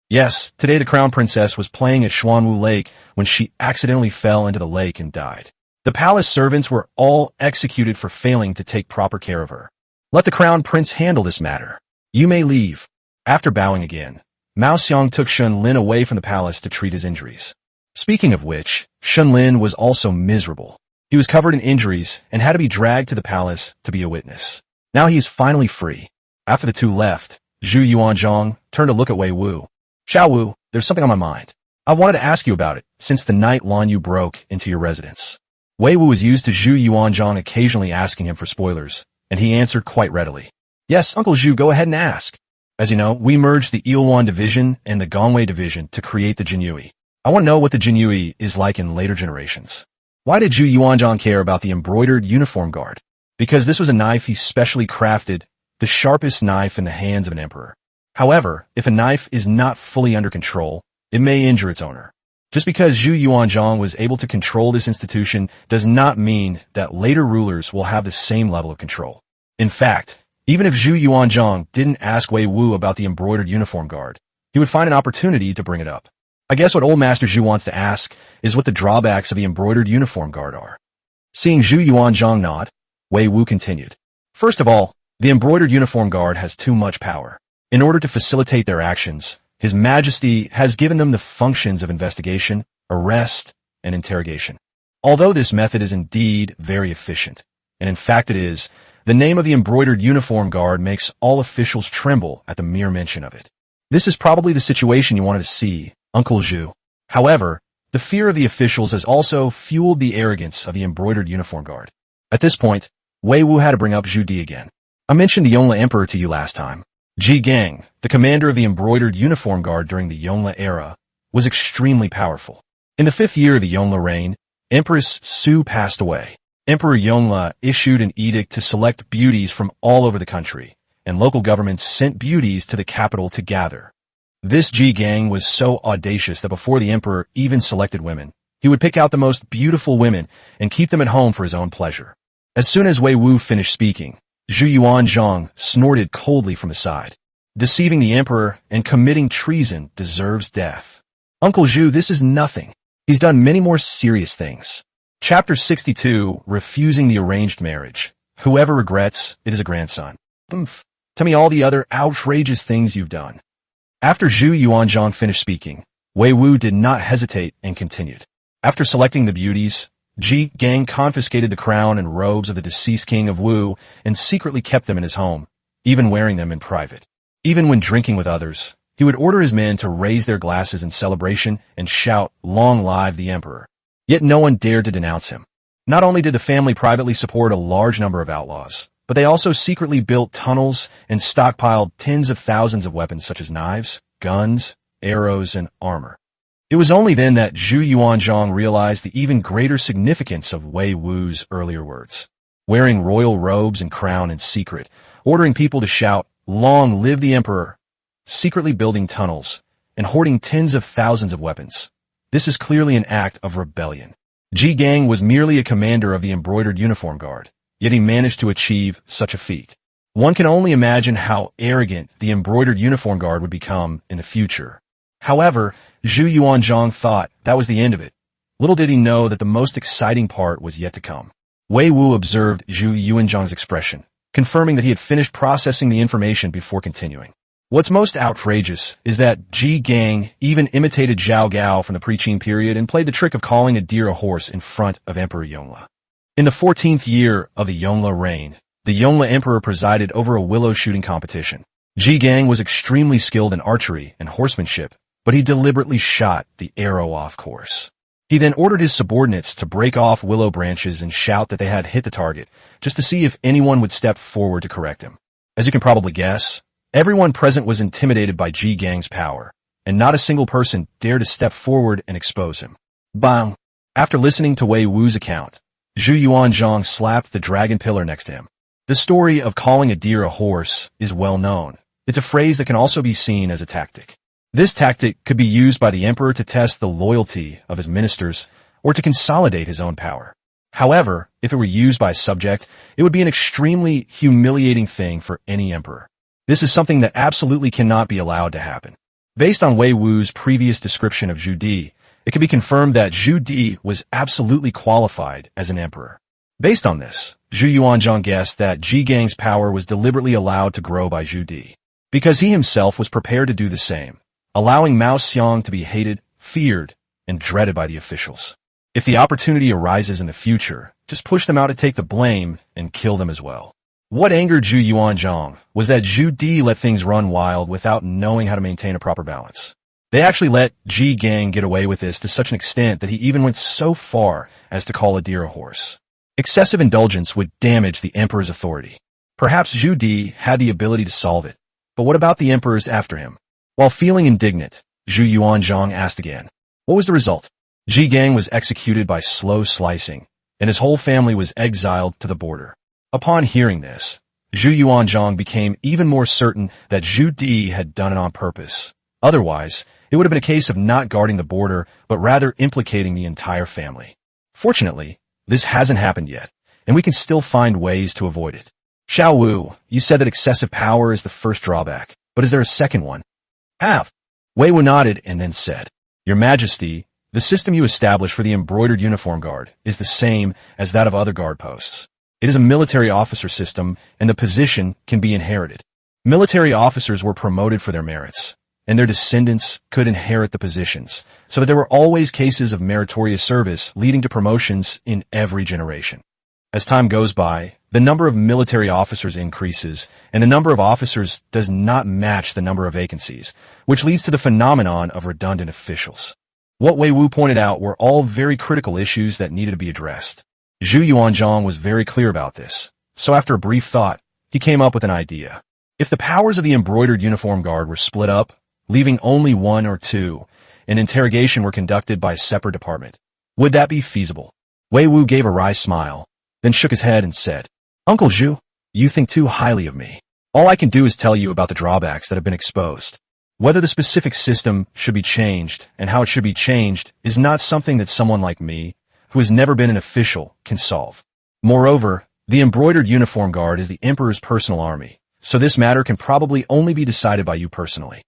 "Yes, today the Crown Princess was playing at Xuanwu Lake when she accidentally fell into the lake and died. The palace servants were all executed for failing to take proper care of her. Let the Crown Prince handle this matter. You may leave." After bowing again, Mao Xiang took Shun Lin away from the palace to treat his injuries. Speaking of which, Shun Lin was also miserable. He was covered in injuries and had to be dragged to the palace to be a witness. Now he is finally free. After the two left, Zhu Yuanzhang turned to look at Wei Wu. "Xiao Wu, there's something on my mind. I wanted to ask you about it since the night Lan Yu broke into your residence." Wei Wu was used to Zhu Yuanzhang occasionally asking him for spoilers, and he answered quite readily. "Yes, Uncle Zhu, go ahead and ask. As you know, we merged the Ilwan division and the Gongwei division to create the Jinyui. I want to know what the Jinyui is like in later generations." Why did Zhu Yuanzhang care about the embroidered uniform guard? Because this was a knife he specially crafted, the sharpest knife in the hands of an emperor. However, if a knife is not fully under control, it may injure its owner. Just because Zhu Yuanzhang was able to control this institution does not mean that later rulers will have the same level of control. In fact, even if Zhu Yuanzhang didn't ask Wei Wu about the embroidered uniform guard, he would find an opportunity to bring it up. I guess what Old Master Zhu wants to ask is what the drawbacks of the embroidered uniform guard are. Seeing Zhu Yuanzhang nod, Wei Wu continued. "First of all, the embroidered uniform guard has too much power. In order to facilitate their actions, His Majesty has given them the functions of investigation, arrest, and interrogation. Although this method is indeed very efficient, and in fact it is, the name of the embroidered uniform guard makes all officials tremble at the mere mention of it. This is probably the situation you wanted to see, Uncle Zhu. However, the fear of the officials has also fueled the arrogance of the embroidered uniform guard." At this point, Wei Wu had to bring up Zhu Di again. "I mentioned the Yongle Emperor to you last time. Ji Gang, the commander of the embroidered uniform guard during the Yongle era, was extremely powerful. In the 5th year of the Yongle reign, Empress Su passed away. Emperor Yongle issued an edict to select beauties from all over the country, and local governments sent beauties to the capital to gather. This Ji Gang was so audacious that before the emperor even selected women, he would pick out the most beautiful women and keep them at home for his own pleasure." As soon as Wei Wu finished speaking, Zhu Yuanzhang snorted coldly from the side. "Deceiving the emperor and committing treason deserves death. Uncle Zhu, this is nothing. He's done many more serious things." Chapter 62, Refusing the Arranged Marriage. "Whoever regrets, it is a grandson. Tell me all the other outrageous things you've done." After Zhu Yuanzhang finished speaking, Wei Wu did not hesitate and continued. After selecting the beauties, Ji Gang confiscated the crown and robes of the deceased king of Wu and secretly kept them in his home, even wearing them in private. Even when drinking with others, he would order his men to raise their glasses in celebration and shout, "Long live the emperor." Yet no one dared to denounce him. Not only did the family privately support a large number of outlaws, but they also secretly built tunnels and stockpiled tens of thousands of weapons such as knives, guns, arrows, and armor. It was only then that Zhu Yuanzhang realized the even greater significance of Wei Wu's earlier words. Wearing royal robes and crown in secret, ordering people to shout, "Long live the emperor," secretly building tunnels, and hoarding tens of thousands of weapons. This is clearly an act of rebellion. Ji Gang was merely a commander of the embroidered uniform guard, yet he managed to achieve such a feat. One can only imagine how arrogant the embroidered uniform guard would become in the future. However, Zhu Yuanzhang thought that was the end of it. Little did he know that the most exciting part was yet to come. Wei Wu observed Zhu Yuanzhang's expression, confirming that he had finished processing the information before continuing. What's most outrageous is that Ji Gang even imitated Zhao Gao from the pre-Qin period and played the trick of calling a deer a horse in front of Emperor Yongle. In the 14th year of the Yongle reign, the Yongle Emperor presided over a willow shooting competition. Ji Gang was extremely skilled in archery and horsemanship, but he deliberately shot the arrow off course. He then ordered his subordinates to break off willow branches and shout that they had hit the target, just to see if anyone would step forward to correct him. As you can probably guess, everyone present was intimidated by Ji Gang's power, and not a single person dared to step forward and expose him. Bang! After listening to Wei Wu's account, Zhu Yuanzhang slapped the dragon pillar next to him. The story of calling a deer a horse is well known. It's a phrase that can also be seen as a tactic. This tactic could be used by the emperor to test the loyalty of his ministers or to consolidate his own power. However, if it were used by a subject, it would be an extremely humiliating thing for any emperor. This is something that absolutely cannot be allowed to happen. Based on Wei Wu's previous description of Zhu Di, it can be confirmed that Zhu Di was absolutely qualified as an emperor. Based on this, Zhu Yuanzhang guessed that Ji Gang's power was deliberately allowed to grow by Zhu Di, because he himself was prepared to do the same, allowing Mao Xiang to be hated, feared, and dreaded by the officials. If the opportunity arises in the future, just push them out to take the blame and kill them as well. What angered Zhu Yuanzhang was that Zhu Di let things run wild without knowing how to maintain a proper balance. They actually let Ji Gang get away with this to such an extent that he even went so far as to call a deer a horse. Excessive indulgence would damage the emperor's authority. Perhaps Zhu Di had the ability to solve it, but what about the emperors after him? While feeling indignant, Zhu Yuanzhang asked again. What was the result? Ji Gang was executed by slow slicing, and his whole family was exiled to the border. Upon hearing this, Zhu Yuanzhang became even more certain that Zhu Di had done it on purpose. Otherwise, it would have been a case of not guarding the border, but rather implicating the entire family. Fortunately, this hasn't happened yet, and we can still find ways to avoid it. Xiao Wu, you said that excessive power is the first drawback, but is there a second one? Have. Wei Wu nodded and then said, Your Majesty, the system you established for the embroidered uniform guard is the same as that of other guard posts. It is a military officer system, and the position can be inherited. Military officers were promoted for their merits, and their descendants could inherit the positions, so that there were always cases of meritorious service leading to promotions in every generation. As time goes by, the number of military officers increases, and the number of officers does not match the number of vacancies, which leads to the phenomenon of redundant officials. What Wei Wu pointed out were all very critical issues that needed to be addressed. Zhu Yuanzhang was very clear about this, so after a brief thought, he came up with an idea. If the powers of the embroidered uniform guard were split up, leaving only one or two, and interrogation were conducted by a separate department, would that be feasible? Wei Wu gave a wry smile, then shook his head and said, Uncle Zhu, you think too highly of me. All I can do is tell you about the drawbacks that have been exposed. Whether the specific system should be changed and how it should be changed is not something that someone like me, who has never been an official, can solve. Moreover, the embroidered uniform guard is the emperor's personal army, so this matter can probably only be decided by you personally.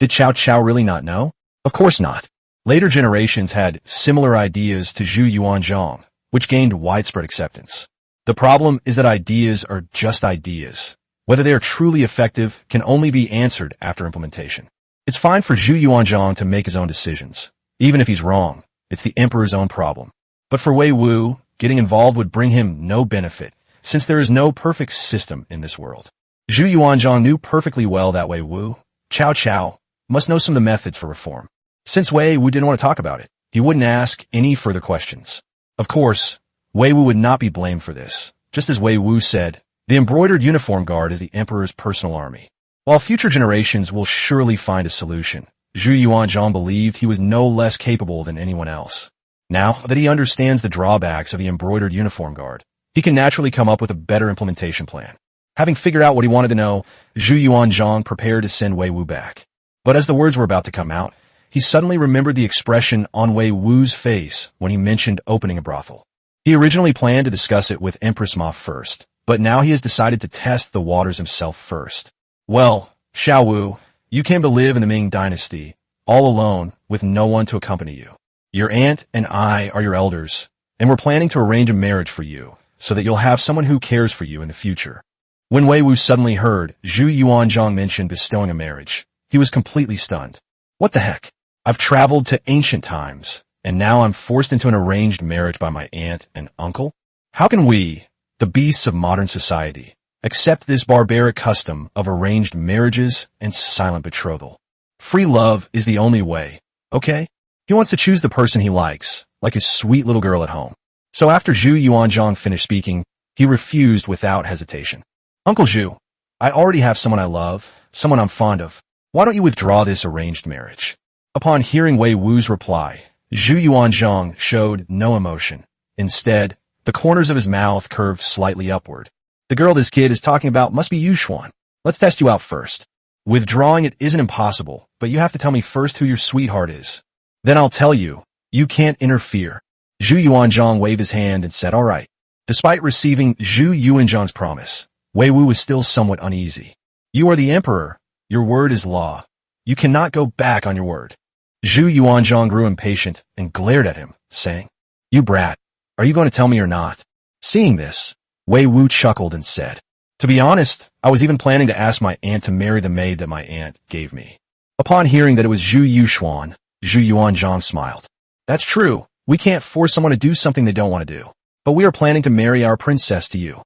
Did Cao Cao really not know? Of course not. Later generations had similar ideas to Zhu Yuanzhang, which gained widespread acceptance. The problem is that ideas are just ideas. Whether they are truly effective can only be answered after implementation. It's fine for Zhu Yuanzhang to make his own decisions. Even if he's wrong, it's the emperor's own problem. But for Wei Wu, getting involved would bring him no benefit, since there is no perfect system in this world. Zhu Yuanzhang knew perfectly well that Wei Wu, Cao Cao, must know some of the methods for reform. Since Wei Wu didn't want to talk about it, he wouldn't ask any further questions. Of course, Wei Wu would not be blamed for this. Just as Wei Wu said, the embroidered uniform guard is the emperor's personal army. While future generations will surely find a solution, Zhu Yuanzhang believed he was no less capable than anyone else. Now that he understands the drawbacks of the embroidered uniform guard, he can naturally come up with a better implementation plan. Having figured out what he wanted to know, Zhu Yuanzhang prepared to send Wei Wu back. But as the words were about to come out, he suddenly remembered the expression on Wei Wu's face when he mentioned opening a brothel. He originally planned to discuss it with Empress Ma first, but now he has decided to test the waters himself first. Well, Xiao Wu, you came to live in the Ming Dynasty, all alone, with no one to accompany you. Your aunt and I are your elders, and we're planning to arrange a marriage for you, so that you'll have someone who cares for you in the future. When Wei Wu suddenly heard Zhu Yuanzhang mention bestowing a marriage, he was completely stunned. What the heck? I've traveled to ancient times, and now I'm forced into an arranged marriage by my aunt and uncle? How can we, the beasts of modern society, accept this barbaric custom of arranged marriages and silent betrothal? Free love is the only way, okay? He wants to choose the person he likes, like his sweet little girl at home. So after Zhu Yuanzhang finished speaking, he refused without hesitation. Uncle Zhu, I already have someone I love, someone I'm fond of. Why don't you withdraw this arranged marriage? Upon hearing Wei Wu's reply, Zhu Yuanzhang showed no emotion. Instead, the corners of his mouth curved slightly upward. The girl this kid is talking about must be you, Xuan. Let's test you out first. Withdrawing it isn't impossible, but you have to tell me first who your sweetheart is. Then I'll tell you. You can't interfere. Zhu Yuanzhang waved his hand and said, all right. Despite receiving Zhu Yuanzhang's promise, Wei Wu was still somewhat uneasy. You are the emperor. Your word is law. You cannot go back on your word. Zhu Yuanzhang grew impatient and glared at him, saying, you brat, are you going to tell me or not? Seeing this, Wei Wu chuckled and said, to be honest, I was even planning to ask my aunt to marry the maid that my aunt gave me. Upon hearing that it was Zhu Yuxuan, Zhu Yuanzhang smiled. That's true. We can't force someone to do something they don't want to do. But we are planning to marry our princess to you.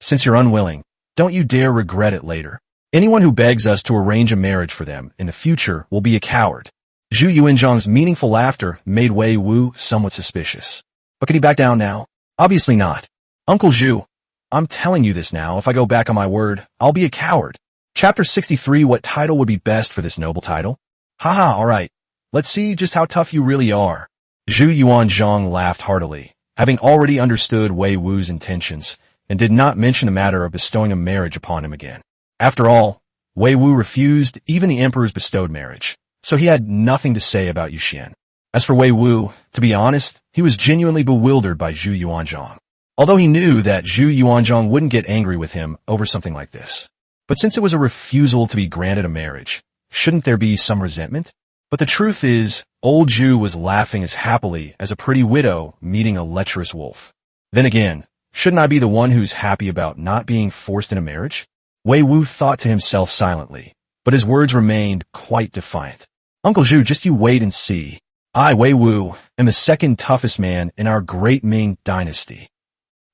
Since you're unwilling, don't you dare regret it later. Anyone who begs us to arrange a marriage for them in the future will be a coward. Zhu Yuanzhang's meaningful laughter made Wei Wu somewhat suspicious. But can he back down now? Obviously not. Uncle Zhu, I'm telling you this now. If I go back on my word, I'll be a coward. Chapter 63. What title would be best for this noble title? Haha, alright. Let's see just how tough you really are. Zhu Yuanzhang laughed heartily, having already understood Wei Wu's intentions, and did not mention the matter of bestowing a marriage upon him again. After all, Wei Wu refused even the emperor's bestowed marriage, so he had nothing to say about Yuxian. As for Wei Wu, to be honest, he was genuinely bewildered by Zhu Yuanzhang. Although he knew that Zhu Yuanzhang wouldn't get angry with him over something like this. But since it was a refusal to be granted a marriage, shouldn't there be some resentment? But the truth is, old Zhu was laughing as happily as a pretty widow meeting a lecherous wolf. Then again, shouldn't I be the one who's happy about not being forced in a marriage? Wei Wu thought to himself silently, but his words remained quite defiant. Uncle Zhu, just you wait and see. I, Wei Wu, am the second toughest man in our great Ming Dynasty.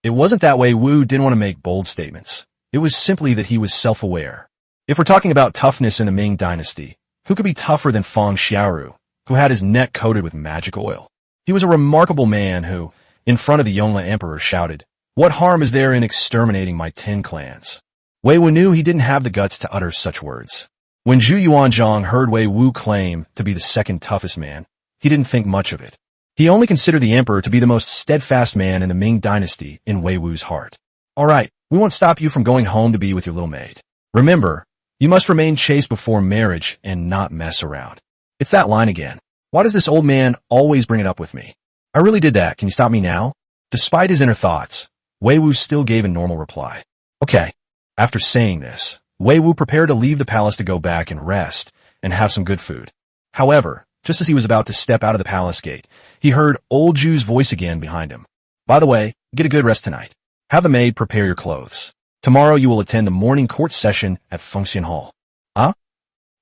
It wasn't that Wei Wu didn't want to make bold statements. It was simply that he was self-aware. If we're talking about toughness in the Ming Dynasty, who could be tougher than Feng Xiaoru, who had his neck coated with magic oil? He was a remarkable man who, in front of the Yongle Emperor, shouted, what harm is there in exterminating my 10 clans? Wei Wu knew he didn't have the guts to utter such words. When Zhu Yuanzhang heard Wei Wu claim to be the second toughest man, he didn't think much of it. He only considered the emperor to be the most steadfast man in the Ming Dynasty in Wei Wu's heart. All right, we won't stop you from going home to be with your little maid. Remember, you must remain chaste before marriage and not mess around. It's that line again. Why does this old man always bring it up with me? I really did that. Can you stop me now? Despite his inner thoughts, Wei Wu still gave a normal reply. Okay. After saying this, Wei Wu prepared to leave the palace to go back and rest and have some good food. However, just as he was about to step out of the palace gate, he heard old Zhu's voice again behind him. By the way, get a good rest tonight. Have the maid prepare your clothes. Tomorrow you will attend the morning court session at Fengxian Hall. Huh?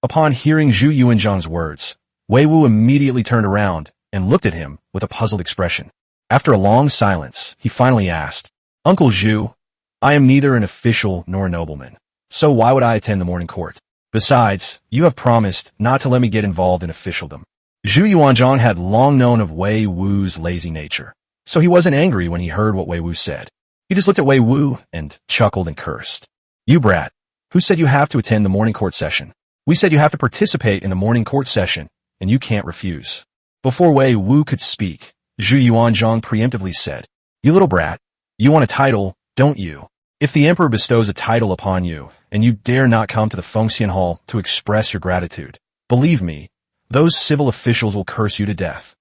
Upon hearing Zhu Yuanzhang's words, Wei Wu immediately turned around and looked at him with a puzzled expression. After a long silence, he finally asked, Uncle Zhu, I am neither an official nor a nobleman, so why would I attend the morning court? Besides, you have promised not to let me get involved in officialdom. Zhu Yuanzhang had long known of Wei Wu's lazy nature, so he wasn't angry when he heard what Wei Wu said. He just looked at Wei Wu and chuckled and cursed. You brat, who said you have to attend the morning court session? We said you have to participate in the morning court session, and you can't refuse. Before Wei Wu could speak, Zhu Yuanzhang preemptively said, you little brat, you want a title, don't you? If the emperor bestows a title upon you, and you dare not come to the Fengxian Hall to express your gratitude, believe me, those civil officials will curse you to death.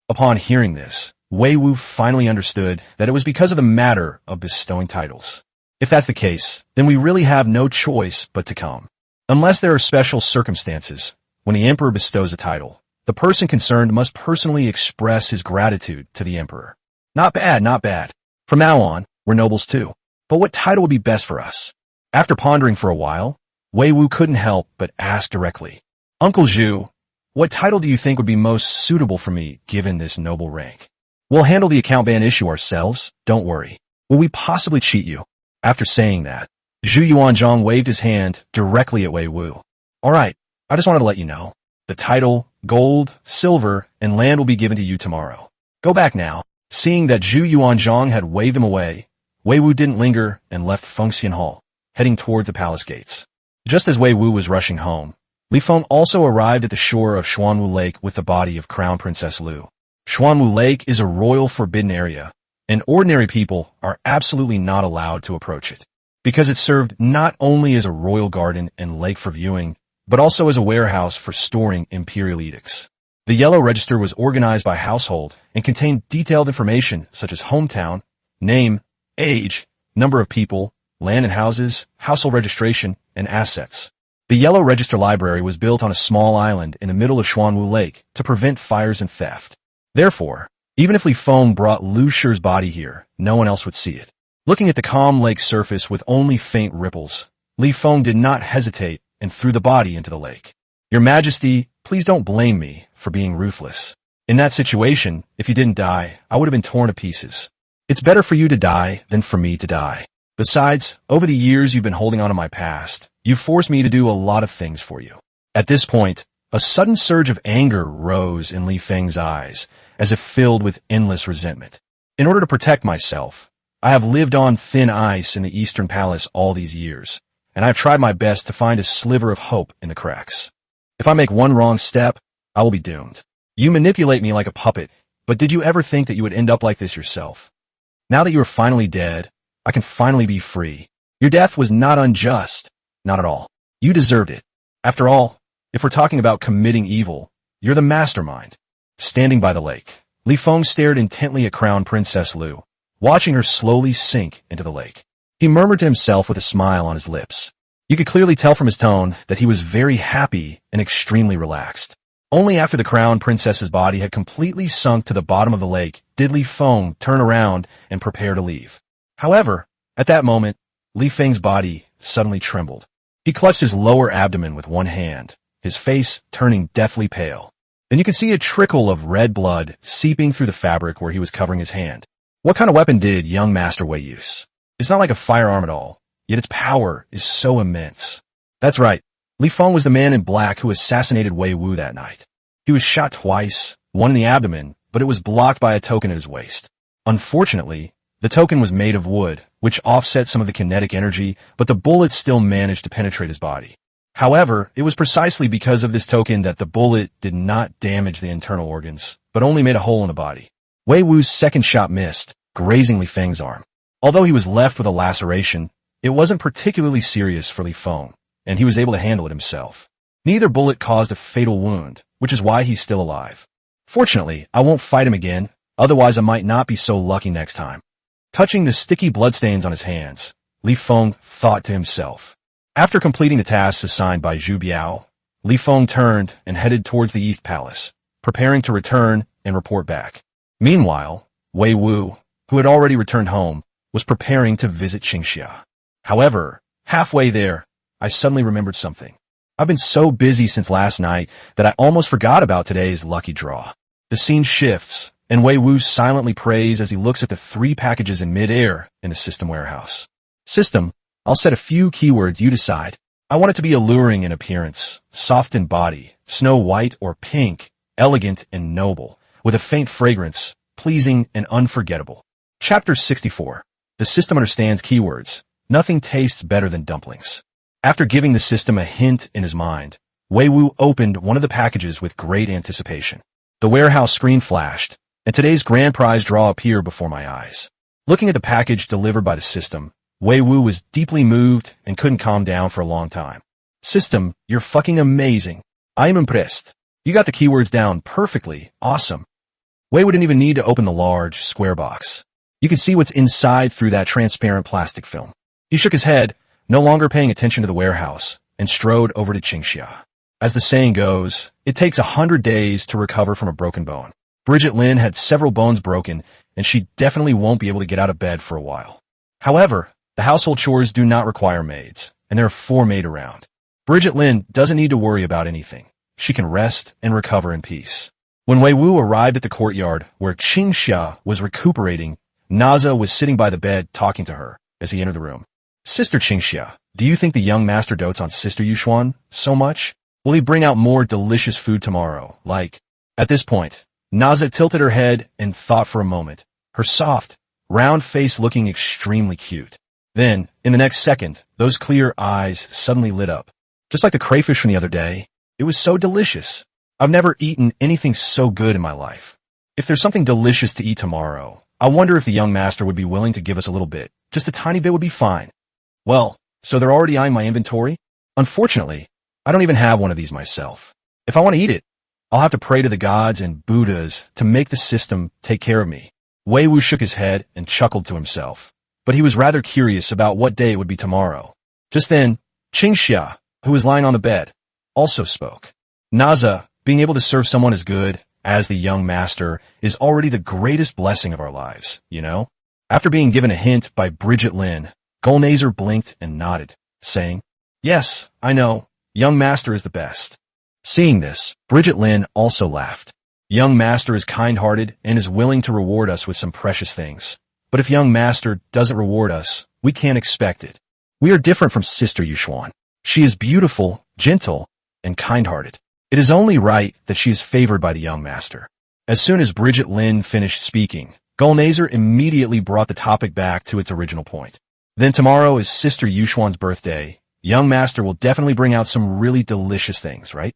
Upon hearing this, Wei Wu finally understood that it was because of the matter of bestowing titles. If that's the case, then we really have no choice but to come. Unless there are special circumstances, when the emperor bestows a title, the person concerned must personally express his gratitude to the emperor. Not bad, not bad. From now on, we're nobles too. But what title would be best for us? After pondering for a while, Wei Wu couldn't help but ask directly, Uncle Zhu, what title do you think would be most suitable for me given this noble rank? We'll handle the account ban issue ourselves, don't worry. Will we possibly cheat you? After saying that, Zhu Yuanzhang waved his hand directly at Wei Wu. Alright, I just wanted to let you know. The title, gold, silver, and land will be given to you tomorrow. Go back now. Seeing that Zhu Yuanzhang had waved him away, Wei Wu didn't linger and left Fengxian Hall, heading toward the palace gates. Just as Wei Wu was rushing home, Li Feng also arrived at the shore of Xuanwu Lake with the body of Crown Princess Lu. Xuanwu Lake is a royal forbidden area, and ordinary people are absolutely not allowed to approach it, because it served not only as a royal garden and lake for viewing, but also as a warehouse for storing imperial edicts. The yellow register was organized by household and contained detailed information such as hometown, name, age, number of people, land and houses, household registration, and assets. The yellow register library was built on a small island in the middle of Xuanwu Lake to prevent fires and theft. Therefore, even if Li Feng brought Lu Shi's body here, no one else would see it. Looking at the calm lake surface with only faint ripples, Li Feng did not hesitate and threw the body into the lake. Your Majesty, please don't blame me for being ruthless. In that situation, if you didn't die, I would have been torn to pieces. It's better for you to die than for me to die. Besides, over the years you've been holding on to my past, you've forced me to do a lot of things for you. At this point, a sudden surge of anger rose in Li Feng's eyes, as if filled with endless resentment. In order to protect myself, I have lived on thin ice in the Eastern Palace all these years, and I've tried my best to find a sliver of hope in the cracks. If I make one wrong step, I will be doomed. You manipulate me like a puppet, but did you ever think that you would end up like this yourself? Now that you are finally dead, I can finally be free. Your death was not unjust. Not at all. You deserved it. After all, if we're talking about committing evil, you're the mastermind. Standing by the lake, Li Feng stared intently at Crown Princess Lu, watching her slowly sink into the lake. He murmured to himself with a smile on his lips. You could clearly tell from his tone that he was very happy and extremely relaxed. Only after the Crown Princess's body had completely sunk to the bottom of the lake did Li Feng turn around and prepare to leave. However, at that moment, Li Feng's body suddenly trembled. He clutched his lower abdomen with one hand, his face turning deathly pale. Then you could see a trickle of red blood seeping through the fabric where he was covering his hand. What kind of weapon did young Master Wei use? It's not like a firearm at all, yet its power is so immense. That's right, Li Feng was the man in black who assassinated Wei Wu that night. He was shot twice, one in the abdomen, but it was blocked by a token at his waist. Unfortunately, the token was made of wood, which offset some of the kinetic energy, but the bullet still managed to penetrate his body. However, it was precisely because of this token that the bullet did not damage the internal organs, but only made a hole in the body. Wei Wu's second shot missed, grazing Li Feng's arm. Although he was left with a laceration, it wasn't particularly serious for Li Feng, and he was able to handle it himself. Neither bullet caused a fatal wound, which is why he's still alive. Fortunately, I won't fight him again, otherwise I might not be so lucky next time. Touching the sticky bloodstains on his hands, Li Feng thought to himself. After completing the tasks assigned by Zhu Biao, Li Feng turned and headed towards the East Palace, preparing to return and report back. Meanwhile, Wei Wu, who had already returned home, was preparing to visit Qingxia. However, halfway there, I suddenly remembered something. I've been so busy since last night that I almost forgot about today's lucky draw. The scene shifts, and Wei Wu silently prays as he looks at the 3 packages in midair in the system warehouse. System, I'll set a few keywords, you decide. I want it to be alluring in appearance, soft in body, snow white or pink, elegant and noble, with a faint fragrance, pleasing and unforgettable. Chapter 64. The system understands keywords. Nothing tastes better than dumplings. After giving the system a hint in his mind, Wei Wu opened one of the packages with great anticipation. The warehouse screen flashed, and today's grand prize draw appeared before my eyes. Looking at the package delivered by the system, Wei Wu was deeply moved and couldn't calm down for a long time. System, you're fucking amazing. I am impressed. You got the keywords down perfectly. Awesome. Wei Wu didn't even need to open the large, square box. You could see what's inside through that transparent plastic film. He shook his head, no longer paying attention to the warehouse, and strode over to Qingxia. As the saying goes, it takes 100 days to recover from a broken bone. Bridget Lin had several bones broken, and she definitely won't be able to get out of bed for a while. However, the household chores do not require maids, and there are 4 maids around. Bridget Lin doesn't need to worry about anything. She can rest and recover in peace. When Wei Wu arrived at the courtyard where Qingxia was recuperating, Naza was sitting by the bed talking to her as he entered the room. Sister Qingxia, do you think the young master dotes on Sister Yuxuan so much? Will he bring out more delicious food tomorrow, like... At this point, Naza tilted her head and thought for a moment, her soft, round face looking extremely cute. Then, in the next second, those clear eyes suddenly lit up. Just like the crayfish from the other day, it was so delicious. I've never eaten anything so good in my life. If there's something delicious to eat tomorrow, I wonder if the young master would be willing to give us a little bit. Just a tiny bit would be fine. Well, so they're already eyeing my inventory? Unfortunately, I don't even have one of these myself. If I want to eat it, I'll have to pray to the gods and Buddhas to make the system take care of me. Wei Wu shook his head and chuckled to himself, but he was rather curious about what day it would be tomorrow. Just then, Qingxia, who was lying on the bed, also spoke. Naza, being able to serve someone as good as the young master is already the greatest blessing of our lives, you know? After being given a hint by Bridget Lin, Gulnazer blinked and nodded, saying, "Yes, I know, young master is the best." Seeing this, Bridget Lin also laughed. Young master is kind-hearted and is willing to reward us with some precious things. But if young master doesn't reward us, we can't expect it. We are different from Sister Yuxuan. She is beautiful, gentle, and kind-hearted. It is only right that she is favored by the young master. As soon as Bridget Lin finished speaking, Gulnazer immediately brought the topic back to its original point. Then tomorrow is Sister Yuxuan's birthday. Young master will definitely bring out some really delicious things, right?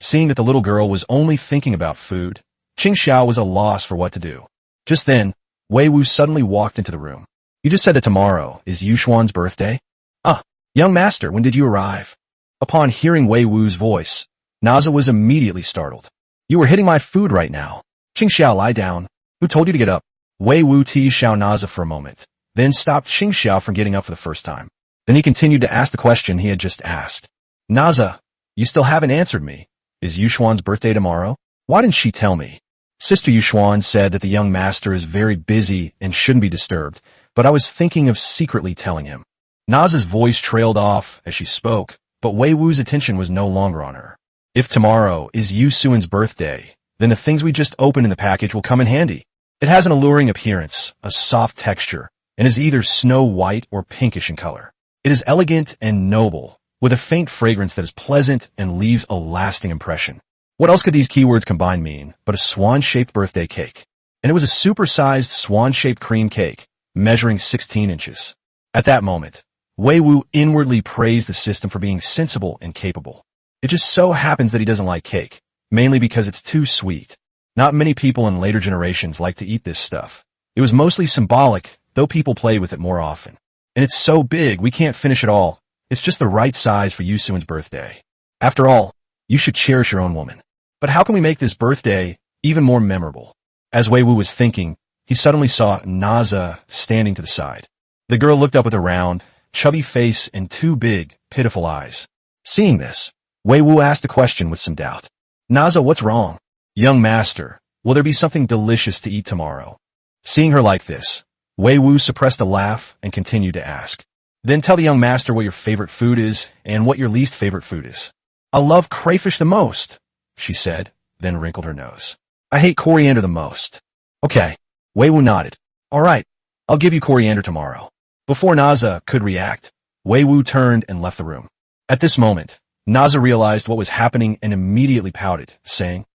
Seeing that the little girl was only thinking about food, Qingxiao was at a loss for what to do. Just then, Wei Wu suddenly walked into the room. "You just said that tomorrow is Yuxuan's birthday?" "Ah, young master, when did you arrive?" Upon hearing Wei Wu's voice, Naza was immediately startled. "You were hitting my food right now." "Qingxiao, lie down. Who told you to get up?" Wei Wu teased Xiao Naza for a moment, then stopped Qingxiao from getting up for the first time. Then he continued to ask the question he had just asked. "Naza, you still haven't answered me. Is Yuxuan's birthday tomorrow? Why didn't she tell me?" Sister Yuxuan said that the young master is very busy and shouldn't be disturbed, but I was thinking of secretly telling him. Naza's voice trailed off as she spoke, but Wei Wu's attention was no longer on her. If tomorrow is Yusuan's birthday, then the things we just opened in the package will come in handy. It has an alluring appearance, a soft texture, and is either snow white or pinkish in color. It is elegant and noble, with a faint fragrance that is pleasant and leaves a lasting impression. What else could these keywords combined mean but a swan-shaped birthday cake? And it was a super-sized swan-shaped cream cake, measuring 16 inches. At that moment, Wei Wu inwardly praised the system for being sensible and capable. It just so happens that he doesn't like cake, mainly because it's too sweet. Not many people in later generations like to eat this stuff. It was mostly symbolic, though people play with it more often. And it's so big, we can't finish it all. It's just the right size for Yusuan's birthday. After all, you should cherish your own woman. But how can we make this birthday even more memorable? As Wei Wu was thinking, he suddenly saw Naza standing to the side. The girl looked up with a round, chubby face and two big, pitiful eyes. Seeing this, Wei Wu asked a question with some doubt. "Naza, what's wrong?" "Young master, will there be something delicious to eat tomorrow?" Seeing her like this, Wei Wu suppressed a laugh and continued to ask. "Then tell the young master what your favorite food is and what your least favorite food is." "I love crayfish the most," she said, then wrinkled her nose. "I hate coriander the most." "Okay." Wei Wu nodded. "All right, I'll give you coriander tomorrow." Before Naza could react, Wei Wu turned and left the room. At this moment, Naza realized what was happening and immediately pouted, saying,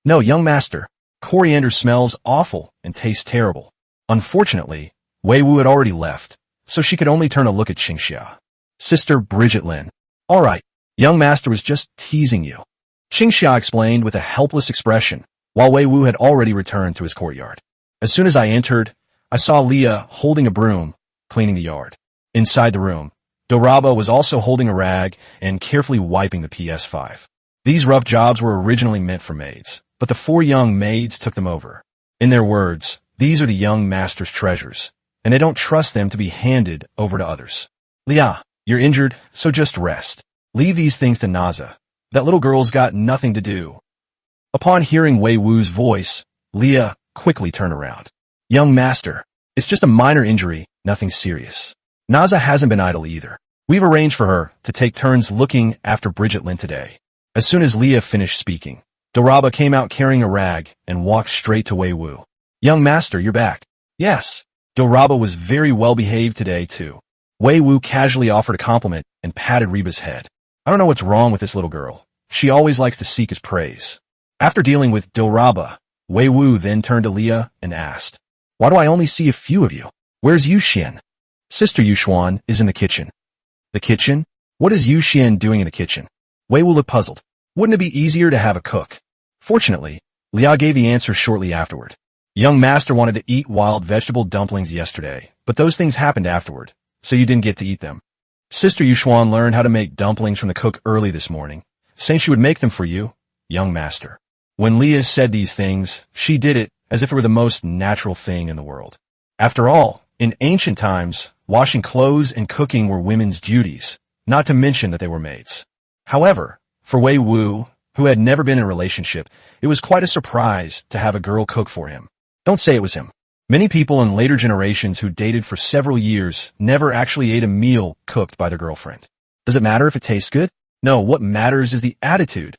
"No, young master, coriander smells awful and tastes terrible." Unfortunately, Wei Wu had already left, so she could only turn a look at Qingxia. "Sister Bridget Lin. All right, young master was just teasing you," Qingxia explained with a helpless expression, while Wei Wu had already returned to his courtyard. As soon as I entered, I saw Leah holding a broom, cleaning the yard. Inside the room, Doraba was also holding a rag and carefully wiping the PS5. These rough jobs were originally meant for maids, but the four young maids took them over. In their words, these are the young master's treasures, and they don't trust them to be handed over to others. "Leah, you're injured, so just rest. Leave these things to Naza. That little girl's got nothing to do." Upon hearing Wei Wu's voice, Leah quickly turned around. "Young master, it's just a minor injury, nothing serious." Naza hasn't been idle either. We've arranged for her to take turns looking after Bridget Lin today. As soon as Leah finished speaking, Doraba came out carrying a rag and walked straight to Wei Wu. "Young master, you're back." "Yes." Doraba was very well behaved today, too. Wei Wu casually offered a compliment and patted Reba's head. "I don't know what's wrong with this little girl. She always likes to seek his praise." After dealing with Doraba, Wei Wu then turned to Leah and asked, "Why do I only see a few of you? Where's Yuxian?" "Sister Yuxuan is in the kitchen." "The kitchen? What is Yuxian doing in the kitchen?" Wei Wu looked puzzled. Wouldn't it be easier to have a cook? Fortunately, Leah gave the answer shortly afterward. Young master wanted to eat wild vegetable dumplings yesterday, but those things happened afterward, so you didn't get to eat them. Sister Yuxuan learned how to make dumplings from the cook early this morning, saying she would make them for you, young master. When Leah said these things, she did it as if it were the most natural thing in the world. After all, in ancient times, washing clothes and cooking were women's duties, not to mention that they were maids. However, for Wei Wu, who had never been in a relationship, it was quite a surprise to have a girl cook for him. Don't say it was him. Many people in later generations who dated for several years never actually ate a meal cooked by their girlfriend. Does it matter if it tastes good? No, what matters is the attitude.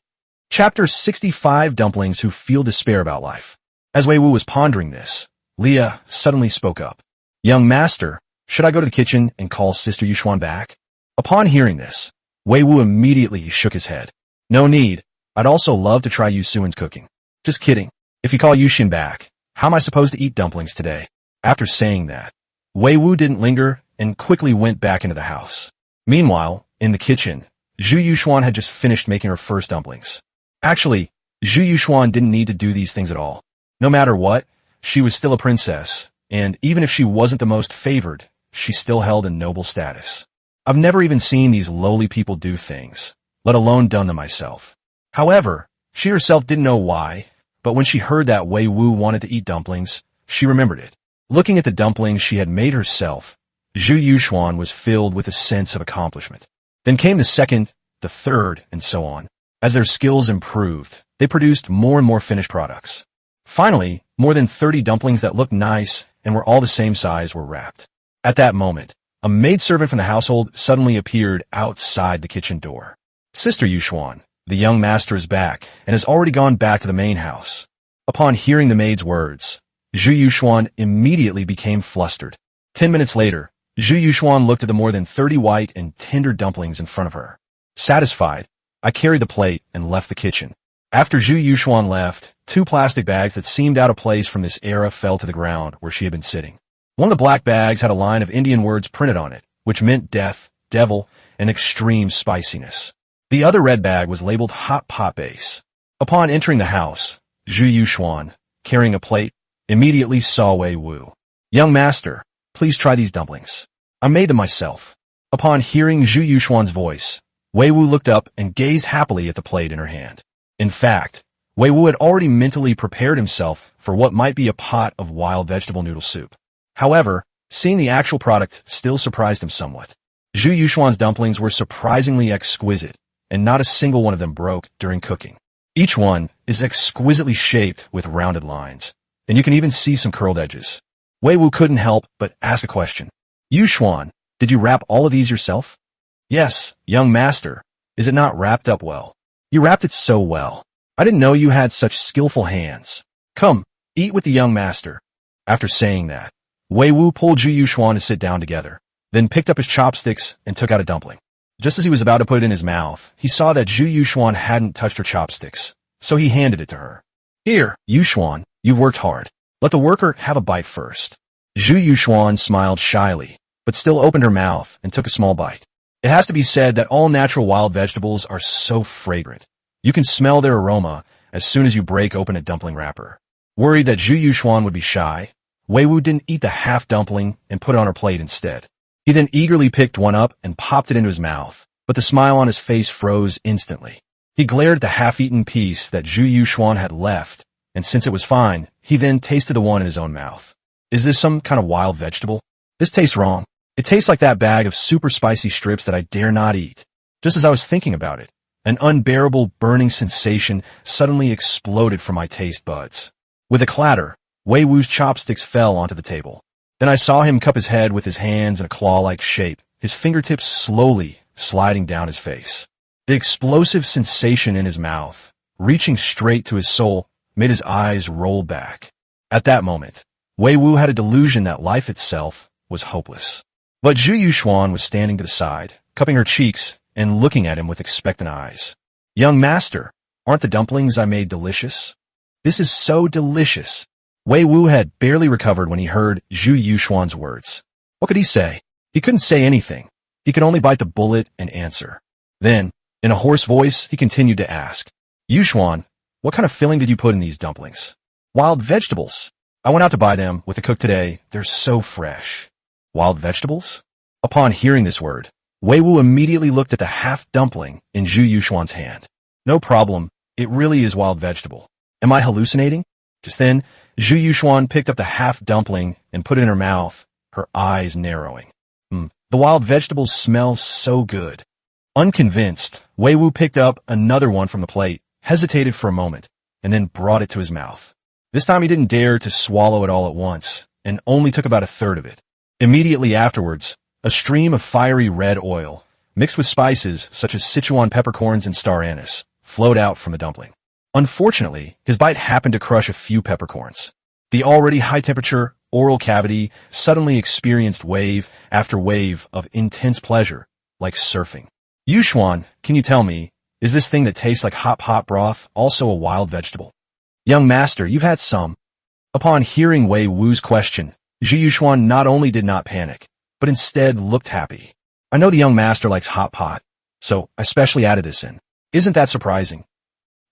Chapter 65, Dumplings Who Feel Despair About Life. As Wei Wu was pondering this, Leah suddenly spoke up. Young master, should I go to the kitchen and call Sister Yuxuan back? Upon hearing this, Wei Wu immediately shook his head. No need. I'd also love to try Yu Suan's cooking. Just kidding. If you call Yuxin back, how am I supposed to eat dumplings today? After saying that, Wei Wu didn't linger and quickly went back into the house. Meanwhile, in the kitchen, Zhu Yuxuan had just finished making her first dumplings. Actually, Zhu Yuxuan didn't need to do these things at all. No matter what, she was still a princess, and even if she wasn't the most favored, she still held a noble status. I've never even seen these lowly people do things, let alone done them myself. However, she herself didn't know why, but when she heard that Wei Wu wanted to eat dumplings, she remembered it. Looking at the dumplings she had made herself, Zhu Yuxuan was filled with a sense of accomplishment. Then came the second, the third, and so on. As their skills improved, they produced more and more finished products. Finally, more than 30 dumplings that looked nice and were all the same size were wrapped. At that moment, a maidservant from the household suddenly appeared outside the kitchen door. Sister Yuxuan, the young master is back and has already gone back to the main house. Upon hearing the maid's words, Zhu Yuxuan immediately became flustered. 10 minutes later, Zhu Yuxuan looked at the more than 30 white and tender dumplings in front of her. Satisfied, I carried the plate and left the kitchen. After Zhu Yuxuan left, 2 plastic bags that seemed out of place from this era fell to the ground where she had been sitting. One of the black bags had a line of Indian words printed on it, which meant death, devil, and extreme spiciness. The other red bag was labeled hot pot base. Upon entering the house, Zhu Yuxuan, carrying a plate, immediately saw Wei Wu. Young master, please try these dumplings. I made them myself. Upon hearing Zhu Yuxuan's voice, Wei Wu looked up and gazed happily at the plate in her hand. In fact, Wei Wu had already mentally prepared himself for what might be a pot of wild vegetable noodle soup. However, seeing the actual product still surprised him somewhat. Zhu Yuxuan's dumplings were surprisingly exquisite, and not a single one of them broke during cooking. Each one is exquisitely shaped with rounded lines, and you can even see some curled edges. Wei Wu couldn't help but ask a question. Yuxuan, did you wrap all of these yourself? Yes, young master. Is it not wrapped up well? You wrapped it so well. I didn't know you had such skillful hands. Come, eat with the young master. After saying that, Wei Wu pulled Zhu Yuxuan to sit down together, then picked up his chopsticks and took out a dumpling. Just as he was about to put it in his mouth, he saw that Zhu Yuxuan hadn't touched her chopsticks, so he handed it to her. Here, Yuxuan, you've worked hard. Let the worker have a bite first. Zhu Yuxuan smiled shyly, but still opened her mouth and took a small bite. It has to be said that all natural wild vegetables are so fragrant. You can smell their aroma as soon as you break open a dumpling wrapper. Worried that Zhu Yuxuan would be shy, Wei Wu didn't eat the half dumpling and put it on her plate instead. He then eagerly picked one up and popped it into his mouth, but the smile on his face froze instantly. He glared at the half-eaten piece that Zhu Yuxuan had left, and since it was fine, he then tasted the one in his own mouth. Is this some kind of wild vegetable? This tastes wrong. It tastes like that bag of super spicy strips that I dare not eat. Just as I was thinking about it, an unbearable burning sensation suddenly exploded from my taste buds. With a clatter, Wei Wu's chopsticks fell onto the table. Then I saw him cup his head with his hands in a claw-like shape, his fingertips slowly sliding down his face. The explosive sensation in his mouth, reaching straight to his soul, made his eyes roll back. At that moment, Wei Wu had a delusion that life itself was hopeless. But Zhu Yuxuan was standing to the side, cupping her cheeks and looking at him with expectant eyes. Young master, aren't the dumplings I made delicious? This is so delicious. Wei Wu had barely recovered when he heard Zhu Yuxuan's words. What could he say? He couldn't say anything. He could only bite the bullet and answer. Then, in a hoarse voice, he continued to ask, Yuxuan, what kind of filling did you put in these dumplings? Wild vegetables. I went out to buy them with the cook today. They're so fresh. Wild vegetables? Upon hearing this word, Wei Wu immediately looked at the half-dumpling in Zhu Yuxuan's hand. No problem, it really is wild vegetable. Am I hallucinating? Just then, Zhu Yuxuan picked up the half-dumpling and put it in her mouth, her eyes narrowing. The wild vegetables smell so good. Unconvinced, Wei Wu picked up another one from the plate, hesitated for a moment, and then brought it to his mouth. This time he didn't dare to swallow it all at once, and only took about a third of it. Immediately afterwards, a stream of fiery red oil, mixed with spices such as Sichuan peppercorns and star anise, flowed out from the dumpling. Unfortunately, his bite happened to crush a few peppercorns. The already high-temperature oral cavity suddenly experienced wave after wave of intense pleasure, like surfing. Yuxuan, can you tell me, is this thing that tastes like hot pot broth also a wild vegetable? Young master, you've had some. Upon hearing Wei Wu's question, Zhu Yuxuan not only did not panic, but instead looked happy. I know the young master likes hot pot, so I specially added this in. Isn't that surprising?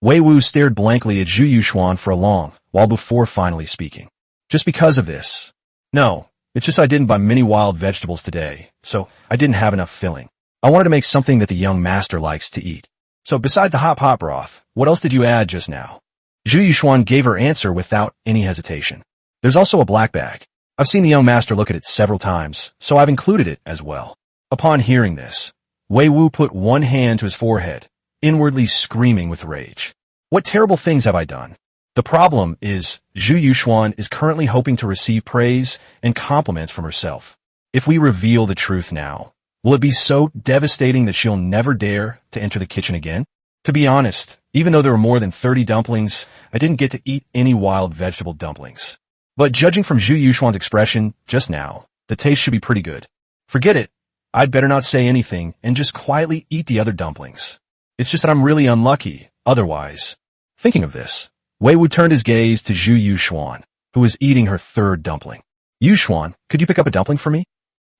Wei Wu stared blankly at Zhu Yuxuan for a long while before finally speaking. Just because of this? No, it's just I didn't buy many wild vegetables today, so I didn't have enough filling. I wanted to make something that the young master likes to eat. So beside the hot pot broth, what else did you add just now? Zhu Yuxuan gave her answer without any hesitation. There's also a black bag. I've seen the young master look at it several times, so I've included it as well. Upon hearing this, Wei Wu put one hand to his forehead, inwardly screaming with rage. What terrible things have I done? The problem is, Zhu Yuxuan is currently hoping to receive praise and compliments from herself. If we reveal the truth now, will it be so devastating that she'll never dare to enter the kitchen again? To be honest, even though there were more than 30 dumplings, I didn't get to eat any wild vegetable dumplings. But judging from Zhu Yuxuan's expression just now, the taste should be pretty good. Forget it. I'd better not say anything and just quietly eat the other dumplings. It's just that I'm really unlucky, otherwise. Thinking of this, Wei Wu turned his gaze to Zhu Yuxuan, who was eating her third dumpling. Yuxuan, could you pick up a dumpling for me?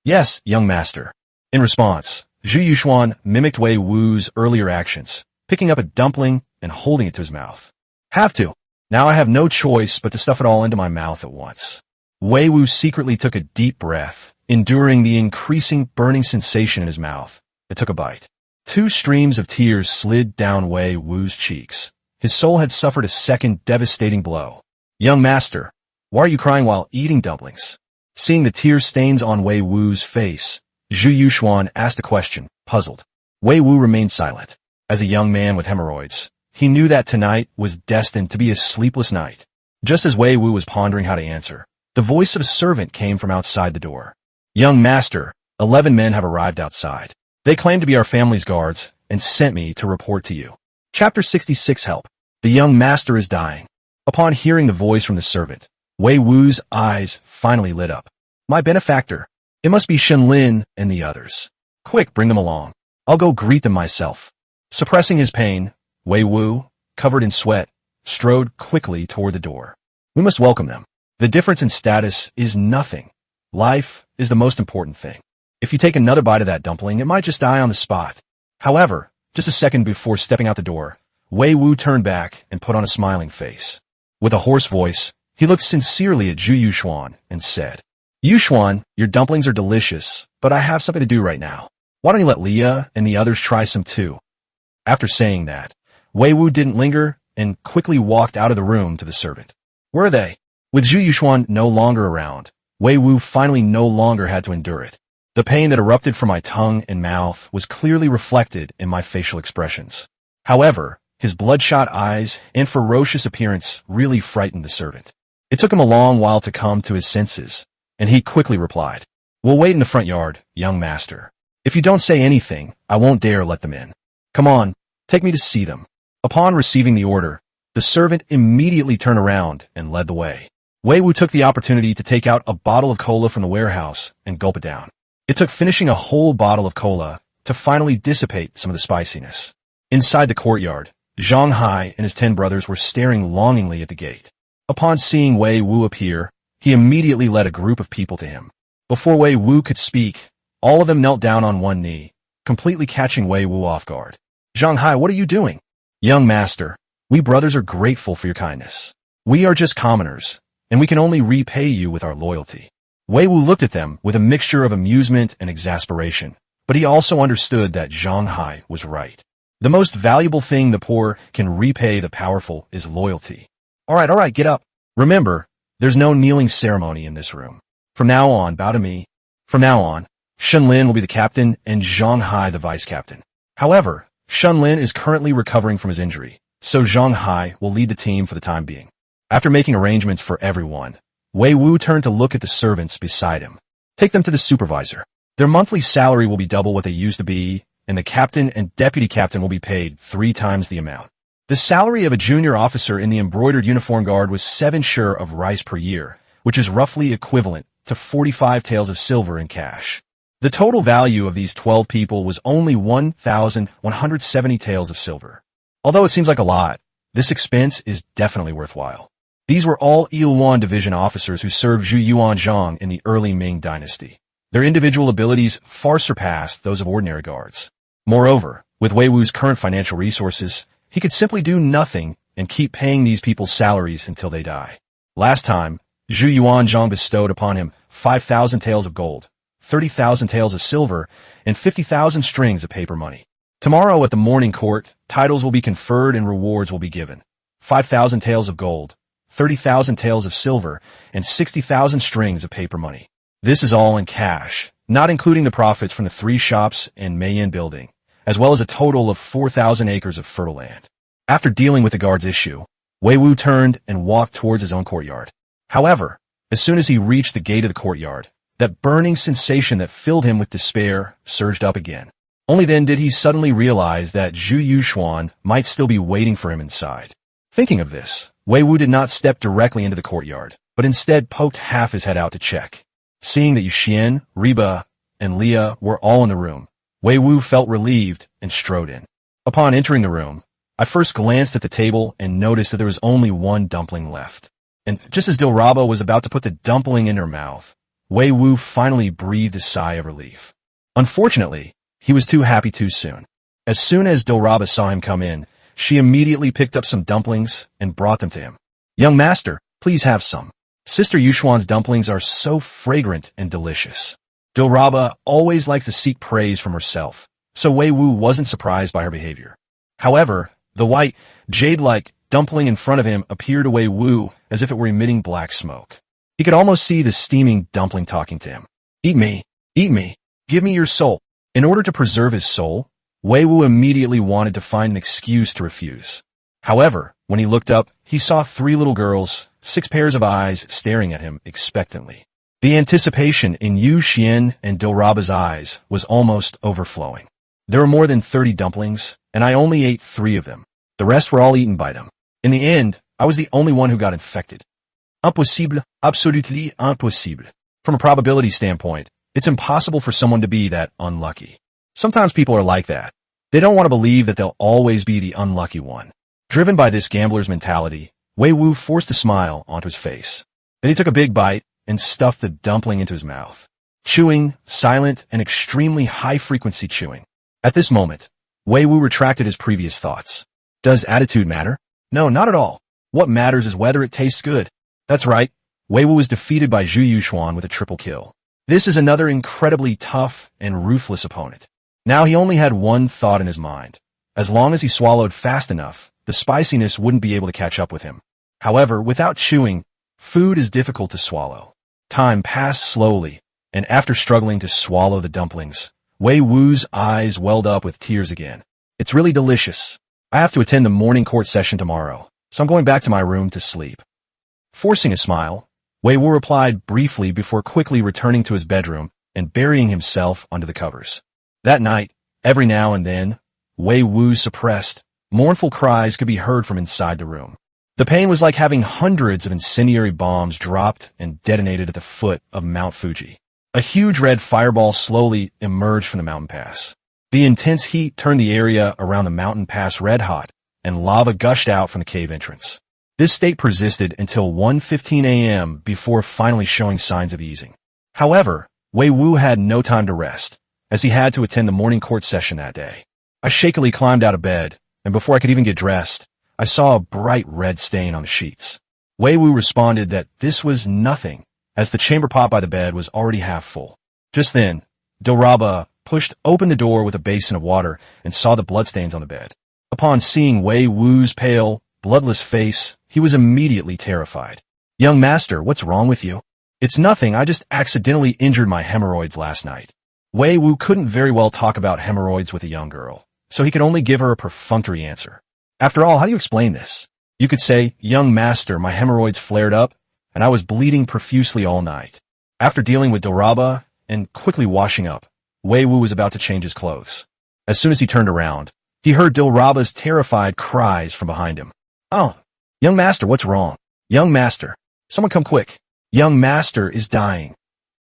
Yes, young master. In response, Zhu Yuxuan mimicked Wei Wu's earlier actions, picking up a dumpling and holding it to his mouth. Have to. Now I have no choice but to stuff it all into my mouth at once. Wei Wu secretly took a deep breath, enduring the increasing burning sensation in his mouth. It took a bite. 2 streams of tears slid down Wei Wu's cheeks. His soul had suffered a second devastating blow. Young master, why are you crying while eating dumplings? Seeing the tear stains on Wei Wu's face, Zhu Yuxuan asked a question, puzzled. Wei Wu remained silent. As a young man with hemorrhoids, he knew that tonight was destined to be a sleepless night. Just as Wei Wu was pondering how to answer, the voice of a servant came from outside the door. Young master, 11 men have arrived outside. They claim to be our family's guards and sent me to report to you. Chapter 66 Help. The young master is dying. Upon hearing the voice from the servant, Wei Wu's eyes finally lit up. My benefactor. It must be Shenlin and the others. Quick, bring them along. I'll go greet them myself. Suppressing his pain, Wei Wu, covered in sweat, strode quickly toward the door. We must welcome them. The difference in status is nothing. Life is the most important thing. If you take another bite of that dumpling, it might just die on the spot. However, just a second before stepping out the door, Wei Wu turned back and put on a smiling face. With a hoarse voice, he looked sincerely at Zhu Yuxuan and said, Yuxuan, your dumplings are delicious, but I have something to do right now. Why don't you let Leah and the others try some too? After saying that, Wei Wu didn't linger and quickly walked out of the room to the servant. Where are they? With Zhu Yuxuan no longer around, Wei Wu finally no longer had to endure it. The pain that erupted from my tongue and mouth was clearly reflected in my facial expressions. However, his bloodshot eyes and ferocious appearance really frightened the servant. It took him a long while to come to his senses, and he quickly replied, We'll wait in the front yard, young master. If you don't say anything, I won't dare let them in. Come on, take me to see them. Upon receiving the order, the servant immediately turned around and led the way. Wei Wu took the opportunity to take out a bottle of cola from the warehouse and gulp it down. It took finishing a whole bottle of cola to finally dissipate some of the spiciness. Inside the courtyard, Zhang Hai and his 10 brothers were staring longingly at the gate. Upon seeing Wei Wu appear, he immediately led a group of people to him. Before Wei Wu could speak, all of them knelt down on one knee, completely catching Wei Wu off guard. Zhang Hai, what are you doing? Young master, we brothers are grateful for your kindness. We are just commoners, and we can only repay you with our loyalty. Wei Wu looked at them with a mixture of amusement and exasperation, but he also understood that Zhang Hai was right. The most valuable thing the poor can repay the powerful is loyalty. All right, get up. Remember, there's no kneeling ceremony in this room. From now on, bow to me. From now on, Shunlin will be the captain and Zhang Hai the vice captain. However, Shunlin is currently recovering from his injury, so Zhang Hai will lead the team for the time being. After making arrangements for everyone, Wei Wu turned to look at the servants beside him. Take them to the supervisor. Their monthly salary will be double what they used to be, and the captain and deputy captain will be paid 3 times the amount. The salary of a junior officer in the embroidered uniform guard was 7 sure of rice per year, which is roughly equivalent to 45 taels of silver in cash. The total value of these 12 people was only 1,170 taels of silver. Although it seems like a lot, this expense is definitely worthwhile. These were all Yilwan division officers who served Yuanzhang in the early Ming Dynasty. Their individual abilities far surpassed those of ordinary guards. Moreover, with Wei Wu's current financial resources, he could simply do nothing and keep paying these people's salaries until they die. Last time, Yuanzhang bestowed upon him 5,000 taels of gold, 30,000 taels of silver, and 50,000 strings of paper money. Tomorrow at the morning court, titles will be conferred and rewards will be given. 5,000 taels of gold, 30,000 taels of silver, and 60,000 strings of paper money. This is all in cash, not including the profits from the 3 shops and Mayan building, as well as a total of 4,000 acres of fertile land. After dealing with the guard's issue, Wei Wu turned and walked towards his own courtyard. However, as soon as he reached the gate of the courtyard, that burning sensation that filled him with despair surged up again. Only then did he suddenly realize that Zhu Yuxuan might still be waiting for him inside. Thinking of this, Wei Wu did not step directly into the courtyard, but instead poked half his head out to check. Seeing that Yuxian, Reba, and Leah were all in the room, Wei Wu felt relieved and strode in. Upon entering the room, I first glanced at the table and noticed that there was only 1 dumpling left. And just as Dilraba was about to put the dumpling in her mouth, Wei Wu finally breathed a sigh of relief. Unfortunately, he was too happy too soon. As soon as Dilraba saw him come in, she immediately picked up some dumplings and brought them to him. "Young master, please have some. Sister Yuxuan's dumplings are so fragrant and delicious." Dilraba always likes to seek praise from herself, so Wei Wu wasn't surprised by her behavior. However, the white, jade-like dumpling in front of him appeared to Wei Wu as if it were emitting black smoke. He could almost see the steaming dumpling talking to him. Eat me, give me your soul." In order to preserve his soul, Wei Wu immediately wanted to find an excuse to refuse. However, when he looked up, he saw 3 little girls, 6 pairs of eyes staring at him expectantly. The anticipation in Yu Xian and Dilraba's eyes was almost overflowing. There were more than 30 dumplings, and I only ate 3 of them. The rest were all eaten by them. In the end, I was the only one who got infected. Impossible, absolutely impossible. From a probability standpoint, it's impossible for someone to be that unlucky. Sometimes people are like that. They don't want to believe that they'll always be the unlucky one. Driven by this gambler's mentality, Wei Wu forced a smile onto his face. Then he took a big bite and stuffed the dumpling into his mouth. Chewing, silent and extremely high-frequency chewing. At this moment, Wei Wu retracted his previous thoughts. Does attitude matter? No, not at all. What matters is whether it tastes good. That's right, Wei Wu was defeated by Zhu Yuxuan with a triple kill. This is another incredibly tough and ruthless opponent. Now he only had one thought in his mind. As long as he swallowed fast enough, the spiciness wouldn't be able to catch up with him. However, without chewing, food is difficult to swallow. Time passed slowly, and after struggling to swallow the dumplings, Wei Wu's eyes welled up with tears again. It's really delicious. I have to attend the morning court session tomorrow, so I'm going back to my room to sleep. Forcing a smile, Wei Wu replied briefly before quickly returning to his bedroom and burying himself under the covers. That night, every now and then, Wei Wu's suppressed, mournful cries could be heard from inside the room. The pain was like having hundreds of incendiary bombs dropped and detonated at the foot of Mount Fuji. A huge red fireball slowly emerged from the mountain pass. The intense heat turned the area around the mountain pass red hot, and lava gushed out from the cave entrance. This state persisted until 1:15 a.m. before finally showing signs of easing. However, Wei Wu had no time to rest, as he had to attend the morning court session that day. I shakily climbed out of bed, and before I could even get dressed, I saw a bright red stain on the sheets. Wei Wu responded that this was nothing, as the chamber pot by the bed was already half full. Just then, Dilraba pushed open the door with a basin of water and saw the bloodstains on the bed. Upon seeing Wei Wu's pale, bloodless face, he was immediately terrified. "Young master, what's wrong with you?" "It's nothing, I just accidentally injured my hemorrhoids last night." Wei Wu couldn't very well talk about hemorrhoids with a young girl, so he could only give her a perfunctory answer. "After all, how do you explain this?" "You could say, 'Young master, my hemorrhoids flared up, and I was bleeding profusely all night.'" After dealing with Doraba and quickly washing up, Wei Wu was about to change his clothes. As soon as he turned around, he heard Dilraba's terrified cries from behind him. "Oh, young master, what's wrong? Young master, someone come quick. Young master is dying."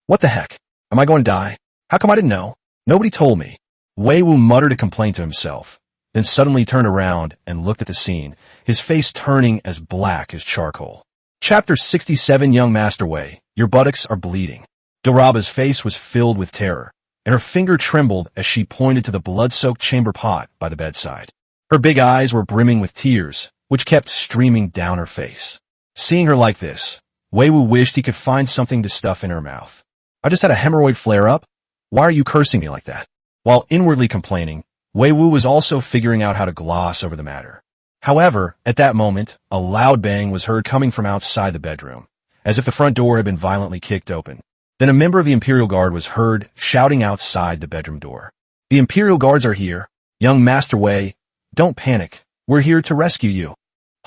"What the heck? Am I going to die? How come I didn't know? Nobody told me." Wei Wu muttered a complaint to himself, then suddenly turned around and looked at the scene, his face turning as black as charcoal. Chapter 67. Young Master Wei, your buttocks are bleeding. Doraba's face was filled with terror, and her finger trembled as she pointed to the blood-soaked chamber pot by the bedside. Her big eyes were brimming with tears, which kept streaming down her face. Seeing her like this, Wei Wu wished he could find something to stuff in her mouth. "I just had a hemorrhoid flare-up? Why are you cursing me like that?" While inwardly complaining, Wei Wu was also figuring out how to gloss over the matter. However, at that moment, a loud bang was heard coming from outside the bedroom, as if the front door had been violently kicked open. Then a member of the Imperial Guard was heard shouting outside the bedroom door. "The Imperial Guards are here. Young Master Wei, don't panic. We're here to rescue you."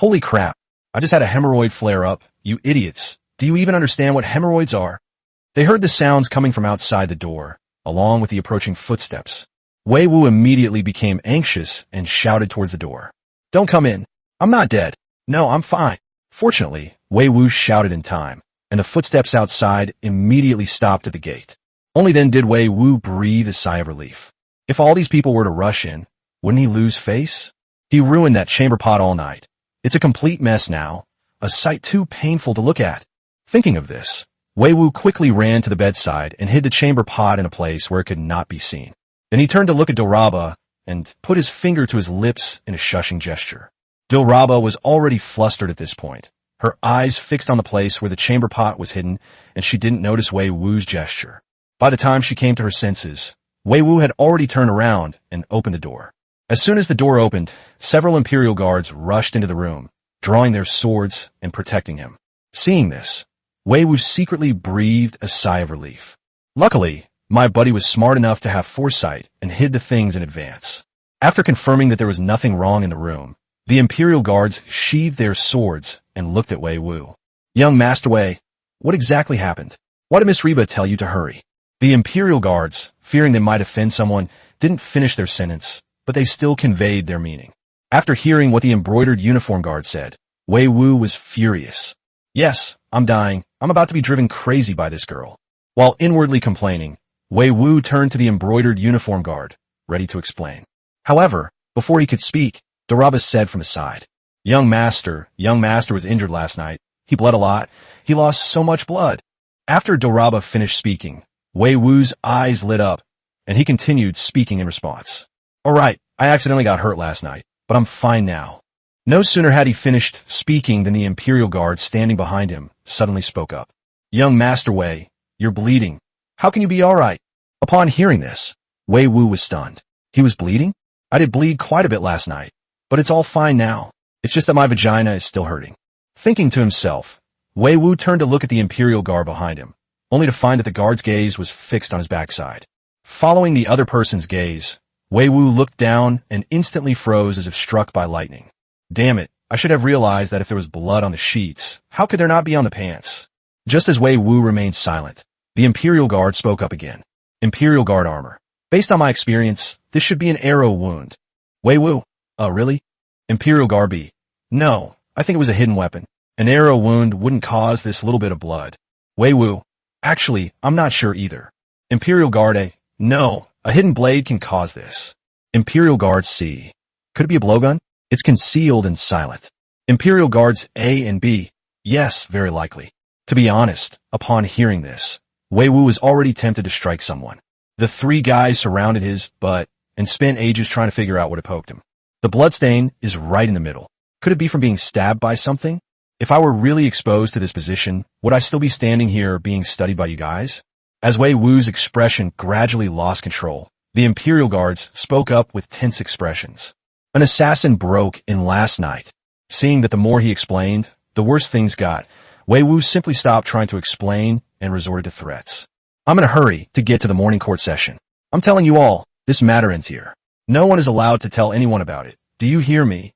"Holy crap. I just had a hemorrhoid flare-up. You idiots. Do you even understand what hemorrhoids are?" They heard the sounds coming from outside the door, along with the approaching footsteps. Wei Wu immediately became anxious and shouted towards the door. "Don't come in. I'm not dead. No, I'm fine." Fortunately, Wei Wu shouted in time, and the footsteps outside immediately stopped at the gate. Only then did Wei Wu breathe a sigh of relief. If all these people were to rush in, wouldn't he lose face? He ruined that chamber pot all night. It's a complete mess now, a sight too painful to look at. Thinking of this, Wei Wu quickly ran to the bedside and hid the chamber pot in a place where it could not be seen. Then he turned to look at Doraba and put his finger to his lips in a shushing gesture. Doraba was already flustered at this point, her eyes fixed on the place where the chamber pot was hidden, and she didn't notice Wei Wu's gesture. By the time she came to her senses, Wei Wu had already turned around and opened the door. As soon as the door opened, several Imperial Guards rushed into the room, drawing their swords and protecting him. Seeing this, Wei Wu secretly breathed a sigh of relief. Luckily, my buddy was smart enough to have foresight and hid the things in advance. After confirming that there was nothing wrong in the room, the Imperial Guards sheathed their swords and looked at Wei Wu. "Young Master Wei, what exactly happened? Why did Miss Reba tell you to hurry?" The Imperial Guards, fearing they might offend someone, didn't finish their sentence, but they still conveyed their meaning. After hearing what the embroidered uniform guard said, Wei Wu was furious. "Yes, I'm dying. I'm about to be driven crazy by this girl." While inwardly complaining, Wei Wu turned to the embroidered uniform guard, ready to explain. However, before he could speak, Doraba said from the side, Young master was injured last night. He bled a lot. He lost so much blood." After Doraba finished speaking, Wei Wu's eyes lit up, and he continued speaking in response. "All right, I accidentally got hurt last night, but I'm fine now." No sooner had he finished speaking than the Imperial Guard standing behind him suddenly spoke up. "Young Master Wei, you're bleeding. How can you be all right?" Upon hearing this, Wei Wu was stunned. He was bleeding? "I did bleed quite a bit last night, but it's all fine now. It's just that my vagina is still hurting." Thinking to himself, Wei Wu turned to look at the Imperial Guard behind him, only to find that the guard's gaze was fixed on his backside. Following the other person's gaze, Wei Wu looked down and instantly froze as if struck by lightning. Damn it, I should have realized that if there was blood on the sheets, how could there not be on the pants? Just as Wei Wu remained silent, the Imperial Guard spoke up again. "Imperial Guard armor. Based on my experience, this should be an arrow wound." Wei Wu, really? Imperial Guard B. "No, I think it was a hidden weapon. An arrow wound wouldn't cause this little bit of blood." Wei Wu, "Actually, I'm not sure either." Imperial Guard A. "No, a hidden blade can cause this." Imperial Guard C. "Could it be a blowgun? It's concealed and silent." Imperial Guards A and B. "Yes, very likely." To be honest, upon hearing this, Wei Wu was already tempted to strike someone. The three guys surrounded his butt and spent ages trying to figure out what had poked him. The bloodstain is right in the middle. Could it be from being stabbed by something? If I were really exposed to this position, would I still be standing here being studied by you guys? As Wei Wu's expression gradually lost control, The Imperial Guards spoke up with tense expressions. An assassin broke in last night. Seeing that the more he explained, the worse things got, Wei Wu simply stopped trying to explain and resorted to threats. I'm in a hurry to get to the morning court session. I'm telling you all, this matter ends here. No one is allowed to tell anyone about it. Do you hear me?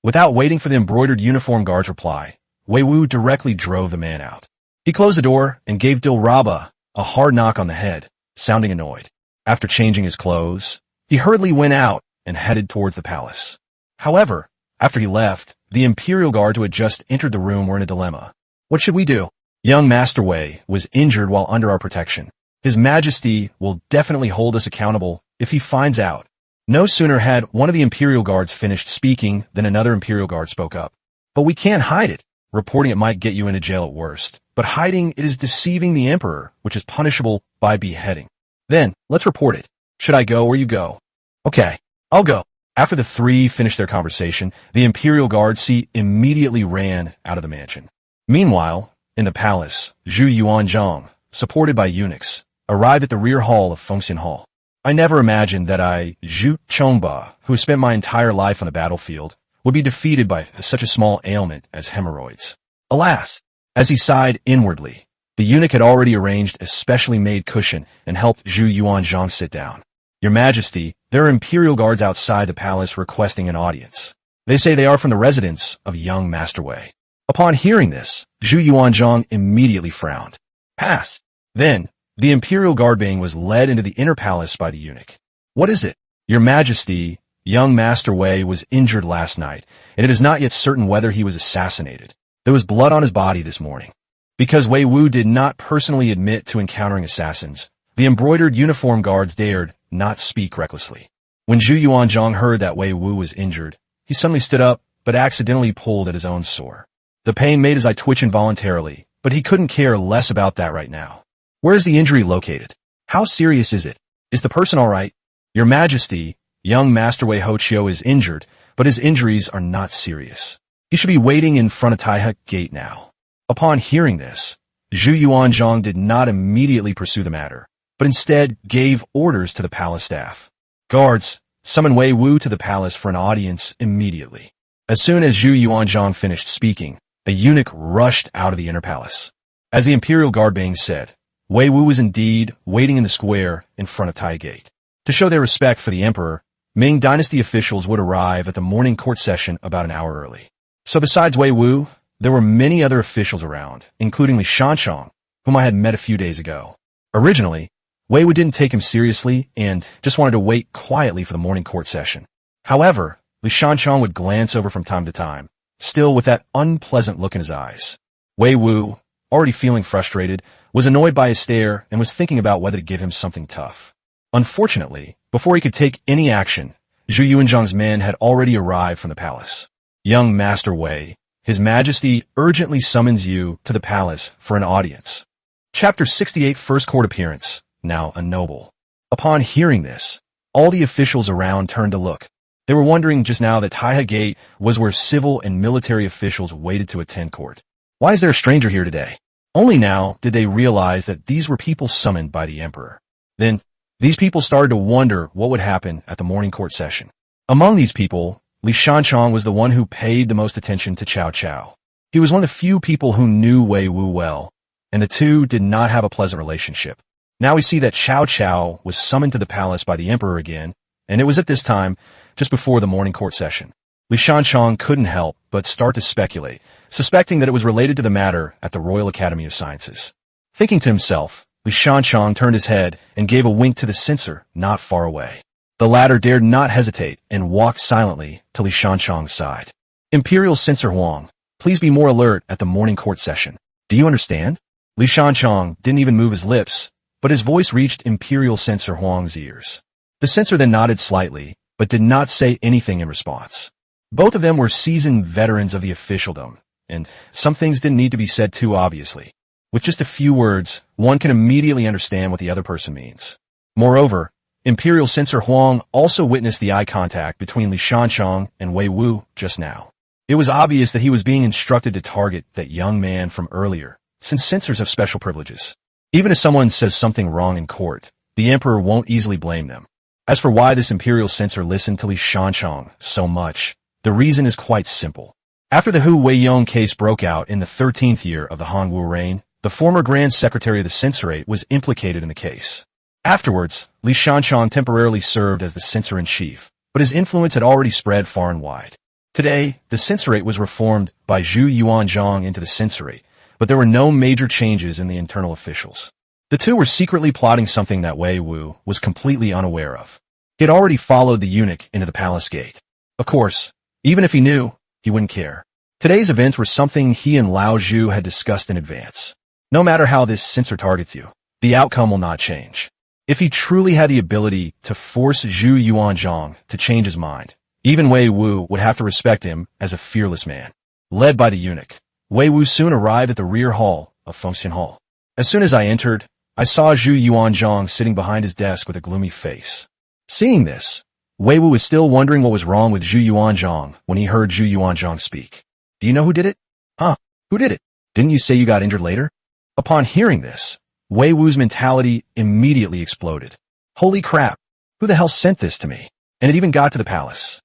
Without waiting for the embroidered uniform guard's reply, Wei Wu directly drove the man out. He closed the door and gave Dilraba a hard knock on the head, sounding annoyed. After changing his clothes, he hurriedly went out and headed towards the palace. However, after he left, the Imperial Guard who had just entered the room were in a dilemma. What should we do? Young Master Wei was injured while under our protection. His Majesty will definitely hold us accountable if he finds out. No sooner had one of the Imperial Guards finished speaking than another Imperial Guard spoke up. But we can't hide it. Reporting it might get you into jail at worst, but hiding it is deceiving the Emperor, which is punishable by beheading. Then, let's report it. Should I go or you go? Okay, I'll go. After the three finished their conversation, the Imperial Guard immediately ran out of the mansion. Meanwhile, in the palace, Zhu Yuanzhang, supported by eunuchs, arrived at the rear hall of Fengxian Hall. I never imagined that Zhu Chongba, who has spent my entire life on the battlefield, would be defeated by such a small ailment as hemorrhoids. Alas! As he sighed inwardly, the eunuch had already arranged a specially made cushion and helped Zhu Yuanzhang sit down. Your Majesty, there are Imperial Guards outside the palace requesting an audience. They say they are from the residence of young Master Wei. Upon hearing this, Zhu Yuanzhang immediately frowned. Pass. Then, the Imperial Guard being was led into the inner palace by the eunuch. What is it? Your Majesty, young Master Wei was injured last night, and it is not yet certain whether he was assassinated. There was blood on his body this morning. Because Wei Wu did not personally admit to encountering assassins, the embroidered uniform guards dared not speak recklessly. When Zhu Yuanzhang heard that Wei Wu was injured, he suddenly stood up, but accidentally pulled at his own sore. The pain made his eye twitch involuntarily, but he couldn't care less about that right now. Where is the injury located? How serious is it? Is the person all right? Your Majesty, young Master Wei Hoqiu is injured, but his injuries are not serious. He should be waiting in front of Taihe Gate now. Upon hearing this, Zhu Yuanzhang did not immediately pursue the matter, but instead gave orders to the palace staff. Guards, summon Wei Wu to the palace for an audience immediately. As soon as Zhu Yuanzhang finished speaking, a eunuch rushed out of the inner palace. As the Imperial Guard being said, Wei Wu was indeed waiting in the square in front of Taihe Gate. To show their respect for the Emperor, Ming Dynasty officials would arrive at the morning court session about an hour early. So besides Wei Wu, there were many other officials around, including Li Shanchong, whom I had met a few days ago. Originally, Wei Wu didn't take him seriously and just wanted to wait quietly for the morning court session. However, Li Shanchong would glance over from time to time, still with that unpleasant look in his eyes. Wei Wu, already feeling frustrated, was annoyed by his stare and was thinking about whether to give him something tough. Unfortunately, before he could take any action, Zhu Yuanzhang's men had already arrived from the palace. Young Master Wei, His Majesty urgently summons you to the palace for an audience. Chapter 68 First Court Appearance, now a noble. Upon hearing this, all the officials around turned to look. They were wondering just now that Taihe Gate was where civil and military officials waited to attend court. Why is there a stranger here today? Only now did they realize that these were people summoned by the Emperor. Then, these people started to wonder what would happen at the morning court session. Among these people, Li Shanchong was the one who paid the most attention to Cao Cao. He was one of the few people who knew Wei Wu well, and the two did not have a pleasant relationship. Now we see that Cao Cao was summoned to the palace by the Emperor again, and it was at this time, just before the morning court session. Li Shanchong couldn't help but start to speculate, suspecting that it was related to the matter at the Royal Academy of Sciences. Thinking to himself, Li Shanchong turned his head and gave a wink to the censor not far away. The latter dared not hesitate and walked silently to Li Shanchong's side. Imperial Censor Huang, please be more alert at the morning court session. Do you understand? Li Shanchong didn't even move his lips, but his voice reached Imperial Censor Huang's ears. The censor then nodded slightly, but did not say anything in response. Both of them were seasoned veterans of the officialdom, and some things didn't need to be said too obviously. With just a few words, one can immediately understand what the other person means. Moreover, Imperial Censor Huang also witnessed the eye contact between Li Shanchong and Wei Wu just now. It was obvious that he was being instructed to target that young man from earlier, since censors have special privileges. Even if someone says something wrong in court, the Emperor won't easily blame them. As for why this imperial censor listened to Li Shanchong so much, the reason is quite simple. After the Hu Weiyong case broke out in the 13th year of the Han Wu reign, the former Grand Secretary of the Censorate was implicated in the case. Afterwards, Li Shanchong temporarily served as the censor-in-chief, but his influence had already spread far and wide. Today, the censorate was reformed by Zhu Yuanzhang into the censorate, but there were no major changes in the internal officials. The two were secretly plotting something that Wei Wu was completely unaware of. He had already followed the eunuch into the palace gate. Of course, even if he knew, he wouldn't care. Today's events were something he and Lao Zhu had discussed in advance. No matter how this censor targets you, the outcome will not change. If he truly had the ability to force Zhu Yuanzhang to change his mind, even Wei Wu would have to respect him as a fearless man. Led by the eunuch, Wei Wu soon arrived at the rear hall of Fengxian Hall. As soon as I entered, I saw Zhu Yuanzhang sitting behind his desk with a gloomy face. Seeing this, Wei Wu was still wondering what was wrong with Zhu Yuanzhang when he heard Zhu Yuanzhang speak. Do you know who did it? Huh? Who did it? Didn't you say you got injured later? Upon hearing this, Wei Wu's mentality immediately exploded. Holy crap! Who the hell sent this to me? And it even got to the palace.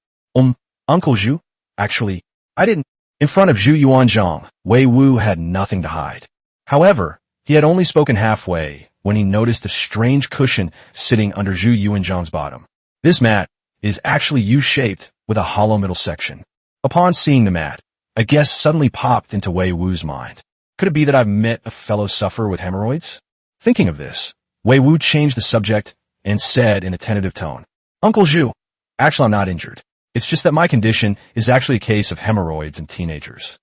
Uncle Zhu? Actually, I didn't. In front of Zhu Yuanzhang, Wei Wu had nothing to hide. However, he had only spoken halfway when he noticed a strange cushion sitting under Zhu Yuanzhang's bottom. This mat is actually U-shaped with a hollow middle section. Upon seeing the mat, a guess suddenly popped into Wei Wu's mind. Could it be that I've met a fellow sufferer with hemorrhoids? Thinking of this, Wei Wu changed the subject and said in a tentative tone, Uncle Zhu, actually I'm not injured. It's just that my condition is actually a case of hemorrhoids in teenagers.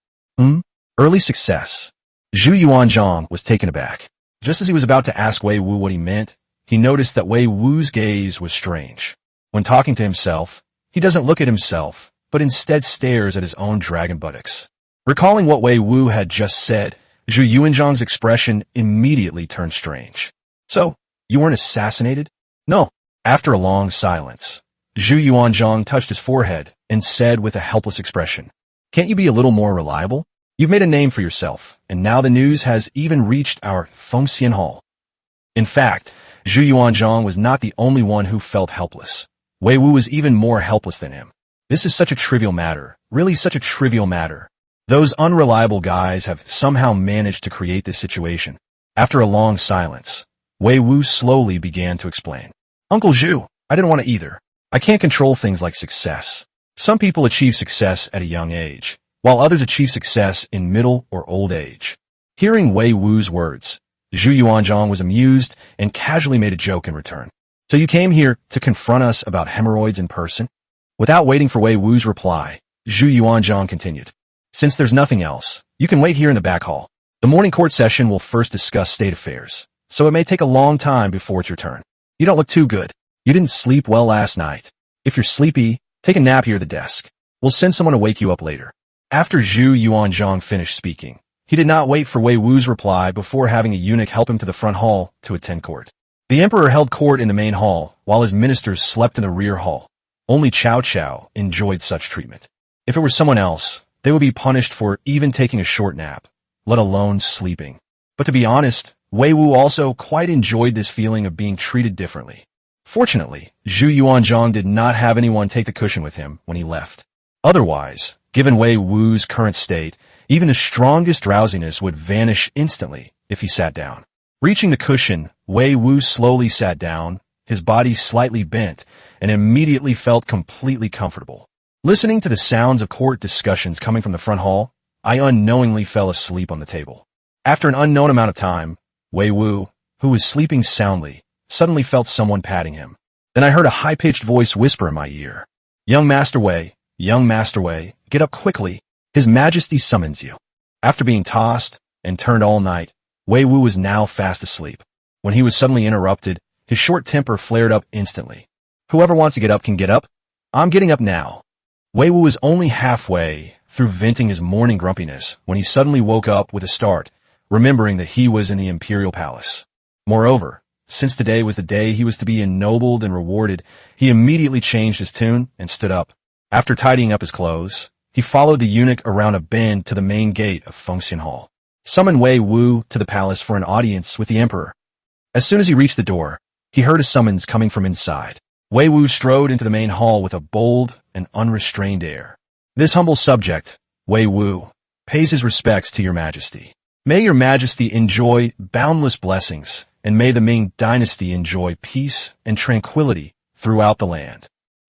Early success. Zhu Yuanzhang was taken aback. Just as he was about to ask Wei Wu what he meant, he noticed that Wei Wu's gaze was strange. When talking to himself, he doesn't look at himself, but instead stares at his own dragon buttocks. Recalling what Wei Wu had just said, Zhu Yuanzhang's expression immediately turned strange. So, you weren't assassinated? No. After a long silence, Zhu Yuanzhang touched his forehead and said with a helpless expression, Can't you be a little more reliable? You've made a name for yourself, and now the news has even reached our Fengxian Hall. In fact, Zhu Yuanzhang was not the only one who felt helpless. Wei Wu was even more helpless than him. This is such a trivial matter, really such a trivial matter. Those unreliable guys have somehow managed to create this situation. After a long silence, Wei Wu slowly began to explain. Uncle Zhu, I didn't want to either. I can't control things like success. Some people achieve success at a young age, while others achieve success in middle or old age. Hearing Wei Wu's words, Zhu Yuanzhang was amused and casually made a joke in return. So you came here to confront us about hemorrhoids in person? Without waiting for Wei Wu's reply, Zhu Yuanzhang continued. Since there's nothing else, you can wait here in the back hall. The morning court session will first discuss state affairs, so it may take a long time before it's your turn. You don't look too good. You didn't sleep well last night. If you're sleepy, take a nap here at the desk. We'll send someone to wake you up later. After Zhu Yuanzhang finished speaking, he did not wait for Wei Wu's reply before having a eunuch help him to the front hall to attend court. The emperor held court in the main hall, while his ministers slept in the rear hall. Only Cao Cao enjoyed such treatment. If it were someone else, they would be punished for even taking a short nap, let alone sleeping. But to be honest, Wei Wu also quite enjoyed this feeling of being treated differently. Fortunately, Zhu Yuanzhang did not have anyone take the cushion with him when he left. Otherwise, given Wei Wu's current state, even the strongest drowsiness would vanish instantly if he sat down. Reaching the cushion, Wei Wu slowly sat down, his body slightly bent, and immediately felt completely comfortable. Listening to the sounds of court discussions coming from the front hall, I unknowingly fell asleep on the table. After an unknown amount of time, Wei Wu, who was sleeping soundly, suddenly felt someone patting him. Then I heard a high-pitched voice whisper in my ear. Young Master Wei, get up quickly. His Majesty summons you. After being tossed and turned all night, Wei Wu was now fast asleep. When he was suddenly interrupted, his short temper flared up instantly. Whoever wants to get up can get up. I'm getting up now. Wei Wu was only halfway through venting his morning grumpiness when he suddenly woke up with a start, remembering that he was in the imperial palace. Moreover, since today was the day he was to be ennobled and rewarded, he immediately changed his tune and stood up. After tidying up his clothes, he followed the eunuch around a bend to the main gate of Fengxian Hall, summoned Wei Wu to the palace for an audience with the emperor. As soon as he reached the door, he heard a summons coming from inside. Wei Wu strode into the main hall with a bold and unrestrained air. This humble subject, Wei Wu, pays his respects to your majesty. May your majesty enjoy boundless blessings, and may the Ming Dynasty enjoy peace and tranquility throughout the land.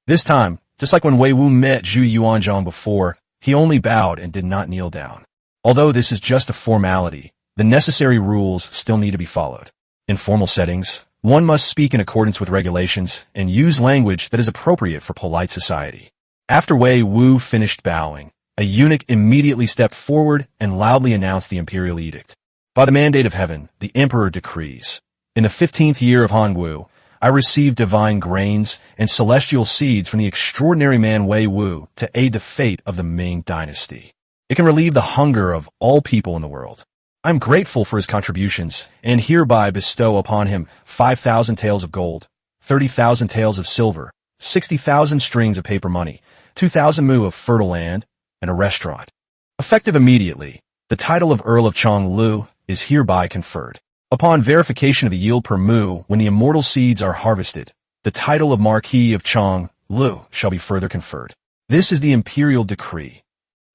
This time, just like when Wei Wu met Zhu Yuanzhang before, he only bowed and did not kneel down. Although this is just a formality, the necessary rules still need to be followed. In formal settings, one must speak in accordance with regulations and use language that is appropriate for polite society. After Wei Wu finished bowing, a eunuch immediately stepped forward and loudly announced the imperial edict. By the mandate of heaven, the emperor decrees. In the 15th year of Hongwu, I received divine grains and celestial seeds from the extraordinary man Wei Wu to aid the fate of the Ming Dynasty. It can relieve the hunger of all people in the world. I am grateful for his contributions and hereby bestow upon him 5,000 taels of gold, 30,000 taels of silver, 60,000 strings of paper money, 2,000 mu of fertile land, and a restaurant. Effective immediately, the title of Earl of Chonglu is hereby conferred. Upon verification of the yield per mu when the immortal seeds are harvested, the title of Marquis of Chonglu shall be further conferred. This is the imperial decree.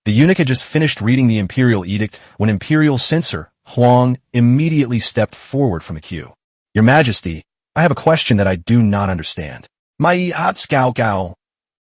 The eunuch had just finished reading the imperial edict when imperial censor Huang immediately stepped forward from the queue. Your Majesty, I have a question that I do not understand. Mai at Scao Gao.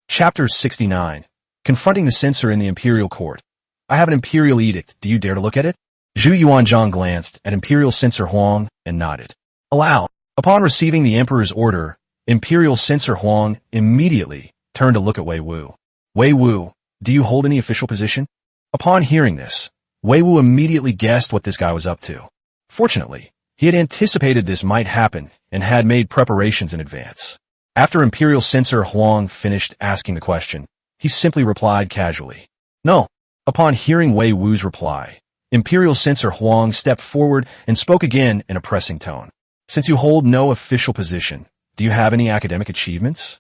Chapter 69. Confronting the censor in the imperial court. I have an imperial edict. Do you dare to look at it? Zhu Yuanzhang glanced at imperial censor Huang and nodded. Allow. Upon receiving the emperor's order, imperial censor Huang immediately turned to look at Wei Wu. Wei Wu, do you hold any official position? Upon hearing this, Wei Wu immediately guessed what this guy was up to. Fortunately, he had anticipated this might happen and had made preparations in advance. After imperial censor Huang finished asking the question, he simply replied casually, No. Upon hearing Wei Wu's reply, imperial censor Huang stepped forward and spoke again in a pressing tone. Since you hold no official position, do you have any academic achievements?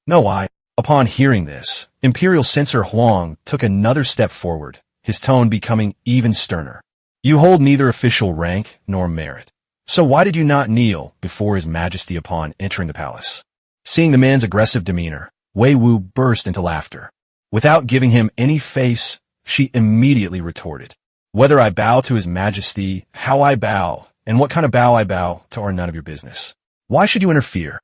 No. Upon hearing this, imperial censor Huang took another step forward, his tone becoming even sterner. You hold neither official rank nor merit. So why did you not kneel before his majesty upon entering the palace? Seeing the man's aggressive demeanor, Wei Wu burst into laughter. Without giving him any face, she immediately retorted. Whether I bow to his majesty, how I bow, and what kind of bow I bow to are none of your business. Why should you interfere?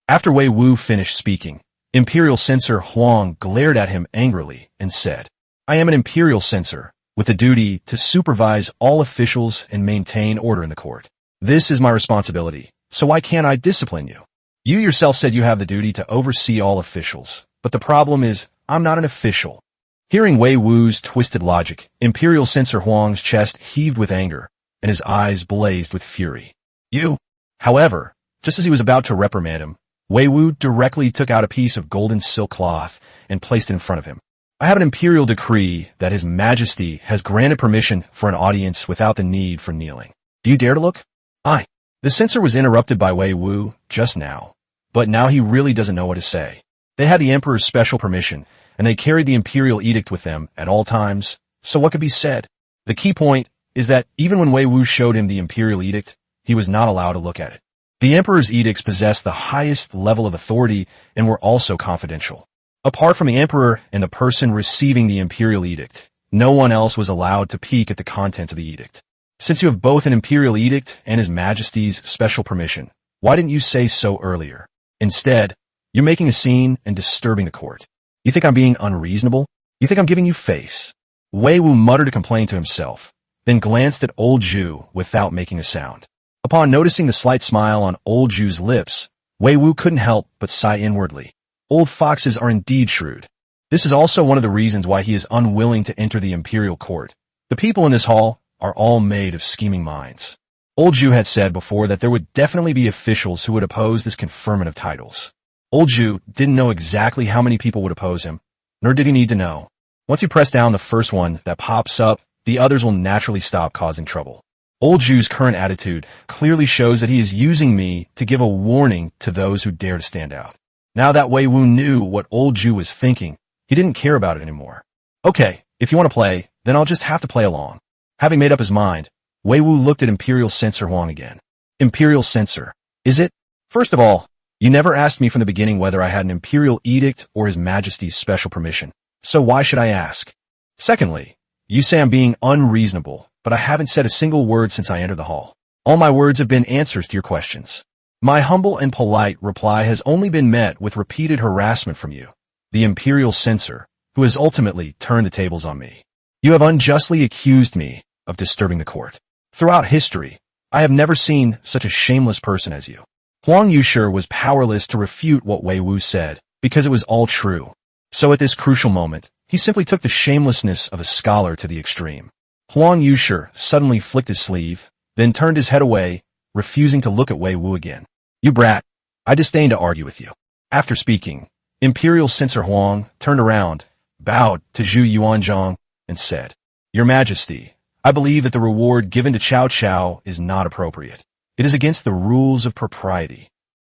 After Wei Wu finished speaking, imperial censor Huang glared at him angrily and said, I am an imperial censor, with the duty to supervise all officials and maintain order in the court. This is my responsibility, so why can't I discipline you? You yourself said you have the duty to oversee all officials, but the problem is, I'm not an official. Hearing Wei Wu's twisted logic, imperial censor Huang's chest heaved with anger, and his eyes blazed with fury. You! However, just as he was about to reprimand him, Wei Wu directly took out a piece of golden silk cloth and placed it in front of him. I have an imperial decree that His Majesty has granted permission for an audience without the need for kneeling. Do you dare to look? Aye. The censor was interrupted by Wei Wu just now, but now he really doesn't know what to say. They had the emperor's special permission, and they carried the imperial edict with them at all times, so what could be said? The key point is that even when Wei Wu showed him the imperial edict, he was not allowed to look at it. The emperor's edicts possessed the highest level of authority and were also confidential. Apart from the emperor and the person receiving the imperial edict, no one else was allowed to peek at the contents of the edict. Since you have both an imperial edict and His Majesty's special permission, why didn't you say so earlier? Instead, you're making a scene and disturbing the court. You think I'm being unreasonable? You think I'm giving you face? Wei Wu muttered a complaint to himself, then glanced at old Zhu without making a sound. Upon noticing the slight smile on old Zhu's lips, Wei Wu couldn't help but sigh inwardly. Old foxes are indeed shrewd. This is also one of the reasons why he is unwilling to enter the imperial court. The people in this hall are all made of scheming minds. Old Zhu had said before that there would definitely be officials who would oppose this conferment of titles. Old Zhu didn't know exactly how many people would oppose him, nor did he need to know. Once you press down the first one that pops up, the others will naturally stop causing trouble. Old Zhu's current attitude clearly shows that he is using me to give a warning to those who dare to stand out. Now that Wei Wu knew what old Zhu was thinking, he didn't care about it anymore. Okay, if you want to play, then I'll just have to play along. Having made up his mind, Wei Wu looked at Imperial Censor Huang again. Imperial Censor, is it? First of all, You never asked me from the beginning whether I had an imperial edict or His Majesty's special permission, so why should I ask? Secondly, you say I'm being unreasonable, but I haven't said a single word since I entered the hall. All my words have been answers to your questions. My humble and polite reply has only been met with repeated harassment from you, the imperial censor, who has ultimately turned the tables on me. You have unjustly accused me of disturbing the court. Throughout history, I have never seen such a shameless person as you. Huang Yushi was powerless to refute what Wei Wu said, because it was all true. So at this crucial moment, he simply took the shamelessness of a scholar to the extreme. Huang Yushi suddenly flicked his sleeve, then turned his head away, refusing to look at Wei Wu again. You brat, I disdain to argue with you. After speaking, Imperial Censor Huang turned around, bowed to Zhu Yuanzhang, and said, Your Majesty, I believe that the reward given to Cao Cao is not appropriate. It is against the rules of propriety.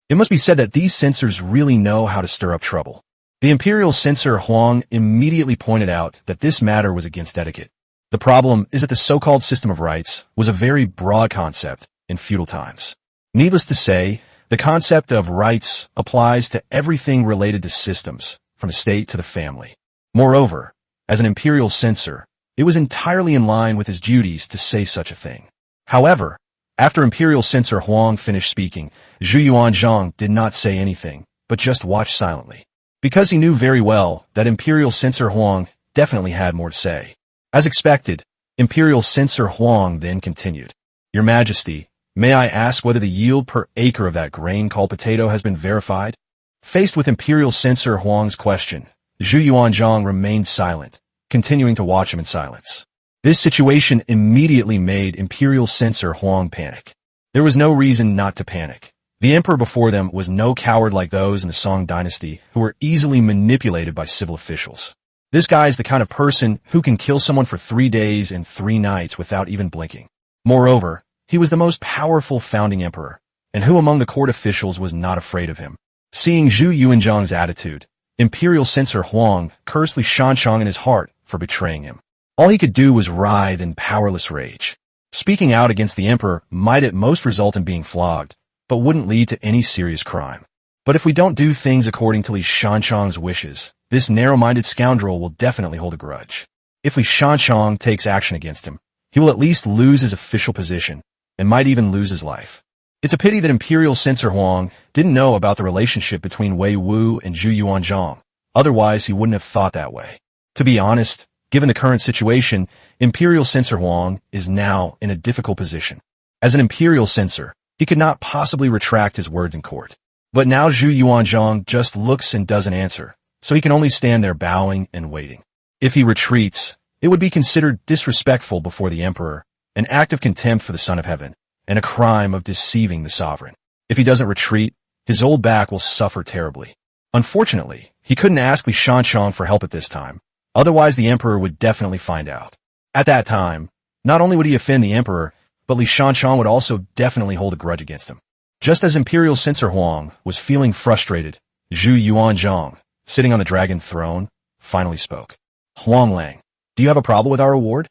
It must be said that these censors really know how to stir up trouble. The Imperial Censor Huang immediately pointed out that this matter was against etiquette. The problem is that the so-called system of rights was a very broad concept in feudal times. Needless to say, the concept of rights applies to everything related to systems, from the state to the family. Moreover, as an imperial censor, it was entirely in line with his duties to say such a thing. However, after Imperial Censor Huang finished speaking, Zhu Yuanzhang did not say anything, but just watched silently. Because he knew very well that Imperial Censor Huang definitely had more to say. As expected, Imperial Censor Huang then continued. Your Majesty, may I ask whether the yield per acre of that grain called potato has been verified? Faced with Imperial Censor Huang's question, Zhu Yuanzhang remained silent, continuing to watch him in silence. This situation immediately made Imperial Censor Huang panic. There was no reason not to panic. The emperor before them was no coward like those in the Song Dynasty who were easily manipulated by civil officials. This guy is the kind of person who can kill someone for 3 days and 3 nights without even blinking. Moreover, he was the most powerful founding emperor, and who among the court officials was not afraid of him? Seeing Zhu Yuanzhang's attitude, Imperial Censor Huang cursed Li Shanchang in his heart for betraying him. All he could do was writhe in powerless rage. Speaking out against the emperor might at most result in being flogged, but wouldn't lead to any serious crime. But if we don't do things according to Li Shanchang's wishes, this narrow-minded scoundrel will definitely hold a grudge. If Li Shanchang takes action against him, he will at least lose his official position, and might even lose his life. It's a pity that Imperial Censor Huang didn't know about the relationship between Wei Wu and Zhu Yuanzhang, otherwise he wouldn't have thought that way. To be honest, given the current situation, Imperial Censor Huang is now in a difficult position. As an Imperial Censor, he could not possibly retract his words in court. But now Zhu Yuanzhang just looks and doesn't answer, so he can only stand there bowing and waiting. If he retreats, it would be considered disrespectful before the emperor, an act of contempt for the Son of Heaven, and a crime of deceiving the sovereign. If he doesn't retreat, his old back will suffer terribly. Unfortunately, he couldn't ask Li Shanchang for help at this time, otherwise the emperor would definitely find out. At that time, not only would he offend the emperor, but Li Shanchang would also definitely hold a grudge against him. Just as Imperial Censor Huang was feeling frustrated, Zhu Yuanzhang, sitting on the dragon throne, finally spoke. Huang Lang, do you have a problem with our award?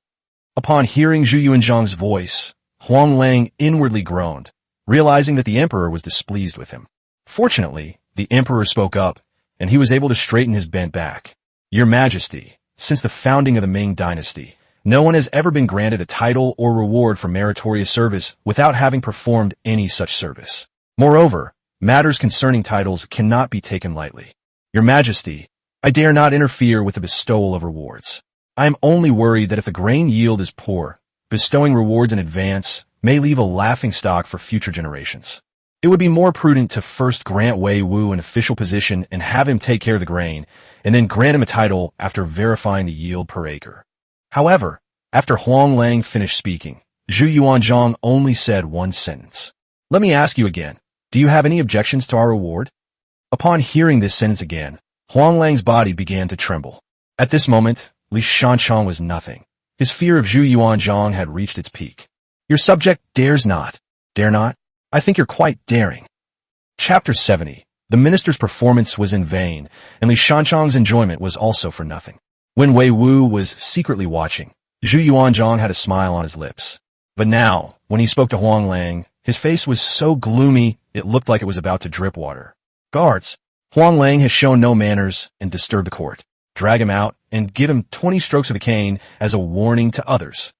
Upon hearing Zhu Yuanzhang's voice, Huang Lang inwardly groaned, realizing that the emperor was displeased with him. Fortunately, the emperor spoke up, and he was able to straighten his bent back. Your Majesty, since the founding of the Ming Dynasty, no one has ever been granted a title or reward for meritorious service without having performed any such service. Moreover, matters concerning titles cannot be taken lightly. Your Majesty, I dare not interfere with the bestowal of rewards. I am only worried that if the grain yield is poor, bestowing rewards in advance may leave a laughingstock for future generations. It would be more prudent to first grant Wei Wu an official position and have him take care of the grain, and then grant him a title after verifying the yield per acre. However, after Huang Lang finished speaking, Zhu Yuanzhang only said one sentence. Let me ask you again, do you have any objections to our award? Upon hearing this sentence again, Huang Lang's body began to tremble. At this moment, Li Shanchang was nothing. His fear of Zhu Yuanzhang had reached its peak. Your subject dares not. Dare not? I think you're quite daring. Chapter 70. The minister's performance was in vain, and Li Shanchang's enjoyment was also for nothing. When Wei Wu was secretly watching, Zhu Yuanzhang had a smile on his lips. But now, when he spoke to Huang Lang, his face was so gloomy it looked like it was about to drip water. Guards, Huang Lang has shown no manners and disturbed the court. Drag him out and give him 20 strokes of the cane as a warning to others.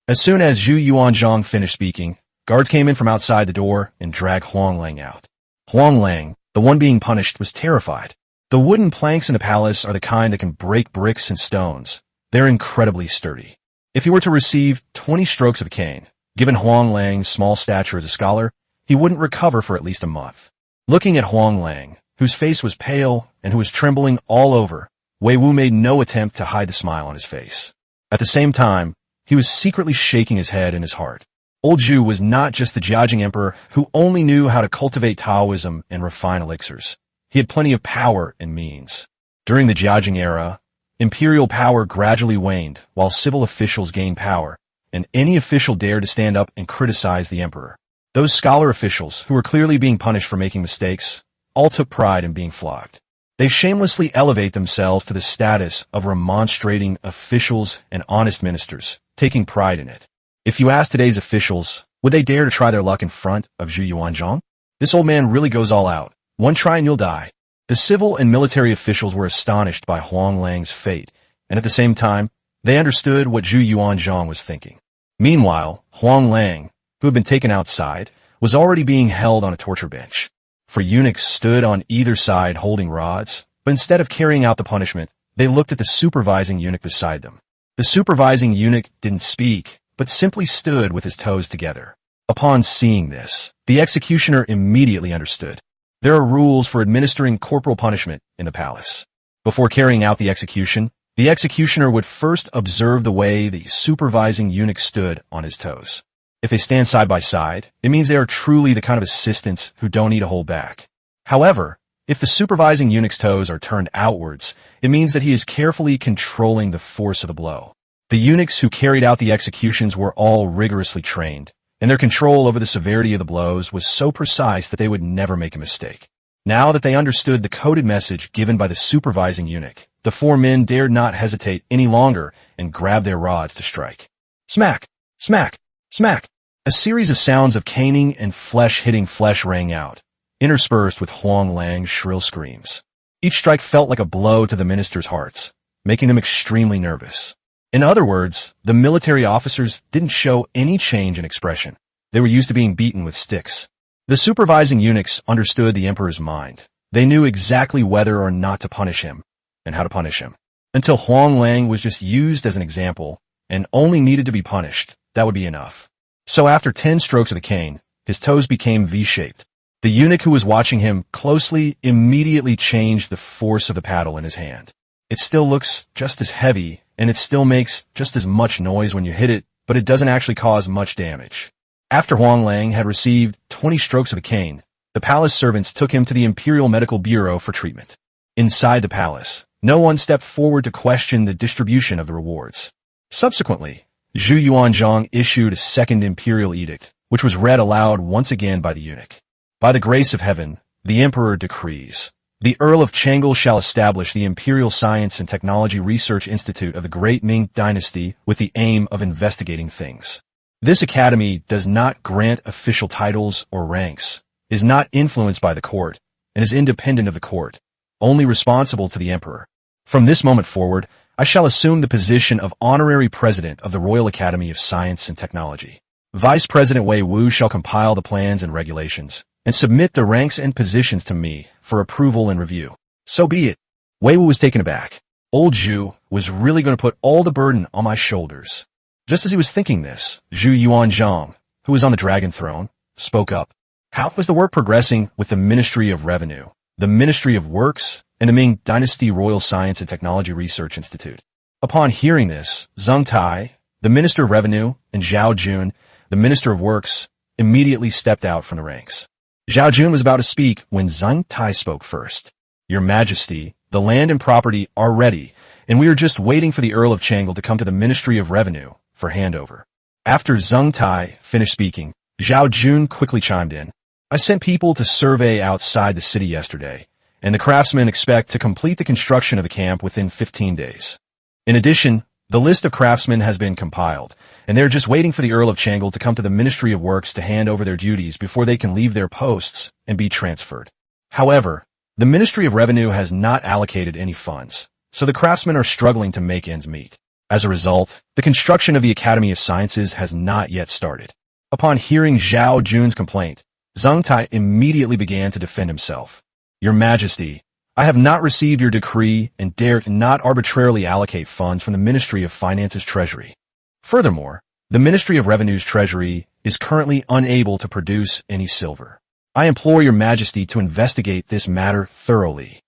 As soon as Zhu Yuanzhang finished speaking, guards came in from outside the door and dragged Huang Lang out. Huang Lang, the one being punished, was terrified. The wooden planks in the palace are the kind that can break bricks and stones. They're incredibly sturdy. If he were to receive 20 strokes of a cane, given Huang Lang's small stature as a scholar, he wouldn't recover for at least a month. Looking at Huang Lang, whose face was pale and who was trembling all over, Wei Wu made no attempt to hide the smile on his face. At the same time, he was secretly shaking his head and his heart. Old Zhu was not just the Jiajing emperor who only knew how to cultivate Taoism and refine elixirs. He had plenty of power and means. During the Jiajing era, imperial power gradually waned while civil officials gained power, and any official dared to stand up and criticize the emperor. Those scholar officials, who were clearly being punished for making mistakes, all took pride in being flogged. They shamelessly elevate themselves to the status of remonstrating officials and honest ministers, taking pride in it. If you ask today's officials, would they dare to try their luck in front of Zhu Yuanzhang? This old man really goes all out. One try and you'll die. The civil and military officials were astonished by Huang Lang's fate, and at the same time, they understood what Zhu Yuanzhang was thinking. Meanwhile, Huang Lang, who had been taken outside, was already being held on a torture bench. For eunuchs stood on either side holding rods, but instead of carrying out the punishment, they looked at the supervising eunuch beside them. The supervising eunuch didn't speak, but simply stood with his toes together. Upon seeing this, the executioner immediately understood. There are rules for administering corporal punishment in the palace. Before carrying out the executioner would first observe the way the supervising eunuch stood on his toes. If they stand side by side, it means they are truly the kind of assistants who don't need to hold back. However, if the supervising eunuch's toes are turned outwards, it means that he is carefully controlling the force of the blow. The eunuchs who carried out the executions were all rigorously trained, and their control over the severity of the blows was so precise that they would never make a mistake. Now that they understood the coded message given by the supervising eunuch, the four men dared not hesitate any longer and grabbed their rods to strike. Smack! Smack! Smack! A series of sounds of caning and flesh hitting flesh rang out, interspersed with Huang Lang's shrill screams. Each strike felt like a blow to the ministers' hearts, making them extremely nervous. In other words, the military officers didn't show any change in expression. They were used to being beaten with sticks. The supervising eunuchs understood the emperor's mind. They knew exactly whether or not to punish him, and how to punish him. Until Huang Lang was just used as an example, and only needed to be punished, that would be enough. So after 10 strokes of the cane, his toes became V-shaped. The eunuch who was watching him closely immediately changed the force of the paddle in his hand. It still looks just as heavy, and it still makes just as much noise when you hit it, but it doesn't actually cause much damage. After Huang Lang had received 20 strokes of the cane, the palace servants took him to the Imperial Medical Bureau for treatment. Inside the palace, no one stepped forward to question the distribution of the rewards. Subsequently, Zhu Yuanzhang issued a second imperial edict, which was read aloud once again by the eunuch. By the grace of heaven, the emperor decrees, the Earl of Chang'e shall establish the Imperial Science and Technology Research Institute of the Great Ming Dynasty with the aim of investigating things. This academy does not grant official titles or ranks, is not influenced by the court, and is independent of the court, only responsible to the emperor. From this moment forward, I shall assume the position of honorary president of the Royal Academy of Science and Technology. Vice President Wei Wu shall compile the plans and regulations, and submit the ranks and positions to me for approval and review. So be it. Wei Wu was taken aback. Old Zhu was really going to put all the burden on my shoulders. Just as he was thinking this, Zhu Yuanzhang, who was on the dragon throne, spoke up. How was the work progressing with the Ministry of Revenue, the Ministry of Works, and the Ming Dynasty Royal Science and Technology Research Institute? Upon hearing this, Zheng Tai, the Minister of Revenue, and Zhao Jun, the Minister of Works, immediately stepped out from the ranks. Zhao Jun was about to speak when Zheng Tai spoke first. Your Majesty, the land and property are ready, and we are just waiting for the Earl of Chang'e to come to the Ministry of Revenue for handover. After Zheng Tai finished speaking, Zhao Jun quickly chimed in. I sent people to survey outside the city yesterday, and the craftsmen expect to complete the construction of the camp within 15 days. In addition, the list of craftsmen has been compiled, and they're just waiting for the Earl of Chang'e to come to the Ministry of Works to hand over their duties before they can leave their posts and be transferred. However, The Ministry of Revenue has not allocated any funds, so the craftsmen are struggling to make ends meet. As a result, the construction of the Academy of Sciences has not yet started. Upon hearing Zhao Jun's complaint, Zheng Tai immediately began to defend himself. Your Majesty, I have not received your decree and dare not arbitrarily allocate funds from the Ministry of Finance's treasury. Furthermore, the Ministry of Revenue's treasury is currently unable to produce any silver. I implore your Majesty to investigate this matter thoroughly.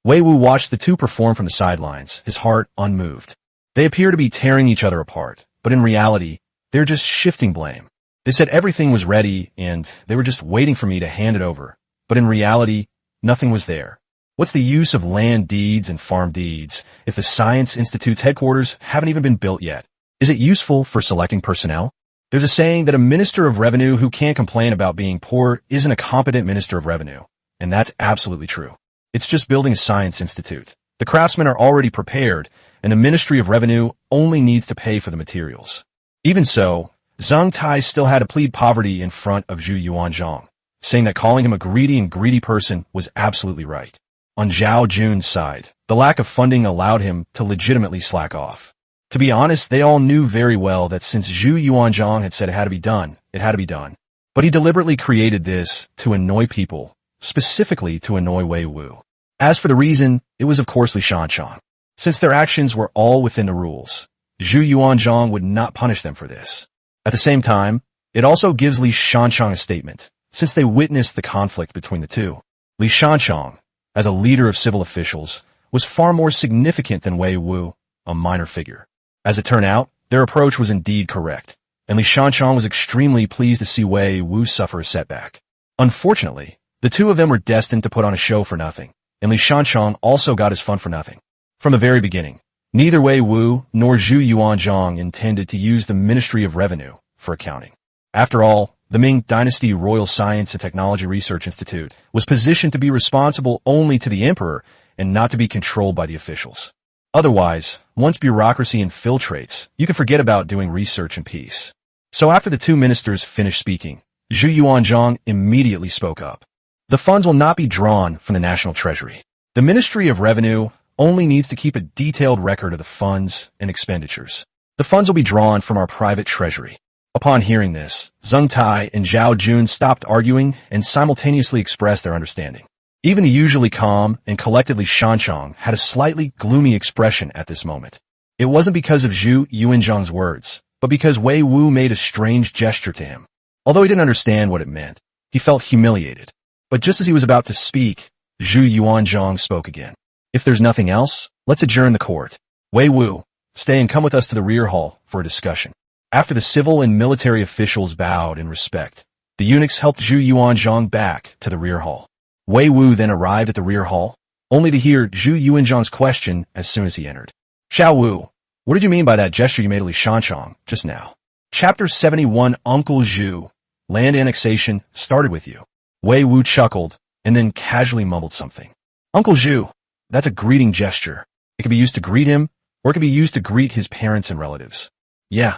Wei Wu watched the two perform from the sidelines, his heart unmoved. They appear to be tearing each other apart, but in reality, they're just shifting blame. They said everything was ready and they were just waiting for me to hand it over, but in reality, nothing was there. What's the use of land deeds and farm deeds if the Science Institute's headquarters haven't even been built yet? Is it useful for selecting personnel? There's a saying that a Minister of Revenue who can't complain about being poor isn't a competent Minister of Revenue, and that's absolutely true. It's just building a Science Institute. The craftsmen are already prepared, and the Ministry of Revenue only needs to pay for the materials. Even so, Zheng Tai still had to plead poverty in front of Yuanzhang, saying that calling him a greedy person was absolutely right. On Zhao Jun's side, the lack of funding allowed him to legitimately slack off. To be honest, they all knew very well that since Yuanzhang had said it had to be done, it had to be done. But he deliberately created this to annoy people, specifically to annoy Wei Wu. As for the reason, it was of course Li Shanchang. Since their actions were all within the rules, Yuanzhang would not punish them for this. At the same time, it also gives Li Shanchang a statement, since they witnessed the conflict between the two. Li Shanchang, as a leader of civil officials, was far more significant than Wei Wu, a minor figure. As it turned out, their approach was indeed correct, and Li Shanchang was extremely pleased to see Wei Wu suffer a setback. Unfortunately, the two of them were destined to put on a show for nothing, and Li Shanchang also got his fun for nothing. From the very beginning, neither Wei Wu nor Yuanzhang intended to use the Ministry of Revenue for accounting. After all, the Ming Dynasty Royal Science and Technology Research Institute was positioned to be responsible only to the emperor and not to be controlled by the officials. Otherwise, once bureaucracy infiltrates, you can forget about doing research in peace. So after the two ministers finished speaking, Yuanzhang immediately spoke up. The funds will not be drawn from the national treasury. The Ministry of Revenue only needs to keep a detailed record of the funds and expenditures. The funds will be drawn from our private treasury. Upon hearing this, Zheng Tai and Zhao Jun stopped arguing and simultaneously expressed their understanding. Even the usually calm and collected Li Shanchang had a slightly gloomy expression at this moment. It wasn't because of Yuanzhang's words, but because Wei Wu made a strange gesture to him. Although he didn't understand what it meant, he felt humiliated. But just as he was about to speak, Yuanzhang spoke again. If there's nothing else, let's adjourn the court. Wei Wu, stay and come with us to the rear hall for a discussion. After the civil and military officials bowed in respect, the eunuchs helped Yuanzhang back to the rear hall. Wei Wu then arrived at the rear hall, only to hear Yuanzhang's question as soon as he entered. Xiao Wu, what did you mean by that gesture you made to Li Shanchang just now? Chapter 71 Uncle Zhu, Land Annexation, started with you. Wei Wu chuckled and then casually mumbled something. Uncle Zhu, that's a greeting gesture. It can be used to greet him, or it can be used to greet his parents and relatives. Yeah.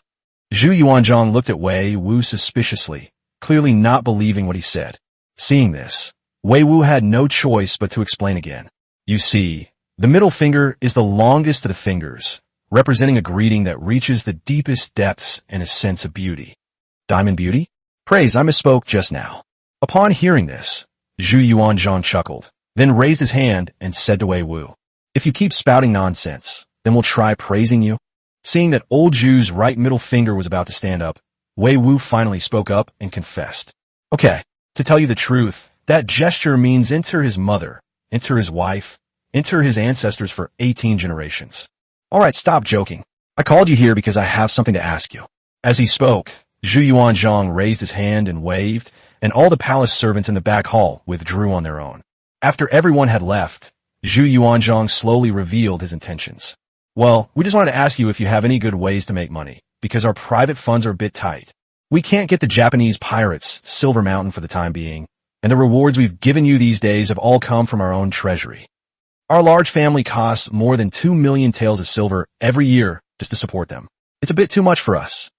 Yuanzhang looked at Wei Wu suspiciously, clearly not believing what he said. Seeing this, Wei Wu had no choice but to explain again. You see, the middle finger is the longest of the fingers, representing a greeting that reaches the deepest depths and a sense of beauty. Diamond beauty? Praise, I misspoke just now. Upon hearing this, Yuanzhang chuckled, then raised his hand and said to Wei Wu, if you keep spouting nonsense, then we'll try praising you. Seeing that old Zhu's right middle finger was about to stand up, Wei Wu finally spoke up and confessed. Okay, to tell you the truth, that gesture means enter his mother, enter his wife, enter his ancestors for 18 generations. Alright, stop joking. I called you here because I have something to ask you. As he spoke, Yuanzhang raised his hand and waved, and all the palace servants in the back hall withdrew on their own. After everyone had left, Yuanzhang slowly revealed his intentions. Well, we just wanted to ask you if you have any good ways to make money, because our private funds are a bit tight. We can't get the Japanese pirates Silver Mountain for the time being, and the rewards we've given you these days have all come from our own treasury. Our large family costs more than 2 million taels of silver every year just to support them. It's a bit too much for us.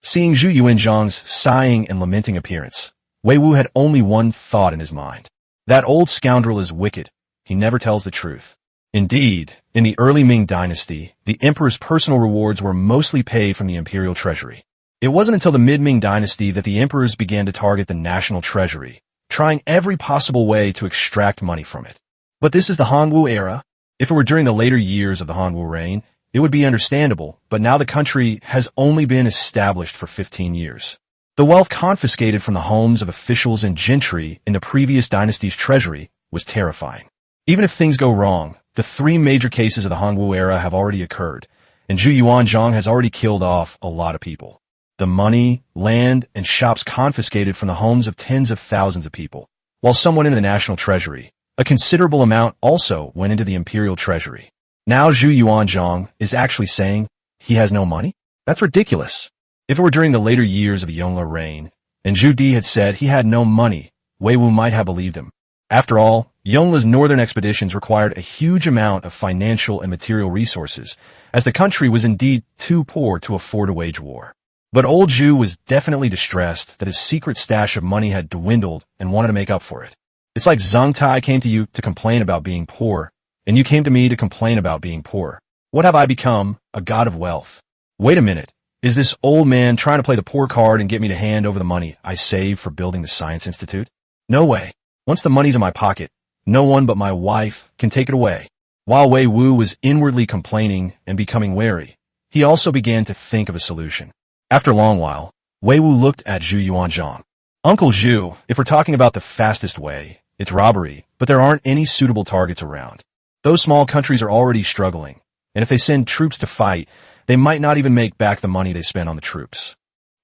Seeing Yuanzhang's sighing and lamenting appearance, Wei Wu had only one thought in his mind. That old scoundrel is wicked, he never tells the truth. Indeed, in the early Ming Dynasty, the emperor's personal rewards were mostly paid from the imperial treasury. It wasn't until the mid-Ming Dynasty that the emperors began to target the national treasury, trying every possible way to extract money from it. But this is the Hongwu era. If it were during the later years of the Hongwu reign, it would be understandable, but now the country has only been established for 15 years. The wealth confiscated from the homes of officials and gentry in the previous dynasty's treasury was terrifying. Even if things go wrong, the three major cases of the Hongwu era have already occurred, and Yuanzhang has already killed off a lot of people. The money, land, and shops confiscated from the homes of tens of thousands of people, while some went into the national treasury. A considerable amount also went into the imperial treasury. Now Yuanzhang is actually saying he has no money? That's ridiculous. If it were during the later years of the Yongle reign, and Zhu Di had said he had no money, Wei Wu might have believed him. After all, Yongle's northern expeditions required a huge amount of financial and material resources, as the country was indeed too poor to afford to wage war. But old Zhu was definitely distressed that his secret stash of money had dwindled and wanted to make up for it. It's like Zhang Tai came to you to complain about being poor, and you came to me to complain about being poor. What have I become? A god of wealth. Wait a minute. Is this old man trying to play the poor card and get me to hand over the money I saved for building the Science Institute? No way. Once the money's in my pocket, no one but my wife can take it away. While Wei Wu was inwardly complaining and becoming wary, he also began to think of a solution. After a long while, Wei Wu looked at Yuanzhang. Uncle Zhu, if we're talking about the fastest way, it's robbery, but there aren't any suitable targets around. Those small countries are already struggling, and if they send troops to fight, they might not even make back the money they spent on the troops.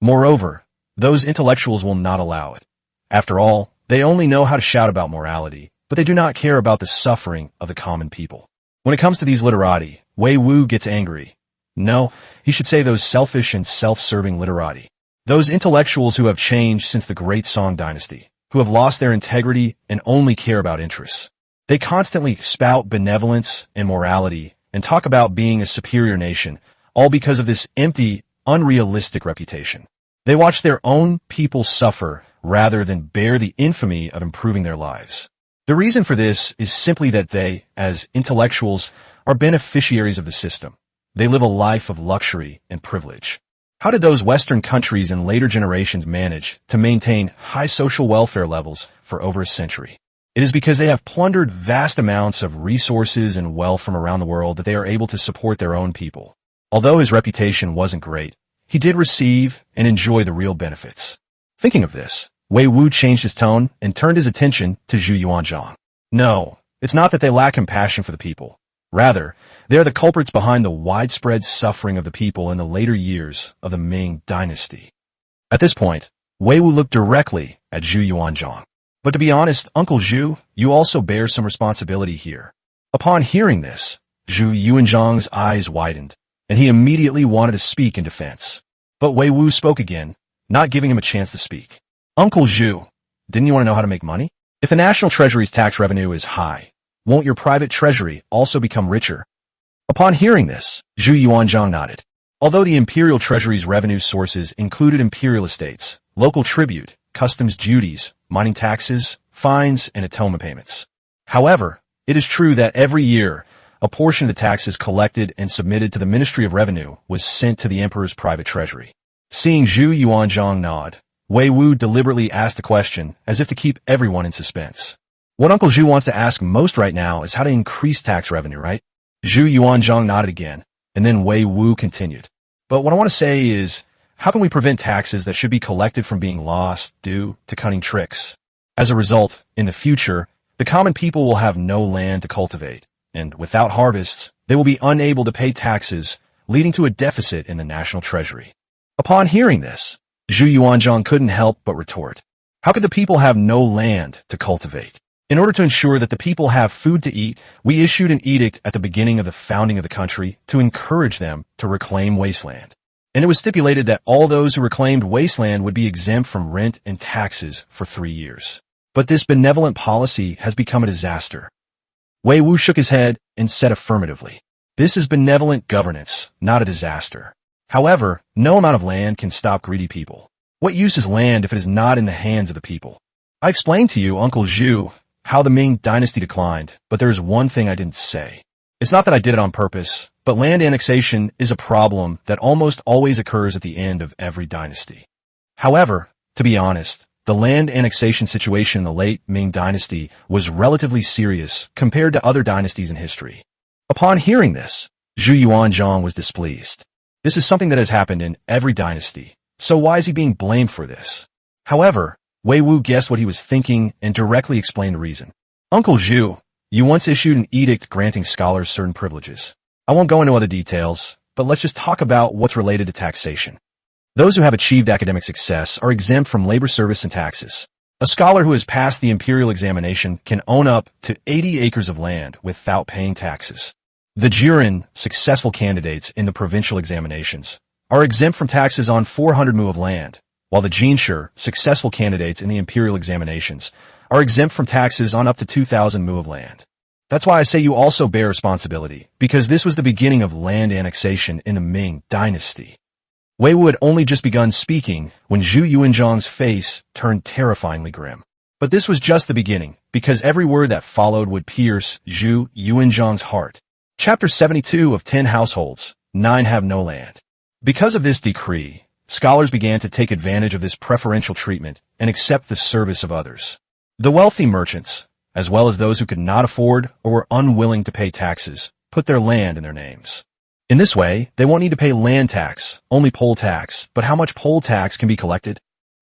Moreover, those intellectuals will not allow it. After all, they only know how to shout about morality, but they do not care about the suffering of the common people. When it comes to these literati, Wei Wu gets angry. No, he should say those selfish and self-serving literati. Those intellectuals who have changed since the Great Song Dynasty, who have lost their integrity and only care about interests. They constantly spout benevolence and morality and talk about being a superior nation, all because of this empty, unrealistic reputation. They watch their own people suffer rather than bear the infamy of improving their lives. The reason for this is simply that they, as intellectuals, are beneficiaries of the system. They live a life of luxury and privilege. How did those Western countries in later generations manage to maintain high social welfare levels for over a century? It is because they have plundered vast amounts of resources and wealth from around the world that they are able to support their own people. Although his reputation wasn't great, he did receive and enjoy the real benefits. Thinking of this, Wei Wu changed his tone and turned his attention to Yuanzhang. No, it's not that they lack compassion for the people. Rather, they are the culprits behind the widespread suffering of the people in the later years of the Ming Dynasty. At this point, Wei Wu looked directly at Yuanzhang. But to be honest, Uncle Zhu, you also bear some responsibility here. Upon hearing this, Yuanzhang's eyes widened, and he immediately wanted to speak in defense. But Wei Wu spoke again, not giving him a chance to speak. Uncle Zhu, didn't you want to know how to make money? If the national treasury's tax revenue is high, won't your private treasury also become richer? Upon hearing this, Yuanzhang nodded. Although the imperial treasury's revenue sources included imperial estates, local tribute, customs duties, mining taxes, fines, and atonement payments. However, it is true that every year, a portion of the taxes collected and submitted to the Ministry of Revenue was sent to the emperor's private treasury. Seeing Yuanzhang nod, Wei Wu deliberately asked a question as if to keep everyone in suspense. What Uncle Zhu wants to ask most right now is how to increase tax revenue, right? Yuanzhang nodded again, and then Wei Wu continued. But what I want to say is, how can we prevent taxes that should be collected from being lost due to cunning tricks? As a result, in the future, the common people will have no land to cultivate, and without harvests, they will be unable to pay taxes, leading to a deficit in the national treasury. Upon hearing this, Yuanzhang couldn't help but retort. How could the people have no land to cultivate? In order to ensure that the people have food to eat, we issued an edict at the beginning of the founding of the country to encourage them to reclaim wasteland. And it was stipulated that all those who reclaimed wasteland would be exempt from rent and taxes for 3 years. But this benevolent policy has become a disaster. Wei Wu shook his head and said affirmatively, "This is benevolent governance, not a disaster. However, no amount of land can stop greedy people. What use is land if it is not in the hands of the people? I explained to you, Uncle Zhu, how the Ming Dynasty declined, but there's one thing I didn't say. It's not that I did it on purpose, but land annexation is a problem that almost always occurs at the end of every dynasty. However, to be honest, the land annexation situation in the late Ming Dynasty was relatively serious compared to other dynasties in history. Upon hearing this, Yuanzhang was displeased. This is something that has happened in every dynasty, so why is he being blamed for this? However, Wei Wu guessed what he was thinking and directly explained the reason. Uncle Zhu, you once issued an edict granting scholars certain privileges. I won't go into other details, but let's just talk about what's related to taxation. Those who have achieved academic success are exempt from labor service and taxes. A scholar who has passed the imperial examination can own up to 80 acres of land without paying taxes. The Jiren, successful candidates in the provincial examinations, are exempt from taxes on 400 mu of land, while the Jinshi, successful candidates in the imperial examinations, are exempt from taxes on up to 2,000 mu of land. That's why I say you also bear responsibility, because this was the beginning of land annexation in the Ming Dynasty. Wei Wu had only just begun speaking when Yuanzhang's face turned terrifyingly grim. But this was just the beginning, because every word that followed would pierce Yuanzhang's heart. Chapter 72 of 10 households, 9 have no land. Because of this decree, scholars began to take advantage of this preferential treatment and accept the service of others. The wealthy merchants, as well as those who could not afford or were unwilling to pay taxes, put their land in their names. In this way, they won't need to pay land tax, only poll tax, but how much poll tax can be collected?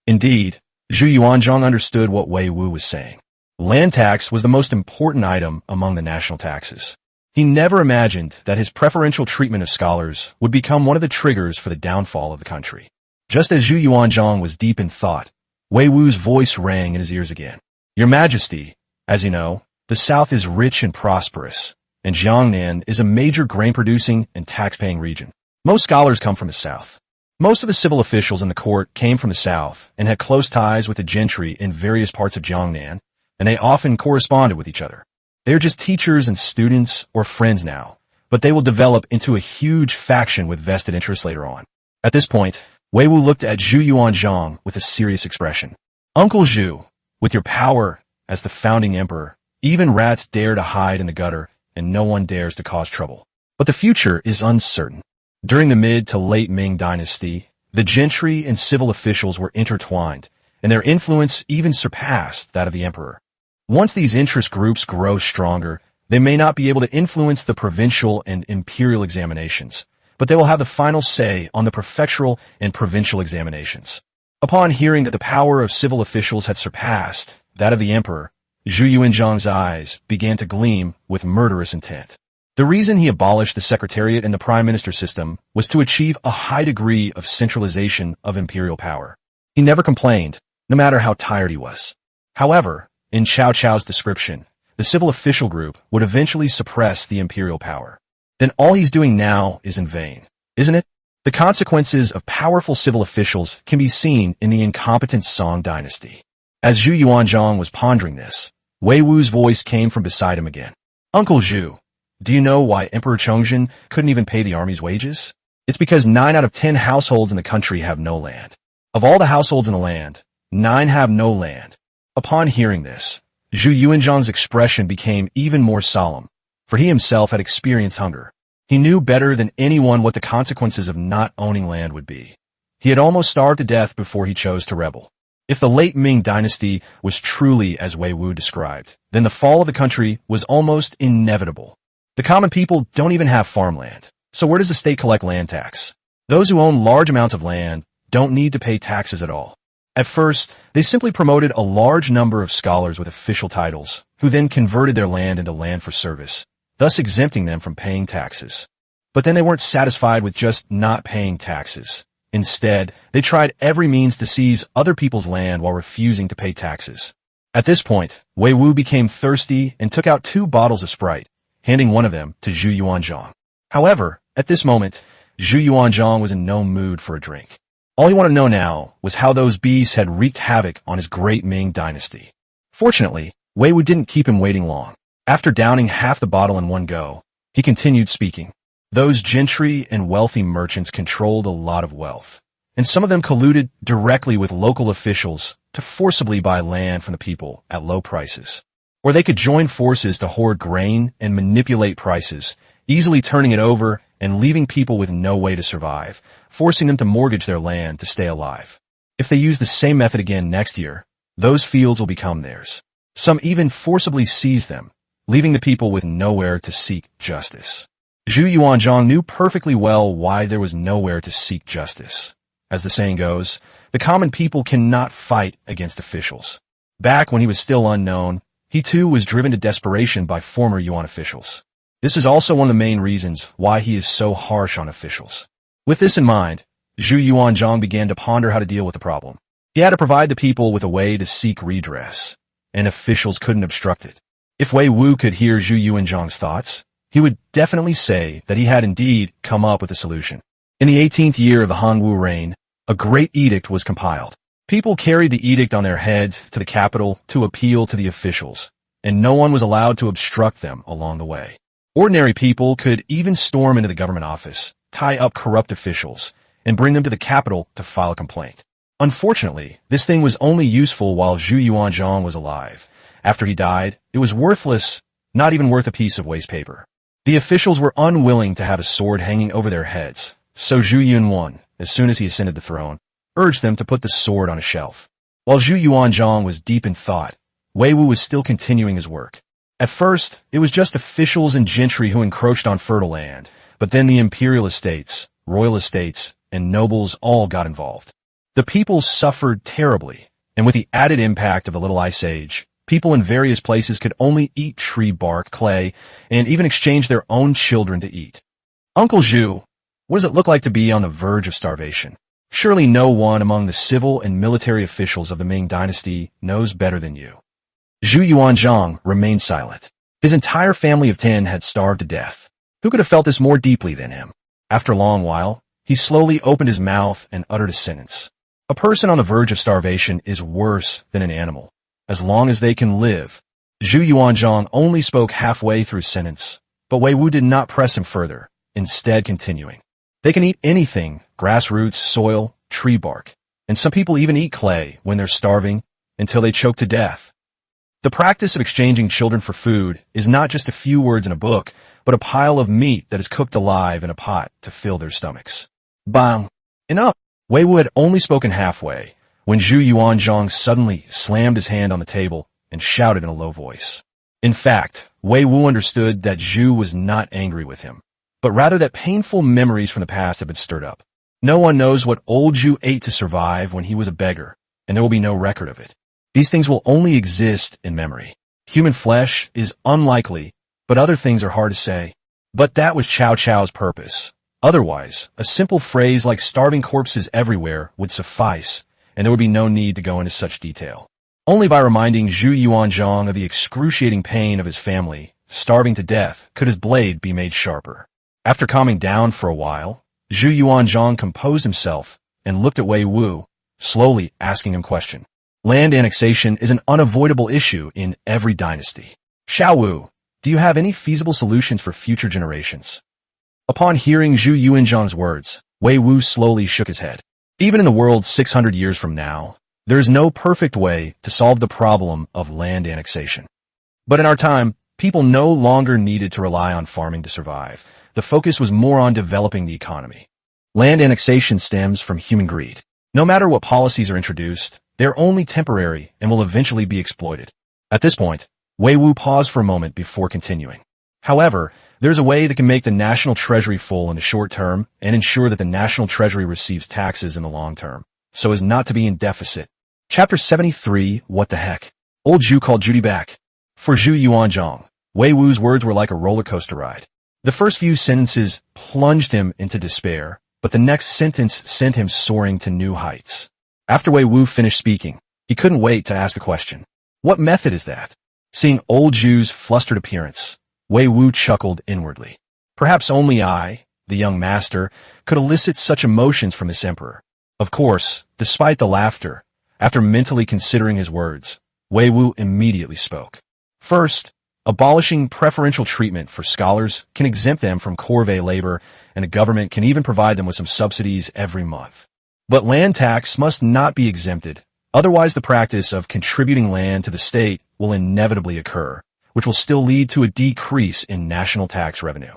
Indeed, Yuanzhang understood what Wei Wu was saying. Land tax was the most important item among the national taxes. He never imagined that his preferential treatment of scholars would become one of the triggers for the downfall of the country. Just as Yuanzhang was deep in thought, Wei Wu's voice rang in his ears again. Your Majesty, as you know, the South is rich and prosperous, and Jiangnan is a major grain-producing and tax-paying region. Most scholars come from the South. Most of the civil officials in the court came from the South and had close ties with the gentry in various parts of Jiangnan, and they often corresponded with each other. They are just teachers and students or friends now, but they will develop into a huge faction with vested interests later on. At this point, Wei Wu looked at Yuanzhang with a serious expression. Uncle Zhu, with your power as the founding emperor, even rats dare to hide in the gutter, and no one dares to cause trouble. But the future is uncertain. During the mid to late Ming Dynasty, the gentry and civil officials were intertwined, and their influence even surpassed that of the emperor. Once these interest groups grow stronger, they may not be able to influence the provincial and imperial examinations, but they will have the final say on the prefectural and provincial examinations. Upon hearing that the power of civil officials had surpassed that of the emperor, Yuanzhang's eyes began to gleam with murderous intent. The reason he abolished the secretariat and the prime minister system was to achieve a high degree of centralization of imperial power. He never complained, no matter how tired he was. However, in Cao Cao's description, the civil official group would eventually suppress the imperial power. Then all he's doing now is in vain, isn't it? The consequences of powerful civil officials can be seen in the incompetent Song dynasty. As Yuanzhang was pondering this, Wei Wu's voice came from beside him again. Uncle Zhu, do you know why Emperor Chongzhen couldn't even pay the army's wages? It's because 9 out of 10 households in the country have no land. Of all the households in the land, 9 have no land. Upon hearing this, Yuanzhang's expression became even more solemn, for he himself had experienced hunger. He knew better than anyone what the consequences of not owning land would be. He had almost starved to death before he chose to rebel. If the late Ming Dynasty was truly as Wei Wu described, then the fall of the country was almost inevitable. The common people don't even have farmland, so where does the state collect land tax? Those who own large amounts of land don't need to pay taxes at all. At first, they simply promoted a large number of scholars with official titles, who then converted their land into land for service, thus exempting them from paying taxes. But then they weren't satisfied with just not paying taxes. Instead, they tried every means to seize other people's land while refusing to pay taxes. At this point, Wei Wu became thirsty and took out 2 bottles of Sprite, handing one of them to Yuanzhang. However, at this moment, Yuanzhang was in no mood for a drink. All he wanted to know now was how those beasts had wreaked havoc on his great Ming Dynasty. Fortunately, Wei Wu didn't keep him waiting long. After downing half the bottle in one go, he continued speaking. Those gentry and wealthy merchants controlled a lot of wealth, and some of them colluded directly with local officials to forcibly buy land from the people at low prices. Or they could join forces to hoard grain and manipulate prices, easily turning it over and leaving people with no way to survive, forcing them to mortgage their land to stay alive. If they use the same method again next year, those fields will become theirs. Some even forcibly seize them, leaving the people with nowhere to seek justice. Zhu Yuanzhang knew perfectly well why there was nowhere to seek justice. As the saying goes, the common people cannot fight against officials. Back when he was still unknown, he too was driven to desperation by former Yuan officials. This is also one of the main reasons why he is so harsh on officials. With this in mind, Zhu Yuanzhang began to ponder how to deal with the problem. He had to provide the people with a way to seek redress, and officials couldn't obstruct it. If Wei Wu could hear Zhu Yuanzhang's thoughts, he would definitely say that he had indeed come up with a solution. In the 18th year of the Han Wu reign, a great edict was compiled. People carried the edict on their heads to the capital to appeal to the officials, and no one was allowed to obstruct them along the way. Ordinary people could even storm into the government office, tie up corrupt officials, and bring them to the capital to file a complaint. Unfortunately, this thing was only useful while Zhu Yuanzhang was alive. After he died, it was worthless, not even worth a piece of waste paper. The officials were unwilling to have a sword hanging over their heads, so Zhu Yunwan, as soon as he ascended the throne, urged them to put the sword on a shelf. While Zhu Yuanzhang was deep in thought, Wei Wu was still continuing his work. At first, it was just officials and gentry who encroached on fertile land, but then the imperial estates, royal estates, and nobles all got involved. The people suffered terribly, and with the added impact of the Little Ice Age, people in various places could only eat tree bark, clay, and even exchange their own children to eat. Uncle Zhu, what does it look like to be on the verge of starvation? Surely no one among the civil and military officials of the Ming Dynasty knows better than you. Zhu Yuanzhang remained silent. His entire family of 10 had starved to death. Who could have felt this more deeply than him? After a long while, he slowly opened his mouth and uttered a sentence. A person on the verge of starvation is worse than an animal, as long as they can live. Zhu Yuanzhang only spoke halfway through his sentence, but Wei Wu did not press him further, instead continuing. They can eat anything, grass roots, soil, tree bark, and some people even eat clay when they're starving until they choke to death. The practice of exchanging children for food is not just a few words in a book, but a pile of meat that is cooked alive in a pot to fill their stomachs. Bang! Enough! Wei Wu had only spoken halfway, when Zhu Yuanzhang suddenly slammed his hand on the table and shouted in a low voice. In fact, Wei Wu understood that Zhu was not angry with him, but rather that painful memories from the past had been stirred up. No one knows what old Zhu ate to survive when he was a beggar, and there will be no record of it. These things will only exist in memory. Human flesh is unlikely, but other things are hard to say. But that was Cao Cao's purpose. Otherwise, a simple phrase like starving corpses everywhere would suffice, and there would be no need to go into such detail. Only by reminding Zhu Yuanzhang of the excruciating pain of his family, starving to death, could his blade be made sharper. After calming down for a while, Zhu Yuanzhang composed himself and looked at Wei Wu, slowly asking him a question. Land annexation is an unavoidable issue in every dynasty. Xiao Wu, do you have any feasible solutions for future generations? Upon hearing Zhu Yuanzhang's words, Wei Wu slowly shook his head. Even in the world 600 years from now, there is no perfect way to solve the problem of land annexation. But in our time, people no longer needed to rely on farming to survive. The focus was more on developing the economy. Land annexation stems from human greed. No matter what policies are introduced, they're only temporary and will eventually be exploited. At this point, Wei Wu paused for a moment before continuing. However, there's a way that can make the national treasury full in the short term and ensure that the national treasury receives taxes in the long term, so as not to be in deficit. Chapter 73, What the Heck? Old Zhu called Judy back. For Zhu Yuanzhang, Wei Wu's words were like a roller coaster ride. The first few sentences plunged him into despair, but the next sentence sent him soaring to new heights. After Wei Wu finished speaking, he couldn't wait to ask a question. What method is that? Seeing old Zhu's flustered appearance, Wei Wu chuckled inwardly. Perhaps only I, the young master, could elicit such emotions from this emperor. Of course, despite the laughter, after mentally considering his words, Wei Wu immediately spoke. First, abolishing preferential treatment for scholars can exempt them from corvée labor, and the government can even provide them with some subsidies every month. But land tax must not be exempted, Otherwise, the practice of contributing land to the state will inevitably occur, which will still lead to a decrease in national tax revenue.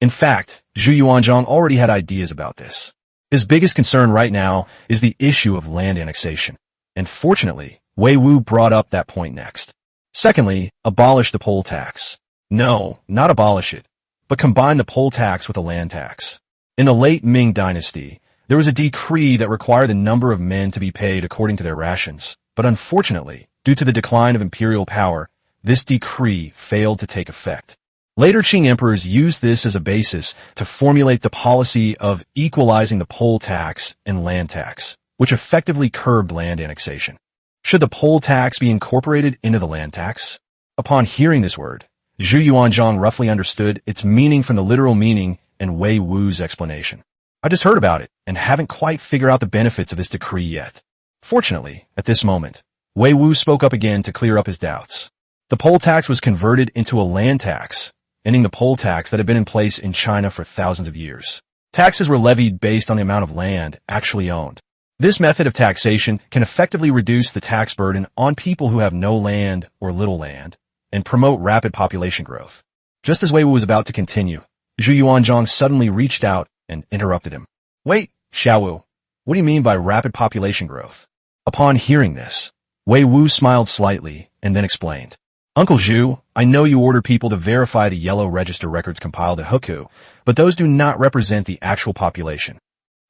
In fact, Zhu Yuanzhang already had ideas about this. His biggest concern right now is the issue of land annexation, and fortunately, Wei Wu brought up that point next. Secondly, abolish the poll tax. No, not abolish it, but combine the poll tax with a land tax. In the late Ming Dynasty, there was a decree that required the number of men to be paid according to their rations, but unfortunately, due to the decline of imperial power, this decree failed to take effect. Later Qing emperors used this as a basis to formulate the policy of equalizing the poll tax and land tax, which effectively curbed land annexation. Should the poll tax be incorporated into the land tax? Upon hearing this word, Zhu Yuanzhang roughly understood its meaning from the literal meaning and Wei Wu's explanation. I just heard about it and haven't quite figured out the benefits of this decree yet. Fortunately, at this moment, Wei Wu spoke up again to clear up his doubts. The poll tax was converted into a land tax, ending the poll tax that had been in place in China for thousands of years. Taxes were levied based on the amount of land actually owned. This method of taxation can effectively reduce the tax burden on people who have no land or little land and promote rapid population growth. Just as Wei Wu was about to continue, Zhu Yuanzhang suddenly reached out and interrupted him. Wait, Xiaowu, what do you mean by rapid population growth? Upon hearing this, Wei Wu smiled slightly and then explained. Uncle Zhu, I know you order people to verify the yellow register records compiled at Hukou, but those do not represent the actual population.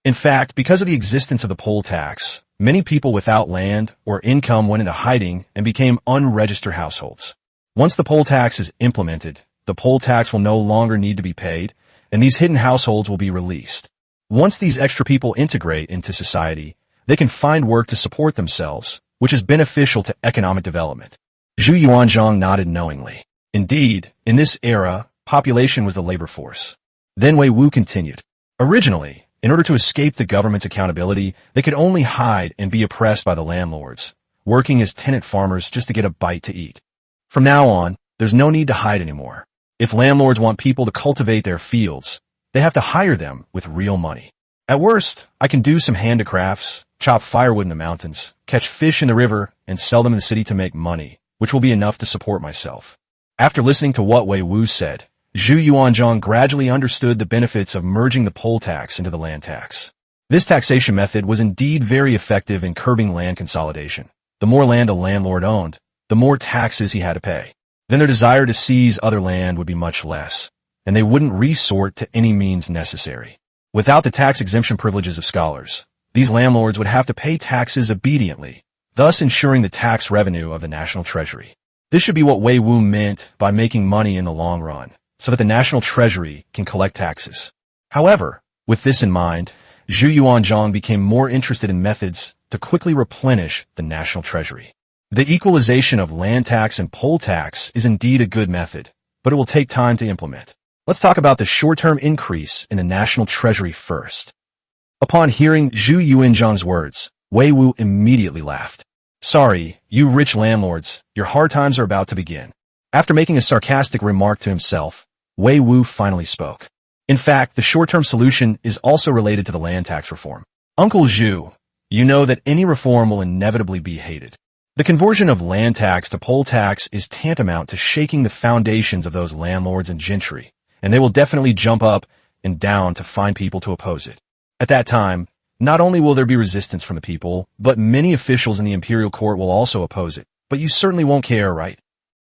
In fact, because of the existence of the poll tax, many people without land or income went into hiding and became unregistered households. Once the poll tax is implemented, the poll tax will no longer need to be paid, and these hidden households will be released. Once these extra people integrate into society, they can find work to support themselves, which is beneficial to economic development. Zhu Yuanzhang nodded knowingly. Indeed, in this era, population was the labor force. Then Wei Wu continued. Originally, in order to escape the government's accountability, they could only hide and be oppressed by the landlords, working as tenant farmers just to get a bite to eat. From now on, there's no need to hide anymore. If landlords want people to cultivate their fields, they have to hire them with real money. At worst, I can do some handicrafts, chop firewood in the mountains, catch fish in the river, and sell them in the city to make money, which will be enough to support myself. After listening to what Wei Wu said, Zhu Yuanzhang gradually understood the benefits of merging the poll tax into the land tax. This taxation method was indeed very effective in curbing land consolidation. The more land a landlord owned, the more taxes he had to pay. Then their desire to seize other land would be much less, and they wouldn't resort to any means necessary. Without the tax exemption privileges of scholars, these landlords would have to pay taxes obediently, thus ensuring the tax revenue of the national treasury. This should be what Wei Wu meant by making money in the long run, so that the national treasury can collect taxes. However, with this in mind, Zhu Yuanzhang became more interested in methods to quickly replenish the national treasury. The equalization of land tax and poll tax is indeed a good method, but it will take time to implement. Let's talk about the short-term increase in the national treasury first. Upon hearing Zhu Yuanzhang's words, Wei Wu immediately laughed. Sorry, you rich landlords, your hard times are about to begin. After making a sarcastic remark to himself, Wei Wu finally spoke. In fact, the short-term solution is also related to the land tax reform. Uncle Zhu, you know that any reform will inevitably be hated. The conversion of land tax to poll tax is tantamount to shaking the foundations of those landlords and gentry, and they will definitely jump up and down to find people to oppose it. At that time, not only will there be resistance from the people, but many officials in the imperial court will also oppose it. But you certainly won't care, right?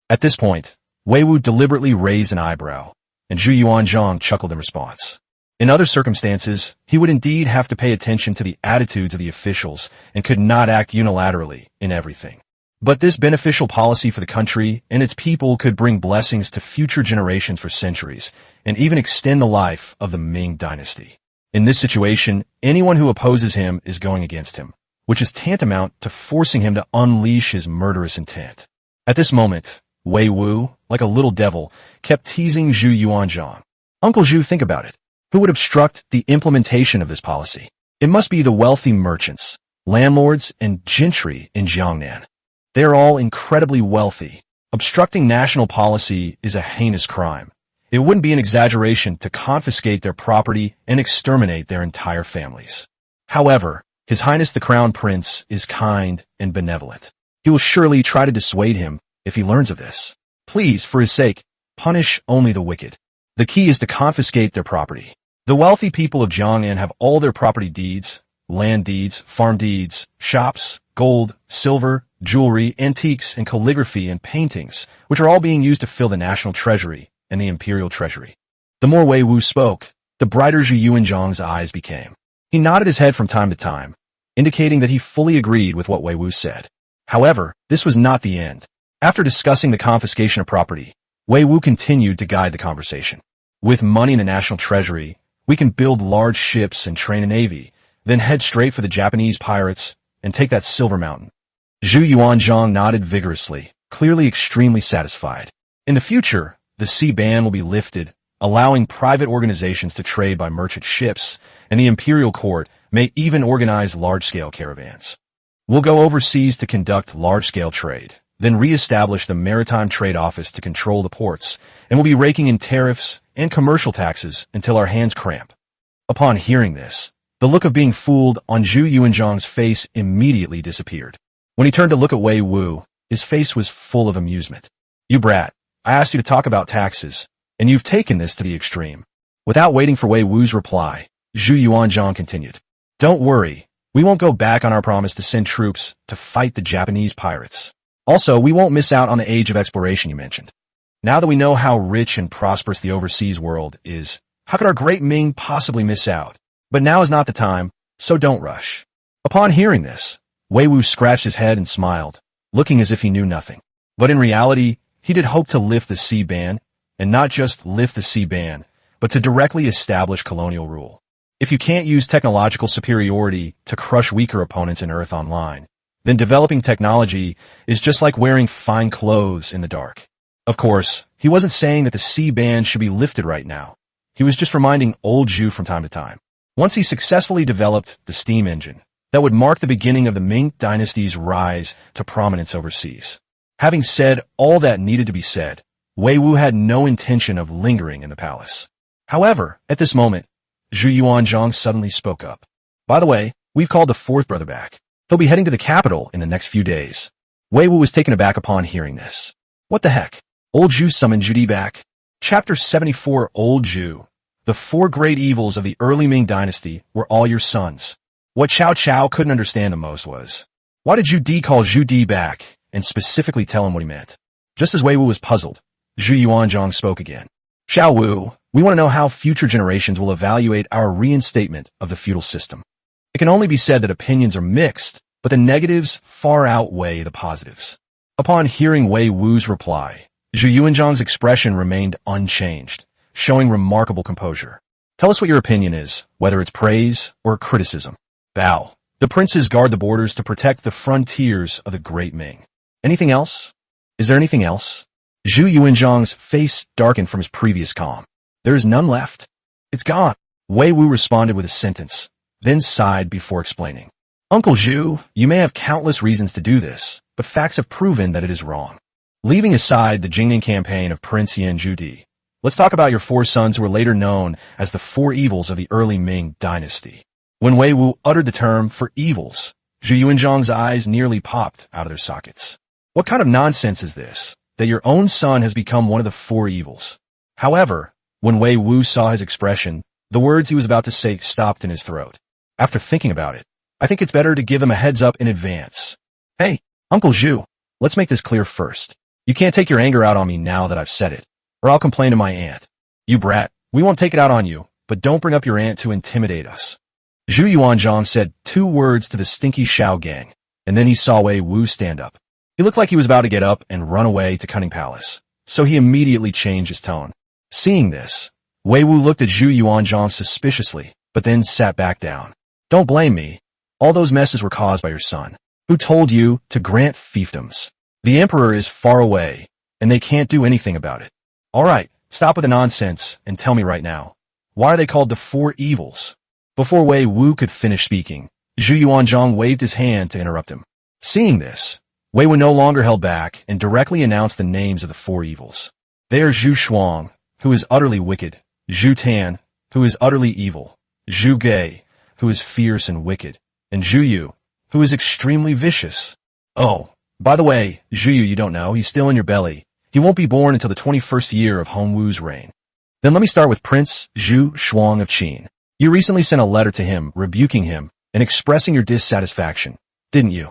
At this point, Wei Wu deliberately raised an eyebrow, and Zhu Yuanzhang chuckled in response. In other circumstances, he would indeed have to pay attention to the attitudes of the officials and could not act unilaterally in everything. But this beneficial policy for the country and its people could bring blessings to future generations for centuries, and even extend the life of the Ming Dynasty. In this situation, anyone who opposes him is going against him, which is tantamount to forcing him to unleash his murderous intent. At this moment, Wei Wu, like a little devil, kept teasing Zhu Yuanzhang. Uncle Zhu, think about it. Who would obstruct the implementation of this policy? It must be the wealthy merchants, landlords, and gentry in Jiangnan. They are all incredibly wealthy. Obstructing national policy is a heinous crime. It wouldn't be an exaggeration to confiscate their property and exterminate their entire families. However, His Highness the Crown Prince is kind and benevolent. He will surely try to dissuade him if he learns of this. Please, for his sake, punish only the wicked. The key is to confiscate their property. The wealthy people of Jiangnan have all their property deeds, land deeds, farm deeds, shops, gold, silver, jewelry, antiques, and calligraphy and paintings, which are all being used to fill the national treasury and the imperial treasury. The more Wei Wu spoke, the brighter Zhu Yuanzhang's eyes became. He nodded his head from time to time, indicating that he fully agreed with what Wei Wu said. However, this was not the end. After discussing the confiscation of property, Wei Wu continued to guide the conversation. With money in the national treasury, we can build large ships and train a navy, then head straight for the Japanese pirates and take that silver mountain. Zhu Yuanzhang nodded vigorously, clearly extremely satisfied. In the future, the sea ban will be lifted, allowing private organizations to trade by merchant ships, and the imperial court may even organize large-scale caravans. We'll go overseas to conduct large-scale trade, then re-establish the Maritime Trade Office to control the ports, and we'll be raking in tariffs and commercial taxes until our hands cramp. Upon hearing this, the look of being fooled on Zhu Yuanzhang's face immediately disappeared. When he turned to look at Wei Wu, his face was full of amusement. You brat, I asked you to talk about taxes, and you've taken this to the extreme. Without waiting for Wei Wu's reply, Zhu Yuanzhang continued. Don't worry, we won't go back on our promise to send troops to fight the Japanese pirates. Also, we won't miss out on the age of exploration you mentioned. Now that we know how rich and prosperous the overseas world is, how could our great Ming possibly miss out? But now is not the time, so don't rush. Upon hearing this, Wei Wu scratched his head and smiled, looking as if he knew nothing. But in reality, he did hope to lift the sea ban, and not just lift the sea ban, but to directly establish colonial rule. If you can't use technological superiority to crush weaker opponents in Earth Online, then developing technology is just like wearing fine clothes in the dark. Of course, he wasn't saying that the sea ban should be lifted right now. He was just reminding old Zhu from time to time. Once he successfully developed the steam engine, that would mark the beginning of the Ming Dynasty's rise to prominence overseas. Having said all that needed to be said, Wei Wu had no intention of lingering in the palace. However, at this moment, Zhu Yuanzhang suddenly spoke up. By the way, we've called the fourth brother back. He'll be heading to the capital in the next few days. Wei Wu was taken aback upon hearing this. What the heck? Old Zhu summoned Zhu back. Chapter 74 Old Zhu. The four great evils of the early Ming Dynasty were all your sons. What Cao Cao couldn't understand the most was, why did Zhu call Zhu back and specifically tell him what he meant? Just as Wei Wu was puzzled, Zhu Yuanzhang spoke again. Xiao Wu, we want to know how future generations will evaluate our reinstatement of the feudal system. It can only be said that opinions are mixed, but the negatives far outweigh the positives. Upon hearing Wei Wu's reply, Zhu Yuanzhang's expression remained unchanged, showing remarkable composure. Tell us what your opinion is, whether it's praise or criticism. Bow. The princes guard the borders to protect the frontiers of the Great Ming. Anything else? Is there anything else? Zhu Yuanzhang's face darkened from his previous calm. There is none left. It's gone. Wei Wu responded with a sentence, then sighed before explaining. Uncle Zhu, you may have countless reasons to do this, but facts have proven that it is wrong. Leaving aside the Jingnan campaign of Prince Yan Zhu, let's talk about your four sons who were later known as the four evils of the early Ming Dynasty. When Wei Wu uttered the term for evils, Zhu Yuanzhang's eyes nearly popped out of their sockets. What kind of nonsense is this, that your own son has become one of the four evils? However, when Wei Wu saw his expression, the words he was about to say stopped in his throat. After thinking about it, I think it's better to give him a heads up in advance. Hey, Uncle Zhu, let's make this clear first. You can't take your anger out on me now that I've said it, or I'll complain to my aunt. You brat, we won't take it out on you, but don't bring up your aunt to intimidate us. Zhu Yuanzhang said 2 words to the stinky Xiao gang, and then he saw Wei Wu stand up. He looked like he was about to get up and run away to Cunning Palace, so he immediately changed his tone. Seeing this, Wei Wu looked at Zhu Yuanzhang suspiciously, but then sat back down. Don't blame me. All those messes were caused by your son. Who told you to grant fiefdoms? The emperor is far away, and they can't do anything about it. All right, stop with the nonsense and tell me right now. Why are they called the four evils? Before Wei Wu could finish speaking, Zhu Yuanzhang waved his hand to interrupt him. Seeing this, Wei Wu no longer held back and directly announced the names of the four evils. They are Zhu Shuang, who is utterly wicked, Zhu Tan, who is utterly evil, Zhu Gai, who is fierce and wicked, and Zhu Yu, who is extremely vicious. Oh, by the way, Zhu Yu, you don't know, he's still in your belly. He won't be born until the 21st year of Hong Wu's reign. Then let me start with Prince Zhu Shuang of Qin. You recently sent a letter to him, rebuking him, and expressing your dissatisfaction, didn't you?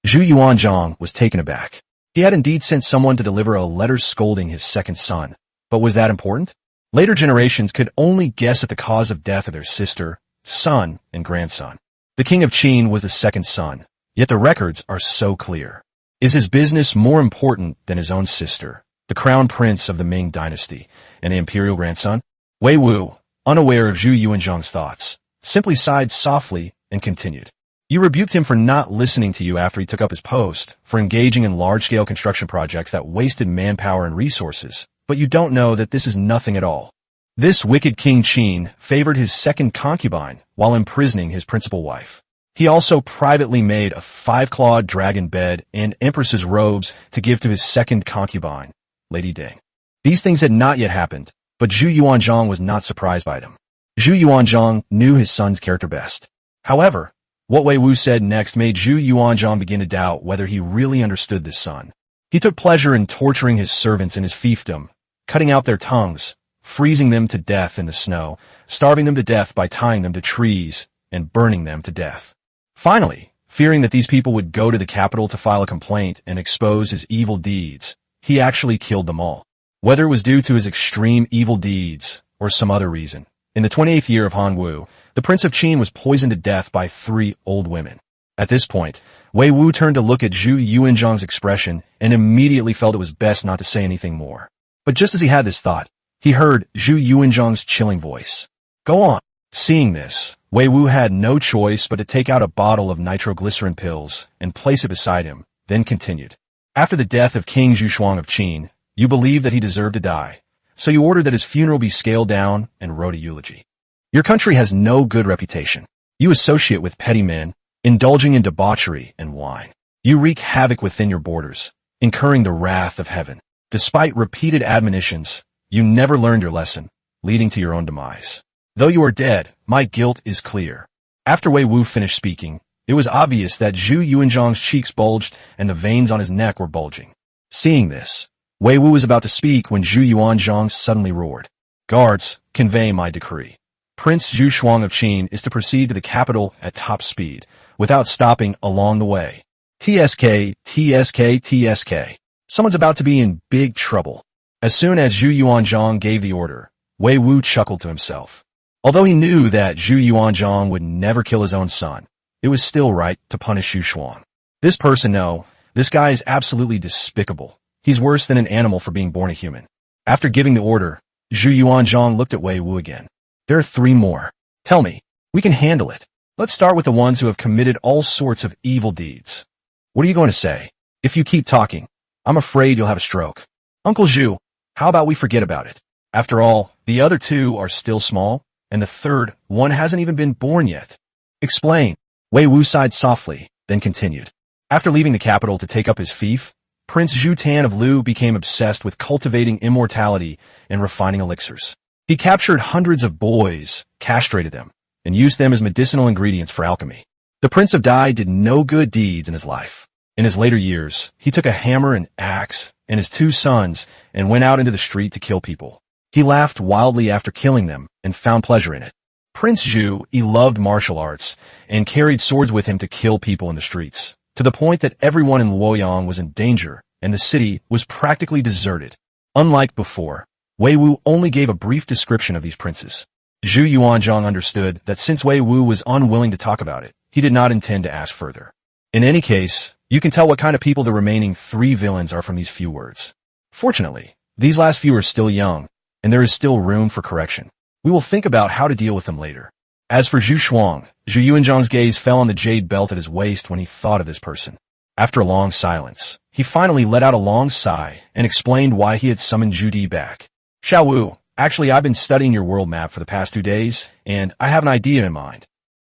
Zhu Yuanzhang was taken aback. He had indeed sent someone to deliver a letter scolding his second son. But was that important? Later generations could only guess at the cause of death of their sister, son, and grandson. The king of Qin was the second son, yet the records are so clear. Is his business more important than his own sister, the crown prince of the Ming Dynasty, and the imperial grandson? Wei Wu, unaware of Zhu Yuanzhang's thoughts, simply sighed softly and continued. You rebuked him for not listening to you after he took up his post, for engaging in large-scale construction projects that wasted manpower and resources, but you don't know that this is nothing at all. This wicked King Qin favored his second concubine while imprisoning his principal wife. He also privately made a 5-clawed dragon bed and Empress's robes to give to his second concubine, Lady Ding. These things had not yet happened, but Zhu Yuanzhang was not surprised by them. Zhu Yuanzhang knew his son's character best. However, what Wei Wu said next made Zhu Yuanzhang begin to doubt whether he really understood this son. He took pleasure in torturing his servants in his fiefdom, cutting out their tongues, freezing them to death in the snow, starving them to death by tying them to trees, and burning them to death. Finally, fearing that these people would go to the capital to file a complaint and expose his evil deeds, he actually killed them all. Whether it was due to his extreme evil deeds or some other reason, in the 28th year of Han Wu, the Prince of Qin was poisoned to death by 3 old women. At this point, Wei Wu turned to look at Zhu Yuanzhang's expression and immediately felt it was best not to say anything more. But just as he had this thought, he heard Zhu Yuanzhang's chilling voice. Go on. Seeing this, Wei Wu had no choice but to take out a bottle of nitroglycerin pills and place it beside him, then continued. After the death of King Zhu Shuang of Qin, you believed that he deserved to die, so you ordered that his funeral be scaled down and wrote a eulogy. Your country has no good reputation. You associate with petty men, indulging in debauchery and wine. You wreak havoc within your borders, incurring the wrath of heaven. Despite repeated admonitions, you never learned your lesson, leading to your own demise. Though you are dead, my guilt is clear. After Wei Wu finished speaking, it was obvious that Zhu Yuanzhang's cheeks bulged and the veins on his neck were bulging. Seeing this, Wei Wu was about to speak when Zhu Yuanzhang suddenly roared. Guards, convey my decree. Prince Zhu Shuang of Qin is to proceed to the capital at top speed, without stopping along the way. TSK, TSK, TSK. Someone's about to be in big trouble. As soon as Zhu Yuanzhang gave the order, Wei Wu chuckled to himself. Although he knew that Zhu Yuanzhang would never kill his own son, it was still right to punish Zhu Shuang. This person, no, this guy is absolutely despicable. He's worse than an animal for being born a human. After giving the order, Zhu Yuanzhang looked at Wei Wu again. There are 3 more. Tell me, we can handle it. Let's start with the ones who have committed all sorts of evil deeds. What are you going to say? If you keep talking, I'm afraid you'll have a stroke. Uncle Zhu, how about we forget about it? After all, the other 2 are still small, and the third one hasn't even been born yet. Explain. Wei Wu sighed softly, then continued. After leaving the capital to take up his fief, Prince Zhu Tan of Lu became obsessed with cultivating immortality and refining elixirs. He captured hundreds of boys, castrated them, and used them as medicinal ingredients for alchemy. The Prince of Dai did no good deeds in his life. In his later years, he took a hammer and axe and his 2 sons and went out into the street to kill people. He laughed wildly after killing them and found pleasure in it. Prince Zhu, he loved martial arts and carried swords with him to kill people in the streets, to the point that everyone in Luoyang was in danger and the city was practically deserted. Unlike before, Wei Wu only gave a brief description of these princes. Zhu Yuanzhang understood that since Wei Wu was unwilling to talk about it, he did not intend to ask further. In any case, you can tell what kind of people the remaining 3 villains are from these few words. Fortunately, these last few are still young, and there is still room for correction. We will think about how to deal with them later. As for Zhu Shuang, Zhu Yuanzhang's gaze fell on the jade belt at his waist when he thought of this person. After a long silence, he finally let out a long sigh and explained why he had summoned Zhu Di back. Xiao Wu, actually I've been studying your world map for the past 2 days, and I have an idea in mind.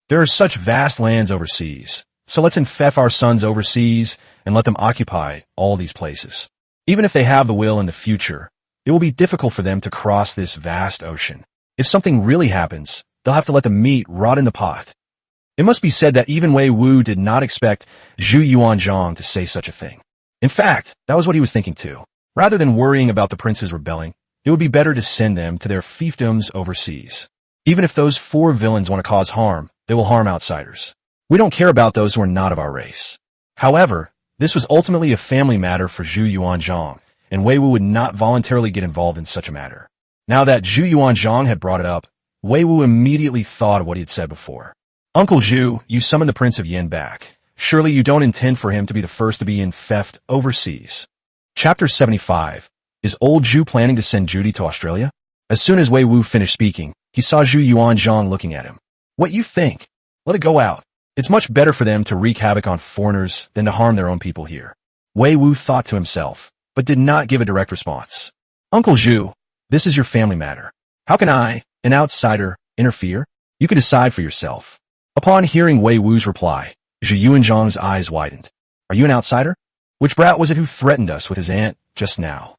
There are such vast lands overseas, so let's infect our sons overseas and let them occupy all these places. Even if they have the will in the future, it will be difficult for them to cross this vast ocean. If something really happens, they'll have to let the meat rot in the pot. It must be said that even Wei Wu did not expect Yuanzhang to say such a thing. In fact, that was what he was thinking too. Rather than worrying about the princes rebelling, it would be better to send them to their fiefdoms overseas. Even if those 4 villains want to cause harm, they will harm outsiders. We don't care about those who are not of our race. However, this was ultimately a family matter for Yuanzhang, and Wei Wu would not voluntarily get involved in such a matter. Now that Yuanzhang had brought it up, Wei Wu immediately thought of what he had said before. Uncle Zhu, you summoned the Prince of Yin back. Surely you don't intend for him to be the first to be in theft overseas. Chapter 75. Is old Zhu planning to send Judy to Australia? As soon as Wei Wu finished speaking, he saw Yuanzhang looking at him. What you think? Let it go out. It's much better for them to wreak havoc on foreigners than to harm their own people here. Wei Wu thought to himself, but did not give a direct response. Uncle Zhu, this is your family matter. How can I, an outsider, interfere? You can decide for yourself. Upon hearing Wei Wu's reply, Yuanzhang's eyes widened. Are you an outsider? Which brat was it who threatened us with his aunt just now?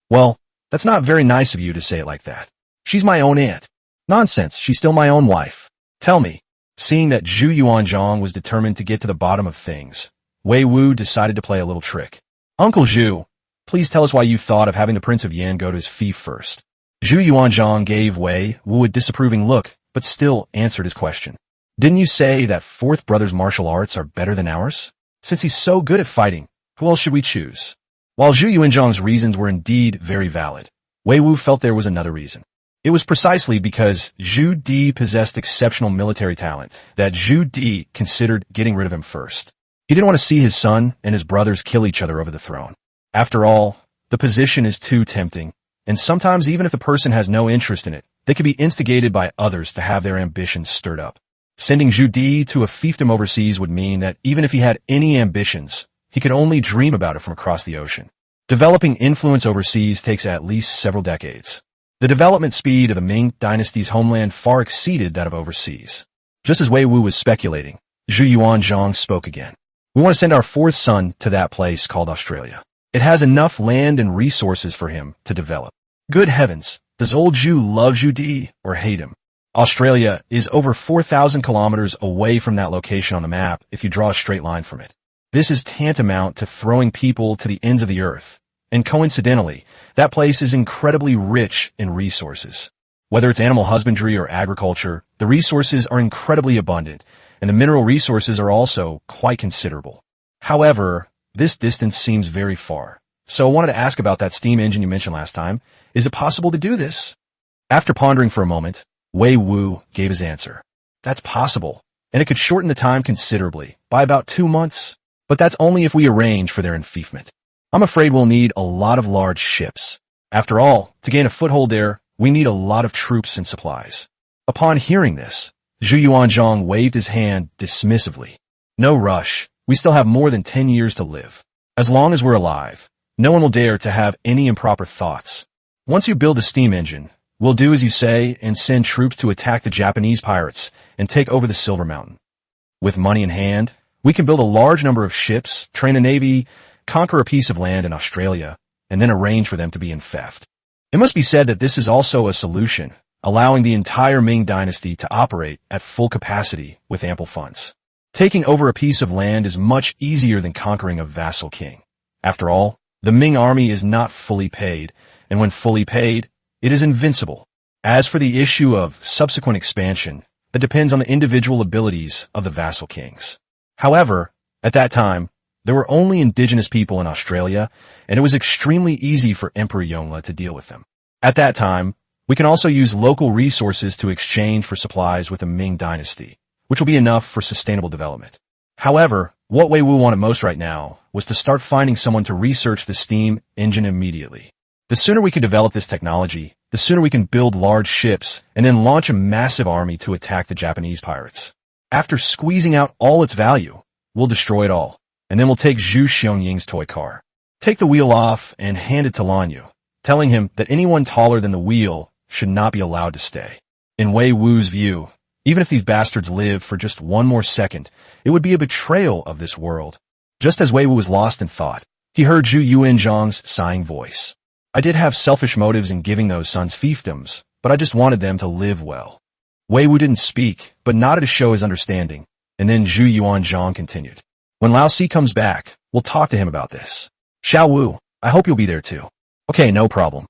Well, that's not very nice of you to say it like that. She's my own aunt. Nonsense, she's still my own wife. Tell me. Seeing that Yuanzhang was determined to get to the bottom of things, Wei Wu decided to play a little trick. Uncle Zhu, please tell us why you thought of having the Prince of Yin go to his fief first. Yuanzhang gave Wei Wu a disapproving look, but still answered his question. Didn't you say that Fourth Brother's martial arts are better than ours? Since he's so good at fighting, who else should we choose? While Yuanzhang's reasons were indeed very valid, Wei Wu felt there was another reason. It was precisely because Zhu Di possessed exceptional military talent that Zhu Di considered getting rid of him first. He didn't want to see his son and his brothers kill each other over the throne. After all, the position is too tempting, and sometimes even if the person has no interest in it, they can be instigated by others to have their ambitions stirred up. Sending Zhu Di to a fiefdom overseas would mean that even if he had any ambitions, he could only dream about it from across the ocean. Developing influence overseas takes at least several decades. The development speed of the Ming Dynasty's homeland far exceeded that of overseas. Just as Wei Wu was speculating, Yuanzhang spoke again. We want to send our 4th son to that place called Australia. It has enough land and resources for him to develop. Good heavens, does old Zhu love Zhu Di or hate him? Australia is over 4,000 kilometers away from that location on the map if you draw a straight line from it. This is tantamount to throwing people to the ends of the earth. And coincidentally, that place is incredibly rich in resources. Whether it's animal husbandry or agriculture, the resources are incredibly abundant, and the mineral resources are also quite considerable. However, this distance seems very far. So I wanted to ask about that steam engine you mentioned last time. Is it possible to do this? After pondering for a moment, Wei Wu gave his answer. That's possible, and it could shorten the time considerably, by about 2 months. But that's only if we arrange for their enfeefment. I'm afraid we'll need a lot of large ships. After all, to gain a foothold there, we need a lot of troops and supplies. Upon hearing this, Yuanzhang waved his hand dismissively. No rush. We still have more than 10 years to live. As long as we're alive, no one will dare to have any improper thoughts. Once you build a steam engine, we'll do as you say and send troops to attack the Japanese pirates and take over the Silver Mountain. With money in hand, we can build a large number of ships, train a navy, conquer a piece of land in Australia, and then arrange for them to be in theft. It must be said that this is also a solution, allowing the entire Ming Dynasty to operate at full capacity with ample funds. Taking over a piece of land is much easier than conquering a vassal king. After all, the Ming army is not fully paid, and when fully paid, it is invincible. As for the issue of subsequent expansion, that depends on the individual abilities of the vassal kings. However, at that time, there were only indigenous people in Australia, and it was extremely easy for Emperor Yongle to deal with them. At that time, we can also use local resources to exchange for supplies with the Ming Dynasty, which will be enough for sustainable development. However, what Wei Wu wanted most right now was to start finding someone to research the steam engine immediately. The sooner we can develop this technology, the sooner we can build large ships and then launch a massive army to attack the Japanese pirates. After squeezing out all its value, we'll destroy it all. And then we'll take Zhu Xiangying's toy car. Take the wheel off and hand it to Lan Yu, telling him that anyone taller than the wheel should not be allowed to stay. In Wei Wu's view, even if these bastards lived for just one more second, it would be a betrayal of this world. Just as Wei Wu was lost in thought, he heard Yuanzhang's sighing voice. I did have selfish motives in giving those sons fiefdoms, but I just wanted them to live well. Wei Wu didn't speak, but nodded to show his understanding, and then Yuanzhang continued. When Lao Si comes back, we'll talk to him about this. Xiao Wu, I hope you'll be there too. Okay, no problem.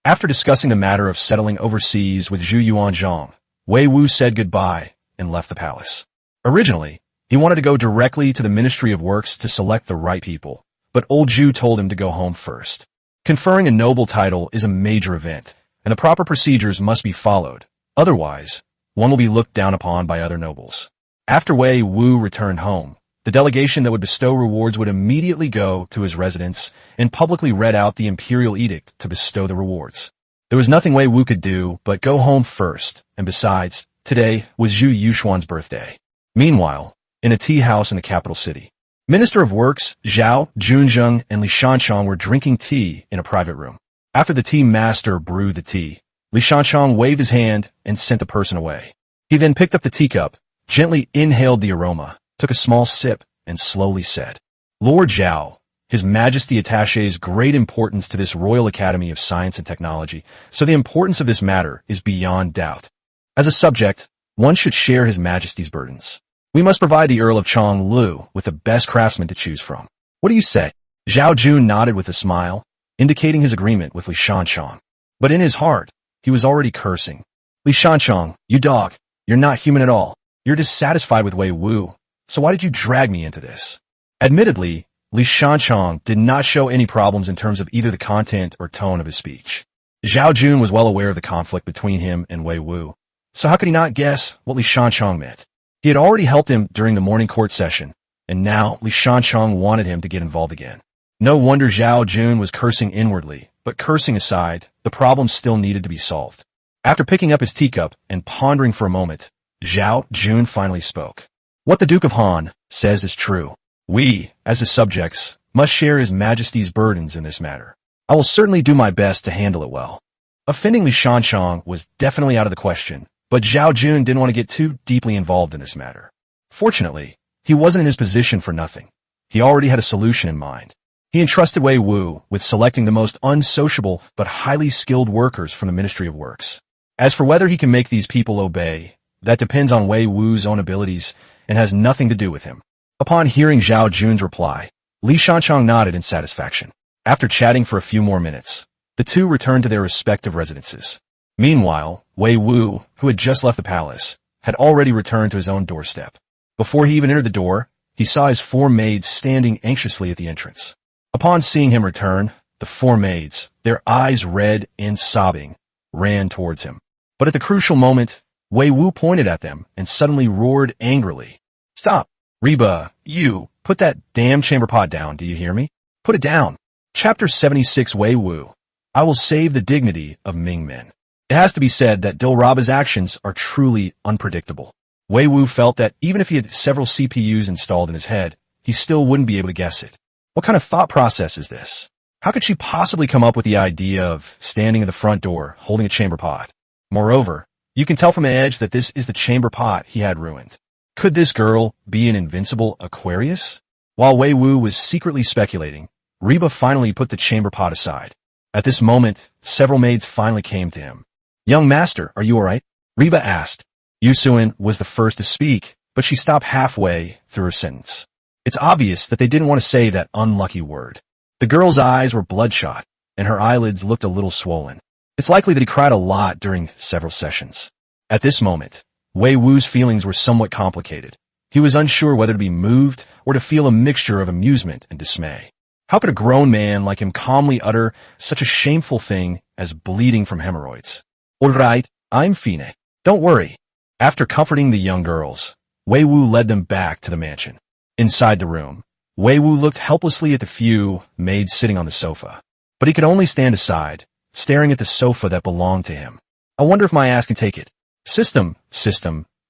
After discussing the matter of settling overseas with Yuanzhang, Wei Wu said goodbye and left the palace. Originally, he wanted to go directly to the Ministry of Works to select the right people, but old Zhu told him to go home first. Conferring a noble title is a major event, and the proper procedures must be followed. Otherwise, one will be looked down upon by other nobles. After Wei Wu returned home, the delegation that would bestow rewards would immediately go to his residence and publicly read out the imperial edict to bestow the rewards. There was nothing Wei Wu could do but go home first, and besides, today was Zhu Yuxuan's birthday. Meanwhile, in a tea house in the capital city, Minister of Works, Zhao, Yuanzhang, and Li Shanchong were drinking tea in a private room. After the tea master brewed the tea, Li Shanchong waved his hand and sent the person away. He then picked up the teacup, gently inhaled the aroma, took a small sip, and slowly said, Lord Zhao, His Majesty attaches great importance to this Royal Academy of Science and Technology, so the importance of this matter is beyond doubt. As a subject, one should share His Majesty's burdens. We must provide the Earl of Chonglu with the best craftsmen to choose from. What do you say? Zhao Jun nodded with a smile, indicating his agreement with Li Shanchong. But in his heart, he was already cursing. Li Shanchong, you dog, you're not human at all. You're dissatisfied with Wei Wu, so why did you drag me into this? Admittedly, Li Shanchong did not show any problems in terms of either the content or tone of his speech. Zhao Jun was well aware of the conflict between him and Wei Wu, so how could he not guess what Li Shanchong meant? He had already helped him during the morning court session, and now Li Shanchong wanted him to get involved again. No wonder Zhao Jun was cursing inwardly, but cursing aside, the problem still needed to be solved. After picking up his teacup and pondering for a moment, Zhao Jun finally spoke. What the Duke of Han says is true. We, as his subjects, must share His Majesty's burdens in this matter. I will certainly do my best to handle it well. Offending Li Shanchong was definitely out of the question, but Zhao Jun didn't want to get too deeply involved in this matter. Fortunately, he wasn't in his position for nothing. He already had a solution in mind. He entrusted Wei Wu with selecting the most unsociable but highly skilled workers from the Ministry of Works. As for whether he can make these people obey, that depends on Wei Wu's own abilities and has nothing to do with him. Upon hearing Zhao Jun's reply, Li Shanchong nodded in satisfaction. After chatting for a few more minutes, the two returned to their respective residences. Meanwhile, Wei Wu, who had just left the palace, had already returned to his own doorstep. Before he even entered the door, he saw his 4 maids standing anxiously at the entrance. Upon seeing him return, the 4 maids, their eyes red and sobbing, ran towards him. But at the crucial moment, Wei Wu pointed at them and suddenly roared angrily. Stop! Reba, you, put that damn chamber pot down, do you hear me? Put it down. Chapter 76 Wei Wu. I will save the dignity of Ming men. It has to be said that Dilraba's actions are truly unpredictable. Wei Wu felt that even if he had several CPUs installed in his head, he still wouldn't be able to guess it. What kind of thought process is this? How could she possibly come up with the idea of standing at the front door holding a chamber pot? Moreover, you can tell from the edge that this is the chamber pot he had ruined. Could this girl be an invincible Aquarius? While Wei Wu was secretly speculating, Reba finally put the chamber pot aside. At this moment, several maids finally came to him. Young master, are you alright? Reba asked. Yusuin was the first to speak, but she stopped halfway through her sentence. It's obvious that they didn't want to say that unlucky word. The girl's eyes were bloodshot, and her eyelids looked a little swollen. It's likely that he cried a lot during several sessions. At this moment, Wei Wu's feelings were somewhat complicated. He was unsure whether to be moved or to feel a mixture of amusement and dismay. How could a grown man like him calmly utter such a shameful thing as bleeding from hemorrhoids? All right, I'm fine. Don't worry. After comforting the young girls, Wei Wu led them back to the mansion. Inside the room, Wei Wu looked helplessly at the few maids sitting on the sofa. But he could only stand aside, staring at the sofa that belonged to him. I wonder if my ass can take it. System,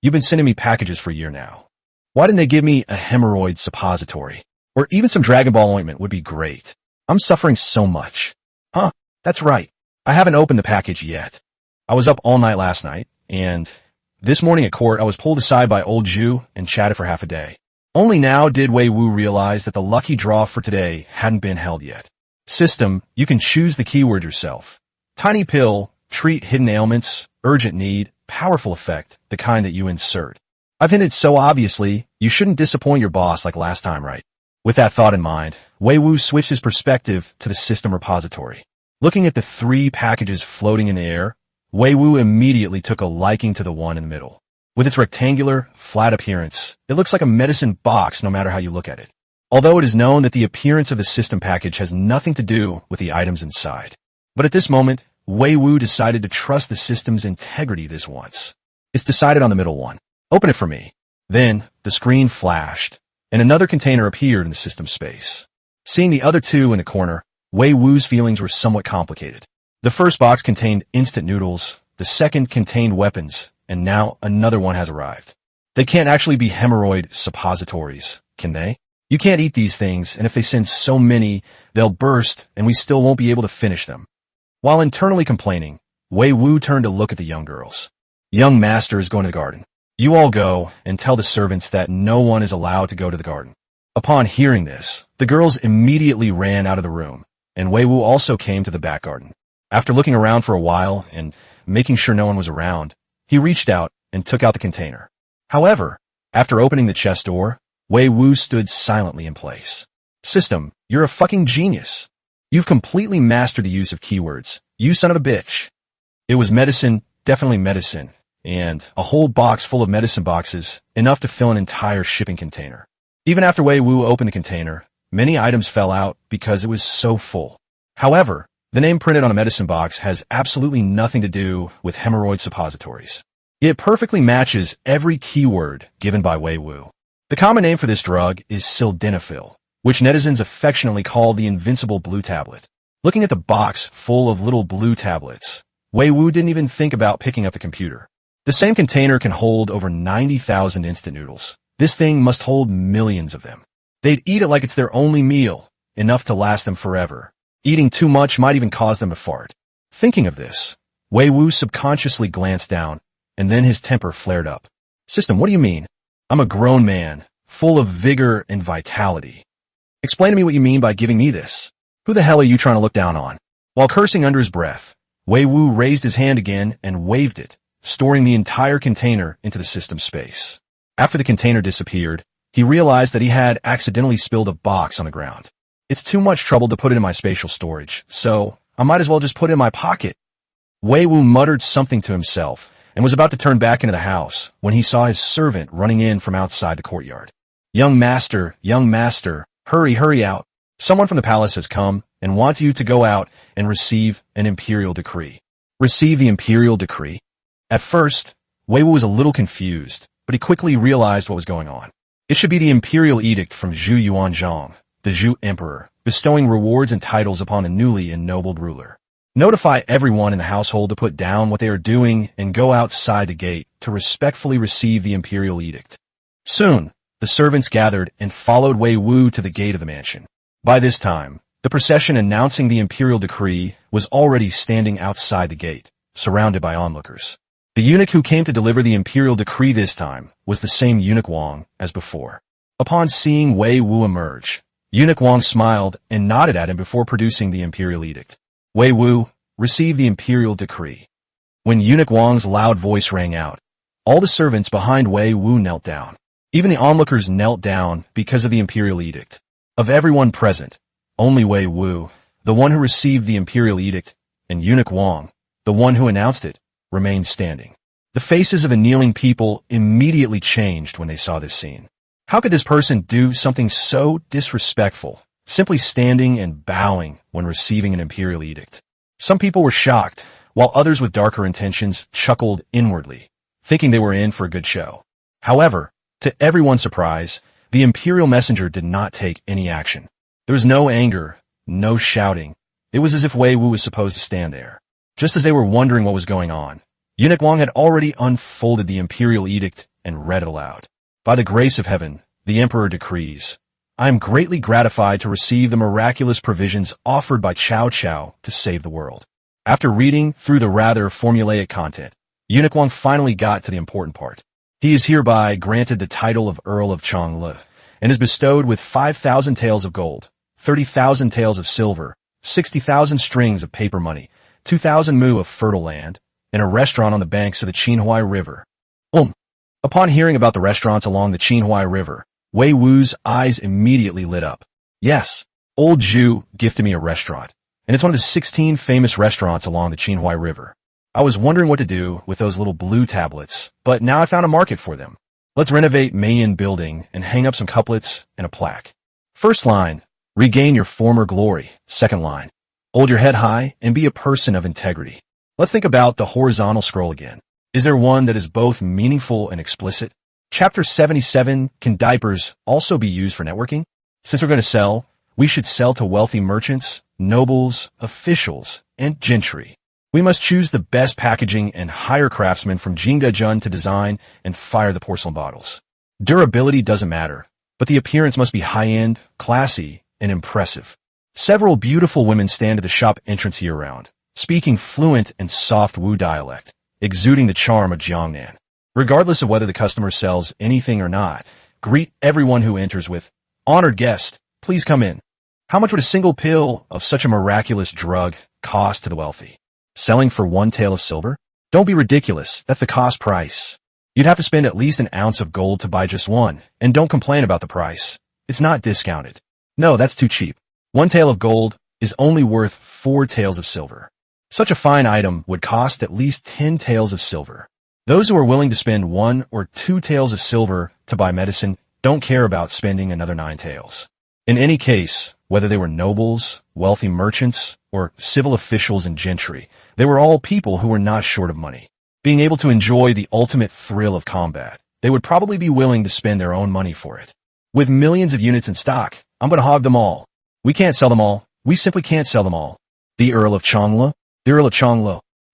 you've been sending me packages for a year now. Why didn't they give me a hemorrhoid suppository? Or even some Dragon Ball ointment would be great. I'm suffering so much. Huh, that's right. I haven't opened the package yet. I was up all night last night, and this morning at court I was pulled aside by old Zhu and chatted for half a day. Only now did Wei Wu realize that the lucky draw for today hadn't been held yet. System, you can choose the keyword yourself. Tiny pill, treat hidden ailments, urgent need, powerful effect, the kind that you insert. I've hinted so obviously, you shouldn't disappoint your boss like last time, right? With that thought in mind, Wei Wu switched his perspective to the system repository. Looking at the 3 packages floating in the air, Wei Wu immediately took a liking to the one in the middle. With its rectangular, flat appearance, it looks like a medicine box no matter how you look at it. Although it is known that the appearance of the system package has nothing to do with the items inside. But at this moment, Wei Wu decided to trust the system's integrity this once. It's decided on the middle one. Open it for me. Then, the screen flashed, and another container appeared in the system space. Seeing the other 2 in the corner, Wei Wu's feelings were somewhat complicated. The first box contained instant noodles, the second contained weapons, and now another one has arrived. They can't actually be hemorrhoid suppositories, can they? You can't eat these things, and if they send so many, they'll burst, and we still won't be able to finish them. While internally complaining, Wei Wu turned to look at the young girls. Young master is going to the garden. You all go and tell the servants that no one is allowed to go to the garden. Upon hearing this, the girls immediately ran out of the room, and Wei Wu also came to the back garden. After looking around for a while and making sure no one was around, he reached out and took out the container. However, after opening the chest door, Wei Wu stood silently in place. System, you're a fucking genius. You've completely mastered the use of keywords. You son of a bitch. It was medicine, definitely medicine, and a whole box full of medicine boxes, enough to fill an entire shipping container. Even after Wei Wu opened the container, many items fell out because it was so full. However, the name printed on a medicine box has absolutely nothing to do with hemorrhoid suppositories. It perfectly matches every keyword given by Wei Wu. The common name for this drug is sildenafil, which netizens affectionately call the invincible blue tablet. Looking at the box full of little blue tablets, Wei Wu didn't even think about picking up the computer. The same container can hold over 90,000 instant noodles. This thing must hold millions of them. They'd eat it like it's their only meal, enough to last them forever. Eating too much might even cause them to fart. Thinking of this, Wei Wu subconsciously glanced down, and then his temper flared up. System, what do you mean? I'm a grown man, full of vigor and vitality. Explain to me what you mean by giving me this. Who the hell are you trying to look down on? While cursing under his breath, Wei Wu raised his hand again and waved it, storing the entire container into the system space. After the container disappeared, he realized that he had accidentally spilled a box on the ground. It's too much trouble to put it in my spatial storage, so I might as well just put it in my pocket. Wei Wu muttered something to himself and was about to turn back into the house when he saw his servant running in from outside the courtyard. Young master, hurry out. Someone from the palace has come and wants you to go out and receive an imperial decree. Receive the imperial decree? At first, Wei Wu was a little confused, but he quickly realized what was going on. It should be the imperial edict from Zhu Yuanzhang, the Zhu emperor, bestowing rewards and titles upon a newly ennobled ruler. Notify everyone in the household to put down what they are doing and go outside the gate to respectfully receive the imperial edict. Soon, the servants gathered and followed Wei Wu to the gate of the mansion. By this time, the procession announcing the imperial decree was already standing outside the gate, surrounded by onlookers. The eunuch who came to deliver the imperial decree this time was the same Eunuch Wang as before. Upon seeing Wei Wu emerge, Eunuch Wang smiled and nodded at him before producing the imperial edict. Wei Wu, receive the imperial decree. When Eunuch Wang's loud voice rang out, all the servants behind Wei Wu knelt down. Even the onlookers knelt down because of the imperial edict. Of everyone present, only Wei Wu, the one who received the imperial edict, and Eunuch Wang, the one who announced it, remained standing. The faces of the kneeling people immediately changed when they saw this scene. How could this person do something so disrespectful, simply standing and bowing when receiving an imperial edict? Some people were shocked, while others with darker intentions chuckled inwardly, thinking they were in for a good show. However, to everyone's surprise, the imperial messenger did not take any action. There was no anger, no shouting. It was as if Wei Wu was supposed to stand there. Just as they were wondering what was going on, Eunuch Wang had already unfolded the imperial edict and read it aloud. By the grace of heaven, the emperor decrees, I am greatly gratified to receive the miraculous provisions offered by Cao Cao to save the world. After reading through the rather formulaic content, Eunuch Wang finally got to the important part. He is hereby granted the title of Earl of Changli, and is bestowed with 5,000 taels of gold, 30,000 taels of silver, 60,000 strings of paper money, 2,000 mu of fertile land, in a restaurant on the banks of the Qinhuai River. Upon hearing about the restaurants along the Qinhuai River, Wei Wu's eyes immediately lit up. Yes, old Zhu gifted me a restaurant, and it's one of the 16 famous restaurants along the Qinhuai River. I was wondering what to do with those little blue tablets, but now I found a market for them. Let's renovate Mayan building and hang up some couplets and a plaque. First line, regain your former glory. Second line, hold your head high and be a person of integrity. Let's think about the horizontal scroll again. Is there one that is both meaningful and explicit? Chapter 77, can diapers also be used for networking? Since we're going to sell, we should sell to wealthy merchants, nobles, officials, and gentry. We must choose the best packaging and hire craftsmen from Jingdezhen to design and fire the porcelain bottles. Durability doesn't matter, but the appearance must be high-end, classy, and impressive. Several beautiful women stand at the shop entrance year-round, speaking fluent and soft Wu dialect, exuding the charm of Jiangnan. Regardless of whether the customer sells anything or not, greet everyone who enters with, "Honored guest, please come in." How much would a single pill of such a miraculous drug cost to the wealthy? Selling for 1 tael of silver? Don't be ridiculous, that's the cost price. You'd have to spend at least an ounce of gold to buy just one, and don't complain about the price. It's not discounted. No, that's too cheap. 1 tael of gold is only worth 4 taels of silver. Such a fine item would cost at least 10 taels of silver. Those who are willing to spend 1 or 2 taels of silver to buy medicine don't care about spending another 9 taels. In any case, whether they were nobles, wealthy merchants, or civil officials and gentry, they were all people who were not short of money. Being able to enjoy the ultimate thrill of combat, they would probably be willing to spend their own money for it. With millions of units in stock, I'm going to hog them all. We can't sell them all. We simply can't sell them all. The Earl of Changlo,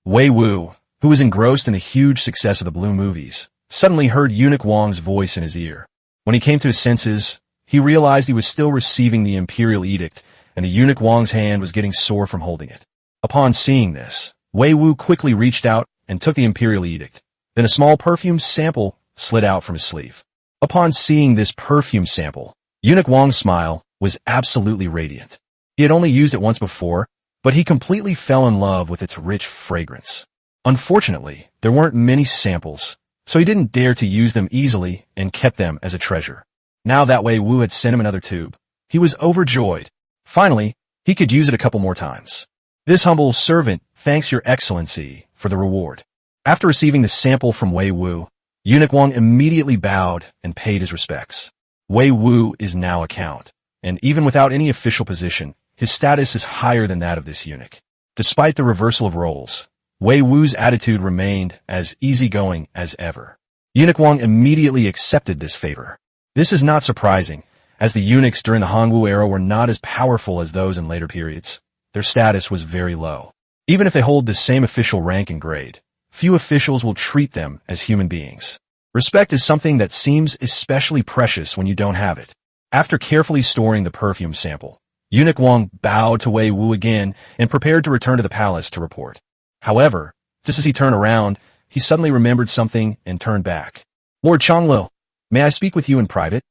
Wei Wu, who was engrossed in the huge success of the Blue movies, suddenly heard Eunuch Wang's voice in his ear. When he came to his senses, he realized he was still receiving the imperial edict, and the Eunuch Wang's hand was getting sore from holding it. Upon seeing this, Wei Wu quickly reached out and took the imperial edict. Then a small perfume sample slid out from his sleeve. Upon seeing this perfume sample, Eunuch Wang's smile was absolutely radiant. He had only used it once before, but he completely fell in love with its rich fragrance. Unfortunately, there weren't many samples, so he didn't dare to use them easily and kept them as a treasure. Now that Wei Wu had sent him another tube, he was overjoyed. Finally, he could use it a couple more times. This humble servant thanks your excellency for the reward. After receiving the sample from Wei Wu, Eunuch Wang immediately bowed and paid his respects. Wei Wu is now a count, and even without any official position, his status is higher than that of this eunuch. Despite the reversal of roles, Wei Wu's attitude remained as easygoing as ever. Eunuch Wang immediately accepted this favor. This is not surprising, as the eunuchs during the Hongwu era were not as powerful as those in later periods. Their status was very low. Even if they hold the same official rank and grade, few officials will treat them as human beings. Respect is something that seems especially precious when you don't have it. After carefully storing the perfume sample, Eunuch Wang bowed to Wei Wu again and prepared to return to the palace to report. However, just as he turned around, he suddenly remembered something and turned back. "Lord Changlo, may I speak with you in private?"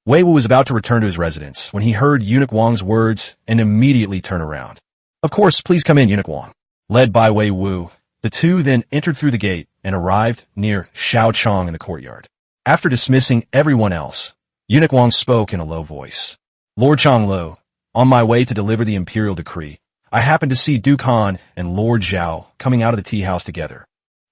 Wei Wu was about to return to his residence when he heard Eunuch Wang's words and immediately turned around. "Of course, please come in, Eunuch Wang." Led by Wei Wu, the two then entered through the gate and arrived near Shaochang in the courtyard. After dismissing everyone else, Eunuch Wang spoke in a low voice. "Lord Changlo, on my way to deliver the imperial decree, I happened to see Duke Han and Lord Zhao coming out of the tea house together.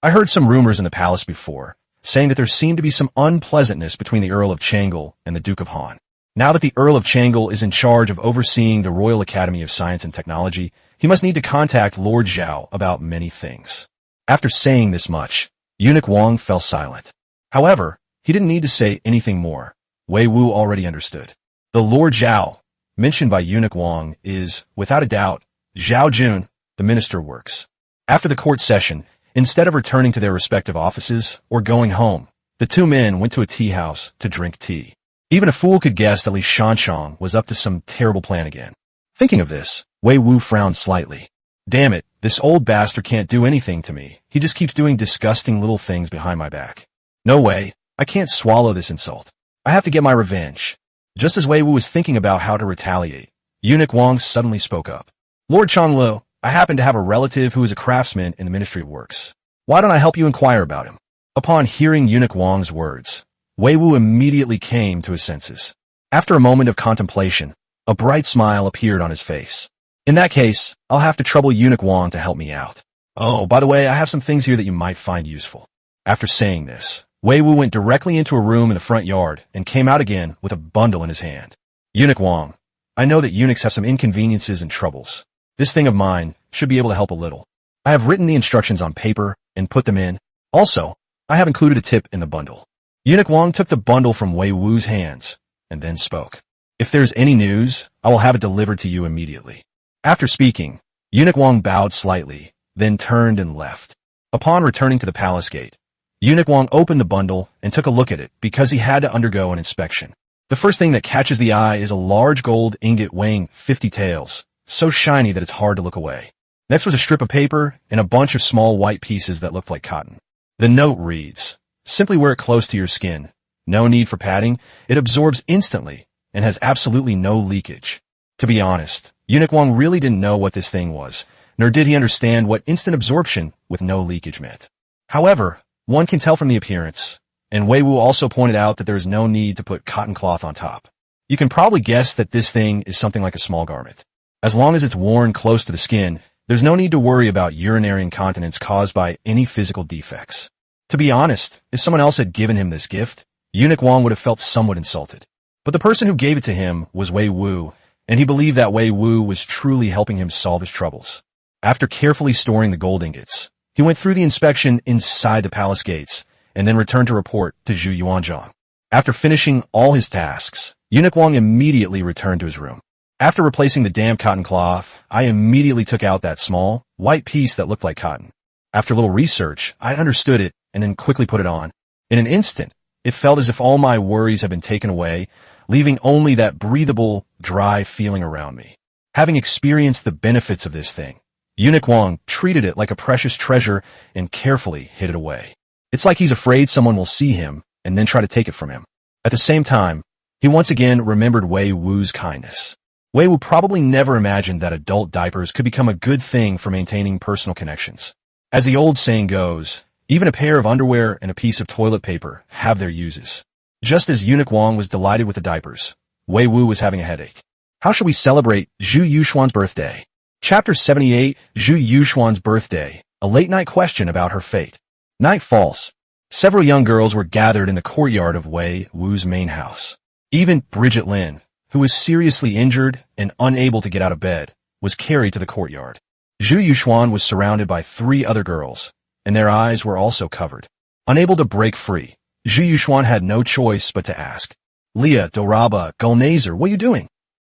I heard some rumors in the palace before, saying that there seemed to be some unpleasantness between the Earl of Changle and the Duke of Han. Now that the Earl of Changle is in charge of overseeing the Royal Academy of Science and Technology, he must need to contact Lord Zhao about many things." After saying this much, Eunuch Wang fell silent. However, he didn't need to say anything more. Wei Wu already understood. The Lord Zhao, mentioned by Eunuch Wang, is, without a doubt, Zhao Jun, the Minister of Works. After the court session, instead of returning to their respective offices or going home, the two men went to a tea house to drink tea. Even a fool could guess that Li Shanshang was up to some terrible plan again. Thinking of this, Wei Wu frowned slightly. Damn it, this old bastard can't do anything to me. He just keeps doing disgusting little things behind my back. No way, I can't swallow this insult. I have to get my revenge. Just as Wei Wu was thinking about how to retaliate, Eunuch Wang suddenly spoke up. "Lord Changlo, I happen to have a relative who is a craftsman in the Ministry of Works. Why don't I help you inquire about him? Upon hearing Eunuch Wang's words, Wei Wu immediately came to his senses. After a moment of contemplation, a bright smile appeared on his face. In that case, I'll have to trouble Eunuch Wang to help me out. Oh, by the way, I have some things here that you might find useful. After saying this, Wei Wu went directly into a room in the front yard and came out again with a bundle in his hand. Eunuch Wang, I know that eunuchs have some inconveniences and troubles. This thing of mine should be able to help a little. I have written the instructions on paper and put them in. Also, I have included a tip in the bundle. Eunuch Wang took the bundle from Wei Wu's hands and then spoke. If there's any news, I will have it delivered to you immediately. After speaking, Eunuch Wang bowed slightly, then turned and left. Upon returning to the palace gate, Eunuch Wang opened the bundle and took a look at it because he had to undergo an inspection. The first thing that catches the eye is a large gold ingot weighing 50 taels, so shiny that it's hard to look away. Next was a strip of paper and a bunch of small white pieces that looked like cotton. The note reads, simply wear it close to your skin. No need for padding. It absorbs instantly and has absolutely no leakage. To be honest, Eunuch Wang really didn't know what this thing was, nor did he understand what instant absorption with no leakage meant. However, one can tell from the appearance, and Wei Wu also pointed out that there is no need to put cotton cloth on top. You can probably guess that this thing is something like a small garment. As long as it's worn close to the skin, there's no need to worry about urinary incontinence caused by any physical defects. To be honest, if someone else had given him this gift, Eunuch Wang would have felt somewhat insulted. But the person who gave it to him was Wei Wu, and he believed that Wei Wu was truly helping him solve his troubles. After carefully storing the gold ingots, he went through the inspection inside the palace gates, and then returned to report to Zhu Yuanzhang. After finishing all his tasks, Eunuch Wang immediately returned to his room. After replacing the damp cotton cloth, I immediately took out that small, white piece that looked like cotton. After a little research, I understood it and then quickly put it on. In an instant, it felt as if all my worries had been taken away, leaving only that breathable, dry feeling around me. Having experienced the benefits of this thing, Eunuch Wang treated it like a precious treasure and carefully hid it away. It's like he's afraid someone will see him and then try to take it from him. At the same time, he once again remembered Wei Wu's kindness. Wei Wu probably never imagined that adult diapers could become a good thing for maintaining personal connections. As the old saying goes, even a pair of underwear and a piece of toilet paper have their uses. Just as Eunuch Wang was delighted with the diapers, Wei Wu was having a headache. How should we celebrate Zhu Yuxuan's birthday? Chapter 78, Zhu Yuxuan's birthday, a late-night question about her fate. Night falls. Several young girls were gathered in the courtyard of Wei Wu's main house. Even Bridget Lin, who was seriously injured and unable to get out of bed, was carried to the courtyard. Zhu Yuxuan was surrounded by 3 other girls, and their eyes were also covered. Unable to break free, Zhu Yuxuan had no choice but to ask, Leah, Doraba, Gulnazer, what are you doing?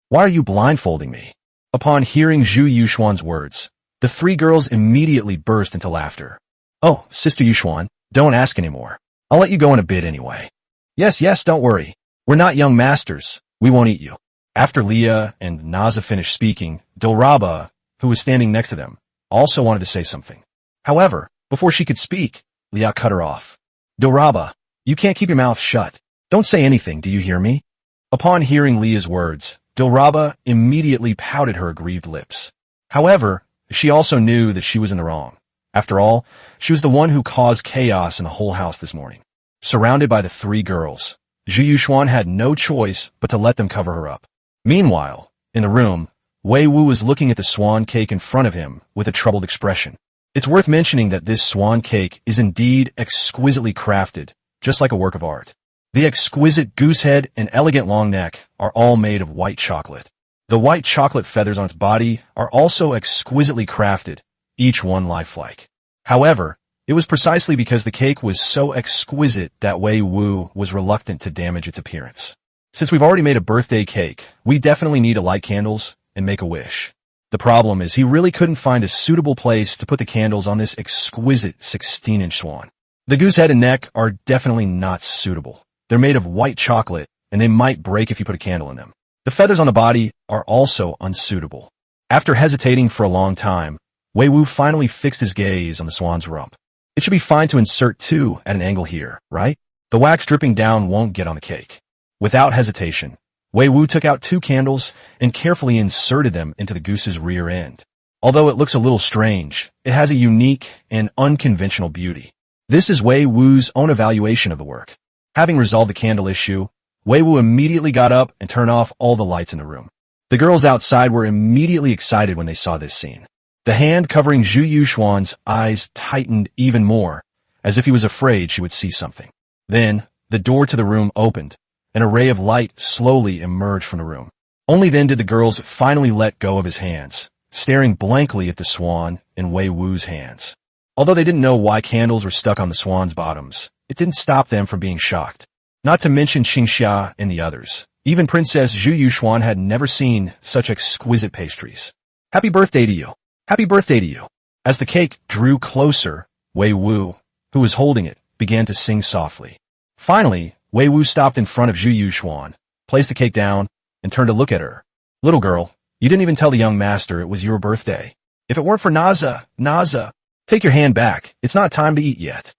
Why are you blindfolding me? Upon hearing Zhu Yuxuan's words, the 3 girls immediately burst into laughter. Oh, Sister Yuxuan, don't ask anymore. I'll let you go in a bit anyway. Yes, don't worry. We're not young masters. We won't eat you. After Leah and Naza finished speaking, Doraba, who was standing next to them, also wanted to say something. However, before she could speak, Leah cut her off. Doraba, you can't keep your mouth shut. Don't say anything, do you hear me? Upon hearing Leah's words, Doraba immediately pouted her aggrieved lips. However, she also knew that she was in the wrong. After all, she was the one who caused chaos in the whole house this morning. Surrounded by the 3 girls, Zhu Yuxuan had no choice but to let them cover her up. Meanwhile, in the room, Wei Wu was looking at the swan cake in front of him with a troubled expression. It's worth mentioning that this swan cake is indeed exquisitely crafted, just like a work of art. The exquisite goose head and elegant long neck are all made of white chocolate. The white chocolate feathers on its body are also exquisitely crafted, each one lifelike. However, it was precisely because the cake was so exquisite that Wei Wu was reluctant to damage its appearance. Since we've already made a birthday cake, we definitely need to light candles and make a wish. The problem is he really couldn't find a suitable place to put the candles on this exquisite 16-inch swan. The goose head and neck are definitely not suitable. They're made of white chocolate, and they might break if you put a candle in them. The feathers on the body are also unsuitable. After hesitating for a long time, Wei Wu finally fixed his gaze on the swan's rump. It should be fine to insert 2 at an angle here, right? The wax dripping down won't get on the cake. Without hesitation, Wei Wu took out 2 candles and carefully inserted them into the goose's rear end. Although it looks a little strange, it has a unique and unconventional beauty. This is Wei Wu's own evaluation of the work. Having resolved the candle issue, Wei Wu immediately got up and turned off all the lights in the room. The girls outside were immediately excited when they saw this scene. The hand covering Zhu Yuxuan's eyes tightened even more, as if he was afraid she would see something. Then, the door to the room opened. An array of light slowly emerged from the room. Only then did the girls finally let go of his hands, staring blankly at the swan in Wei Wu's hands. Although they didn't know why candles were stuck on the swan's bottoms, it didn't stop them from being shocked. Not to mention Qingxia and the others. Even Princess Zhu Yuxuan had never seen such exquisite pastries. Happy birthday to you. Happy birthday to you. As the cake drew closer, Wei Wu, who was holding it, began to sing softly. Finally, Wei Wu stopped in front of Zhu Yuxuan, placed the cake down, and turned to look at her. Little girl, you didn't even tell the young master it was your birthday. If it weren't for Naza, take your hand back. It's not time to eat yet.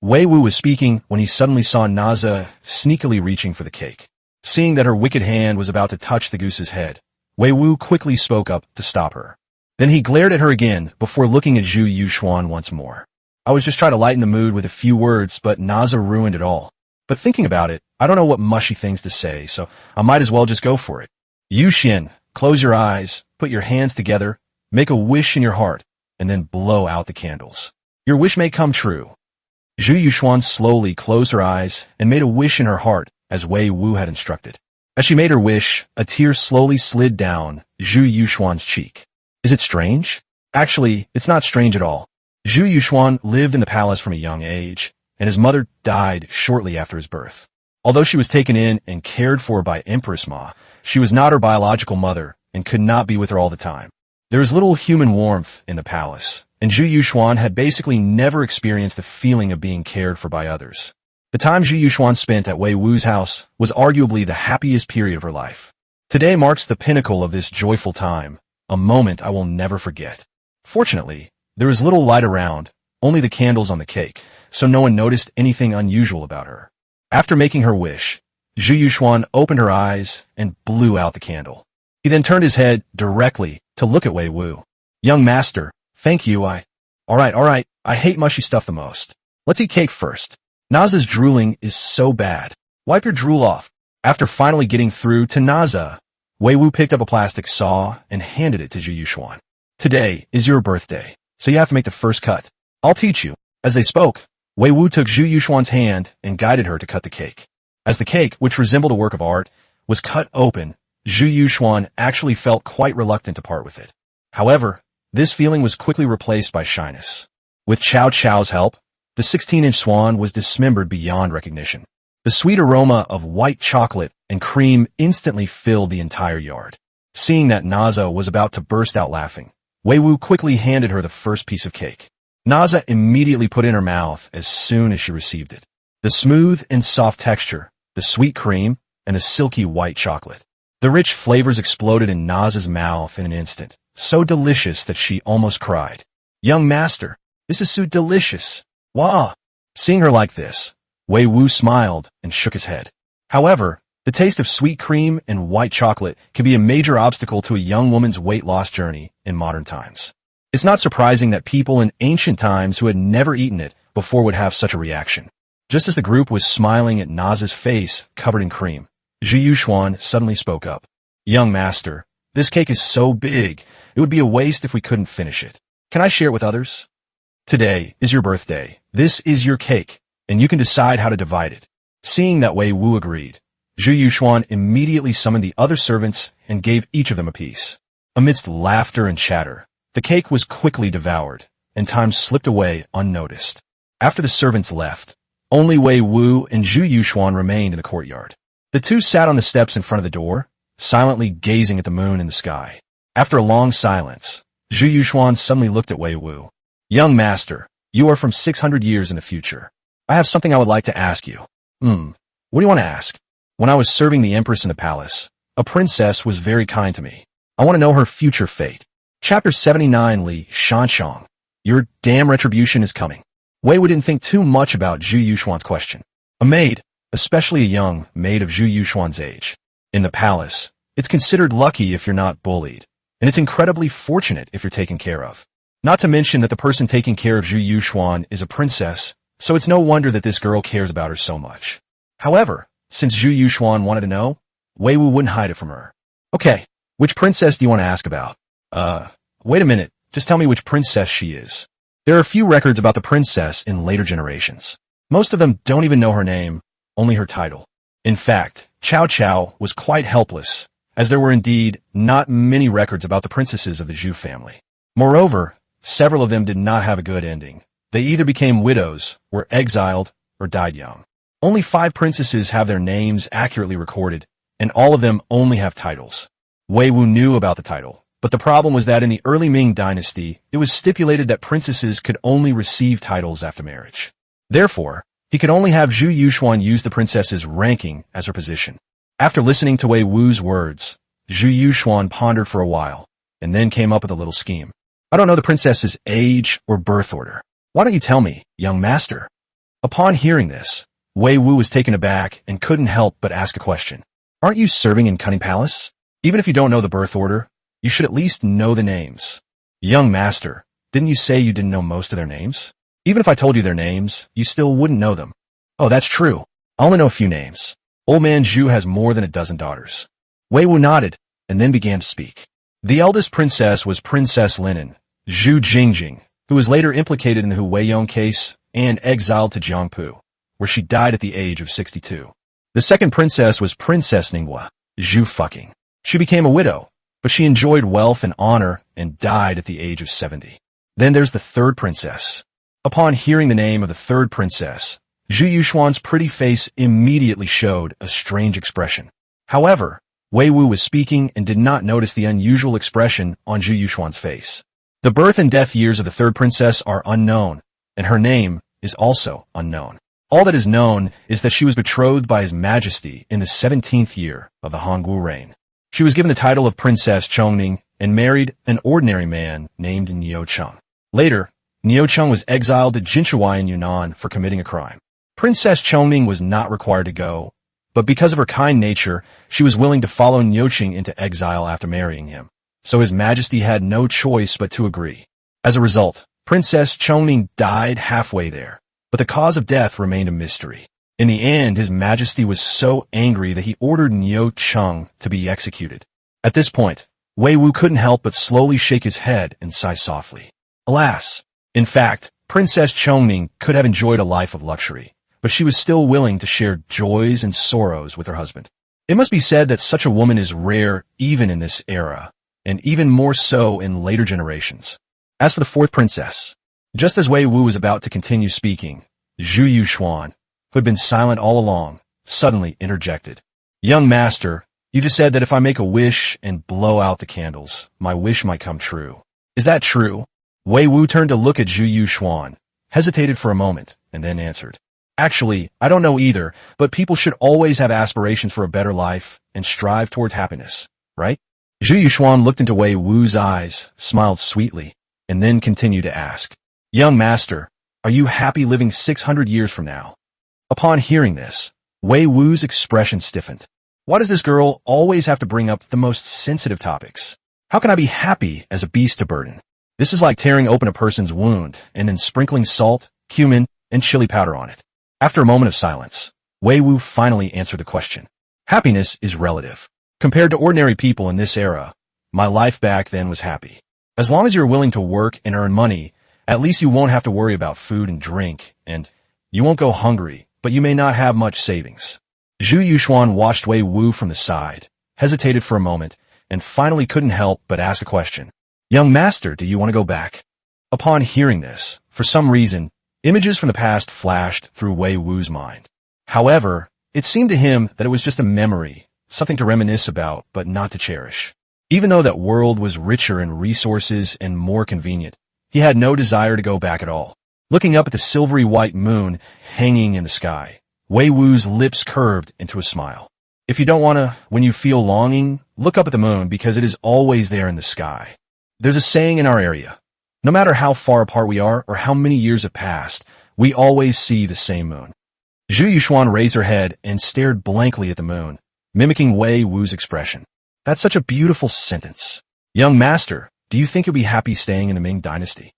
Wei Wu was speaking when he suddenly saw Naza sneakily reaching for the cake. Seeing that her wicked hand was about to touch the goose's head, Wei Wu quickly spoke up to stop her. Then he glared at her again before looking at Zhu Yuxuan once more. I was just trying to lighten the mood with a few words, but Naza ruined it all. But thinking about it, I don't know what mushy things to say, so I might as well just go for it. Yuxian, close your eyes, put your hands together, make a wish in your heart, and then blow out the candles. Your wish may come true. Zhu Yuxuan slowly closed her eyes and made a wish in her heart, as Wei Wu had instructed. As she made her wish, a tear slowly slid down Zhu Yuxuan's cheek. Is it strange? Actually, it's not strange at all. Zhu Yuxuan lived in the palace from a young age, and his mother died shortly after his birth. Although she was taken in and cared for by Empress Ma, she was not her biological mother and could not be with her all the time. There is little human warmth in the palace, and Zhu Yuxuan had basically never experienced the feeling of being cared for by others. The time Zhu Yuxuan spent at Wei Wu's house was arguably the happiest period of her life. Today marks the pinnacle of this joyful time, a moment I will never forget. Fortunately, there was little light around, only the candles on the cake, so no one noticed anything unusual about her. After making her wish, Zhu Yuxuan opened her eyes and blew out the candle. He then turned his head directly to look at Wei Wu. Young master, thank you, Alright, I hate mushy stuff the most. Let's eat cake first. Naza's drooling is so bad. Wipe your drool off. After finally getting through to Naza, Wei Wu picked up a plastic saw and handed it to Zhu Yuxuan. Today is your birthday, so you have to make the first cut. I'll teach you. As they spoke, Wei Wu took Zhu Yuxuan's hand and guided her to cut the cake. As the cake, which resembled a work of art, was cut open, Zhu Yuxuan actually felt quite reluctant to part with it. However, this feeling was quickly replaced by shyness. With Chow Chow's help, the 16-inch swan was dismembered beyond recognition. The sweet aroma of white chocolate and cream instantly filled the entire yard. Seeing that Naza was about to burst out laughing, Wei Wu quickly handed her the first piece of cake. Naza immediately put it in her mouth as soon as she received it. The smooth and soft texture, the sweet cream, and the silky white chocolate. The rich flavors exploded in Naza's mouth in an instant, so delicious that she almost cried. Young master, this is so delicious. Wow! Seeing her like this, Wei Wu smiled and shook his head. However, the taste of sweet cream and white chocolate can be a major obstacle to a young woman's weight loss journey in modern times. It's not surprising that people in ancient times who had never eaten it before would have such a reaction. Just as the group was smiling at Naza's face covered in cream, Zhu Yuxuan suddenly spoke up. Young master, this cake is so big, it would be a waste if we couldn't finish it. Can I share it with others? Today is your birthday. This is your cake, and you can decide how to divide it. Seeing that Wei Wu agreed, Zhu Yuxuan immediately summoned the other servants and gave each of them a piece. Amidst laughter and chatter, the cake was quickly devoured, and time slipped away unnoticed. After the servants left, only Wei Wu and Zhu Yuxuan remained in the courtyard. The two sat on the steps in front of the door, silently gazing at the moon in the sky. After a long silence, Zhu Yuxuan suddenly looked at Wei Wu. Young master, you are from 600 years in the future. I have something I would like to ask you. What do you want to ask? When I was serving the Empress in the palace, a princess was very kind to me. I want to know her future fate. Chapter 79 Li Shanshang. Your damn retribution is coming. Wei Wu didn't think too much about Zhu Yuxuan's question. A maid, especially a young maid of Zhu Yuxuan's age. In the palace, it's considered lucky if you're not bullied. and it's incredibly fortunate if you're taken care of. Not to mention that the person taking care of Zhu Yuxuan is a princess, so it's no wonder that this girl cares about her so much. However, since Zhu Yuxuan wanted to know, Wei Wu wouldn't hide it from her. Okay, which princess do you want to ask about? Wait a minute, just tell me which princess she is. There are a few records about the princess in later generations. Most of them don't even know her name, only her title. In fact, Cao Cao was quite helpless, as there were indeed not many records about the princesses of the Zhu family. Moreover, several of them did not have a good ending. They either became widows, were exiled, or died young. Only 5 princesses have their names accurately recorded, and all of them only have titles. Wei Wu knew about the title, but the problem was that in the early Ming Dynasty, it was stipulated that princesses could only receive titles after marriage. Therefore, he could only have Zhu Yuxuan use the princess's ranking as her position. After listening to Wei Wu's words, Zhu Yuxuan pondered for a while, and then came up with a little scheme. I don't know the princess's age or birth order. Why don't you tell me, young master? Upon hearing this, Wei Wu was taken aback and couldn't help but ask a question. Aren't you serving in Cunning Palace? Even if you don't know the birth order, you should at least know the names. Young master, didn't you say you didn't know most of their names? Even if I told you their names, you still wouldn't know them. Oh, that's true. I only know a few names. Old man Zhu has more than a dozen daughters. Wei Wu nodded, and then began to speak. The eldest princess was Princess Linen, Zhu Jingjing, who was later implicated in the Huiyong case and exiled to Jiangpu, where she died at the age of 62. The second princess was Princess Ninghua, Zhu Fucking. She became a widow, but she enjoyed wealth and honor and died at the age of 70. Then there's the third princess. Upon hearing the name of the third princess, Zhu Yuxuan's pretty face immediately showed a strange expression. However, Wei Wu was speaking and did not notice the unusual expression on Zhu Yuxuan's face. The birth and death years of the third princess are unknown, and her name is also unknown. All that is known is that she was betrothed by His Majesty in the 17th year of the Hongwu reign. She was given the title of Princess Chongning and married an ordinary man named Niucheng. Later, Niucheng was exiled to Jinshuai in Yunnan for committing a crime. Princess Chongning was not required to go, but because of her kind nature, she was willing to follow Niucheng into exile after marrying him. So His Majesty had no choice but to agree. As a result, Princess Chongning died halfway there, but the cause of death remained a mystery. In the end, His Majesty was so angry that he ordered Niucheng to be executed. At this point, Wei Wu couldn't help but slowly shake his head and sigh softly. Alas! In fact, Princess Chongning could have enjoyed a life of luxury, but she was still willing to share joys and sorrows with her husband. It must be said that such a woman is rare even in this era, and even more so in later generations. As for the fourth princess, just as Wei Wu was about to continue speaking, Zhu Yuxuan, who had been silent all along, suddenly interjected. Young master, you just said that if I make a wish and blow out the candles, my wish might come true. Is that true? Wei Wu turned to look at Zhu Yuxuan, hesitated for a moment, and then answered. Actually, I don't know either, but people should always have aspirations for a better life and strive towards happiness, right? Zhu Yuxuan looked into Wei Wu's eyes, smiled sweetly, and then continued to ask. Young master, are you happy living 600 years from now? Upon hearing this, Wei Wu's expression stiffened. Why does this girl always have to bring up the most sensitive topics? How can I be happy as a beast to burden? This is like tearing open a person's wound and then sprinkling salt, cumin, and chili powder on it. After a moment of silence, Wei Wu finally answered the question. Happiness is relative. Compared to ordinary people in this era, my life back then was happy. As long as you're willing to work and earn money, at least you won't have to worry about food and drink, and you won't go hungry, but you may not have much savings. Zhu Yuxuan watched Wei Wu from the side, hesitated for a moment, and finally couldn't help but ask a question. Young master, do you want to go back? Upon hearing this, for some reason, images from the past flashed through Wei Wu's mind. However, it seemed to him that it was just a memory, something to reminisce about, but not to cherish. Even though that world was richer in resources and more convenient, he had no desire to go back at all. Looking up at the silvery white moon hanging in the sky, Wei Wu's lips curved into a smile. If you don't want to, when you feel longing, look up at the moon because it is always there in the sky. There's a saying in our area. No matter how far apart we are or how many years have passed, we always see the same moon. Zhu Yuxuan raised her head and stared blankly at the moon, mimicking Wei Wu's expression. That's such a beautiful sentence. Young master, do you think you'll be happy staying in the Ming Dynasty?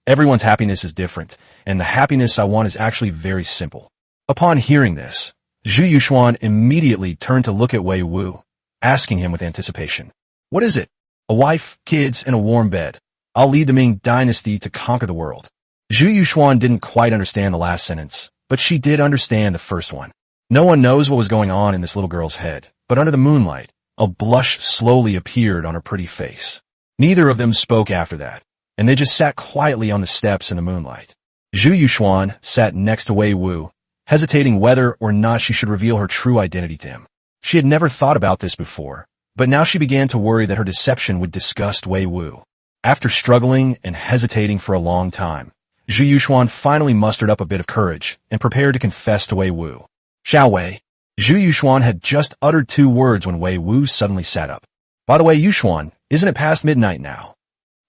Everyone's happiness is different, and the happiness I want is actually very simple. Upon hearing this, Zhu Yuxuan immediately turned to look at Wei Wu, asking him with anticipation. What is it? A wife, kids, and a warm bed. I'll lead the Ming Dynasty to conquer the world. Zhu Yuxuan didn't quite understand the last sentence, but she did understand the first one. No one knows what was going on in this little girl's head, but under the moonlight, a blush slowly appeared on her pretty face. Neither of them spoke after that, and they just sat quietly on the steps in the moonlight. Zhu Yuxuan sat next to Wei Wu, hesitating whether or not she should reveal her true identity to him. She had never thought about this before, but now she began to worry that her deception would disgust Wei Wu. After struggling and hesitating for a long time, Zhu Yuxuan finally mustered up a bit of courage and prepared to confess to Wei Wu. Xiao Wei. Zhu Yuxuan had just uttered 2 words when Wei Wu suddenly sat up. By the way, Yuxuan, isn't it past midnight now?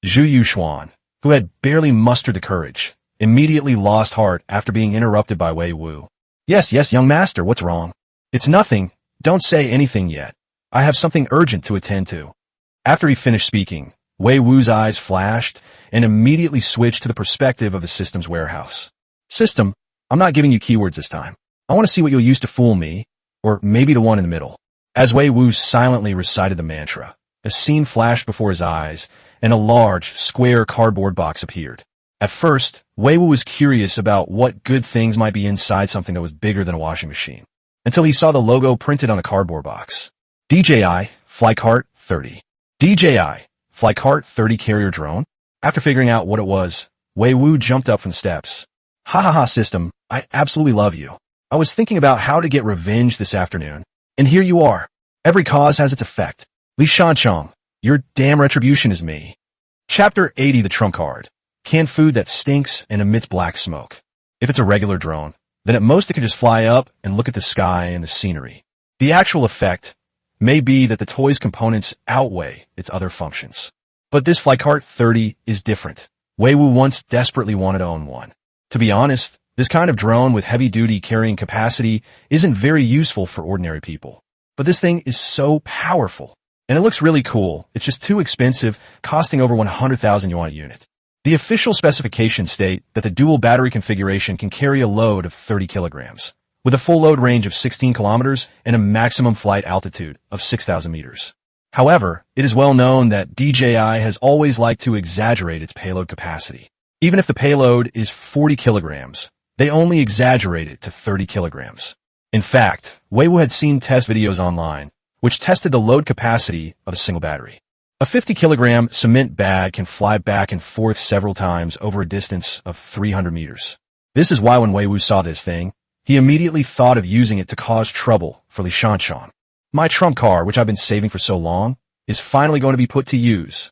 Zhu Yuxuan, who had barely mustered the courage, immediately lost heart after being interrupted by Wei Wu. Yes, young master, what's wrong? It's nothing. Don't say anything yet. I have something urgent to attend to. After he finished speaking, Wei Wu's eyes flashed and immediately switched to the perspective of the system's warehouse. System, I'm not giving you keywords this time. I want to see what you'll use to fool me, or maybe the one in the middle. As Wei Wu silently recited the mantra, a scene flashed before his eyes, and a large, square cardboard box appeared. At first, Wei Wu was curious about what good things might be inside something that was bigger than a washing machine, until he saw the logo printed on the cardboard box. DJI, Flycart 30. DJI, Flycart 30 carrier drone? After figuring out what it was, Wei Wu jumped up from the steps. Ha, system, I absolutely love you. I was thinking about how to get revenge this afternoon, and here you are. Every cause has its effect. Li Shanchong, your damn retribution is me. Chapter 80, the trump card. Canned food that stinks and emits black smoke. If it's a regular drone, then at most it can just fly up and look at the sky and the scenery. The actual effect may be that the toy's components outweigh its other functions. But this Flycart 30 is different. Wei Wu once desperately wanted to own one. To be honest, this kind of drone with heavy-duty carrying capacity isn't very useful for ordinary people. But this thing is so powerful. And it looks really cool. It's just too expensive, costing over 100,000 yuan a unit. The official specifications state that the dual battery configuration can carry a load of 30 kilograms, with a full load range of 16 kilometers and a maximum flight altitude of 6,000 meters. However, it is well known that DJI has always liked to exaggerate its payload capacity. Even if the payload is 40 kilograms, they only exaggerate it to 30 kilograms. In fact, Wei Wu had seen test videos online, which tested the load capacity of a single battery. A 50-kilogram cement bag can fly back and forth several times over a distance of 300 meters. This is why when Wei Wu saw this thing, he immediately thought of using it to cause trouble for Li Shanchong. My trump card, which I've been saving for so long, is finally going to be put to use.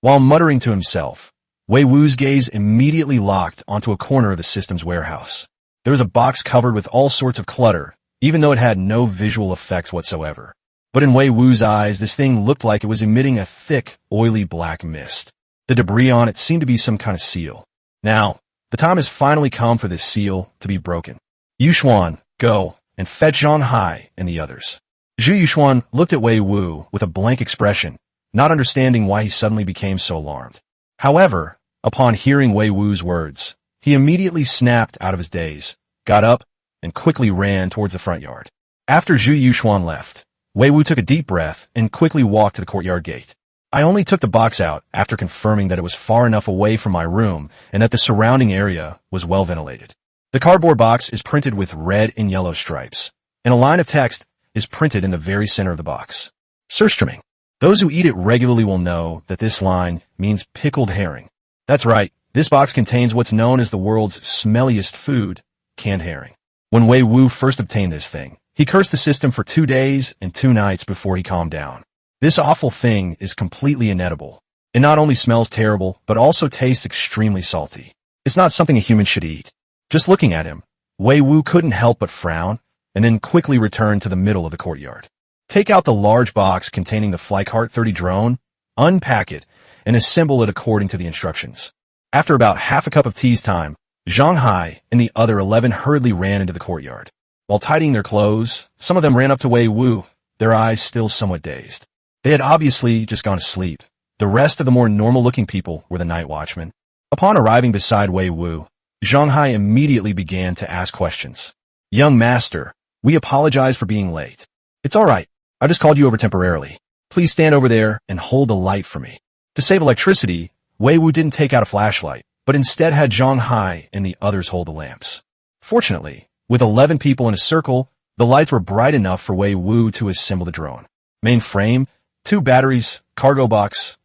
While muttering to himself, Wei Wu's gaze immediately locked onto a corner of the system's warehouse. There was a box covered with all sorts of clutter, even though it had no visual effects whatsoever. But in Wei Wu's eyes, this thing looked like it was emitting a thick, oily black mist. The debris on it seemed to be some kind of seal. Now, the time has finally come for this seal to be broken. Yuxuan, go and fetch Zhang Hai and the others. Zhu Yuxuan looked at Wei Wu with a blank expression, not understanding why he suddenly became so alarmed. However, upon hearing Wei Wu's words, he immediately snapped out of his daze, got up, and quickly ran towards the front yard. After Zhu Yuxuan left, Wei Wu took a deep breath and quickly walked to the courtyard gate. I only took the box out after confirming that it was far enough away from my room and that the surrounding area was well ventilated. The cardboard box is printed with red and yellow stripes, and a line of text is printed in the very center of the box. Surströmming. Those who eat it regularly will know that this line means pickled herring. That's right, this box contains what's known as the world's smelliest food, canned herring. When Wei Wu first obtained this thing, he cursed the system for 2 days and 2 nights before he calmed down. This awful thing is completely inedible. It not only smells terrible, but also tastes extremely salty. It's not something a human should eat. Just looking at him, Wei Wu couldn't help but frown, and then quickly return to the middle of the courtyard. Take out the large box containing the Flycart 30 drone, unpack it, and assemble it according to the instructions. After about half a cup of tea's time, Zhang Hai and the other 11 hurriedly ran into the courtyard. While tidying their clothes, some of them ran up to Wei Wu, their eyes still somewhat dazed. They had obviously just gone to sleep. The rest of the more normal-looking people were the night watchmen. Upon arriving beside Wei Wu, Zhang Hai immediately began to ask questions. "Young master, we apologize for being late. It's all right. I just called you over temporarily. Please stand over there and hold the light for me." To save electricity, Wei Wu didn't take out a flashlight, but instead had Zhang Hai and the others hold the lamps. Fortunately, with 11 people in a circle, the lights were bright enough for Wei Wu to assemble the drone. Main frame, 2 batteries, cargo box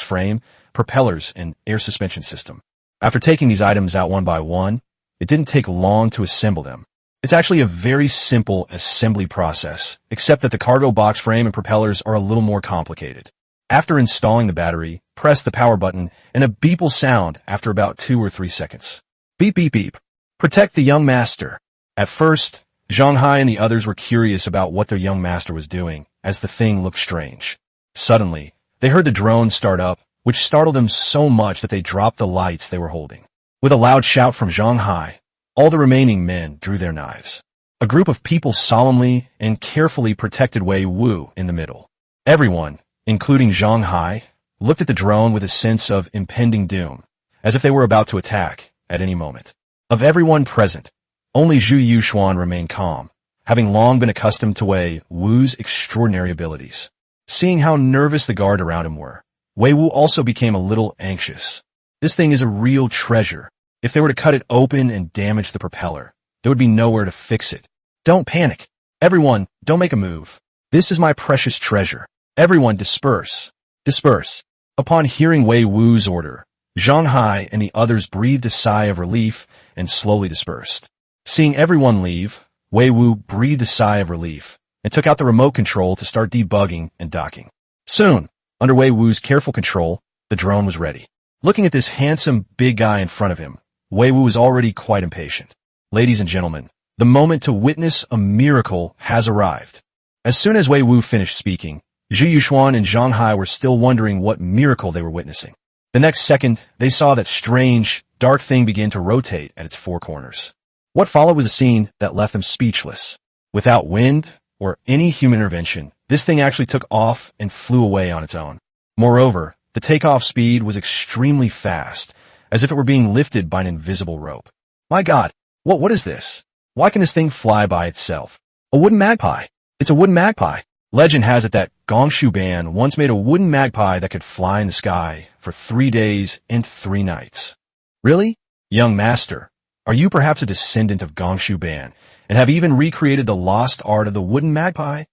frame, propellers, and air suspension system. After taking these items out one by one, it didn't take long to assemble them. It's actually a very simple assembly process, except that the cargo box frame and propellers are a little more complicated. After installing the battery, press the power button and a beep will sound after about 2 or 3 seconds. Beep, beep, beep. Protect the young master. At first, Zhang Hai and the others were curious about what their young master was doing, as the thing looked strange. Suddenly, they heard the drone start up, which startled them so much that they dropped the lights they were holding. With a loud shout from Zhang Hai, all the remaining men drew their knives. A group of people solemnly and carefully protected Wei Wu in the middle. Everyone, including Zhang Hai, looked at the drone with a sense of impending doom, as if they were about to attack at any moment. Of everyone present, only Zhu Yuxuan remained calm, having long been accustomed to Wei Wu's extraordinary abilities. Seeing how nervous the guard around him were, Wei Wu also became a little anxious. This thing is a real treasure. If they were to cut it open and damage the propeller, there would be nowhere to fix it. Don't panic. Everyone, don't make a move. This is my precious treasure. Everyone disperse. Disperse. Upon hearing Wei Wu's order, Zhang Hai and the others breathed a sigh of relief and slowly dispersed. Seeing everyone leave, Wei Wu breathed a sigh of relief and took out the remote control to start debugging and docking. Soon, under Wei Wu's careful control, the drone was ready. Looking at this handsome, big guy in front of him, Wei Wu was already quite impatient. Ladies and gentlemen, the moment to witness a miracle has arrived. As soon as Wei Wu finished speaking, Zhu Yuxuan and Zhang Hai were still wondering what miracle they were witnessing. The next second, they saw that strange, dark thing begin to rotate at its 4 corners. What followed was a scene that left them speechless. Without wind or any human intervention, this thing actually took off and flew away on its own. Moreover, the takeoff speed was extremely fast, as if it were being lifted by an invisible rope. My God, what is this? Why can this thing fly by itself? A wooden magpie. It's a wooden magpie. Legend has it that Gongshu Ban once made a wooden magpie that could fly in the sky for 3 days and 3 nights. Really? Young master, are you perhaps a descendant of Gongshu Ban and have even recreated the lost art of the wooden magpie?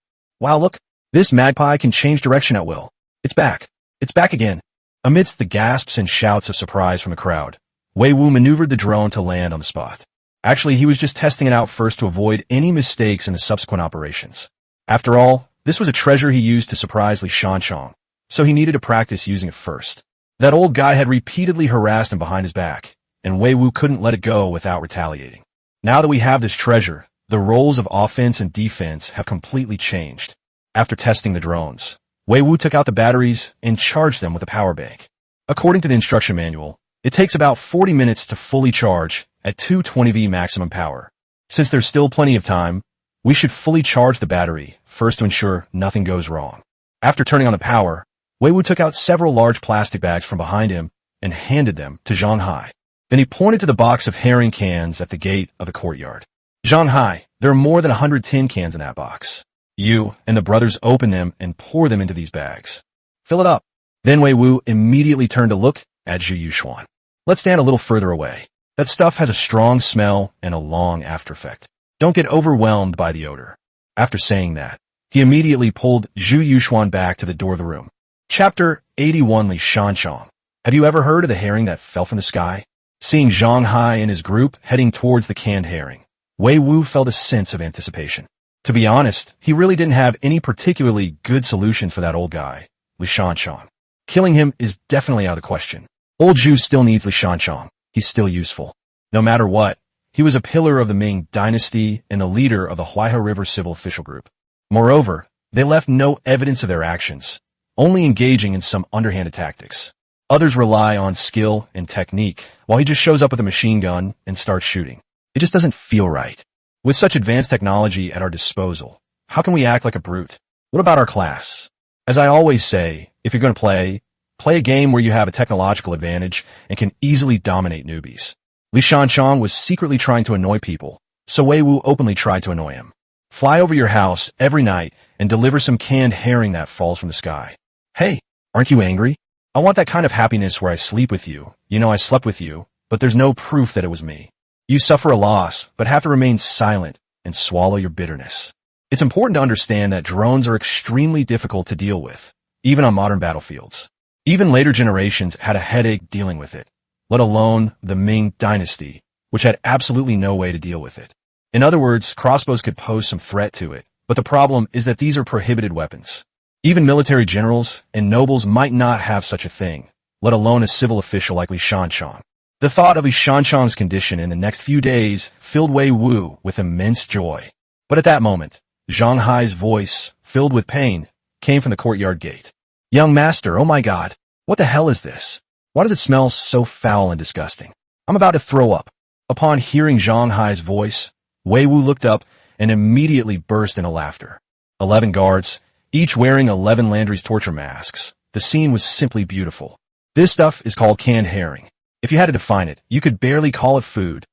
Wow, look, this magpie can change direction at will. It's back. It's back again. Amidst the gasps and shouts of surprise from the crowd, Wei Wu maneuvered the drone to land on the spot. Actually, he was just testing it out first to avoid any mistakes in the subsequent operations. After all, this was a treasure he used to surprise Li Shanchong, so he needed to practice using it first. That old guy had repeatedly harassed him behind his back, and Wei Wu couldn't let it go without retaliating. Now that we have this treasure, the roles of offense and defense have completely changed. After testing the drones, Wei Wu took out the batteries and charged them with a power bank. According to the instruction manual, it takes about 40 minutes to fully charge at 220V maximum power. Since there's still plenty of time, we should fully charge the battery first to ensure nothing goes wrong. After turning on the power, Wei Wu took out several large plastic bags from behind him and handed them to Zhang Hai. Then he pointed to the box of herring cans at the gate of the courtyard. Zhang Hai, there are more than 100 tin cans in that box. You and the brothers open them and pour them into these bags. Fill it up. Then Wei Wu immediately turned to look at Zhu Yuxuan. Let's stand a little further away. That stuff has a strong smell and a long after effect. Don't get overwhelmed by the odor. After saying that, he immediately pulled Zhu Yuxuan back to the door of the room. Chapter 81 Li Shanchong. Have you ever heard of the herring that fell from the sky? Seeing Zhang Hai and his group heading towards the canned herring, Wei Wu felt a sense of anticipation. To be honest, he really didn't have any particularly good solution for that old guy, Li Shanchong. Killing him is definitely out of the question. Old Zhu still needs Li Shanchong. He's still useful. No matter what, he was a pillar of the Ming Dynasty and the leader of the Huaihe River Civil Official Group. Moreover, they left no evidence of their actions, only engaging in some underhanded tactics. Others rely on skill and technique, while he just shows up with a machine gun and starts shooting. It just doesn't feel right. With such advanced technology at our disposal, how can we act like a brute? What about our class? As I always say, if you're going to play a game where you have a technological advantage and can easily dominate newbies. Li Shanchong was secretly trying to annoy people, so Wei Wu openly tried to annoy him. Fly over your house every night and deliver some canned herring that falls from the sky. Hey, aren't you angry? I want that kind of happiness where I sleep with you. You know I slept with you, but there's no proof that it was me. You suffer a loss, but have to remain silent and swallow your bitterness. It's important to understand that drones are extremely difficult to deal with, even on modern battlefields. Even later generations had a headache dealing with it, let alone the Ming Dynasty, which had absolutely no way to deal with it. In other words, crossbows could pose some threat to it, but the problem is that these are prohibited weapons. Even military generals and nobles might not have such a thing, let alone a civil official like Li Shanchong. The thought of Li Shanchong's condition in the next few days filled Wei Wu with immense joy. But at that moment, Zhang Hai's voice, filled with pain, came from the courtyard gate. Young master, oh my god, what the hell is this? Why does it smell so foul and disgusting? I'm about to throw up. Upon hearing Zhang Hai's voice, Wei Wu looked up and immediately burst into laughter. 11 guards, each wearing 11 Landry's torture masks. The scene was simply beautiful. This stuff is called canned herring. If you had to define it, you could barely call it food.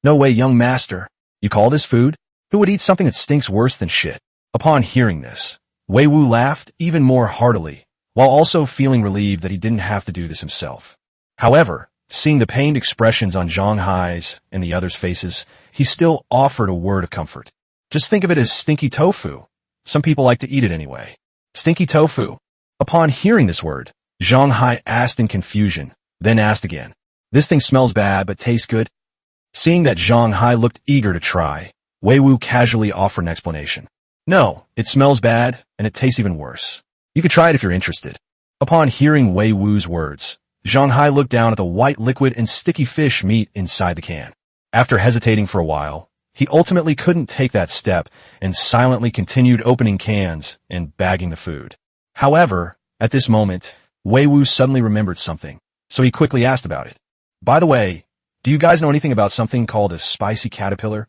No way, young master. You call this food? Who would eat something that stinks worse than shit? Upon hearing this, Wei Wu laughed even more heartily, while also feeling relieved that he didn't have to do this himself. However, seeing the pained expressions on Zhang Hai's and the others' faces, he still offered a word of comfort. Just think of it as stinky tofu. Some people like to eat it anyway. Stinky tofu. Upon hearing this word, Zhang Hai asked in confusion, then asked again. This thing smells bad but tastes good? Seeing that Zhang Hai looked eager to try, Wei Wu casually offered an explanation. No, it smells bad and it tastes even worse. You could try it if you're interested. Upon hearing Wei Wu's words, Zhang Hai looked down at the white liquid and sticky fish meat inside the can. After hesitating for a while, he ultimately couldn't take that step and silently continued opening cans and bagging the food. However, at this moment, Wei Wu suddenly remembered something, so he quickly asked about it. By the way, do you guys know anything about something called a spicy caterpillar?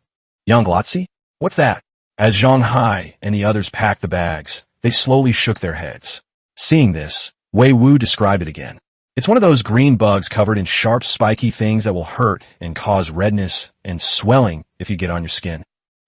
Yanglatzi? What's that? As Zhang Hai and the others packed the bags, they slowly shook their heads. Seeing this, Wei Wu described it again. It's one of those green bugs covered in sharp, spiky things that will hurt and cause redness and swelling if you get on your skin.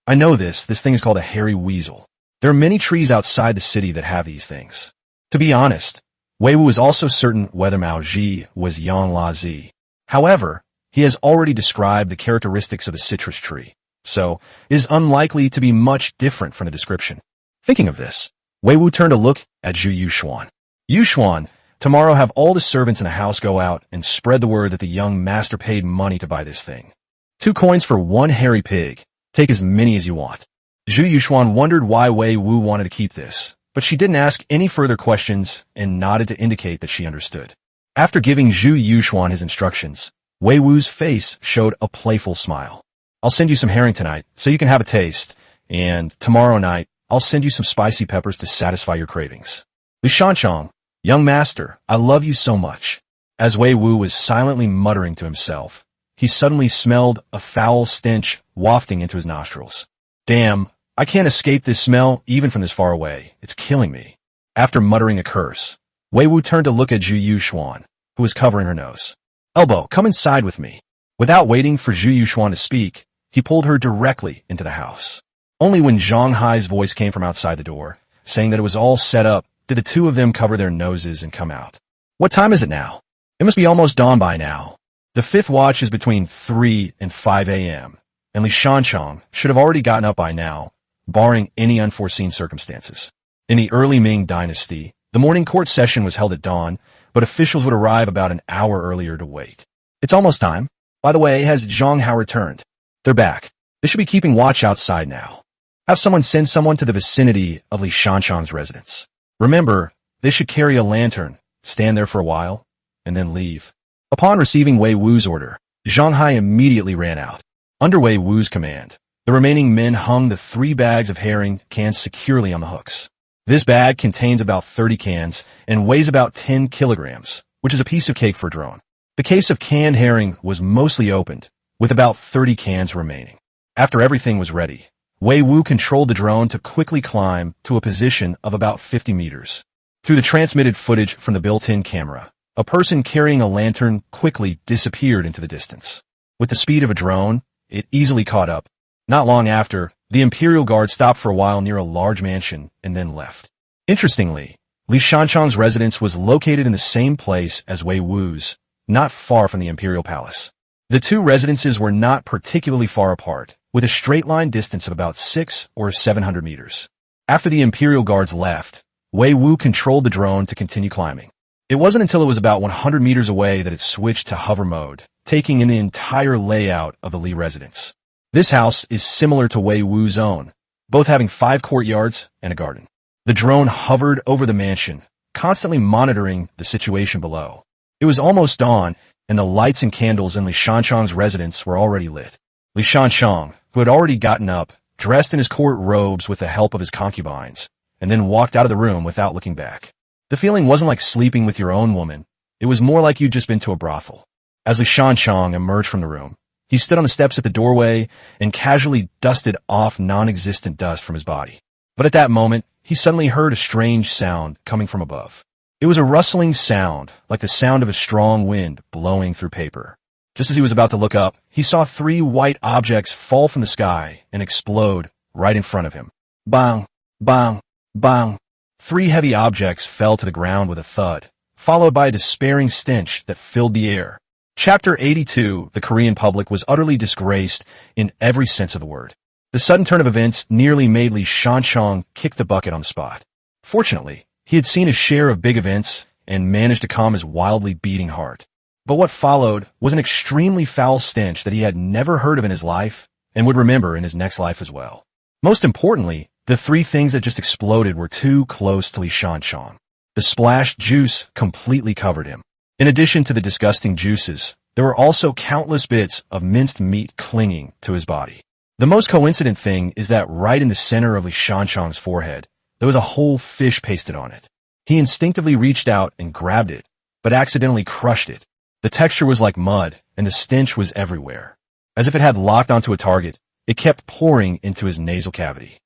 I know this thing is called a hairy weasel. There are many trees outside the city that have these things. To be honest, Wei Wu was also certain whether Mao Ji was Yanglatzi. However, he has already described the characteristics of the citrus tree, so is unlikely to be much different from the description. Thinking of this, Wei Wu turned to look at Zhu Yuxuan. Yuxuan, tomorrow have all the servants in the house go out and spread the word that the young master paid money to buy this thing. 2 coins for 1 hairy pig. Take as many as you want. Zhu Yuxuan wondered why Wei Wu wanted to keep this, but she didn't ask any further questions and nodded to indicate that she understood. After giving Zhu Yuxuan his instructions, Wei Wu's face showed a playful smile. I'll send you some herring tonight so you can have a taste, and tomorrow night I'll send you some spicy peppers to satisfy your cravings. Li Shanchong, young master, I love you so much. As Wei Wu was silently muttering to himself, he suddenly smelled a foul stench wafting into his nostrils. Damn, I can't escape this smell even from this far away. It's killing me. After muttering a curse, Wei Wu turned to look at Zhu Yuxuan, who was covering her nose. Elbow, come inside with me. Without waiting for Zhu Yuxuan to speak, he pulled her directly into the house. Only when Zhang Hai's voice came from outside the door, saying that it was all set up, did the two of them cover their noses and come out. What time is it now? It must be almost dawn by now. The 5th watch is between 3 and 5 a.m., and Li Shanchong should have already gotten up by now, barring any unforeseen circumstances. In the early Ming Dynasty, the morning court session was held at dawn, but officials would arrive about an hour earlier to wait. It's almost time. By the way, has Zhang Hao returned? They're back. They should be keeping watch outside now. Have someone send someone to the vicinity of Li Shanchong's residence. Remember, they should carry a lantern, stand there for a while, and then leave. Upon receiving Wei Wu's order, Zhang Hai immediately ran out. Under Wei Wu's command, the remaining men hung the 3 bags of herring cans securely on the hooks. This bag contains about 30 cans and weighs about 10 kilograms, which is a piece of cake for a drone. The case of canned herring was mostly opened, with about 30 cans remaining. After everything was ready, Wei Wu controlled the drone to quickly climb to a position of about 50 meters. Through the transmitted footage from the built-in camera, a person carrying a lantern quickly disappeared into the distance. With the speed of a drone, it easily caught up. Not long after, the Imperial Guard stopped for a while near a large mansion and then left. Interestingly, Li Shanchang's residence was located in the same place as Wei Wu's, not far from the Imperial Palace. The two residences were not particularly far apart, with a straight-line distance of about 600 or 700 meters. After the Imperial Guards left, Wei Wu controlled the drone to continue climbing. It wasn't until it was about 100 meters away that it switched to hover mode, taking in the entire layout of the Li residence. This house is similar to Wei Wu's own, both having 5 courtyards and a garden. The drone hovered over the mansion, constantly monitoring the situation below. It was almost dawn, and the lights and candles in Li Shanchang's residence were already lit. Li Shanchang, who had already gotten up, dressed in his court robes with the help of his concubines, and then walked out of the room without looking back. The feeling wasn't like sleeping with your own woman. It was more like you'd just been to a brothel. As Li Shanchang emerged from the room, he stood on the steps at the doorway and casually dusted off non-existent dust from his body. But at that moment, he suddenly heard a strange sound coming from above. It was a rustling sound, like the sound of a strong wind blowing through paper. Just as he was about to look up, he saw 3 white objects fall from the sky and explode right in front of him. Bang! Bang! Bang! 3 heavy objects fell to the ground with a thud, followed by a despairing stench that filled the air. Chapter 82, the Korean public was utterly disgraced in every sense of the word. The sudden turn of events nearly made Li Shanchang kick the bucket on the spot. Fortunately, he had seen his share of big events and managed to calm his wildly beating heart. But what followed was an extremely foul stench that he had never heard of in his life and would remember in his next life as well. Most importantly, the 3 things that just exploded were too close to Li Shanchang. The splashed juice completely covered him. In addition to the disgusting juices, there were also countless bits of minced meat clinging to his body. The most coincident thing is that right in the center of Li Shanchang's forehead, there was a whole fish pasted on it. He instinctively reached out and grabbed it, but accidentally crushed it. The texture was like mud, and the stench was everywhere. As if it had locked onto a target, it kept pouring into his nasal cavity.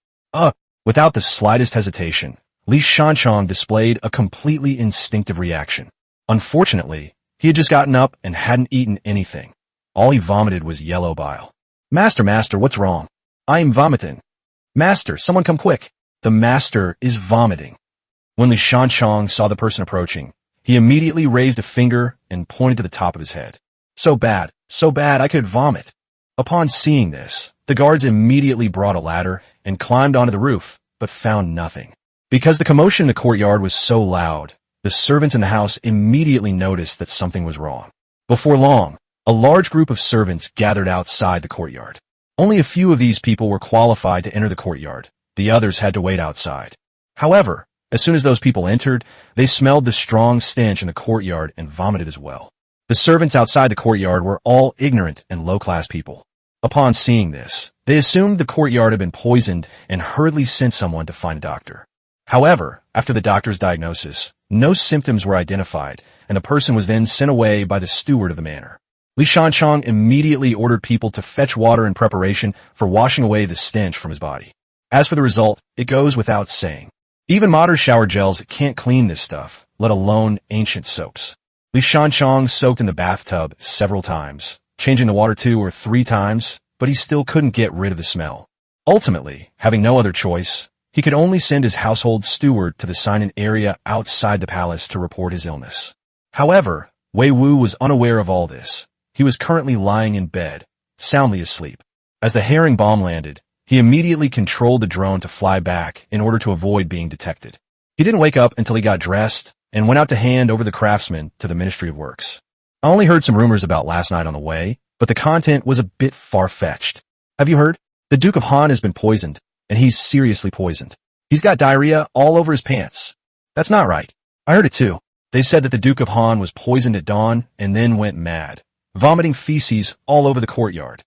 Without the slightest hesitation, Li Shanchang displayed a completely instinctive reaction. Unfortunately, he had just gotten up and hadn't eaten anything. All he vomited was yellow bile. Master, what's wrong? I am vomiting. Master, someone come quick. The master is vomiting. When Li Shanchang saw the person approaching, he immediately raised a finger and pointed to the top of his head. So bad, I could vomit. Upon seeing this, the guards immediately brought a ladder and climbed onto the roof, but found nothing. Because the commotion in the courtyard was so loud, the servants in the house immediately noticed that something was wrong. Before long, a large group of servants gathered outside the courtyard. Only a few of these people were qualified to enter the courtyard. The others had to wait outside. However, as soon as those people entered, they smelled the strong stench in the courtyard and vomited as well. The servants outside the courtyard were all ignorant and low-class people. Upon seeing this, they assumed the courtyard had been poisoned and hurriedly sent someone to find a doctor. However, after the doctor's diagnosis, no symptoms were identified, and the person was then sent away by the steward of the manor. Li Shanchang immediately ordered people to fetch water in preparation for washing away the stench from his body. As for the result, it goes without saying. Even modern shower gels can't clean this stuff, let alone ancient soaps. Li Shanchang soaked in the bathtub several times, changing the water 2 or 3 times, but he still couldn't get rid of the smell. Ultimately, having no other choice, he could only send his household steward to the sign-in area outside the palace to report his illness. However, Wei Wu was unaware of all this. He was currently lying in bed, soundly asleep. As the herring bomb landed, he immediately controlled the drone to fly back in order to avoid being detected. He didn't wake up until he got dressed and went out to hand over the craftsman to the Ministry of Works. I only heard some rumors about last night on the way, but the content was a bit far-fetched. Have you heard? The Duke of Han has been poisoned, and he's seriously poisoned. He's got diarrhea all over his pants. That's not right. I heard it too. They said that the Duke of Han was poisoned at dawn and then went mad, vomiting feces all over the courtyard.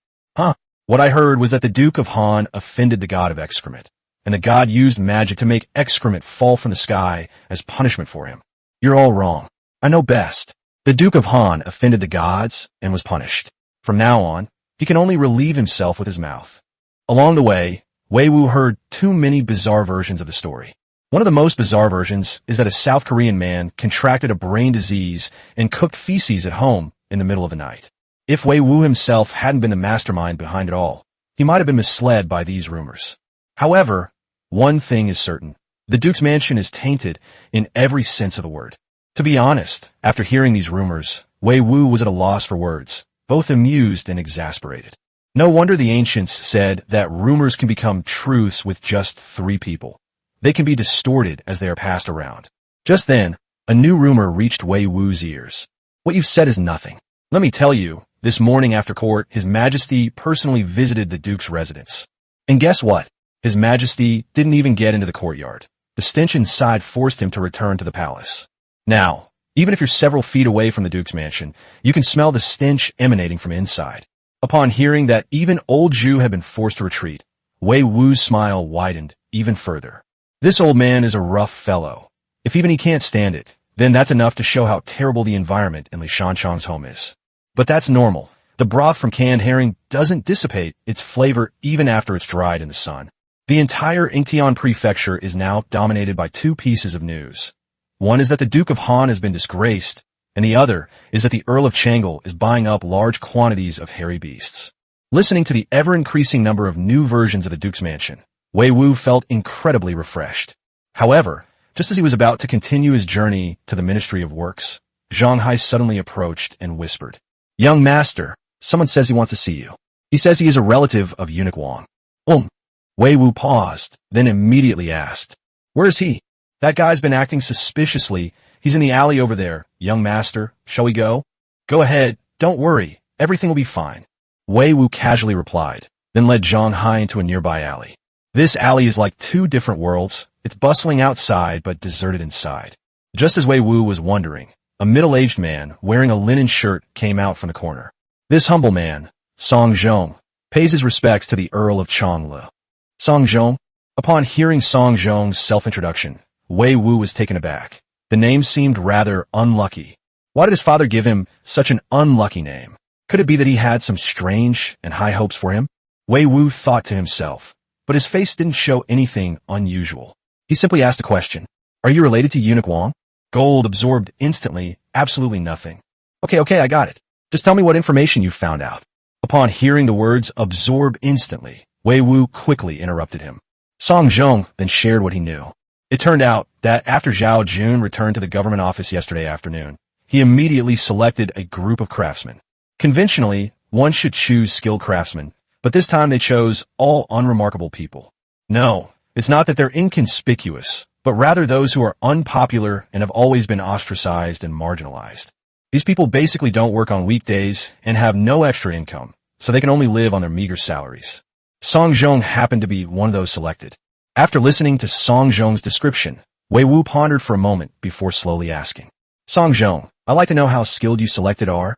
What I heard was that the Duke of Han offended the god of excrement, and the god used magic to make excrement fall from the sky as punishment for him. You're all wrong. I know best. The Duke of Han offended the gods and was punished. From now on, he can only relieve himself with his mouth. Along the way, Wei Wu heard too many bizarre versions of the story. One of the most bizarre versions is that a South Korean man contracted a brain disease and cooked feces at home in the middle of the night. If Wei Wu himself hadn't been the mastermind behind it all, he might have been misled by these rumors. However, one thing is certain. The Duke's mansion is tainted in every sense of the word. To be honest, after hearing these rumors, Wei Wu was at a loss for words, both amused and exasperated. No wonder the ancients said that rumors can become truths with just 3 people. They can be distorted as they are passed around. Just then, a new rumor reached Wei Wu's ears. What you've said is nothing. Let me tell you, this morning after court, His Majesty personally visited the Duke's residence. And guess what? His Majesty didn't even get into the courtyard. The stench inside forced him to return to the palace. Now, even if you're several feet away from the Duke's mansion, you can smell the stench emanating from inside. Upon hearing that even old Zhu had been forced to retreat, Wei Wu's smile widened even further. This old man is a rough fellow. If even he can't stand it, then that's enough to show how terrible the environment in Li Shanchang's home is. But that's normal. The broth from canned herring doesn't dissipate its flavor even after it's dried in the sun. The entire Yingtian prefecture is now dominated by 2 pieces of news. One is that the Duke of Han has been disgraced, and the other is that the Earl of Changle is buying up large quantities of hairy beasts. Listening to the ever-increasing number of new versions of the Duke's mansion, Wei Wu felt incredibly refreshed. However, just as he was about to continue his journey to the Ministry of Works, Zhang Hai suddenly approached and whispered, "Young master, someone says he wants to see you. He says he is a relative of Eunuch Wang." Wei Wu paused, then immediately asked, "Where is he?" "That guy's been acting suspiciously. He's in the alley over there. Young master, shall we go?" "Go ahead. Don't worry. Everything will be fine." Wei Wu casually replied, then led Zhang Hai into a nearby alley. This alley is like 2 different worlds. It's bustling outside, but deserted inside. Just as Wei Wu was wondering, a middle-aged man wearing a linen shirt came out from the corner. This humble man, Song Zhong, pays his respects to the Earl of Changle. Song Zhong? Upon hearing Song Zhong's self-introduction, Wei Wu was taken aback. The name seemed rather unlucky. Why did his father give him such an unlucky name? Could it be that he had some strange and high hopes for him? Wei Wu thought to himself, but his face didn't show anything unusual. He simply asked a question. "Are you related to Eunuch Wang?" Gold absorbed instantly, absolutely nothing. Okay, I got it. Just tell me what information you found out." Upon hearing the words absorb instantly, Wei Wu quickly interrupted him. Song Zhong then shared what he knew. It turned out that after Zhao Jun returned to the government office yesterday afternoon, he immediately selected a group of craftsmen. Conventionally, one should choose skilled craftsmen, but this time they chose all unremarkable people. No, it's not that they're inconspicuous, but rather those who are unpopular and have always been ostracized and marginalized. These people basically don't work on weekdays and have no extra income, so they can only live on their meager salaries. Song Zhong happened to be one of those selected. After listening to Song Zhong's description, Wei Wu pondered for a moment before slowly asking, "Song Zhong, I'd like to know how skilled you selected are."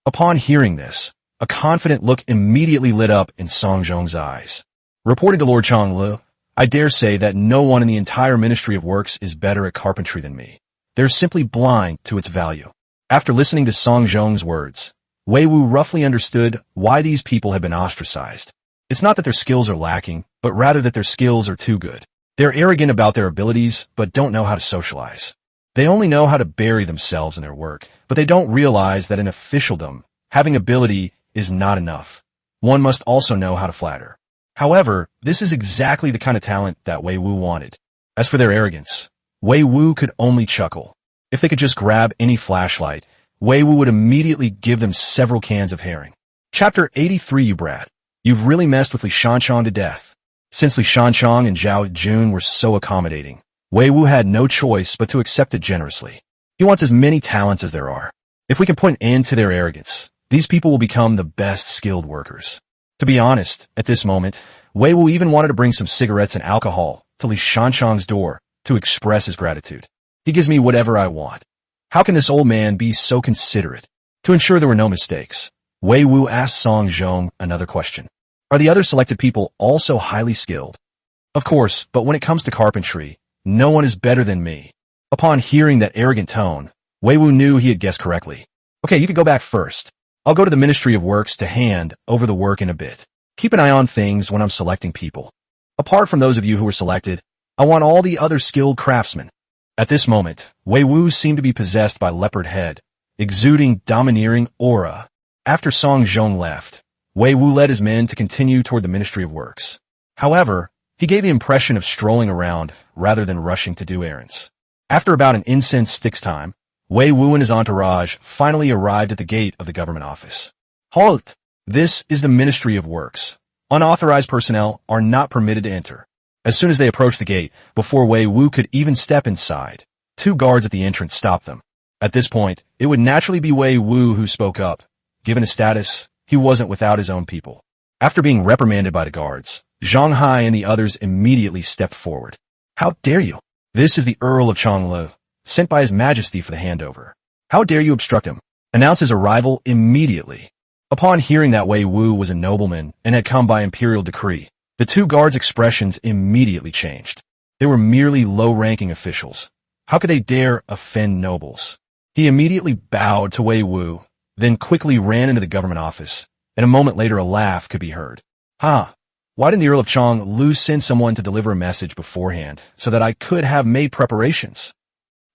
Upon hearing this, a confident look immediately lit up in Song Zhong's eyes. "Reporting to Lord Changlu, I dare say that no one in the entire Ministry of Works is better at carpentry than me. They're simply blind to its value." After listening to Song Zhong's words, Wei Wu roughly understood why these people had been ostracized. It's not that their skills are lacking, but rather that their skills are too good. They're arrogant about their abilities, but don't know how to socialize. They only know how to bury themselves in their work, but they don't realize that in officialdom, having ability is not enough. One must also know how to flatter. However, this is exactly the kind of talent that Wei Wu wanted. As for their arrogance, Wei Wu could only chuckle. If they could just grab any flashlight, Wei Wu would immediately give them several cans of herring. Chapter 83, you brat. You've really messed with Li Shanchang to death. Since Li Shanchang and Zhao Jun were so accommodating, Wei Wu had no choice but to accept it generously. He wants as many talents as there are. If we can put an end to their arrogance, these people will become the best skilled workers. To be honest, at this moment, Wei Wu even wanted to bring some cigarettes and alcohol to Li Shanchang's door to express his gratitude. He gives me whatever I want. How can this old man be so considerate? To ensure there were no mistakes, Wei Wu asked Song Zhong another question. Are the other selected people also highly skilled? Of course, but when it comes to carpentry, no one is better than me. Upon hearing that arrogant tone, Wei Wu knew he had guessed correctly. Okay, you can go back first. I'll go to the Ministry of Works to hand over the work in a bit. Keep an eye on things when I'm selecting people. Apart from those of you who were selected, I want all the other skilled craftsmen. At this moment, Wei Wu seemed to be possessed by leopard head, exuding domineering aura. After Song Zhong left, Wei Wu led his men to continue toward the Ministry of Works. However, he gave the impression of strolling around rather than rushing to do errands. After about an incense stick's time, Wei Wu and his entourage finally arrived at the gate of the government office. Halt! This is the Ministry of Works. Unauthorized personnel are not permitted to enter. As soon as they approached the gate, before Wei Wu could even step inside, 2 guards at the entrance stopped them. At this point, it would naturally be Wei Wu who spoke up. Given his status, he wasn't without his own people. After being reprimanded by the guards, Zhang Hai and the others immediately stepped forward. How dare you? This is the Earl of Chonglu, sent by His Majesty for the handover. How dare you obstruct him? Announce his arrival immediately. Upon hearing that Wei Wu was a nobleman and had come by imperial decree, the 2 guards' expressions immediately changed. They were merely low-ranking officials. How could they dare offend nobles? He immediately bowed to Wei Wu, then quickly ran into the government office, and a moment later a laugh could be heard. Why didn't the Earl of Chonglu send someone to deliver a message beforehand so that I could have made preparations?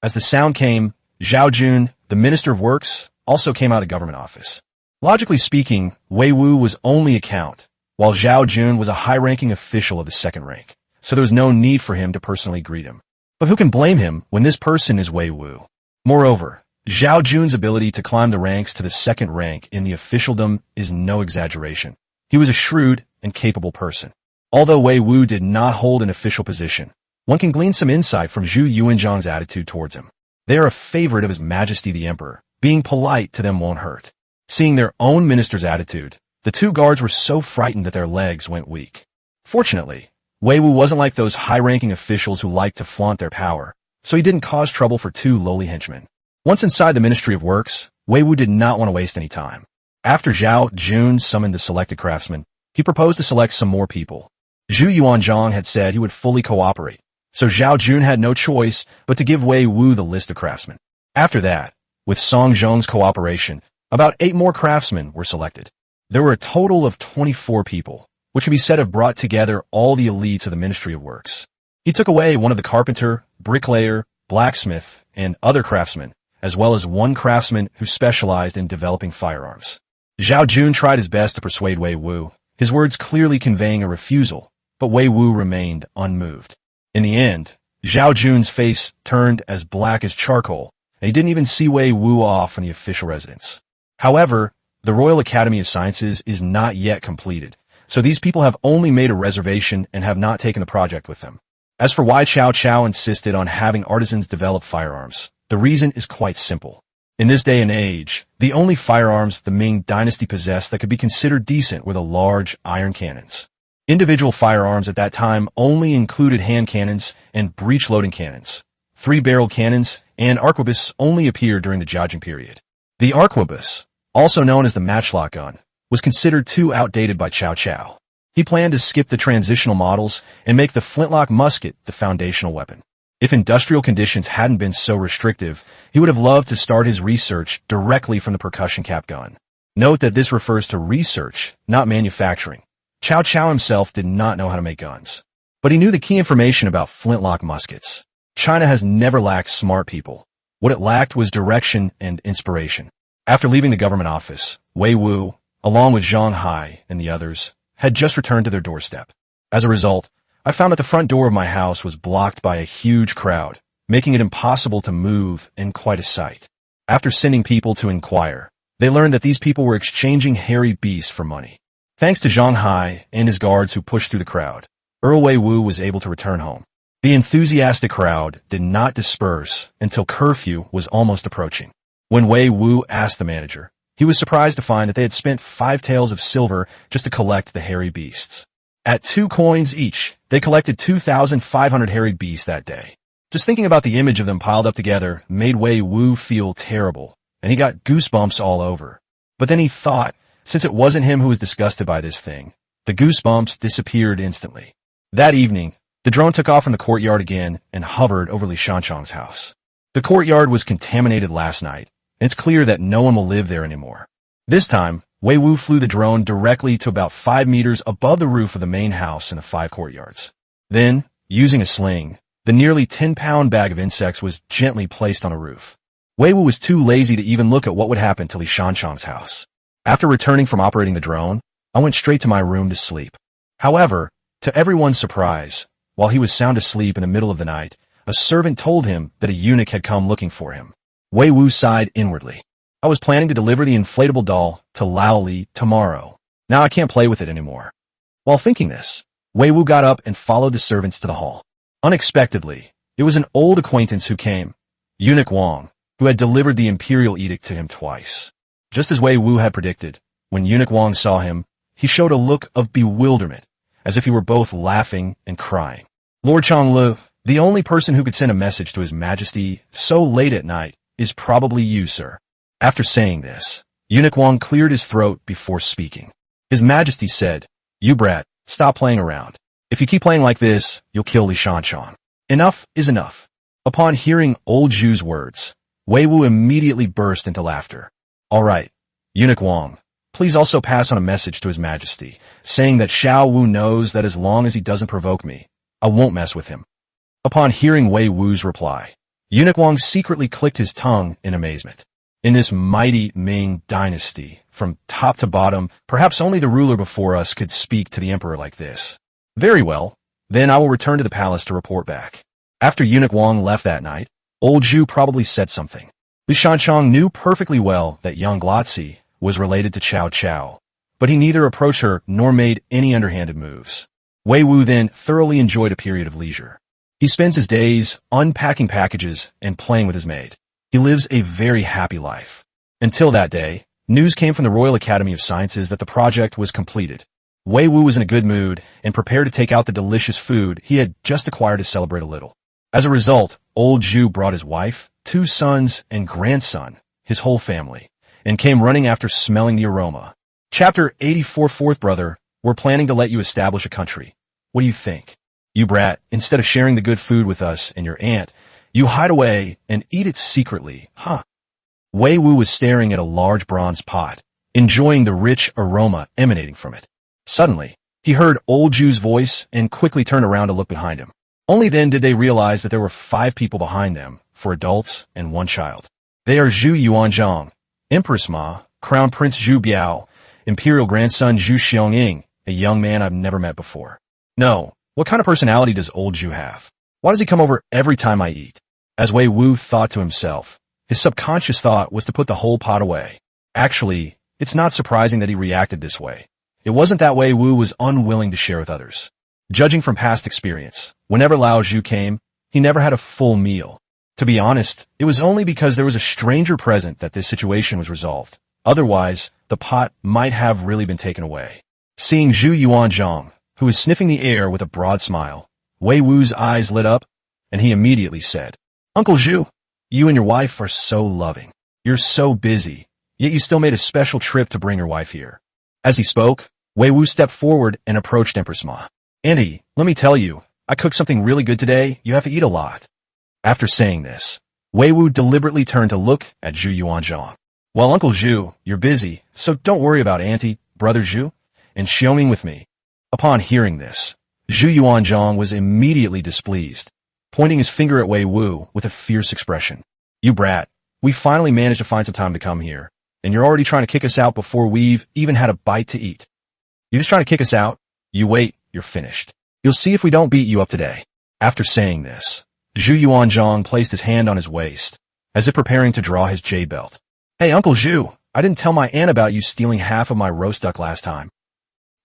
As the sound came, Zhao Jun, the Minister of Works, also came out of the government office. Logically speaking, Wei Wu was only a count, while Zhao Jun was a high-ranking official of the 2nd rank, so there was no need for him to personally greet him. But who can blame him when this person is Wei Wu? Moreover, Zhao Jun's ability to climb the ranks to the 2nd rank in the officialdom is no exaggeration. He was a shrewd and capable person. Although Wei Wu did not hold an official position, one can glean some insight from Zhu Yuanzhang's attitude towards him. They are a favorite of His Majesty the Emperor. Being polite to them won't hurt. Seeing their own minister's attitude, the 2 guards were so frightened that their legs went weak. Fortunately, Wei Wu wasn't like those high-ranking officials who like to flaunt their power, so he didn't cause trouble for 2 lowly henchmen. Once inside the Ministry of Works, Wei Wu did not want to waste any time. After Zhao Jun summoned the selected craftsmen, he proposed to select some more people. Zhu Yuanzhang had said he would fully cooperate, so Zhao Jun had no choice but to give Wei Wu the list of craftsmen. After that, with Song Zhong's cooperation, about 8 more craftsmen were selected. There were a total of 24 people, which could be said have brought together all the elites of the Ministry of Works. He took away one of the carpenter, bricklayer, blacksmith, and other craftsmen, as well as 1 craftsman who specialized in developing firearms. Zhao Jun tried his best to persuade Wei Wu, his words clearly conveying a refusal, but Wei Wu remained unmoved. In the end, Zhao Jun's face turned as black as charcoal, and he didn't even see Wei Wu off from the official residence. However, the Royal Academy of Sciences is not yet completed, so these people have only made a reservation and have not taken the project with them. As for why Cao Cao insisted on having artisans develop firearms, the reason is quite simple. In this day and age, the only firearms the Ming Dynasty possessed that could be considered decent were the large iron cannons. Individual firearms at that time only included hand cannons and breech-loading cannons. 3-barrel cannons and arquebus only appeared during the Jiajing period. The arquebus, also known as the matchlock gun, was considered too outdated by Cao Cao. He planned to skip the transitional models and make the flintlock musket the foundational weapon. If industrial conditions hadn't been so restrictive, he would have loved to start his research directly from the percussion cap gun. Note that this refers to research, not manufacturing. Cao Cao himself did not know how to make guns, but he knew the key information about flintlock muskets. China has never lacked smart people. What it lacked was direction and inspiration. After leaving the government office, Wei Wu, along with Zhang Hai and the others, had just returned to their doorstep. As a result, I found that the front door of my house was blocked by a huge crowd, making it impossible to move and quite a sight. After sending people to inquire, they learned that these people were exchanging hairy beasts for money. Thanks to Zhang Hai and his guards who pushed through the crowd, Earl Wei Wu was able to return home. The enthusiastic crowd did not disperse until curfew was almost approaching. When Wei Wu asked the manager, he was surprised to find that they had spent 5 taels of silver just to collect the hairy beasts. At 2 coins each, they collected 2,500 hairy beasts that day. Just thinking about the image of them piled up together made Wei Wu feel terrible, and he got goosebumps all over. But then he thought, since it wasn't him who was disgusted by this thing, the goosebumps disappeared instantly. That evening, the drone took off from the courtyard again and hovered over Li Shanchang's house. The courtyard was contaminated last night, and it's clear that no one will live there anymore. This time, Wei Wu flew the drone directly to about 5 meters above the roof of the main house in the 5 courtyards. Then, Using a sling, the nearly 10-pound bag of insects was gently placed on a roof. Wei Wu was too lazy to even look at what would happen till Yuanzhang's house. After returning from operating the drone, I went straight to my room to sleep. However, to everyone's surprise, while he was sound asleep in the middle of the night, a servant told him that a eunuch had come looking for him. Wei Wu sighed inwardly. I was planning to deliver the inflatable doll to Lao Li tomorrow. Now I can't play with it anymore. While thinking this, Wei Wu got up and followed the servants to the hall. Unexpectedly, it was an old acquaintance who came, Eunuch Wang, who had delivered the imperial edict to him twice. Just as Wei Wu had predicted, when Eunuch Wang saw him, he showed a look of bewilderment, as if he were both laughing and crying. Lord Changlu, the only person who could send a message to His Majesty so late at night is probably you, sir. After saying this, Eunuch Wang cleared his throat before speaking. His Majesty said, "You brat, stop playing around. If you keep playing like this, you'll kill Li Shanchang. Enough is enough." Upon hearing old Zhu's words, Wei Wu immediately burst into laughter. "All right, Eunuch Wang, please also pass on a message to His Majesty, saying that Xiao Wu knows that as long as he doesn't provoke me, I won't mess with him." Upon hearing Wei Wu's reply, Eunuch Wang secretly clicked his tongue in amazement. In this mighty Ming Dynasty, from top to bottom, perhaps only the ruler before us could speak to the emperor like this. Very well, then I will return to the palace to report back. After Eunuch Wang left that night, old Zhu probably said something. Li Shanchang knew perfectly well that young Glotzi was related to Cao Cao, but he neither approached her nor made any underhanded moves. Wei Wu then thoroughly enjoyed a period of leisure. He spends his days unpacking packages and playing with his maid. He lives a very happy life. Until that day, news came from the Royal Academy of Sciences that the project was completed. Wei Wu was in a good mood and prepared to take out the delicious food he had just acquired to celebrate a little. As a result, old Zhu brought his wife, 2 sons, and grandson, his whole family, and came running after smelling the aroma. Chapter 84. Fourth brother, we're planning to let you establish a country. What do you think? You brat, instead of sharing the good food with us and your aunt, you hide away and eat it secretly, huh? Wei Wu was staring at a large bronze pot, enjoying the rich aroma emanating from it. Suddenly, he heard old Zhu's voice and quickly turned around to look behind him. Only then did they realize that there were 5 people behind them, 4 adults and 1 child. They are Zhu Yuanzhang, Empress Ma, Crown Prince Zhu Biao, Imperial Grandson Zhu Xiongying, a young man I've never met before. No, what kind of personality does old Zhu have? Why does he come over every time I eat? As Wei Wu thought to himself, his subconscious thought was to put the whole pot away. Actually, it's not surprising that he reacted this way. It wasn't that Wei Wu was unwilling to share with others. Judging from past experience, whenever Lao Zhu came, he never had a full meal. To be honest, it was only because there was a stranger present that this situation was resolved. Otherwise, the pot might have really been taken away. Seeing Zhu Yuanzhang, who was sniffing the air with a broad smile, Wei Wu's eyes lit up, and he immediately said, "Uncle Zhu, you and your wife are so loving. You're so busy, yet you still made a special trip to bring your wife here." As he spoke, Wei Wu stepped forward and approached Empress Ma. "Auntie, let me tell you, I cooked something really good today. You have to eat a lot." After saying this, Wei Wu deliberately turned to look at Zhu Yuanzhang. "Well, Uncle Zhu, you're busy, so don't worry about Auntie, Brother Zhu, and Xiongming with me." Upon hearing this, Zhu Yuanzhang was immediately displeased, pointing his finger at Wei Wu with a fierce expression. "You brat, we finally managed to find some time to come here, and you're already trying to kick us out before we've even had a bite to eat. You're just trying to kick us out? You wait, you're finished. You'll see if we don't beat you up today." After saying this, Zhu Yuanzhang placed his hand on his waist, as if preparing to draw his jade belt. "Hey, Uncle Zhu, I didn't tell my aunt about you stealing half of my roast duck last time."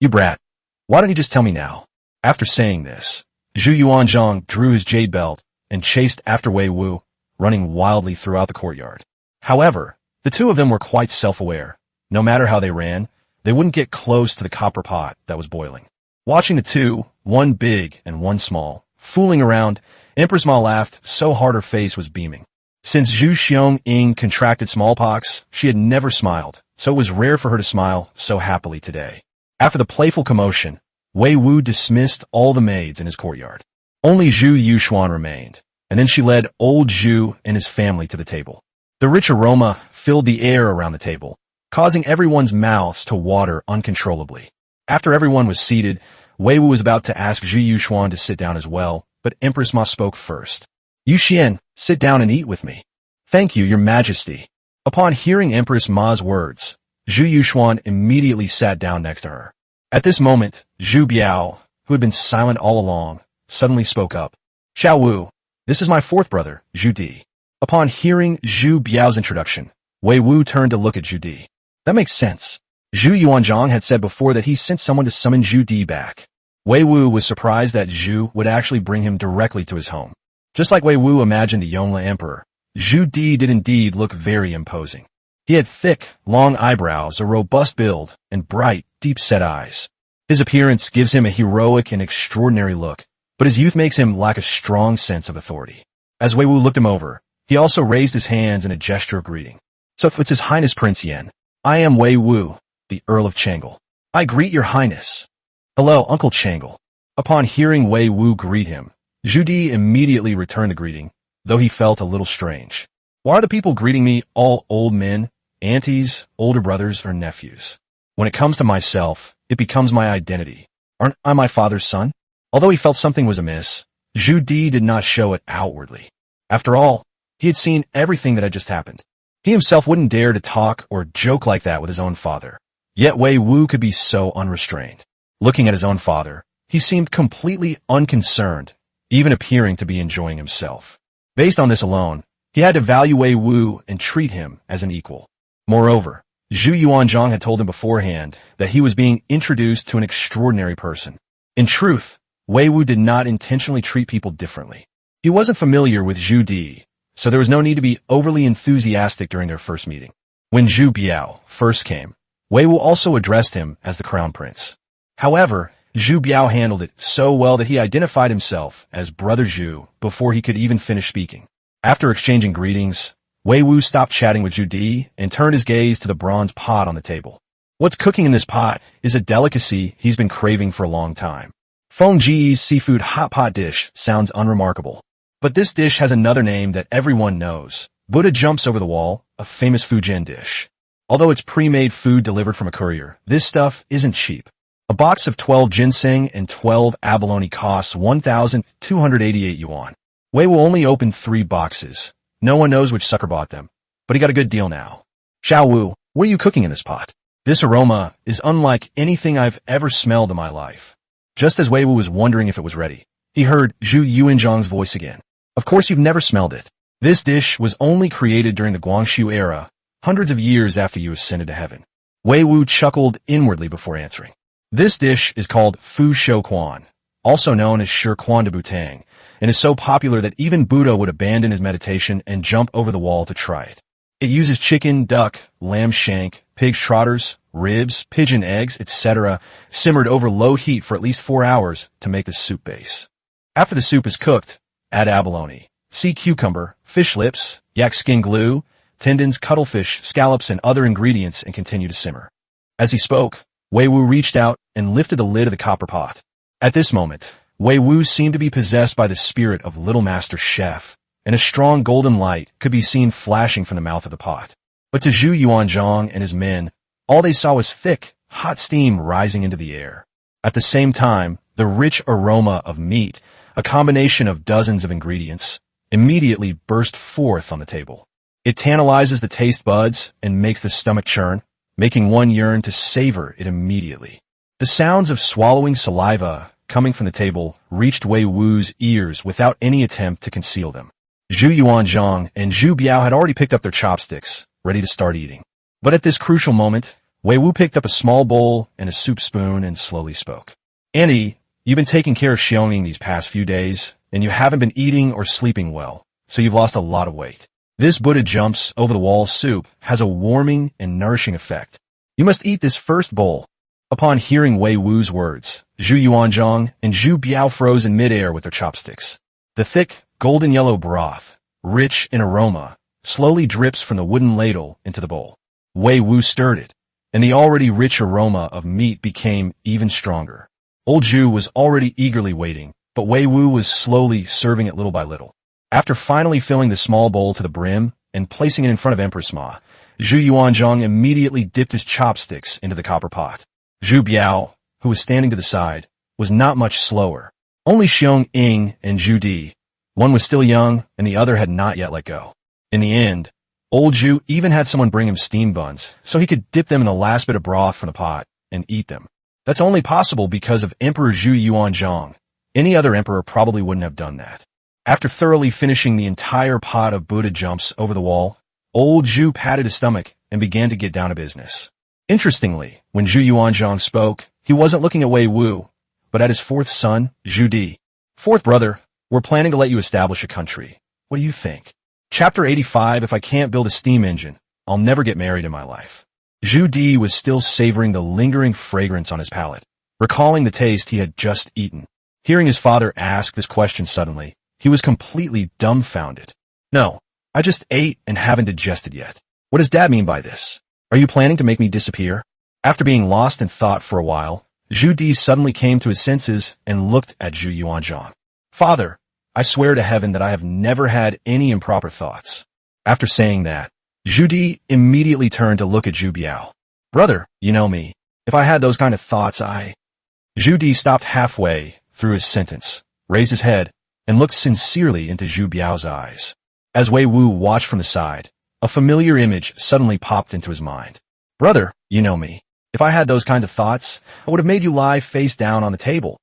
"You brat, why don't you just tell me now?" After saying this, Zhu Yuanzhang drew his jade belt and chased after Wei Wu, running wildly throughout the courtyard. However, the 2 of them were quite self-aware. No matter how they ran, they wouldn't get close to the copper pot that was boiling. Watching the 2, one big and one small, fooling around, Empress Ma laughed so hard her face was beaming. Since Zhu Xiongying contracted smallpox, she had never smiled, so it was rare for her to smile so happily today. After the playful commotion, Wei Wu dismissed all the maids in his courtyard. Only Zhu Yuxuan remained, and then she led old Zhu and his family to the table. The rich aroma filled the air around the table, causing everyone's mouths to water uncontrollably. After everyone was seated, Wei Wu was about to ask Zhu Yuxuan to sit down as well, but Empress Ma spoke first. "Yu Xian, sit down and eat with me." "Thank you, your majesty." Upon hearing Empress Ma's words, Zhu Yuxuan immediately sat down next to her. At this moment, Zhu Biao, who had been silent all along, suddenly spoke up. "Xiao Wu, this is my fourth brother, Zhu Di." Upon hearing Zhu Biao's introduction, Wei Wu turned to look at Zhu Di. That makes sense. Zhu Yuanzhang had said before that he sent someone to summon Zhu Di back. Wei Wu was surprised that Zhu would actually bring him directly to his home. Just like Wei Wu imagined the Yongle Emperor, Zhu Di did indeed look very imposing. He had thick, long eyebrows, a robust build, and bright, deep-set eyes. His appearance gives him a heroic and extraordinary look, but his youth makes him lack a strong sense of authority. As Wei Wu looked him over, he also raised his hands in a gesture of greeting. "So it's His Highness Prince Yan. I am Wei Wu, the Earl of Changle. I greet your highness." "Hello, Uncle Changle." Upon hearing Wei Wu greet him, Zhu Di immediately returned the greeting, though he felt a little strange. "Why are the people greeting me all old men, aunties, older brothers, or nephews? When it comes to myself, it becomes my identity. Aren't I my father's son?" Although he felt something was amiss, Zhu Di did not show it outwardly. After all, he had seen everything that had just happened. He himself wouldn't dare to talk or joke like that with his own father. Yet Wei Wu could be so unrestrained. Looking at his own father, he seemed completely unconcerned, even appearing to be enjoying himself. Based on this alone, he had to value Wei Wu and treat him as an equal. Moreover, Zhu Yuanzhang had told him beforehand that he was being introduced to an extraordinary person. In truth, Wei Wu did not intentionally treat people differently. He wasn't familiar with Zhu Di, so there was no need to be overly enthusiastic during their first meeting. When Zhu Biao first came, Wei Wu also addressed him as the Crown Prince. However, Zhu Biao handled it so well that he identified himself as Brother Zhu before he could even finish speaking. After exchanging greetings, Wei Wu stopped chatting with Zhu Di and turned his gaze to the bronze pot on the table. What's cooking in this pot is a delicacy he's been craving for a long time. Feng Ji's seafood hot pot dish sounds unremarkable. But this dish has another name that everyone knows. Buddha jumps over the wall, a famous Fujian dish. Although it's pre-made food delivered from a courier, this stuff isn't cheap. A box of 12 ginseng and 12 abalone costs 1,288 yuan. Wei Wu only opened 3 boxes. No one knows which sucker bought them, but he got a good deal now. "Xiao Wu, what are you cooking in this pot? This aroma is unlike anything I've ever smelled in my life." Just as Wei Wu was wondering if it was ready, he heard Zhu Yuanzhang's voice again. "Of course you've never smelled it. This dish was only created during the Guangxu era, hundreds of years after you ascended to heaven." Wei Wu chuckled inwardly before answering. This dish is called Fu Shou Quan, also known as Shi Quan de Butang, and is so popular that even Buddha would abandon his meditation and jump over the wall to try it. It uses chicken, duck, lamb shank, pig's trotters, ribs, pigeon eggs, etc., simmered over low heat for at least 4 hours to make the soup base. After the soup is cooked, add abalone, sea cucumber, fish lips, yak skin glue, tendons, cuttlefish, scallops, and other ingredients and continue to simmer. As he spoke, Wei Wu reached out and lifted the lid of the copper pot. At this moment, Wei Wu seemed to be possessed by the spirit of Little Master Chef, and a strong golden light could be seen flashing from the mouth of the pot. But to Zhu Yuanzhang and his men, all they saw was thick, hot steam rising into the air. At the same time, the rich aroma of meat, a combination of dozens of ingredients, immediately burst forth on the table. It tantalizes the taste buds and makes the stomach churn, making one yearn to savor it immediately. The sounds of swallowing saliva coming from the table reached Wei Wu's ears without any attempt to conceal them. Zhu Yuanzhang and Zhu Biao had already picked up their chopsticks, ready to start eating. But at this crucial moment, Wei Wu picked up a small bowl and a soup spoon and slowly spoke. "Auntie, you've been taking care of Xiaoming these past few days, and you haven't been eating or sleeping well, so you've lost a lot of weight. This Buddha jumps over the wall soup has a warming and nourishing effect. You must eat this first bowl." Upon hearing Wei Wu's words, Zhu Yuanzhang and Zhu Biao froze in midair with their chopsticks. The thick, golden yellow broth, rich in aroma, slowly drips from the wooden ladle into the bowl. Wei Wu stirred it, and the already rich aroma of meat became even stronger. Old Zhu was already eagerly waiting, but Wei Wu was slowly serving it little by little. After finally filling the small bowl to the brim and placing it in front of Empress Ma, Zhu Yuanzhang immediately dipped his chopsticks into the copper pot. Zhu Biao, who was standing to the side, was not much slower. Only Xiong Ying and Zhu Di. One was still young, and the other had not yet let go. In the end, old Zhu even had someone bring him steam buns, so he could dip them in the last bit of broth from the pot and eat them. That's only possible because of Emperor Zhu Yuanzhang. Any other emperor probably wouldn't have done that. After thoroughly finishing the entire pot of Buddha jumps over the wall, old Zhu patted his stomach and began to get down to business. Interestingly, when Zhu Yuanzhang spoke, he wasn't looking at Wei Wu, but at his fourth son, Zhu Di. Fourth brother, we're planning to let you establish a country. What do you think? Chapter 85, if I can't build a steam engine, I'll never get married in my life. Zhu Di was still savoring the lingering fragrance on his palate, recalling the taste he had just eaten. Hearing his father ask this question suddenly, he was completely dumbfounded. No, I just ate and haven't digested yet. What does Dad mean by this? Are you planning to make me disappear? After being lost in thought for a while, Zhu Di suddenly came to his senses and looked at Zhu Yuanzhang. Father, I swear to heaven that I have never had any improper thoughts. After saying that, Zhu Di immediately turned to look at Zhu Biao. Brother, you know me. If I had those kind of thoughts, Zhu Di stopped halfway through his sentence, raised his head, and looked sincerely into Zhu Biao's eyes. As Wei Wu watched from the side, a familiar image suddenly popped into his mind. Brother, you know me. If I had those kinds of thoughts, I would have made you lie face down on the table.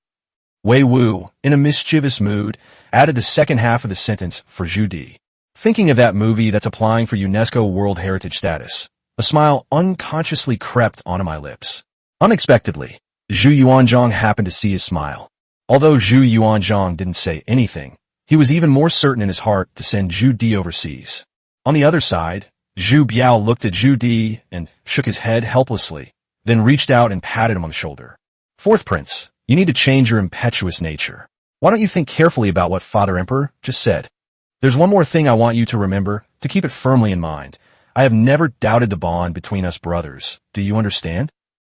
Wei Wu, in a mischievous mood, added the second half of the sentence for Zhu Di. Thinking of that movie that's applying for UNESCO World Heritage status, a smile unconsciously crept onto my lips. Unexpectedly, Zhu Yuanzhang happened to see his smile. Although Zhu Yuanzhang didn't say anything, he was even more certain in his heart to send Zhu Di overseas. On the other side, Zhu Biao looked at Zhu Di and shook his head helplessly, then reached out and patted him on the shoulder. Fourth Prince, you need to change your impetuous nature. Why don't you think carefully about what Father Emperor just said? There's one more thing I want you to remember, to keep it firmly in mind. I have never doubted the bond between us brothers. Do you understand?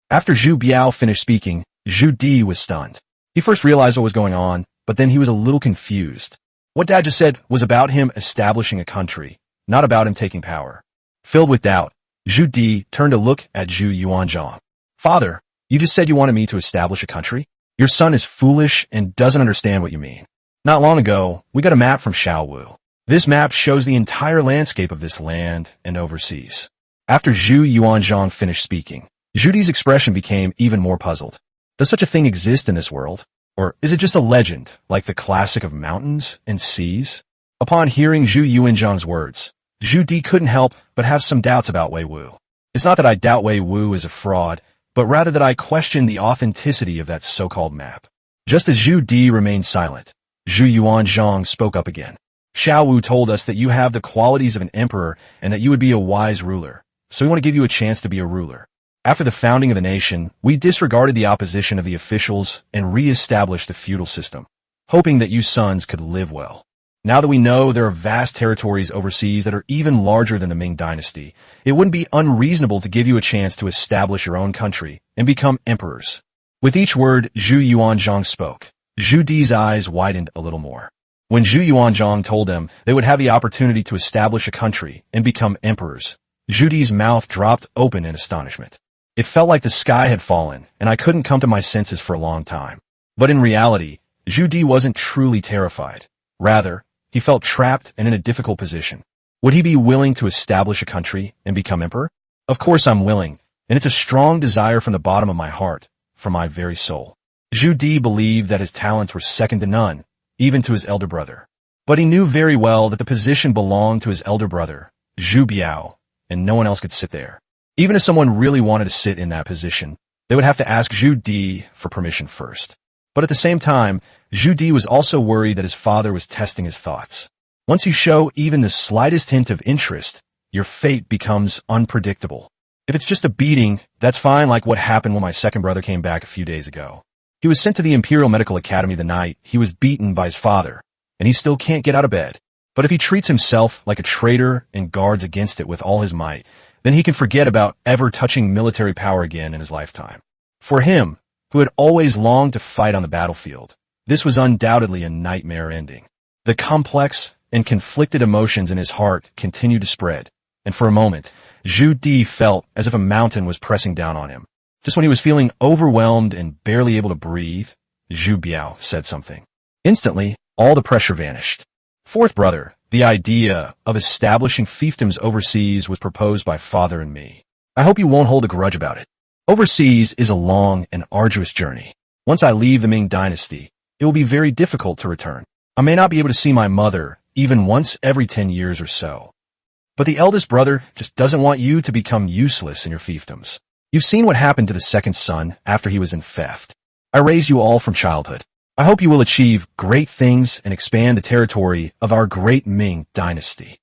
After Zhu Biao finished speaking, Zhu Di was stunned. He first realized what was going on, but then he was a little confused. What Dad just said was about him establishing a country, not about him taking power. Filled with doubt, Zhu Di turned to look at Zhu Yuanzhang. Father, you just said you wanted me to establish a country? Your son is foolish and doesn't understand what you mean. Not long ago, we got a map from Xiao Wu. This map shows the entire landscape of this land and overseas. After Zhu Yuanzhang finished speaking, Zhu Di's expression became even more puzzled. Does such a thing exist in this world? Or is it just a legend, like the classic of mountains and seas? Upon hearing Zhu Yuanzhang's words, Zhu Di couldn't help but have some doubts about Wei Wu. It's not that I doubt Wei Wu is a fraud, but rather that I question the authenticity of that so-called map. Just as Zhu Di remained silent, Zhu Yuanzhang spoke up again. Xiao Wu told us that you have the qualities of an emperor and that you would be a wise ruler, so we want to give you a chance to be a ruler. After the founding of the nation, we disregarded the opposition of the officials and re-established the feudal system, hoping that you sons could live well. Now that we know there are vast territories overseas that are even larger than the Ming Dynasty, it wouldn't be unreasonable to give you a chance to establish your own country and become emperors. With each word Zhu Yuanzhang spoke, Zhu Di's eyes widened a little more. When Zhu Yuanzhang told them they would have the opportunity to establish a country and become emperors, Zhu Di's mouth dropped open in astonishment. It felt like the sky had fallen, and I couldn't come to my senses for a long time. But in reality, Zhu Di wasn't truly terrified. Rather, he felt trapped and in a difficult position. Would he be willing to establish a country and become emperor? Of course I'm willing, and it's a strong desire from the bottom of my heart, from my very soul. Zhu Di believed that his talents were second to none, even to his elder brother. But he knew very well that the position belonged to his elder brother, Zhu Biao, and no one else could sit there. Even if someone really wanted to sit in that position, they would have to ask Zhu Di for permission first. But at the same time, Zhu Di was also worried that his father was testing his thoughts. Once you show even the slightest hint of interest, your fate becomes unpredictable. If it's just a beating, that's fine, like what happened when my second brother came back a few days ago. He was sent to the Imperial Medical Academy the night he was beaten by his father, and he still can't get out of bed. But if he treats himself like a traitor and guards against it with all his might, then he can forget about ever touching military power again in his lifetime. For him, who had always longed to fight on the battlefield, this was undoubtedly a nightmare ending. The complex and conflicted emotions in his heart continued to spread, and for a moment, Zhu Di felt as if a mountain was pressing down on him. Just when he was feeling overwhelmed and barely able to breathe, Zhu Biao said something. Instantly, all the pressure vanished. Fourth brother, the idea of establishing fiefdoms overseas was proposed by father and me. I hope you won't hold a grudge about it. Overseas is a long and arduous journey. Once I leave the Ming Dynasty, it will be very difficult to return. I may not be able to see my mother even once every 10 years or so. But the eldest brother just doesn't want you to become useless in your fiefdoms. You've seen what happened to the second son after he was in theft. I raised you all from childhood. I hope you will achieve great things and expand the territory of our great Ming Dynasty.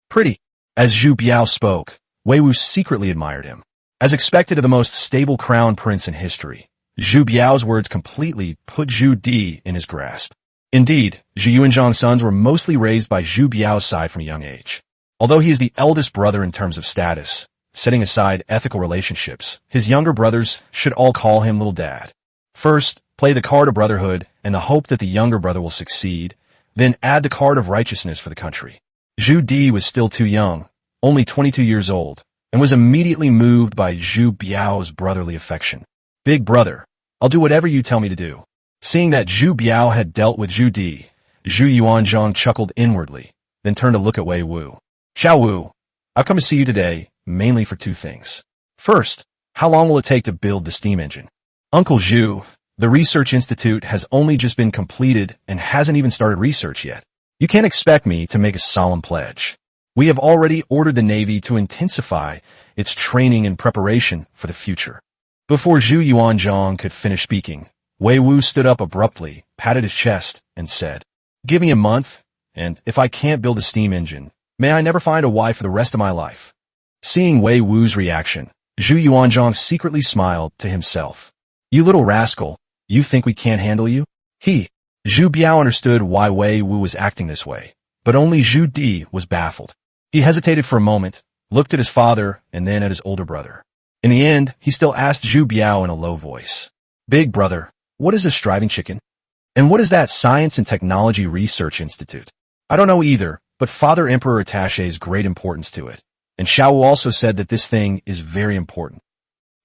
Pretty. As Zhu Biao spoke, Wei Wu secretly admired him. As expected of the most stable crown prince in history, Zhu Biao's words completely put Zhu Di in his grasp. Indeed, Yuanzhang's sons were mostly raised by Zhu Biao's side from a young age. Although he is the eldest brother in terms of status, setting aside ethical relationships, his younger brothers should all call him Little Dad. First, play the card of brotherhood and the hope that the younger brother will succeed, then add the card of righteousness for the country. Zhu Di was still too young, only 22 years old, and was immediately moved by Zhu Biao's brotherly affection. Big brother, I'll do whatever you tell me to do. Seeing that Zhu Biao had dealt with Zhu Di, Zhu Yuanzhang chuckled inwardly, then turned to look at Wei Wu. Xiao Wu, I've come to see you today, mainly for two things. First, how long will it take to build the steam engine? Uncle Zhu, the research institute has only just been completed and hasn't even started research yet. You can't expect me to make a solemn pledge. We have already ordered the Navy to intensify its training and preparation for the future. Before Zhu Yuanzhang could finish speaking, Wei Wu stood up abruptly, patted his chest, and said, "Give me a month, and if I can't build a steam engine, may I never find a wife for the rest of my life." Seeing Wei Wu's reaction, Zhu Yuanzhang secretly smiled to himself. "You little rascal, you think we can't handle you?" Zhu Biao understood why Wei Wu was acting this way, but only Zhu Di was baffled. He hesitated for a moment, looked at his father, and then at his older brother. In the end, he still asked Zhu Biao in a low voice, "Big brother, what is a striving chicken? And what is that Science and Technology Research Institute?" "I don't know either, but Father Emperor attaches great importance to it. And Xiao Wu also said that this thing is very important."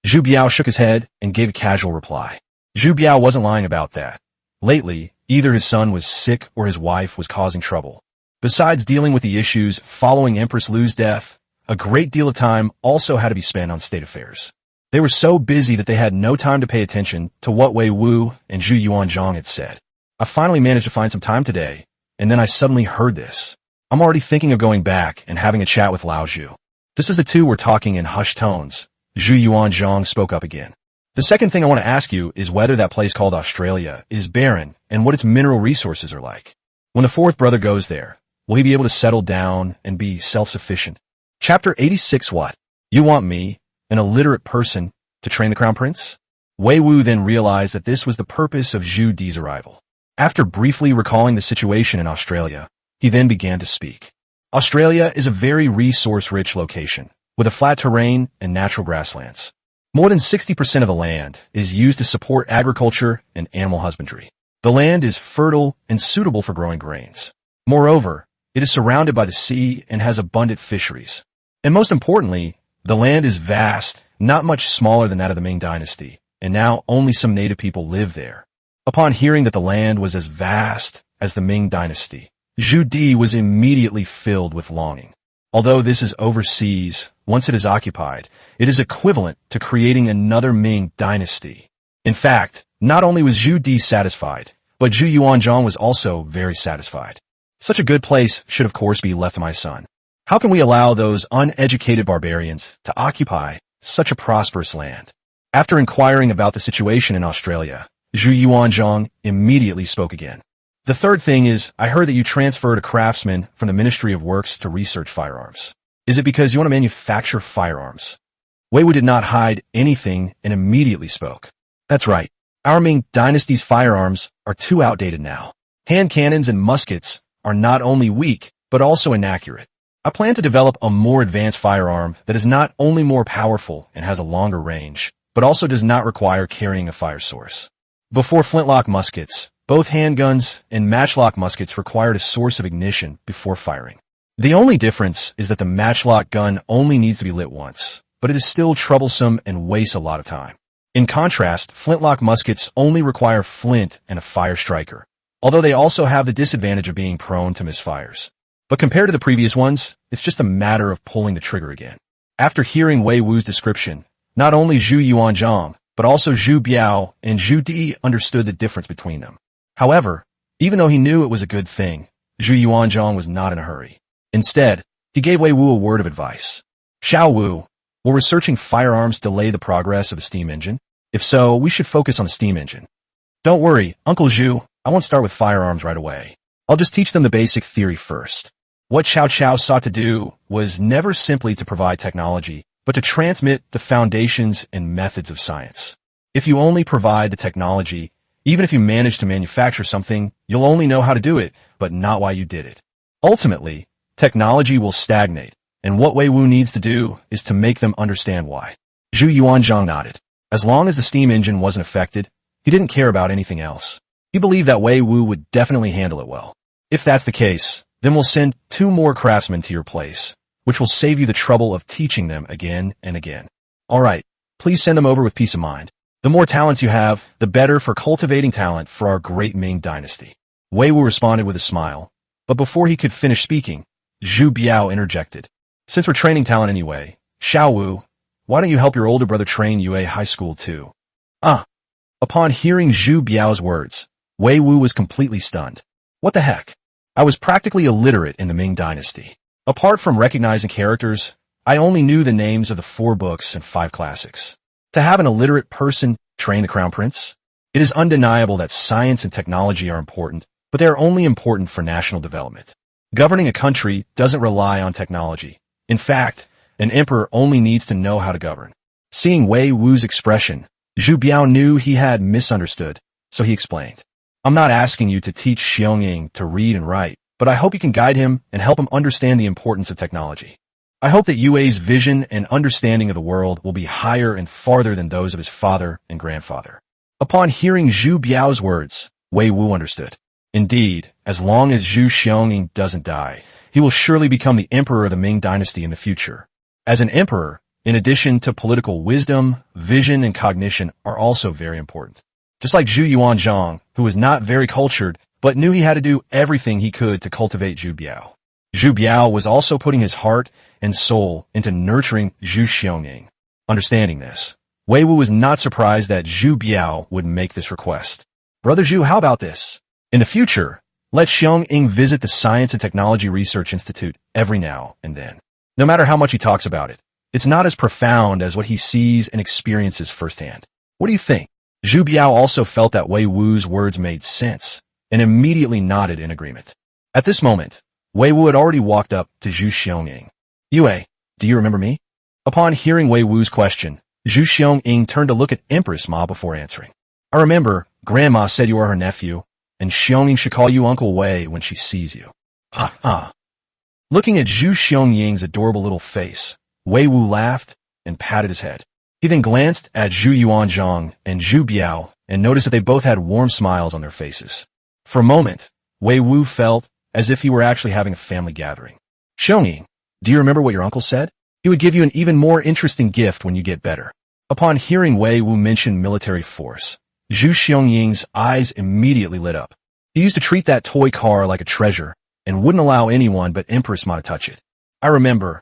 Zhu Biao shook his head and gave a casual reply. Zhu Biao wasn't lying about that. Lately, either his son was sick or his wife was causing trouble. Besides dealing with the issues following Empress Lu's death, a great deal of time also had to be spent on state affairs. They were so busy that they had no time to pay attention to what Wei Wu and Zhu Yuanzhang had said. I finally managed to find some time today, and then I suddenly heard this. I'm already thinking of going back and having a chat with Lao Zhu. Just as the two were talking in hushed tones, Zhu Yuanzhang spoke up again. "The second thing I want to ask you is whether that place called Australia is barren and what its mineral resources are like. When the fourth brother goes there, will he be able to settle down and be self-sufficient?" Chapter 86. What? You want me, an illiterate person, to train the crown prince? Wei Wu then realized that this was the purpose of Zhu Di's arrival. After briefly recalling the situation in Australia, he then began to speak. Australia is a very resource-rich location, with a flat terrain and natural grasslands. More than 60% of the land is used to support agriculture and animal husbandry. The land is fertile and suitable for growing grains. Moreover, it is surrounded by the sea and has abundant fisheries. And most importantly, the land is vast, not much smaller than that of the Ming Dynasty, and now only some native people live there. Upon hearing that the land was as vast as the Ming Dynasty, Zhu Di was immediately filled with longing. Although this is overseas, once it is occupied, it is equivalent to creating another Ming Dynasty. In fact, not only was Zhu Di satisfied, but Zhu Yuanzhang was also very satisfied. Such a good place should of course be left to my son. How can we allow those uneducated barbarians to occupy such a prosperous land? After inquiring about the situation in Australia, Zhu Yuanzhang immediately spoke again. "The third thing is, I heard that you transferred a craftsman from the Ministry of Works to research firearms. Is it because you want to manufacture firearms?" Wei Wu did not hide anything and immediately spoke. "That's right. Our Ming Dynasty's firearms are too outdated now. Hand cannons and muskets are not only weak, but also inaccurate. I plan to develop a more advanced firearm that is not only more powerful and has a longer range, but also does not require carrying a fire source. Before flintlock muskets, both handguns and matchlock muskets required a source of ignition before firing. The only difference is that the matchlock gun only needs to be lit once, but it is still troublesome and wastes a lot of time. In contrast, flintlock muskets only require flint and a fire striker. although they also have the disadvantage of being prone to misfires. But compared to the previous ones, it's just a matter of pulling the trigger again. After hearing Wei Wu's description, not only Zhu Yuanzhang, but also Zhu Biao and Zhu Di understood the difference between them. However, even though he knew it was a good thing, Zhu Yuanzhang was not in a hurry. Instead, he gave Wei Wu a word of advice. Xiao Wu, will researching firearms delay the progress of the steam engine? If so, we should focus on the steam engine. Don't worry, Uncle Zhu, I won't start with firearms right away. I'll just teach them the basic theory first. What Xiao Qiao sought to do was never simply to provide technology, but to transmit the foundations and methods of science. If you only provide the technology, even if you manage to manufacture something, you'll only know how to do it, but not why you did it. Ultimately, technology will stagnate, and what Wei Wu needs to do is to make them understand why. Zhu Yuanzhang nodded. As long as the steam engine wasn't affected, he didn't care about anything else. He believed that Wei Wu would definitely handle it well. If that's the case, then we'll send 2 more craftsmen to your place, which will save you the trouble of teaching them again and again. Alright, please send them over with peace of mind. The more talents you have, the better for cultivating talent for our great Ming Dynasty. Wei Wu responded with a smile, but before he could finish speaking, Zhu Biao interjected. Since we're training talent anyway, Xiao Wu, why don't you help your older brother train Yue High School too? Upon hearing Zhu Biao's words, Wei Wu was completely stunned. What the heck? I was practically illiterate in the Ming Dynasty. Apart from recognizing characters, I only knew the names of the 4 books and 5 classics. To have an illiterate person train the crown prince? It is undeniable that science and technology are important, but they are only important for national development. Governing a country doesn't rely on technology. In fact, an emperor only needs to know how to govern. Seeing Wei Wu's expression, Zhu Biao knew he had misunderstood, so he explained. I'm not asking you to teach Xiongying to read and write, but I hope you can guide him and help him understand the importance of technology. I hope that Yue's vision and understanding of the world will be higher and farther than those of his father and grandfather. Upon hearing Zhu Biao's words, Wei Wu understood. Indeed, as long as Zhu Xiongying doesn't die, he will surely become the emperor of the Ming Dynasty in the future. As an emperor, in addition to political wisdom, vision, and cognition are also very important. Just like Zhu Yuanzhang, who was not very cultured, but knew he had to do everything he could to cultivate Zhu Biao. Zhu Biao was also putting his heart and soul into nurturing Zhu Xiongying. Understanding this, Wei Wu was not surprised that Zhu Biao would make this request. Brother Zhu, how about this? In the future, let Xiongying visit the Science and Technology Research Institute every now and then. No matter how much he talks about it, it's not as profound as what he sees and experiences firsthand. What do you think? Zhu Biao also felt that Wei Wu's words made sense, and immediately nodded in agreement. At this moment, Wei Wu had already walked up to Zhu Xiongying. Yue, do you remember me? Upon hearing Wei Wu's question, Zhu Xiongying turned to look at Empress Ma before answering. I remember, Grandma said you are her nephew, and Xiongying should call you Uncle Wei when she sees you. Looking at Zhu Xiongying's adorable little face, Wei Wu laughed and patted his head. He then glanced at Zhu Yuanzhang and Zhu Biao and noticed that they both had warm smiles on their faces. For a moment, Wei Wu felt as if he were actually having a family gathering. Xiongyi, do you remember what your uncle said? He would give you an even more interesting gift when you get better. Upon hearing Wei Wu mention military force, Zhu Xiongying's eyes immediately lit up. He used to treat that toy car like a treasure and wouldn't allow anyone but Empress Ma to touch it. I remember.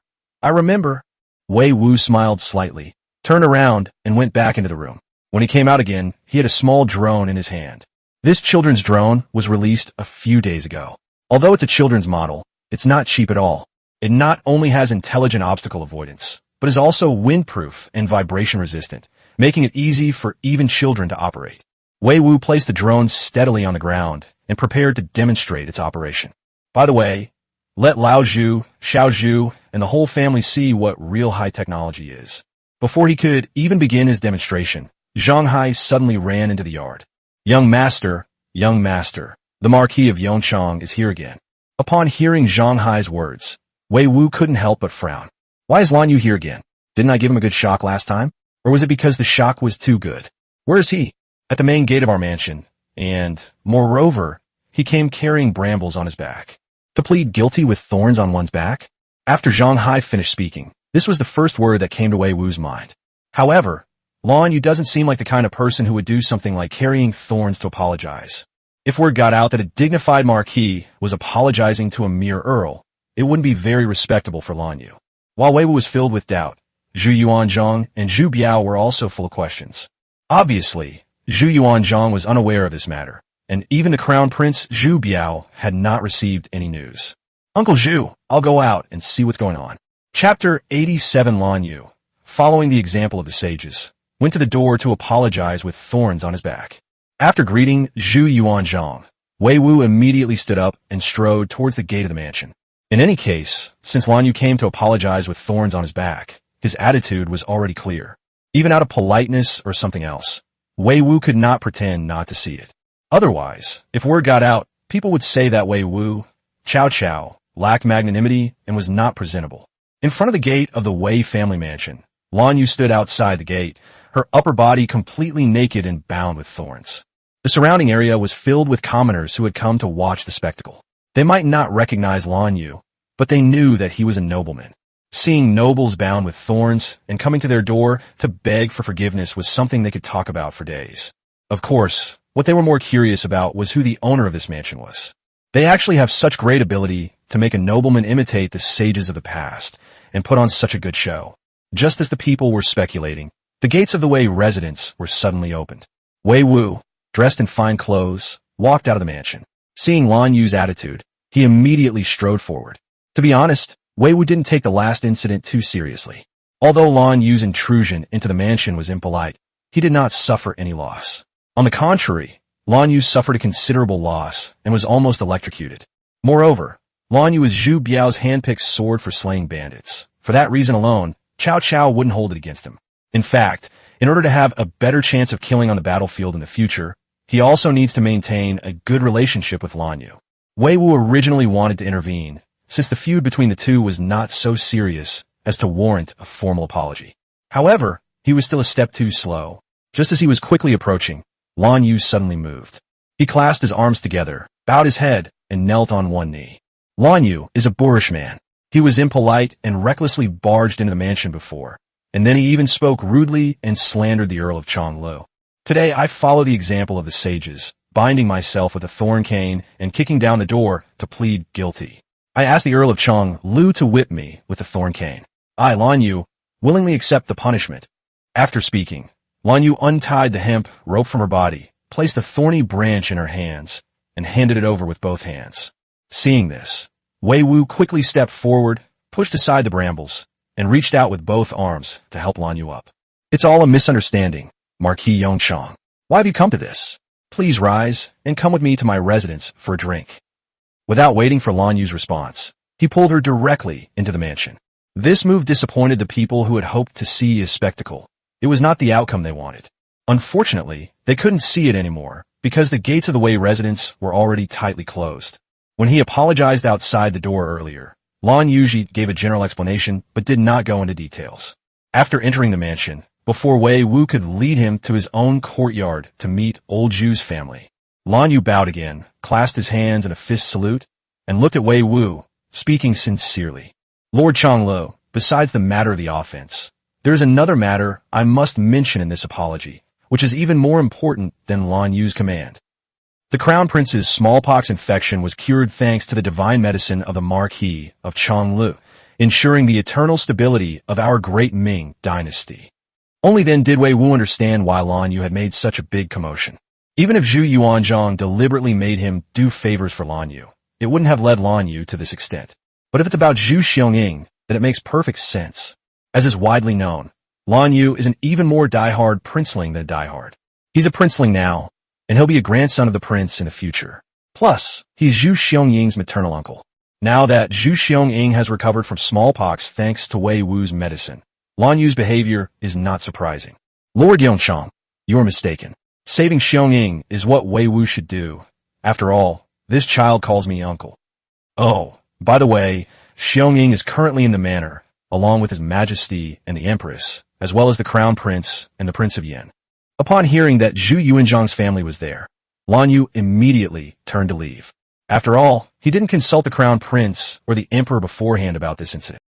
Wei Wu smiled slightly, turned around, and went back into the room. When he came out again, he had a small drone in his hand. This children's drone was released a few days ago. Although it's a children's model, it's not cheap at all. It not only has intelligent obstacle avoidance, but is also windproof and vibration resistant, making it easy for even children to operate. Wei Wu placed the drone steadily on the ground and prepared to demonstrate its operation. By the way, let Lao Zhu, Xiao Zhu, and the whole family see what real high technology is. Before he could even begin his demonstration, Zhang Hai suddenly ran into the yard. Young master, the Marquis of Yuanzhang is here again. Upon hearing Zhang Hai's words, Wei Wu couldn't help but frown. Why is Lan Yu here again? Didn't I give him a good shock last time? Or was it because the shock was too good? Where is he? At the main gate of our mansion. And, moreover, he came carrying brambles on his back. To plead guilty with thorns on one's back? After Zhang Hai finished speaking, this was the first word that came to Wei Wu's mind. However, Lan Yu doesn't seem like the kind of person who would do something like carrying thorns to apologize. If word got out that a dignified marquis was apologizing to a mere earl, it wouldn't be very respectable for Lan Yu. While Wei Wu was filled with doubt, Zhu Yuanzhang and Zhu Biao were also full of questions. Obviously, Zhu Yuanzhang was unaware of this matter, and even the crown prince Zhu Biao had not received any news. Uncle Zhu, I'll go out and see what's going on. Chapter 87. Lan Yu, following the example of the sages, went to the door to apologize with thorns on his back. After greeting Zhu Yuanzhang, Wei Wu immediately stood up and strode towards the gate of the mansion. In any case, since Lan Yu came to apologize with thorns on his back, his attitude was already clear. Even out of politeness or something else, Wei Wu could not pretend not to see it. Otherwise, if word got out, people would say that Wei Wu, Cao, lacked magnanimity and was not presentable. In front of the gate of the Wei family mansion, Lan Yu stood outside the gate, her upper body completely naked and bound with thorns. The surrounding area was filled with commoners who had come to watch the spectacle. They might not recognize Lan Yu, but they knew that he was a nobleman. Seeing nobles bound with thorns and coming to their door to beg for forgiveness was something they could talk about for days. Of course, what they were more curious about was who the owner of this mansion was. They actually have such great ability to make a nobleman imitate the sages of the past and put on such a good show. Just as the people were speculating, the gates of the Wei residence were suddenly opened. Wei Wu, dressed in fine clothes, walked out of the mansion. Seeing Lan Yu's attitude, he immediately strode forward. To be honest, Wei Wu didn't take the last incident too seriously. Although Lan Yu's intrusion into the mansion was impolite, he did not suffer any loss. On the contrary, Lan Yu suffered a considerable loss and was almost electrocuted. Moreover, Lan Yu was Zhu Biao's hand-picked sword for slaying bandits. For that reason alone, Cao wouldn't hold it against him. In fact, in order to have a better chance of killing on the battlefield in the future, he also needs to maintain a good relationship with Lan Yu. Wei Wu originally wanted to intervene, since the feud between the two was not so serious as to warrant a formal apology. However, he was still a step too slow. Just as he was quickly approaching, Lan Yu suddenly moved. He clasped his arms together, bowed his head, and knelt on one knee. Lan Yu is a boorish man. He was impolite and recklessly barged into the mansion before, and then he even spoke rudely and slandered the Earl of Chonglu. Today I follow the example of the sages, binding myself with a thorn cane and kicking down the door to plead guilty. I asked the Earl of Chonglu to whip me with the thorn cane. I, Lan Yu, willingly accept the punishment. After speaking, Lan Yu untied the hemp rope from her body, placed a thorny branch in her hands, and handed it over with both hands. Seeing this, Wei Wu quickly stepped forward, pushed aside the brambles, and reached out with both arms to help Lan Yu up. It's all a misunderstanding, Marquis Yongchang. Why have you come to this? Please rise and come with me to my residence for a drink. Without waiting for Lan Yu's response, he pulled her directly into the mansion. This move disappointed the people who had hoped to see a spectacle. It was not the outcome they wanted. Unfortunately, they couldn't see it anymore because the gates of the Wei residence were already tightly closed. When he apologized outside the door earlier, Lan Yu gave a general explanation but did not go into details. After entering the mansion, before Wei Wu could lead him to his own courtyard to meet old Zhu's family, Lan Yu bowed again, clasped his hands in a fist salute, and looked at Wei Wu, speaking sincerely. Lord Chonglu, besides the matter of the offense, there is another matter I must mention in this apology, which is even more important than Lan Yu's command. The Crown Prince's smallpox infection was cured thanks to the divine medicine of the Marquis of Chonglu, ensuring the eternal stability of our great Ming Dynasty. Only then did Wei Wu understand why Lan Yu had made such a big commotion. Even if Zhu Yuanzhang deliberately made him do favors for Lan Yu, it wouldn't have led Lan Yu to this extent. But if it's about Zhu Xiongying, then it makes perfect sense. As is widely known, Lan Yu is an even more diehard princeling than a diehard. He's a princeling now, and he'll be a grandson of the prince in the future. Plus, he's Zhu Xiongying's maternal uncle. Now that Zhu Xiongying has recovered from smallpox thanks to Wei Wu's medicine, Lan Yu's behavior is not surprising. Lord Yongchang, you're mistaken. Saving Xiongying is what Wei Wu should do. After all, this child calls me uncle. Oh, by the way, Xiongying is currently in the manor, along with His Majesty and the Empress, as well as the Crown Prince and the Prince of Yan. Upon hearing that Zhu Yuanzhang's family was there, Lan Yu immediately turned to leave. After all, he didn't consult the Crown Prince or the Emperor beforehand about this incident.